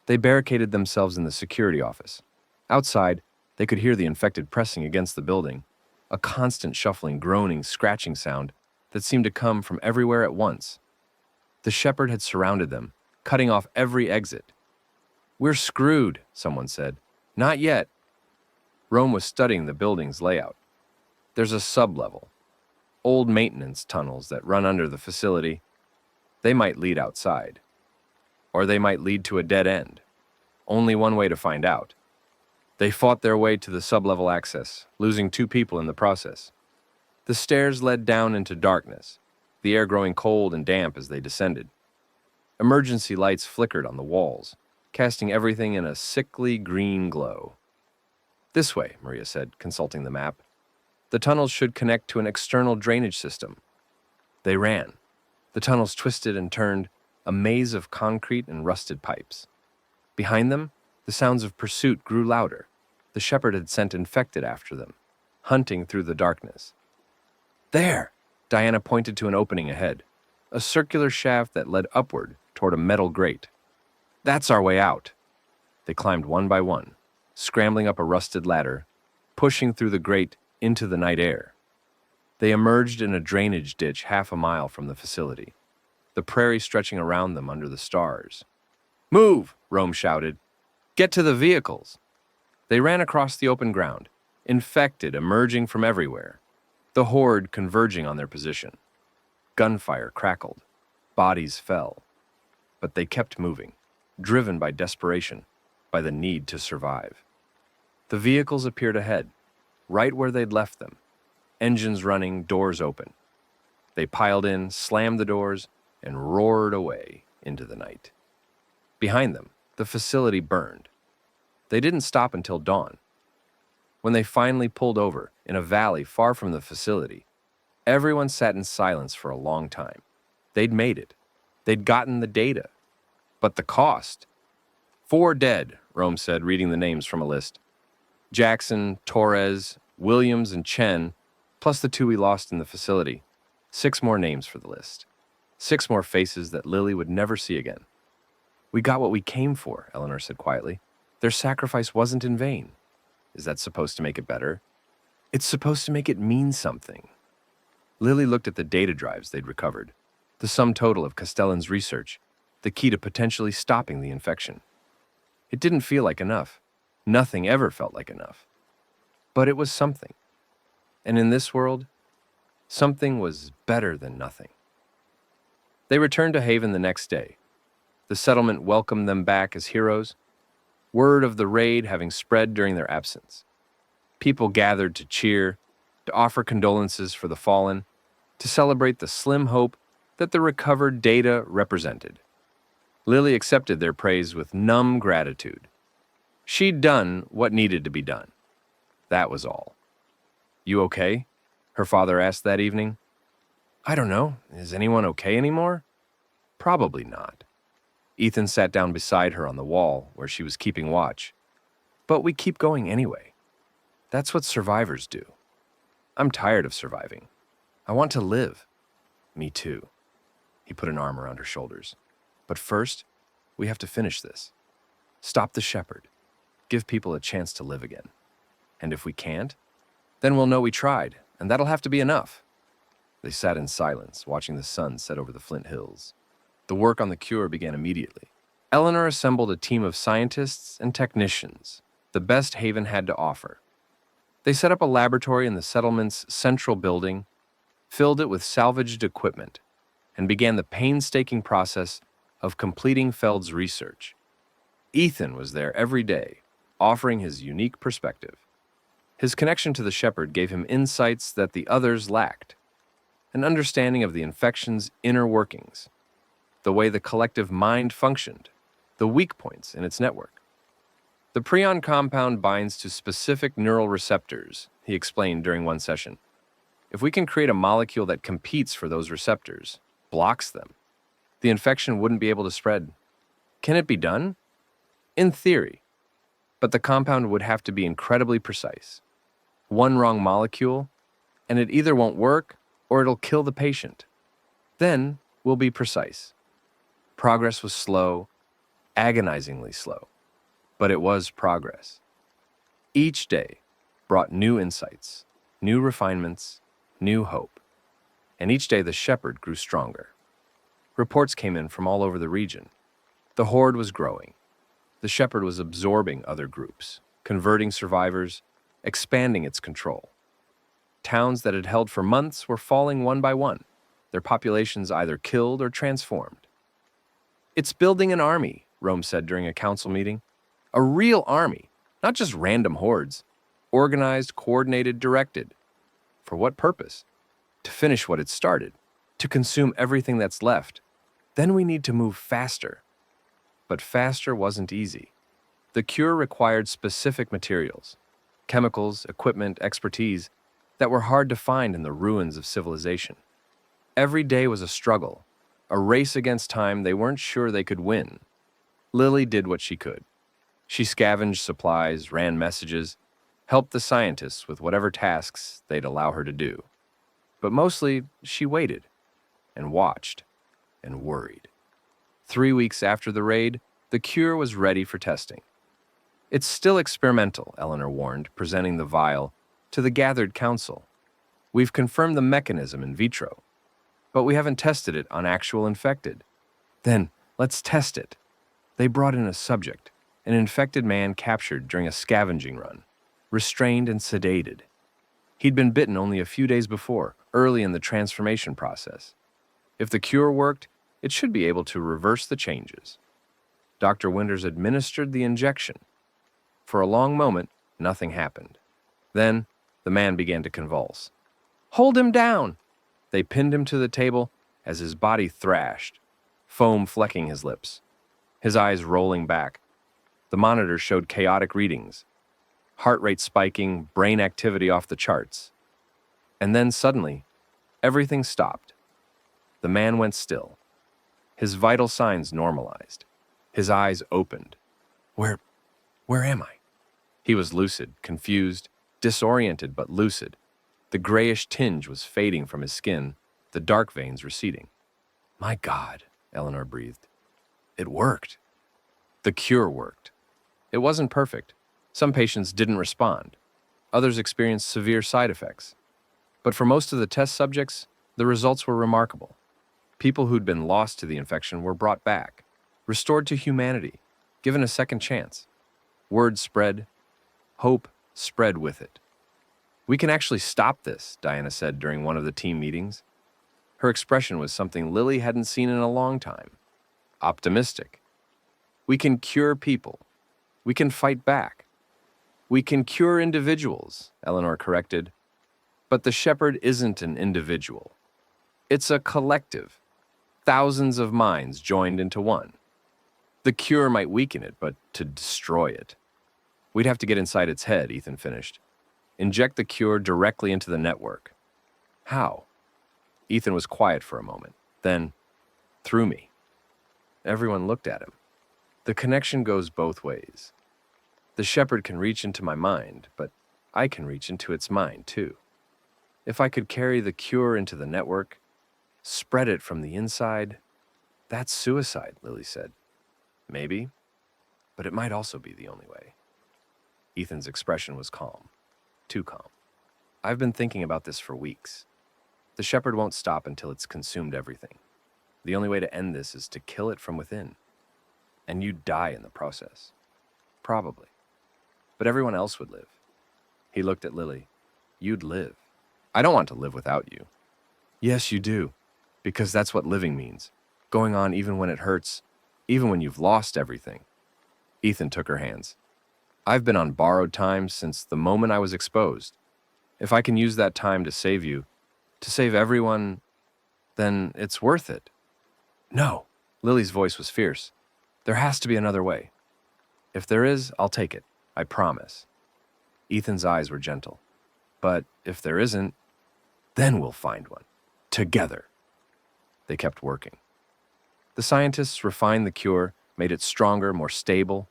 They barricaded themselves in the security office. Outside, they could hear the infected pressing against the building, a constant shuffling, groaning, scratching sound that seemed to come from everywhere at once. The shepherd had surrounded them, cutting off every exit. We're screwed, someone said. Not yet. Rome was studying the building's layout. There's a sublevel. Old maintenance tunnels that run under the facility. They might lead outside. Or they might lead to a dead end. Only one way to find out. They fought their way to the sublevel access, losing 2 people in the process. The stairs led down into darkness, the air growing cold and damp as they descended. Emergency lights flickered on the walls, casting everything in a sickly green glow. This way, Maria said, consulting the map. The tunnels should connect to an external drainage system. They ran. The tunnels twisted and turned, a maze of concrete and rusted pipes. Behind them, the sounds of pursuit grew louder. The shepherd had sent infected after them, hunting through the darkness. There! Diana pointed to an opening ahead, a circular shaft that led upward toward a metal grate. That's our way out. They climbed one by one, scrambling up a rusted ladder, pushing through the grate into the night air. They emerged in a drainage ditch half a mile from the facility, the prairie stretching around them under the stars. Move, Rome shouted. Get to the vehicles. They ran across the open ground, infected emerging from everywhere, the horde converging on their position. Gunfire crackled. Bodies fell. But they kept moving, driven by desperation, by the need to survive. The vehicles appeared ahead, right where they'd left them, engines running, doors open. They piled in, slammed the doors, and roared away into the night. Behind them, the facility burned. They didn't stop until dawn. When they finally pulled over in a valley far from the facility, everyone sat in silence for a long time. They'd made it. They'd gotten the data. But the cost? 4 dead, Rome said, reading the names from a list. Jackson, Torres, Williams, and Chen, plus the 2 we lost in the facility. 6 more names for the list. 6 more faces that Lily would never see again. We got what we came for, Eleanor said quietly. Their sacrifice wasn't in vain. Is that supposed to make it better? It's supposed to make it mean something. Lily looked at the data drives they'd recovered, the sum total of Castellan's research, the key to potentially stopping the infection. It didn't feel like enough. Nothing ever felt like enough. But it was something. And in this world, something was better than nothing. They returned to Haven the next day. The settlement welcomed them back as heroes, word of the raid having spread during their absence. People gathered to cheer, to offer condolences for the fallen, to celebrate the slim hope that the recovered data represented. Lily accepted their praise with numb gratitude. She'd done what needed to be done. That was all. You okay? Her father asked that evening. I don't know. Is anyone okay anymore? Probably not. Ethan sat down beside her on the wall where she was keeping watch. But we keep going anyway. That's what survivors do. I'm tired of surviving. I want to live. Me too. He put an arm around her shoulders. But first, we have to finish this. Stop the shepherd. Give people a chance to live again. And if we can't, then we'll know we tried, and that'll have to be enough. They sat in silence, watching the sun set over the Flint Hills. The work on the cure began immediately. Eleanor assembled a team of scientists and technicians, the best Haven had to offer. They set up a laboratory in the settlement's central building, filled it with salvaged equipment, and began the painstaking process of completing Feld's research. Ethan was there every day, offering his unique perspective. His connection to the shepherd gave him insights that the others lacked, an understanding of the infection's inner workings, the way the collective mind functioned, the weak points in its network. The prion compound binds to specific neural receptors, he explained during one session. If we can create a molecule that competes for those receptors, blocks them, the infection wouldn't be able to spread. Can it be done? In theory, but the compound would have to be incredibly precise. One wrong molecule, and it either won't work or it'll kill the patient. Then we'll be precise. Progress was slow, agonizingly slow, but it was progress. Each day brought new insights, new refinements, new hope, and each day the shepherd grew stronger. Reports came in from all over the region. The horde was growing. The shepherd was absorbing other groups, converting survivors, expanding its control. Towns that had held for months were falling one by one, their populations either killed or transformed. "It's building an army," Rome said during a council meeting. "A real army, not just random hordes. Organized, coordinated, directed. For what purpose? To finish what it started, to consume everything that's left. Then we need to move faster." But faster wasn't easy. The cure required specific materials, chemicals, equipment, expertise that were hard to find in the ruins of civilization. Every day was a struggle, a race against time they weren't sure they could win. Lily did what she could. She scavenged supplies, ran messages, helped the scientists with whatever tasks they'd allow her to do. But mostly, she waited and watched and worried. 3 weeks after the raid, the cure was ready for testing. "It's still experimental," Eleanor warned, presenting the vial to the gathered council. "We've confirmed the mechanism in vitro, but we haven't tested it on actual infected." "Then, let's test it." They brought in a subject, an infected man captured during a scavenging run, restrained and sedated. He'd been bitten only a few days before, early in the transformation process. If the cure worked, it should be able to reverse the changes. Dr. Winters administered the injection. For a long moment, nothing happened. Then, the man began to convulse. "Hold him down!" They pinned him to the table as his body thrashed, foam flecking his lips, his eyes rolling back. The monitor showed chaotic readings, heart rate spiking, brain activity off the charts. And then suddenly, everything stopped. The man went still. His vital signs normalized. His eyes opened. Where am I?" He was lucid, confused, disoriented but lucid. The grayish tinge was fading from his skin, the dark veins receding. "My God," Eleanor breathed. "It worked." The cure worked. It wasn't perfect. Some patients didn't respond. Others experienced severe side effects. But for most of the test subjects, the results were remarkable. People who'd been lost to the infection were brought back, restored to humanity, given a second chance. Word spread. Hope spread with it. "We can actually stop this," Diana said during one of the team meetings. Her expression was something Lily hadn't seen in a long time. Optimistic. "We can cure people. We can fight back. We can cure individuals," Eleanor corrected. "But the shepherd isn't an individual. It's a collective. Thousands of minds joined into one. The cure might weaken it, but to destroy it. We'd have to get inside its head," Ethan finished. "Inject the cure directly into the network." "How?" Ethan was quiet for a moment. Then, "Through me." Everyone looked at him. "The connection goes both ways. The shepherd can reach into my mind, but I can reach into its mind too. If I could carry the cure into the network, spread it from the inside, that's suicide," Lily said. "Maybe, but it might also be the only way." Ethan's expression was calm, too calm. "I've been thinking about this for weeks. The shepherd won't stop until it's consumed everything. The only way to end this is to kill it from within. And you'd die in the process. Probably. But everyone else would live. He looked at Lily. You'd live. I don't want to live without you. Yes, you do. Because that's what living means. Going on even when it hurts, even when you've lost everything. Ethan took her hands. I've been on borrowed time since the moment I was exposed. If I can use that time to save you, to save everyone, then it's worth it. No. Lily's voice was fierce. There has to be another way. If there is, I'll take it. I promise. Ethan's eyes were gentle. But if there isn't, then we'll find one. Together. They kept working. The scientists refined the cure, made it stronger, more stable.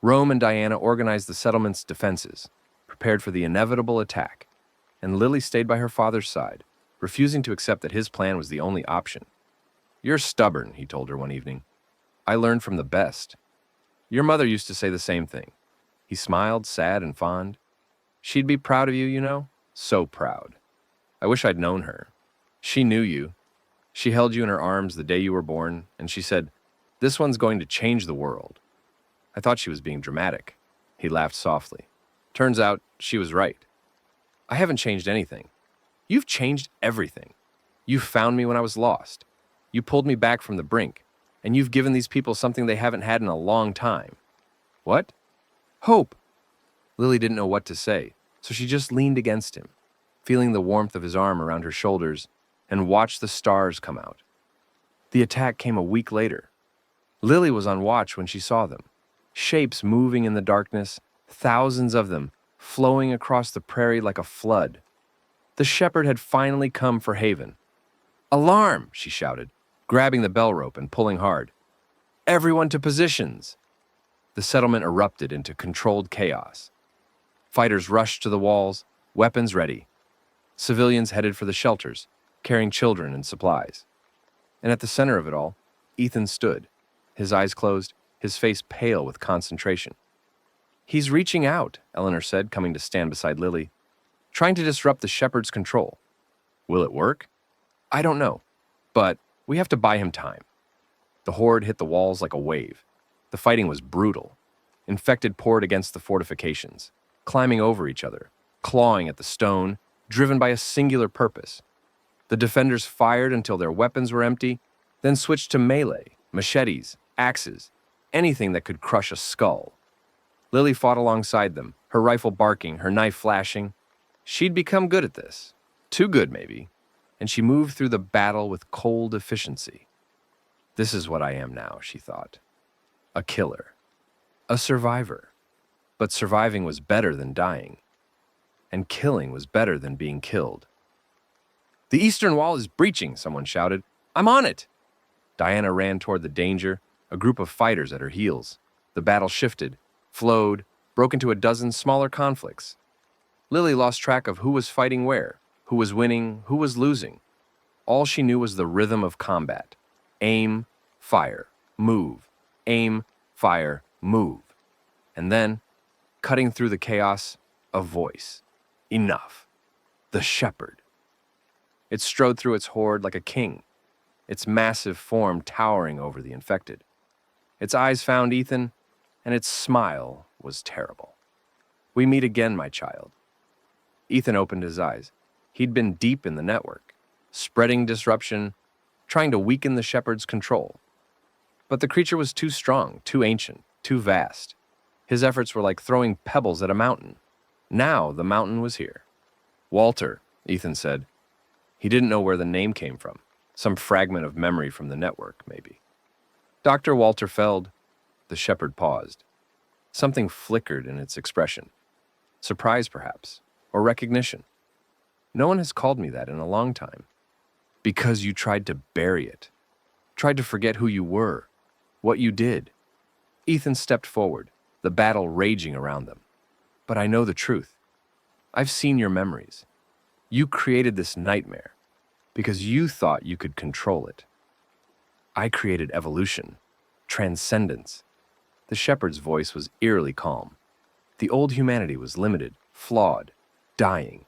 Rome and Diana organized the settlement's defenses, prepared for the inevitable attack, and Lily stayed by her father's side, refusing to accept that his plan was the only option. You're stubborn, he told her one evening. I learned from the best. Your mother used to say the same thing. He smiled, sad and fond. She'd be proud of you, you know? So proud. I wish I'd known her. She knew you. She held you in her arms the day you were born, and she said, "This one's going to change the world." I thought she was being dramatic. He laughed softly. Turns out, she was right. I haven't changed anything. You've changed everything. You found me when I was lost. You pulled me back from the brink, and you've given these people something they haven't had in a long time. What? Hope. Lily didn't know what to say, so she just leaned against him, feeling the warmth of his arm around her shoulders, and watched the stars come out. The attack came a week later. Lily was on watch when she saw them. Shapes moving in the darkness, thousands of them, flowing across the prairie like a flood. The shepherd had finally come for haven. Alarm, she shouted, grabbing the bell rope and pulling hard. Everyone to positions. The settlement erupted into controlled chaos. Fighters rushed to the walls, weapons ready. Civilians headed for the shelters, carrying children and supplies. And at the center of it all, Ethan stood, his eyes closed, his face pale with concentration. He's reaching out, Eleanor said, coming to stand beside Lily, trying to disrupt the shepherd's control. Will it work? I don't know, but we have to buy him time. The horde hit the walls like a wave. The fighting was brutal. Infected poured against the fortifications, climbing over each other, clawing at the stone, driven by a singular purpose. The defenders fired until their weapons were empty, then switched to melee, machetes, axes, anything that could crush a skull. Lily fought alongside them, her rifle barking, her knife flashing. She'd become good at this. Too good, maybe. And she moved through the battle with cold efficiency. This is what I am now, she thought. A killer. A survivor. But surviving was better than dying. And killing was better than being killed. The eastern wall is breaching, someone shouted. I'm on it! Diana ran toward the danger, a group of fighters at her heels. The battle shifted, flowed, broke into a dozen smaller conflicts. Lily lost track of who was fighting where, who was winning, who was losing. All she knew was the rhythm of combat. Aim, fire, move. Aim, fire, move. And then, cutting through the chaos, a voice. Enough. The shepherd. It strode through its horde like a king, its massive form towering over the infected. Its eyes found Ethan, and its smile was terrible. We meet again, my child. Ethan opened his eyes. He'd been deep in the network, spreading disruption, trying to weaken the shepherd's control. But the creature was too strong, too ancient, too vast. His efforts were like throwing pebbles at a mountain. Now the mountain was here. Walter, Ethan said. He didn't know where the name came from. Some fragment of memory from the network, maybe. Dr. Walter Feld. The shepherd paused. Something flickered in its expression. Surprise, perhaps, or recognition. No one has called me that in a long time. Because you tried to bury it. Tried to forget who you were, what you did. Ethan stepped forward, the battle raging around them. But I know the truth. I've seen your memories. You created this nightmare because you thought you could control it. I created evolution, transcendence. The shepherd's voice was eerily calm. The old humanity was limited, flawed, dying.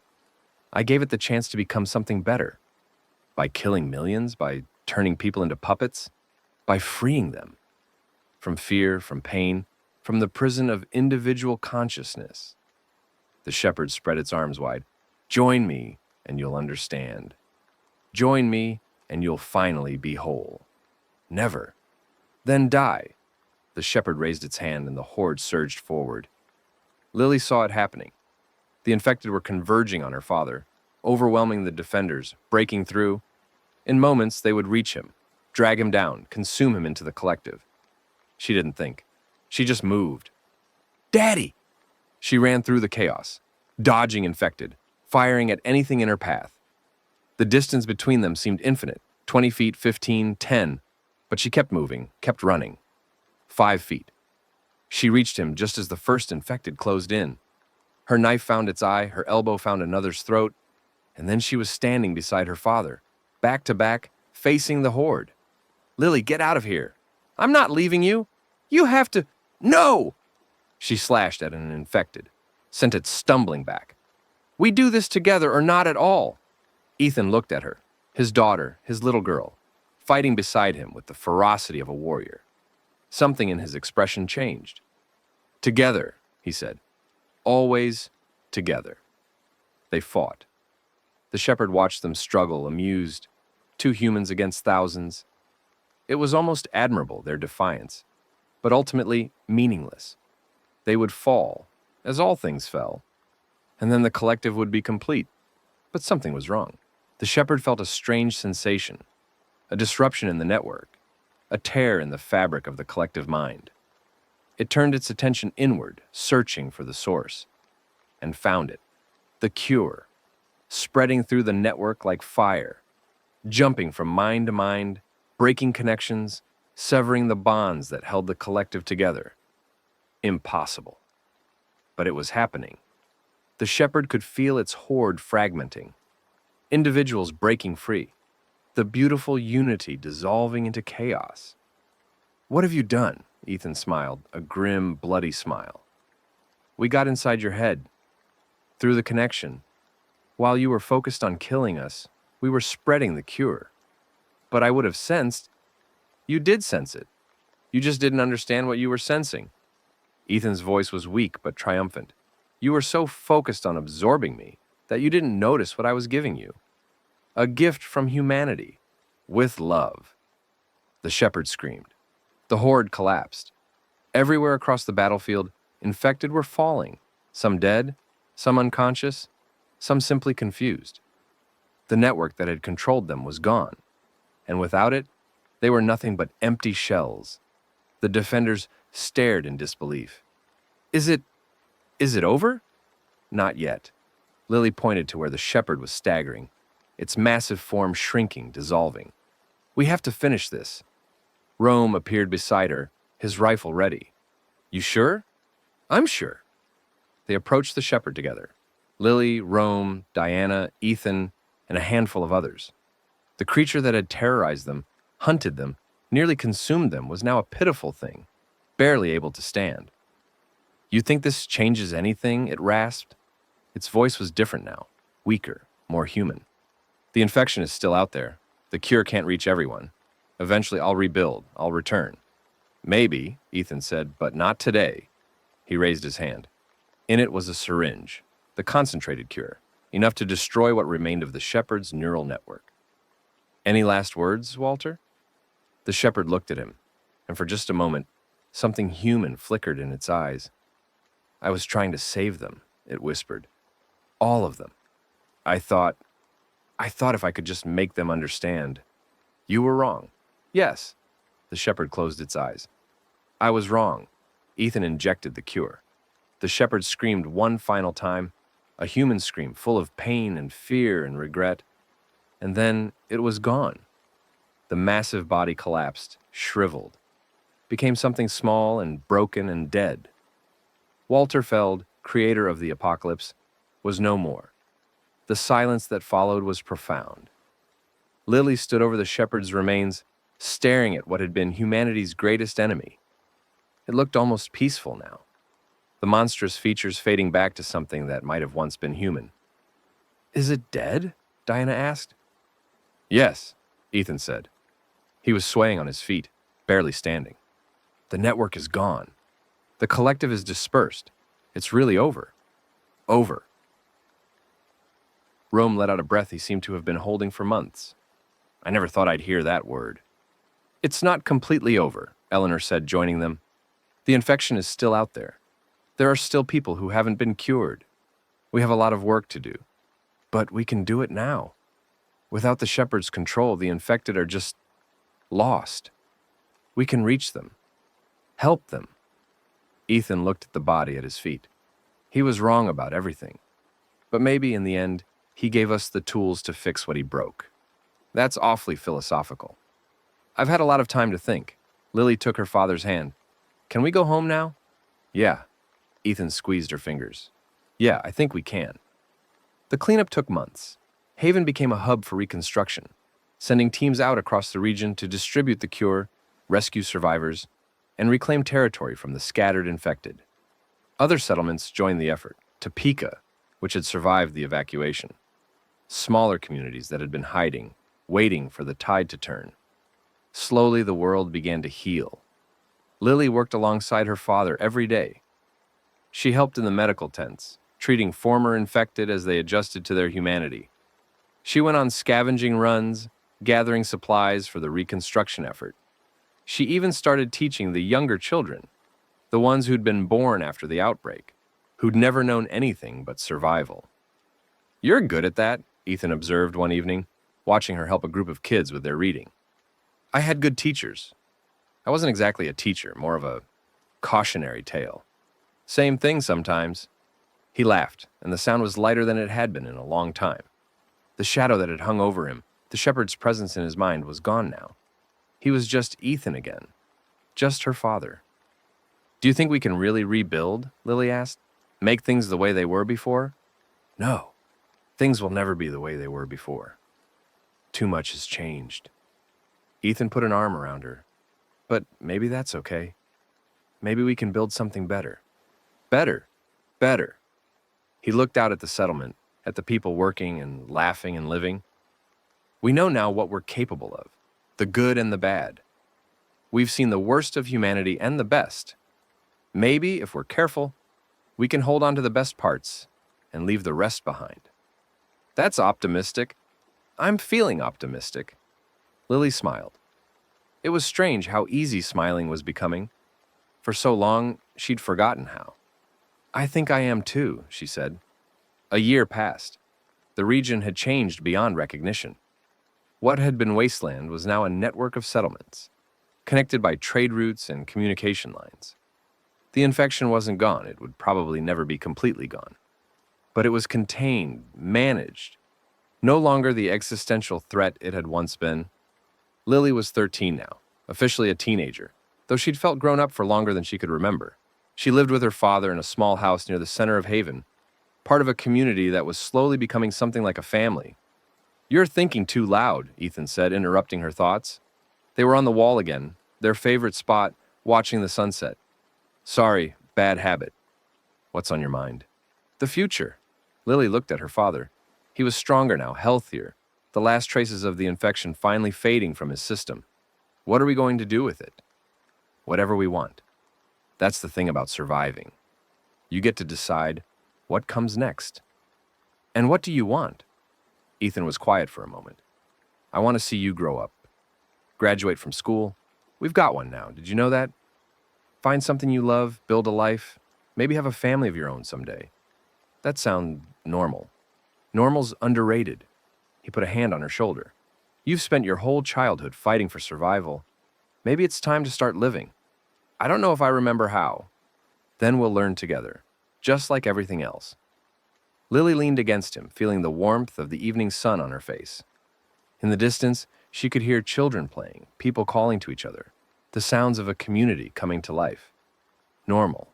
I gave it the chance to become something better. By killing millions, by turning people into puppets, by freeing them. from fear, from pain, from the prison of individual consciousness. The shepherd spread its arms wide. Join me, and you'll understand. Join me, and you'll finally be whole. Never. Then die. The shepherd raised its hand, and the horde surged forward. Lily saw it happening. The infected were converging on her father, overwhelming the defenders, breaking through. In moments, they would reach him, drag him down, consume him into the collective. She didn't think. She just moved. Daddy! She ran through the chaos, dodging infected, firing at anything in her path. The distance between them seemed infinite, 20 feet, 15, 10, but she kept moving, kept running. 5 feet. She reached him just as the first infected closed in. Her knife found its eye, her elbow found another's throat, and then she was standing beside her father, back to back, facing the horde. Lily, get out of here. I'm not leaving you. You have to. No! She slashed at an infected, sent it stumbling back. We do this together or not at all. Ethan looked at her, his daughter, his little girl, fighting beside him with the ferocity of a warrior. Something in his expression changed. Together, he said. Always together. They fought. The shepherd watched them struggle, amused. 2 humans against thousands. It was almost admirable, their defiance, but ultimately meaningless. They would fall, as all things fell, and then the collective would be complete. But something was wrong. The shepherd felt a strange sensation, a disruption in the network, a tear in the fabric of the collective mind. It turned its attention inward, searching for the source, and found it. The cure, spreading through the network like fire, jumping from mind to mind, breaking connections, severing the bonds that held the collective together. Impossible. But it was happening. The shepherd could feel its horde fragmenting, individuals breaking free, the beautiful unity dissolving into chaos. What have you done? Ethan smiled, a grim, bloody smile. We got inside your head, through the connection. While you were focused on killing us, we were spreading the cure. But I would have sensed. You did sense it. You just didn't understand what you were sensing. Ethan's voice was weak but triumphant. You were so focused on absorbing me that you didn't notice what I was giving you. A gift from humanity, with love. The shepherd screamed. The horde collapsed. Everywhere across the battlefield, infected were falling, some dead, some unconscious, some simply confused. The network that had controlled them was gone, and without it, they were nothing but empty shells. The defenders stared in disbelief. Is it over? Not yet. Lily pointed to where the shepherd was staggering, its massive form shrinking, dissolving. We have to finish this. Rome appeared beside her, his rifle ready. You sure? I'm sure. They approached the shepherd together. Lily, Rome, Diana, Ethan, and a handful of others. The creature that had terrorized them, hunted them, nearly consumed them was now a pitiful thing, barely able to stand. You think this changes anything? It rasped. Its voice was different now, weaker, more human. The infection is still out there. The cure can't reach everyone. Eventually I'll rebuild. I'll return. Maybe, Ethan said, but not today. He raised his hand. In it was a syringe, the concentrated cure, enough to destroy what remained of the shepherd's neural network. Any last words, Walter? The shepherd looked at him, and for just a moment, something human flickered in its eyes. I was trying to save them, it whispered. All of them. I thought if I could just make them understand. You were wrong. Yes. The shepherd closed its eyes. I was wrong. Ethan injected the cure. The shepherd screamed one final time, a human scream full of pain and fear and regret. And then it was gone. The massive body collapsed, shriveled, became something small and broken and dead. Walter Feld, creator of the apocalypse, was no more. The silence that followed was profound. Lily stood over the shepherd's remains, staring at what had been humanity's greatest enemy. It looked almost peaceful now, the monstrous features fading back to something that might have once been human. Is it dead? Diana asked. Yes, Ethan said. He was swaying on his feet, barely standing. The network is gone. The collective is dispersed. It's really over. Over. Rome let out a breath he seemed to have been holding for months. I never thought I'd hear that word. It's not completely over, Eleanor said, joining them. The infection is still out there. There are still people who haven't been cured. We have a lot of work to do. But we can do it now. Without the shepherd's control, the infected are just lost. We can reach them. Help them. Ethan looked at the body at his feet. He was wrong about everything. But maybe in the end, he gave us the tools to fix what he broke. That's awfully philosophical. I've had a lot of time to think. Lily took her father's hand. Can we go home now? Yeah. Ethan squeezed her fingers. Yeah, I think we can. The cleanup took months. Haven became a hub for reconstruction, sending teams out across the region to distribute the cure, rescue survivors, and reclaim territory from the scattered infected. Other settlements joined the effort. Topeka, which had survived the evacuation. Smaller communities that had been hiding, waiting for the tide to turn. Slowly, the world began to heal. Lily worked alongside her father every day. She helped in the medical tents, treating former infected as they adjusted to their humanity. She went on scavenging runs, gathering supplies for the reconstruction effort. She even started teaching the younger children, the ones who'd been born after the outbreak, who'd never known anything but survival. You're good at that, Ethan observed one evening, watching her help a group of kids with their reading. I had good teachers. I wasn't exactly a teacher, more of a cautionary tale. Same thing sometimes. He laughed, and the sound was lighter than it had been in a long time. The shadow that had hung over him, the shepherd's presence in his mind, was gone now. He was just Ethan again. Just her father. Do you think we can really rebuild? Lily asked. Make things the way they were before? No. Things will never be the way they were before. Too much has changed. Ethan put an arm around her. But maybe that's okay. Maybe we can build something better. Better. Better. He looked out at the settlement, at the people working and laughing and living. We know now what we're capable of, the good and the bad. We've seen the worst of humanity and the best. Maybe, if we're careful, we can hold on to the best parts and leave the rest behind. That's optimistic. I'm feeling optimistic. Lily smiled. It was strange how easy smiling was becoming. For so long, she'd forgotten how. I think I am too, she said. A year passed. The region had changed beyond recognition. What had been wasteland was now a network of settlements, connected by trade routes and communication lines. The infection wasn't gone. It would probably never be completely gone. But it was contained, managed. No longer the existential threat it had once been. Lily was 13 now, officially a teenager, though she'd felt grown up for longer than she could remember. She lived with her father in a small house near the center of Haven, part of a community that was slowly becoming something like a family. You're thinking too loud, Ethan said, interrupting her thoughts. They were on the wall again, their favorite spot, watching the sunset. Sorry, bad habit. What's on your mind? The future. Lily looked at her father. He was stronger now, healthier, the last traces of the infection finally fading from his system. What are we going to do with it? Whatever we want. That's the thing about surviving. You get to decide what comes next. And what do you want? Ethan was quiet for a moment. I want to see you grow up. Graduate from school. We've got one now. Did you know that? Find something you love, build a life, maybe have a family of your own someday. That sounds normal. Normal's underrated. He put a hand on her shoulder. You've spent your whole childhood fighting for survival. Maybe it's time to start living. I don't know if I remember how. Then we'll learn together, just like everything else. Lily leaned against him, feeling the warmth of the evening sun on her face. In the distance, she could hear children playing, people calling to each other, the sounds of a community coming to life. Normal.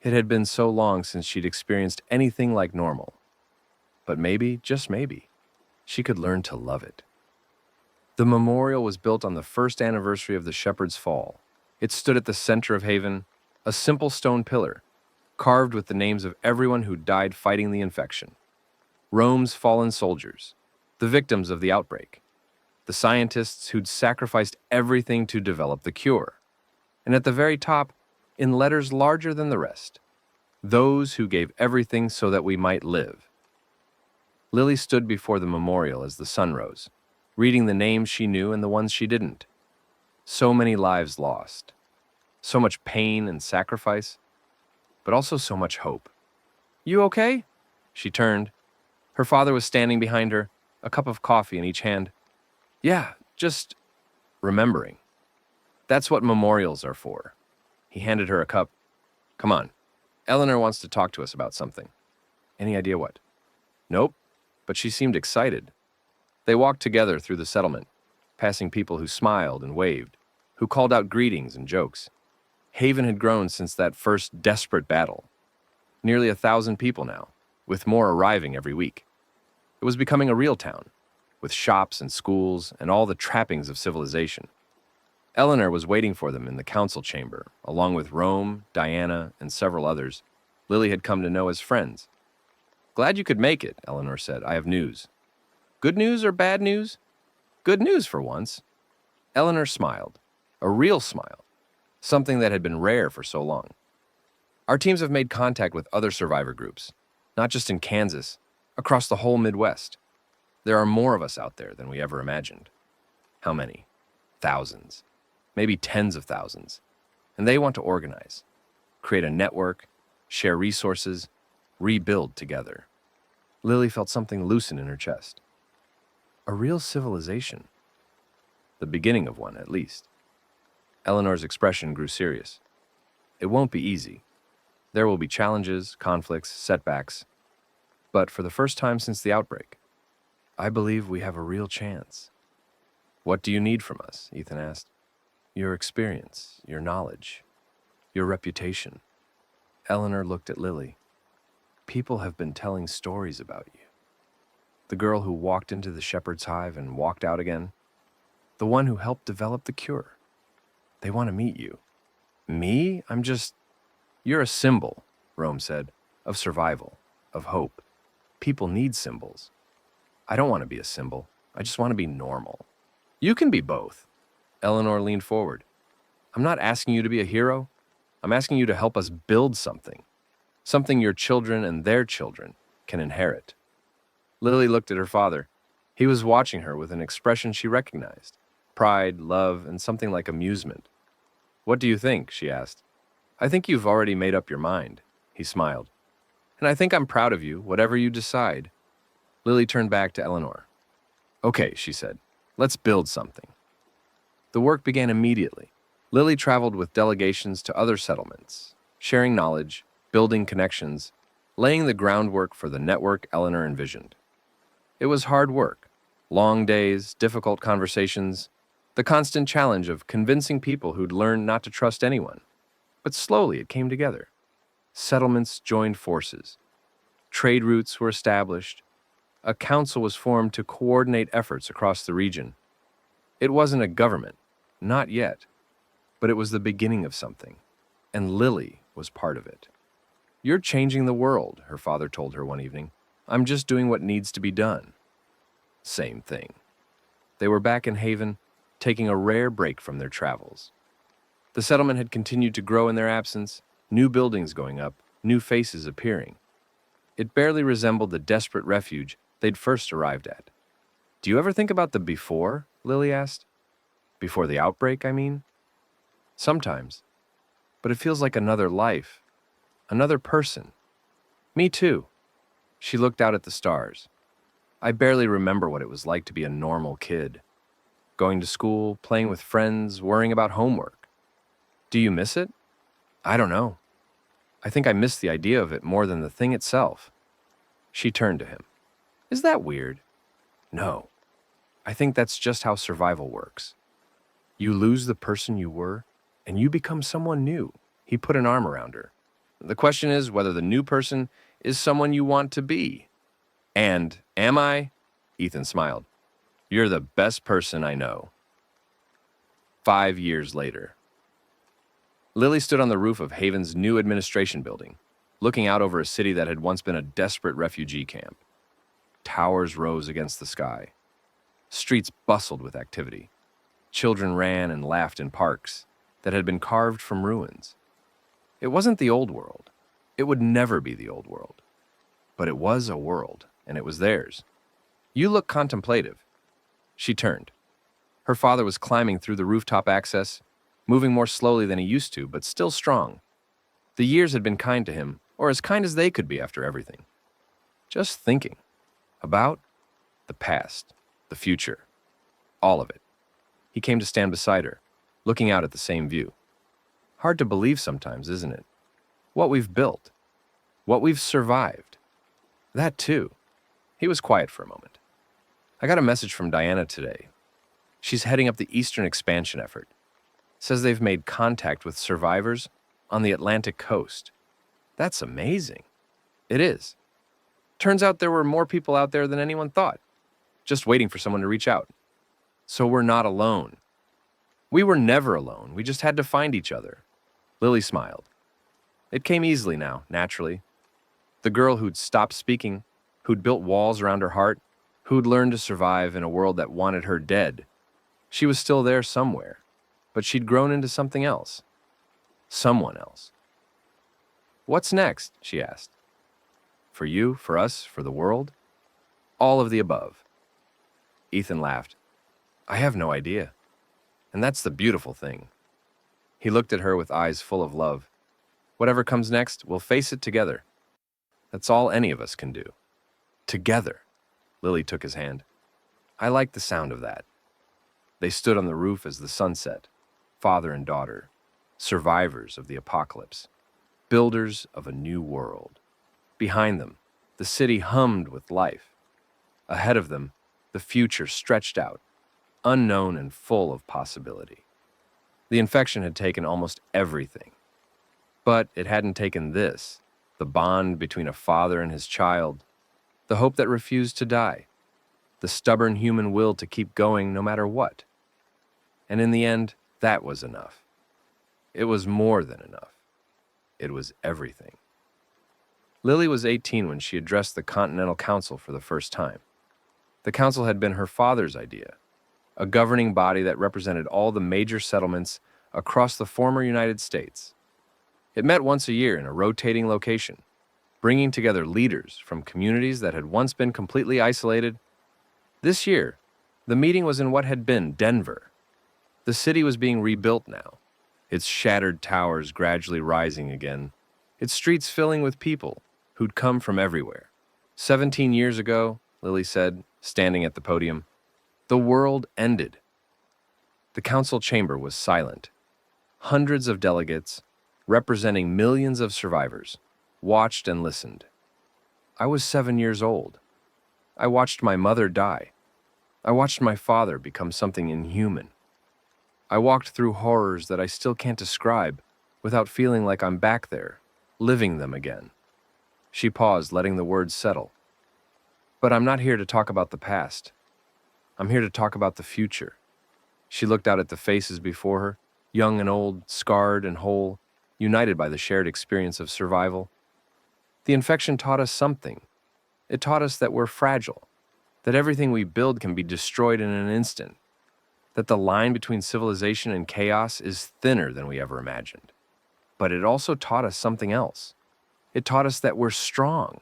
It had been so long since she'd experienced anything like normal. But maybe, just maybe, she could learn to love it. The memorial was built on the first anniversary of the Shepherd's Fall. It stood at the center of Haven, a simple stone pillar, carved with the names of everyone who died fighting the infection. Rome's fallen soldiers, the victims of the outbreak, the scientists who'd sacrificed everything to develop the cure, And at the very top, in letters larger than the rest, those who gave everything so that we might live. Lily stood before the memorial as the sun rose, reading the names she knew and the ones she didn't. So many lives lost, so much pain and sacrifice, but also so much hope. "You okay?" She turned. Her father was standing behind her, a cup of coffee in each hand. "Yeah, just remembering. That's what memorials are for." He handed her a cup. "Come on. Eleanor wants to talk to us about something." "Any idea what?" "Nope," but she seemed excited. They walked together through the settlement, passing people who smiled and waved, who called out greetings and jokes. Haven had grown since that first desperate battle. Nearly 1,000 people now, with more arriving every week. It was becoming a real town, with shops and schools and all the trappings of civilization. Eleanor was waiting for them in the council chamber, along with Rome, Diana, and several others Lily had come to know as friends. "Glad you could make it," Eleanor said. "I have news." "Good news or bad news?" "Good news for once." Eleanor smiled, a real smile, something that had been rare for so long. "Our teams have made contact with other survivor groups, not just in Kansas, across the whole Midwest. There are more of us out there than we ever imagined." "How many?" "Thousands, maybe tens of thousands. And they want to organize, create a network, share resources, rebuild together." Lily felt something loosen in her chest. A real civilization. The beginning of one, at least. Eleanor's expression grew serious. "It won't be easy. There will be challenges, conflicts, setbacks. But for the first time since the outbreak, I believe we have a real chance." "What do you need from us?" Ethan asked. "Your experience, your knowledge, your reputation." Eleanor looked at Lily. "People have been telling stories about you. The girl who walked into the shepherd's hive and walked out again. The one who helped develop the cure. They want to meet you." "Me? You're a symbol," Rome said, "of survival, of hope. People need symbols. I don't want to be a symbol. I just want to be normal." "You can be both." Eleanor leaned forward. "I'm not asking you to be a hero. I'm asking you to help us build something. Something your children and their children can inherit." Lily looked at her father. He was watching her with an expression she recognized. Pride, love, and something like amusement. "What do you think?" she asked. "I think you've already made up your mind," he smiled. "And I think I'm proud of you, whatever you decide." Lily turned back to Eleanor. "Okay," she said. "Let's build something." The work began immediately. Lily traveled with delegations to other settlements, sharing knowledge, building connections, laying the groundwork for the network Eleanor envisioned. It was hard work, long days, difficult conversations, the constant challenge of convincing people who'd learned not to trust anyone. But slowly it came together. Settlements joined forces. Trade routes were established. A council was formed to coordinate efforts across the region. It wasn't a government, not yet, but it was the beginning of something, and Lily was part of it. "You're changing the world," her father told her one evening. "I'm just doing what needs to be done." Same thing. They were back in Haven, taking a rare break from their travels. The settlement had continued to grow in their absence, new buildings going up, new faces appearing. It barely resembled the desperate refuge they'd first arrived at. "Do you ever think about the before?" Lily asked. "Before the outbreak, I mean?" "Sometimes. But it feels like another life, another person." "Me too." She looked out at the stars. "I barely remember what it was like to be a normal kid. Going to school, playing with friends, worrying about homework. Do you miss it?" "I don't know. I think I miss the idea of it more than the thing itself." She turned to him. "Is that weird?" "No. I think that's just how survival works. You lose the person you were, and you become someone new." He put an arm around her. "The question is whether the new person is someone you want to be." "And am I?" Ethan smiled. "You're the best person I know." 5 years later. Lily stood on the roof of Haven's new administration building, looking out over a city that had once been a desperate refugee camp. Towers rose against the sky. Streets bustled with activity. Children ran and laughed in parks. that had been carved from ruins. It wasn't the old world. It would never be the old world. But it was a world, and it was theirs. You look contemplative. She turned. Her father was climbing through the rooftop access, moving more slowly than he used to, but still strong. The years had been kind to him, or as kind as they could be after everything. Just thinking about the past, the future, all of it. He came to stand beside her, looking out at the same view. Hard to believe sometimes, isn't it? What we've built, what we've survived. That too. He was quiet for a moment. I got a message from Diana today. She's heading up the Eastern expansion effort. Says they've made contact with survivors on the Atlantic coast. That's amazing. It is. Turns out there were more people out there than anyone thought, just waiting for someone to reach out. So we're not alone. We were never alone. We just had to find each other. Lily smiled. It came easily now, naturally. The girl who'd stopped speaking, who'd built walls around her heart, who'd learned to survive in a world that wanted her dead. She was still there somewhere, but she'd grown into something else. Someone else. What's next? She asked. For you, for us, for the world? All of the above. Ethan laughed. I have no idea. And that's the beautiful thing. He looked at her with eyes full of love. Whatever comes next, we'll face it together. That's all any of us can do. Together. Lily took his hand. I like the sound of that. They stood on the roof as the sun set, father and daughter, survivors of the apocalypse, builders of a new world. Behind them, the city hummed with life. Ahead of them, the future stretched out, unknown and full of possibility. The infection had taken almost everything. But it hadn't taken this, the bond between a father and his child, the hope that refused to die, the stubborn human will to keep going no matter what. And in the end, that was enough. It was more than enough. It was everything. Lily was 18 when she addressed the Continental Council for the first time. The council had been her father's idea, a governing body that represented all the major settlements across the former United States. It met once a year in a rotating location, bringing together leaders from communities that had once been completely isolated. This year, the meeting was in what had been Denver. The city was being rebuilt now, its shattered towers gradually rising again, its streets filling with people who'd come from everywhere. 17 years ago, Lily said, standing at the podium, the world ended. The council chamber was silent. Hundreds of delegates, representing millions of survivors, watched and listened. I was 7 years old. I watched my mother die. I watched my father become something inhuman. I walked through horrors that I still can't describe without feeling like I'm back there, living them again. She paused, letting the words settle. But I'm not here to talk about the past. I'm here to talk about the future. She looked out at the faces before her, young and old, scarred and whole, united by the shared experience of survival. The infection taught us something. It taught us that we're fragile, that everything we build can be destroyed in an instant, that the line between civilization and chaos is thinner than we ever imagined. But it also taught us something else. It taught us that we're strong,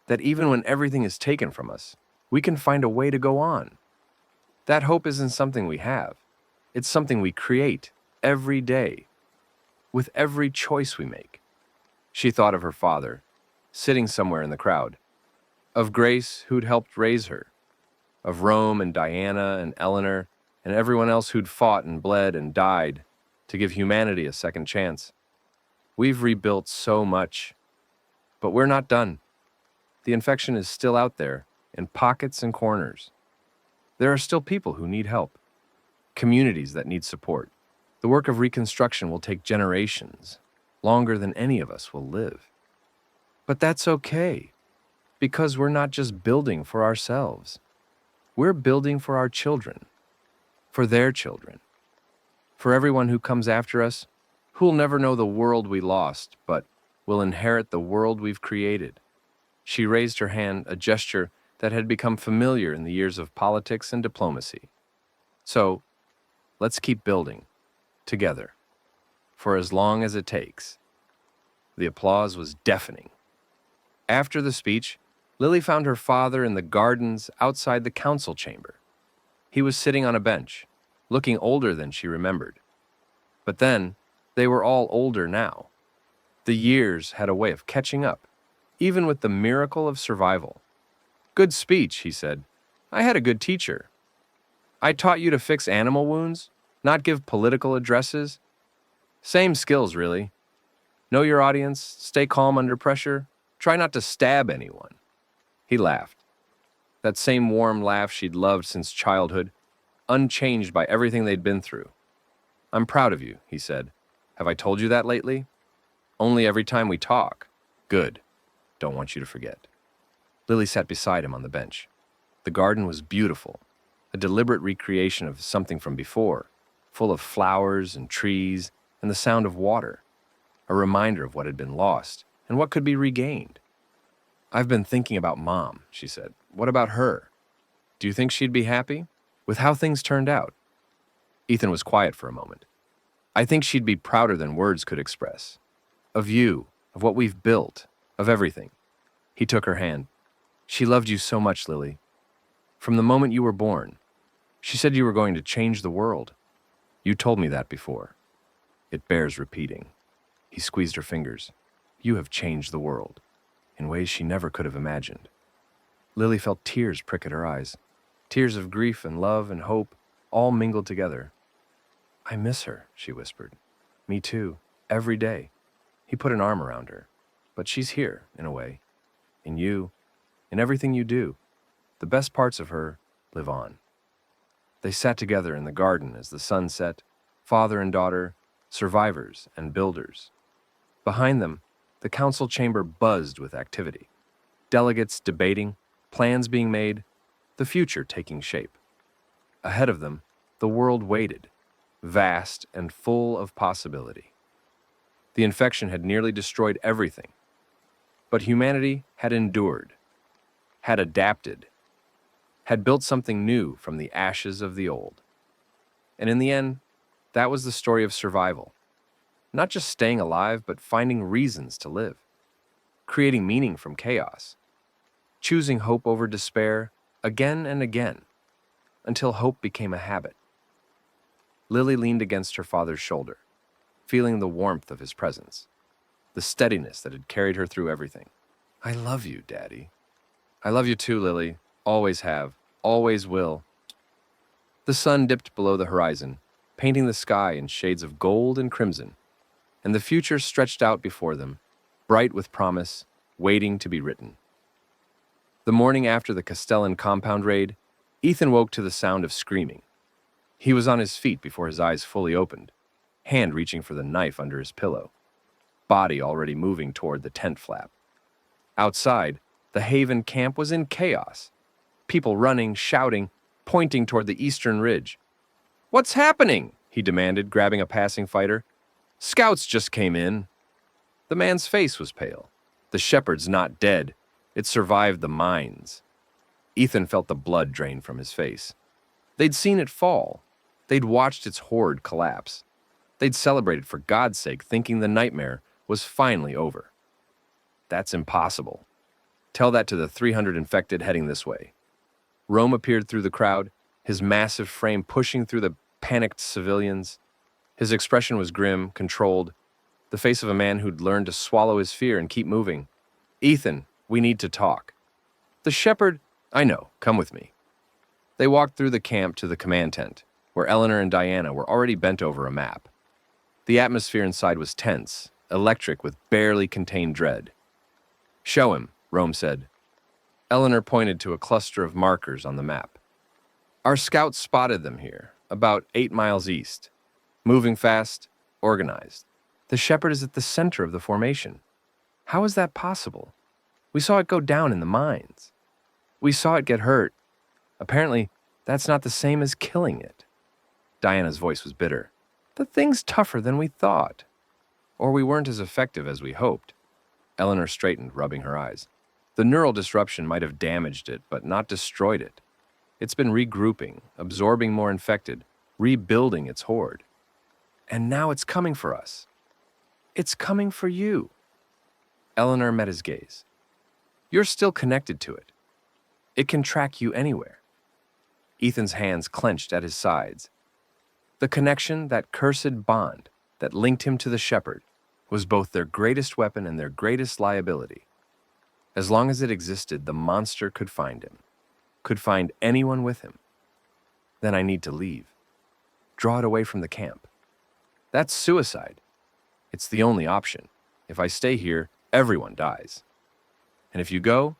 that even when everything is taken from us, we can find a way to go on. That hope isn't something we have. It's something we create every day, with every choice we make. She thought of her father, sitting somewhere in the crowd, of Grace, who'd helped raise her, of Rome and Diana and Eleanor and everyone else who'd fought and bled and died to give humanity a second chance. We've rebuilt so much, but we're not done. The infection is still out there, in pockets and corners. There are still people who need help, communities that need support. The work of reconstruction will take generations, longer than any of us will live. But that's okay, because we're not just building for ourselves. We're building for our children, for their children, for everyone who comes after us, who'll never know the world we lost, but will inherit the world we've created. She raised her hand, a gesture that had become familiar in the years of politics and diplomacy. So, let's keep building, together. for as long as it takes." The applause was deafening. After the speech, Lily found her father in the gardens outside the council chamber. He was sitting on a bench, looking older than she remembered. But then, they were all older now. The years had a way of catching up, even with the miracle of survival. "Good speech," he said. "I had a good teacher. I taught you to fix animal wounds, not give political addresses. Same skills, really. Know your audience, stay calm under pressure, try not to stab anyone." He laughed. That same warm laugh she'd loved since childhood, unchanged by everything they'd been through. "I'm proud of you," he said. "Have I told you that lately?" "Only every time we talk." "Good. Don't want you to forget." Lily sat beside him on the bench. The garden was beautiful, a deliberate recreation of something from before, full of flowers and trees and the sound of water, a reminder of what had been lost and what could be regained. "I've been thinking about Mom," she said. "What about her? Do you think she'd be happy with how things turned out?" Ethan was quiet for a moment. "I think she'd be prouder than words could express. Of you, of what we've built, of everything." He took her hand. "She loved you so much, Lily. From the moment you were born. She said you were going to change the world. You told me that before. It bears repeating." He squeezed her fingers. "You have changed the world in ways she never could have imagined." Lily felt tears prick at her eyes. Tears of grief and love and hope, all mingled together. "I miss her," she whispered. "Me too, every day." He put an arm around her. "But she's here, in a way. In you, in everything you do. The best parts of her live on." They sat together in the garden as the sun set, father and daughter, survivors and builders. Behind them, the council chamber buzzed with activity. Delegates debating, plans being made, the future taking shape. Ahead of them, the world waited, vast and full of possibility. The infection had nearly destroyed everything, but humanity had endured, had adapted, had built something new from the ashes of the old. And in the end, that was the story of survival. Not just staying alive, but finding reasons to live, creating meaning from chaos, choosing hope over despair again and again, until hope became a habit. Lily leaned against her father's shoulder, feeling the warmth of his presence, the steadiness that had carried her through everything. "I love you, Daddy." "I love you too, Lily. Always have, always will." The sun dipped below the horizon, painting the sky in shades of gold and crimson, and the future stretched out before them, bright with promise, waiting to be written. The morning after the Castellan compound raid, Ethan woke to the sound of screaming. He was on his feet before his eyes fully opened, hand reaching for the knife under his pillow, body already moving toward the tent flap. Outside, the Haven camp was in chaos. People running, shouting, pointing toward the eastern ridge. "What's happening?" he demanded, grabbing a passing fighter. "Scouts just came in." The man's face was pale. The shepherd's not dead. It survived the mines. Ethan felt the blood drain from his face. They'd seen it fall. They'd watched its horde collapse. They'd celebrated for God's sake, thinking the nightmare was finally over. "That's impossible. Tell that to the 300 infected heading this way." Rome appeared through the crowd, his massive frame pushing through the panicked civilians. His expression was grim, controlled, the face of a man who'd learned to swallow his fear and keep moving. "Ethan, we need to talk." The shepherd, "I know, come with me." They walked through the camp to the command tent, where Eleanor and Diana were already bent over a map. The atmosphere inside was tense, electric with barely contained dread. "Show him," Rome said. Eleanor pointed to a cluster of markers on the map. "Our scouts spotted them here, about 8 miles east. Moving fast, organized. The shepherd is at the center of the formation. How is that possible? We saw it go down in the mines. We saw it get hurt. Apparently, that's not the same as killing it." Diana's voice was bitter. "The thing's tougher than we thought. Or we weren't as effective as we hoped." Eleanor straightened, rubbing her eyes. "The neural disruption might have damaged it, but not destroyed it. It's been regrouping, absorbing more infected, rebuilding its horde. And now it's coming for us. It's coming for you. Eleanor met his gaze. You're still connected to it. It can track you anywhere. Ethan's hands clenched at his sides. The connection, that cursed bond that linked him to the shepherd, was both their greatest weapon and their greatest liability. As long as it existed, the monster could find him, could find anyone with him. Then I need to leave. Draw it away from the camp. That's suicide. It's the only option. If I stay here, everyone dies. And if you go,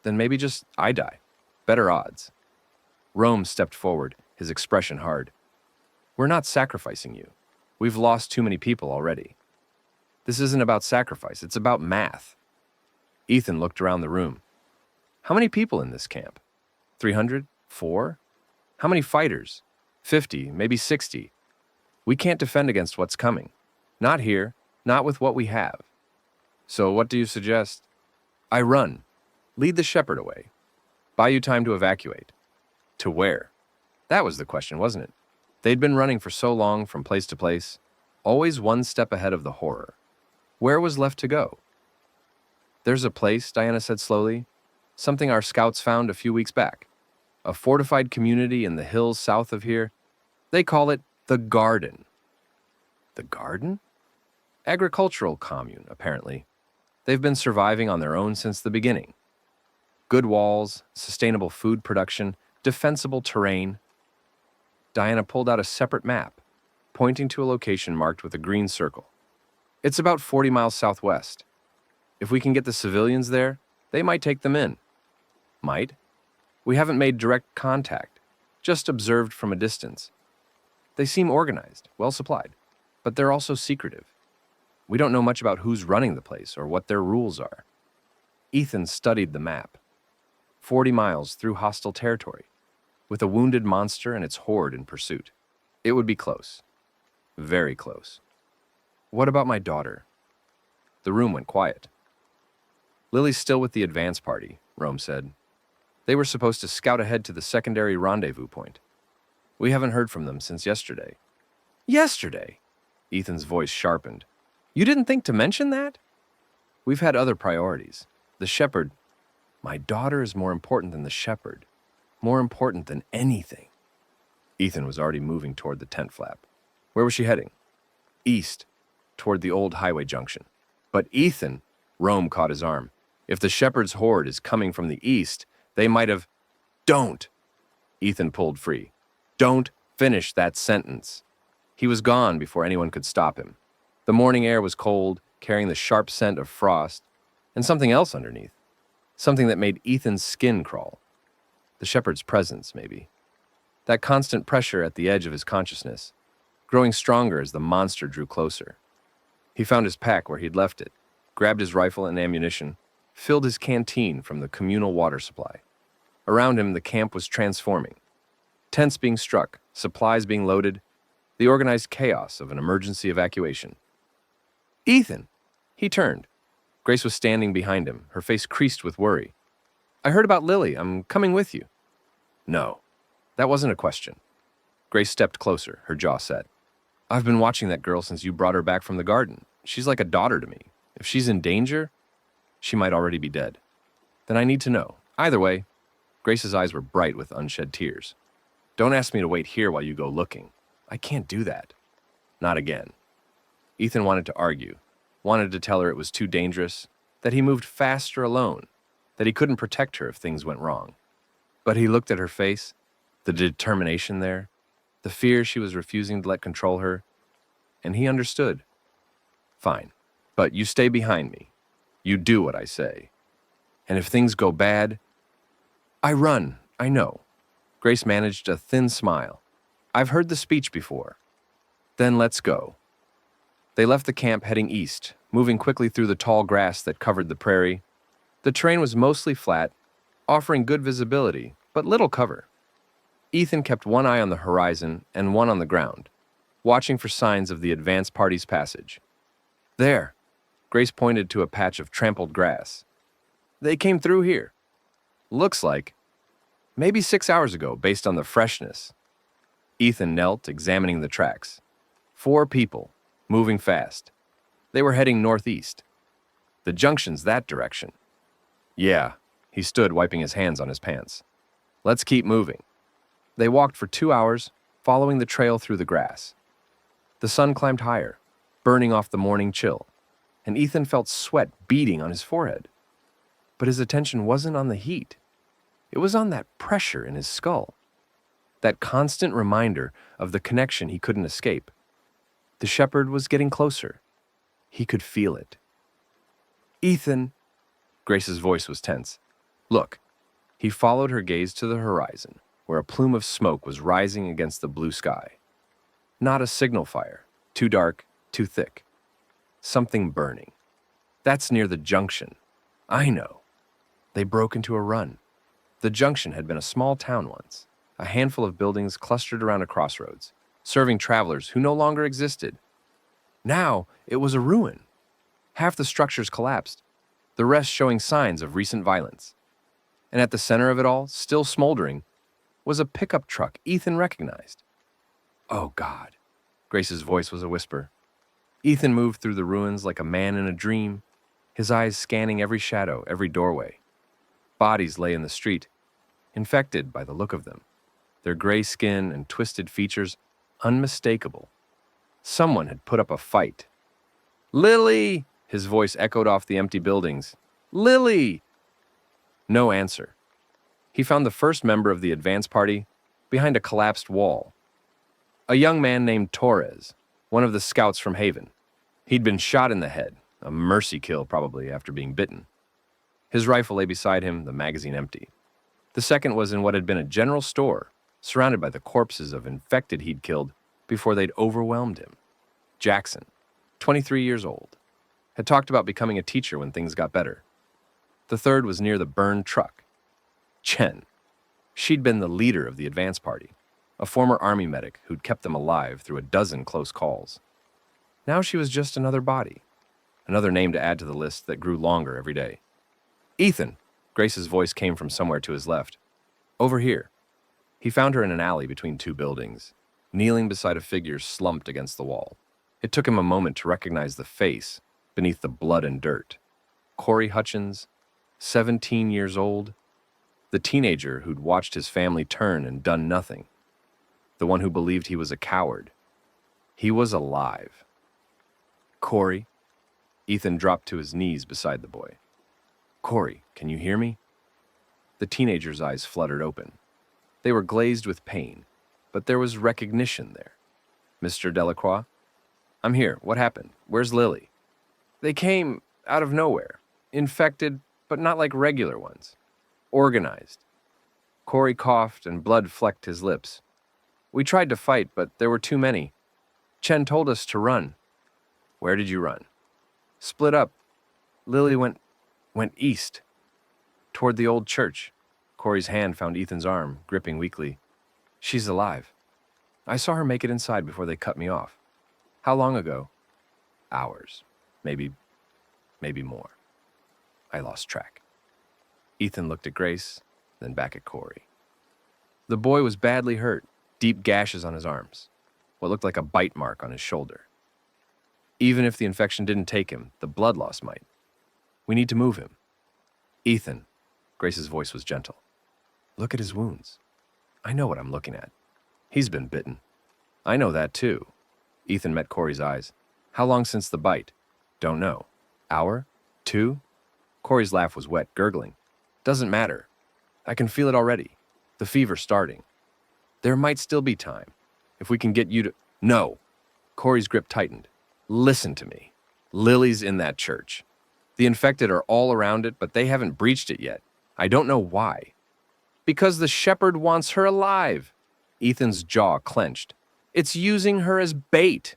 then maybe just I die. Better odds. Rome stepped forward, his expression hard. We're not sacrificing you. We've lost too many people already. This isn't about sacrifice, it's about math. Ethan looked around the room. How many people in this camp? 300? 4? How many fighters? 50, maybe 60. We can't defend against what's coming. Not here, not with what we have. So what do you suggest? I run. Lead the shepherd away. Buy you time to evacuate. To where? That was the question, wasn't it? They'd been running for so long from place to place, always one step ahead of the horror. Where was left to go? There's a place, Diana said slowly, something our scouts found a few weeks back. A fortified community in the hills south of here. They call it the Garden. The Garden? Agricultural commune, apparently. They've been surviving on their own since the beginning. Good walls, sustainable food production, defensible terrain. Diana pulled out a separate map, pointing to a location marked with a green circle. It's about 40 miles southwest. If we can get the civilians there, they might take them in. Might? We haven't made direct contact, just observed from a distance. They seem organized, well supplied, but they're also secretive. We don't know much about who's running the place or what their rules are. Ethan studied the map. 40 miles through hostile territory, with a wounded monster and its horde in pursuit. It would be close. Very close. What about my daughter? The room went quiet. Lily's still with the advance party, Rome said. They were supposed to scout ahead to the secondary rendezvous point. We haven't heard from them since yesterday. Yesterday? Ethan's voice sharpened. You didn't think to mention that? We've had other priorities. The shepherd. My daughter is more important than the shepherd. More important than anything. Ethan was already moving toward the tent flap. Where was she heading? East, toward the old highway junction. But Ethan, Rome caught his arm. If the shepherd's horde is coming from the east, they might have... Don't! Ethan pulled free. Don't finish that sentence. He was gone before anyone could stop him. The morning air was cold, carrying the sharp scent of frost, and something else underneath. Something that made Ethan's skin crawl. The shepherd's presence, maybe. That constant pressure at the edge of his consciousness, growing stronger as the monster drew closer. He found his pack where he'd left it, grabbed his rifle and ammunition, filled his canteen from the communal water supply. Around him, the camp was transforming. Tents being struck, supplies being loaded, the organized chaos of an emergency evacuation. Ethan! He turned. Grace was standing behind him, her face creased with worry. I heard about Lily. I'm coming with you. No, that wasn't a question. Grace stepped closer, her jaw set. I've been watching that girl since you brought her back from the garden. She's like a daughter to me. If she's in danger, she might already be dead. Then I need to know. Either way, Grace's eyes were bright with unshed tears. Don't ask me to wait here while you go looking. I can't do that. Not again. Ethan wanted to argue, wanted to tell her it was too dangerous, that he moved faster alone, that he couldn't protect her if things went wrong. But he looked at her face, the determination there, the fear she was refusing to let control her, and he understood. Fine, but you stay behind me. You do what I say. And if things go bad, I run, I know. Grace managed a thin smile. I've heard the speech before. Then let's go. They left the camp heading east, moving quickly through the tall grass that covered the prairie. The terrain was mostly flat, offering good visibility, but little cover. Ethan kept one eye on the horizon and one on the ground, watching for signs of the advance party's passage. There, Grace pointed to a patch of trampled grass. They came through here. Looks like. Maybe 6 hours ago, based on the freshness. Ethan knelt, examining the tracks. 4 people, moving fast. They were heading northeast. The junction's that direction. Yeah, he stood wiping his hands on his pants. Let's keep moving. They walked for 2 hours, following the trail through the grass. The sun climbed higher, burning off the morning chill, and Ethan felt sweat beading on his forehead. But his attention wasn't on the heat. It was on that pressure in his skull. That constant reminder of the connection he couldn't escape. The shepherd was getting closer. He could feel it. Ethan, Grace's voice was tense. Look. He followed her gaze to the horizon, where a plume of smoke was rising against the blue sky. Not a signal fire, too dark, too thick. Something burning. That's near the junction. I know. They broke into a run. The junction had been a small town once, a handful of buildings clustered around a crossroads, serving travelers who no longer existed. Now it was a ruin. Half the structures collapsed, the rest showing signs of recent violence. And at the center of it all, still smoldering, was a pickup truck Ethan recognized. Oh, God. Grace's voice was a whisper. Ethan moved through the ruins like a man in a dream, his eyes scanning every shadow, every doorway. Bodies lay in the street, infected by the look of them, their gray skin and twisted features unmistakable. Someone had put up a fight. Lily! His voice echoed off the empty buildings. Lily! No answer. He found the first member of the advance party behind a collapsed wall. A young man named Torres, one of the scouts from Haven. He'd been shot in the head, a mercy kill probably after being bitten. His rifle lay beside him, the magazine empty. The second was in what had been a general store, surrounded by the corpses of infected he'd killed before they'd overwhelmed him. Jackson, 23 years old, had talked about becoming a teacher when things got better. The third was near the burned truck. Chen. She'd been the leader of the advance party, a former army medic who'd kept them alive through a dozen close calls. Now she was just another body, another name to add to the list that grew longer every day. Ethan! Grace's voice came from somewhere to his left. Over here. He found her in an alley between two buildings, kneeling beside a figure slumped against the wall. It took him a moment to recognize the face beneath the blood and dirt. Corey Hutchins, 17 years old, the teenager who'd watched his family turn and done nothing, the one who believed he was a coward. He was alive. Corey. Ethan dropped to his knees beside the boy. Corey, can you hear me? The teenager's eyes fluttered open. They were glazed with pain, but there was recognition there. Mr. Delacroix? I'm here. What happened? Where's Lily? They came out of nowhere, infected, but not like regular ones. Organized. Corey coughed and blood flecked his lips. We tried to fight, but there were too many. Chen told us to run. Where did you run? Split up. Lily went east. Toward the old church. Corey's hand found Ethan's arm, gripping weakly. She's alive. I saw her make it inside before they cut me off. How long ago? Hours. Maybe more. I lost track. Ethan looked at Grace, then back at Corey. The boy was badly hurt, deep gashes on his arms, what looked like a bite mark on his shoulder. Even if the infection didn't take him, the blood loss might. We need to move him. Ethan, Grace's voice was gentle. Look at his wounds. I know what I'm looking at. He's been bitten. I know that too. Ethan met Corey's eyes. How long since the bite? Don't know. Hour? 2? Corey's laugh was wet, gurgling. Doesn't matter. I can feel it already. The fever starting. There might still be time. If we can get you to... No. Corey's grip tightened. Listen to me. Lily's in that church. The infected are all around it, but they haven't breached it yet. I don't know why. Because the shepherd wants her alive. Ethan's jaw clenched. It's using her as bait.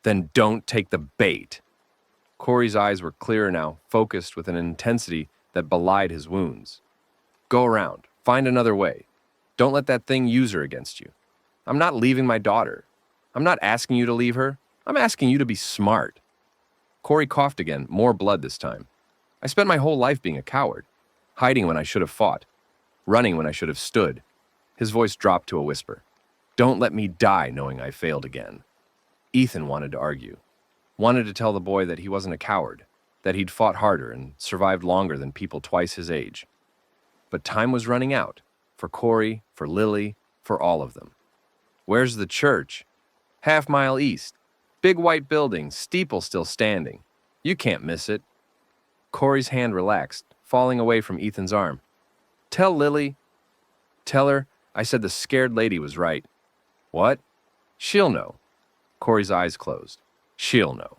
Then don't take the bait. Corey's eyes were clearer now, focused with an intensity that belied his wounds. Go around. Find another way. Don't let that thing use her against you. I'm not leaving my daughter. I'm not asking you to leave her. I'm asking you to be smart. Corey coughed again, more blood this time. I spent my whole life being a coward, hiding when I should have fought, running when I should have stood. His voice dropped to a whisper. Don't let me die knowing I failed again. Ethan wanted to argue. Wanted to tell the boy that he wasn't a coward, that he'd fought harder and survived longer than people twice his age. But time was running out, for Corey, for Lily, for all of them. Where's the church? Half-mile east. Big white building, steeple still standing. You can't miss it. Corey's hand relaxed, falling away from Ethan's arm. Tell Lily. Tell her I said the scared lady was right. What? She'll know. Corey's eyes closed. She'll know.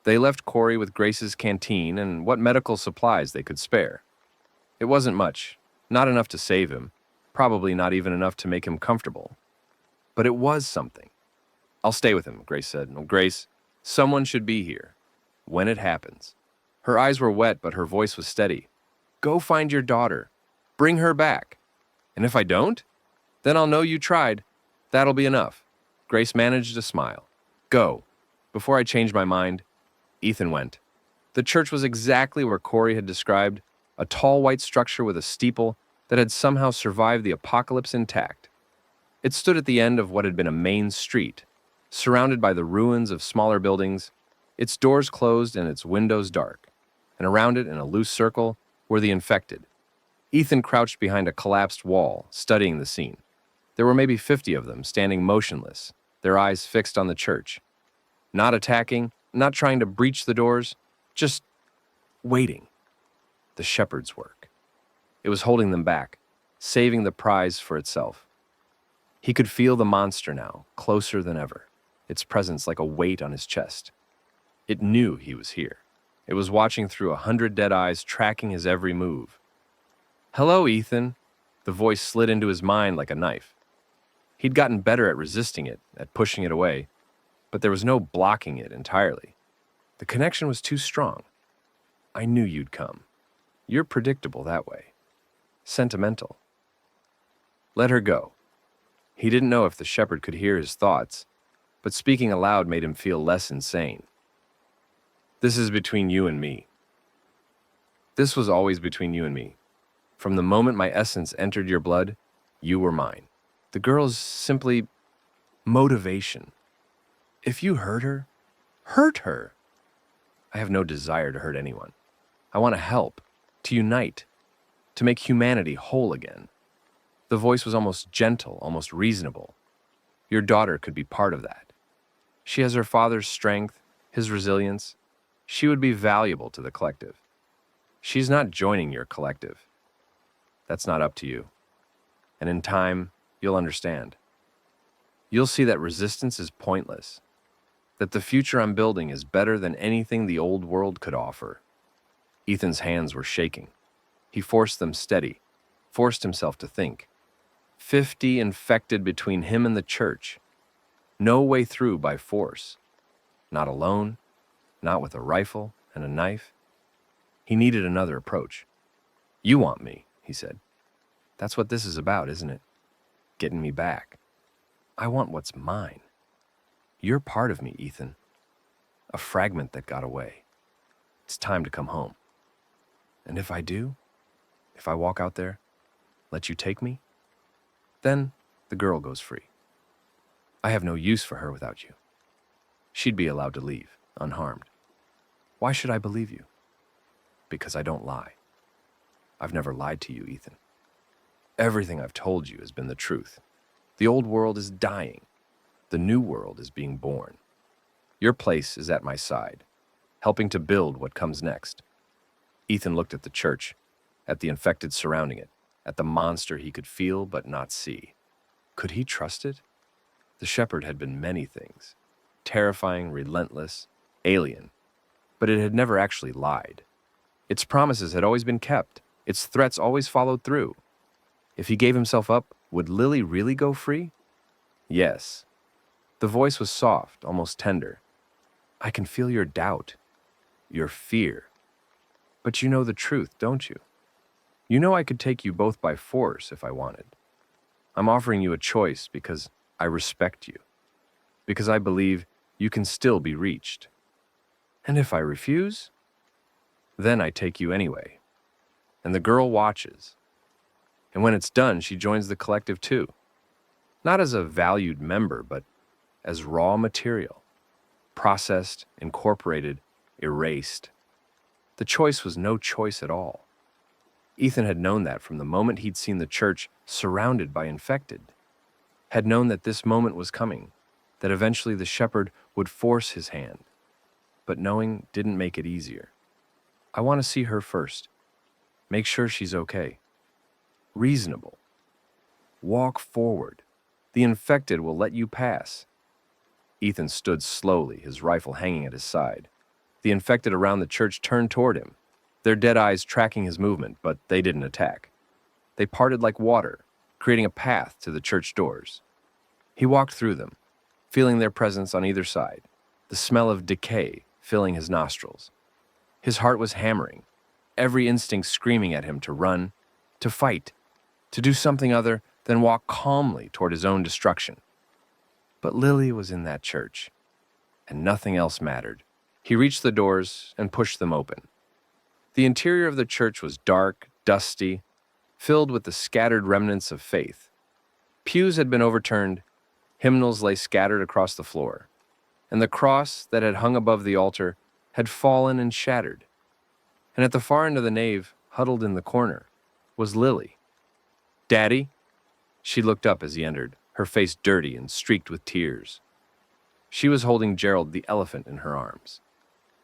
They left Corey with Grace's canteen and what medical supplies they could spare. It wasn't much, not enough to save him, probably not even enough to make him comfortable. But it was something. I'll stay with him, Grace said. No, Grace, someone should be here. When it happens. Her eyes were wet, but her voice was steady. Go find your daughter. Bring her back. And if I don't, then I'll know you tried. That'll be enough. Grace managed a smile. Go. Before I changed my mind, Ethan went. The church was exactly where Corey had described, a tall white structure with a steeple that had somehow survived the apocalypse intact. It stood at the end of what had been a main street, surrounded by the ruins of smaller buildings, its doors closed and its windows dark, and around it in a loose circle were the infected. Ethan crouched behind a collapsed wall, studying the scene. There were maybe 50 of them, standing motionless, their eyes fixed on the church. Not attacking, not trying to breach the doors, just waiting. The shepherd's work. It was holding them back, saving the prize for itself. He could feel the monster now, closer than ever, its presence like a weight on his chest. It knew he was here. It was watching through 100 dead eyes, tracking his every move. Hello, Ethan. The voice slid into his mind like a knife. He'd gotten better at resisting it, at pushing it away, but there was no blocking it entirely. The connection was too strong. I knew you'd come. You're predictable that way. Sentimental. Let her go. He didn't know if the shepherd could hear his thoughts, but speaking aloud made him feel less insane. This is between you and me. This was always between you and me. From the moment my essence entered your blood, you were mine. The girl's simply motivation. If you hurt her, hurt her. I have no desire to hurt anyone. I want to help, to unite, to make humanity whole again. The voice was almost gentle, almost reasonable. Your daughter could be part of that. She has her father's strength, his resilience. She would be valuable to the collective. She's not joining your collective. That's not up to you. And in time, you'll understand. You'll see that resistance is pointless, that the future I'm building is better than anything the old world could offer. Ethan's hands were shaking. He forced them steady, forced himself to think. 50 infected between him and the church. No way through by force. Not alone, not with a rifle and a knife. He needed another approach. You want me, he said. That's what this is about, isn't it? Getting me back. I want what's mine. You're part of me, Ethan. A fragment that got away. It's time to come home. And if I do, if I walk out there, let you take me, then the girl goes free. I have no use for her without you. She'd be allowed to leave, unharmed. Why should I believe you? Because I don't lie. I've never lied to you, Ethan. Everything I've told you has been the truth. The old world is dying. The new world is being born. Your place is at my side, helping to build what comes next. Ethan looked at the church, at the infected surrounding it, at the monster he could feel but not see. Could he trust it? The shepherd had been many things. Terrifying, relentless, alien. But it had never actually lied. Its promises had always been kept. Its threats always followed through. If he gave himself up, would Lily really go free? Yes. The voice was soft, almost tender. I can feel your doubt, your fear. But you know the truth, don't you? You know I could take you both by force if I wanted. I'm offering you a choice because I respect you, because I believe you can still be reached. And if I refuse, then I take you anyway. And the girl watches. And when it's done, she joins the collective too. Not as a valued member, but as raw material. processed, incorporated, erased. The choice was no choice at all. Ethan had known that from the moment he'd seen the church surrounded by infected, had known that this moment was coming, that eventually the shepherd would force his hand. But knowing didn't make it easier. I want to see her first. Make sure she's okay. Reasonable. Walk forward. The infected will let you pass. Ethan stood slowly, his rifle hanging at his side. The infected around the church turned toward him, their dead eyes tracking his movement, but they didn't attack. They parted like water, creating a path to the church doors. He walked through them, feeling their presence on either side, the smell of decay filling his nostrils. His heart was hammering, every instinct screaming at him to run, to fight, to do something other than walk calmly toward his own destruction. But Lily was in that church, and nothing else mattered. He reached the doors and pushed them open. The interior of the church was dark, dusty, filled with the scattered remnants of faith. Pews had been overturned, hymnals lay scattered across the floor, and the cross that had hung above the altar had fallen and shattered. And at the far end of the nave, huddled in the corner, was Lily. "Daddy?" She looked up as he entered, her face dirty and streaked with tears. She was holding Gerald the elephant in her arms.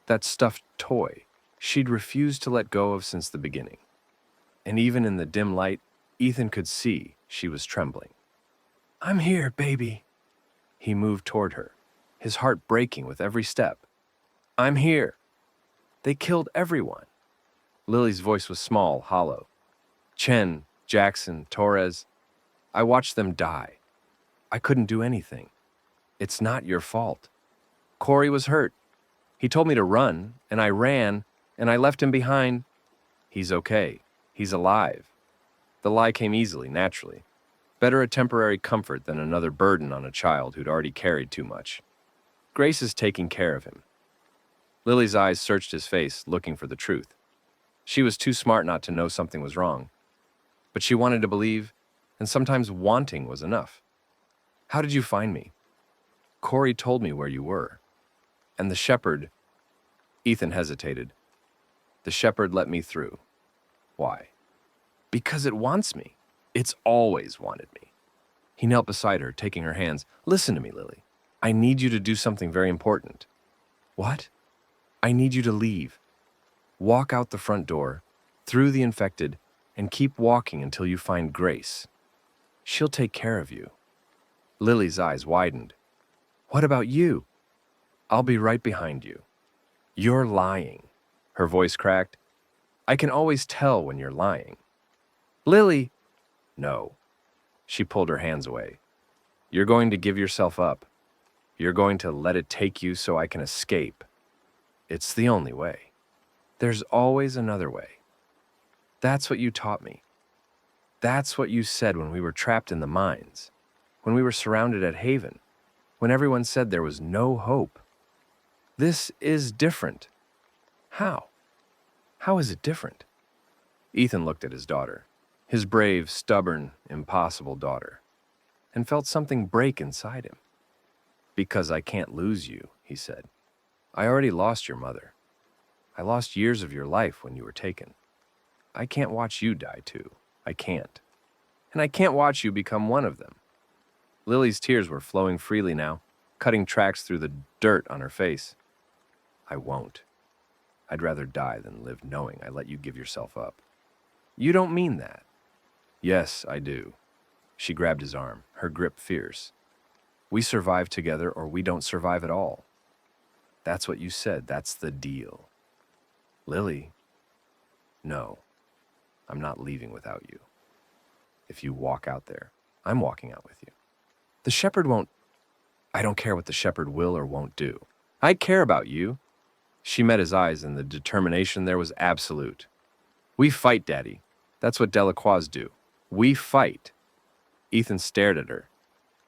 That stuffed toy she'd refused to let go of since the beginning. And even in the dim light, Ethan could see she was trembling. "I'm here, baby." He moved toward her, his heart breaking with every step. "I'm here. They killed everyone." Lily's voice was small, hollow. "Chen, Jackson, Torres, I watched them die. I couldn't do anything. It's not your fault. Corey was hurt. He told me to run, and I ran, and I left him behind. He's okay. He's alive." The lie came easily, naturally. Better a temporary comfort than another burden on a child who'd already carried too much. "Grace is taking care of him." Lily's eyes searched his face, looking for the truth. She was too smart not to know something was wrong. But she wanted to believe, and sometimes wanting was enough. "How did you find me?" "Corey told me where you were. And the shepherd..." Ethan hesitated. "The shepherd let me through." "Why?" "Because it wants me. It's always wanted me." He knelt beside her, taking her hands. "Listen to me, Lily. I need you to do something very important." "What?" "I need you to leave. Walk out the front door, through the infected, and keep walking until you find Grace. She'll take care of you." Lily's eyes widened. "What about you?" "I'll be right behind you." "You're lying." Her voice cracked. "I can always tell when you're lying." "Lily!" "No." She pulled her hands away. "You're going to give yourself up. You're going to let it take you so I can escape. It's the only way. There's always another way. That's what you taught me. That's what you said when we were trapped in the mines, when we were surrounded at Haven, when everyone said there was no hope. This is different." "How? How is it different?" Ethan looked at his daughter, his brave, stubborn, impossible daughter, and felt something break inside him. "Because I can't lose you," he said. "I already lost your mother. I lost years of your life when you were taken. I can't watch you die too. I can't. And I can't watch you become one of them." Lily's tears were flowing freely now, cutting tracks through the dirt on her face. "I won't. I'd rather die than live knowing I let you give yourself up." "You don't mean that." "Yes, I do." She grabbed his arm, her grip fierce. "We survive together or we don't survive at all. That's what you said. That's the deal." "Lily." "No, I'm not leaving without you. If you walk out there, I'm walking out with you. The shepherd won't..." "I don't care what the shepherd will or won't do. I care about you." She met his eyes, and the determination there was absolute. "We fight, Daddy. That's what Delacroix do. We fight." Ethan stared at her.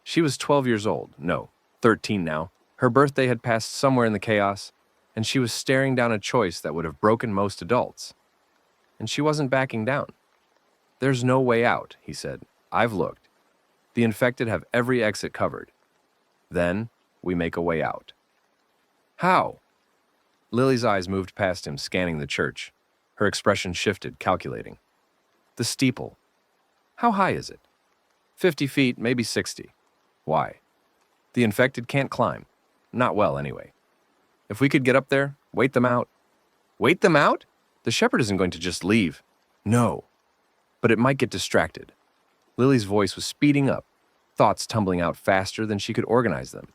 She was 12 years old. No, 13 now. Her birthday had passed somewhere in the chaos, and she was staring down a choice that would have broken most adults. And she wasn't backing down. "There's no way out," he said. "I've looked. The infected have every exit covered. Then we make a way out." How? Lily's eyes moved past him, scanning the church. Her expression shifted, calculating. The steeple. How high is it? 50 feet, maybe 60. Why? The infected can't climb. Not well, anyway. If we could get up there, wait them out. Wait them out? The shepherd isn't going to just leave. No. But it might get distracted. Lily's voice was speeding up, thoughts tumbling out faster than she could organize them.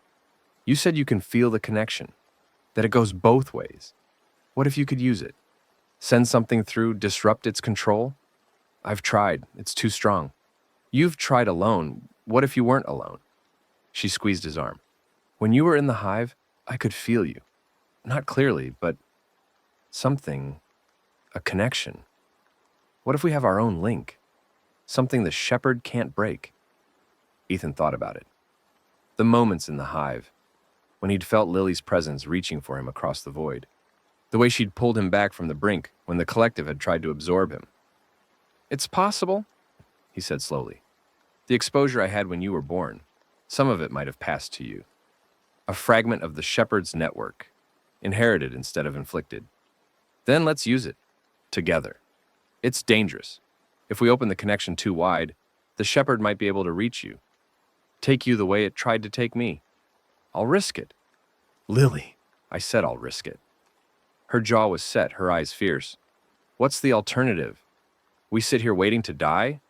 You said you can feel the connection, that it goes both ways. What if you could use it? Send something through, disrupt its control? I've tried. It's too strong. You've tried alone. What if you weren't alone? She squeezed his arm. When you were in the hive, I could feel you. Not clearly, but something, a connection. What if we have our own link? Something the shepherd can't break? Ethan thought about it. The moments in the hive, when he'd felt Lily's presence reaching for him across the void. The way she'd pulled him back from the brink when the collective had tried to absorb him. It's possible, he said slowly. The exposure I had when you were born, some of it might have passed to you. A fragment of the shepherd's network, inherited instead of inflicted. Then let's use it, together. It's dangerous. If we open the connection too wide, the shepherd might be able to reach you. Take you the way it tried to take me. I'll risk it. Lily, I said I'll risk it. Her jaw was set, her eyes fierce. What's the alternative? We sit here waiting to die?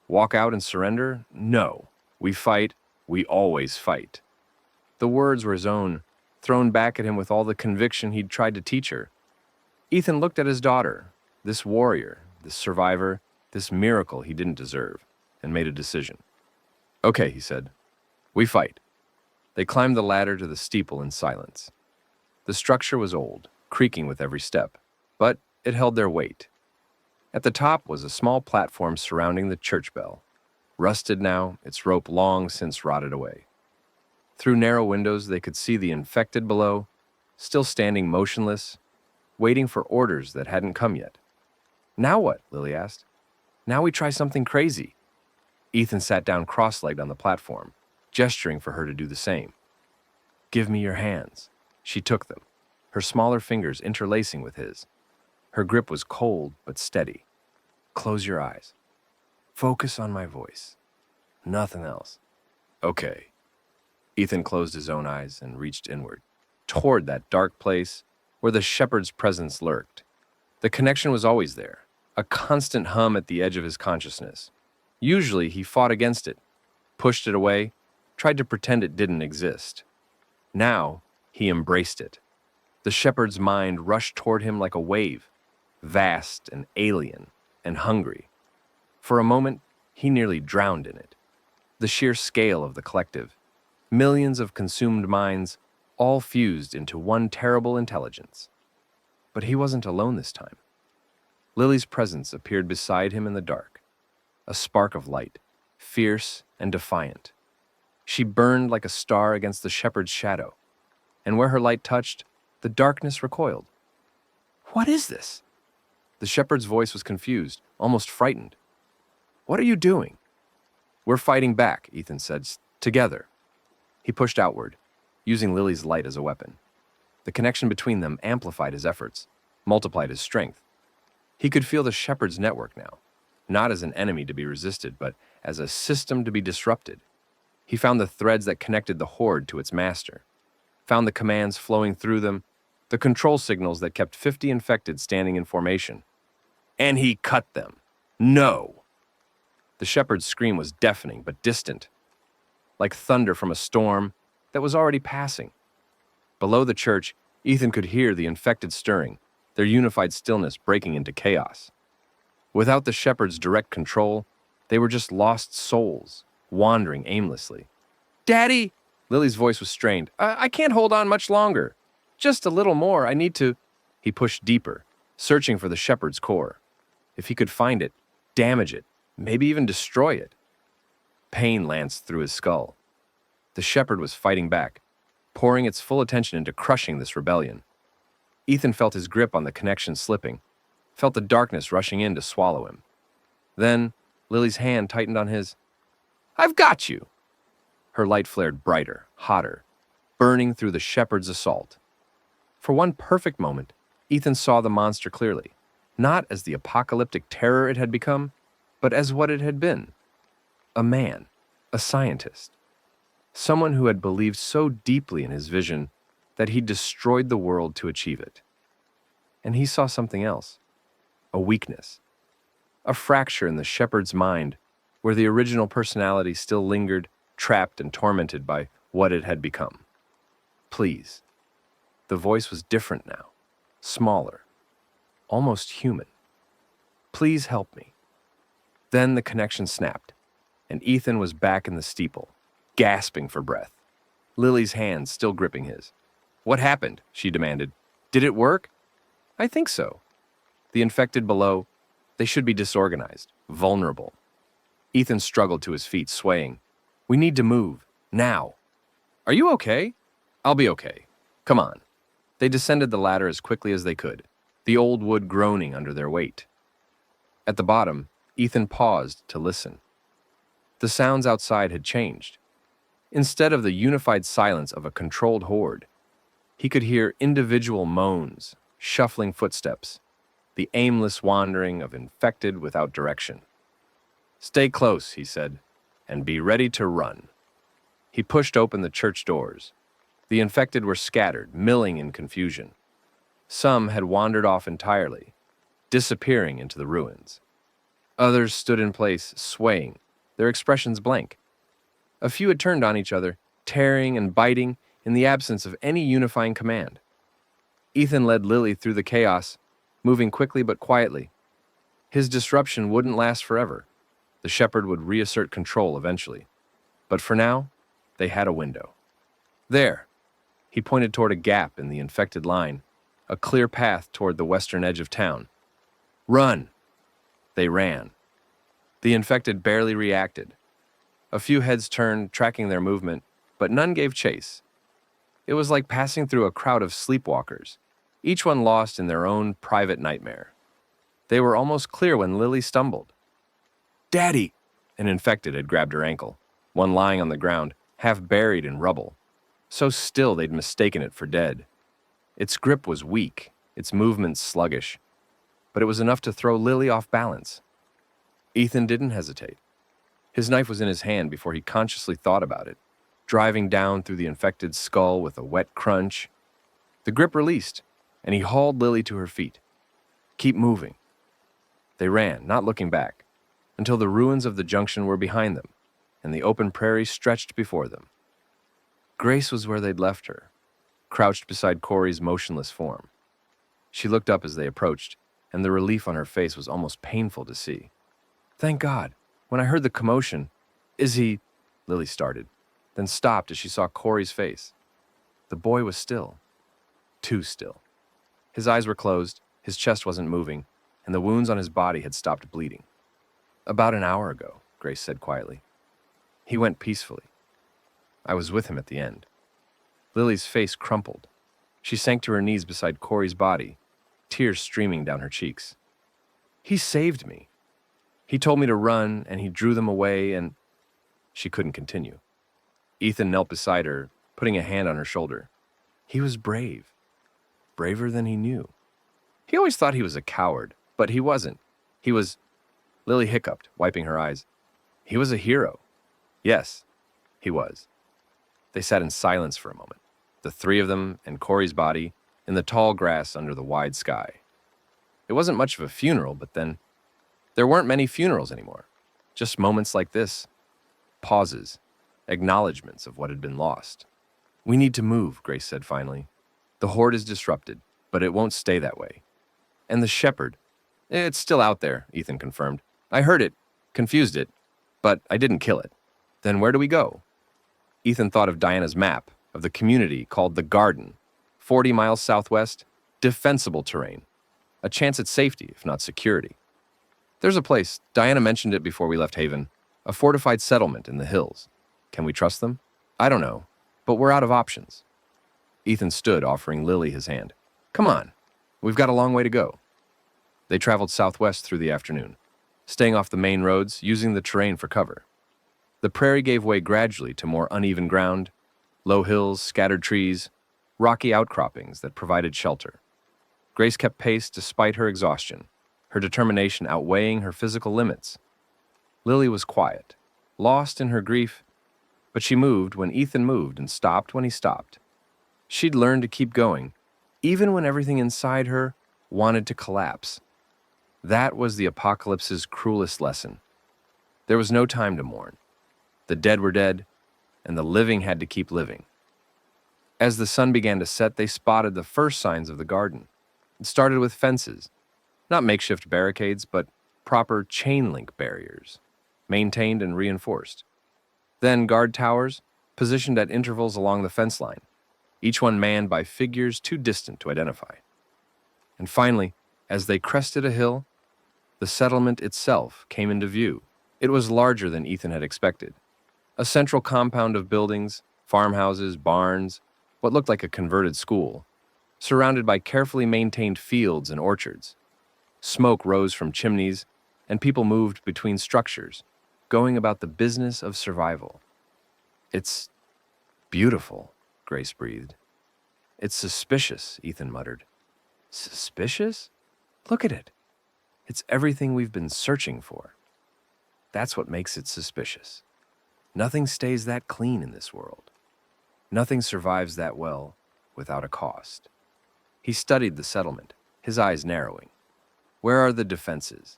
Walk out and surrender? No. We fight. We always fight. The words were his own, thrown back at him with all the conviction he'd tried to teach her. Ethan looked at his daughter, this warrior, this survivor, this miracle he didn't deserve, and made a decision. Okay, he said. We fight. They climbed the ladder to the steeple in silence. The structure was old, creaking with every step, but it held their weight. At the top was a small platform surrounding the church bell. Rusted now, its rope long since rotted away. Through narrow windows, they could see the infected below, still standing motionless, waiting for orders that hadn't come yet. Now what? Lily asked. Now we try something crazy. Ethan sat down cross-legged on the platform, gesturing for her to do the same. Give me your hands. She took them, her smaller fingers interlacing with his. Her grip was cold but steady. Close your eyes. Focus on my voice. Nothing else. Okay. Ethan closed his own eyes and reached inward, toward that dark place where the shepherd's presence lurked. The connection was always there, a constant hum at the edge of his consciousness. Usually he fought against it, pushed it away, tried to pretend it didn't exist. Now he embraced it. The shepherd's mind rushed toward him like a wave, vast and alien and hungry. For a moment, he nearly drowned in it. The sheer scale of the collective, millions of consumed minds, all fused into one terrible intelligence. But he wasn't alone this time. Lily's presence appeared beside him in the dark, a spark of light, fierce and defiant. She burned like a star against the shepherd's shadow, and where her light touched, the darkness recoiled. What is this? The shepherd's voice was confused, almost frightened. What are you doing? We're fighting back, Ethan said, together. He pushed outward, using Lily's light as a weapon. The connection between them amplified his efforts, multiplied his strength. He could feel the shepherd's network now, not as an enemy to be resisted, but as a system to be disrupted. He found the threads that connected the horde to its master, found the commands flowing through them, the control signals that kept 50 infected standing in formation. And he cut them. No! The shepherd's scream was deafening but distant, like thunder from a storm that was already passing. Below the church, Ethan could hear the infected stirring, their unified stillness breaking into chaos. Without the shepherd's direct control, they were just lost souls, wandering aimlessly. Daddy! Lily's voice was strained. I can't hold on much longer. Just a little more. I need to... He pushed deeper, searching for the shepherd's core. If he could find it, damage it, maybe even destroy it. Pain lanced through his skull. The shepherd was fighting back, pouring its full attention into crushing this rebellion. Ethan felt his grip on the connection slipping, felt the darkness rushing in to swallow him. Then, Lily's hand tightened on his. I've got you! Her light flared brighter, hotter, burning through the shepherd's assault. For one perfect moment, Ethan saw the monster clearly, not as the apocalyptic terror it had become, but as what it had been: a man, a scientist, someone who had believed so deeply in his vision that he destroyed the world to achieve it. And he saw something else: a weakness, a fracture in the shepherd's mind where the original personality still lingered, trapped and tormented by what it had become. Please. The voice was different now, smaller, almost human. Please help me. Then the connection snapped, and Ethan was back in the steeple, gasping for breath, Lily's hands still gripping his. "What happened?" she demanded. "Did it work?" "I think so." The infected below, they should be disorganized, vulnerable. Ethan struggled to his feet, swaying. "We need to move, now." "Are you okay?" "I'll be okay. Come on." They descended the ladder as quickly as they could, the old wood groaning under their weight. At the bottom, Ethan paused to listen. The sounds outside had changed. Instead of the unified silence of a controlled horde, he could hear individual moans, shuffling footsteps, the aimless wandering of infected without direction. "Stay close," he said, "and be ready to run." He pushed open the church doors. The infected were scattered, milling in confusion. Some had wandered off entirely, disappearing into the ruins. Others stood in place, swaying, their expressions blank. A few had turned on each other, tearing and biting in the absence of any unifying command. Ethan led Lily through the chaos, moving quickly but quietly. His disruption wouldn't last forever. The shepherd would reassert control eventually. But for now, they had a window. There. He pointed toward a gap in the infected line, a clear path toward the western edge of town. "Run!" They ran. The infected barely reacted. A few heads turned, tracking their movement, but none gave chase. It was like passing through a crowd of sleepwalkers, each one lost in their own private nightmare. They were almost clear when Lily stumbled. "Daddy!" An infected had grabbed her ankle, one lying on the ground, half buried in rubble. So still they'd mistaken it for dead. Its grip was weak, its movements sluggish, but it was enough to throw Lily off balance. Ethan didn't hesitate. His knife was in his hand before he consciously thought about it, driving down through the infected skull with a wet crunch. The grip released, and he hauled Lily to her feet. "Keep moving." They ran, not looking back, until the ruins of the junction were behind them, and the open prairie stretched before them. Grace was where they'd left her, crouched beside Corey's motionless form. She looked up as they approached, and the relief on her face was almost painful to see. "Thank God. When I heard the commotion..." "Is he..." Lily started, then stopped as she saw Corey's face. The boy was still. Too still. His eyes were closed, his chest wasn't moving, and the wounds on his body had stopped bleeding. "About an hour ago," Grace said quietly. "He went peacefully. I was with him at the end." Lily's face crumpled. She sank to her knees beside Corey's body, tears streaming down her cheeks. "He saved me. He told me to run, and he drew them away, and..." She couldn't continue. Ethan knelt beside her, putting a hand on her shoulder. He was brave. Braver than he knew. He always thought he was a coward, but he wasn't. He was... Lily hiccuped, wiping her eyes. He was a hero. Yes, he was. They sat in silence for a moment, the three of them and Corey's body, in the tall grass under the wide sky. It wasn't much of a funeral, but then there weren't many funerals anymore. Just moments like this. Pauses, acknowledgments of what had been lost. "We need to move," Grace said finally. "The horde is disrupted, but it won't stay that way." "And the shepherd?" "It's still out there," Ethan confirmed. "I heard it, confused it, but I didn't kill it." "Then where do we go?" Ethan thought of Diana's map, of the community called the Garden, 40 miles southwest, defensible terrain. A chance at safety, if not security. "There's a place, Diana mentioned it before we left Haven, a fortified settlement in the hills. Can we trust them? I don't know, but we're out of options." Ethan stood, offering Lily his hand. "Come on, we've got a long way to go." They traveled southwest through the afternoon, staying off the main roads, using the terrain for cover. The prairie gave way gradually to more uneven ground, low hills, scattered trees. rocky outcroppings that provided shelter. Grace kept pace despite her exhaustion, her determination outweighing her physical limits. Lily was quiet, lost in her grief, but she moved when Ethan moved and stopped when he stopped. She'd learned to keep going, even when everything inside her wanted to collapse. That was the apocalypse's cruelest lesson. There was no time to mourn. The dead were dead, and the living had to keep living. As the sun began to set, they spotted the first signs of the garden. It started with fences, not makeshift barricades, but proper chain-link barriers, maintained and reinforced. Then guard towers, positioned at intervals along the fence line, each one manned by figures too distant to identify. And finally, as they crested a hill, the settlement itself came into view. It was larger than Ethan had expected. A central compound of buildings, farmhouses, barns, what looked like a converted school, surrounded by carefully maintained fields and orchards. Smoke rose from chimneys, and people moved between structures, going about the business of survival. "It's beautiful," Grace breathed. "It's suspicious," Ethan muttered. "Suspicious? Look at it. It's everything we've been searching for. That's what makes it suspicious. Nothing stays that clean in this world. Nothing survives that well without a cost." He studied the settlement, his eyes narrowing. Where are the defenses?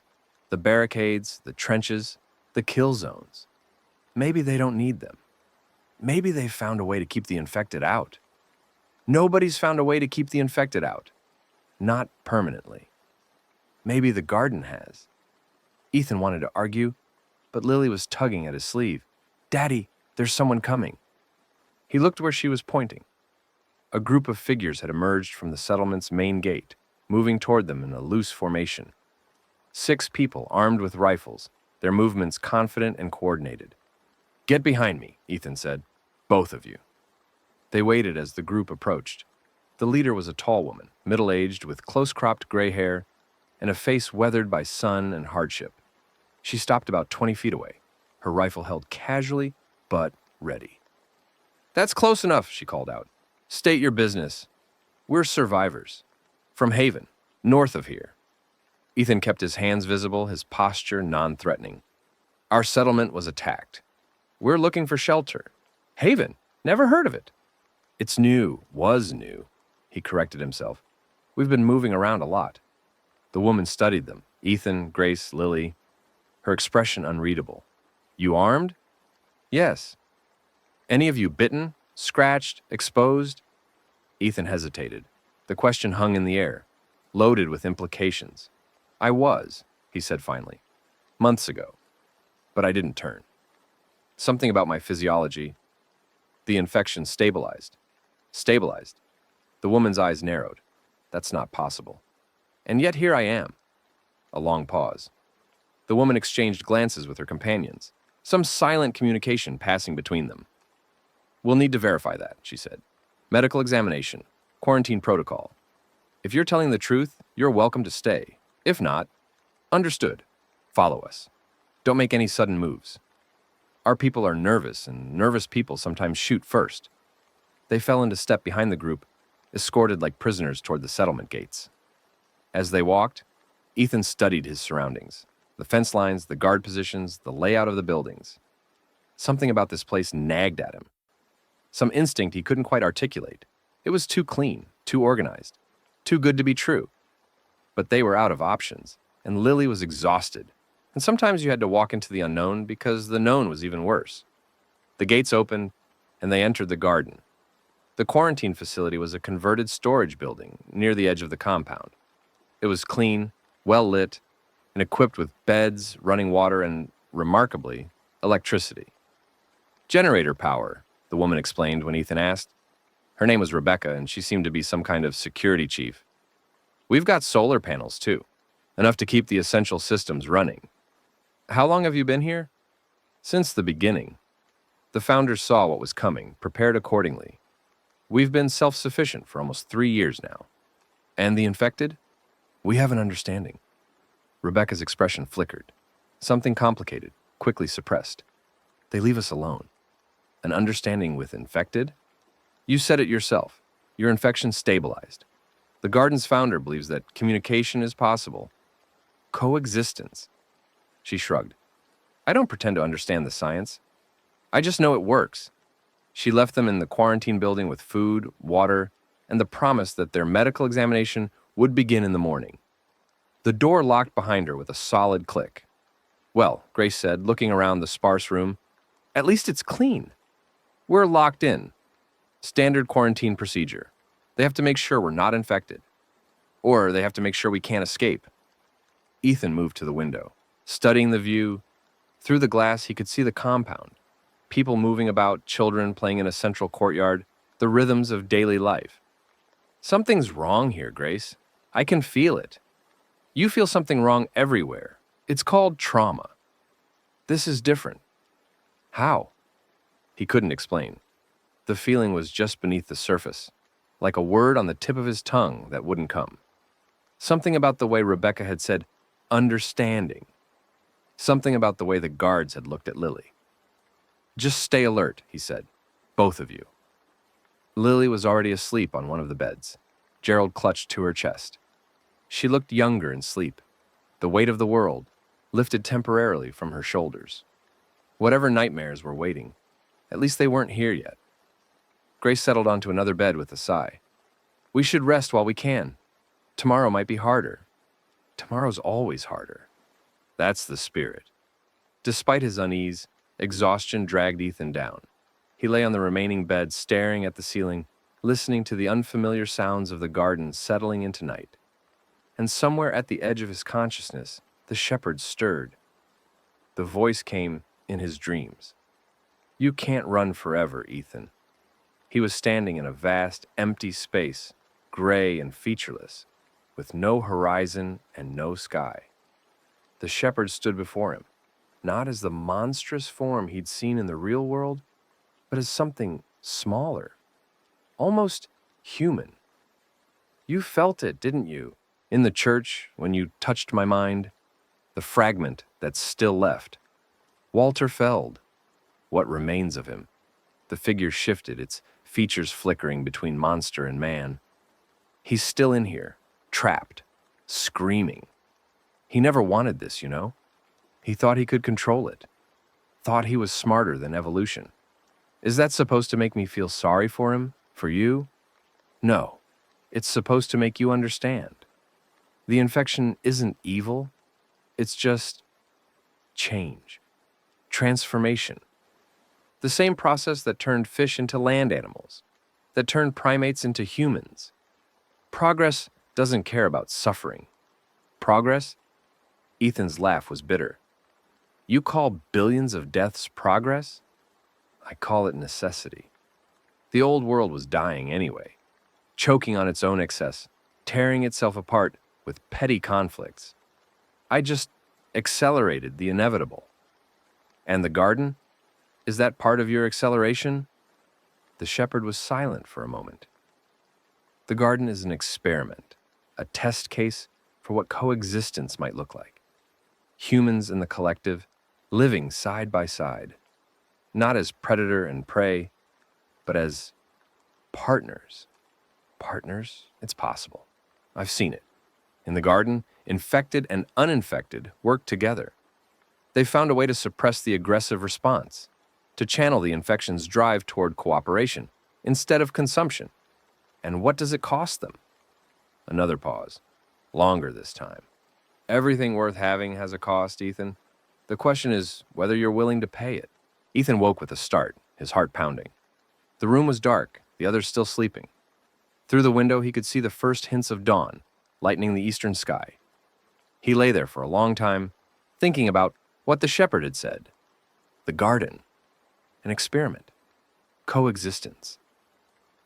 The barricades, the trenches, the kill zones? Maybe they don't need them. Maybe they've found a way to keep the infected out. Nobody's found a way to keep the infected out. Not permanently. Maybe the garden has. Ethan wanted to argue, but Lily was tugging at his sleeve. "Daddy, there's someone coming." He looked where she was pointing. A group of figures had emerged from the settlement's main gate, moving toward them in a loose formation. 6 people armed with rifles, their movements confident and coordinated. "Get behind me," Ethan said. "Both of you." They waited as the group approached. The leader was a tall woman, middle-aged, with close-cropped gray hair and a face weathered by sun and hardship. She stopped about 20 feet away, her rifle held casually but ready. "That's close enough," she called out. "State your business." "We're survivors. From Haven, north of here." Ethan kept his hands visible, his posture non-threatening. "Our settlement was attacked. We're looking for shelter." "Haven? Never heard of it." "It's new, was new," he corrected himself. "We've been moving around a lot." The woman studied them, Ethan, Grace, Lily, her expression unreadable. "You armed?" "Yes." "Any of you bitten, scratched, exposed?" Ethan hesitated. The question hung in the air, loaded with implications. "I was," he said finally. "Months ago. But I didn't turn. Something about my physiology. The infection stabilized." "Stabilized?" The woman's eyes narrowed. "That's not possible. And yet here I am." A long pause. The woman exchanged glances with her companions, some silent communication passing between them. "We'll need to verify that," she said. "Medical examination, quarantine protocol. If you're telling the truth, you're welcome to stay. If not, understood. Follow us. Don't make any sudden moves. Our people are nervous, and nervous people sometimes shoot first." They fell into step behind the group, escorted like prisoners toward the settlement gates. As they walked, Ethan studied his surroundings, the fence lines, the guard positions, the layout of the buildings. Something about this place nagged at him. Some instinct he couldn't quite articulate. It was too clean, too organized, too good to be true. But they were out of options, and Lily was exhausted. And sometimes you had to walk into the unknown because the known was even worse. The gates opened, and they entered the garden. The quarantine facility was a converted storage building near the edge of the compound. It was clean, well-lit, and equipped with beds, running water, and, remarkably, electricity. "Generator power," the woman explained when Ethan asked. Her name was Rebecca, and she seemed to be some kind of security chief. "We've got solar panels, too, enough to keep the essential systems running." "How long have you been here?" "Since the beginning. The founders saw what was coming, prepared accordingly. We've been self-sufficient for almost 3 years now." "And the infected?" "We have an understanding." Rebecca's expression flickered. Something complicated, quickly suppressed. "They leave us alone." "An understanding with infected?" "You said it yourself. Your infection stabilized. The garden's founder believes that communication is possible. Coexistence. She shrugged. I don't pretend to understand the science. I just know it works. She left them in the quarantine building with food, water, and the promise that their medical examination would begin in the morning. The door locked behind her with a solid click. Well, Grace said, looking around the sparse room, at least it's clean. We're locked in. Standard quarantine procedure. They have to make sure we're not infected. Or they have to make sure we can't escape. Ethan moved to the window, studying the view. Through the glass, he could see the compound. People moving about, children playing in a central courtyard, the rhythms of daily life. Something's wrong here, Grace. I can feel it. You feel something wrong everywhere. It's called trauma. This is different. How? He couldn't explain. The feeling was just beneath the surface, like a word on the tip of his tongue that wouldn't come. Something about the way Rebecca had said, understanding. Something about the way the guards had looked at Lily. Just stay alert, he said. Both of you. Lily was already asleep on one of the beds. Gerald clutched to her chest. She looked younger in sleep. The weight of the world lifted temporarily from her shoulders. Whatever nightmares were waiting, at least they weren't here yet. Grace settled onto another bed with a sigh. We should rest while we can. Tomorrow might be harder. Tomorrow's always harder. That's the spirit. Despite his unease, exhaustion dragged Ethan down. He lay on the remaining bed, staring at the ceiling, listening to the unfamiliar sounds of the garden settling into night. And somewhere at the edge of his consciousness, the shepherd stirred. The voice came in his dreams. You can't run forever, Ethan. He was standing in a vast, empty space, gray and featureless, with no horizon and no sky. The shepherd stood before him, not as the monstrous form he'd seen in the real world, but as something smaller, almost human. You felt it, didn't you? In the church, when you touched my mind, the fragment that's still left. Walter Feld. What remains of him? The figure shifted, its features flickering between monster and man. He's still in here, trapped, screaming. He never wanted this, you know? He thought he could control it. Thought he was smarter than evolution. Is that supposed to make me feel sorry for him? For you? No. It's supposed to make you understand. The infection isn't evil. It's just change. Transformation. The same process that turned fish into land animals, that turned primates into humans. Progress doesn't care about suffering. Progress? Ethan's laugh was bitter. You call billions of deaths progress? I call it necessity. The old world was dying anyway, choking on its own excess, tearing itself apart with petty conflicts. I just accelerated the inevitable. And the garden? Is that part of your acceleration? The shepherd was silent for a moment. The garden is an experiment, a test case for what coexistence might look like. Humans and the collective, living side by side, not as predator and prey, but as partners. Partners? It's possible. I've seen it. In the garden, infected and uninfected work together. They found a way to suppress the aggressive response, to channel the infection's drive toward cooperation instead of consumption. And what does it cost them? Another pause. Longer this time. Everything worth having has a cost, Ethan. The question is whether you're willing to pay it. Ethan woke with a start, his heart pounding. The room was dark, the others still sleeping. Through the window, he could see the first hints of dawn, lightening the eastern sky. He lay there for a long time, thinking about what the shepherd had said. The garden. An experiment. Coexistence.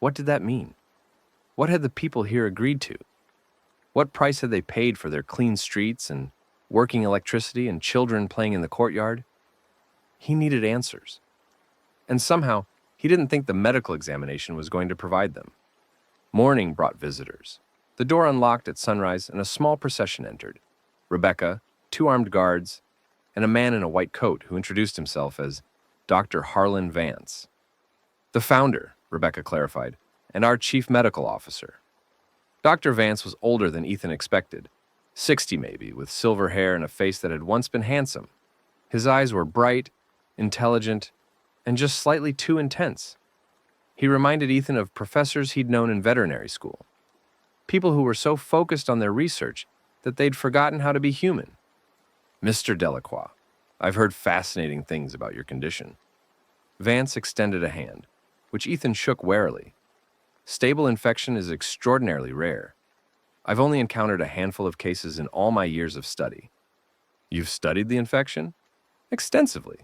What did that mean? What had the people here agreed to? What price had they paid for their clean streets and working electricity and children playing in the courtyard? He needed answers. And somehow, he didn't think the medical examination was going to provide them. Morning brought visitors. The door unlocked at sunrise and a small procession entered. Rebecca, 2 armed guards, and a man in a white coat who introduced himself as Dr. Harlan Vance. The founder, Rebecca clarified, and our chief medical officer. Dr. Vance was older than Ethan expected, 60 maybe, with silver hair and a face that had once been handsome. His eyes were bright, intelligent, and just slightly too intense. He reminded Ethan of professors he'd known in veterinary school, people who were so focused on their research that they'd forgotten how to be human. Mr. Delacroix, I've heard fascinating things about your condition. Vance extended a hand, which Ethan shook warily. Stable infection is extraordinarily rare. I've only encountered a handful of cases in all my years of study. You've studied the infection? Extensively.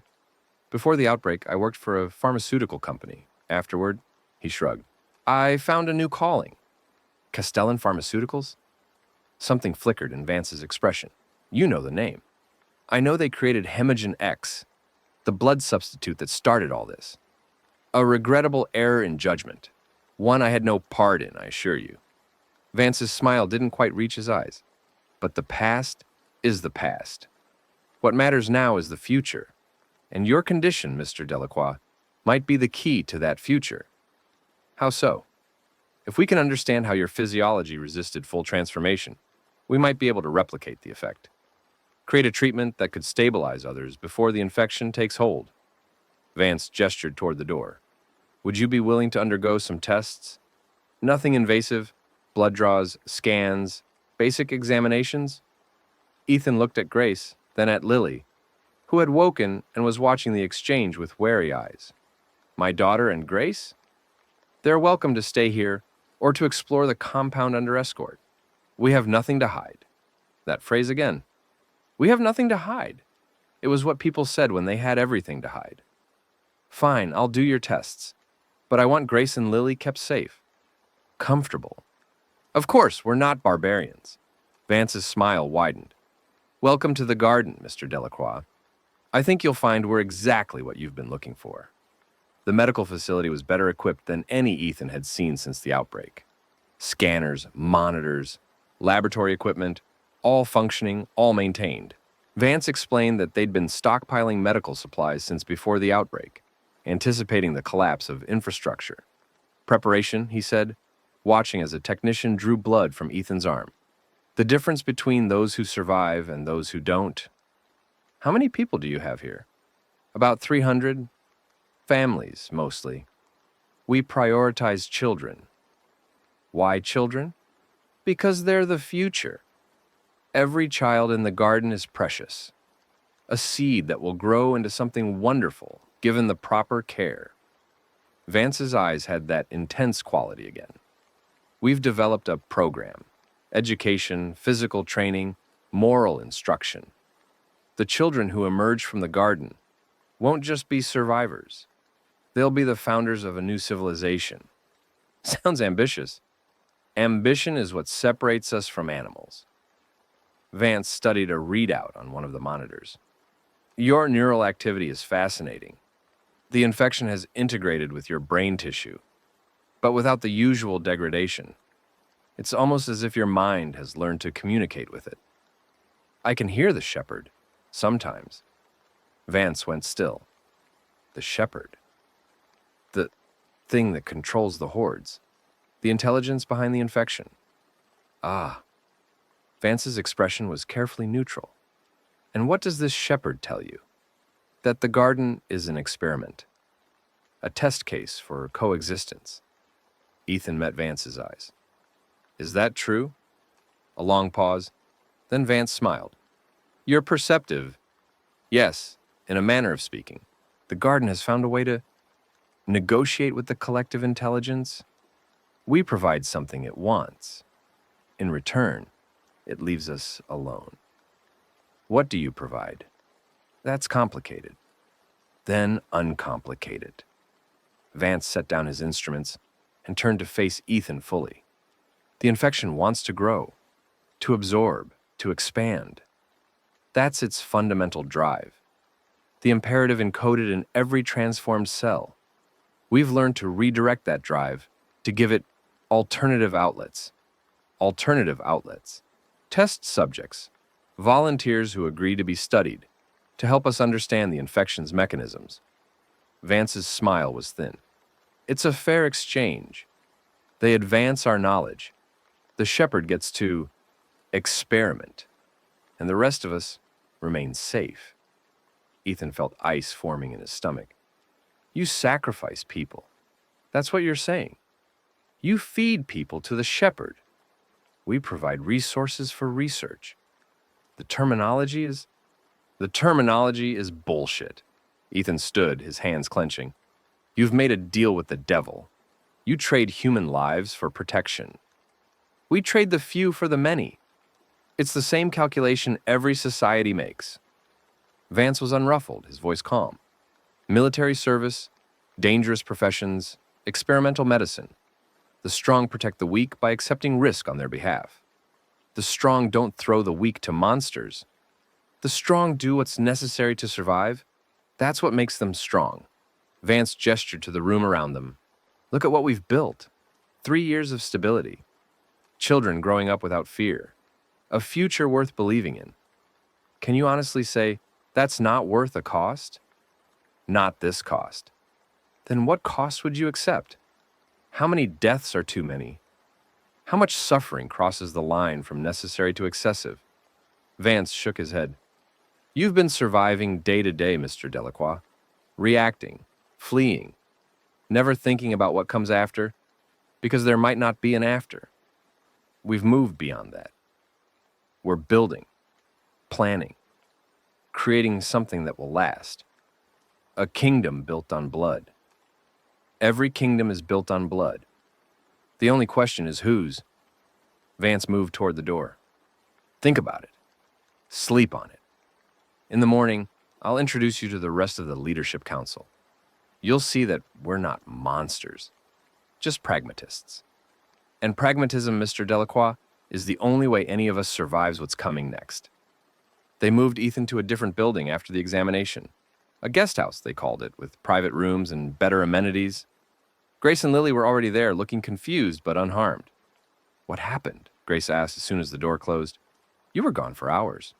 Before the outbreak, I worked for a pharmaceutical company. Afterward, he shrugged. I found a new calling. Castellan Pharmaceuticals? Something flickered in Vance's expression. You know the name. I know they created Hemogen X, the blood substitute that started all this. A regrettable error in judgment. One I had no part in, I assure you. Vance's smile didn't quite reach his eyes. But the past is the past. What matters now is the future. And your condition, Mr. Delacroix, might be the key to that future. How so? If we can understand how your physiology resisted full transformation, we might be able to replicate the effect. Create a treatment that could stabilize others before the infection takes hold. Vance gestured toward the door. Would you be willing to undergo some tests? Nothing invasive, blood draws, scans, basic examinations? Ethan looked at Grace, then at Lily, who had woken and was watching the exchange with wary eyes. My daughter and Grace? They're welcome to stay here or to explore the compound under escort. We have nothing to hide. That phrase again. We have nothing to hide. It was what people said when they had everything to hide. Fine, I'll do your tests. But I want Grace and Lily kept safe. Comfortable. Of course, we're not barbarians. Vance's smile widened. Welcome to the garden, Mr. Delacroix. I think you'll find we're exactly what you've been looking for. The medical facility was better equipped than any Ethan had seen since the outbreak. Scanners, monitors, laboratory equipment, all functioning, all maintained. Vance explained that they'd been stockpiling medical supplies since before the outbreak, anticipating the collapse of infrastructure. Preparation, he said, watching as a technician drew blood from Ethan's arm. The difference between those who survive and those who don't. How many people do you have here? About 300. Families, mostly. We prioritize children. Why children? Because they're the future. Every child in the garden is precious. A seed that will grow into something wonderful, given the proper care. Vance's eyes had that intense quality again. We've developed a program. Education, physical training, moral instruction. The children who emerge from the garden won't just be survivors. They'll be the founders of a new civilization. Sounds ambitious. Ambition is what separates us from animals. Vance studied a readout on one of the monitors. Your neural activity is fascinating. The infection has integrated with your brain tissue, but without the usual degradation. It's almost as if your mind has learned to communicate with it. I can hear the shepherd, sometimes. Vance went still. The shepherd. The thing that controls the hordes. The intelligence behind the infection. Ah. Vance's expression was carefully neutral. And what does this shepherd tell you? That the garden is an experiment. A test case for coexistence. Ethan met Vance's eyes. Is that true? A long pause. Then Vance smiled. You're perceptive. Yes, in a manner of speaking. The garden has found a way to negotiate with the collective intelligence. We provide something it wants. In return, it leaves us alone. What do you provide? That's complicated. Then uncomplicated. Vance set down his instruments and turned to face Ethan fully. The infection wants to grow, to absorb, to expand. That's its fundamental drive. The imperative encoded in every transformed cell. We've learned to redirect that drive, to give it alternative outlets. Alternative outlets. Test subjects. Volunteers who agree to be studied, to help us understand the infection's mechanisms. Vance's smile was thin. It's a fair exchange. They advance our knowledge. The shepherd gets to experiment, and the rest of us remain safe. Ethan felt ice forming in his stomach. You sacrifice people. That's what you're saying. You feed people to the shepherd. We provide resources for research. The terminology is bullshit. Ethan stood, his hands clenching. You've made a deal with the devil. You trade human lives for protection. We trade the few for the many. It's the same calculation every society makes. Vance was unruffled, his voice calm. Military service, dangerous professions, experimental medicine. The strong protect the weak by accepting risk on their behalf. The strong don't throw the weak to monsters. The strong do what's necessary to survive. That's what makes them strong. Vance gestured to the room around them. Look at what we've built. 3 years of stability. Children growing up without fear. A future worth believing in. Can you honestly say, that's not worth a cost? Not this cost. Then what cost would you accept? How many deaths are too many? How much suffering crosses the line from necessary to excessive? Vance shook his head. You've been surviving day to day, Mr. Delacroix. Reacting, fleeing, never thinking about what comes after, because there might not be an after. We've moved beyond that. We're building, planning, creating something that will last. A kingdom built on blood. Every kingdom is built on blood. The only question is whose. Vance moved toward the door. Think about it. Sleep on it. In the morning, I'll introduce you to the rest of the leadership council. You'll see that we're not monsters, just pragmatists. And pragmatism, Mr. Delacroix, is the only way any of us survives what's coming next. They moved Ethan to a different building after the examination. A guest house, they called it, with private rooms and better amenities. Grace and Lily were already there, looking confused but unharmed. What happened? Grace asked as soon as the door closed. You were gone for hours.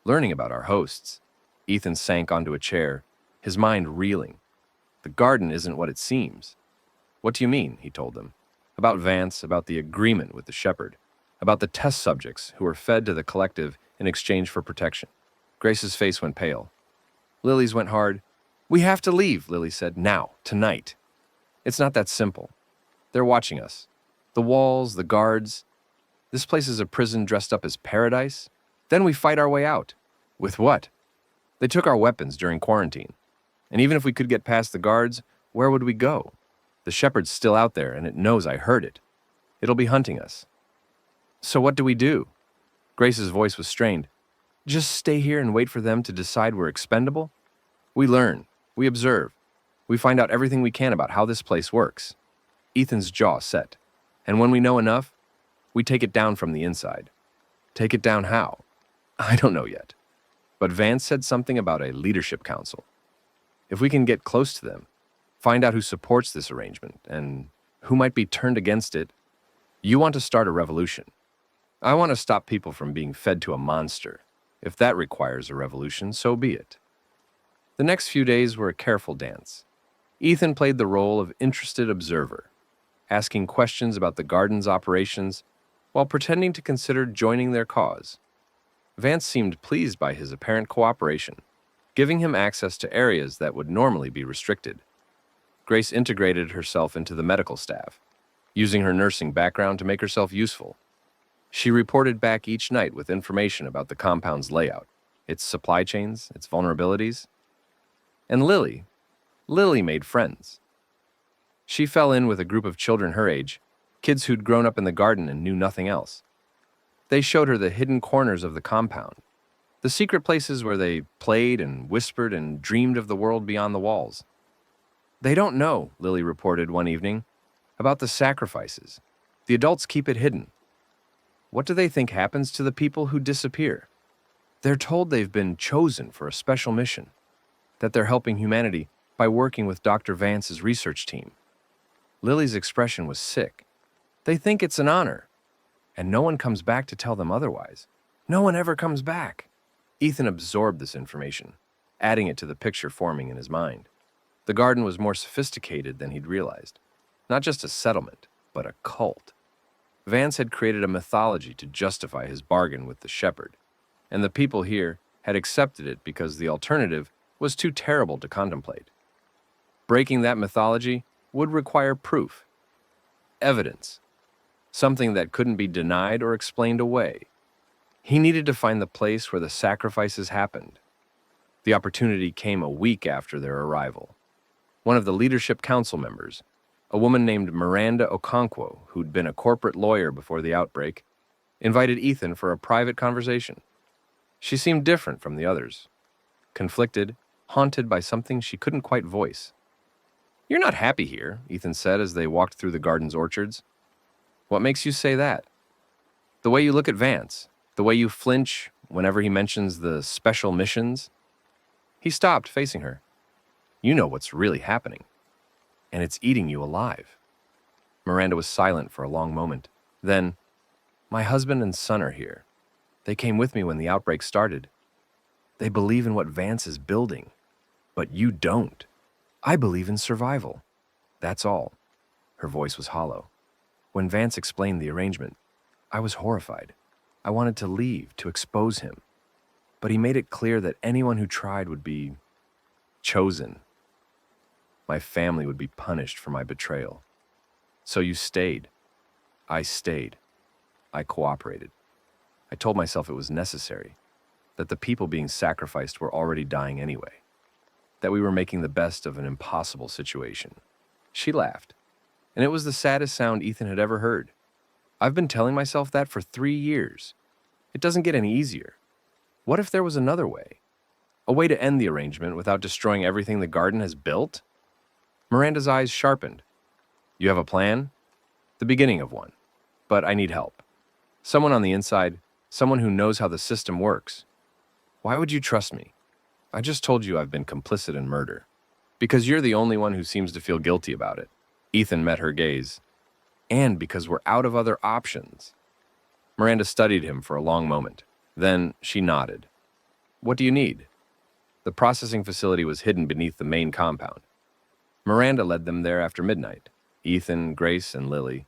Learning about our hosts. Ethan sank onto a chair, his mind reeling. The garden isn't what it seems. What do you mean? He told them. About Vance, about the agreement with the shepherd, about the test subjects who were fed to the collective in exchange for protection. Grace's face went pale. Lily's went hard. We have to leave, Lily said. Now, tonight. It's not that simple. They're watching us. The walls, the guards. This place is a prison dressed up as paradise. Then we fight our way out. With what? They took our weapons during quarantine. And even if we could get past the guards, where would we go? The shepherd's still out there, and it knows I heard it. It'll be hunting us. So what do we do? Grace's voice was strained. Just stay here and wait for them to decide we're expendable? We learn. We observe. We find out everything we can about how this place works. Ethan's jaw set. And when we know enough, we take it down from the inside. Take it down how? I don't know yet. But Vance said something about a leadership council. If we can get close to them, find out who supports this arrangement and who might be turned against it. You want to start a revolution. I want to stop people from being fed to a monster. If that requires a revolution, so be it. The next few days were a careful dance. Ethan played the role of interested observer, asking questions about the garden's operations while pretending to consider joining their cause. Vance seemed pleased by his apparent cooperation, giving him access to areas that would normally be restricted. Grace integrated herself into the medical staff, using her nursing background to make herself useful. She reported back each night with information about the compound's layout, its supply chains, its vulnerabilities. And Lily made friends. She fell in with a group of children her age, kids who'd grown up in the garden and knew nothing else. They showed her the hidden corners of the compound, the secret places where they played and whispered and dreamed of the world beyond the walls. They don't know, Lily reported one evening, about the sacrifices. The adults keep it hidden. What do they think happens to the people who disappear? They're told they've been chosen for a special mission, that they're helping humanity by working with Dr. Vance's research team. Lily's expression was sick. They think it's an honor, and no one comes back to tell them otherwise. No one ever comes back. Ethan absorbed this information, adding it to the picture forming in his mind. The garden was more sophisticated than he'd realized. Not just a settlement, but a cult. Vance had created a mythology to justify his bargain with the shepherd, and the people here had accepted it because the alternative was too terrible to contemplate. Breaking that mythology would require proof, evidence, something that couldn't be denied or explained away. He needed to find the place where the sacrifices happened. The opportunity came a week after their arrival. One of the leadership council members, a woman named Miranda Okonkwo, who'd been a corporate lawyer before the outbreak, invited Ethan for a private conversation. She seemed different from the others, conflicted, haunted by something she couldn't quite voice. "You're not happy here," Ethan said as they walked through the garden's orchards. "What makes you say that?" "The way you look at Vance, the way you flinch whenever he mentions the special missions." He stopped, facing her. "You know what's really happening, and it's eating you alive." Miranda was silent for a long moment. Then, "My husband and son are here. They came with me when the outbreak started. They believe in what Vance is building, but you don't. I believe in survival. That's all." Her voice was hollow. "When Vance explained the arrangement, I was horrified. I wanted to leave, to expose him. But he made it clear that anyone who tried would be chosen. My family would be punished for my betrayal. So you stayed. I stayed. I cooperated. I told myself it was necessary, that the people being sacrificed were already dying anyway, that we were making the best of an impossible situation." She laughed, and it was the saddest sound Ethan had ever heard. "I've been telling myself that for 3 years. It doesn't get any easier. What if there was another way? A way to end the arrangement without destroying everything the garden has built?" Miranda's eyes sharpened. "You have a plan?" "The beginning of one. But I need help. Someone on the inside, someone who knows how the system works." "Why would you trust me? I just told you I've been complicit in murder." "Because you're the only one who seems to feel guilty about it." Ethan met her gaze. "And because we're out of other options." Miranda studied him for a long moment. Then she nodded. "What do you need?" The processing facility was hidden beneath the main compound. Miranda led them there after midnight, Ethan, Grace, and Lily,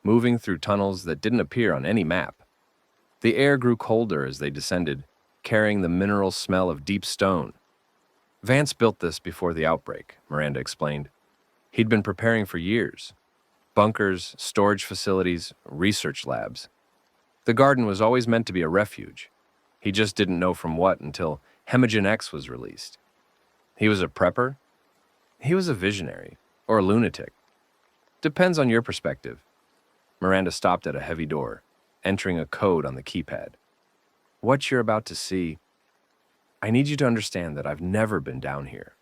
moving through tunnels that didn't appear on any map. The air grew colder as they descended, carrying the mineral smell of deep stone. "Vance built this before the outbreak," Miranda explained. "He'd been preparing for years. Bunkers, storage facilities, research labs. The garden was always meant to be a refuge. He just didn't know from what until Hemagen X was released. He was a prepper? He was a visionary, or a lunatic. Depends on your perspective." Miranda stopped at a heavy door, entering a code on the keypad. "What you're about to see, I need you to understand that I've never been down here.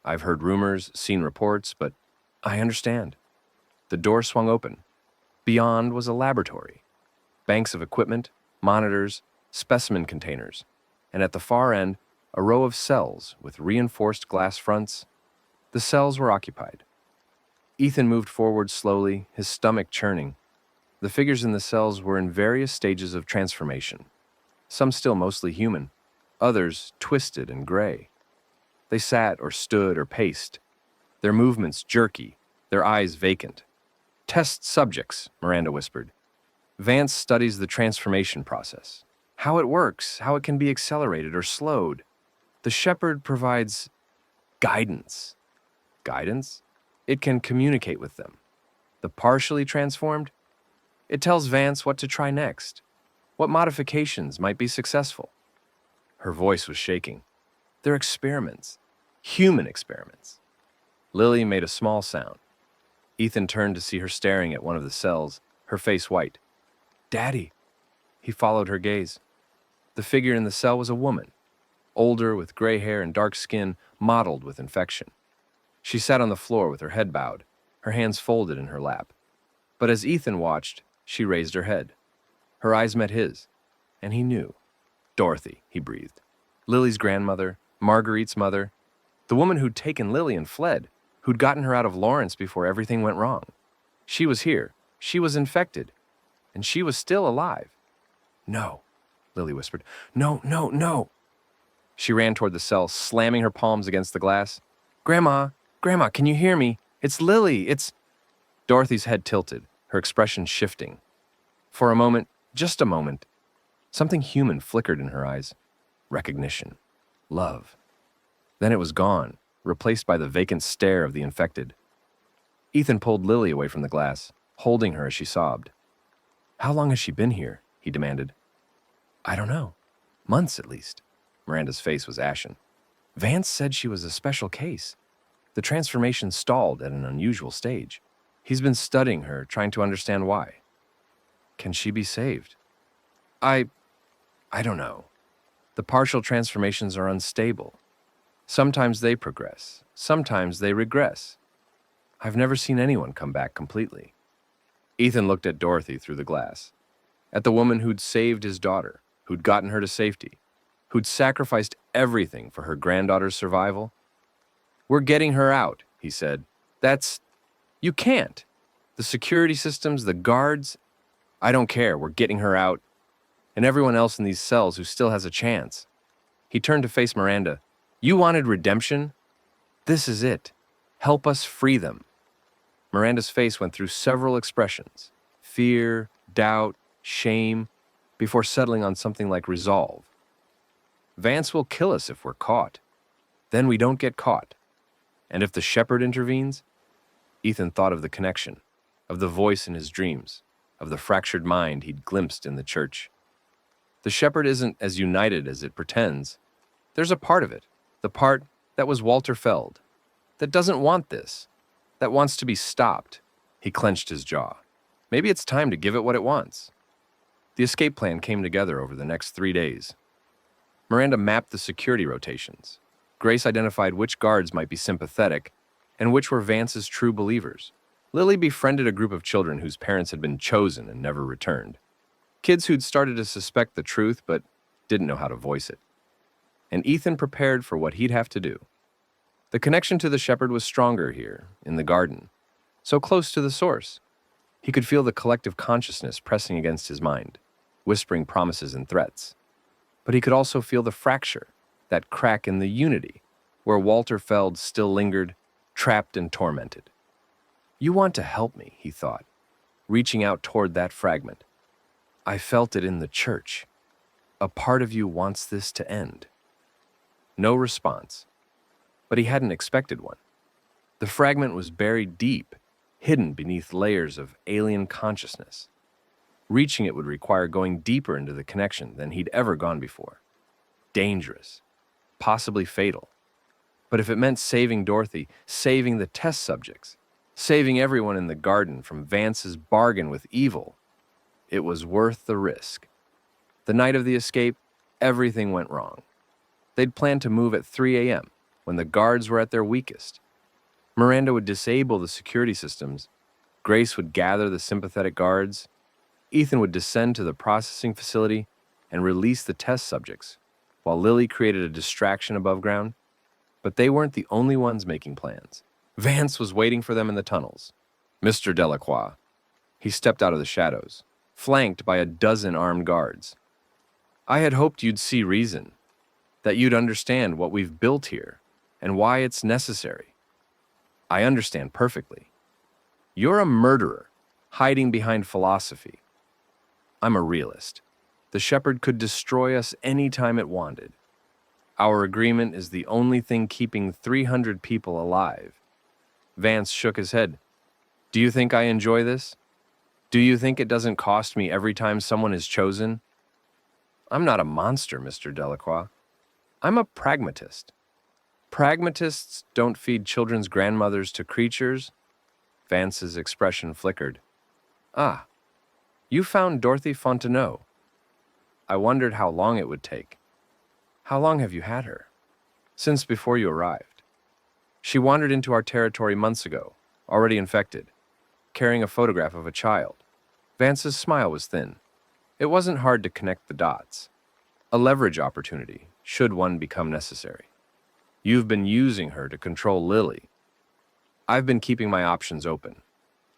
I've heard rumors, seen reports, but I understand." The door swung open. Beyond was a laboratory. Banks of equipment, monitors, specimen containers, and at the far end, a row of cells with reinforced glass fronts. The cells were occupied. Ethan moved forward slowly, his stomach churning. The figures in the cells were in various stages of transformation, some still mostly human, others twisted and gray. They sat or stood or paced, their movements jerky, their eyes vacant. "Test subjects," Miranda whispered. "Vance studies the transformation process, how it works, how it can be accelerated or slowed. The shepherd provides guidance." "Guidance?" "It can communicate with them. The partially transformed? It tells Vance what to try next, what modifications might be successful." Her voice was shaking. "They're experiments, human experiments." Lily made a small sound. Ethan turned to see her staring at one of the cells, her face white. "Daddy." He followed her gaze. The figure in the cell was a woman, older with gray hair and dark skin mottled with infection. She sat on the floor with her head bowed, her hands folded in her lap. But as Ethan watched, she raised her head. Her eyes met his, and he knew. "Dorothy," he breathed. Lily's grandmother, Marguerite's mother, the woman who'd taken Lily and fled, who'd gotten her out of Lawrence before everything went wrong. She was here, she was infected, and she was still alive. "No," Lily whispered. "No, no, no." She ran toward the cell, slamming her palms against the glass. "Grandma, Grandma, can you hear me? It's Lily, it's—" Dorothy's head tilted, her expression shifting. For a moment, just a moment, something human flickered in her eyes. Recognition. Love. Then it was gone, replaced by the vacant stare of the infected. Ethan pulled Lily away from the glass, holding her as she sobbed. "How long has she been here?" he demanded. "I don't know. Months, at least." Miranda's face was ashen. "Vance said she was a special case. The transformation stalled at an unusual stage. He's been studying her, trying to understand why. Can she be saved?" I don't know. The partial transformations are unstable. Sometimes they progress. Sometimes they regress. I've never seen anyone come back completely." Ethan looked at Dorothy through the glass, at the woman who'd saved his daughter, who'd gotten her to safety, who'd sacrificed everything for her granddaughter's survival. "We're getting her out," he said. You can't. The security systems, the guards, I don't care, we're getting her out. And everyone else in these cells who still has a chance." He turned to face Miranda. "You wanted redemption? This is it. Help us free them." Miranda's face went through several expressions: fear, doubt, shame, before settling on something like resolve. "Vance will kill us if we're caught. Then we don't get caught. And if the shepherd intervenes?" Ethan thought of the connection, of the voice in his dreams, of the fractured mind he'd glimpsed in the church. The shepherd isn't as united as it pretends. There's a part of it, the part that was Walter Feld, that doesn't want this, that wants to be stopped. He clenched his jaw. Maybe it's time to give it what it wants. The escape plan came together over the next 3 days. Miranda mapped the security rotations. Grace identified which guards might be sympathetic and which were Vance's true believers. Lily befriended a group of children whose parents had been chosen and never returned. Kids who'd started to suspect the truth but didn't know how to voice it. And Ethan prepared for what he'd have to do. The connection to the shepherd was stronger here, in the garden, so close to the source. He could feel the collective consciousness pressing against his mind, whispering promises and threats. But he could also feel the fracture, that crack in the unity, where Walter Feld still lingered, trapped and tormented. "You want to help me," he thought, reaching out toward that fragment. "I felt it in the church. A part of you wants this to end." No response. But he hadn't expected one. The fragment was buried deep, hidden beneath layers of alien consciousness. Reaching it would require going deeper into the connection than he'd ever gone before. Dangerous, possibly fatal. But if it meant saving Dorothy, saving the test subjects, saving everyone in the garden from Vance's bargain with evil, it was worth the risk. The night of the escape, everything went wrong. They'd planned to move at 3 a.m., when the guards were at their weakest. Miranda would disable the security systems. Grace would gather the sympathetic guards. Ethan would descend to the processing facility and release the test subjects, while Lily created a distraction above ground. But they weren't the only ones making plans. Vance was waiting for them in the tunnels. Mr. Delacroix. He stepped out of the shadows, flanked by a dozen armed guards. "I had hoped you'd see reason, that you'd understand what we've built here and why it's necessary." "I understand perfectly. You're a murderer, hiding behind philosophy. I'm a realist. The shepherd could destroy us any time it wanted. Our agreement is the only thing keeping 300 people alive." Vance shook his head. "Do you think I enjoy this? Do you think it doesn't cost me every time someone is chosen?" "I'm not a monster, Mr. Delacroix. I'm a pragmatist. Pragmatists don't feed children's grandmothers to creatures." Vance's expression flickered. "Ah, you found Dorothy Fontenot. I wondered how long it would take. How long have you had her?" "Since before you arrived. She wandered into our territory months ago, already infected, carrying a photograph of a child." Vance's smile was thin. It wasn't hard to connect the dots. A leverage opportunity, should one become necessary. "You've been using her to control Lily." "I've been keeping my options open.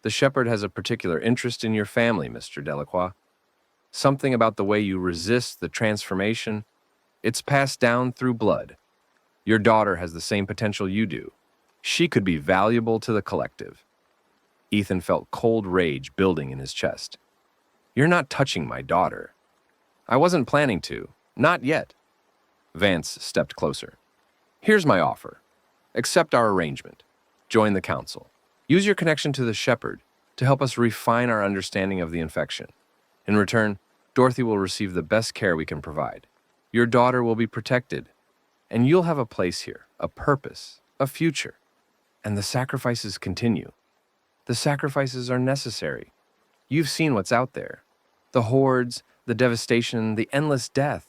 The shepherd has a particular interest in your family, Mr. Delacroix. Something about the way you resist the transformation. It's passed down through blood. Your daughter has the same potential you do. She could be valuable to the collective." Ethan felt cold rage building in his chest. "You're not touching my daughter." "I wasn't planning to. Not yet." Vance stepped closer. "Here's my offer. Accept our arrangement. Join the council. Use your connection to the shepherd to help us refine our understanding of the infection. In return, Dorothy will receive the best care we can provide. Your daughter will be protected, and you'll have a place here, a purpose, a future. And the sacrifices continue. The sacrifices are necessary. You've seen what's out there. The hordes, the devastation, the endless death.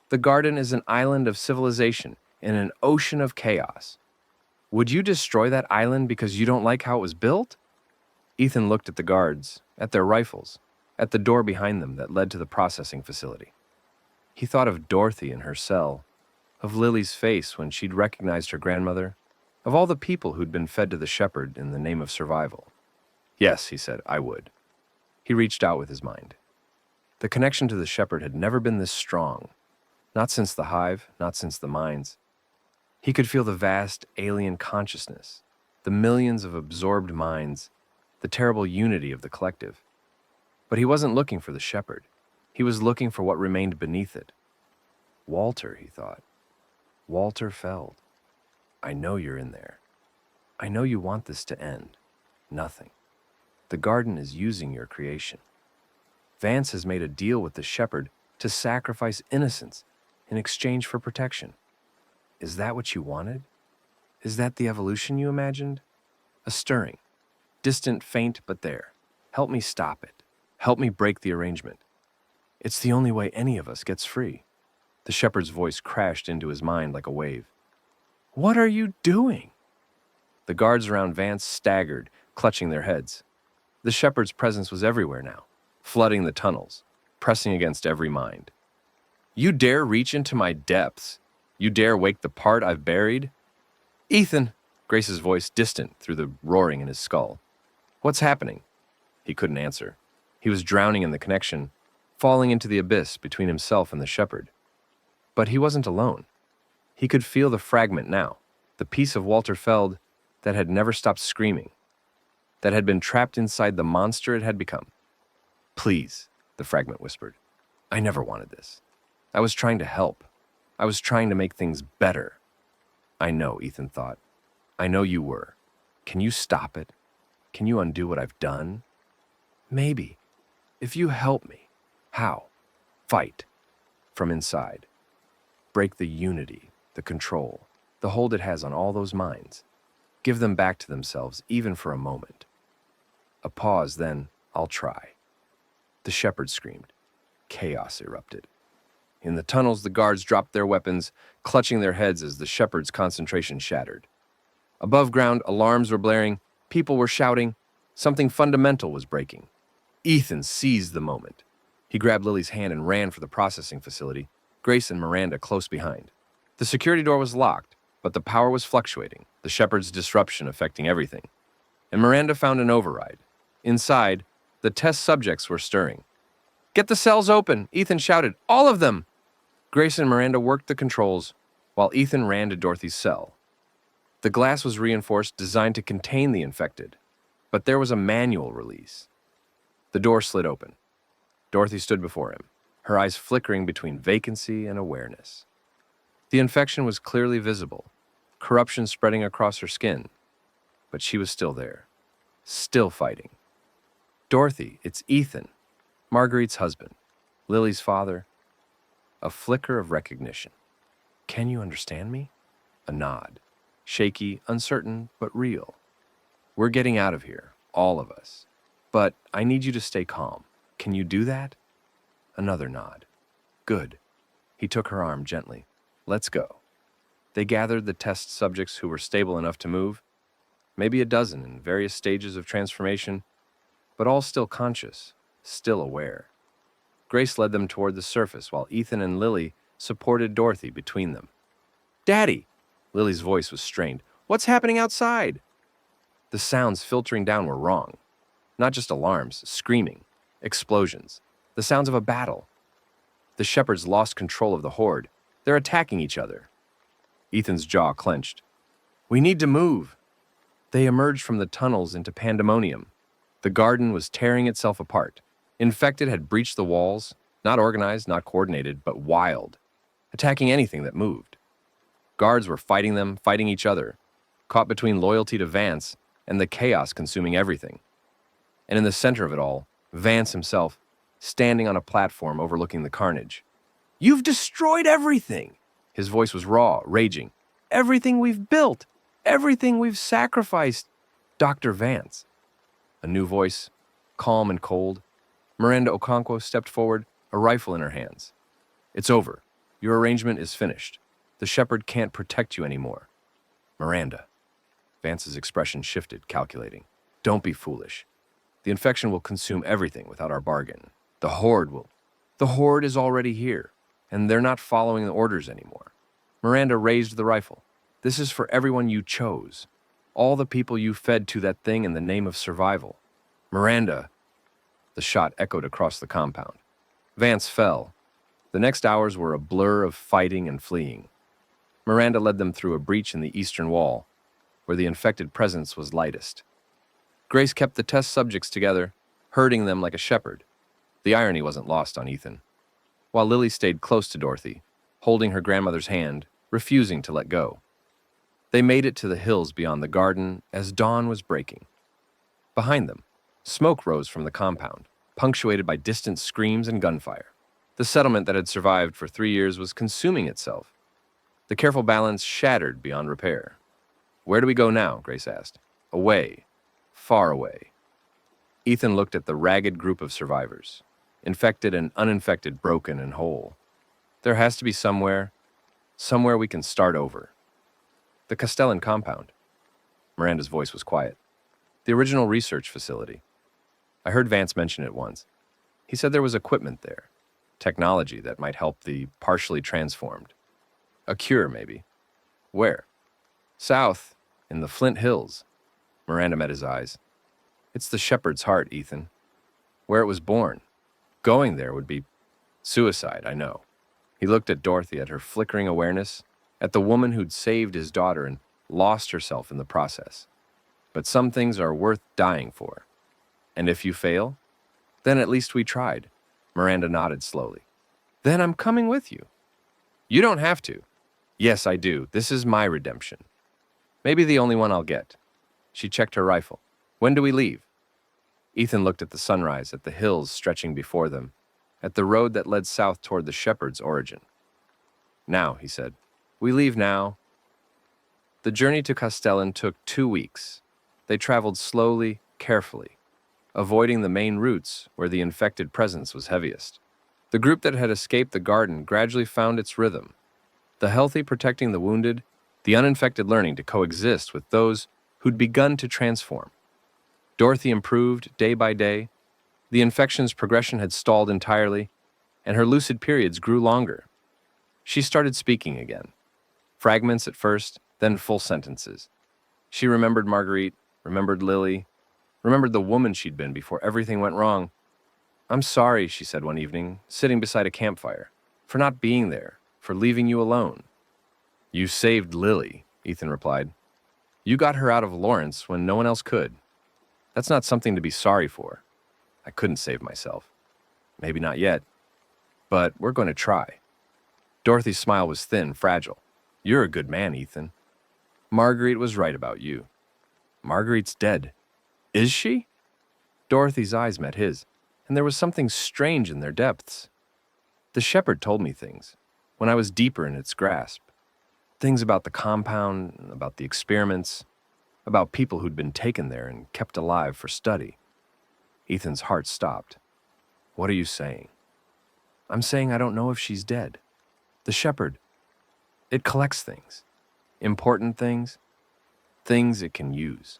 The garden is an island of civilization in an ocean of chaos. Would you destroy that island because you don't like how it was built?" Ethan looked at the guards, at their rifles, at the door behind them that led to the processing facility. He thought of Dorothy in her cell, of Lily's face when she'd recognized her grandmother, of all the people who'd been fed to the shepherd in the name of survival. "Yes," he said, "I would." He reached out with his mind. The connection to the shepherd had never been this strong, not since the hive, not since the mines. He could feel the vast alien consciousness, the millions of absorbed minds, the terrible unity of the collective. But he wasn't looking for the shepherd. He was looking for what remained beneath it. "Walter," he thought. "Walter Feld. I know you're in there. I know you want this to end. Nothing. The garden is using your creation. Vance has made a deal with the shepherd to sacrifice innocence in exchange for protection. Is that what you wanted? Is that the evolution you imagined? A stirring. Distant, faint, but there. Help me stop it. Help me break the arrangement. It's the only way any of us gets free." The shepherd's voice crashed into his mind like a wave. "What are you doing?" The guards around Vance staggered, clutching their heads. The shepherd's presence was everywhere now, flooding the tunnels, pressing against every mind. "You dare reach into my depths? You dare wake the part I've buried?" "Ethan!" Grace's voice distant through the roaring in his skull. "What's happening?" He couldn't answer. He was drowning in the connection, falling into the abyss between himself and the shepherd. But he wasn't alone. He could feel the fragment now, the piece of Walter Feld that had never stopped screaming, that had been trapped inside the monster it had become. "Please," the fragment whispered. "I never wanted this. I was trying to help. I was trying to make things better." "I know," Ethan thought. "I know you were. Can you stop it? Can you undo what I've done?" "Maybe. If you help me." "How?" "Fight. From inside. Break the unity, the control, the hold it has on all those minds. Give them back to themselves, even for a moment." A pause, then, "I'll try." The shepherd screamed. Chaos erupted. In the tunnels, the guards dropped their weapons, clutching their heads as the shepherd's concentration shattered. Above ground, alarms were blaring, people were shouting. Something fundamental was breaking. Ethan seized the moment. He grabbed Lily's hand and ran for the processing facility, Grace and Miranda close behind. The security door was locked, but the power was fluctuating, the shepherd's disruption affecting everything. And Miranda found an override. Inside, the test subjects were stirring. "Get the cells open!" Ethan shouted. "All of them!" Grace and Miranda worked the controls, while Ethan ran to Dorothy's cell. The glass was reinforced, designed to contain the infected, but there was a manual release. The door slid open. Dorothy stood before him, her eyes flickering between vacancy and awareness. The infection was clearly visible, corruption spreading across her skin, but she was still there, still fighting. "Dorothy, it's Ethan, Marguerite's husband, Lily's father." A flicker of recognition. "Can you understand me?" A nod. Shaky, uncertain, but real. "We're getting out of here, all of us. But I need you to stay calm. Can you do that?" Another nod. "Good." He took her arm gently. "Let's go." They gathered the test subjects who were stable enough to move, maybe a dozen in various stages of transformation, but all still conscious, still aware. Grace led them toward the surface while Ethan and Lily supported Dorothy between them. "Daddy!" Lily's voice was strained. "What's happening outside?" The sounds filtering down were wrong. Not just alarms, screaming, explosions, the sounds of a battle. The shepherds lost control of the horde. They're attacking each other. Ethan's jaw clenched. "We need to move." They emerged from the tunnels into pandemonium. The garden was tearing itself apart. Infected had breached the walls, not organized, not coordinated, but wild, attacking anything that moved. Guards were fighting them, fighting each other, caught between loyalty to Vance and the chaos consuming everything. And in the center of it all, Vance himself, standing on a platform overlooking the carnage. "You've destroyed everything!" His voice was raw, raging. "Everything we've built! Everything we've sacrificed! Dr. Vance." A new voice, calm and cold. Miranda Okonkwo stepped forward, a rifle in her hands. "It's over. Your arrangement is finished. The shepherd can't protect you anymore." "Miranda." Vance's expression shifted, calculating. "Don't be foolish. The infection will consume everything without our bargain. The Horde is already here, and they're not following the orders anymore." Miranda raised the rifle. "This is for everyone you chose. All the people you fed to that thing in the name of survival." "Miranda!" The shot echoed across the compound. Vance fell. The next hours were a blur of fighting and fleeing. Miranda led them through a breach in the eastern wall, where the infected presence was lightest. Grace kept the test subjects together, herding them like a shepherd. The irony wasn't lost on Ethan. While Lily stayed close to Dorothy, holding her grandmother's hand, refusing to let go. They made it to the hills beyond the garden as dawn was breaking. Behind them, smoke rose from the compound, punctuated by distant screams and gunfire. The settlement that had survived for 3 years was consuming itself. The careful balance shattered beyond repair. "Where do we go now?" Grace asked. "Away. Far away." Ethan looked at the ragged group of survivors, infected and uninfected, broken and whole. "There has to be somewhere we can start over." "The Castellan compound." Miranda's voice was quiet. "The original research facility. I heard Vance mention it once. He said there was equipment there, technology that might help the partially transformed. A cure, maybe." "Where?" "South, in the Flint Hills." Miranda met his eyes. "It's the shepherd's heart, Ethan. Where it was born. Going there would be suicide, I know." He looked at Dorothy, at her flickering awareness, at the woman who'd saved his daughter and lost herself in the process. "But some things are worth dying for. And if you fail, then at least we tried." Miranda nodded slowly. "Then I'm coming with you." "You don't have to." "Yes, I do. This is my redemption. Maybe the only one I'll get." She checked her rifle. "When do we leave?" Ethan looked at the sunrise, at the hills stretching before them, at the road that led south toward the shepherd's origin. "Now," he said. "We leave now." The journey to Castellan took 2 weeks. They traveled slowly, carefully, avoiding the main routes where the infected presence was heaviest. The group that had escaped the garden gradually found its rhythm. The healthy protecting the wounded, the uninfected learning to coexist with those who'd begun to transform. Dorothy improved day by day. The infection's progression had stalled entirely, and her lucid periods grew longer. She started speaking again. Fragments at first, then full sentences. She remembered Marguerite, remembered Lily, remembered the woman she'd been before everything went wrong. "I'm sorry," she said one evening, sitting beside a campfire, "for not being there, for leaving you alone." "You saved Lily," Ethan replied. "You got her out of Lawrence when no one else could. That's not something to be sorry for. I couldn't save myself. Maybe not yet. But we're going to try." Dorothy's smile was thin, fragile. "You're a good man, Ethan. Marguerite was right about you." "Marguerite's dead." "Is she?" Dorothy's eyes met his, and there was something strange in their depths. "The shepherd told me things, when I was deeper in its grasp. Things about the compound, about the experiments, about people who'd been taken there and kept alive for study." Ethan's heart stopped. "What are you saying?" "I'm saying I don't know if she's dead. The shepherd, it collects things. Important things. Things it can use."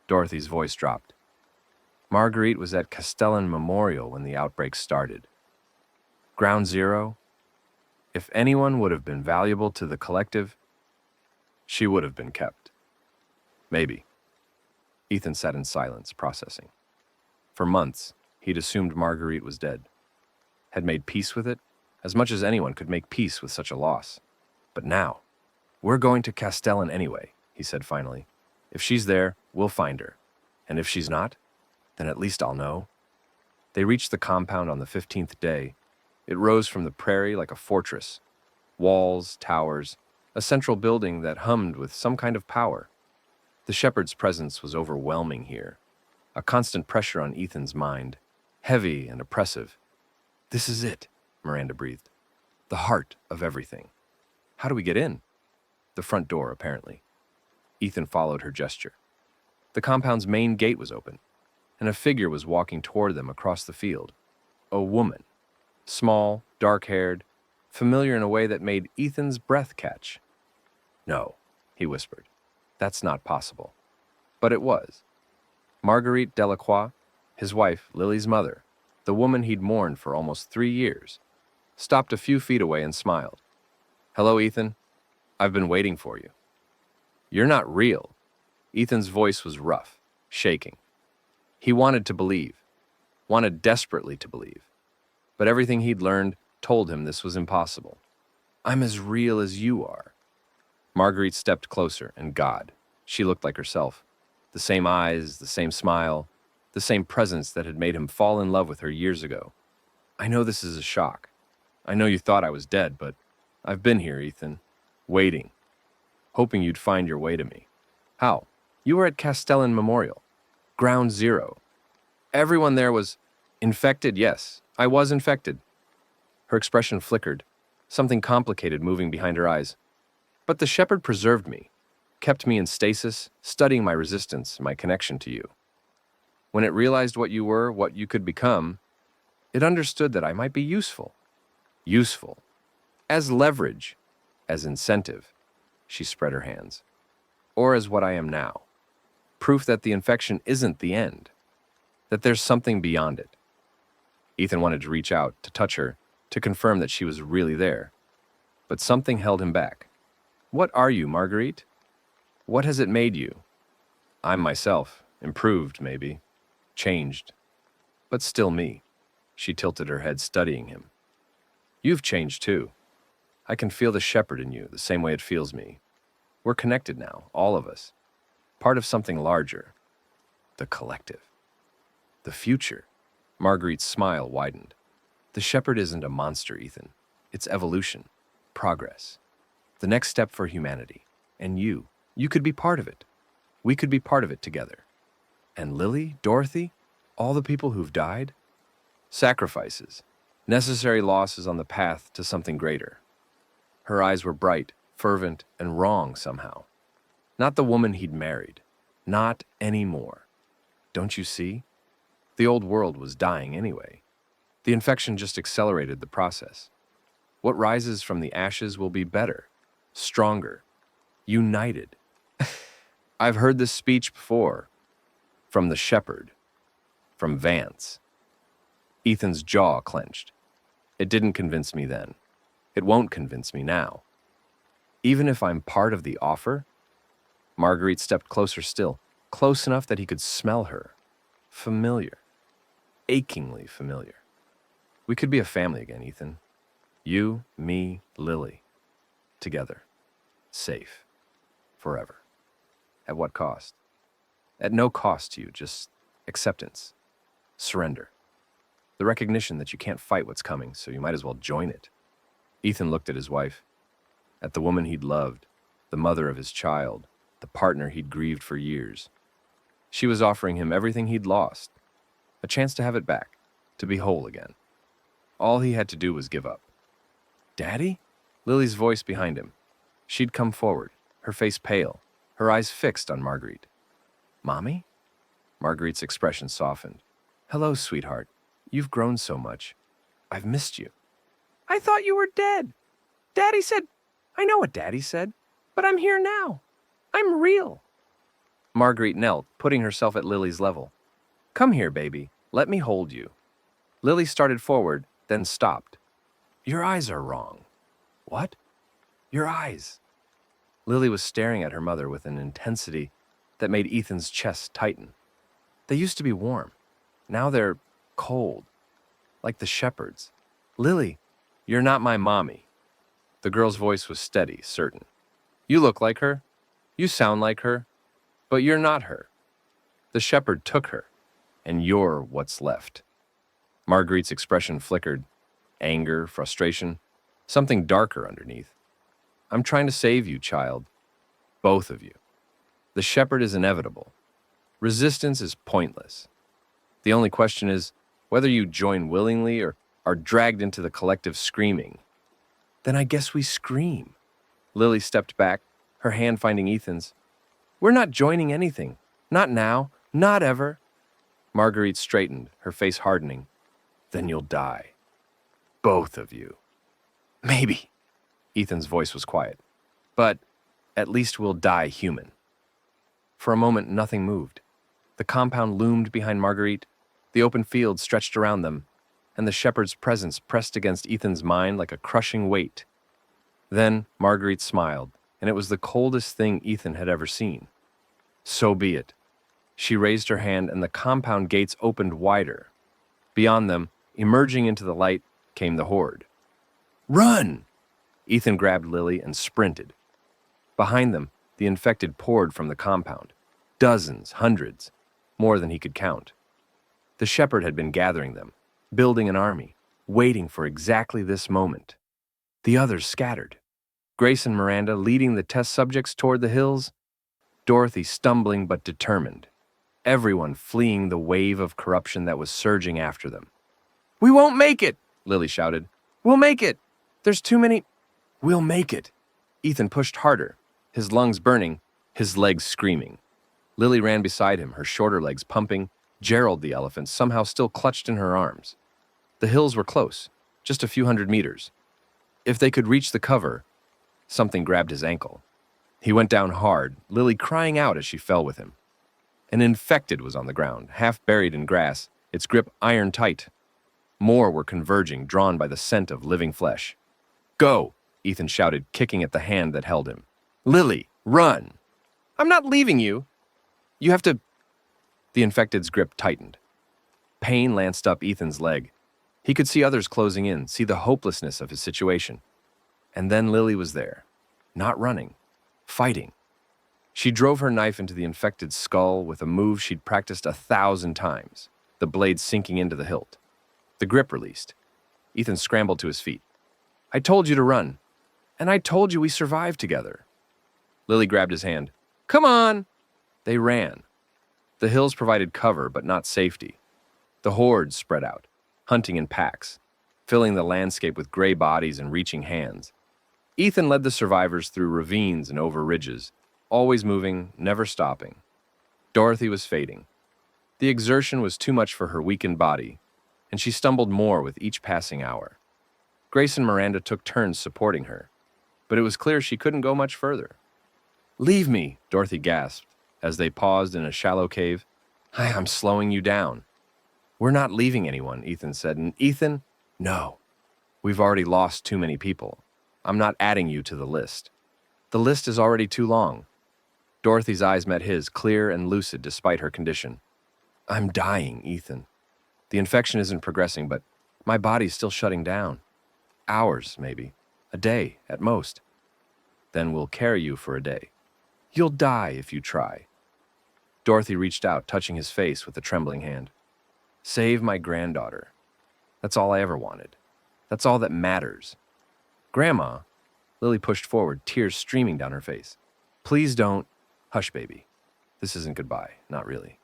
Dorothy's voice dropped. "Marguerite was at Castellan Memorial when the outbreak started. Ground Zero. If anyone would have been valuable to the collective, she would have been kept." "Maybe." Ethan sat in silence, processing. For months, he'd assumed Marguerite was dead. Had made peace with it, as much as anyone could make peace with such a loss. But now, "We're going to Castellan anyway," he said finally. If she's there, we'll find her. And if she's not, then at least I'll know. They reached the compound on the 15th day. It rose from the prairie like a fortress. Walls, towers, a central building that hummed with some kind of power. The shepherd's presence was overwhelming here, a constant pressure on Ethan's mind, heavy and oppressive. This is it, Miranda breathed. The heart of everything. How do we get in? The front door, apparently. Ethan followed her gesture. The compound's main gate was open, and a figure was walking toward them across the field. A woman. Small, dark-haired, familiar in a way that made Ethan's breath catch. No, he whispered. That's not possible. But it was. Marguerite Delacroix, his wife, Lily's mother, the woman he'd mourned for almost 3 years, stopped a few feet away and smiled. Hello, Ethan. I've been waiting for you. You're not real. Ethan's voice was rough, shaking. He wanted to believe, wanted desperately to believe. But everything he'd learned told him this was impossible. I'm as real as you are. Marguerite stepped closer, and God, she looked like herself. The same eyes, the same smile, the same presence that had made him fall in love with her years ago. I know this is a shock. I know you thought I was dead, but I've been here, Ethan, waiting, hoping you'd find your way to me. How? You were at Castellan Memorial, Ground Zero. Everyone there was infected, yes. I was infected. Her expression flickered, something complicated moving behind her eyes. But the shepherd preserved me, kept me in stasis, studying my resistance, my connection to you. When it realized what you were, what you could become, it understood that I might be useful. Useful. As leverage, as incentive. She spread her hands. Or as what I am now. Proof that the infection isn't the end. That there's something beyond it. Ethan wanted to reach out, to touch her, to confirm that she was really there. But something held him back. What are you, Marguerite? What has it made you? I'm myself, improved, maybe. Changed. But still me. She tilted her head, studying him. You've changed too. I can feel the shepherd in you, the same way it feels me. We're connected now, all of us. Part of something larger. The collective. The future. Marguerite's smile widened. The shepherd isn't a monster, Ethan. It's evolution. Progress. The next step for humanity. And you could be part of it. We could be part of it together. And Lily, Dorothy, all the people who've died? Sacrifices. Necessary losses on the path to something greater. Her eyes were bright, fervent, and wrong somehow. Not the woman he'd married. Not anymore. Don't you see? The old world was dying anyway. The infection just accelerated the process. What rises from the ashes will be better, stronger, united. I've heard this speech before. From the shepherd. From Vance. Ethan's jaw clenched. It didn't convince me then. It won't convince me now. Even if I'm part of the offer? Marguerite stepped closer still, close enough that he could smell her. Familiar. Achingly familiar. We could be a family again, Ethan. You, me, Lily. Together. Safe. Forever. At what cost? At no cost to you, just acceptance. Surrender. The recognition that you can't fight what's coming, so you might as well join it. Ethan looked at his wife, at the woman he'd loved, the mother of his child, the partner he'd grieved for years. She was offering him everything he'd lost, a chance to have it back, to be whole again. All he had to do was give up. Daddy? Lily's voice behind him. She'd come forward, her face pale, her eyes fixed on Marguerite. Mommy? Marguerite's expression softened. Hello, sweetheart. You've grown so much. I've missed you. I thought you were dead. Daddy said, I know what Daddy said, but I'm here now. I'm real. Marguerite knelt, putting herself at Lily's level. Come here, baby. Let me hold you. Lily started forward, then stopped. Your eyes are wrong. What? Your eyes. Lily was staring at her mother with an intensity that made Ethan's chest tighten. They used to be warm. Now they're cold, like the shepherd's. Lily, you're not my mommy. The girl's voice was steady, certain. You look like her. You sound like her. But you're not her. The shepherd took her, and you're what's left. Marguerite's expression flickered. Anger, frustration, something darker underneath. I'm trying to save you, child. Both of you. The shepherd is inevitable. Resistance is pointless. The only question is whether you join willingly or are dragged into the collective screaming. Then I guess we scream. Lily stepped back, her hand finding Ethan's. We're not joining anything. Not now. Not ever. Marguerite straightened, her face hardening. Then you'll die. Both of you. Maybe. Ethan's voice was quiet. But at least we'll die human. For a moment, nothing moved. The compound loomed behind Marguerite, the open field stretched around them, and the shepherd's presence pressed against Ethan's mind like a crushing weight. Then Marguerite smiled, and it was the coldest thing Ethan had ever seen. So be it. She raised her hand, and the compound gates opened wider. Beyond them, emerging into the light, came the horde. Run! Ethan grabbed Lily and sprinted. Behind them, the infected poured from the compound. Dozens, hundreds, more than he could count. The shepherd had been gathering them, building an army, waiting for exactly this moment. The others scattered. Grace and Miranda leading the test subjects toward the hills, Dorothy stumbling but determined, everyone fleeing the wave of corruption that was surging after them. We won't make it, Lily shouted. We'll make it. There's too many. We'll make it. Ethan pushed harder, his lungs burning, his legs screaming. Lily ran beside him, her shorter legs pumping, Gerald the elephant somehow still clutched in her arms. The hills were close, just a few hundred meters. If they could reach the cover, something grabbed his ankle. He went down hard, Lily crying out as she fell with him. An infected was on the ground, half buried in grass, its grip iron tight. More were converging, drawn by the scent of living flesh. Go, Ethan shouted, kicking at the hand that held him. Lily, run! I'm not leaving you. You have to... The infected's grip tightened. Pain lanced up Ethan's leg. He could see others closing in, see the hopelessness of his situation. And then Lily was there, not running, fighting. She drove her knife into the infected's skull with a move she'd practiced 1,000 times, the blade sinking into the hilt. The grip released. Ethan scrambled to his feet. I told you to run, and I told you we survived together. Lily grabbed his hand. Come on! They ran. The hills provided cover, but not safety. The hordes spread out, hunting in packs, filling the landscape with gray bodies and reaching hands. Ethan led the survivors through ravines and over ridges, always moving, never stopping. Dorothy was fading. The exertion was too much for her weakened body, and she stumbled more with each passing hour. Grace and Miranda took turns supporting her, but it was clear she couldn't go much further. Leave me, Dorothy gasped, as they paused in a shallow cave. I'm slowing you down. We're not leaving anyone, Ethan said, and Ethan, no. We've already lost too many people. I'm not adding you to the list. The list is already too long. Dorothy's eyes met his, clear and lucid despite her condition. I'm dying, Ethan. The infection isn't progressing, but my body's still shutting down. Hours, maybe. A day, at most. Then we'll carry you for a day. You'll die if you try. Dorothy reached out, touching his face with a trembling hand. Save my granddaughter. That's all I ever wanted. That's all that matters. Grandma, Lily pushed forward, tears streaming down her face. Please don't. Hush, baby. This isn't goodbye, not really.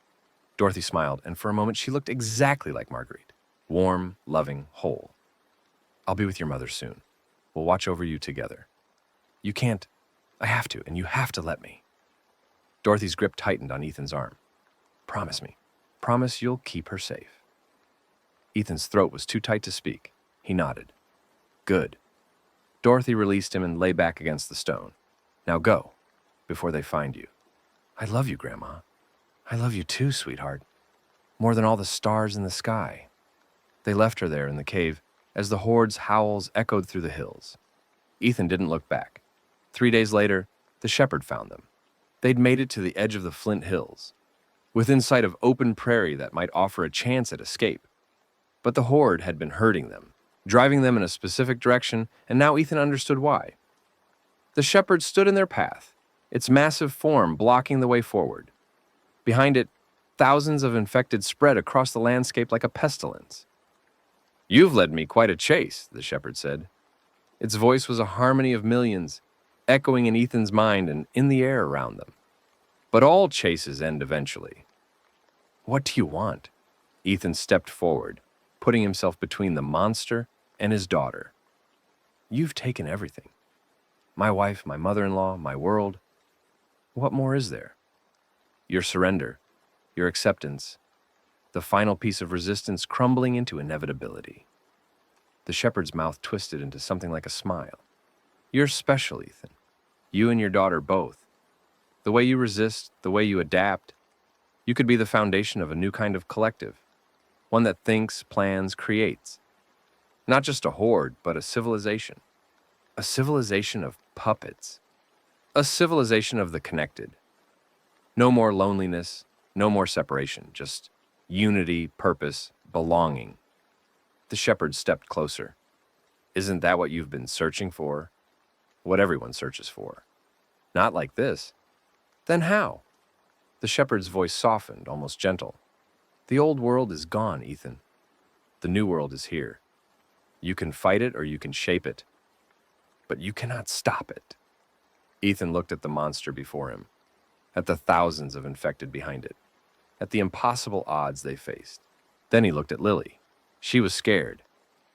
Dorothy smiled, and for a moment she looked exactly like Marguerite. Warm, loving, whole. I'll be with your mother soon. We'll watch over you together. You can't. I have to, and you have to let me. Dorothy's grip tightened on Ethan's arm. Promise me. Promise you'll keep her safe. Ethan's throat was too tight to speak. He nodded. Good. Dorothy released him and lay back against the stone. Now go, before they find you. I love you, Grandma. I love you too, sweetheart. More than all the stars in the sky. They left her there in the cave as the horde's howls echoed through the hills. Ethan didn't look back. 3 days later, the shepherd found them. They'd made it to the edge of the Flint Hills, within sight of open prairie that might offer a chance at escape. But the horde had been herding them, driving them in a specific direction, and now Ethan understood why. The shepherd stood in their path, its massive form blocking the way forward. Behind it, thousands of infected spread across the landscape like a pestilence. "You've led me quite a chase," the shepherd said. Its voice was a harmony of millions, echoing in Ethan's mind and in the air around them. But all chases end eventually. "What do you want?" Ethan stepped forward, putting himself between the monster and his daughter. "You've taken everything. My wife, my mother-in-law, my world. What more is there? Your surrender, your acceptance, the final piece of resistance crumbling into inevitability." The shepherd's mouth twisted into something like a smile. "You're special, Ethan. You and your daughter both. The way you resist, the way you adapt, you could be the foundation of a new kind of collective, one that thinks, plans, creates. Not just a horde, but a civilization. A civilization of puppets. A civilization of the connected. No more loneliness, no more separation, just unity, purpose, belonging." The shepherd stepped closer. "Isn't that what you've been searching for? What everyone searches for? Not like this. Then how?" The shepherd's voice softened, almost gentle. "The old world is gone, Ethan. The new world is here. You can fight it or you can shape it, but you cannot stop it." Ethan looked at the monster before him, at the thousands of infected behind it, at the impossible odds they faced. Then he looked at Lily. She was scared.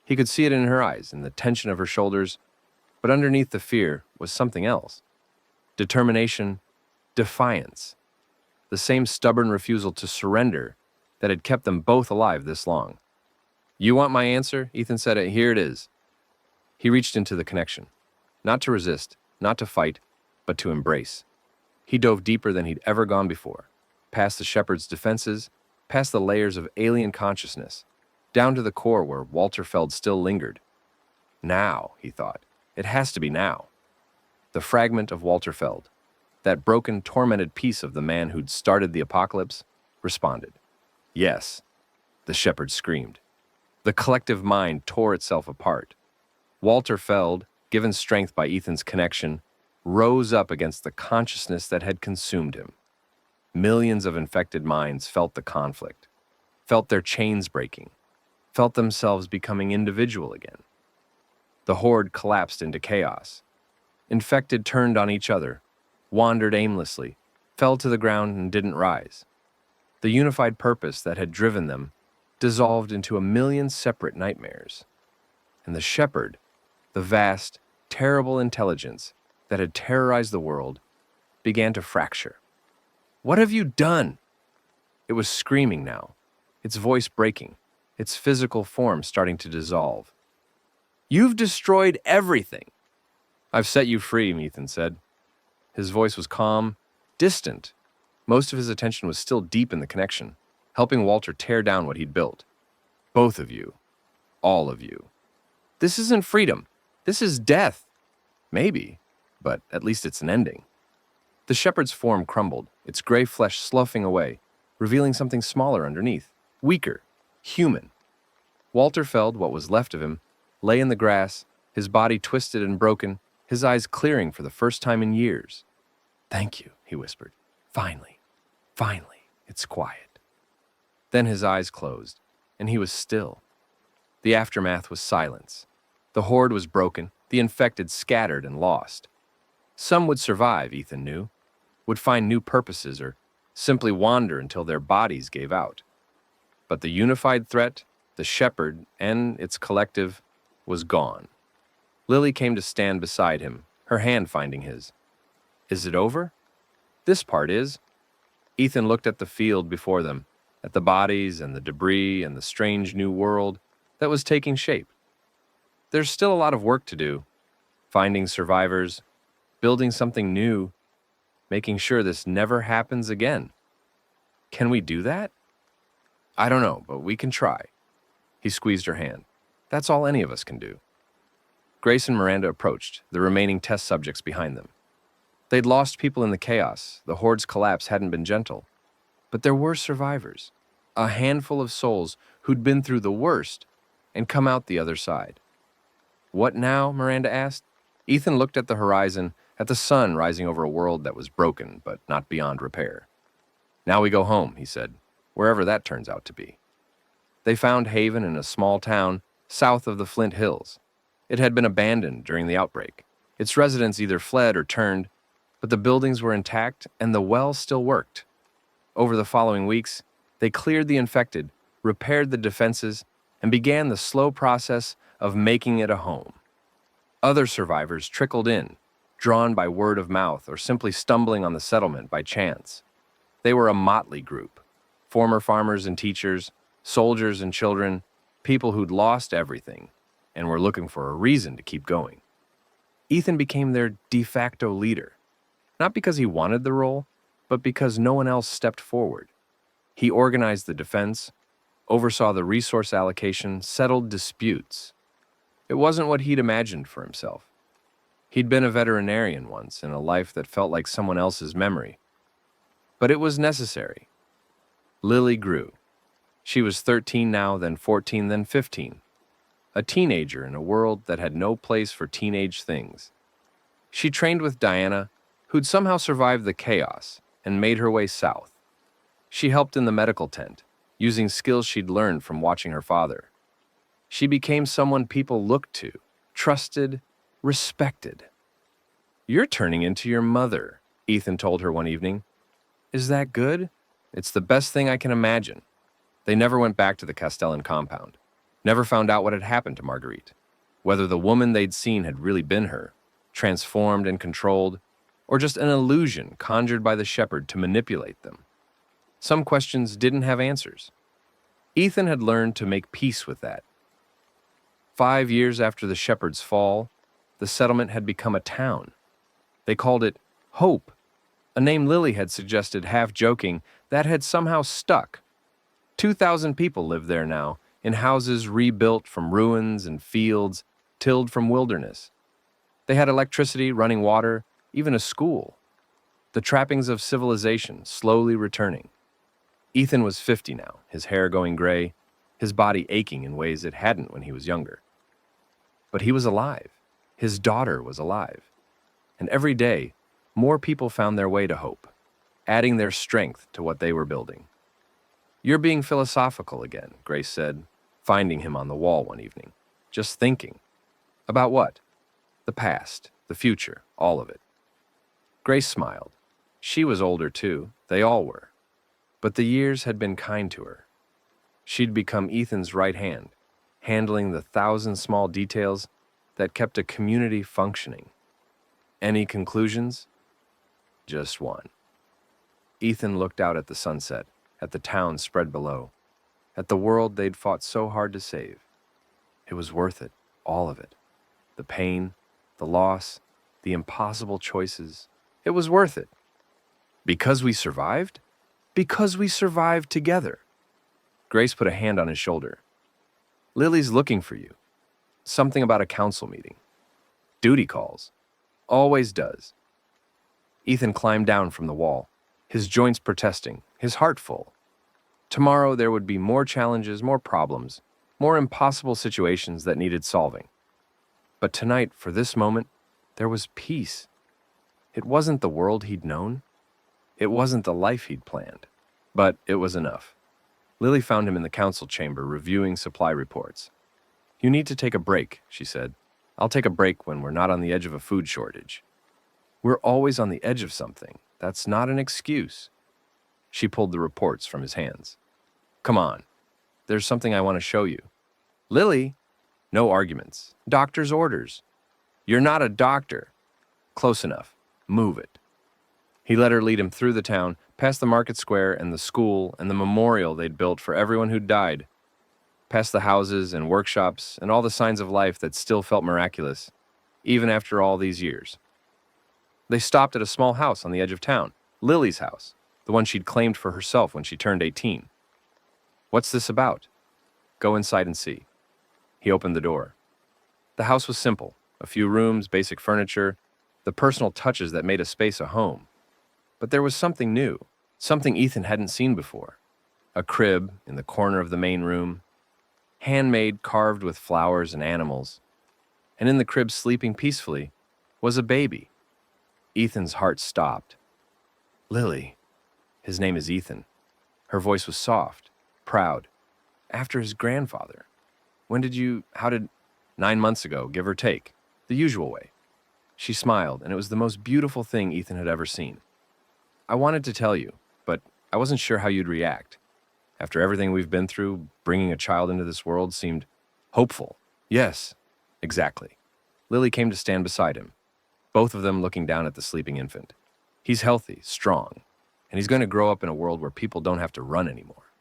He could see it in her eyes, in the tension of her shoulders, but underneath the fear was something else. Determination, defiance, the same stubborn refusal to surrender that had kept them both alive this long. "You want my answer?" Ethan said. "Here it is." He reached into the connection, not to resist, not to fight, but to embrace. He dove deeper than he'd ever gone before, past the shepherd's defenses, past the layers of alien consciousness, down to the core where Walter Feld still lingered. Now, he thought, it has to be now. The fragment of Walter Feld, that broken, tormented piece of the man who'd started the apocalypse, responded. "Yes," the shepherd screamed. The collective mind tore itself apart. Walter Feld, given strength by Ethan's connection, rose up against the consciousness that had consumed him. Millions of infected minds felt the conflict, felt their chains breaking, felt themselves becoming individual again. The horde collapsed into chaos. Infected turned on each other, wandered aimlessly, fell to the ground and didn't rise. The unified purpose that had driven them dissolved into a million separate nightmares. And the shepherd, the vast, terrible intelligence that had terrorized the world, began to fracture. "What have you done?" It was screaming now, its voice breaking, its physical form starting to dissolve. "You've destroyed everything." "I've set you free," Ethan said. His voice was calm, distant. Most of his attention was still deep in the connection, helping Walter tear down what he'd built. "Both of you. All of you. This isn't freedom. This is death. Maybe, but at least it's an ending." The shepherd's form crumbled, its gray flesh sloughing away, revealing something smaller underneath, weaker, human. Walter Feld, what was left of him, lay in the grass, his body twisted and broken, his eyes clearing for the first time in years. "Thank you," he whispered. Finally, it's quiet." Then his eyes closed, and he was still. The aftermath was silence. The horde was broken, the infected scattered and lost. Some would survive, Ethan knew, would find new purposes or simply wander until their bodies gave out. But the unified threat, the shepherd and its collective, was gone. Lily came to stand beside him, her hand finding his. "Is it over?" "This part is." Ethan looked at the field before them, at the bodies and the debris and the strange new world that was taking shape. "There's still a lot of work to do, finding survivors, building something new, making sure this never happens again. Can we do that?" "I don't know, but we can try." He squeezed her hand. "That's all any of us can do." Grace and Miranda approached, the remaining test subjects behind them. They'd lost people in the chaos. The horde's collapse hadn't been gentle. But there were survivors, a handful of souls who'd been through the worst and come out the other side. "What now?" Miranda asked. Ethan looked at the horizon, at the sun rising over a world that was broken but not beyond repair. Now we go home, he said, wherever that turns out to be. They found haven in a small town south of the Flint Hills. It had been abandoned during the outbreak. Its residents either fled or turned, but the buildings were intact and the well still worked. Over the following weeks, they cleared the infected, repaired the defenses, and began the slow process of making it a home. Other survivors trickled in, drawn by word of mouth or simply stumbling on the settlement by chance. They were a motley group: former farmers and teachers, soldiers and children, people who'd lost everything and were looking for a reason to keep going. Ethan became their de facto leader, not because he wanted the role, but because no one else stepped forward. He organized the defense, oversaw the resource allocation, settled disputes. It wasn't what he'd imagined for himself. He'd been a veterinarian once in a life that felt like someone else's memory. But it was necessary. Lily grew. She was 13 now, then 14, then 15. A teenager in a world that had no place for teenage things. She trained with Diana, who'd somehow survived the chaos and made her way south. She helped in the medical tent, using skills she'd learned from watching her father. She became someone people looked to, trusted, respected. "You're turning into your mother," Ethan told her one evening. "Is that good?" "It's the best thing I can imagine." They never went back to the Castellan compound, never found out what had happened to Marguerite, whether the woman they'd seen had really been her, transformed and controlled, or just an illusion conjured by the shepherd to manipulate them. Some questions didn't have answers. Ethan had learned to make peace with that. 5 years after the shepherd's fall, the settlement had become a town. They called it Hope, a name Lily had suggested, half joking, that had somehow stuck. 2,000 people lived there now, in houses rebuilt from ruins and fields tilled from wilderness. They had electricity, running water, even a school. The trappings of civilization slowly returning. Ethan was 50 now, his hair going gray, his body aching in ways it hadn't when he was younger. But he was alive. His daughter was alive. And every day, more people found their way to Hope, adding their strength to what they were building. "You're being philosophical again," Grace said, finding him on the wall one evening. "Just thinking." "About what?" "The past, the future, all of it." Grace smiled. She was older too, they all were. But the years had been kind to her. She'd become Ethan's right hand, handling the 1,000 small details that kept a community functioning. Any conclusions? Just one. Ethan looked out at the sunset, at the town spread below, at the world they'd fought so hard to save. It was worth it, all of it. The pain, the loss, the impossible choices. It was worth it. Because we survived? Because we survived together. Grace put a hand on his shoulder. "Lily's looking for you. Something about a council meeting. Duty calls. Always does." Ethan climbed down from the wall, his joints protesting, his heart full. Tomorrow there would be more challenges, more problems, more impossible situations that needed solving. But tonight, for this moment, there was peace. It wasn't the world he'd known. It wasn't the life he'd planned. But it was enough. Lily found him in the council chamber reviewing supply reports. "You need to take a break," she said. "I'll take a break when we're not on the edge of a food shortage." "We're always on the edge of something. That's not an excuse." She pulled the reports from his hands. "Come on. There's something I want to show you." "Lily!" "No arguments. Doctor's orders." "You're not a doctor." "Close enough. Move it." He let her lead him through the town, past the market square and the school and the memorial they'd built for everyone who'd died, past the houses and workshops and all the signs of life that still felt miraculous, even after all these years. They stopped at a small house on the edge of town, Lily's house, the one she'd claimed for herself when she turned 18. "What's this about?" "Go inside and see." He opened the door. The house was simple, a few rooms, basic furniture, the personal touches that made a space a home. But there was something new, something Ethan hadn't seen before. A crib in the corner of the main room, handmade, carved with flowers and animals. And in the crib, sleeping peacefully, was a baby. Ethan's heart stopped. "Lily." His name is Ethan. Her voice was soft, proud. After his grandfather. How did 9 months ago, give or take, the usual way. She smiled, and it was the most beautiful thing Ethan had ever seen. I wanted to tell you, but I wasn't sure how you'd react. After everything we've been through, bringing a child into this world seemed hopeful. Yes, exactly. Lily came to stand beside him, both of them looking down at the sleeping infant. He's healthy, strong, and he's going to grow up in a world where people don't have to run anymore.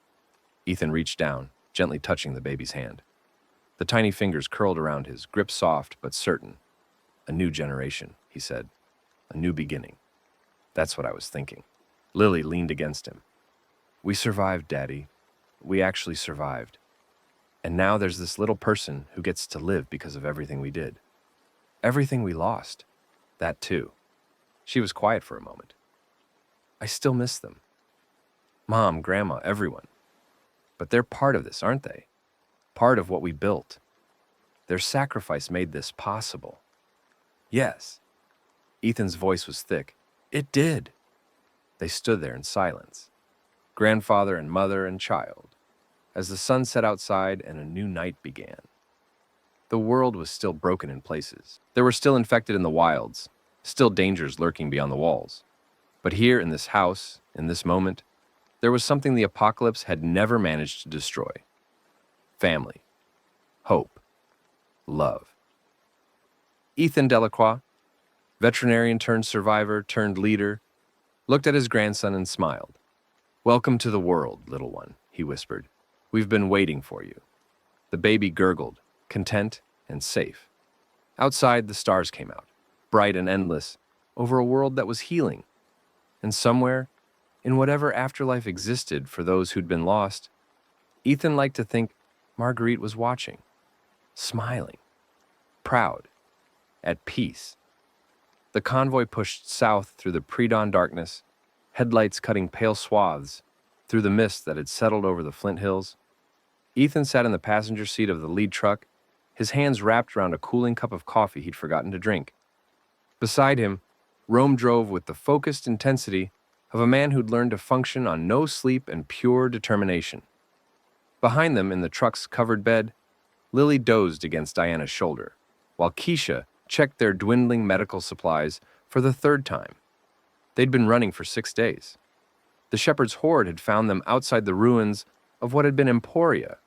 Ethan reached down, gently touching the baby's hand. The tiny fingers curled around his, grip soft but certain. A new generation, he said. A new beginning. That's what I was thinking. Lily leaned against him. We survived, Daddy. We actually survived. And now there's this little person who gets to live because of everything we did. Everything we lost. That too. She was quiet for a moment. I still miss them. Mom, Grandma, everyone. But they're part of this, aren't they? Part of what we built. Their sacrifice made this possible. Yes. Ethan's voice was thick. It did. They stood there in silence. Grandfather and mother and child, as the sun set outside and a new night began. The world was still broken in places. There were still infected in the wilds, still dangers lurking beyond the walls. But here in this house, in this moment, there was something the apocalypse had never managed to destroy. Family. Hope. Love. Ethan Delacroix, veterinarian turned survivor turned leader, looked at his grandson and smiled. Welcome to the world, little one, he whispered. We've been waiting for you. The baby gurgled, content and safe. Outside, the stars came out, bright and endless, over a world that was healing. And somewhere, in whatever afterlife existed for those who'd been lost, Ethan liked to think Marguerite was watching, smiling, proud, at peace. The convoy pushed south through the pre-dawn darkness, headlights cutting pale swaths through the mist that had settled over the Flint Hills. Ethan sat in the passenger seat of the lead truck, his hands wrapped around a cooling cup of coffee he'd forgotten to drink. Beside him, Rome drove with the focused intensity of a man who'd learned to function on no sleep and pure determination. Behind them, in the truck's covered bed, Lily dozed against Diana's shoulder, while Keisha checked their dwindling medical supplies for the third time. They'd been running for 6 days. The shepherd's horde had found them outside the ruins of what had been Emporia,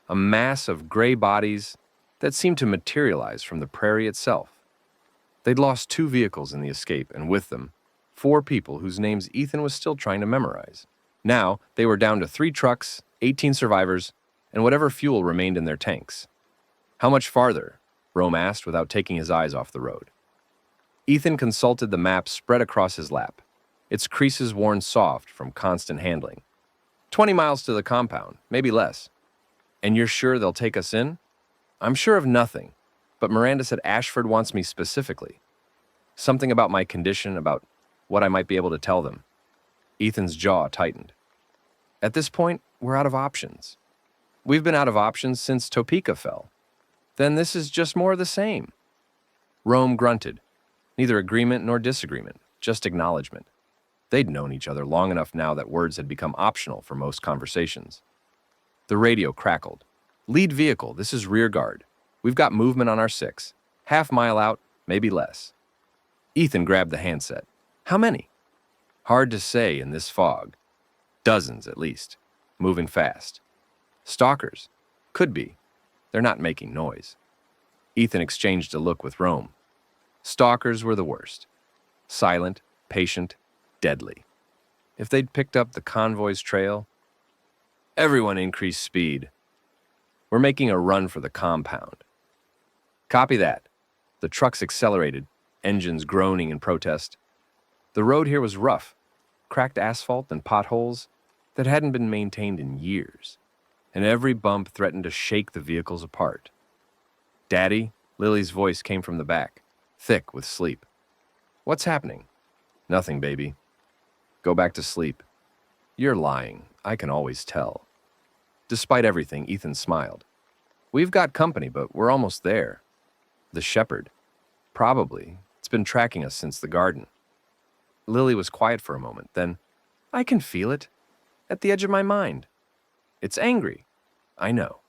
a mass of gray bodies that seemed to materialize from the prairie itself. They'd lost 2 vehicles in the escape, and with them, 4 people whose names Ethan was still trying to memorize. Now, they were down to 3 trucks, 18 survivors, and whatever fuel remained in their tanks. How much farther? Rome asked without taking his eyes off the road. Ethan consulted the map spread across his lap, its creases worn soft from constant handling. 20 miles to the compound, maybe less. And you're sure they'll take us in? I'm sure of nothing, but Miranda said Ashford wants me specifically. Something about my condition, about what I might be able to tell them. Ethan's jaw tightened. At this point, we're out of options. We've been out of options since Topeka fell. Then this is just more of the same. Rome grunted. Neither agreement nor disagreement, just acknowledgement. They'd known each other long enough now that words had become optional for most conversations. The radio crackled. Lead vehicle, this is rear guard. We've got movement on our 6. Half-mile out, maybe less. Ethan grabbed the handset. How many? Hard to say in this fog. Dozens, at least. Moving fast. Stalkers. Could be. They're not making noise. Ethan exchanged a look with Rome. Stalkers were the worst. Silent, patient, deadly. If they'd picked up the convoy's trail, everyone increased speed. We're making a run for the compound. Copy that. The trucks accelerated, engines groaning in protest. The road here was rough, cracked asphalt and potholes that hadn't been maintained in years, and every bump threatened to shake the vehicles apart. Daddy, Lily's voice came from the back, thick with sleep. What's happening? Nothing, baby. Go back to sleep. You're lying. I can always tell. Despite everything, Ethan smiled. We've got company, but we're almost there. The shepherd. Probably. It's been tracking us since the garden. Lily was quiet for a moment, then, I can feel it, at the edge of my mind. It's angry. I know.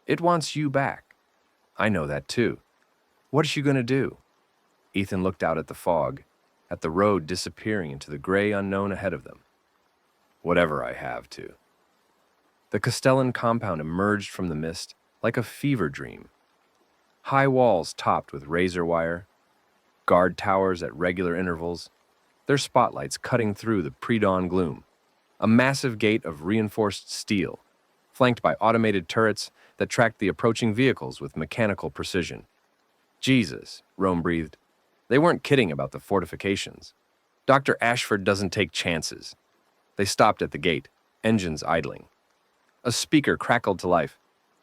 It wants you back. I know that too. What is she going to do? Ethan looked out at the fog, at the road disappearing into the gray unknown ahead of them. Whatever I have to. The Castellan compound emerged from the mist like a fever dream. High walls topped with razor wire, guard towers at regular intervals, their spotlights cutting through the pre-dawn gloom. A massive gate of reinforced steel, flanked by automated turrets that tracked the approaching vehicles with mechanical precision. Jesus, Rome breathed. They weren't kidding about the fortifications. Dr. Ashford doesn't take chances. They stopped at the gate, engines idling. A speaker crackled to life.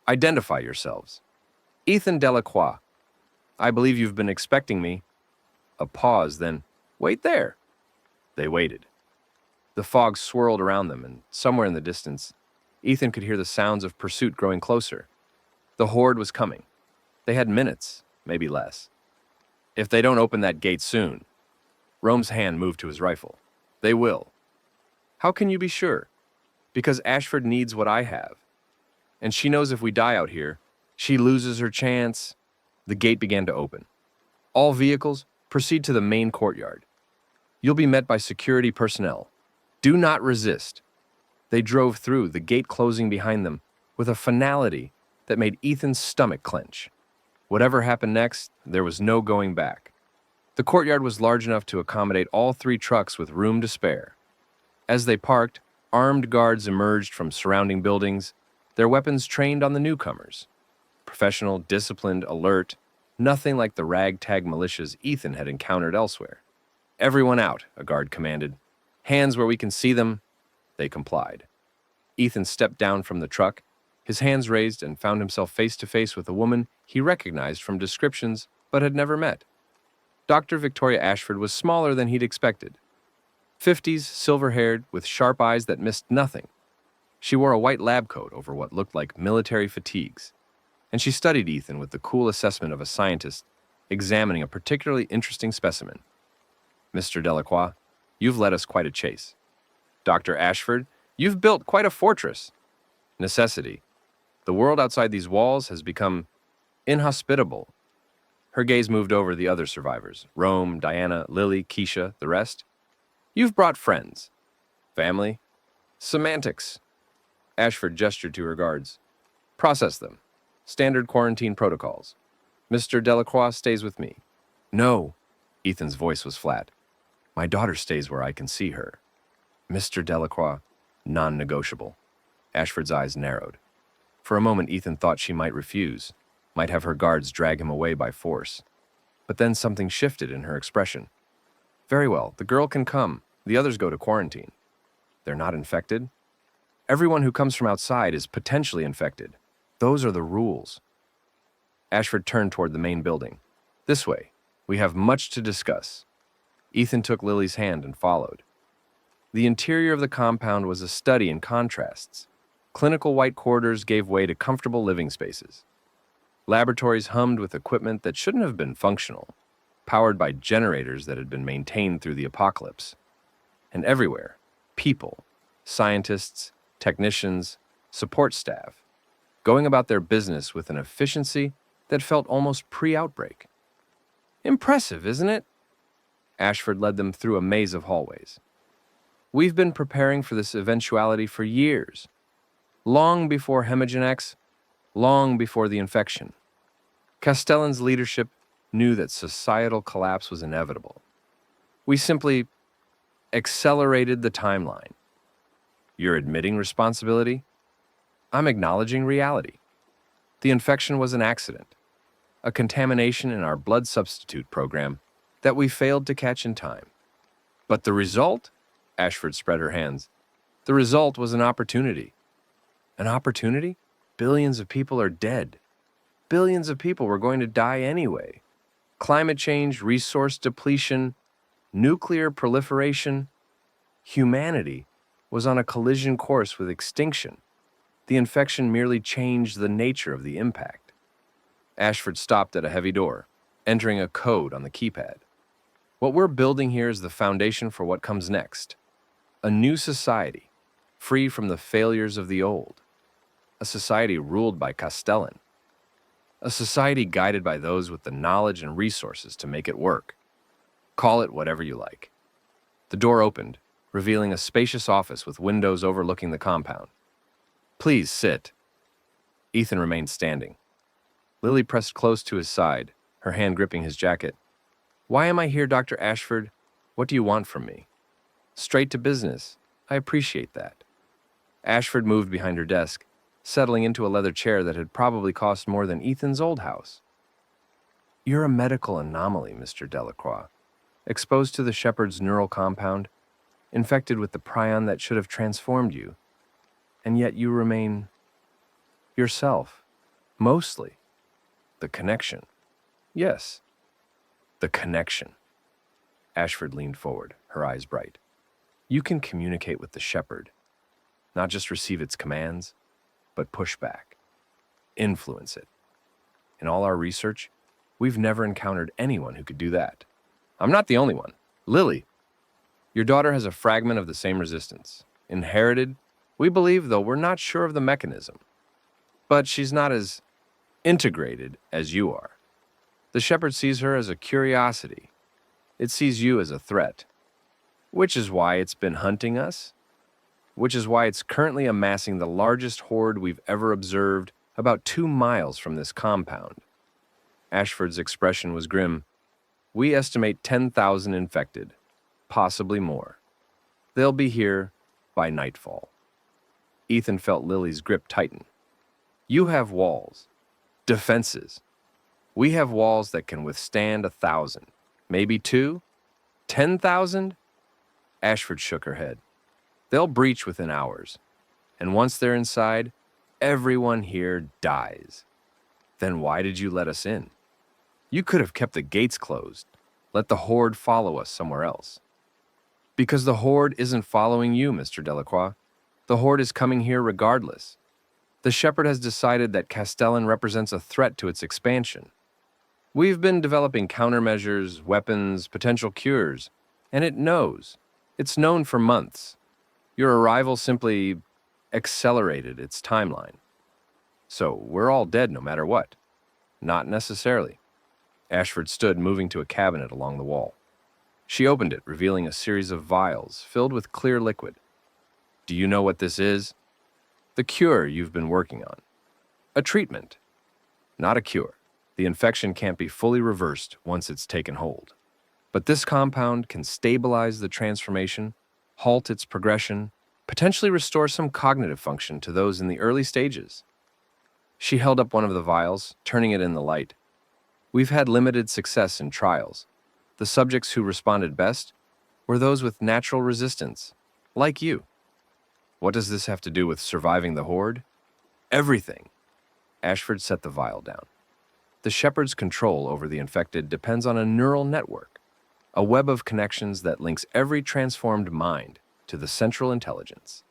Identify yourselves. Ethan Delacroix. I believe you've been expecting me. A pause, then, wait there. They waited. The fog swirled around them, and somewhere in the distance, Ethan could hear the sounds of pursuit growing closer. The horde was coming. They had minutes, maybe less. If they don't open that gate soon, Rome's hand moved to his rifle. They will. How can you be sure? Because Ashford needs what I have. And she knows if we die out here, she loses her chance. The gate began to open. All vehicles, proceed to the main courtyard. You'll be met by security personnel. Do not resist. They drove through, the gate closing behind them, with a finality that made Ethan's stomach clench. Whatever happened next, there was no going back. The courtyard was large enough to accommodate all 3 trucks with room to spare. As they parked, armed guards emerged from surrounding buildings, their weapons trained on the newcomers. Professional, disciplined, alert, nothing like the ragtag militias Ethan had encountered elsewhere. Everyone out, a guard commanded. Hands where we can see them. They complied. Ethan stepped down from the truck, his hands raised, and found himself face to face with a woman he recognized from descriptions but had never met. Dr. Victoria Ashford was smaller than he'd expected. 50s, silver-haired, with sharp eyes that missed nothing. She wore a white lab coat over what looked like military fatigues, and she studied Ethan with the cool assessment of a scientist examining a particularly interesting specimen. Mr. Delacroix, you've led us quite a chase. Dr. Ashford, you've built quite a fortress. Necessity. The world outside these walls has become inhospitable. Her gaze moved over the other survivors, Rome, Diana, Lily, Keisha, the rest. You've brought friends. Family. Semantics. Ashford gestured to her guards. Process them. Standard quarantine protocols. Mr. Delacroix stays with me. No. Ethan's voice was flat. My daughter stays where I can see her. Mr. Delacroix, non-negotiable. Ashford's eyes narrowed. For a moment, Ethan thought she might refuse, might have her guards drag him away by force. But then something shifted in her expression. Very well, the girl can come. The others go to quarantine. They're not infected? Everyone who comes from outside is potentially infected. Those are the rules. Ashford turned toward the main building. This way. We have much to discuss. Ethan took Lily's hand and followed. The interior of the compound was a study in contrasts. Clinical white corridors gave way to comfortable living spaces. Laboratories hummed with equipment that shouldn't have been functional, powered by generators that had been maintained through the apocalypse. And everywhere, people, scientists, technicians, support staff, going about their business with an efficiency that felt almost pre-outbreak. Impressive, isn't it? Ashford led them through a maze of hallways. We've been preparing for this eventuality for years. Long before Hemagen X, long before the infection. Castellan's leadership knew that societal collapse was inevitable. We simply accelerated the timeline. You're admitting responsibility? I'm acknowledging reality. The infection was an accident, a contamination in our blood substitute program that we failed to catch in time. But the result? Ashford spread her hands. The result was an opportunity. An opportunity? Billions of people are dead. Billions of people were going to die anyway. Climate change, resource depletion, nuclear proliferation. Humanity was on a collision course with extinction. The infection merely changed the nature of the impact. Ashford stopped at a heavy door, entering a code on the keypad. What we're building here is the foundation for what comes next. A new society, free from the failures of the old. A society ruled by Castellan. A society guided by those with the knowledge and resources to make it work. Call it whatever you like. The door opened, revealing a spacious office with windows overlooking the compound. Please sit. Ethan remained standing. Lily pressed close to his side, her hand gripping his jacket. Why am I here, Dr. Ashford? What do you want from me? Straight to business. I appreciate that. Ashford moved behind her desk, settling into a leather chair that had probably cost more than Ethan's old house. You're a medical anomaly, Mr. Delacroix. Exposed to the shepherd's neural compound, infected with the prion that should have transformed you, and yet you remain yourself, mostly. The connection. Yes, the connection. Ashford leaned forward, her eyes bright. You can communicate with the shepherd, not just receive its commands, but push back, influence it. In all our research, we've never encountered anyone who could do that. I'm not the only one. Lily, your daughter has a fragment of the same resistance. Inherited, we believe, though we're not sure of the mechanism. But she's not as integrated as you are. The shepherd sees her as a curiosity. It sees you as a threat, which is why it's been hunting us, which is why it's currently amassing the largest horde we've ever observed about 2 miles from this compound. Ashford's expression was grim. We estimate 10,000 infected, possibly more. They'll be here by nightfall. Ethan felt Lily's grip tighten. You have walls, defenses. We have walls that can withstand 1,000, maybe 2, 10,000? Ashford shook her head. They'll breach within hours, and once they're inside, everyone here dies. Then why did you let us in? You could have kept the gates closed, let the horde follow us somewhere else. Because the horde isn't following you, Mr. Delacroix. The horde is coming here regardless. The shepherd has decided that Castellan represents a threat to its expansion. We've been developing countermeasures, weapons, potential cures, and it knows. It's known for months. Your arrival simply accelerated its timeline. So we're all dead no matter what. Not necessarily. Ashford stood, moving to a cabinet along the wall. She opened it, revealing a series of vials filled with clear liquid. Do you know what this is? The cure you've been working on. A treatment, not a cure. The infection can't be fully reversed once it's taken hold. But this compound can stabilize the transformation, halt its progression, potentially restore some cognitive function to those in the early stages. She held up one of the vials, turning it in the light. We've had limited success in trials. The subjects who responded best were those with natural resistance, like you. What does this have to do with surviving the horde? Everything. Ashford set the vial down. The shepherd's control over the infected depends on a neural network, a web of connections that links every transformed mind to the central intelligence.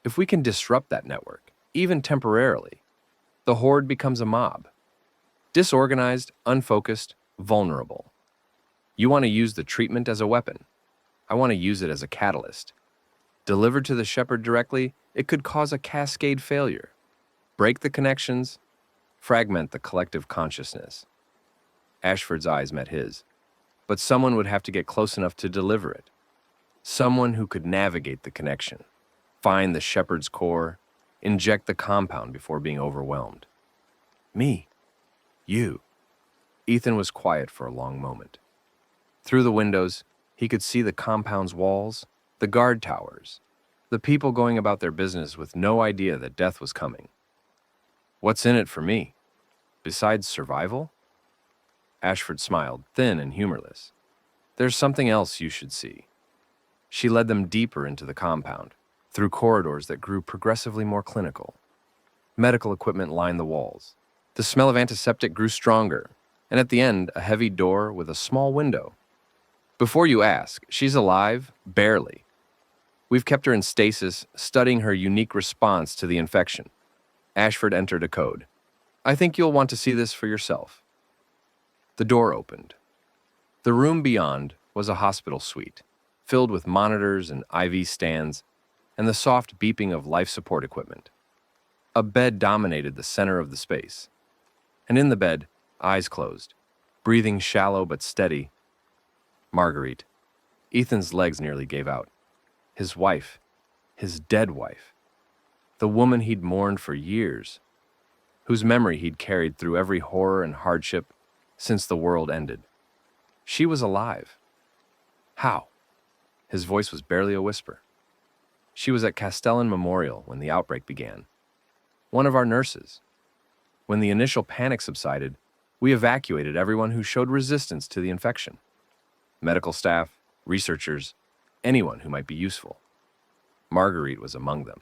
If we can disrupt that network, even temporarily, the horde becomes a mob. Disorganized, unfocused, vulnerable. You want to use the treatment as a weapon. I want to use it as a catalyst. Delivered to the shepherd directly, it could cause a cascade failure. Break the connections, fragment the collective consciousness. Ashford's eyes met his. But someone would have to get close enough to deliver it. Someone who could navigate the connection, find the shepherd's core, inject the compound before being overwhelmed. Me. You. Ethan was quiet for a long moment. Through the windows, he could see the compound's walls, the guard towers, the people going about their business with no idea that death was coming. What's in it for me? Besides survival? Ashford smiled, thin and humorless. There's something else you should see. She led them deeper into the compound, through corridors that grew progressively more clinical. Medical equipment lined the walls. The smell of antiseptic grew stronger, and at the end, a heavy door with a small window. Before you ask, she's alive, barely. We've kept her in stasis, studying her unique response to the infection. Ashford entered a code. I think you'll want to see this for yourself. The door opened. The room beyond was a hospital suite, filled with monitors and IV stands and the soft beeping of life support equipment. A bed dominated the center of the space, and in the bed, eyes closed, breathing shallow but steady, Marguerite. Ethan's legs nearly gave out. His wife, his dead wife, the woman he'd mourned for years, whose memory he'd carried through every horror and hardship since the world ended. She was alive. How? His voice was barely a whisper. She was at Castellan Memorial when the outbreak began. One of our nurses. When the initial panic subsided, we evacuated everyone who showed resistance to the infection. Medical staff, researchers, anyone who might be useful. Marguerite was among them.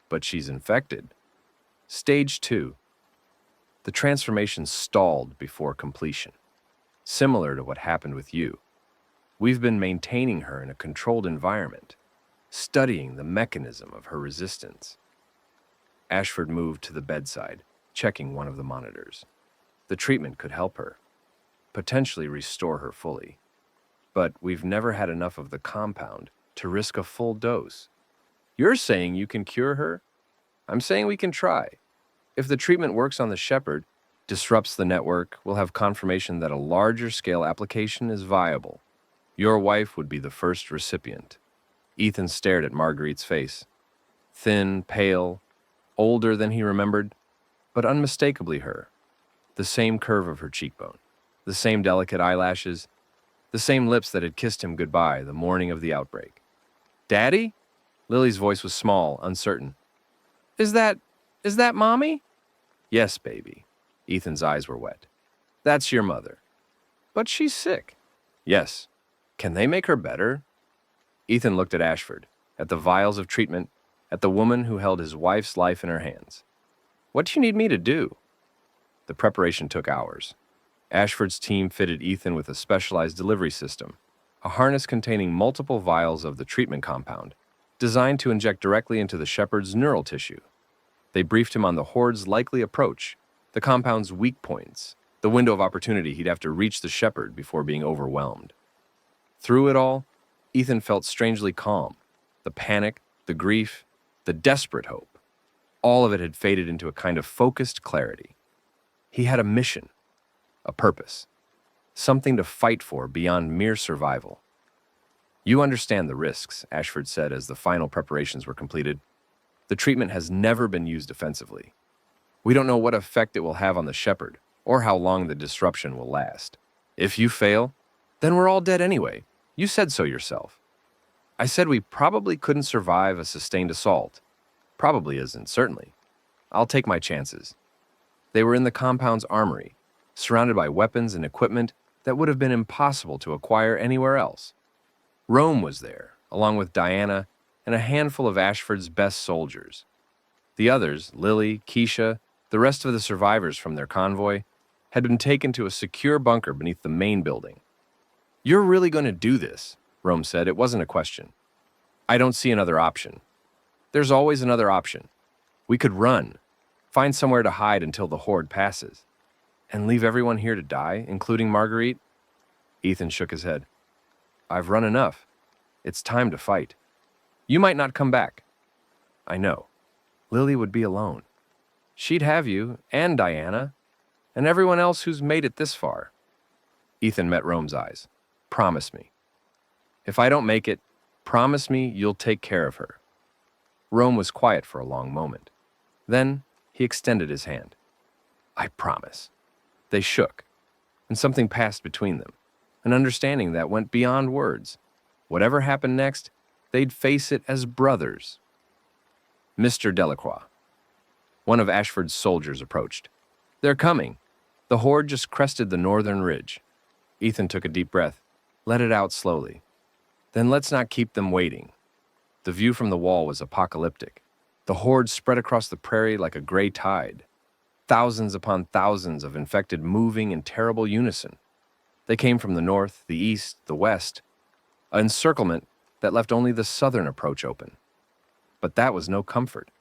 But she's infected. Stage 2. The transformation stalled before completion. Similar to what happened with you. We've been maintaining her in a controlled environment, studying the mechanism of her resistance. Ashford moved to the bedside, checking one of the monitors. The treatment could help her, potentially restore her fully. But we've never had enough of the compound to risk a full dose. You're saying you can cure her? I'm saying we can try. If the treatment works on the shepherd, disrupts the network, we'll have confirmation that a larger scale application is viable. Your wife would be the first recipient. Ethan stared at Marguerite's face. Thin, pale, older than he remembered, but unmistakably her. The same curve of her cheekbone, the same delicate eyelashes, the same lips that had kissed him goodbye the morning of the outbreak. Daddy? Lily's voice was small, uncertain. Is that Mommy? Yes, baby. Ethan's eyes were wet. That's your mother. But she's sick. Yes. Can they make her better? Ethan looked at Ashford, at the vials of treatment, at the woman who held his wife's life in her hands. What do you need me to do? The preparation took hours. Ashford's team fitted Ethan with a specialized delivery system, a harness containing multiple vials of the treatment compound, designed to inject directly into the shepherd's neural tissue. They briefed him on the horde's likely approach, the compound's weak points, the window of opportunity he'd have to reach the shepherd before being overwhelmed. Through it all, Ethan felt strangely calm. The panic, the grief, the desperate hope. All of it had faded into a kind of focused clarity. He had a mission, a purpose, something to fight for beyond mere survival. You understand the risks, Ashford said as the final preparations were completed. The treatment has never been used offensively. We don't know what effect it will have on the shepherd, or how long the disruption will last. If you fail, then we're all dead anyway. You said so yourself. I said we probably couldn't survive a sustained assault. Probably isn't, certainly. I'll take my chances. They were in the compound's armory, surrounded by weapons and equipment that would have been impossible to acquire anywhere else. Rome was there, along with Diana and a handful of Ashford's best soldiers. The others, Lily, Keisha, the rest of the survivors from their convoy, had been taken to a secure bunker beneath the main building. You're really going to do this, Rome said. It wasn't a question. I don't see another option. There's always another option. We could run, find somewhere to hide until the horde passes, and leave everyone here to die, including Marguerite. Ethan shook his head. I've run enough. It's time to fight. You might not come back. I know. Lily would be alone. She'd have you, and Diana, and everyone else who's made it this far. Ethan met Rome's eyes. Promise me. If I don't make it, promise me you'll take care of her. Rome was quiet for a long moment. Then he extended his hand. I promise. They shook, and something passed between them, an understanding that went beyond words. Whatever happened next, they'd face it as brothers. Mr. Delacroix. One of Ashford's soldiers approached. They're coming. The horde just crested the northern ridge. Ethan took a deep breath, let it out slowly. Then let's not keep them waiting. The view from the wall was apocalyptic. The horde spread across the prairie like a gray tide. Thousands upon thousands of infected moving in terrible unison. They came from the north, the east, the west. An encirclement that left only the southern approach open. But that was no comfort.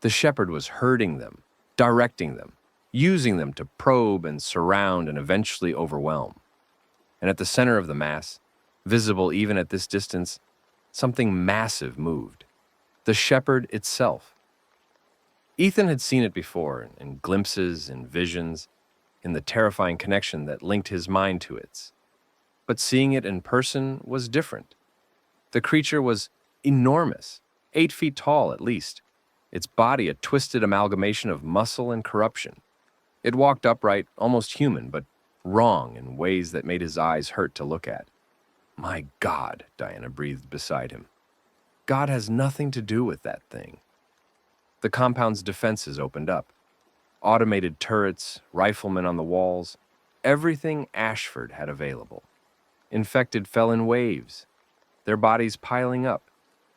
The shepherd was herding them, directing them, using them to probe and surround and eventually overwhelm. And at the center of the mass, Visible even at this distance, something massive moved. The shepherd itself. Ethan had seen it before, in glimpses, in visions, in the terrifying connection that linked his mind to its. But seeing it in person was different. The creature was enormous, 8 feet tall at least, its body a twisted amalgamation of muscle and corruption. It walked upright, almost human, but wrong in ways that made his eyes hurt to look at. My God, Diana breathed beside him. God has nothing to do with that thing. The compound's defenses opened up. Automated turrets, riflemen on the walls, everything Ashford had available. Infected fell in waves, their bodies piling up,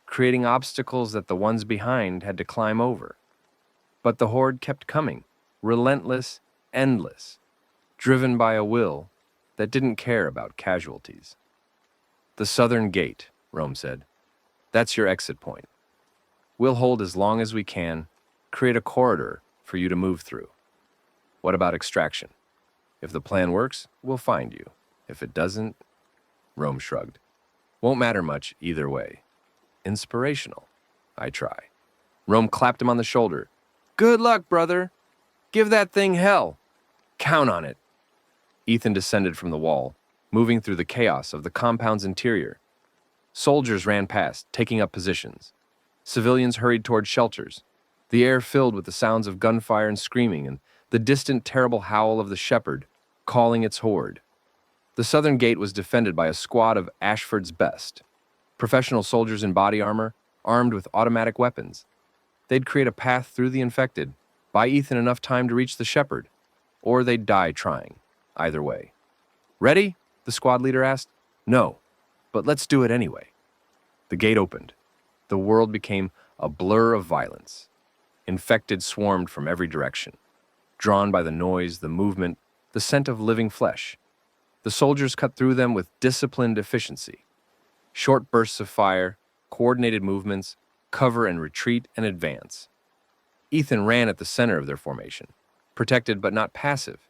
creating obstacles that the ones behind had to climb over. But the horde kept coming, relentless, endless, driven by a will that didn't care about casualties. The southern gate, Rome said. That's your exit point. We'll hold as long as we can, create a corridor for you to move through. What about extraction? If the plan works, we'll find you. If it doesn't, Rome shrugged. Won't matter much either way. Inspirational. I try. Rome clapped him on the shoulder. Good luck, brother. Give that thing hell. Count on it. Ethan descended from the wall, moving through the chaos of the compound's interior. Soldiers ran past, taking up positions. Civilians hurried toward shelters, the air filled with the sounds of gunfire and screaming and the distant, terrible howl of the shepherd calling its horde. The southern gate was defended by a squad of Ashford's best, professional soldiers in body armor, armed with automatic weapons. They'd create a path through the infected, buy Ethan enough time to reach the shepherd, or they'd die trying, either way. Ready? The squad leader asked. No, but let's do it anyway. The gate opened. The world became a blur of violence. Infected swarmed from every direction, drawn by the noise, the movement, the scent of living flesh. The soldiers cut through them with disciplined efficiency. Short bursts of fire, coordinated movements, cover and retreat and advance. Ethan ran at the center of their formation, protected but not passive,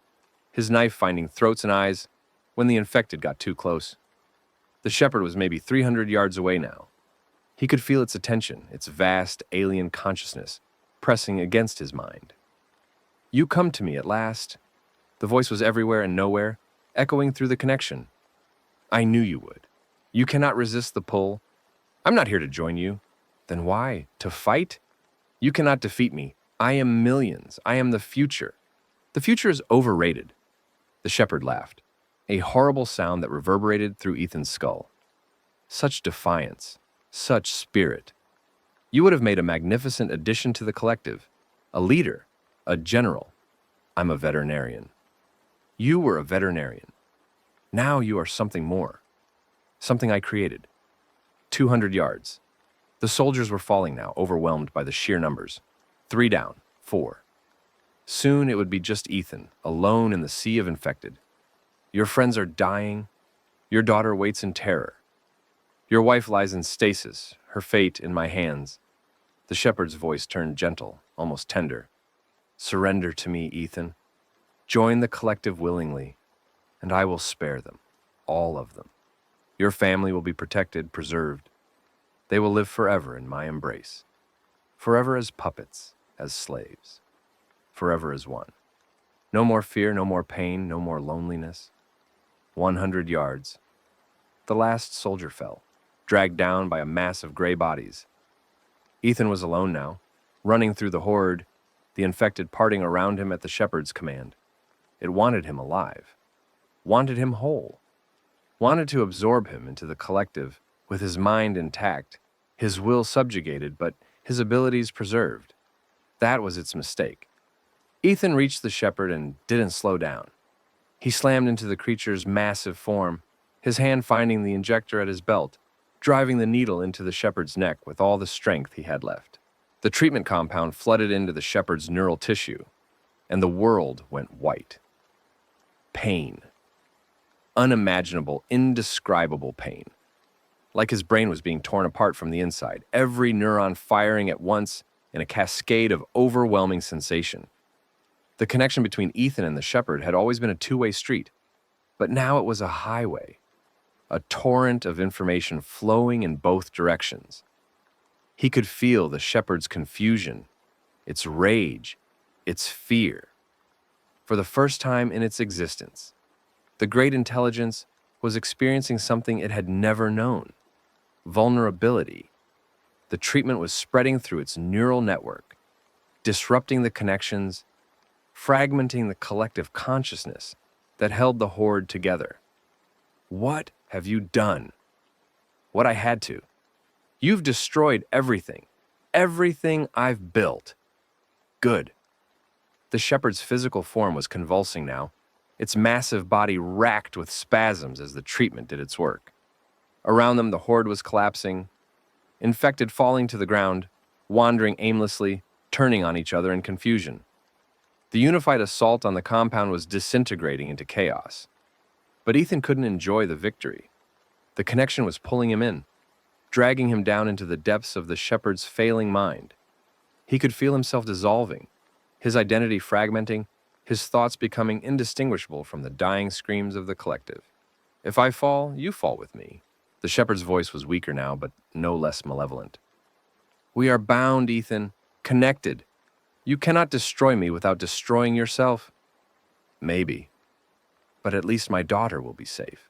his knife finding throats and eyes when the infected got too close. The shepherd was maybe 300 yards away now. He could feel its attention, its vast alien consciousness, pressing against his mind. You come to me at last. The voice was everywhere and nowhere, echoing through the connection. I knew you would. You cannot resist the pull. I'm not here to join you. Then why? To fight? You cannot defeat me. I am millions. I am the future. The future is overrated. The shepherd laughed, a horrible sound that reverberated through Ethan's skull. Such defiance, such spirit. You would have made a magnificent addition to the collective, a leader, a general. I'm a veterinarian. You were a veterinarian. Now you are something more, something I created. 200 yards. The soldiers were falling now, overwhelmed by the sheer numbers. 3 down, 4. Soon it would be just Ethan, alone in the sea of infected. Your friends are dying. Your daughter waits in terror. Your wife lies in stasis, her fate in my hands. The shepherd's voice turned gentle, almost tender. Surrender to me, Ethan. Join the collective willingly, and I will spare them, all of them. Your family will be protected, preserved. They will live forever in my embrace. Forever as puppets, as slaves. Forever as one. No more fear, no more pain, no more loneliness. 100 yards. The last soldier fell, dragged down by a mass of gray bodies. Ethan was alone now, running through the horde, the infected parting around him at the shepherd's command. It wanted him alive, wanted him whole, wanted to absorb him into the collective with his mind intact, his will subjugated, but his abilities preserved. That was its mistake. Ethan reached the shepherd and didn't slow down. He slammed into the creature's massive form, his hand finding the injector at his belt, driving the needle into the shepherd's neck with all the strength he had left. The treatment compound flooded into the shepherd's neural tissue, and the world went white. Pain. Unimaginable, indescribable pain. Like his brain was being torn apart from the inside, every neuron firing at once in a cascade of overwhelming sensation. The connection between Ethan and the shepherd had always been a two-way street, but now it was a highway. a torrent of information flowing in both directions. He could feel the shepherd's confusion, its rage, its fear. For the first time in its existence, the great intelligence was experiencing something it had never known: vulnerability. The treatment was spreading through its neural network, disrupting the connections, fragmenting the collective consciousness that held the horde together. What have you done? What I had to. You've destroyed everything. Everything I've built. Good. The shepherd's physical form was convulsing now, its massive body racked with spasms as the treatment did its work. Around them, the horde was collapsing, infected falling to the ground, wandering aimlessly, turning on each other in confusion. The unified assault on the compound was disintegrating into chaos. But Ethan couldn't enjoy the victory. The connection was pulling him in, dragging him down into the depths of the shepherd's failing mind. He could feel himself dissolving, his identity fragmenting, his thoughts becoming indistinguishable from the dying screams of the collective. If I fall, you fall with me. The shepherd's voice was weaker now, but no less malevolent. We are bound, Ethan, connected. You cannot destroy me without destroying yourself. Maybe, but at least my daughter will be safe.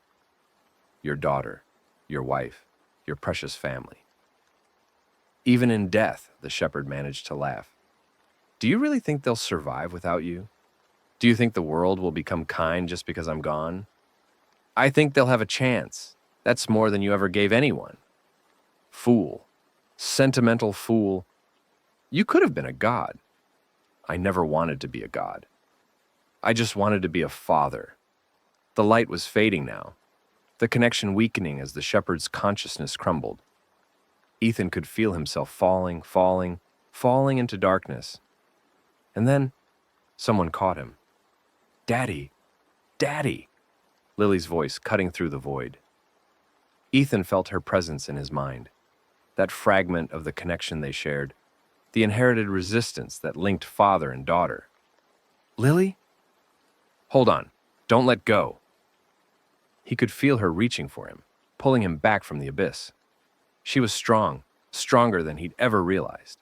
Your daughter, your wife, your precious family. Even in death, the shepherd managed to laugh. Do you really think they'll survive without you? Do you think the world will become kind just because I'm gone? I think they'll have a chance. That's more than you ever gave anyone. Fool. Sentimental fool. You could have been a god. I never wanted to be a god. I just wanted to be a father. The light was fading now, the connection weakening as the shepherd's consciousness crumbled. Ethan could feel himself falling into darkness. And then, someone caught him. Daddy, Daddy, Lily's voice cutting through the void. Ethan felt her presence in his mind, that fragment of the connection they shared, the inherited resistance that linked father and daughter. Lily? Hold on, don't let go. He could feel her reaching for him, pulling him back from the abyss. She was strong, stronger than he'd ever realized.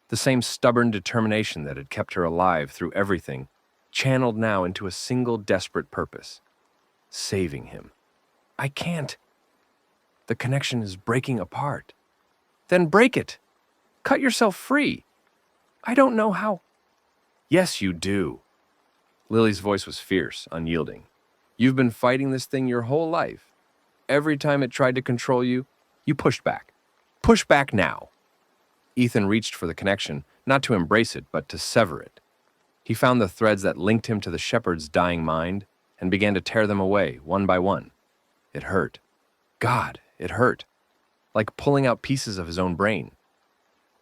The same stubborn determination that had kept her alive through everything, channeled now into a single desperate purpose: saving him. I can't. The connection is breaking apart. Then break it. Cut yourself free. I don't know how. Yes, you do. Lily's voice was fierce, unyielding. You've been fighting this thing your whole life. Every time it tried to control you, you pushed back. Push back now. Ethan reached for the connection, not to embrace it, but to sever it. He found the threads that linked him to the shepherd's dying mind and began to tear them away, one by one. It hurt. God, it hurt. Like pulling out pieces of his own brain.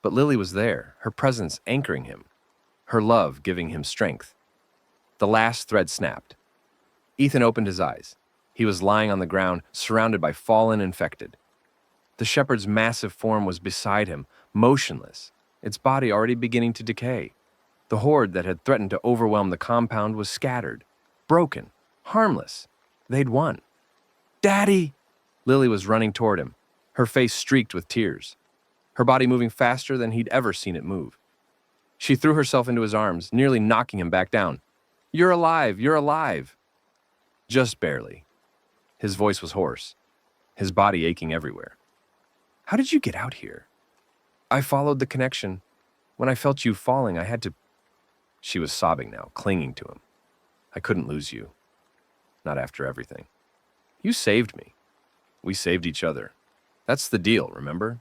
But Lily was there, her presence anchoring him, her love giving him strength. The last thread snapped. Ethan opened his eyes. He was lying on the ground, surrounded by fallen infected. The shepherd's massive form was beside him, motionless, its body already beginning to decay. The horde that had threatened to overwhelm the compound was scattered, broken, harmless. They'd won. Daddy! Lily was running toward him, her face streaked with tears, her body moving faster than he'd ever seen it move. She threw herself into his arms, nearly knocking him back down. You're alive! You're alive! Just barely. His voice was hoarse, his body aching everywhere. How did you get out here? I followed the connection. When I felt you falling, I had to... She was sobbing now, clinging to him. I couldn't lose you. Not after everything. You saved me. We saved each other. That's the deal, remember?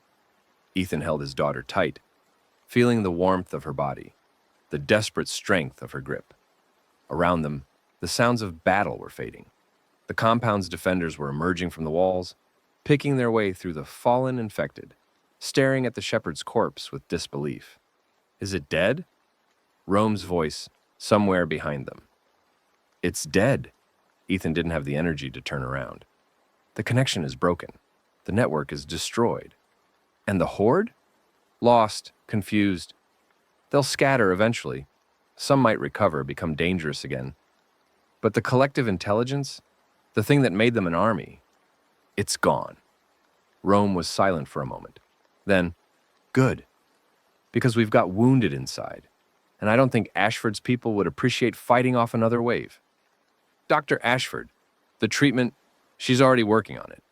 Ethan held his daughter tight, feeling the warmth of her body, the desperate strength of her grip. Around them, the sounds of battle were fading. The compound's defenders were emerging from the walls, picking their way through the fallen infected, staring at the shepherd's corpse with disbelief. Is it dead? Rome's voice, somewhere behind them. It's dead. Ethan didn't have the energy to turn around. The connection is broken. The network is destroyed. And the horde? Lost, confused. They'll scatter eventually. Some might recover, become dangerous again. But the collective intelligence, the thing that made them an army, It's gone. Rome was silent for a moment. Then, good, because we've got wounded inside, and I don't think Ashford's people would appreciate fighting off another wave. Dr. Ashford, the treatment, she's already working on it.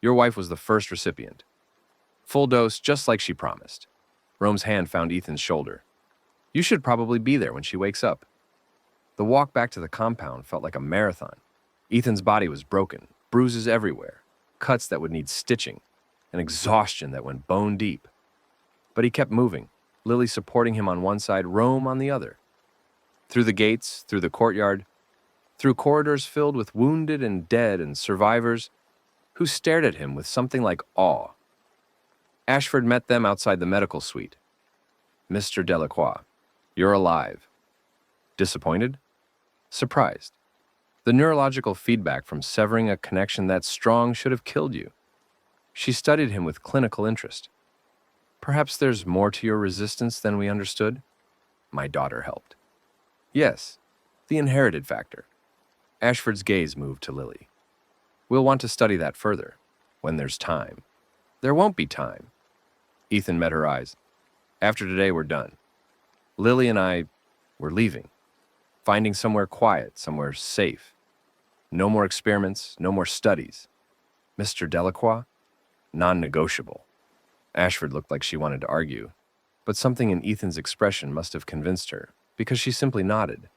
Your wife was the first recipient. Full dose, just like she promised. Rome's hand found Ethan's shoulder. You should probably be there when she wakes up. The walk back to the compound felt like a marathon. Ethan's body was broken, bruises everywhere, cuts that would need stitching, and exhaustion that went bone deep. But he kept moving, Lily supporting him on one side, Rome on the other. Through the gates, through the courtyard, through corridors filled with wounded and dead and survivors who stared at him with something like awe. Ashford met them outside the medical suite. Mr. Delacroix, you're alive. Disappointed? Surprised. The neurological feedback from severing a connection that strong should have killed you. She studied him with clinical interest. Perhaps there's more to your resistance than we understood? My daughter helped. Yes, the inherited factor. Ashford's gaze moved to Lily. We'll want to study that further, when there's time. There won't be time. Ethan met her eyes. After today, we're done. Lily and I, we're leaving. Finding somewhere quiet, somewhere safe. No more experiments, no more studies. Mr. Delacroix? Non-negotiable. Ashford looked like she wanted to argue, but something in Ethan's expression must have convinced her, because she simply nodded.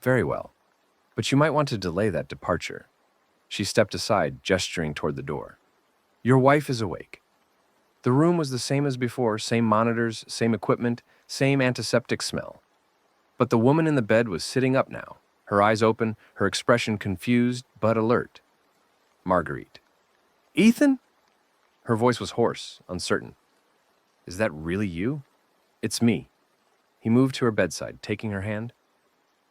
Very well, but you might want to delay that departure. She stepped aside, gesturing toward the door. Your wife is awake. The room was the same as before, same monitors, same equipment, same antiseptic smell. But the woman in the bed was sitting up now, her eyes open, her expression confused but alert. Marguerite. Ethan? Her voice was hoarse, uncertain. Is that really you? It's me. He moved to her bedside, taking her hand.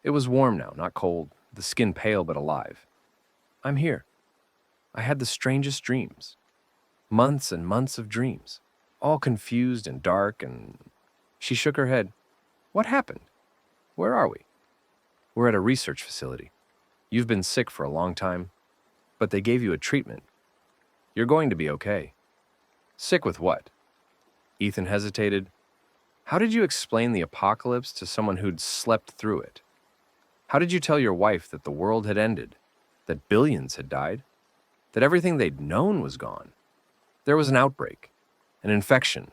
It was warm now, not cold, the skin pale but alive. I'm here. I had the strangest dreams. Months and months of dreams, all confused and dark, and... She shook her head. What happened? Where are we? We're at a research facility. You've been sick for a long time, but they gave you a treatment. You're going to be okay. Sick with what? Ethan hesitated. How did you explain the apocalypse to someone who'd slept through it? How did you tell your wife that the world had ended, that billions had died, that everything they'd known was gone? There was an outbreak, an infection.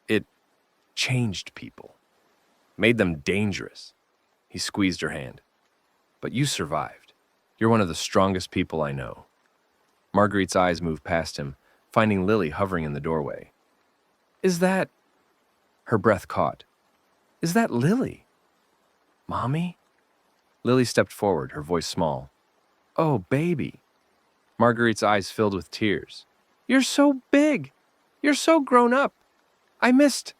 It changed people, made them dangerous. He squeezed her hand. But you survived. You're one of the strongest people I know. Marguerite's eyes moved past him, finding Lily hovering in the doorway. Is that... Her breath caught. Is that Lily? Mommy? Lily stepped forward, her voice small. Oh, baby. Marguerite's eyes filled with tears. You're so big. You're so grown up. I missed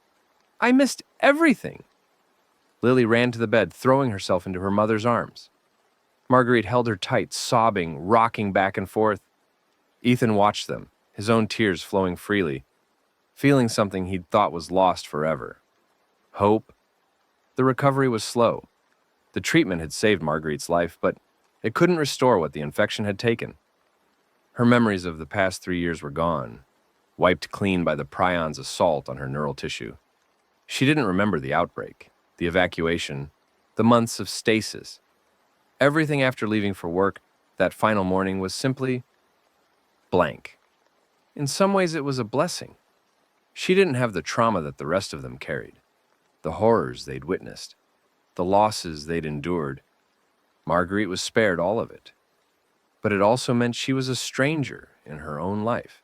everything. Lily ran to the bed, throwing herself into her mother's arms. Marguerite held her tight, sobbing, rocking back and forth. Ethan watched them, his own tears flowing freely, feeling something he'd thought was lost forever. Hope. The recovery was slow. The treatment had saved Marguerite's life, but it couldn't restore what the infection had taken. Her memories of the past 3 years were gone, wiped clean by the prion's assault on her neural tissue. She didn't remember the outbreak, the evacuation, the months of stasis. Everything after leaving for work that final morning was simply blank. In some ways, it was a blessing. She didn't have the trauma that the rest of them carried, the horrors they'd witnessed, the losses they'd endured. Marguerite was spared all of it. But it also meant she was a stranger in her own life.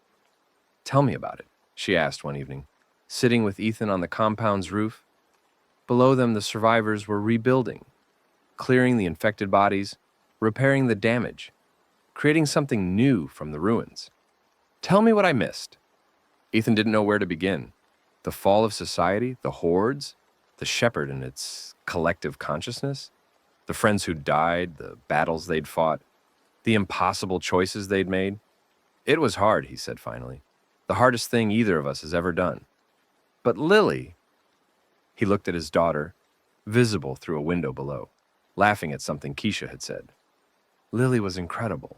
Tell me about it, she asked one evening, sitting with Ethan on the compound's roof. Below them, the survivors were rebuilding, clearing the infected bodies, repairing the damage, creating something new from the ruins. Tell me what I missed. Ethan didn't know where to begin. The fall of society, the hordes, the shepherd and its collective consciousness, the friends who'd died, the battles they'd fought, the impossible choices they'd made. It was hard, he said finally. The hardest thing either of us has ever done. But Lily... He looked at his daughter, visible through a window below, laughing at something Keisha had said. Lily was incredible.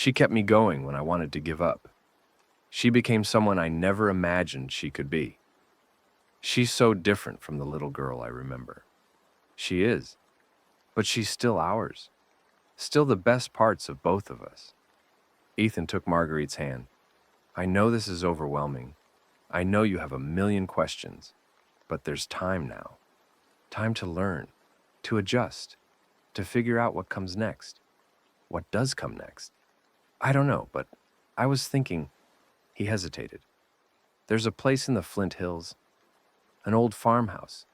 She kept me going when I wanted to give up. She became someone I never imagined she could be. She's so different from the little girl I remember. She is, but she's still ours. Still the best parts of both of us. Ethan took Marguerite's hand. I know this is overwhelming. I know you have a million questions, but there's time now. Time to learn, to adjust, to figure out what comes next. What does come next? I don't know, but I was thinking. He hesitated. There's a place in the Flint Hills, an old farmhouse,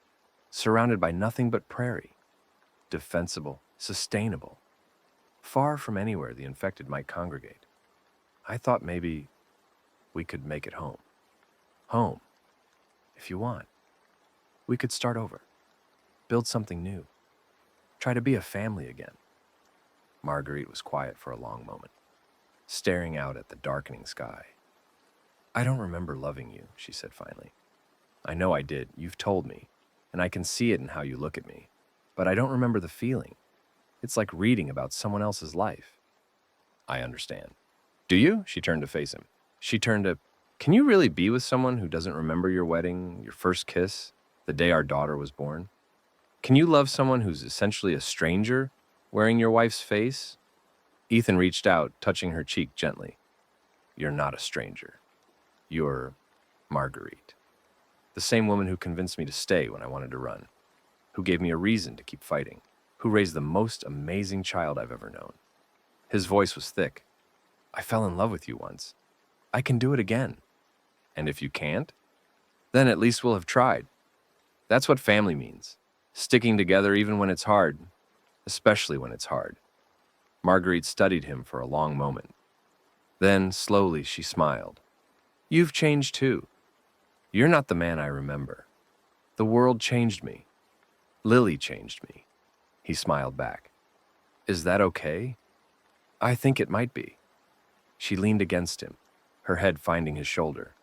surrounded by nothing but prairie. Defensible, sustainable, far from anywhere the infected might congregate. I thought maybe we could make it home. Home, if you want. We could start over, build something new, try to be a family again. Marguerite was quiet for a long moment, staring out at the darkening sky. I don't remember loving you, she said finally. I know I did, you've told me, and I can see it in how you look at me, but I don't remember the feeling. It's like reading about someone else's life. I understand. Do you? She turned to face him. Can you really be with someone who doesn't remember your wedding, your first kiss, the day our daughter was born? Can you love someone who's essentially a stranger, wearing your wife's face? Ethan reached out, touching her cheek gently. You're not a stranger. You're Marguerite. The same woman who convinced me to stay when I wanted to run, who gave me a reason to keep fighting, who raised the most amazing child I've ever known. His voice was thick. I fell in love with you once. I can do it again. And if you can't, then at least we'll have tried. That's what family means. Sticking together even when it's hard, especially when it's hard. Marguerite studied him for a long moment. Then, slowly, she smiled. You've changed too. You're not the man I remember. The world changed me. Lily changed me. He smiled back. Is that okay? I think it might be. She leaned against him, her head finding his shoulder.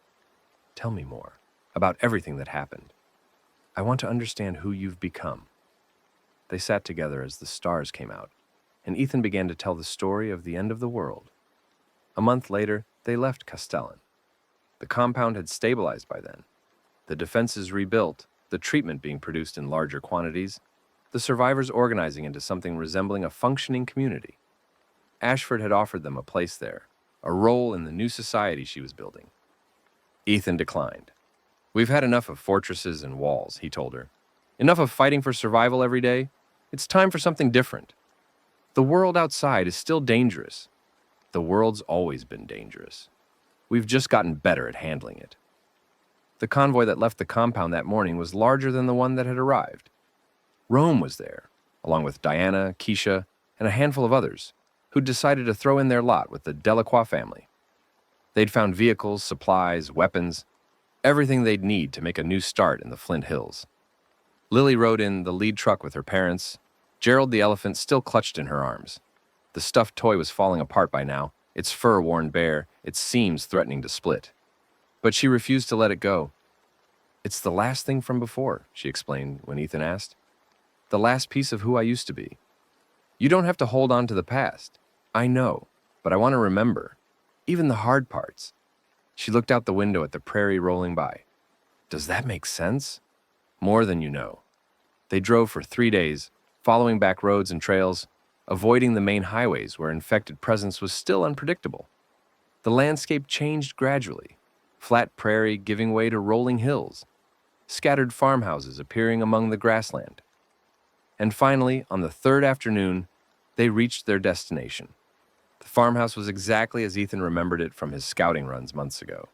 Tell me more, about everything that happened. I want to understand who you've become. They sat together as the stars came out, and Ethan began to tell the story of the end of the world. A month later, they left Castellan. The compound had stabilized by then. The defenses rebuilt, the treatment being produced in larger quantities, the survivors organizing into something resembling a functioning community. Ashford had offered them a place there, a role in the new society she was building. Ethan declined. We've had enough of fortresses and walls, he told her. Enough of fighting for survival every day. It's time for something different. The world outside is still dangerous. The world's always been dangerous. We've just gotten better at handling it. The convoy that left the compound that morning was larger than the one that had arrived. Rome was there, along with Diana, Keisha, and a handful of others, who'd decided to throw in their lot with the Delacroix family. They'd found vehicles, supplies, weapons, everything they'd need to make a new start in the Flint Hills. Lily rode in the lead truck with her parents, Gerald the elephant still clutched in her arms. The stuffed toy was falling apart by now, its fur worn bare, its seams threatening to split. But she refused to let it go. It's the last thing from before, she explained when Ethan asked. The last piece of who I used to be. You don't have to hold on to the past. I know, but I want to remember. Even the hard parts. She looked out the window at the prairie rolling by. Does that make sense? More than you know. They drove for 3 days, following back roads and trails, avoiding the main highways where infected presence was still unpredictable. The landscape changed gradually, flat prairie giving way to rolling hills, scattered farmhouses appearing among the grassland. And finally, on the third afternoon, they reached their destination. The farmhouse was exactly as Ethan remembered it from his scouting runs months ago.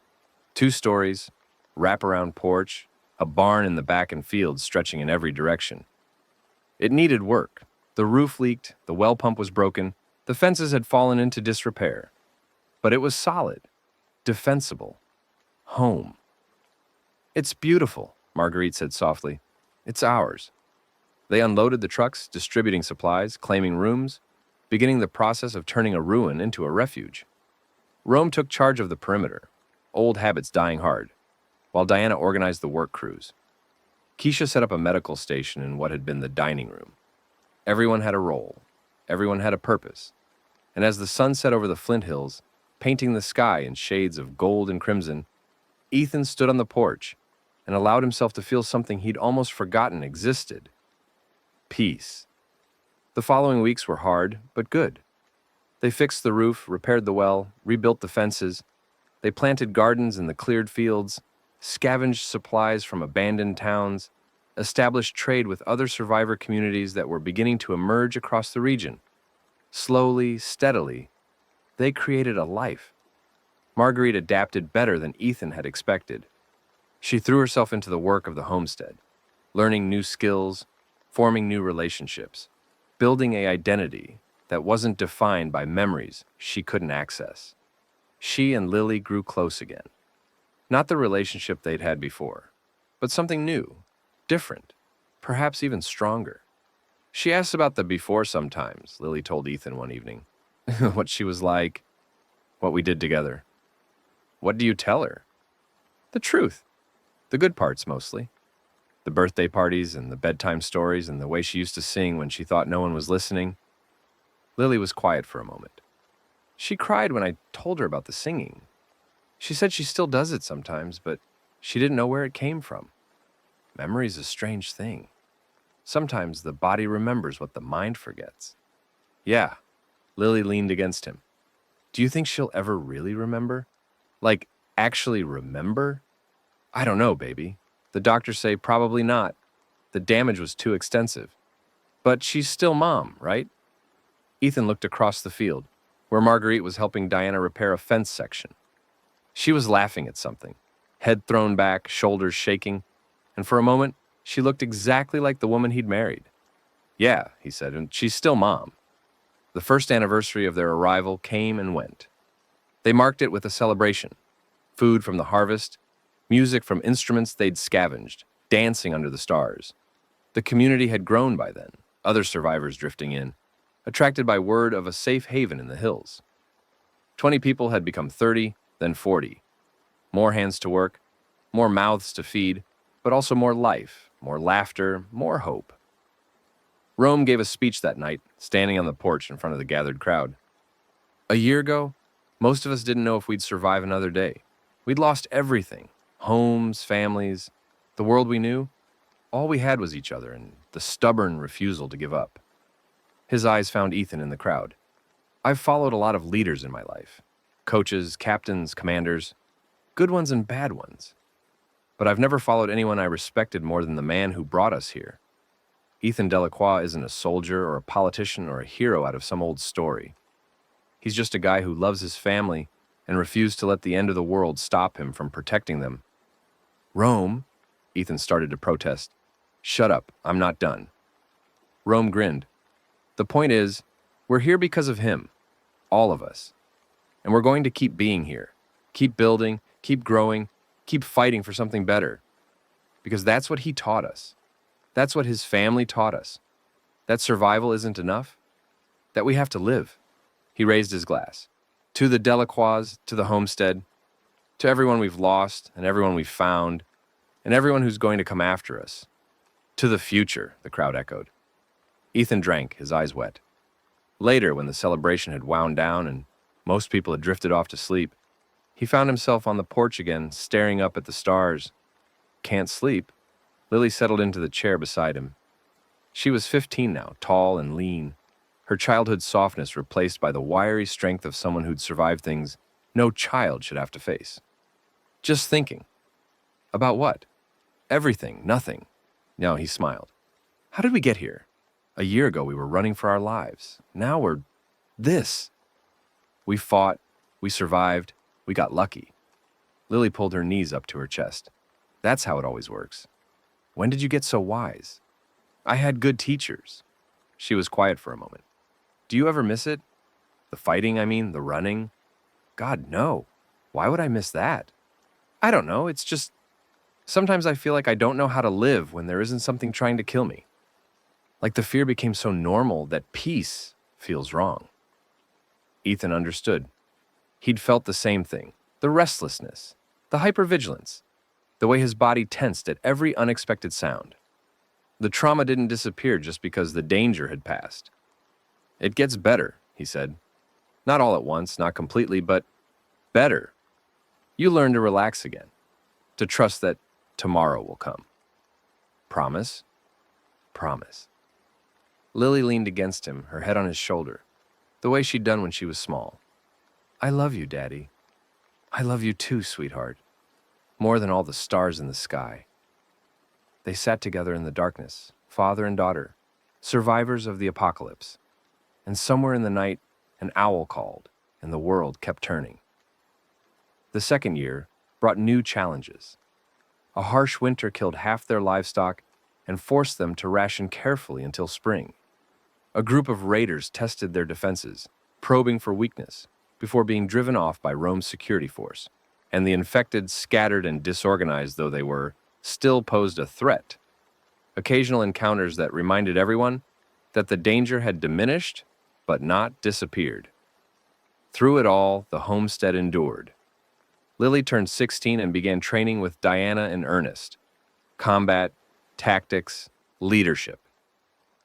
2 stories, wraparound porch, a barn in the back and fields stretching in every direction. It needed work. The roof leaked, the well pump was broken, the fences had fallen into disrepair. But it was solid, defensible, home. It's beautiful, Marguerite said softly. It's ours. They unloaded the trucks, distributing supplies, claiming rooms, beginning the process of turning a ruin into a refuge. Rome took charge of the perimeter, old habits dying hard, while Diana organized the work crews. Keisha set up a medical station in what had been the dining room. Everyone had a role. Everyone had a purpose. And as the sun set over the Flint Hills, painting the sky in shades of gold and crimson, Ethan stood on the porch and allowed himself to feel something he'd almost forgotten existed: peace. The following weeks were hard, but good. They fixed the roof, repaired the well, rebuilt the fences. They planted gardens in the cleared fields, scavenged supplies from abandoned towns, established trade with other survivor communities that were beginning to emerge across the region. Slowly, steadily, they created a life. Marguerite adapted better than Ethan had expected. She threw herself into the work of the homestead, learning new skills, forming new relationships, building an identity that wasn't defined by memories she couldn't access. She and Lily grew close again. Not the relationship they'd had before, but something new, different, perhaps even stronger. She asked about the before sometimes, Lily told Ethan one evening. What she was like, what we did together. What do you tell her? The truth. The good parts, mostly. The birthday parties and the bedtime stories and the way she used to sing when she thought no one was listening. Lily was quiet for a moment. She cried when I told her about the singing. She said she still does it sometimes, but she didn't know where it came from. Memory's a strange thing. Sometimes the body remembers what the mind forgets. Yeah, Lily leaned against him. Do you think she'll ever really remember? Like, actually remember? I don't know, baby. The doctors say probably not. The damage was too extensive. But she's still mom, right? Ethan looked across the field, where Marguerite was helping Diana repair a fence section. She was laughing at something, head thrown back, shoulders shaking, and for a moment, she looked exactly like the woman he'd married. Yeah, he said, and she's still mom. The first anniversary of their arrival came and went. They marked it with a celebration: food from the harvest, music from instruments they'd scavenged, dancing under the stars. The community had grown by then, other survivors drifting in, attracted by word of a safe haven in the hills. 20 people had become 30, then 40. More hands to work, more mouths to feed, but also more life, more laughter, more hope. Rome gave a speech that night, standing on the porch in front of the gathered crowd. A year ago, most of us didn't know if we'd survive another day. We'd lost everything: homes, families, the world we knew. All we had was each other and the stubborn refusal to give up. His eyes found Ethan in the crowd. I've followed a lot of leaders in my life: coaches, captains, commanders, good ones and bad ones. But I've never followed anyone I respected more than the man who brought us here. Ethan Delacroix isn't a soldier or a politician or a hero out of some old story. He's just a guy who loves his family and refused to let the end of the world stop him from protecting them. Rome, Ethan started to protest. Shut up, I'm not done. Rome grinned. The point is, we're here because of him, all of us. And we're going to keep being here, keep building, keep growing, keep fighting for something better. Because that's what he taught us. That's what his family taught us. That survival isn't enough. That we have to live. He raised his glass. To the Delacroix, to the homestead, to everyone we've lost and everyone we've found, and everyone who's going to come after us. To the future, the crowd echoed. Ethan drank, his eyes wet. Later, when the celebration had wound down and most people had drifted off to sleep, he found himself on the porch again, staring up at the stars. Can't sleep. Lily settled into the chair beside him. She was 15 now, tall and lean, her childhood softness replaced by the wiry strength of someone who'd survived things no child should have to face. Just thinking. About what? Everything, nothing. No, he smiled. How did we get here? A year ago we were running for our lives. Now we're this. We fought, we survived, we got lucky. Lily pulled her knees up to her chest. That's how it always works. When did you get so wise? I had good teachers. She was quiet for a moment. Do you ever miss it? The fighting, I mean, the running? God, no. Why would I miss that? I don't know, it's just... Sometimes I feel like I don't know how to live when there isn't something trying to kill me. Like the fear became so normal that peace feels wrong. Ethan understood. He'd felt the same thing. The restlessness, the hypervigilance, the way his body tensed at every unexpected sound. The trauma didn't disappear just because the danger had passed. It gets better, he said. Not all at once, not completely, but better. You learn to relax again, to trust that tomorrow will come. Promise? Promise. Lily leaned against him, her head on his shoulder, the way she'd done when she was small. I love you, Daddy. I love you too, sweetheart. More than all the stars in the sky. They sat together in the darkness, father and daughter, survivors of the apocalypse. And somewhere in the night, an owl called, and the world kept turning. The second year brought new challenges. A harsh winter killed half their livestock and forced them to ration carefully until spring. A group of raiders tested their defenses, probing for weakness, before being driven off by Rome's security force, and the infected, scattered and disorganized though they were, still posed a threat. Occasional encounters that reminded everyone that the danger had diminished, but not disappeared. Through it all, the homestead endured. Lily turned 16 and began training with Diana and Ernest. Combat, tactics, leadership.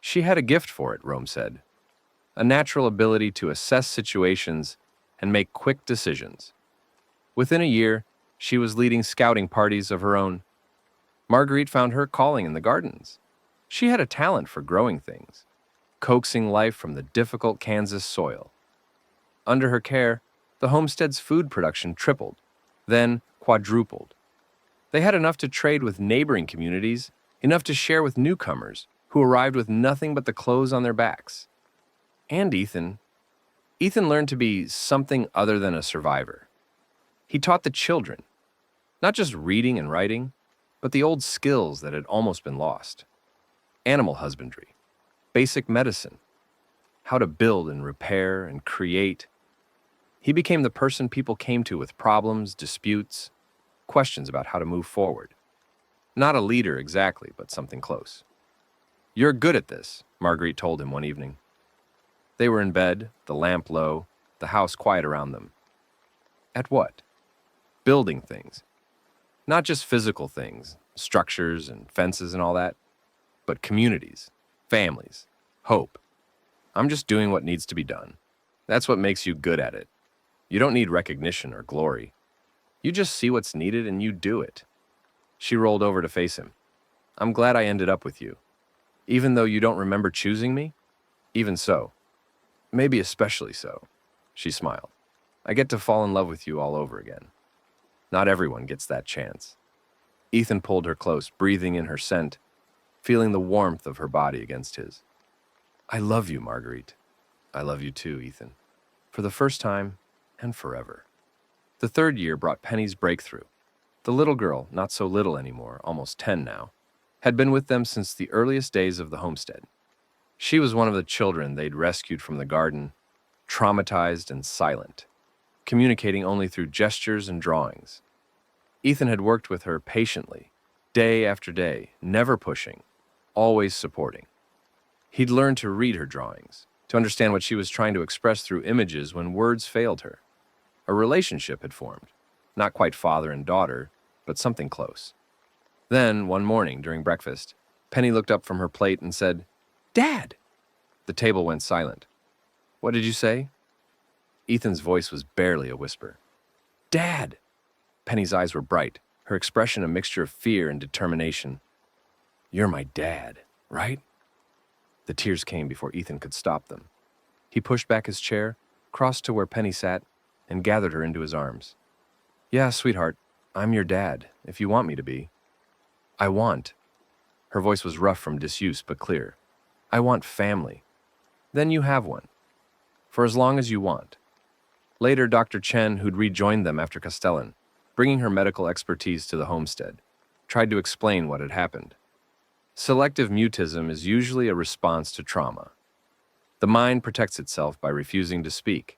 She had a gift for it, Rome said. A natural ability to assess situations and make quick decisions. Within a year, she was leading scouting parties of her own. Marguerite found her calling in the gardens. She had a talent for growing things, coaxing life from the difficult Kansas soil. Under her care, the homestead's food production tripled, then quadrupled. They had enough to trade with neighboring communities, enough to share with newcomers who arrived with nothing but the clothes on their backs. And Ethan learned to be something other than a survivor. He taught the children, not just reading and writing, but the old skills that had almost been lost. Animal husbandry, basic medicine, how to build and repair and create. He became the person people came to with problems, disputes, questions about how to move forward. Not a leader exactly, but something close. You're good at this, Marguerite told him one evening. They were in bed, the lamp low, the house quiet around them. At what? Building things. Not just physical things, structures and fences and all that, but communities, families, hope. I'm just doing what needs to be done. That's what makes you good at it. You don't need recognition or glory. You just see what's needed and you do it. She rolled over to face him. I'm glad I ended up with you. Even though you don't remember choosing me? Even so. Maybe especially so. She smiled. I get to fall in love with you all over again. Not everyone gets that chance. Ethan pulled her close, breathing in her scent, feeling the warmth of her body against his. I love you, Marguerite. I love you too, Ethan. For the first time and forever. The third year brought Penny's breakthrough. The little girl, not so little anymore, almost 10 now, had been with them since the earliest days of the homestead. She was one of the children they'd rescued from the garden, traumatized and silent, communicating only through gestures and drawings. Ethan had worked with her patiently, day after day, never pushing, always supporting. He'd learned to read her drawings, to understand what she was trying to express through images when words failed her. A relationship had formed, not quite father and daughter, but something close. Then, one morning during breakfast, Penny looked up from her plate and said, Dad! The table went silent. What did you say? Ethan's voice was barely a whisper. Dad! Penny's eyes were bright, her expression a mixture of fear and determination. You're my dad, right? The tears came before Ethan could stop them. He pushed back his chair, crossed to where Penny sat, and gathered her into his arms. Yeah, sweetheart, I'm your dad, if you want me to be. I want. Her voice was rough from disuse, but clear. I want family. Then you have one. For as long as you want. Later, Dr. Chen, who'd rejoined them after Castellan, bringing her medical expertise to the homestead, tried to explain what had happened. Selective mutism is usually a response to trauma. The mind protects itself by refusing to speak.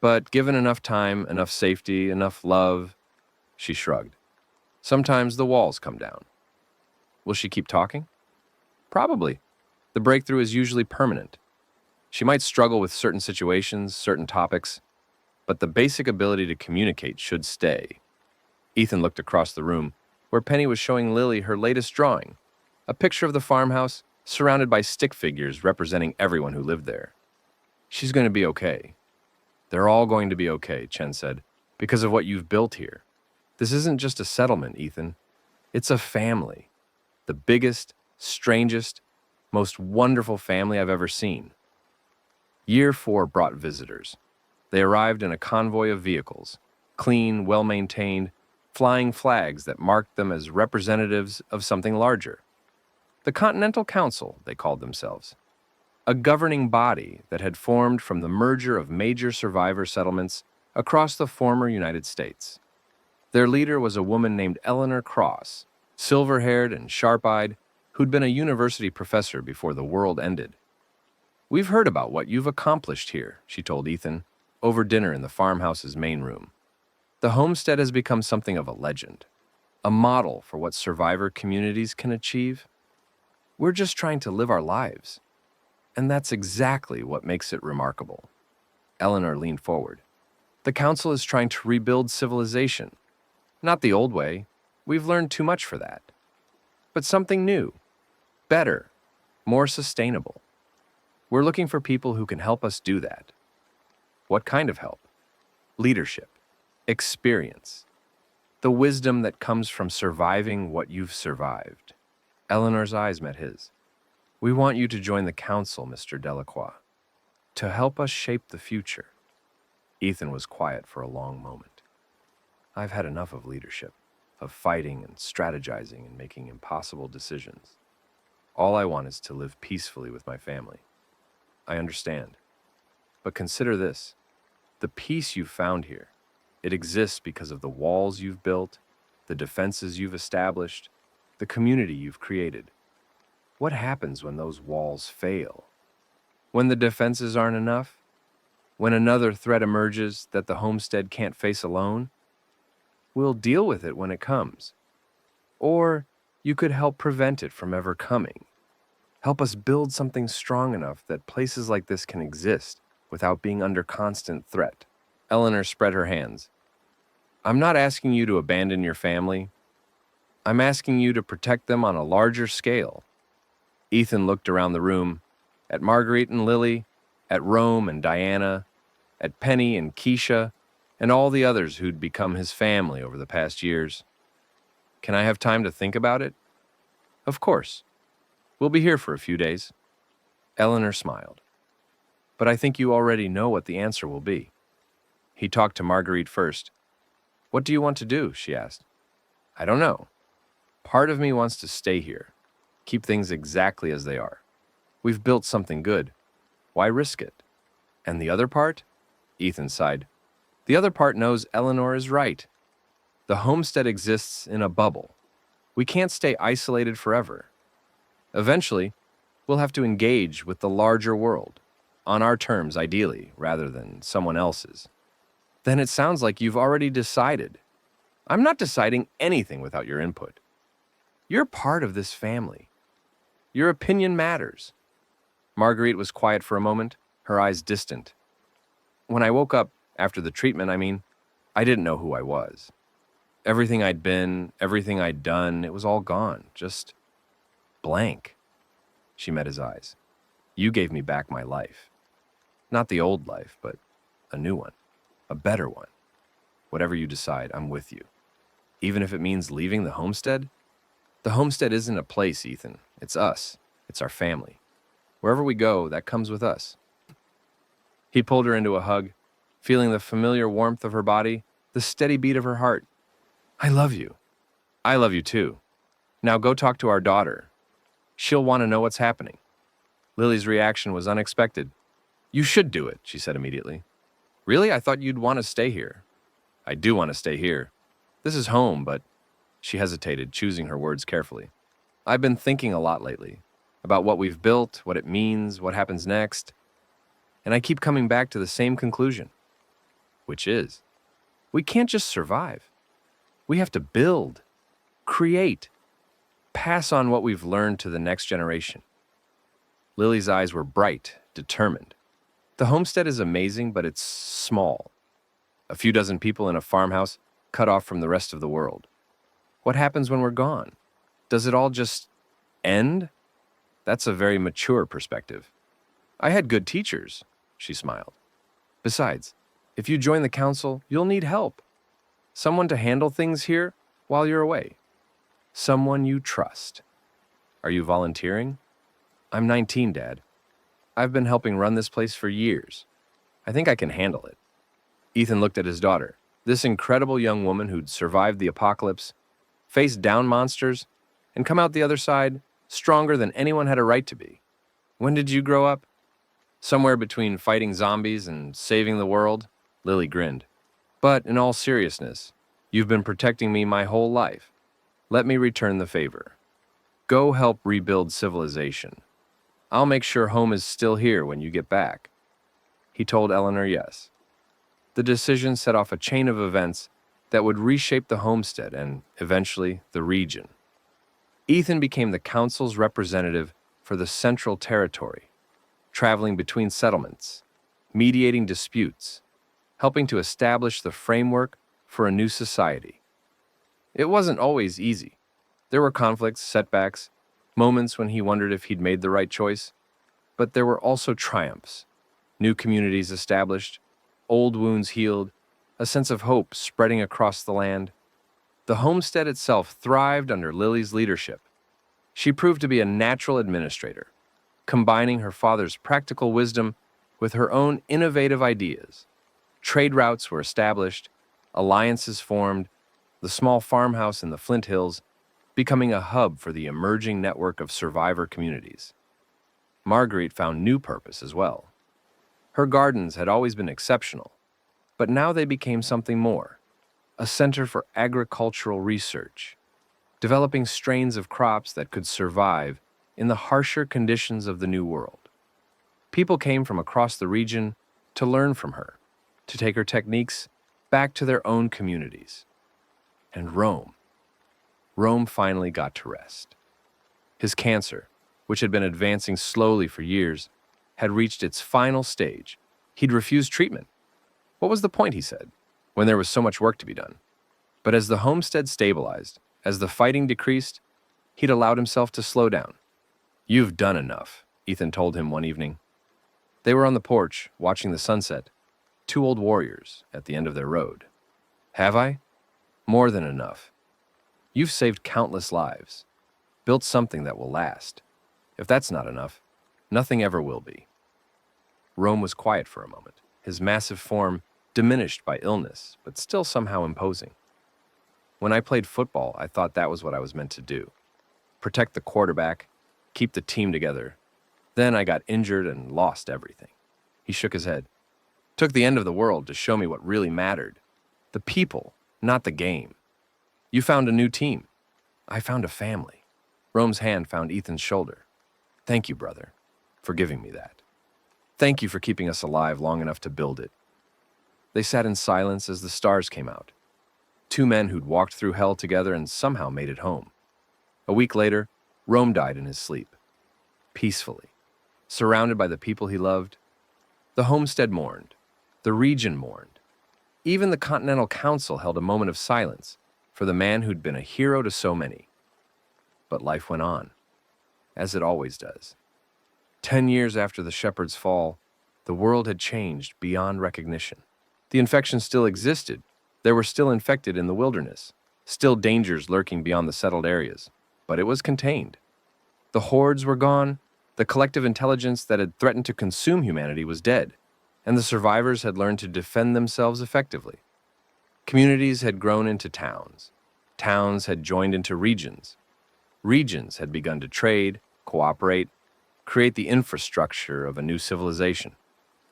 But given enough time, enough safety, enough love, she shrugged. Sometimes the walls come down. Will she keep talking? Probably. The breakthrough is usually permanent. She might struggle with certain situations, certain topics, but the basic ability to communicate should stay. Ethan looked across the room, where Penny was showing Lily her latest drawing, a picture of the farmhouse surrounded by stick figures representing everyone who lived there. She's going to be okay. They're all going to be okay, Chen said, because of what you've built here. This isn't just a settlement, Ethan. It's a family. The biggest, strangest, most wonderful family I've ever seen. Year 4 brought visitors. They arrived in a convoy of vehicles, clean, well-maintained, flying flags that marked them as representatives of something larger. The Continental Council, they called themselves, a governing body that had formed from the merger of major survivor settlements across the former United States. Their leader was a woman named Eleanor Cross, silver-haired and sharp-eyed, who'd been a university professor before the world ended. "We've heard about what you've accomplished here," she told Ethan, over dinner in the farmhouse's main room. "The homestead has become something of a legend, a model for what survivor communities can achieve. We're just trying to live our lives, and that's exactly what makes it remarkable." Eleanor leaned forward. "The council is trying to rebuild civilization. Not the old way. We've learned too much for that. But something new, better, more sustainable. We're looking for people who can help us do that." "What kind of help?" "Leadership, experience, the wisdom that comes from surviving what you've survived." Eleanor's eyes met his. "We want you to join the council, Mr. Delacroix, to help us shape the future." Ethan was quiet for a long moment. "I've had enough of leadership, of fighting and strategizing and making impossible decisions. All I want is to live peacefully with my family." "I understand. But consider this. The peace you've found here, it exists because of the walls you've built, the defenses you've established, the community you've created. What happens when those walls fail? When the defenses aren't enough? When another threat emerges that the homestead can't face alone? We'll deal with it when it comes. Or you could help prevent it from ever coming. Help us build something strong enough that places like this can exist without being under constant threat." Eleanor spread her hands. "I'm not asking you to abandon your family. I'm asking you to protect them on a larger scale." Ethan looked around the room, at Marguerite and Lily, at Rome and Diana, at Penny and Keisha, and all the others who'd become his family over the past years. "Can I have time to think about it?" "Of course. We'll be here for a few days." Eleanor smiled. "But I think you already know what the answer will be." He talked to Marguerite first. "What do you want to do?" she asked. "I don't know. Part of me wants to stay here, keep things exactly as they are. We've built something good. Why risk it? And the other part?" Ethan sighed. "The other part knows Eleanor is right. The homestead exists in a bubble. We can't stay isolated forever. Eventually, we'll have to engage with the larger world, on our terms ideally, rather than someone else's." "Then it sounds like you've already decided." "I'm not deciding anything without your input. You're part of this family. Your opinion matters." Marguerite was quiet for a moment, her eyes distant. "When I woke up, after the treatment, I didn't know who I was. Everything I'd been, everything I'd done, it was all gone, just blank." She met his eyes. "You gave me back my life. Not the old life, but a new one, a better one. Whatever you decide, I'm with you. Even if it means leaving the homestead?" "The homestead isn't a place, Ethan. It's us. It's our family. Wherever we go, that comes with us." He pulled her into a hug, feeling the familiar warmth of her body, the steady beat of her heart. "I love you." "I love you too. Now go talk to our daughter. She'll want to know what's happening." Lily's reaction was unexpected. "You should do it," she said immediately. "Really? I thought you'd want to stay here." "I do want to stay here. This is home, but..." She hesitated, choosing her words carefully. "I've been thinking a lot lately, about what we've built, what it means, what happens next. And I keep coming back to the same conclusion. Which is, we can't just survive. We have to build, create, pass on what we've learned to the next generation." Lily's eyes were bright, determined. "The homestead is amazing, but it's small. A few dozen people in a farmhouse, cut off from the rest of the world. What happens when we're gone? Does it all just end?" That's a very mature perspective. "I had good teachers," she smiled. "Besides, If you join the council, you'll need help. Someone to handle things here while you're away. Someone you trust. Are you volunteering? I'm 19, Dad. I've been helping run this place for years. I think I can handle it. Ethan looked at his daughter, this incredible young woman who'd survived the apocalypse, faced down monsters, and come out the other side stronger than anyone had a right to be. When did you grow up? Somewhere between fighting zombies and saving the world, Lily grinned. But in all seriousness, you've been protecting me my whole life. Let me return the favor. Go help rebuild civilization. I'll make sure home is still here when you get back. He told Eleanor yes. The decision set off a chain of events that would reshape the homestead and, eventually, the region. Ethan became the council's representative for the Central Territory, traveling between settlements, mediating disputes, helping to establish the framework for a new society. It wasn't always easy. There were conflicts, setbacks, moments when he wondered if he'd made the right choice. But there were also triumphs. New communities established, old wounds healed, a sense of hope spreading across the land. The homestead itself thrived under Lily's leadership. She proved to be a natural administrator, combining her father's practical wisdom with her own innovative ideas. Trade routes were established, alliances formed, the small farmhouse in the Flint Hills becoming a hub for the emerging network of survivor communities. Marguerite found new purpose as well. Her gardens had always been exceptional, but now they became something more, a center for agricultural research, developing strains of crops that could survive in the harsher conditions of the New World. People came from across the region to learn from her, to take her techniques back to their own communities. And Rome finally got to rest. His cancer, which had been advancing slowly for years, had reached its final stage. He'd refused treatment. What was the point, he said, when there was so much work to be done? But as the homestead stabilized, as the fighting decreased, he'd allowed himself to slow down. You've done enough, Ethan told him one evening. They were on the porch, watching the sunset, two old warriors at the end of their road. Have I? More than enough. You've saved countless lives, built something that will last. If that's not enough, nothing ever will be. Rome was quiet for a moment, his massive form diminished by illness, but still somehow imposing. When I played football, I thought that was what I was meant to do. Protect the quarterback, keep the team together. Then I got injured and lost everything. He shook his head. Took the end of the world to show me what really mattered. The people, not the game. You found a new team. I found a family. Rome's hand found Ethan's shoulder. Thank you, brother, for giving me that. Thank you for keeping us alive long enough to build it. They sat in silence as the stars came out. Two men who'd walked through hell together and somehow made it home. A week later, Rome died in his sleep. Peacefully, surrounded by the people he loved. The homestead mourned. The region mourned. Even the Continental Council held a moment of silence for the man who'd been a hero to so many. But life went on, as it always does. 10 years after the shepherd's fall, the world had changed beyond recognition. The infection still existed. There were still infected in the wilderness, still dangers lurking beyond the settled areas, but it was contained. The hordes were gone, the collective intelligence that had threatened to consume humanity was dead, and the survivors had learned to defend themselves effectively. Communities had grown into towns. Towns had joined into regions. Regions had begun to trade, cooperate, create the infrastructure of a new civilization.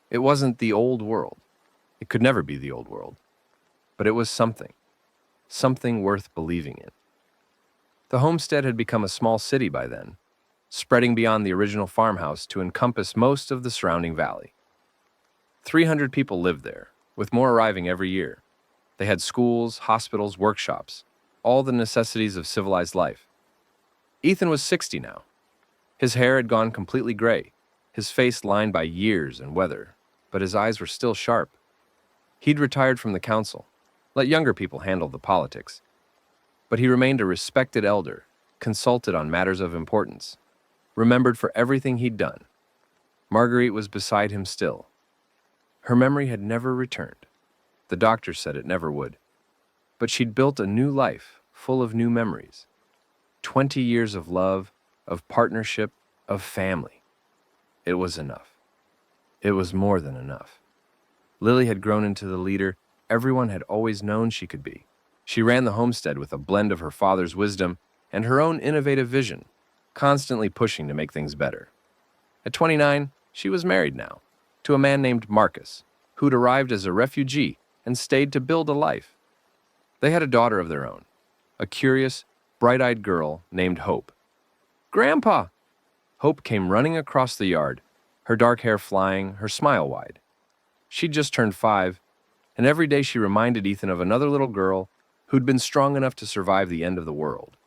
It wasn't the old world. It could never be the old world. But it was something worth believing in. The homestead had become a small city by then, spreading beyond the original farmhouse to encompass most of the surrounding valley. 300 people lived there, with more arriving every year. They had schools, hospitals, workshops, all the necessities of civilized life. Ethan was 60 now. His hair had gone completely gray, his face lined by years and weather, but his eyes were still sharp. He'd retired from the council, let younger people handle the politics. But he remained a respected elder, consulted on matters of importance, remembered for everything he'd done. Marguerite was beside him still. Her memory had never returned. The doctor said it never would. But she'd built a new life, full of new memories. 20 years of love, of partnership, of family. It was enough. It was more than enough. Lily had grown into the leader everyone had always known she could be. She ran the homestead with a blend of her father's wisdom and her own innovative vision, constantly pushing to make things better. At 29, she was married now, to a man named Marcus, who'd arrived as a refugee and stayed to build a life. They had a daughter of their own, a curious, bright-eyed girl named Hope. "Grandpa!" Hope came running across the yard, her dark hair flying, her smile wide. She'd just turned 5, and every day she reminded Ethan of another little girl who'd been strong enough to survive the end of the world.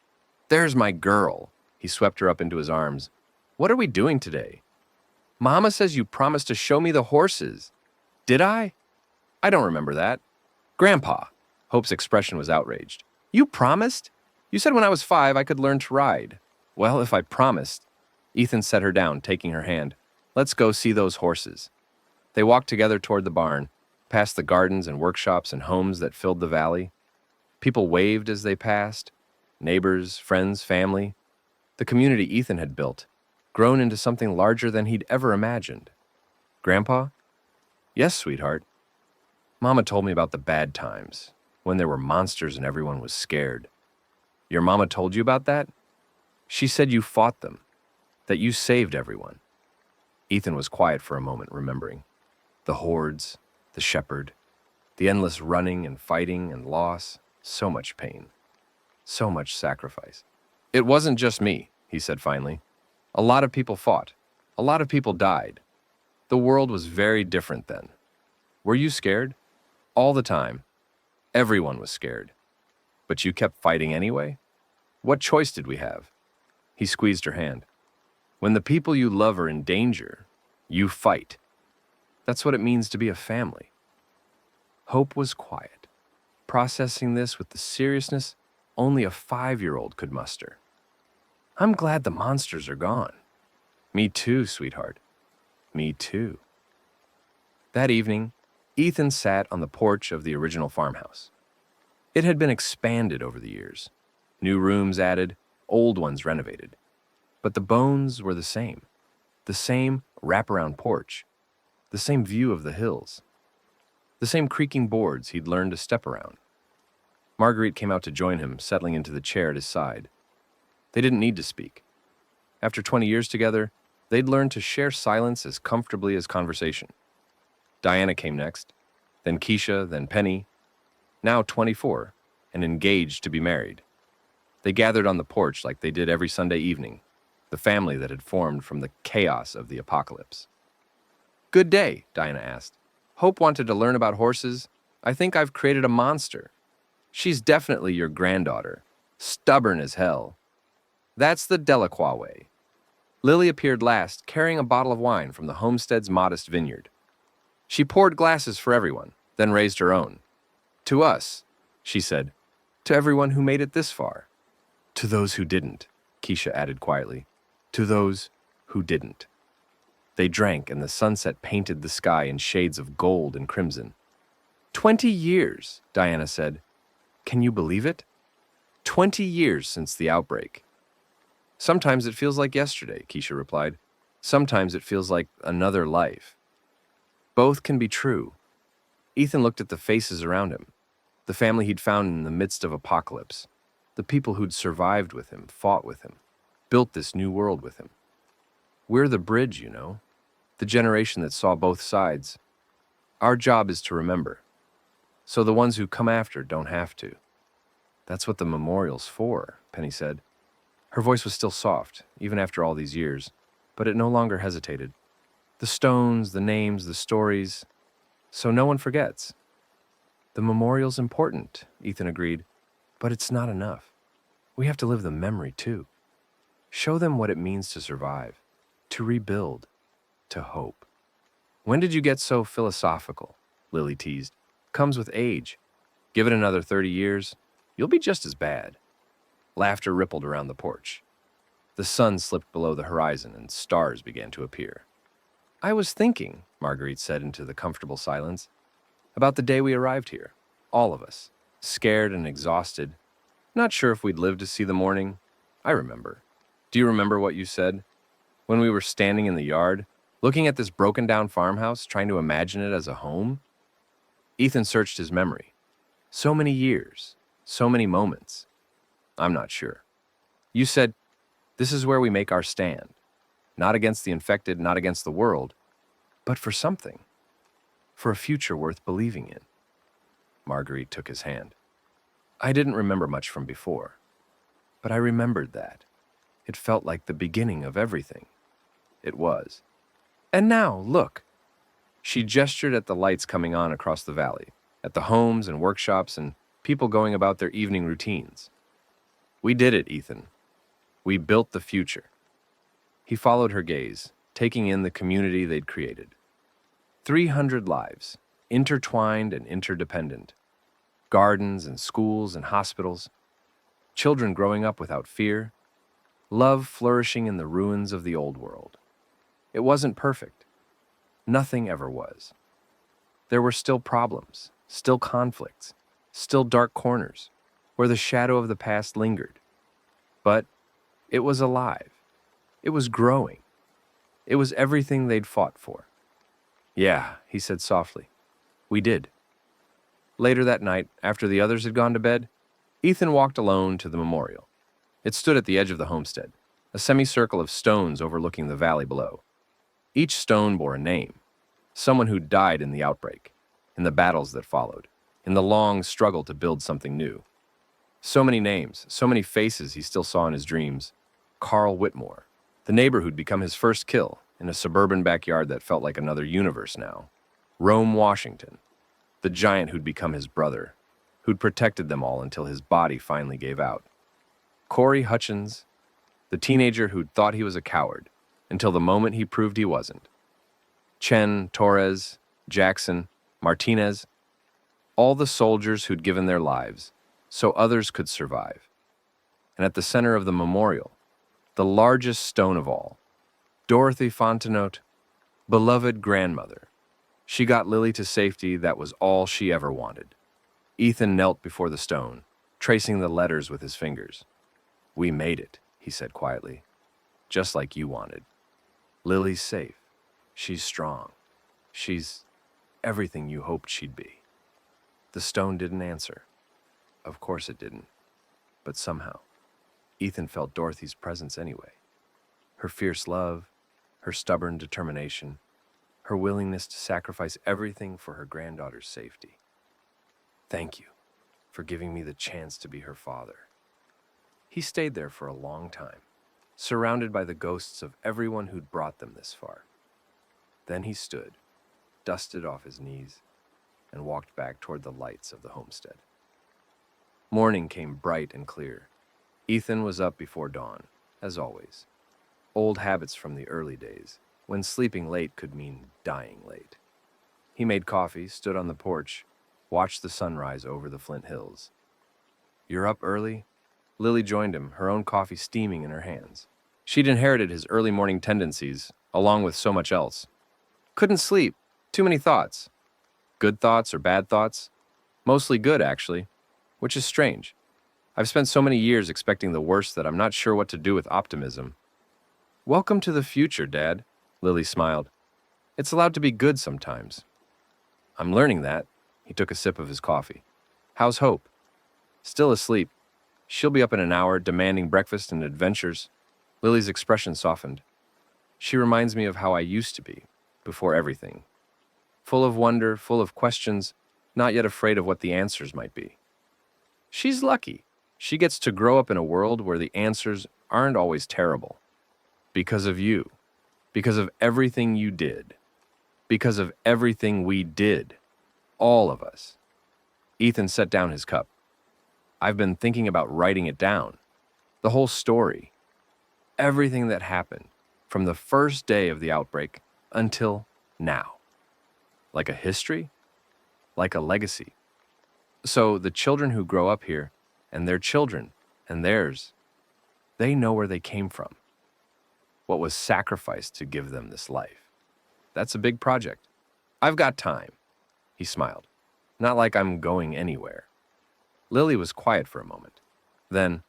"There's my girl." He swept her up into his arms. "What are we doing today?" "Mama says you promised to show me the horses." "Did I? I don't remember that." "Grandpa!" Hope's expression was outraged. "You promised? You said when I was 5 I could learn to ride." "Well, if I promised." Ethan set her down, taking her hand. "Let's go see those horses." They walked together toward the barn, past the gardens and workshops and homes that filled the valley. People waved as they passed. Neighbors, friends, family. The community Ethan had built, grown into something larger than he'd ever imagined. "Grandpa?" "Yes, sweetheart." "Mama told me about the bad times, when there were monsters and everyone was scared." "Your mama told you about that?" "She said you fought them, that you saved everyone." Ethan was quiet for a moment, remembering. The hordes, the shepherd, the endless running and fighting and loss, so much pain, so much sacrifice. "It wasn't just me," he said finally. "A lot of people fought. A lot of people died. The world was very different then." "Were you scared?" "All the time. Everyone was scared. But you kept fighting anyway? What choice did we have?" He squeezed her hand. "When the people you love are in danger, you fight. That's what it means to be a family." Hope was quiet, processing this with the seriousness only a 5-year-old could muster. "I'm glad the monsters are gone." "Me too, sweetheart. Me too." That evening, Ethan sat on the porch of the original farmhouse. It had been expanded over the years, new rooms added, old ones renovated. But the bones were the same wraparound porch, the same view of the hills, the same creaking boards he'd learned to step around. Marguerite came out to join him, settling into the chair at his side. They didn't need to speak. After 20 years together, they'd learned to share silence as comfortably as conversation. Diana came next, then Keisha, then Penny, now 24, and engaged to be married. They gathered on the porch like they did every Sunday evening, the family that had formed from the chaos of the apocalypse. "Good day," Diana asked. "Hope wanted to learn about horses. I think I've created a monster. She's definitely your granddaughter. Stubborn as hell. That's the Delacroix way." Lily appeared last, carrying a bottle of wine from the homestead's modest vineyard. She poured glasses for everyone, then raised her own. "To us," she said. "To everyone who made it this far." "To those who didn't," Keisha added quietly. "To those who didn't." They drank, and the sunset painted the sky in shades of gold and crimson. 20 years, Diana said. "Can you believe it? 20 years since the outbreak." "Sometimes it feels like yesterday," Keisha replied. "Sometimes it feels like another life." Both can be true. Ethan looked at the faces around him, the family he'd found in the midst of apocalypse, the people who'd survived with him, fought with him, built this new world with him. We're the bridge, you know, the generation that saw both sides. Our job is to remember, so the ones who come after don't have to. "That's what the memorial's for," Penny said. Her voice was still soft, even after all these years, but it no longer hesitated. "The stones, the names, the stories, so no one forgets." "The memorial's important," Ethan agreed, "but it's not enough. We have to live the memory, too. Show them what it means to survive, to rebuild, to hope." "When did you get so philosophical?" Lily teased. "Comes with age. Give it another 30 years, you'll be just as bad." Laughter rippled around the porch. The sun slipped below the horizon and stars began to appear. "I was thinking," Marguerite said into the comfortable silence, About the day we arrived here, all of us, scared and exhausted, not sure if we'd live to see the morning. I remember. Do you remember what you said? When we were standing in the yard, looking at this broken down farmhouse, trying to imagine it as a home? Ethan searched his memory. So many years, so many moments. I'm not sure. You said, this is where we make our stand. Not against the infected, not against the world, but for something. For a future worth believing in. Marguerite took his hand. I didn't remember much from before, but I remembered that. It felt like the beginning of everything. It was. And now, look. She gestured at the lights coming on across the valley, at the homes and workshops and people going about their evening routines. We did it, Ethan. We built the future. He followed her gaze, taking in the community they'd created. 300 lives, intertwined and interdependent. Gardens and schools and hospitals. Children growing up without fear. Love flourishing in the ruins of the old world. It wasn't perfect. Nothing ever was. There were still problems, still conflicts, still dark corners, where the shadow of the past lingered. But it was alive. It was growing. It was everything they'd fought for. Yeah, he said softly. We did. Later that night, after the others had gone to bed, Ethan walked alone to the memorial. It stood at the edge of the homestead, a semicircle of stones overlooking the valley below. Each stone bore a name, someone who died in the outbreak, in the battles that followed, in the long struggle to build something new. So many names, so many faces he still saw in his dreams. Carl Whitmore, the neighbor who'd become his first kill in a suburban backyard that felt like another universe now. Rome Washington, the giant who'd become his brother, who'd protected them all until his body finally gave out. Corey Hutchins, the teenager who'd thought he was a coward, until the moment he proved he wasn't. Chen, Torres, Jackson, Martinez, all the soldiers who'd given their lives so others could survive. And at the center of the memorial, the largest stone of all, Dorothy Fontenot, beloved grandmother. She got Lily to safety, that was all she ever wanted. Ethan knelt before the stone, tracing the letters with his fingers. We made it, he said quietly, just like you wanted. Lily's safe. She's strong. She's everything you hoped she'd be. The stone didn't answer. Of course it didn't. But somehow, Ethan felt Dorothy's presence anyway. Her fierce love, her stubborn determination, her willingness to sacrifice everything for her granddaughter's safety. Thank you for giving me the chance to be her father. He stayed there for a long time, surrounded by the ghosts of everyone who'd brought them this far. Then he stood, dusted off his knees, and walked back toward the lights of the homestead. Morning came bright and clear. Ethan was up before dawn, as always. Old habits from the early days, when sleeping late could mean dying late. He made coffee, stood on the porch, watched the sunrise over the Flint Hills. You're up early? Lily joined him, her own coffee steaming in her hands. She'd inherited his early morning tendencies, along with so much else. Couldn't sleep, too many thoughts. Good thoughts or bad thoughts? Mostly good, actually, which is strange. I've spent so many years expecting the worst that I'm not sure what to do with optimism. Welcome to the future, Dad, Lily smiled. It's allowed to be good sometimes. I'm learning that. He took a sip of his coffee. How's Hope? Still asleep. She'll be up in an hour, demanding breakfast and adventures. Lily's expression softened. She reminds me of how I used to be, before everything. Full of wonder, full of questions, not yet afraid of what the answers might be. She's lucky. She gets to grow up in a world where the answers aren't always terrible. Because of you. Because of everything you did. Because of everything we did. All of us. Ethan set down his cup. I've been thinking about writing it down. The whole story. Everything that happened from the first day of the outbreak until now. Like a history? Like a legacy. So the children who grow up here, and their children, and theirs, they know where they came from. What was sacrificed to give them this life. That's a big project. I've got time. He smiled. Not like I'm going anywhere. Lily was quiet for a moment. Then,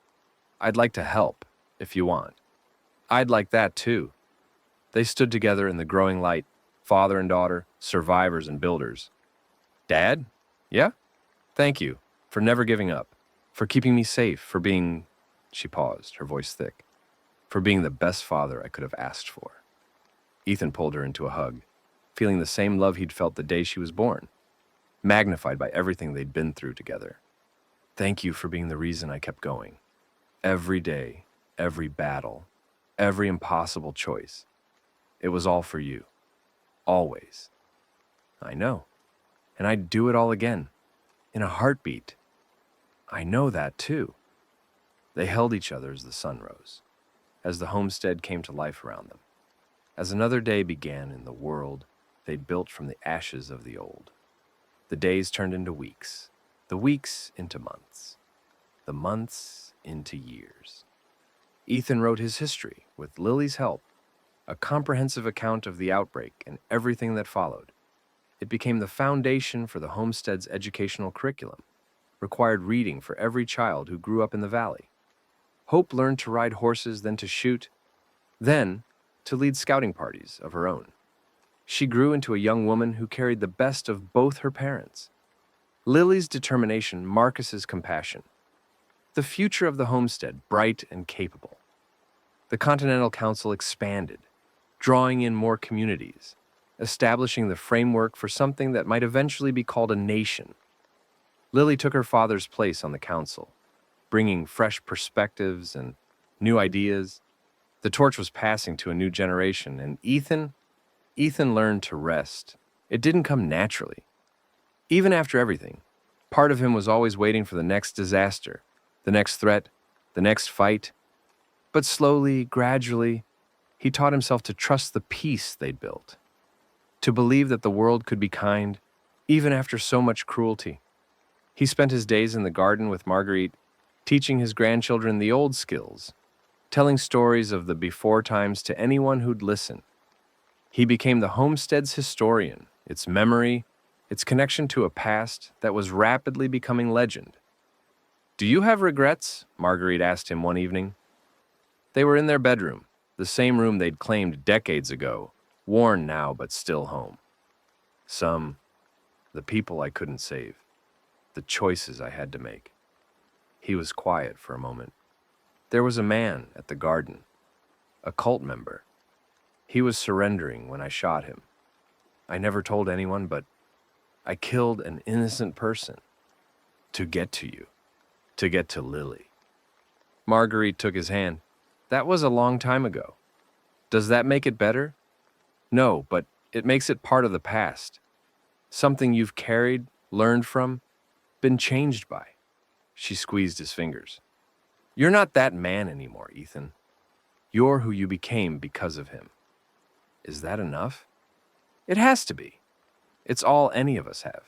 I'd like to help, if you want. I'd like that too. They stood together in the growing light, father and daughter, survivors and builders. Dad? Yeah? Thank you for never giving up, for keeping me safe, for being, she paused, her voice thick, for being the best father I could have asked for. Ethan pulled her into a hug, feeling the same love he'd felt the day she was born, magnified by everything they'd been through together. Thank you for being the reason I kept going. Every day, every battle, every impossible choice. It was all for you. Always. I know. And I'd do it all again. In a heartbeat. I know that too. They held each other as the sun rose, as the homestead came to life around them, as another day began in the world they'd built from the ashes of the old. The days turned into weeks, the weeks into months, the months into years. Ethan wrote his history with Lily's help, a comprehensive account of the outbreak and everything that followed. It became the foundation for the homestead's educational curriculum, required reading for every child who grew up in the valley. Hope learned to ride horses, then to shoot, then to lead scouting parties of her own. She grew into a young woman who carried the best of both her parents. Lily's determination, Marcus's compassion. The future of the homestead, bright and capable. The Continental Council expanded, drawing in more communities, establishing the framework for something that might eventually be called a nation. Lily took her father's place on the council, bringing fresh perspectives and new ideas. The torch was passing to a new generation, and Ethan learned to rest. It didn't come naturally. Even after everything, part of him was always waiting for the next disaster, the next threat, the next fight. But slowly, gradually, he taught himself to trust the peace they'd built, to believe that the world could be kind, even after so much cruelty. He spent his days in the garden with Marguerite, teaching his grandchildren the old skills, telling stories of the before times to anyone who'd listen. He became the homestead's historian, its memory, its connection to a past that was rapidly becoming legend. "Do you have regrets?" Marguerite asked him one evening. They were in their bedroom, the same room they'd claimed decades ago, worn now but still home. "Some, the people I couldn't save, the choices I had to make." He was quiet for a moment. "There was a man at the garden, a cult member. He was surrendering when I shot him. I never told anyone, but I killed an innocent person to get to you, to get to Lily." Marguerite took his hand. "That was a long time ago. Does that make it better?" "No, but it makes it part of the past. Something you've carried, learned from, been changed by." She squeezed his fingers. "You're not that man anymore, Ethan. You're who you became because of him." Is that enough? It has to be. It's all any of us have.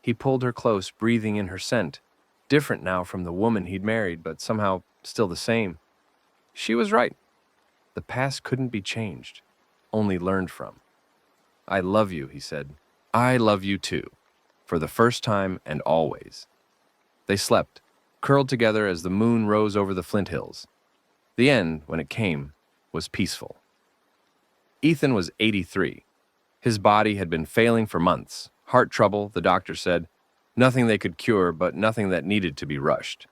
He pulled her close, breathing in her scent, different now from the woman he'd married, but somehow still the same. She was right. The past couldn't be changed, only learned from. "I love you," he said. "I love you too, for the first time and always." They slept, curled together as the moon rose over the Flint Hills. The end, when it came, was peaceful. Ethan was 83. His body had been failing for months. Heart trouble, the doctor said. Nothing they could cure, but nothing that needed to be rushed.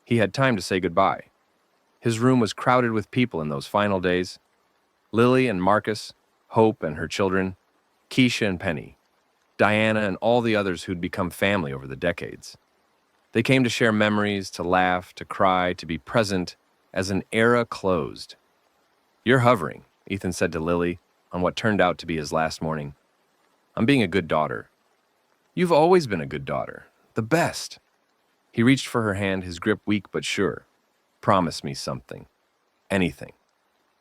He had time to say goodbye. His room was crowded with people in those final days. Lily and Marcus, Hope and her children, Keisha and Penny, Diana and all the others who'd become family over the decades. They came to share memories, to laugh, to cry, to be present as an era closed. "You're hovering," Ethan said to Lily on what turned out to be his last morning. "I'm being a good daughter." "You've always been a good daughter. The best." He reached for her hand, his grip weak but sure. "Promise me something. Anything.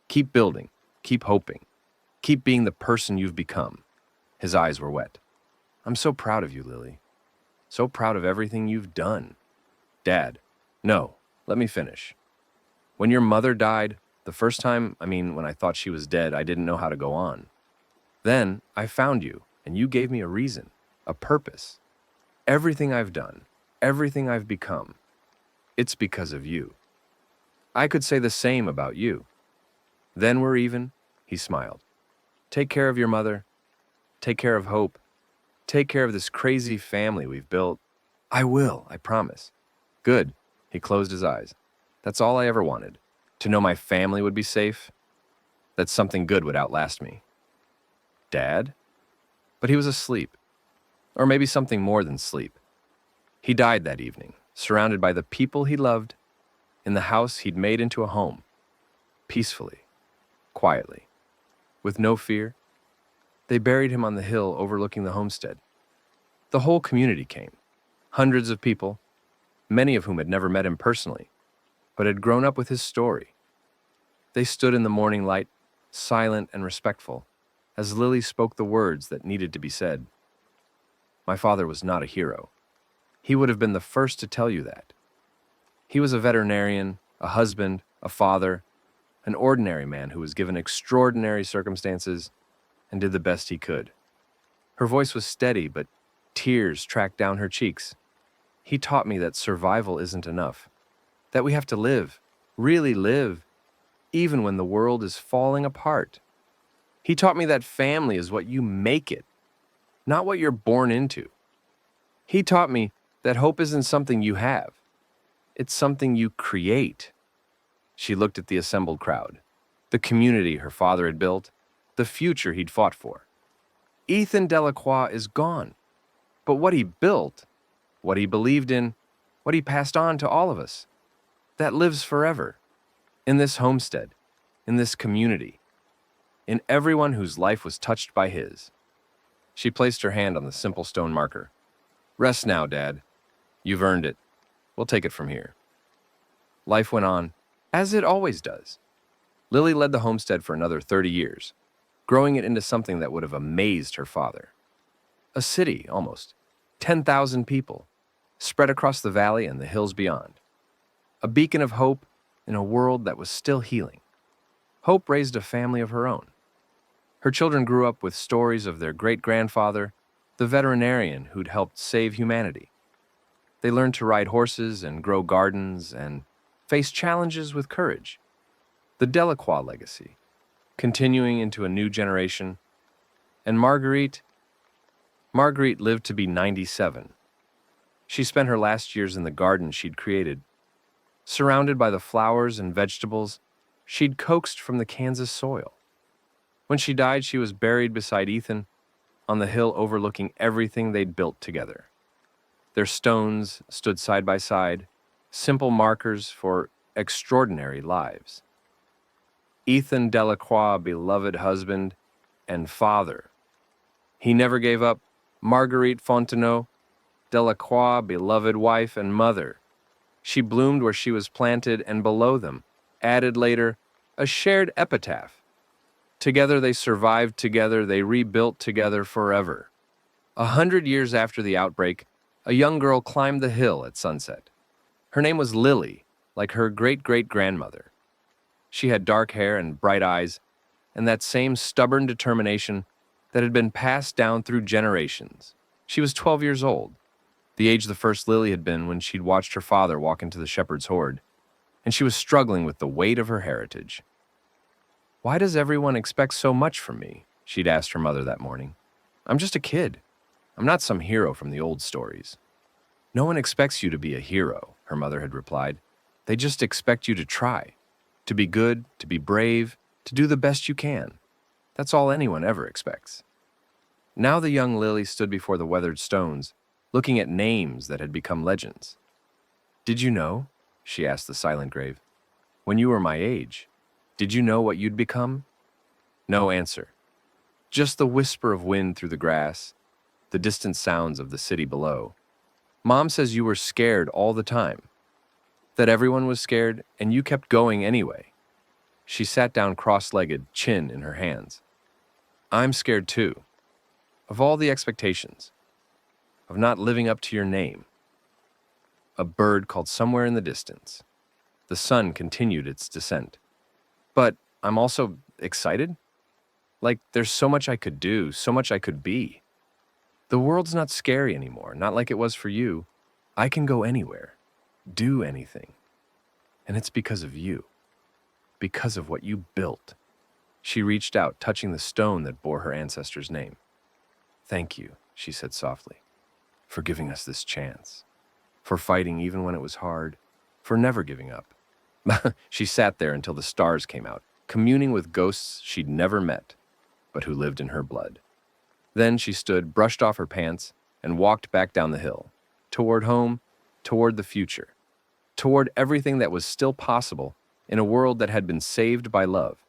Keep building. Keep hoping. Keep being the person you've become." His eyes were wet. "I'm so proud of you, Lily. So proud of everything you've done." "Dad, no, let me finish. When your mother died, the first time, when I thought she was dead, I didn't know how to go on. Then I found you, and you gave me a reason, a purpose. Everything I've done, everything I've become, it's because of you. I could say the same about you. Then we're even, he smiled. Take care of your mother. Take care of Hope. Take care of this crazy family we've built. I will, I promise. Good. He closed his eyes. That's all I ever wanted. To know my family would be safe. That something good would outlast me. Dad? But he was asleep. Or maybe something more than sleep. He died that evening, surrounded by the people he loved, in the house he'd made into a home. Peacefully. Quietly. With no fear. They buried him on the hill overlooking the homestead. The whole community came. Hundreds of people, many of whom had never met him personally, but had grown up with his story. They stood in the morning light, silent and respectful, as Lily spoke the words that needed to be said. My father was not a hero. He would have been the first to tell you that. He was a veterinarian, a husband, a father, an ordinary man who was given extraordinary circumstances and did the best he could. Her voice was steady, but tears tracked down her cheeks. He taught me that survival isn't enough, that we have to live, really live, even when the world is falling apart. He taught me that family is what you make it, not what you're born into. He taught me that hope isn't something you have. It's something you create. She looked at the assembled crowd, the community her father had built, the future he'd fought for. Ethan Delacroix is gone, but what he built, what he believed in, what he passed on to all of us, that lives forever, in this homestead, in this community, in everyone whose life was touched by his. She placed her hand on the simple stone marker. Rest now, Dad. You've earned it. We'll take it from here. Life went on, as it always does. Lily led the homestead for another 30 years, growing it into something that would have amazed her father. A city, almost. 10,000 people, spread across the valley and the hills beyond. A beacon of hope in a world that was still healing. Hope raised a family of her own. Her children grew up with stories of their great-grandfather, the veterinarian who'd helped save humanity. They learned to ride horses and grow gardens and face challenges with courage. The Delacroix legacy, continuing into a new generation. And Marguerite lived to be 97. She spent her last years in the garden she'd created. Surrounded by the flowers and vegetables she'd coaxed from the Kansas soil. When she died, she was buried beside Ethan on the hill overlooking everything they'd built together. Their stones stood side by side, simple markers for extraordinary lives. Ethan Delacroix, beloved husband and father. He never gave up. Marguerite Fontenot, Delacroix, beloved wife and mother. She bloomed where she was planted, and below them, added later, a shared epitaph. Together they survived together, they rebuilt together forever. 100 years after the outbreak, a young girl climbed the hill at sunset. Her name was Lily, like her great-great-grandmother. She had dark hair and bright eyes, and that same stubborn determination that had been passed down through generations. She was 12 years old, the age the first Lily had been when she'd watched her father walk into the shepherd's horde, and she was struggling with the weight of her heritage. Why does everyone expect so much from me? She'd asked her mother that morning. I'm just a kid. I'm not some hero from the old stories. No one expects you to be a hero, her mother had replied. They just expect you to try, to be good, to be brave, to do the best you can. That's all anyone ever expects. Now the young Lily stood before the weathered stones, looking at names that had become legends. Did you know, she asked the silent grave, when you were my age, did you know what you'd become? No answer. Just the whisper of wind through the grass, the distant sounds of the city below. Mom says you were scared all the time, that everyone was scared and you kept going anyway. She sat down cross-legged, chin in her hands. I'm scared too, of all the expectations, of not living up to your name. A bird called somewhere in the distance. The sun continued its descent. But I'm also excited. Like there's so much I could do, so much I could be. The world's not scary anymore, not like it was for you. I can go anywhere, do anything. And it's because of you, because of what you built. She reached out, touching the stone that bore her ancestor's name. Thank you, she said softly, for giving us this chance, for fighting even when it was hard, for never giving up. She sat there until the stars came out, communing with ghosts she'd never met, but who lived in her blood. Then she stood, brushed off her pants, and walked back down the hill, toward home, toward the future, toward everything that was still possible in a world that had been saved by love.